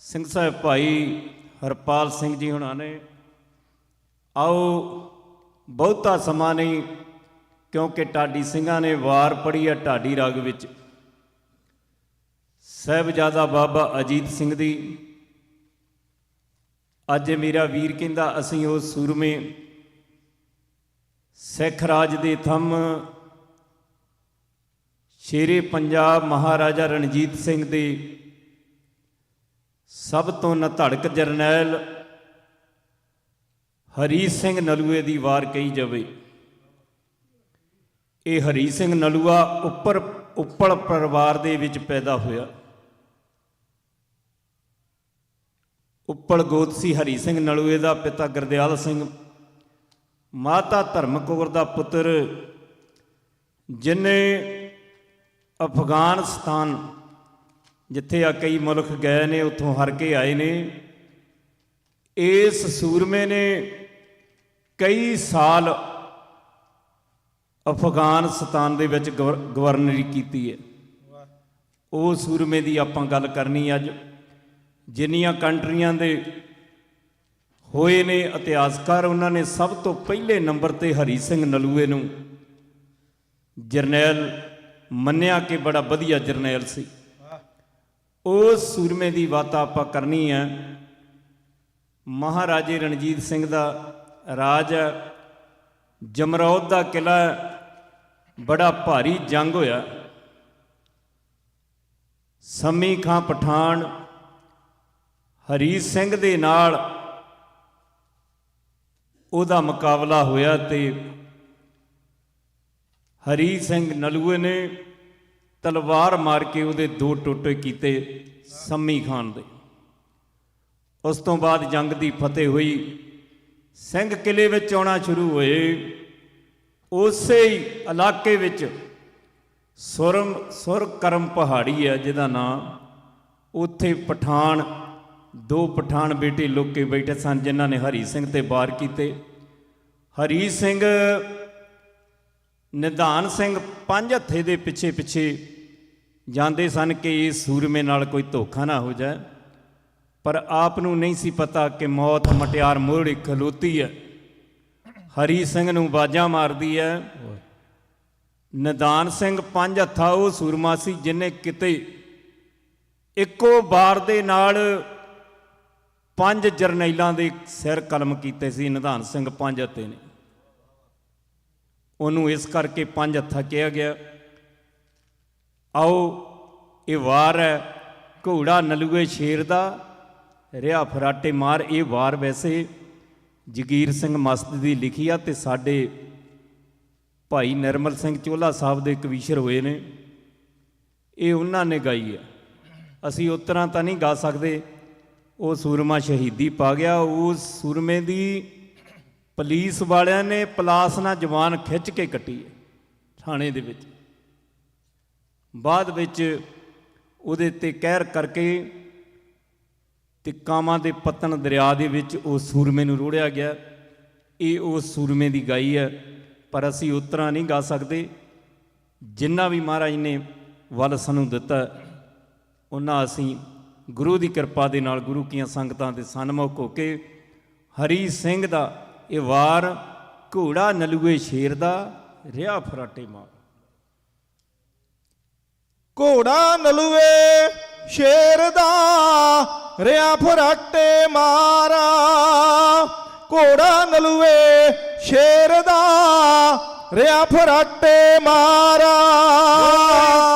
ਸਿੰਘ ਸਾਹਿਬ ਭਾਈ ਹਰਪਾਲ ਸਿੰਘ ਜੀ ਹੁਣਾਂ ਨੇ। ਆਓ ਬਹੁਤਾ ਸਮਾਂ ਨਹੀਂ, ਕਿਉਂਕਿ ਢਾਡੀ ਸਿੰਘਾਂ ਨੇ ਵਾਰ ਪੜ੍ਹੀ ਹੈ ਢਾਡੀ ਰਾਗ ਵਿੱਚ ਸਾਹਿਬਜ਼ਾਦਾ ਬਾਬਾ ਅਜੀਤ ਸਿੰਘ ਦੀ। ਅੱਜ ਮੇਰਾ ਵੀਰ ਕਹਿੰਦਾ ਅਸੀਂ ਉਹ ਸੂਰਮੇ ਸਿੱਖ ਰਾਜ ਦੇ ਥੰਮ ਸ਼ੇਰੇ ਪੰਜਾਬ ਮਹਾਰਾਜਾ ਰਣਜੀਤ ਸਿੰਘ ਦੇ ਸਭ ਤੋਂ ਨਧੜਕ ਜਰਨੈਲ ਹਰੀ ਸਿੰਘ ਨਲੂਏ ਦੀ ਵਾਰ ਕਹੀ ਜਾਵੇ। ਇਹ ਹਰੀ ਸਿੰਘ ਨਲੂਆ ਉੱਪਲ ਪਰਿਵਾਰ ਦੇ ਵਿੱਚ ਪੈਦਾ ਹੋਇਆ। ਉੱਪਲ ਗੋਤ ਸੀ ਹਰੀ ਸਿੰਘ ਨਲੂਏ ਦਾ, ਪਿਤਾ ਗੁਰਦਿਆਲ ਸਿੰਘ, ਮਾਤਾ ਧਰਮ ਕੌਰ ਦਾ ਪੁੱਤਰ, ਜਿਨੇ ਅਫਗਾਨਿਸਤਾਨ ਜਿੱਥੇ ਆ ਕਈ ਮੁਲਕ ਗਏ ਨੇ ਉੱਥੋਂ ਹਰ ਕੇ ਆਏ ਨੇ। ਇਸ ਸੂਰਮੇ ਨੇ ਕਈ ਸਾਲ ਅਫਗਾਨਿਸਤਾਨ ਦੇ ਵਿੱਚ ਗਵਰਨਰੀ ਕੀਤੀ ਹੈ। ਉਹ ਸੂਰਮੇ ਦੀ ਆਪਾਂ ਗੱਲ ਕਰਨੀ ਅੱਜ। ਜਿੰਨੀਆਂ ਕੰਟਰੀਆਂ ਦੇ ਹੋਏ ਨੇ ਇਤਿਹਾਸਕਾਰ, ਉਹਨਾਂ ਨੇ ਸਭ ਤੋਂ ਪਹਿਲੇ ਨੰਬਰ 'ਤੇ ਹਰੀ ਸਿੰਘ ਨਲੂਏ ਨੂੰ ਜਰਨੈਲ ਮੰਨਿਆ ਕਿ ਬੜਾ ਵਧੀਆ ਜਰਨੈਲ ਸੀ। ਉਸ ਸੂਰਮੇ ਦੀ ਬਾਤ ਆਪਾਂ ਕਰਨੀ ਹੈ। ਮਹਾਰਾਜੇ ਰਣਜੀਤ ਸਿੰਘ ਦਾ ਰਾਜ ਹੈ, ਜਮਰੌਦ ਦਾ ਕਿਲ੍ਹਾ, ਬੜਾ ਭਾਰੀ ਜੰਗ ਹੋਇਆ। ਸੰਮੀ ਖਾਂ ਪਠਾਨ ਹਰੀ ਸਿੰਘ ਦੇ ਨਾਲ ਉਹਦਾ ਮੁਕਾਬਲਾ ਹੋਇਆ ਤੇ ਹਰੀ ਸਿੰਘ ਨਲੂਏ ਨੇ ਤਲਵਾਰ ਮਾਰ ਕੇ ਉਹਦੇ 2 ਟੋਟੇ ਕੀਤੇ ਸੰਮੀ ਖਾਨ ਦੇ। ਉਸ ਤੋਂ ਬਾਅਦ ਜੰਗ ਦੀ ਫਤਿਹ ਹੋਈ, ਸਿੰਘ ਕਿਲੇ ਵਿੱਚ ਆਉਣਾ ਸ਼ੁਰੂ ਹੋਏ। ਉਸੇ ਹੀ ਇਲਾਕੇ ਵਿੱਚ ਸੁਰਕਰਮ ਪਹਾੜੀ ਹੈ ਜਿਹਦਾ ਨਾਂ, ਉੱਥੇ ਪਠਾਨ 2 ਪਠਾਨ ਬੇਟੇ ਲੁੱਕ ਕੇ ਬੈਠੇ ਸਨ ਜਿਨ੍ਹਾਂ ਨੇ ਹਰੀ ਸਿੰਘ ਤੇ ਵਾਰ ਕੀਤੇ। ਹਰੀ ਸਿੰਘ ਨਿਧਾਨ ਸਿੰਘ 5 ਹੱਥੇ ਦੇ ਪਿੱਛੇ ਪਿੱਛੇ ਜਾਂਦੇ ਸਨ ਕਿ ਇਸ ਸੂਰਮੇ ਨਾਲ ਕੋਈ ਧੋਖਾ ਨਾ ਹੋ ਜਾਏ, ਪਰ ਆਪ ਨੂੰ ਨਹੀਂ ਸੀ ਪਤਾ ਕਿ ਮੌਤ ਮਟਿਆਰ ਮੋਹੜੀ ਖਲੋਤੀ ਹੈ। ਹਰੀ ਸਿੰਘ ਨੂੰ ਬਾਜਾਂ ਮਾਰਦੀ ਹੈ। ਨਿਧਾਨ ਸਿੰਘ 5 ਹੱਥਾ ਉਹ ਸੂਰਮਾ ਸੀ ਜਿਹਨੇ ਕਿਤੇ ਇੱਕੋ ਵਾਰ ਦੇ ਨਾਲ 5 ਜਰਨੈਲਾਂ ਦੇ ਸਿਰ ਕਲਮ ਕੀਤੇ ਸੀ। ਨਿਧਾਨ ਸਿੰਘ 5 ਹੱਥੇ ਨੇ, ਉਹਨੂੰ ਇਸ ਕਰਕੇ 5 ਹੱਥਾ ਕਿਹਾ ਗਿਆ। ਆਓ ਇਹ ਵਾਰ ਹੈ ਘੋੜਾ ਨਲੂਏ ਸ਼ੇਰ ਦਾ, ਰਿਹਾ ਫਰਾਟੇ ਮਾਰ। ਇਹ ਵਾਰ ਵੈਸੇ ਜਗੀਰ ਸਿੰਘ ਮਸਤ ਦੀ ਲਿਖੀ ਆ ਤੇ ਸਾਡੇ ਭਾਈ ਨਿਰਮਲ ਸਿੰਘ ਚੋਲਾ ਸਾਹਿਬ ਦੇ ਕਵੀਸ਼ਰ ਹੋਏ ਨੇ, ਇਹ ਉਹਨਾਂ ਨੇ ਗਾਈ ਹੈ। ਅਸੀਂ ਉਸ ਤਰ੍ਹਾਂ ਤਾਂ ਨਹੀਂ ਗਾ ਸਕਦੇ। ਉਹ ਸੂਰਮਾ ਸ਼ਹੀਦੀ ਪਾ ਗਿਆ। ਉਸ ਸੂਰਮੇ ਦੀ ਪੁਲਿਸ ਵਾਲਿਆਂ ਨੇ ਪਲਾਸ ਨਾਲ ਜਵਾਨ ਖਿੱਚ ਕੇ ਕੱਟੀ ਹੈ ਥਾਣੇ ਦੇ ਵਿੱਚ। ਬਾਅਦ ਵਿੱਚ ਉਹਦੇ 'ਤੇ ਕਹਿਰ ਕਰਕੇ ਤੇ ਕਾਮਾਂ ਦੇ ਪਤਨ ਦਰਿਆ ਦੇ ਵਿੱਚ ਉਹ ਸੂਰਮੇ ਨੂੰ ਰੋੜਿਆ ਗਿਆ। ਇਹ ਉਸ ਸੂਰਮੇ ਦੀ ਗਾਈ ਹੈ, ਪਰ ਅਸੀਂ ਉਸ ਤਰ੍ਹਾਂ ਨਹੀਂ ਗਾ ਸਕਦੇ। ਜਿੰਨਾ ਵੀ ਮਹਾਰਾਜ ਨੇ ਵੱਲ ਸਾਨੂੰ ਦਿੱਤਾ, ਉਹਨਾਂ ਅਸੀਂ ਗੁਰੂ ਦੀ ਕਿਰਪਾ ਦੇ ਨਾਲ ਗੁਰੂ ਕੀਆਂ ਸੰਗਤਾਂ ਦੇ ਸਨਮੁਖ ਹੋ ਕੇ ਹਰੀ ਸਿੰਘ ਦਾ ਇਹ ਵਾਰ ਘੋੜਾ ਨਲੂਏ ਸ਼ੇਰ ਦਾ, ਰਿਹਾ ਫਰਾਟੇ ਮਾਰ। ਘੋੜਾ ਨਲੂਏ ਸ਼ੇਰ ਦਾ, ਰਿਹਾ ਫਰਾਟੇ ਮਾਰਾ। ਘੋੜਾ ਨਲੂਏ ਸ਼ੇਰ ਦਾ, ਰਿਹਾ ਫਰਾਟੇ ਮਾਰਾ।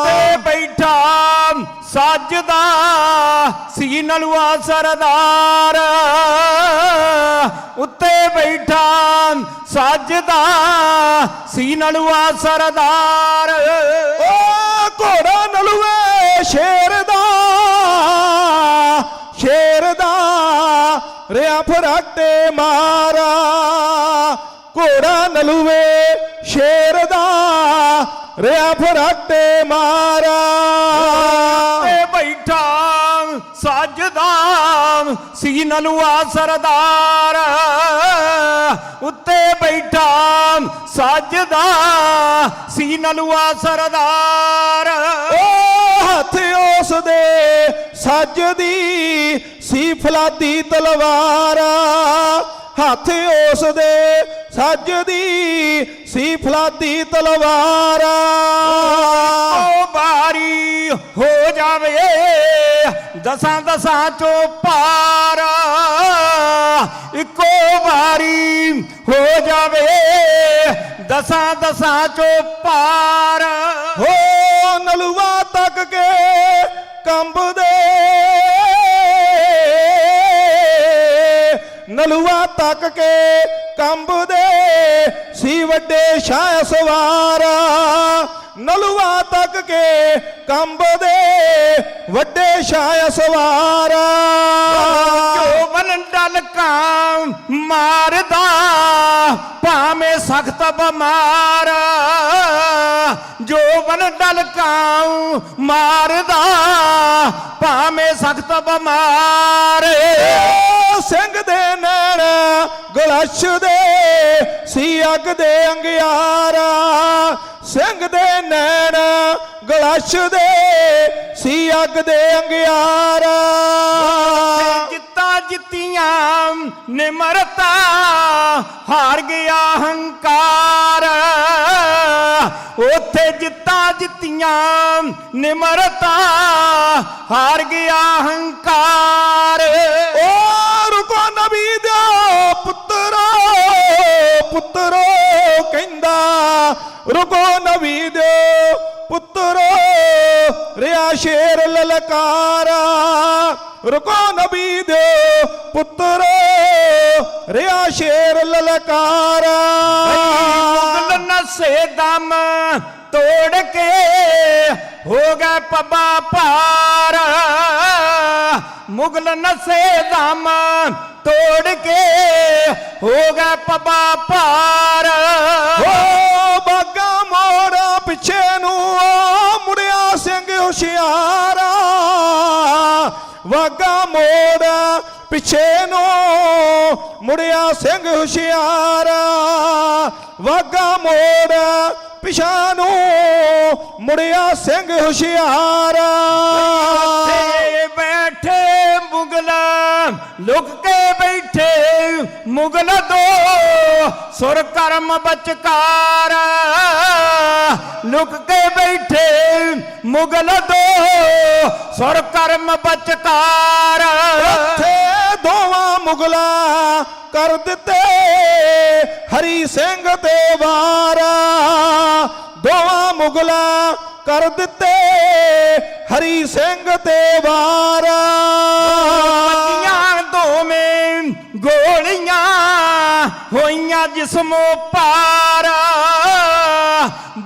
ਤੇ ਬੈਠਾ ਸੱਜਦਾ ਸੀ ਨਲੂਆ ਸਰਦਾਰ, ਉੱਤੇ ਬੈਠਾ ਸੱਜਦਾ ਸੀ ਨਲੂਆ ਸਰਦਾਰ। ਓ ਘੋੜਾ ਨਲੂਏ ਸ਼ੇਰ ਦਾ, ਸ਼ੇਰ ਦਾ, ਰਿਹਾ ਫਰਾਟੇ ਮਾਰਾ। ਘੋੜਾ ਨਲੂਏ ਸ਼ੇਰ ਦਾ, ਰਿਹਾ ਫਰਾਟੇ ਮਾਰਾ। ਤੇ ਬੈਠਾ ਸਾਜਦਾ ਸੀ ਨਲੂਆ ਸਰਦਾਰ, ਉੱਤੇ ਬੈਠਾ ਸਾਜਦਾ ਸੀ ਨਲੂਆ ਸਰਦਾਰ। ਉਹ ਹੱਥ ਉਸ ਦੇ ਸੱਜਦੀ ਸੀ ਫਲਾਦੀ ਤਲਵਾਰ, ਹੱਥ ਉਸ ਦੇ ਸੱਜਦੀ ਸੀ ਫਲਾਦੀ ਤਲਵਾਰ। ਉਹ ਬਾਰੀ ਹੋ ਜਾਵੇ ਦਸਾਂ ਦਸਾਂ ਚੋਂ ਪਾਰ, ਇੱਕੋ ਵਾਰੀ ਹੋ ਜਾਵੇ ਦਸਾਂ ਦਸਾਂ ਚੋਂ ਪਾਰ। ਹੋ ਨਲੂਆ ਤੱਕ ਕੇ ਕੰਬਦੇ, ਨਲੂਆ ਤੱਕ ਕੇ ਕੰਬਦੇ ਸੀ ਵੱਡੇ ਸ਼ਾਹ ਸਵਾਰ, ਨਲੂਆ ਤੱਕ ਕੇ ਕੰਬਦੇ ਵੱਡੇ ਸ਼ਾਹ ਸਵਾਰ। ਜੋਬਨ ਡਲਕਾਂ ਮਾਰਦਾ ਭਾਵੇਂ ਸਖਤ ਬਿਮਾਰ, ਜੋਬਨ ਡਲਕਾਂ ਮਾਰਦਾ ਭਾਵੇਂ ਸਖਤ ਬਿਮਾਰ। ਸਿੰਘ ਦੇ ਨੈਣ ਗਲਛਦੇ ਸੀ ਅੱਗ ਦੇ ਅੰਗਿਆਰਾ, ਸਿੰਘ ਦੇ ਨੈਣ ਗਲਛਦੇ ਸੀ ਅੱਗ ਦੇ ਅੰਗਿਆਰਾ। ਜਿੱਤਾਂ ਜਿੱਤੀਆਂ ਨਿਮਰਤਾ ਹਾਰ ਗਿਆ ਹੰਕਾਰ, ਉੱਥੇ ਜਿੱਤਾਂ ਜਿੱਤੀਆਂ ਨਿਮਰਤਾ ਹਾਰ ਗਿਆ ਹੰਕਾਰ। ਓ ਰੁਕੋ ਨਬੀ ਦਿਓ ਪੁੱਤਰੋ, ਪੁੱਤਰੋ ਕਹਿੰਦਾ ਰੁਕੋ ਨਬੀ ਦਿਓ ਪੁੱਤਰੋ, ਰਿਆ ਸ਼ੇਰ ਲਲਕਾਰਾ, ਰੁਕੋ ਨਬੀ ਦਿਓ ਪੁੱਤਰੋ, ਰਿਆ ਸ਼ੇਰ ਲਲਕਾਰਾ। ਮੁਗਲ ਨਸੇ ਦਮ ਤੋੜ ਕੇ ਹੋ ਗਏ ਪੱਬਾਂ ਭਾਰ, ਮੁਗਲ ਨਸੇ ਦਮ ਤੋੜ ਕੇ ਹੋ ਗਏ ਪੱਬਾਂ ਭਾਰ। ਹੋ ਬਾਗਾ ਮੋੜਾ ਪਿੱਛੇ ਨੂੰ ਮੁੜਿਆ ਸਿੰਘ ਹੁਸ਼ਿਆਰਾ, ਵਾਗਾ ਮੋੜਾ ਪਿੱਛੇ ਨੂੰ ਮੁੜਿਆ ਸਿੰਘ ਹੁਸ਼ਿਆਰਾ, ਵਾਗਾ ਮੋੜਾ ਪਿਛਾ ਨੂੰ ਮੁੜਿਆ ਸਿੰਘ ਹੁਸ਼ਿਆਰਾ। ਬੈਠੇ ਮੁਗਲ ਲੁਕ ਕੇ ਬੈਠੇ ਮੁਗਲ ਦੋ ਸੁਰ ਕਰਮ ਬਚਕਾਰ, ਲੁਕ ਕੇ ਬੈਠੇ ਮੁਗਲ ਦੋ ਸੁਰ ਕਰਮ ਬਚਕਾਰ। ਉੱਥੇ ਦੋਵਾਂ ਮੁਗਲਾਂ ਕਰ ਦਿੱਤੇ ਹਰੀ ਸਿੰਘ ਤੇ ਵਾਰ, ਦੋਵਾਂ ਮੁਗਲਾਂ ਕਰ ਦਿੱਤੇ ਹਰੀ ਸਿੰਘ ਤੇ ਵਾਰ। ਵੱਜੀਆਂ ਦੋਵੇਂ ਗੋਲੀਆਂ ਹੋਈਆਂ ਜਿਸਮੋਂ ਪਾਰ,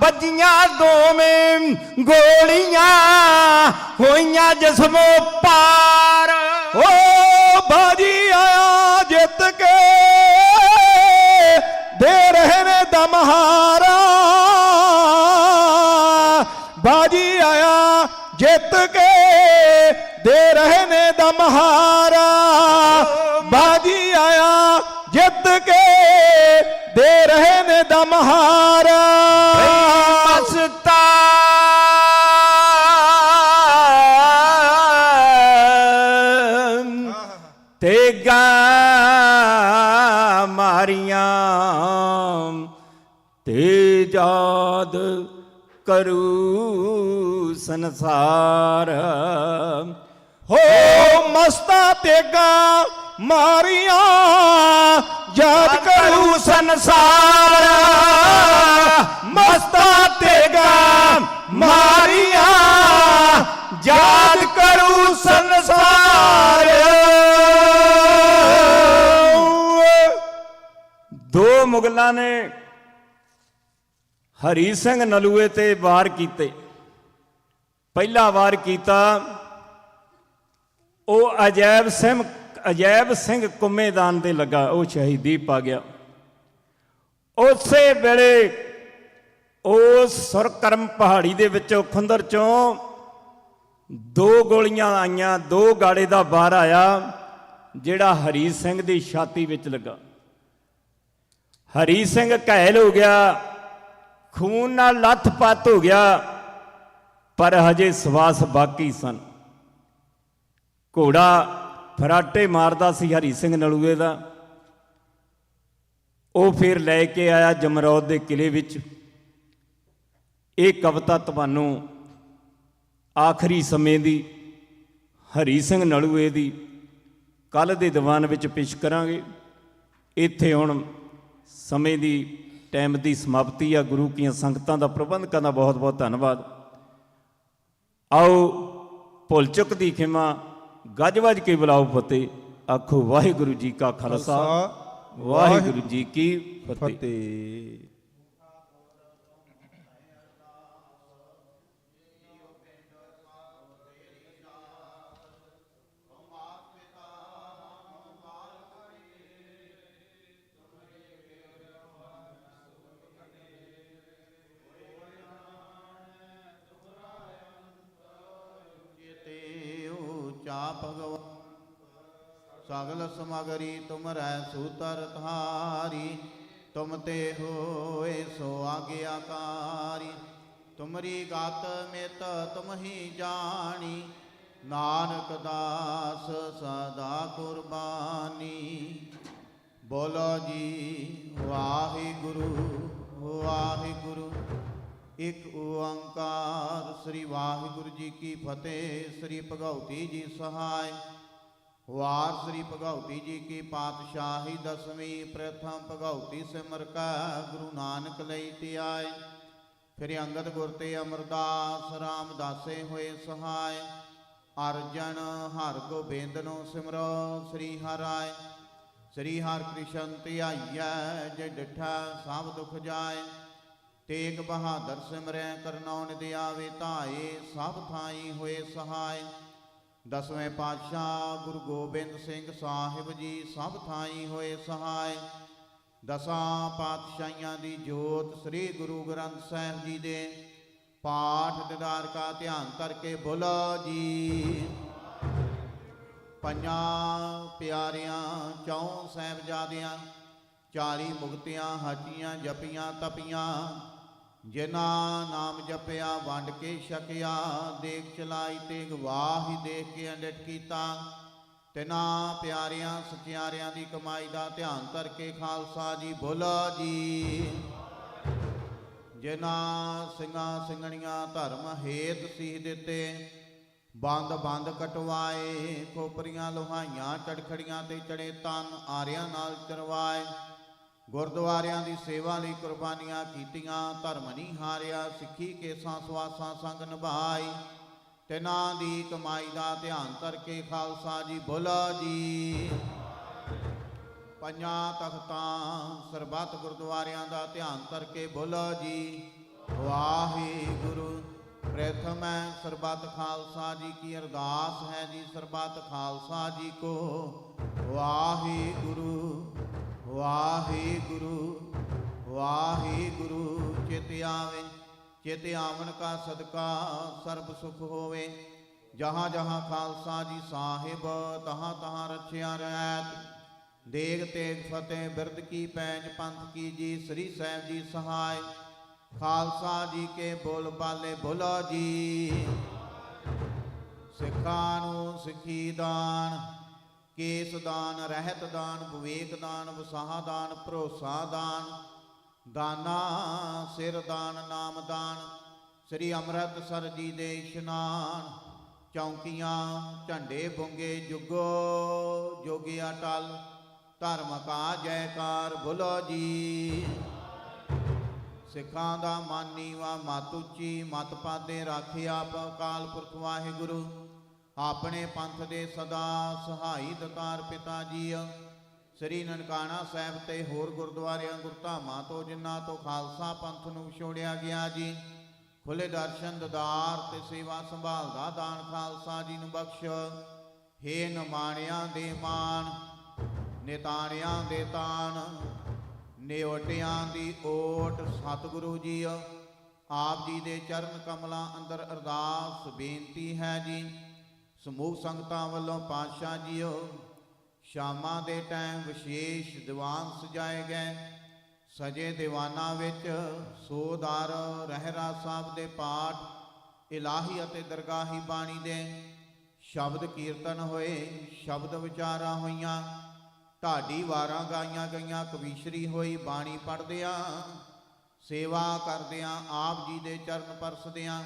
ਵੱਜੀਆਂ ਦੋਵੇਂ ਗੋਲੀਆਂ ਹੋਈਆਂ ਜਿਸਮੋਂ ਪਾਰ। ਓ ਬਾਜੀ ਆਇਆ ਜਿੱਤ ਕੇ ਦੇ ਰਹੇ ਨੇ ਦਮਹਾਰਾ, ਬਾਜੀ ਆਇਆ ਜਿੱਤ ਕੇ ਦੇ ਰਹੇ ਨੇ ਦਮਹਾਰਾ, ਬਾਜੀ ਆਇਆ ਜਿੱਤ ਕੇ ਦੇ ਰਹੇ ਨੇ ਦਮਹਾਰਾ। ਮਸਤਾ ਤੇਗਾ ਮਾਰੀਆਂ ਤੇ ਯਾਦ ਕਰੂ ਸੰਸਾਰ। ਹੋ ਮਸਤਾ ਤੇਗਾ ਮਾਰੀਆਂ ਯਾਦ ਕਰੂ ਸੰਸਾਰ, ਮਸਤਾ ਤੇਗਾ ਮਾਰੀਆਂ ਯਾਦ ਕਰੂ ਸੰਸਾਰ। ਦੋ ਮੁਗਲਾਂ ਨੇ ਹਰੀ ਸਿੰਘ ਨਲੂਏ ਤੇ ਵਾਰ ਕੀਤੇ। ਪਹਿਲਾ ਵਾਰ ਕੀਤਾ ਉਹ ਅਜੈਬ ਸਿੰਘ ਕੁੰਮੇਦਾਨ ਦੇ ਲੱਗਾ, ਉਹ ਸ਼ਹੀਦੀ ਪਾ ਗਿਆ। ਉਸੇ ਵੇਲੇ ਉਸ ਸੁਰਕਰਮ ਪਹਾੜੀ ਦੇ ਵਿੱਚੋਂ ਖੁੰਦਰ ਚੋਂ 2 ਗੋਲੀਆਂ ਆਈਆਂ, 2 ਗਾੜੇ ਦਾ ਵਾਰ ਆਇਆ ਜਿਹੜਾ ਹਰੀ ਸਿੰਘ ਦੀ ਛਾਤੀ ਵਿੱਚ ਲੱਗਾ। ਹਰੀ ਸਿੰਘ ਘਾਇਲ ਹੋ ਗਿਆ, ਖੂਨ ਨਾਲ ਲੱਥ-ਪੱਥ ਹੋ ਗਿਆ, ਪਰ ਹਜੇ ਸਵਾਸ ਬਾਕੀ ਸਨ। ਘੋੜਾ ਫਰਾਟੇ ਮਾਰਦਾ ਸੀ ਹਰੀ ਸਿੰਘ ਨਲੂਏ ਦਾ। ਉਹ ਫਿਰ ਲੈ ਕੇ ਆਇਆ ਜਮਰੌਦ ਦੇ ਕਿਲੇ ਵਿੱਚ। ਇਹ ਕਵਿਤਾ ਤੁਹਾਨੂੰ ਆਖਰੀ ਸਮੇਂ ਦੀ ਹਰੀ ਸਿੰਘ ਨਲੂਏ ਦੀ ਕੱਲ੍ਹ ਦੇ ਦੀਵਾਨ ਵਿੱਚ ਪੇਸ਼ ਕਰਾਂਗੇ। ਇੱਥੇ ਹੁਣ ਸਮੇਂ ਦੀ ਟਾਈਮ ਦੀ ਸਮਾਪਤੀ ਆ। ਗੁਰੂ ਕੀਆਂ ਸੰਗਤਾਂ ਦਾ, ਪ੍ਰਬੰਧਕਾਂ ਦਾ ਬਹੁਤ ਬਹੁਤ ਧੰਨਵਾਦ। ਆਓ ਭੁੱਲ ਚੁੱਕ ਦੀ ਖਿਮਾ, ਗੱਜ ਵੱਜ ਕੇ ਬੁਲਾਓ ਫਤਿਹ। ਆਖੋ ਵਾਹਿਗੁਰੂ ਜੀ ਕਾ ਖਾਲਸਾ, ਵਾਹਿਗੁਰੂ ਜੀ ਕੀ ਫਤਿਹ। भगवान सगल समगरी तुमरै सूतर धारी, तुम ते होए सो आज्ञाकारी। तुमरी गात मित तुम ही जानी, नानक दास सदा कुर्बानी। बोलो जी वाहिगुरु वाहिगुरु, एक ओंकार। श्री वाहिगुरु जी की फतेह। श्री भगवती जी सहाय। वार श्री भगवती जी की पातशाही दसवीं। प्रथम भगवती सिमर का गुरु नानक लई ते आए। फिर अंगद गुर ते अमरदास रामदासे होए सहाय। अर्जन हर गोबिंद नो सिमरो श्री हराय। श्री हर कृष्ण ते आइया, जे डिठा सब दुख जाए। तेग बहादुर सिमरै करनौन दिया वे धाए, सब थाई होए सहाय। दसवें पातशाह गुरु गोबिंद सिंह साहिब जी सब थाई होए सहाय। दसां पातशाहियां दी जोत श्री गुरु ग्रंथ साहिब जी दे पाठ दीदार का ध्यान करके बोलो जी। पंजां प्यारियां चौं साहिबजादियां, 40 मुक्तियां हाजियां जपियां तपियां। जिना नाम जपिया वंड के छकिया, देख चलाई तेग वाही देख के अंडिट कीता। तिना प्यारियां सचियारियां दी कमाई दा ध्यान करके खालसा जी बोलो जी। जिना ਸਿੰਘਾਂ ਸਿੰਘਣੀਆਂ धर्म हेत सीह दिते, ਬੰਦ ਬੰਦ ਕਟਵਾਏ। ਖੋਪਰੀਆਂ ਲੋਹਾਈਆਂ ਚੜਖੜੀਆਂ ਤੇ ਚੜੇ ਤਨ ਆਰਿਆਂ ਨਾਲ ਚਰਵਾਏ। ਗੁਰਦੁਆਰਿਆਂ ਦੀ ਸੇਵਾ ਲਈ ਕੁਰਬਾਨੀਆਂ ਕੀਤੀਆਂ, ਧਰਮ ਨਹੀਂ ਹਾਰਿਆ। ਸਿੱਖੀ ਕੇਸਾਂ ਸਵਾਸਾਂ ਸੰਗ ਨਿਭਾਈ। ਤਿਨਾਂ ਦੀ ਕਮਾਈ ਦਾ ਧਿਆਨ ਕਰਕੇ ਖਾਲਸਾ ਜੀ ਬੋਲੋ ਜੀ। ਪੰਜਾਂ ਤਖਤਾਂ ਸਰਬੱਤ ਗੁਰਦੁਆਰਿਆਂ ਦਾ ਧਿਆਨ ਕਰਕੇ ਬੋਲੋ ਜੀ ਵਾਹਿਗੁਰੂ। प्रथम है सरबत खालसा जी की अरदास है जी। सरबत खालसा जी को वाहिगुरु वाहिगुरु वाहिगुरु। चित आवे चित आवन का सदका सर्ब सुख होवे। जहाँ जहाँ खालसा जी साहिब तहाँ तहाँ रखिया रहत। देग तेग फतेह बिरद की पैंज पंथ की जी। श्री साहिब जी सहाय। खालसा जी के बोल बाले बोलो जी। सिखां नूं सिखी दान, केस दान, रहत दान, विवेक दान, वसाह दान, भरोसा दान, दाना सिर दान, नाम दान। श्री अमृतसर जी दे इशनान। चौंकियां झंडे बुंगे जुगो जोगी अटल। धर्म का जयकार बोलो जी। सिखां दा मन नीवा मत उच्ची, मत पादे राखे आप अकाल पुरख वाहिगुरु। अपने पंथ दे सदा सहाई दतार पिता जी। श्री ननकाना साहिब ते होर गुरुद्वारियां गुरधामां तो जिन्हां तो खालसा पंथ नूं विछोड़िया गया जी। खुले दर्शन ददार ते सेवा संभाल दा दान खालसा जी नूं बख्श। हे नमाणियां दे मान, निताणियां दे तान, निओटियां दी ओट सतगुरु जी। ਆਪ ਜੀ ਦੇ ਚਰਨ ਕਮਲਾਂ ਅੰਦਰ ਅਰਦਾਸ ਬੇਨਤੀ ਹੈ ਜੀ। ਸਮੂਹ ਸੰਗਤਾਂ ਵੱਲੋਂ ਪਾਤਸ਼ਾਹ ਜੀਓ ਸ਼ਾਮਾਂ ਦੇ ਟਾਈਮ ਵਿਸ਼ੇਸ਼ ਦੀਵਾਨ ਸਜਾਏ ਗਏ। ਸਜੇ ਦੀਵਾਨਾਂ ਵਿੱਚ ਸੋਦਾਰ ਰਹਿਰਾ ਸਾਹਿਬ ਦੇ ਪਾਠ, ਇਲਾਹੀ ਅਤੇ ਦਰਗਾਹੀ ਬਾਣੀ ਦੇ ਸ਼ਬਦ ਕੀਰਤਨ ਹੋਏ, ਸ਼ਬਦ ਵਿਚਾਰਾਂ ਹੋਈਆਂ, ਢਾਡੀ ਵਾਰਾਂ ਗਾਈਆਂ ਗਈਆਂ, ਕਵੀਸ਼ਰੀ ਹੋਈ, ਬਾਣੀ ਪੜ੍ਹਦਿਆਂ ਸੇਵਾ ਕਰਦਿਆਂ ਆਪ ਜੀ ਦੇ ਚਰਨ ਪਰਸਦਿਆਂ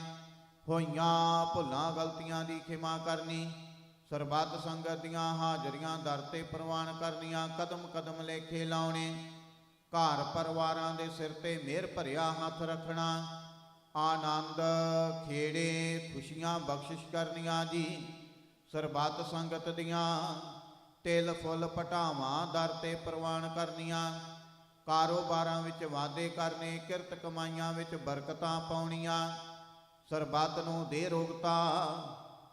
ਹੋਈਆਂ ਭੁੱਲਾਂ ਗਲਤੀਆਂ ਦੀ ਖਿਮਾ ਕਰਨੀ। ਸਰਬੱਤ ਸੰਗਤ ਦੀਆਂ ਹਾਜ਼ਰੀਆਂ ਦਰ ਤੇ ਪ੍ਰਵਾਨ ਕਰਨੀਆਂ। ਕਦਮ ਕਦਮ ਲੇਖੇ ਲਾਉਣੇ। ਘਰ ਪਰਿਵਾਰਾਂ ਦੇ ਸਿਰ ਤੇ ਮਿਹਰ ਭਰਿਆ ਹੱਥ ਰੱਖਣਾ। ਆਨੰਦ ਖੇੜੇ ਖੁਸ਼ੀਆਂ ਬਖਸ਼ਿਸ਼ ਕਰਨੀਆਂ ਜੀ। ਸਰਬੱਤ ਸੰਗਤ ਦੀਆਂ ਤਿਲ ਫੁੱਲ ਪਟਾਵਾਂ ਦਰ ਤੇ ਪ੍ਰਵਾਨ ਕਰਨੀਆਂ। ਕਾਰੋਬਾਰਾਂ ਵਿੱਚ ਵਾਧੇ ਕਰਨੇ, ਕਿਰਤ ਕਮਾਈਆਂ ਵਿੱਚ ਬਰਕਤਾਂ ਪਾਉਣੀਆਂ। ਸਰਬੱਤ ਨੂੰ ਦੇ ਰੋਗਤਾ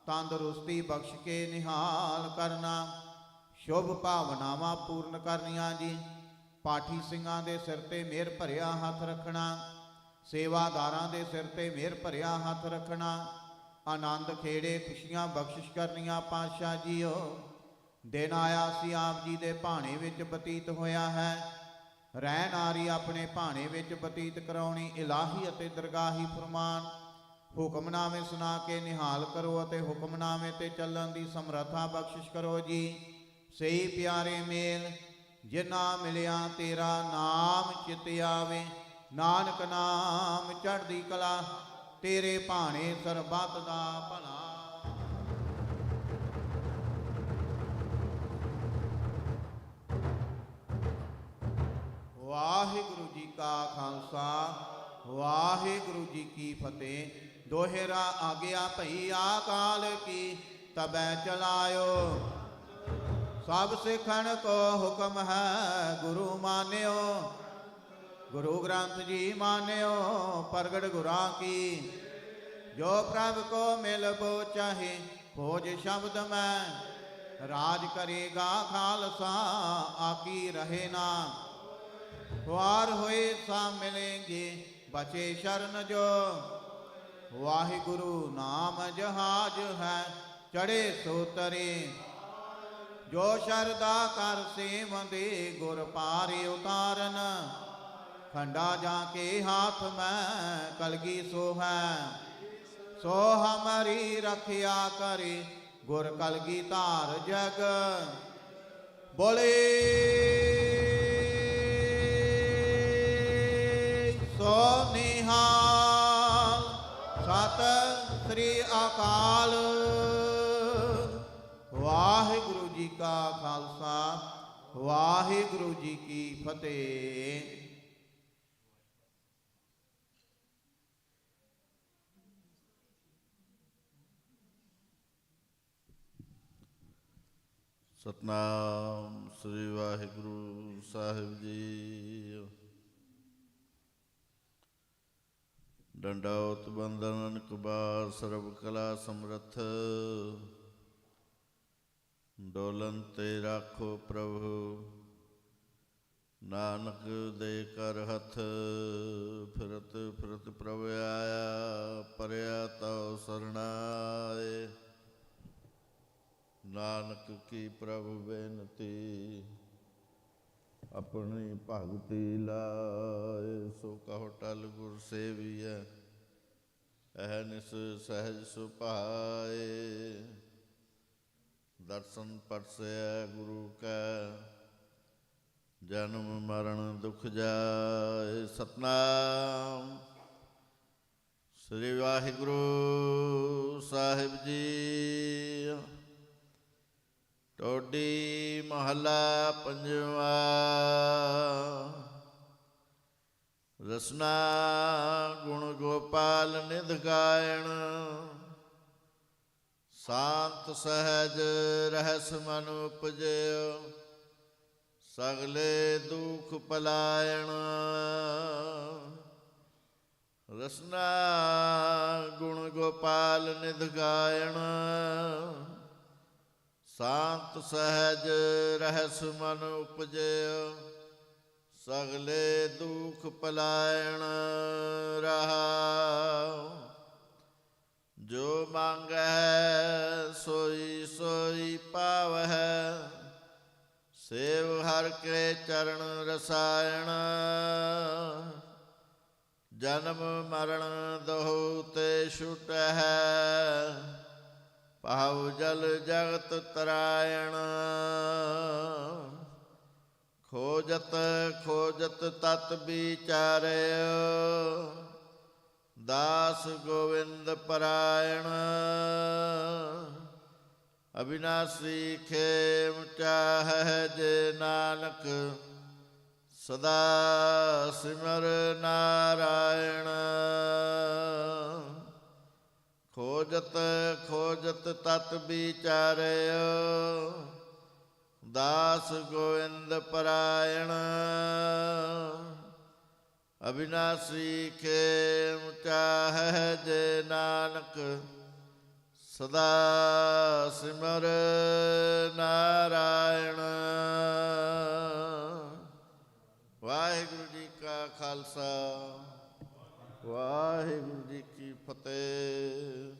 ਤੰਦਰੁਸਤੀ ਬਖਸ਼ ਕੇ ਨਿਹਾਲ ਕਰਨਾ। ਸ਼ੁਭ ਭਾਵਨਾਵਾਂ ਪੂਰਨ ਕਰਨੀਆਂ ਜੀ। ਪਾਠੀ ਸਿੰਘਾਂ ਦੇ ਸਿਰ ਤੇ ਮਿਹਰ ਭਰਿਆ ਹੱਥ ਰੱਖਣਾ। ਸੇਵਾਦਾਰਾਂ ਦੇ ਸਿਰ ਤੇ ਮਿਹਰ ਭਰਿਆ ਹੱਥ ਰੱਖਣਾ। ਆਨੰਦ ਖੇੜੇ ਖੁਸ਼ੀਆਂ ਬਖਸ਼ਿਸ਼ ਕਰਨੀਆਂ। ਪਾਤਸ਼ਾਹ ਜੀਓ ਦਿਨ ਆਇਆ ਸੀ ਆਪ ਜੀ ਦੇ ਭਾਣੇ ਵਿੱਚ ਬਤੀਤ ਹੋਇਆ ਹੈ। ਰਹਿਣ ਆਰੀ ਆਪਣੇ ਭਾਣੇ ਵਿੱਚ ਬਤੀਤ ਕਰਾਉਣੀ। ਇਲਾਹੀ ਅਤੇ ਦਰਗਾਹੀ ਫਰਮਾਨ ਹੁਕਮਨਾਮੇ ਸੁਣਾ ਕੇ ਨਿਹਾਲ ਕਰੋ ਅਤੇ ਹੁਕਮਨਾਮੇ ਤੇ ਚੱਲਣ ਦੀ ਸਮਰੱਥਾ ਬਖਸ਼ਿਸ਼ ਕਰੋ ਜੀ। ਸਹੀ ਪਿਆਰੇ ਮੇਲ ਜਿਨਾ ਮਿਲਿਆ ਤੇਰਾ ਨਾਮ ਚਿਤ ਆਵੇ। ਨਾਨਕ ਨਾਮ ਚੜ੍ਹਦੀ ਕਲਾ ਤੇਰੇ ਭਾਣੇ ਸਰਬੱਤ ਦਾ ਭਲਾ। ਵਾਹਿਗੁਰੂ ਜੀ ਕਾ ਖਾਲਸਾ ਵਾਹਿਗੁਰੂ ਜੀ ਕੀ ਫਤਿਹ। ਦੋਹਰਾ ਆਗਿਆ ਭਈ ਆਕਾਲ ਕੀ ਤਬੈ ਚਲਾਇਓ। ਸਭ ਸਿੱਖਣ ਕੋ ਹੁਕਮ ਹੈ ਗੁਰੂ ਮਾਨਿਓ। ਗੁਰੂ ਗ੍ਰੰਥ ਜੀ ਮਾਨਿਓ ਪ੍ਰਗਟ ਗੁਰਾਂ ਕੀ। ਜੋ ਪ੍ਰਭ ਕੋ ਮਿਲਬੋ ਚਾਹੇ ਖੋਜ ਸ਼ਬਦ ਮੈਂ। ਰਾਜ ਕਰੇਗਾ ਖਾਲਸਾ ਆਕੀ ਰਹੇ ਨਾ। ਵਾਰ ਹੋਏ ਸਾ ਮਿਲेंगे ਬਚੇ ਸ਼ਰਨ ਜੋ। ਵਾਹਿਗੁਰੂ ਨਾਮ ਜਹਾਜ ਹੈ ਚੜੇ ਸੋ ਤਰੇ। ਜੋ ਸ਼ਰਦਾ ਕਰ ਸੇਵੰਦੇ ਗੁਰ ਪਾਰੇ ਉਤਾਰਨ। ਖੰਡਾ ਜਾ ਕੇ ਹਾਥ ਮੈਂ ਕਲਗੀ ਸੋ ਹੈ। ਸੋ ਹਮਾਰੀ ਰਖਿਆ ਕਰੇ ਗੁਰ ਕਲਗੀ ਧਾਰ ਜਗ। ਬੋਲੇ ਸੋ ਨਿਹਾਲ ਸਤਿ ਸ੍ਰੀ ਅਕਾਲ। ਵਾਹਿਗੁਰੂ ਜੀ ਕਾ ਖਾਲਸਾ ਵਾਹਿਗੁਰੂ ਜੀ ਕੀ ਫਤਿਹ। ਸਤਨਾਮ ਸ੍ਰੀ ਵਾਹਿਗੁਰੂ ਸਾਹਿਬ ਜੀ। ਡੰਡਾਉਤ ਬੰਦਨ ਕੁਬਾਰ ਸਰਬ ਕਲਾ ਸਮਰੱਥ। ਡੋਲਨ ਤੇ ਰਾਖੋ ਪ੍ਰਭੂ ਨਾਨਕ ਦੇ ਕਰ ਹੱਥ। ਫਿਰਤ ਫਿਰਤ ਪ੍ਰਭ ਆਇਆ ਪਰਿਆ ਤਉ ਸਰਣਾਏ। ਨਾਨਕ ਕੀ ਪ੍ਰਭ ਬੇਨਤੀ ਆਪਣੀ ਭਗਤੀ ਲਾਏ। ਸੋ ਕਹੋ ਟਲ ਗੁਰ ਸੇਵੀਐ ਅਹਨਿਸ ਸਹਿਜ ਸੁਭਾਏ। ਦਰਸ਼ਨ ਪਰਸੈ ਗੁਰੂ ਕੈ ਜਨਮ ਮਰਨ ਦੁਖ ਜਾਏ। ਸਤਨਾਮ ਸ੍ਰੀ ਵਾਹਿਗੁਰੂ ਸਾਹਿਬ ਜੀ। ਟੋਡੀ ਮਹੱਲਾ ਪੰਜਵਾ। ਰਸਨਾ ਗੁਣ ਗੋਪਾਲ ਨਿਧ ਗਾਇਣ। ਸ਼ਾਂਤ ਸਹਿਜ ਰਹਿਸ ਮਨ ਉਪਜਿਓ। ਸਗਲੇ ਦੁਖ ਪਲਾਇਣ। ਰਸਨਾ ਗੁਣ ਗੋਪਾਲ ਨਿਧ ਗਾਇਣ। ਸ਼ਾਂਤ ਸਹਿਜ ਰਹਿਸ ਮਨ ਉਪਜਿਓ। ਸਗਲੇ ਦੁਖ ਪਲਾਇਣ ਰਹਾ। ਜਨਮ ਮਰਨ ਦੋਹੁ ਤੇ ਛੁਟਹਿ, ਪਾਉ ਜਲ ਜਗਤ ਤਰਾਇਣ। ਖੋਜਤ ਖੋਜਤ ਤਤ ਵਿਚਾਰਿਓ, ਦਾਸ ਗੋਵਿੰਦ ਪਰਾਇਣ। ਅਬਿਨਾਸੀ ਖੇਮ ਚਾਹੈ ਜੇ ਨਾਨਕ, ਸਦਾ ਸਿਮਰ ਨਾਰਾਇਣ। ਖੋਜਤ ਖੋਜਤ ਤਤ ਵਿਚਾਰਿਓ, ਦਾਸ ਗੋਵਿੰਦ ਪਰਾਇਣ। ਅਬਿਨਾਸੀ ਖੇਮ ਚਾਹੈ ਜੇ ਨਾਨਕ, ਸਦਾ ਸਿਮਰ ਨਾਰਾਇਣ। ਵਾਹਿਗੁਰੂ ਜੀ ਕਾ ਖਾਲਸਾ, ਵਾਹਿਗੁਰੂ ਜੀ ਕੀ ਫਤਿਹ।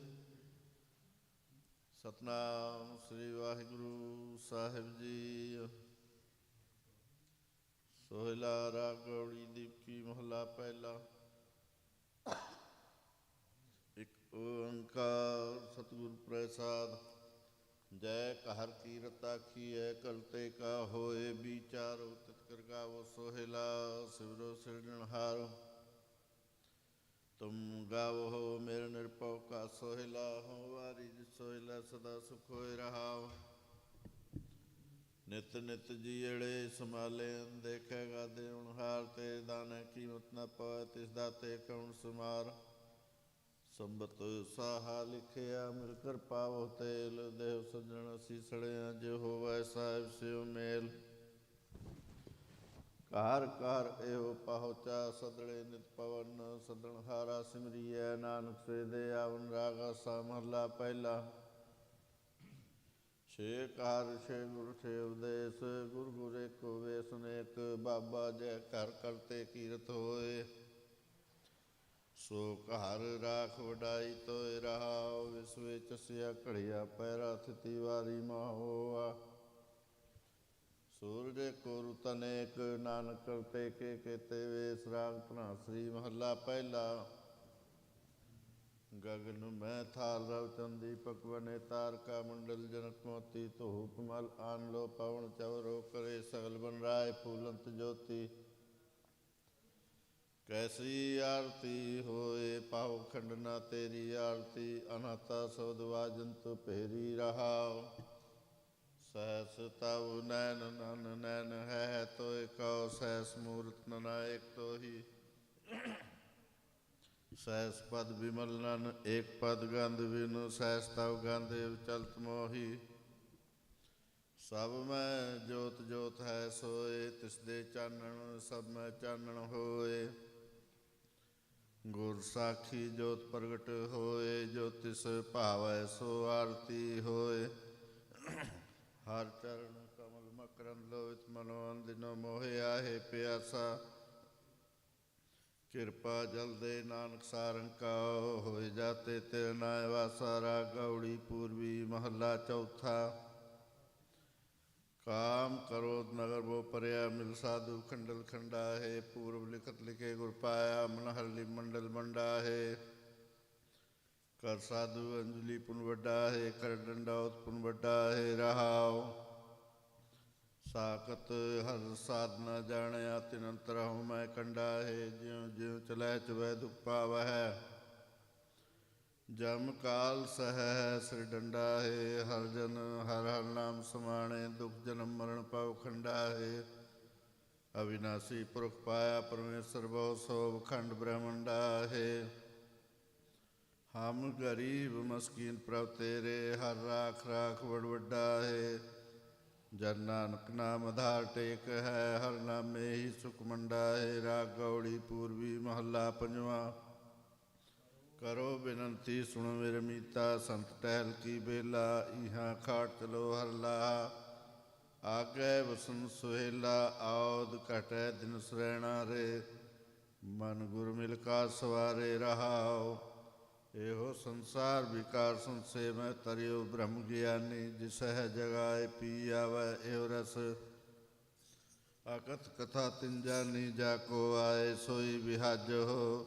ਸਤਿਨਾਮ ਸ੍ਰੀ ਵਾਹਿਗੁਰੂ ਸਾਹਿਬ ਜੀ। ਸੋਹਿਲਾ ਰਾਗ ਗੌੜੀ ਦੀਪਕੀ ਮਹਲਾ ਪਹਿਲਾ। ਇੱਕ ਓੰਕਾਰ ਸਤਿਗੁਰ ਪ੍ਰਸਾਦ। ਜੈ ਕਹਰ ਕੀਰਤ ਆਖੀਐ, ਕਲਤੇ ਕਾ ਹੋਏ ਵਿਚਾਰੋ। ਤਿਤ ਕਰ ਗਾਵੋ ਸੋਹਿਲਾ, ਸਿਵਰੋ ਸਿਰਜਣਹਾਰੋ। ਤੁਮ ਗਾਵੋ ਹੋ ਮੇਰੇ ਨਿਰਭਉ ਕਾ ਸੋਹਿਲਾ, ਹੋ ਵਾਰੀ ਜਿ ਸੋਹਿਲਾ ਸਦਾ ਸੁਖ ਹੋਇ ਰਹਾਉ। ਨਿਤ ਨਿਤ ਜੀੜੇ ਸੰਭਾਲੇ, ਦੇਖੇਗਾ ਦੇ ਉਣਹਾਰ। ਤੇ ਦਾਨੇ ਕੀਮਤ ਨ ਪਾਏ, ਤਿਸ ਦਾਤੇ ਕਉਣ ਸੁਮਾਰ। ਸੰਬਤ ਸਾਹਾ ਲਿਖਿਆ, ਮਿਲ ਕਰ ਪਾਵੋ ਤੇਲ। ਦੇਵ ਸੱਜਣ ਅਸੀਂ ਸੜਿਆ, ਜੇ ਹੋਵੈ ਸਾਹਿਬ ਸਿਉ ਮੇਲ। ਘਰ ਘਰ ਇਹੋ ਪਹੁੰਚਾ, ਸਦੜੇ ਨਿਤ ਪਵਨ। ਸਦਣ ਹਾਰਾ ਸਿਮਰੀਐ, ਨਾਨਕ ਸੇ ਦੇ ਆਵਨ। ਰਾਗਾ ਸਾ ਮਹਲਾ ਪਹਿਲਾ। ਛੇ ਕਾਰ ਛੇ ਗੁਰ ਛੇ ਉਪਦੇਸ਼, ਗੁਰ ਗੁਰ ਏਕੋ ਵੇਸ ਅਨੇਕ। ਬਾਬਾ ਜੈ ਘਰ ਕਰਤੇ ਕੀਰਤ ਹੋਏ, ਸੋ ਘਰ ਰਾਖ ਵਡਾਈ ਤੋਇ ਰਹਾਉ। ਵਿਸ ਵਿੱਚ ਚਸਿਆ ਘੜਿਆ ਪੈਰਾ, ਥਿਤੀ ਵਾਰੀ ਮਾਹੋਆ। ਸੂਰਜ ਕੋ ਰੁਤ ਅਨੇਕ, ਨਾਨਕ ਕਰਤੇ ਕੇ ਕੇਤੇ ਵੇਸ। ਰਾਗ ਧਨਾ ਸ੍ਰੀ ਮਹੱਲਾ ਪਹਿਲਾ। ਗਗਨ ਮੈਂ ਥਾਲ ਰਵ ਚੰਦੀ, ਪਕਵਨੇ ਤਾਰਕਾ ਮੰਡਲ। ਜਨਕ ਮੋਤੀ ਧੂਪ ਮਲ ਆਨ ਲੋ, ਪਵਨ ਚਵਰੋ ਕਰੇ। ਸਗਲ ਬਨ ਰਾਏ ਫੂਲੰਤ ਜੋਤੀ, ਕੈਸੀ ਆਰਤੀ ਹੋਏ। ਪਾਉ ਖੰਡਨਾ ਤੇਰੀ ਆਰਤੀ, ਅਨਾਤਾ ਸਬਦ ਵਾਜੰਤ ਭੇਰੀ ਰਹਾਉ। ਸਹਿਸ ਤਵ ਨੈਨ ਨਨ ਨੈਨ ਹੈ ਤੋਇ ਕਉ। ਸਹਿਸ ਮੂਰਤ ਨਨਾਇਕ ਤੋਹੀ, ਸਹਿਸ ਪਦ ਬਿਮਲ ਨਨ ਏਕ ਪਦ ਗੰਧ ਬਿਨੁ। ਸਹਿਸ ਤਵ ਗੰਧੇਵ ਚਲਤ ਮੋਹੀ, ਸਭ ਮੈਂ ਜੋਤ ਜੋਤ ਹੈ ਸੋਏ। ਤਿਸ ਦੇ ਚਾਨਣ ਸਭ ਮੈਂ ਚਾਨਣ ਹੋਏ। ਗੁਰ ਸਾਖੀ ਜੋਤ ਪ੍ਰਗਟ ਹੋਏ, ਜੋ ਤਿਸ ਭਾਵੈ ਸੋ ਆਰਤੀ ਹੋਏ। ਹਰ ਚਰਨ ਕਮਲ ਮਕਰੰਦ ਲੋਇਤ, ਮਨੋ ਅੰਦਿਨੋ ਮੋਹਿ ਆਹੇ ਪਿਆਸਾ। ਕਿਰਪਾ ਜਲ ਦੇ ਨਾਨਕ ਸਾਰੰਕਾਉ, ਹੋਏ ਜਾਤੇ ਤੇ ਨਾਇ ਵਾਸਾ। ਰਾਗ ਗੌੜੀ ਪੂਰਬੀ ਮਹੱਲਾ ਚੌਥਾ। ਕਾਮ ਕ੍ਰੋਧ ਨਗਰ ਬੋ ਪਰਿਆ, ਮਿਲ ਸਾਧੂ ਖੰਡਲ ਖੰਡਾ ਹੈ। ਪੂਰਬ ਲਿਖਤ ਲਿਖੇ ਗੁਰ ਪਾਇਆ, ਮਨ ਹਰਲੀ ਮੰਡਲ ਮੰਡਾ ਹੈ। ਕਰ ਸਾਧੂ ਅੰਜਲੀ ਪੁਨ ਵੱਡਾ ਹੈ, ਕਰ ਡੰਡੌਤ ਪੁਨ ਵੱਡਾ ਹੈ। ਰਹਾਉ ਸਾਖਤ ਹਰ ਸਾਧਨਾ ਜਾਣਿਆ, ਤਿਨ ਅੰਤਰ ਹਉ ਮੈਂ ਕੰਡਾ ਹੈ। ਜਿਉ ਜਿਉ ਚਲੈ ਚੁਵੈ ਦੁਖ ਪਾਵਹਿ, ਜਮ ਕਾਲ ਸਹਿ ਸਿਰ ਡੰਡਾ ਹੈ। ਹਰ ਜਨ ਹਰ ਹਰ ਨਾਮ ਸਮਾਣੇ, ਦੁਖ ਜਨਮ ਮਰਨ ਪਾਉ ਖੰਡਾ ਹੈ। ਅਵਿਨਾਸੀ ਪੁਰਖ ਪਾਇਆ, ਪਰਮੇਸ਼ਰ ਬਹੁ ਸੋਭ ਖੰਡ ਬ੍ਰਹਮੰਡਾ ਹੈ। ਹਮ ਗਰੀਬ ਮਸਕੀਨ ਪ੍ਰਭ ਤੇਰੇ, ਹਰ ਰਾਖ ਰਾਖ ਵਡ ਵੱਡਾ ਹੈ। ਜਨ ਨਾਨਕ ਨਾਮ ਆਧਾਰ ਟੇਕ ਹੈ, ਹਰ ਨਾਮੇ ਹੀ ਸੁਖ ਮੰਡਾ ਹੈ। ਰਾਗ ਗੌੜੀ ਪੂਰਬੀ ਮਹੱਲਾ ਪੰਜਵਾਂ। ਕਰੋ ਬੇਨੰਤੀ ਸੁਣੋ ਮੇਰੇ ਮੀਤਾ, ਸੰਤ ਟਹਿਲ ਕੀ ਬੇਲਾ। ਇਹਾਂ ਖਾਟ ਚਲੋ ਹਰ ਲਾ, ਆਗੇ ਵਸਨ ਸੁਹੇਲਾ। ਆਉਦ ਘਟੈ ਦਿਨ ਸਰੈਣਾ ਰੇ, ਮਨ ਗੁਰ ਮਿਲ ਕਾ ਸਵਾਰੇ। ਰਹਾਉ ਇਹੋ ਸੰਸਾਰ ਵਿਕਾਰ ਸੰਸੇ, ਮੈਂ ਤਰਿਓ ਬ੍ਰਹਮ ਗਿਆਨੀ। ਜਿਸਹਿ ਜਗਾਏ ਪੀ ਆਵੈ ਇਹੋ ਰਸ, ਅਕਥ ਕਥਾ ਤਿਨ ਜਾਨੀ। ਜਾ ਕੋ ਆਏ ਸੋਈ ਵਿਹਾਜੋ,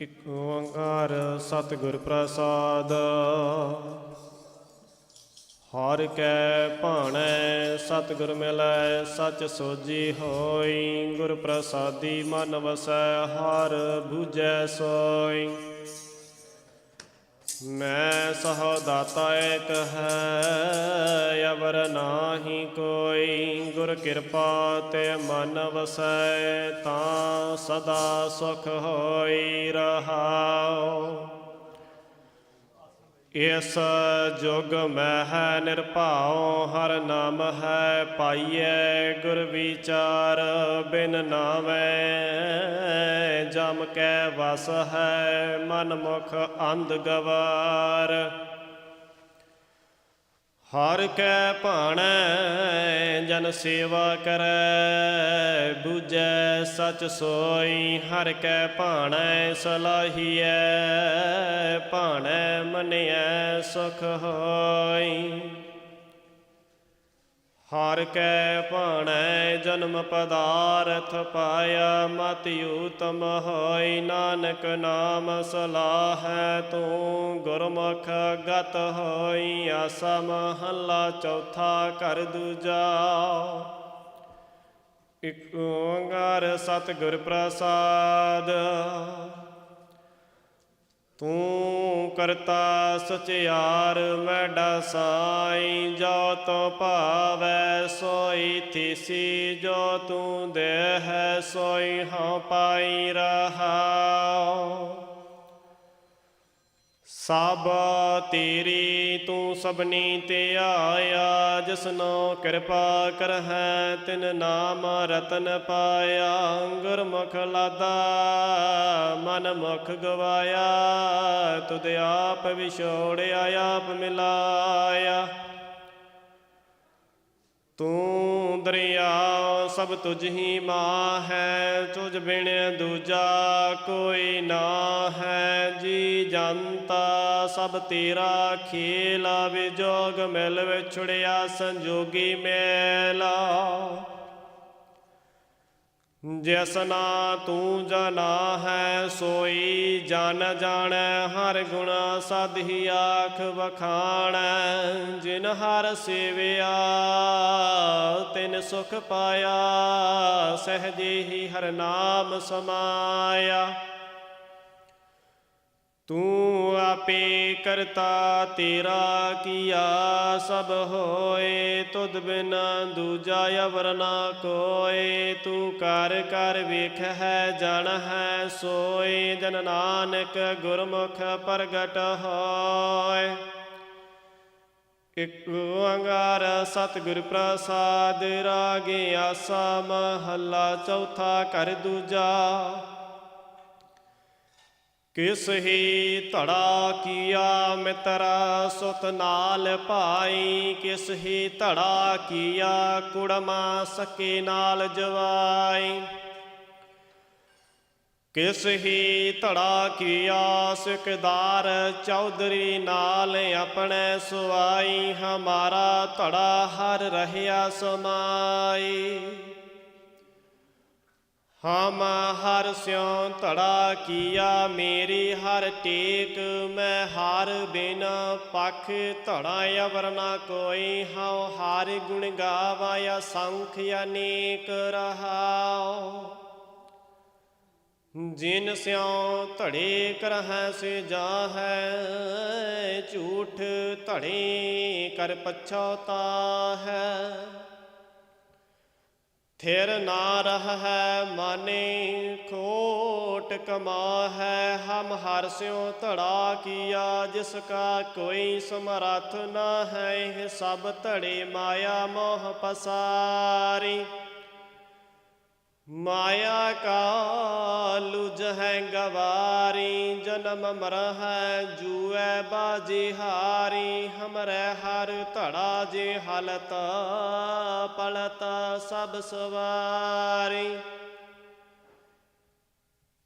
ਇਕ ਓੰਕਾਰ ਸਤਿਗੁਰ ਪ੍ਰਸਾਦ। ਹਰ ਕੈ ਭਾਣੈ ਸਤਿਗੁਰ ਮਿਲੈ ਸਚ ਸੋਜੀ ਹੋਈ। ਗੁਰ ਪ੍ਰਸਾਦੀ ਮਨ ਵਸੈ ਹਰ ਬੂਝੈ ਸੋਈ। ਮੈਂ ਸਹੁ ਦਾਤਾ ਏਕ ਹੈ ਅਵਰ ਨਾਹੀ ਕੋਈ। ਗੁਰ ਕਿਰਪਾ ਤੇ ਮਨ ਵਸੈ ਤਾਂ ਸਦਾ ਸੁਖ ਹੋਈ ਰਹਾਉ। ਇਸ ਜੁਗ ਮਹਿ ਨਿਰਭਉ ਹਰ ਨਾਮ ਹੈ ਪਾਈਐ। ਗੁਰ ਵਿਚਾਰ ਬਿਨ ਨਾਵੈ ਜਮ ਕੈ ਵਸ ਹੈ। ਮਨ ਮੁਖ ਅੰਧ ਗਵਾਰ ਹਰ ਕੈ ਭਾਣੈ ਜਨ ਸੇਵਾ ਕਰੈ। ਬੂਝੈ ਸਚ ਸੋਈ ਹਰ ਕੈ ਭਾਣੈ ਸਲਾਹੀਐ। ਭਾਣੈ ਮੰਨਿਐ ਸੁਖ ਹੋਈ। ਹਰ ਕੈ ਭਾਣੈ ਜਨਮ ਪਦਾਰਥ ਪਾਇਆ। ਮਤਿ ਊਤਮ ਹੋਈ ਨਾਨਕ ਨਾਮ ਸਲਾਹੈ। ਤੂੰ ਗੁਰਮੁਖ ਗਤ ਹੋਈ। ਆਸਾ ਮਹੱਲਾ ਚੌਥਾ ਘਰ ਦੂਜਾ। ਇਕ ਓੰਕਾਰ ਸਤਿਗੁਰ ਪ੍ਰਸਾਦ। ਤੂੰ ਕਰਤਾ ਸਚਿਆਰ ਮੈਡਾ ਸਾਈ। ਜੋ ਤੋ ਭਾਵੈ ਸੋਈ ਥੀਸੀ। ਜੋ ਤੂੰ ਦੇਹੈ ਸੋਈ ਹਉ ਪਾਈ ਰਹਾਉ। ਸਭ ਤੇਰੀ ਤੂੰ ਸਭਨੀ ਤੇ ਆਇਆ। ਜਿਸਨੋ ਕਿਰਪਾ ਕਰਹਿ ਤਿਨ ਨਾਮ ਰਤਨ ਪਾਇਆ। ਗੁਰਮੁਖ ਲਾਦਾ ਮਨ ਮੁਖ ਗਵਾਇਆ। ਤੁਧ ਆਪ ਵਿਛੋੜਿਆ ਆਪ ਮਿਲਾਇਆ। ਤੂੰ ਦਰਿਆ ਸਭ ਤੁਝ ਹੀ ਮਾਹੈ। ਤੁਝ ਬਿਨ ਦੂਜਾ ਕੋਈ ਨਾ ਹੈ। ਜੀ ਜਨਤਾ ਸਭ ਤੇਰਾ ਖੇਲਾ। ਵਿਜੋਗ ਮਿਲ ਵਿਛੜਿਆ ਸੰਜੋਗੀ ਮੇਲਾ। ਜਿਸ ਨਾ ਤੂੰ ਜਾਣਾ ਹੈ ਸੋਈ ਜਨ ਜਾਣੈ। ਹਰ ਗੁਣ ਸਦ ਹੀ ਆਖ ਵਖਾਣੈ। ਜਿਨ ਹਰ ਸੇਵਿਆ ਤਿਨ ਸੁਖ ਪਾਇਆ। ਸਹਿਜੇ ਹੀ ਹਰ ਨਾਮ ਸਮਾਇਆ। ਤੂੰ ਆਪੇ ਕਰਤਾ ਤੇਰਾ ਕੀਆ ਸਭ ਹੋਏ। ਤੁਧ ਬਿਨ ਦੂਜਾ ਅਵਰ ਨਾ ਕੋਇ। ਤੂੰ ਕਰ ਕਰ ਵੇਖੈ ਜਾਣਹਿ ਸੋਇ। ਜਨ ਨਾਨਕ ਗੁਰਮੁਖ ਪ੍ਰਗਟ ਹੋਇ। ਇਕ ਓੰਕਾਰ ਸਤਿਗੁਰ ਪ੍ਰਸਾਦ। ਰਾਗੇ ਆਸਾ ਮਹੱਲਾ ਚੌਥਾ ਘਰ ਦੂਜਾ। ਕਿਸ ਹੀ ਧੜਾ ਕੀਆ ਮਿਤਰਾ ਸੁਤ ਨਾਲ ਭਾਈ। ਕਿਸ ਹੀ ਧੜਾ ਕੀਆ ਕੁੜਮਾ ਸਕੇ ਨਾਲ ਜਵਾਈ। ਕਿਸ ਹੀ ਧੜਾ ਕੀਆ ਸਿਕਦਾਰ ਚੌਧਰੀ ਨਾਲ ਆਪਣੇ ਸੁਆਈ। ਹਮਾਰਾ ਧੜਾ ਹਰ ਰਹਿਆ ਸਮਾਈ। ਹਮ ਹਰ ਸਿਉ ਧੜਾ ਕੀਆ ਮੇਰੀ ਹਰ ਟੇਕ। ਮੈਂ ਹਰ ਬਿਨ ਪਖ ਧੜਾ ਅਵਰ ਨਾ ਕੋਈ। ਹਉ ਹਰ ਗੁਣ ਗਾਵਾ ਅਸੰਖ ਅਨੇਕ ਰਹਾਉ। ਜਿਨ ਸਿਉ ਧੜੇ ਕਰਹਿ ਸੇ ਜਾਹੈ। ਝੂਠ ਧੜੇ ਕਰ ਪਛੋਤਾ ਹੈ। ਥਿਰ ਨਾ ਰਹੈ ਮਾਨੇ ਖੋਟ ਕਮਾਹੈ। ਹਮ ਹਰ ਸਿਉ ਧੜਾ ਕੀਆ ਜਿਸ ਕਾ ਕੋਈ ਸਮਰੱਥ ਨਾ ਹੈ। ਇਹ ਸਭ ਧੜੇ ਮਾਇਆ ਮੋਹ ਪਸਾਰੀ। ਮਾਇਆ ਕਾ ਲੁਝੈ ਗਵਾਰੀ। ਜਨਮ ਮਰਹਿ ਜੂਐ ਬਾਜੀ ਹਾਰੀ। ਹਮਰੇ ਹਰ ਧੜਾ ਜੇ ਹਲਤ ਪਲਤ ਸਭ ਸਵਾਰੀ।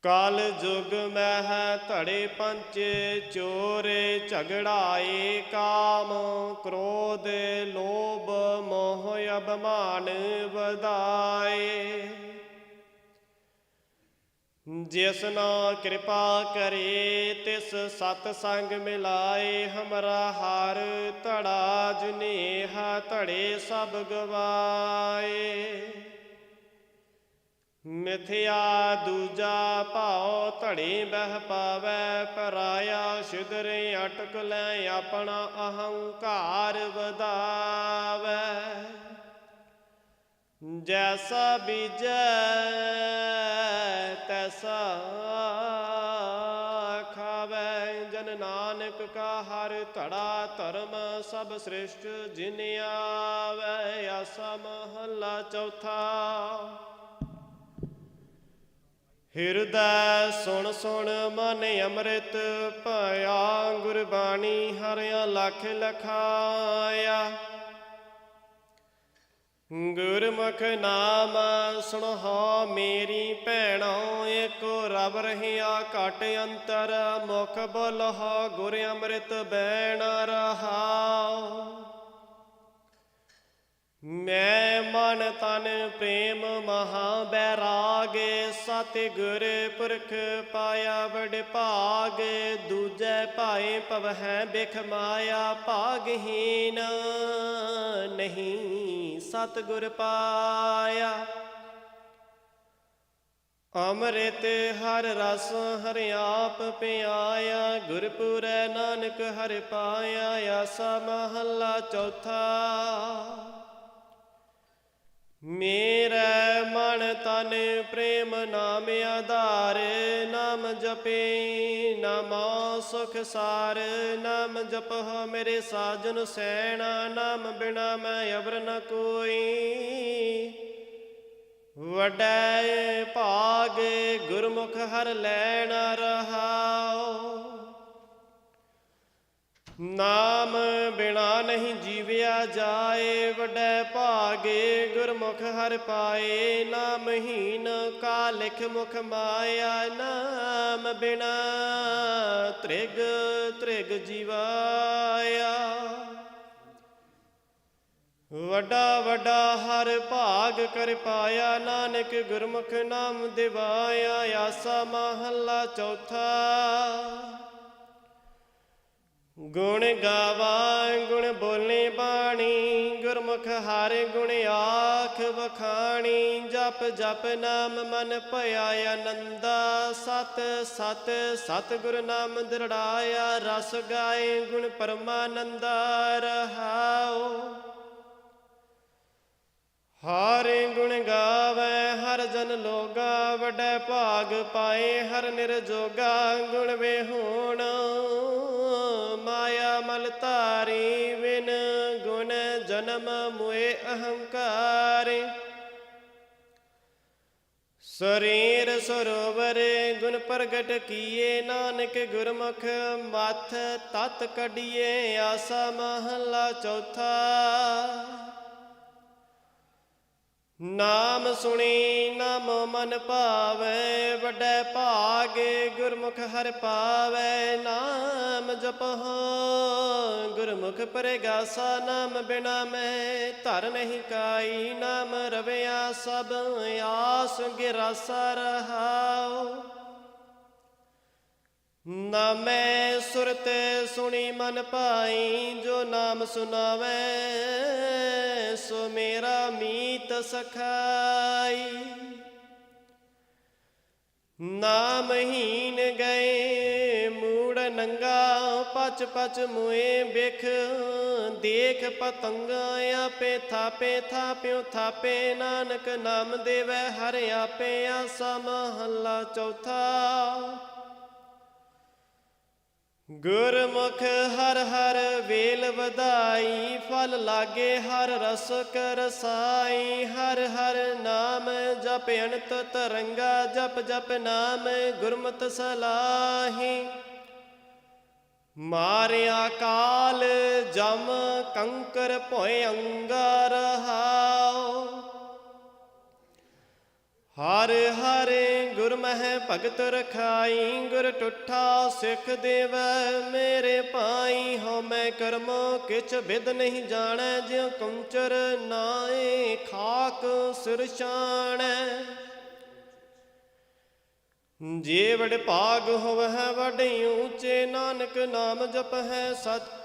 ਕਾਲ ਜੁਗ ਮਹਿ ਧੜੇ ਪੰਚ ਚੋਰੇ। ਝਗੜਾਏ ਕਾਮ ਕ੍ਰੋਧ ਲੋਭ ਮੋਹ ਅਭਿਮਾਨ ਵਧਾਏ। ਜਿਸਨਾ ਕਿਰਪਾ ਕਰੇ ਤਿਸ ਸਤ ਸੰਗ ਮਿਲਾਏ, ਹਮਰਾ ਹਰ ਧੜਾ ਜਨੇਹਾ ਧੜੇ ਸਭ ਗਵਾਏ। ਮਿਥਿਆ ਦੂਜਾ ਭਾਉ ਧੜੇ ਬਹਿ ਪਾਵੈ, ਪਰਾਇਆ ਸਿਧਰੇ ਅਟਕ ਲੈ ਆਪਣਾ ਅਹੰਕਾਰ ਵਧਾਵੈ। ਜੈਸਾ ਬੀਜੈ ਤੈਸਾ ਖਾਵੈ, ਜਨ ਨਾਨਕ ਕਾ ਹਰ ਧੜਾ ਧਰਮ ਸਭ ਸ੍ਰਿਸ਼ਟ ਜਿਨ ਆਵੈ। ਆਸਾ ਮਹੱਲਾ ਚੌਥਾ। ਹਿਰਦੈ ਸੁਣ ਸੁਣ ਮਨ ਅੰਮ੍ਰਿਤ ਭਇਆ, ਗੁਰਬਾਣੀ ਹਰਿਆ ਲਖ ਲਖਾਇਆ। ਗੁਰਮੁਖ ਨਾਮ ਸੁਣੋ ਮੇਰੀ ਭੈਣੋ, ਏਕੋ ਰਬ ਰਹਿਆ ਘਟ ਅੰਤਰ। ਮੁਖ ਬੋਲਹੁ ਗੁਰ ਅੰਮ੍ਰਿਤ ਬੈਣ ਰਹਾਉ। ਮੈਂ ਮਨ ਤਨ ਪ੍ਰੇਮ ਮਹਾ ਬੈਰਾਗੇ, ਸਤਿਗੁਰ ਪੁਰਖ ਪਾਇਆ ਵਡ ਭਾਗ। ਦੂਜੈ ਭਾਏ ਪਵਹਿ ਬਿਖ ਮਾਇਆ, ਭਾਗਹੀਨ ਨਹੀਂ ਸਤਿਗੁਰ ਪਾਇਆ। ਅੰਮ੍ਰਿਤ ਹਰ ਰਸ ਹਰਿ ਆਪ ਪਿਆਇਆ, ਗੁਰਪੁਰੈ ਨਾਨਕ ਹਰਿ ਪਾਇਆ। ਆਸਾ ਮਹੱਲਾ ਚੌਥਾ। ਮੇਰੇ ਮਨ ਤਨ ਪ੍ਰੇਮ ਨਾਮ ਆਧਾਰ, ਨਾਮ ਜਪੇ ਨਾਮਾ ਸੁਖ ਸਾਰ। ਨਾਮ ਜਪਹੁ ਮੇਰੇ ਸਾਜਨ ਸੈਣਾ, ਨਾਮ ਬਿਨਾ ਮੈਂ ਅਵਰ ਨ ਕੋਈ। ਵੱਡੈ ਭਾਗ ਗੁਰਮੁਖ ਹਰ ਲੈਣਾ ਰਹਾਉ। ਨਾਮ ਬਿਨਾ ਨਹੀਂ ਜੀਵਿਆ ਜਾਏ, ਵੱਡੈ ਭਾਗੇ ਗੁਰਮੁਖ ਹਰਿ ਪਾਏ। ਨਾਮਹੀਨ ਕਾ ਲਿਖ ਮੁਖ ਮਾਇਆ, ਨਾਮ ਬਿਨਾ ਤ੍ਰਿਗ ਤ੍ਰਿਗ ਜੀਵਾਇਆ। ਵੱਡਾ ਵੱਡਾ ਹਰ ਭਾਗ ਕਰ ਪਾਇਆ, ਨਾਨਕ ਗੁਰਮੁਖ ਨਾਮ ਦਿਵਾਇਆ। ਆਸਾ ਮਹੱਲਾ ਚੌਥਾ। ਗੁਣ ਗਾਵਾ ਗੁਣ ਬੋਲੇ ਬਾਣੀ, ਗੁਰਮੁਖ ਹਰ ਗੁਣ ਆਖ ਵਖਾਣੀ। ਜਪ ਜਪ ਨਾਮ ਮਨ ਭਇਆ ਆਨੰਦਾ, ਸਤ ਸਤ ਸਤਿਗੁਰ ਨਾਮ ਦ੍ਰਿੜਾਇਆ। ਰਸ ਗਾਏ ਗੁਣ ਪਰਮਾਨੰਦਾ ਰਹਾਉ। ਹਰ ਗੁਣ ਗਾਵੈ ਹਰ ਜਨ ਲੋਗਾ, ਵੱਡੈ ਭਾਗ ਪਾਏ ਹਰ ਨਿਰਜੋਗਾ। ਗੁਣ ਵੇਹੋਣ ਮਾਇਆ ਮਲ ਧਾਰੀ, ਵਿਨ ਗੁਣ ਜਨਮ ਮੁਏ ਅਹੰਕਾਰ। ਸਰੀਰ ਸਰੋਵਰ ਗੁਣ ਪ੍ਰਗਟ ਕੀਏ, ਨਾਨਕ ਗੁਰਮੁਖ ਮਥ ਤਤ ਕੱਢੀਏ। ਆਸਾ ਮਹੱਲਾ ਚੌਥਾ। ਨਾਮ ਸੁਣੀ ਨਾਮ ਮਨ ਭਾਵੈ, ਵੱਡੈ ਭਾਗ ਗੁਰਮੁਖ ਹਰਿ ਪਾਵੈ। ਨਾਮ ਜਪਹੁ ਗੁਰਮੁਖ ਪਰਗਾਸਾ, ਨਾਮ ਬਿਨਾ ਮੈਂ ਧਰ ਨਹੀਂ ਕਾਈ। ਨਾਮ ਰਵਿਆ ਸਭ ਆਸ ਗਿਰਾਸਾ ਰਹਾਉ। ਨਾਮੈ ਸੁਰਤ ਸੁਣੀ ਮਨ ਭਾਈ, ਜੋ ਨਾਮ ਸੁਨਾਵੈ ਸੋ ਮੇਰਾ ਮੀਤ ਸਖਾਈ। ਨਾਮਹੀਨ ਗਏ ਮੂੜ ਨੰਗਾ, ਪਚ ਪਚ ਮੁਏ ਬਿਖ ਦੇਖ ਪਤੰਗਾ। ਆਪੇ ਥਾਪੇ ਥਾਪਿਓ ਥਾਪੇ, ਨਾਨਕ ਨਾਮ ਦੇਵੈ ਹਰਿ ਆਪੇ। ਆਸਾ ਮਹੱਲਾ ਚੌਥਾ। ਗੁਰਮੁਖ ਹਰ ਹਰ ਵੇਲ ਵਧਾਈ, ਫਲ ਲਾਗੇ ਹਰ ਰਸਕ ਰਸਾਈ। ਹਰ ਹਰ ਨਾਮ ਜਪ ਅਨੰਤ ਤਰੰਗਾ, ਜਪ ਜਪ ਨਾਮ ਗੁਰਮਤਿ ਸਲਾਹੀ। ਮਾਰਿਆ ਕਾਲ ਜਮ ਕੰਕਰ ਭੋਇ ਅੰਗਾ ਰਹਾਉ। ਹਰ ਹਰ ਗੁਰ ਮਹਿ ਭਗਤ ਰਖਾਈ, ਗੁਰ ਟੁੱਠਾ ਸਿੱਖ ਦੇਵੈ ਮੇਰੇ ਭਾਈ। ਹਉ ਮੈਂ ਕਰਮੋ ਕਿਛ ਵਿਦ ਨਹੀਂ ਜਾਣੈ, ਜਿਉ ਕੁੰਚਰ ਨਾਏ ਖਾਕ ਸਿਰ ਛਾਣੈ। ਜੇ ਵਡ ਭਾਗ ਹੋਵੈ ਵਡਈ ਊਚੇ, ਨਾਨਕ ਨਾਮ ਜਪਹਿ ਸਚ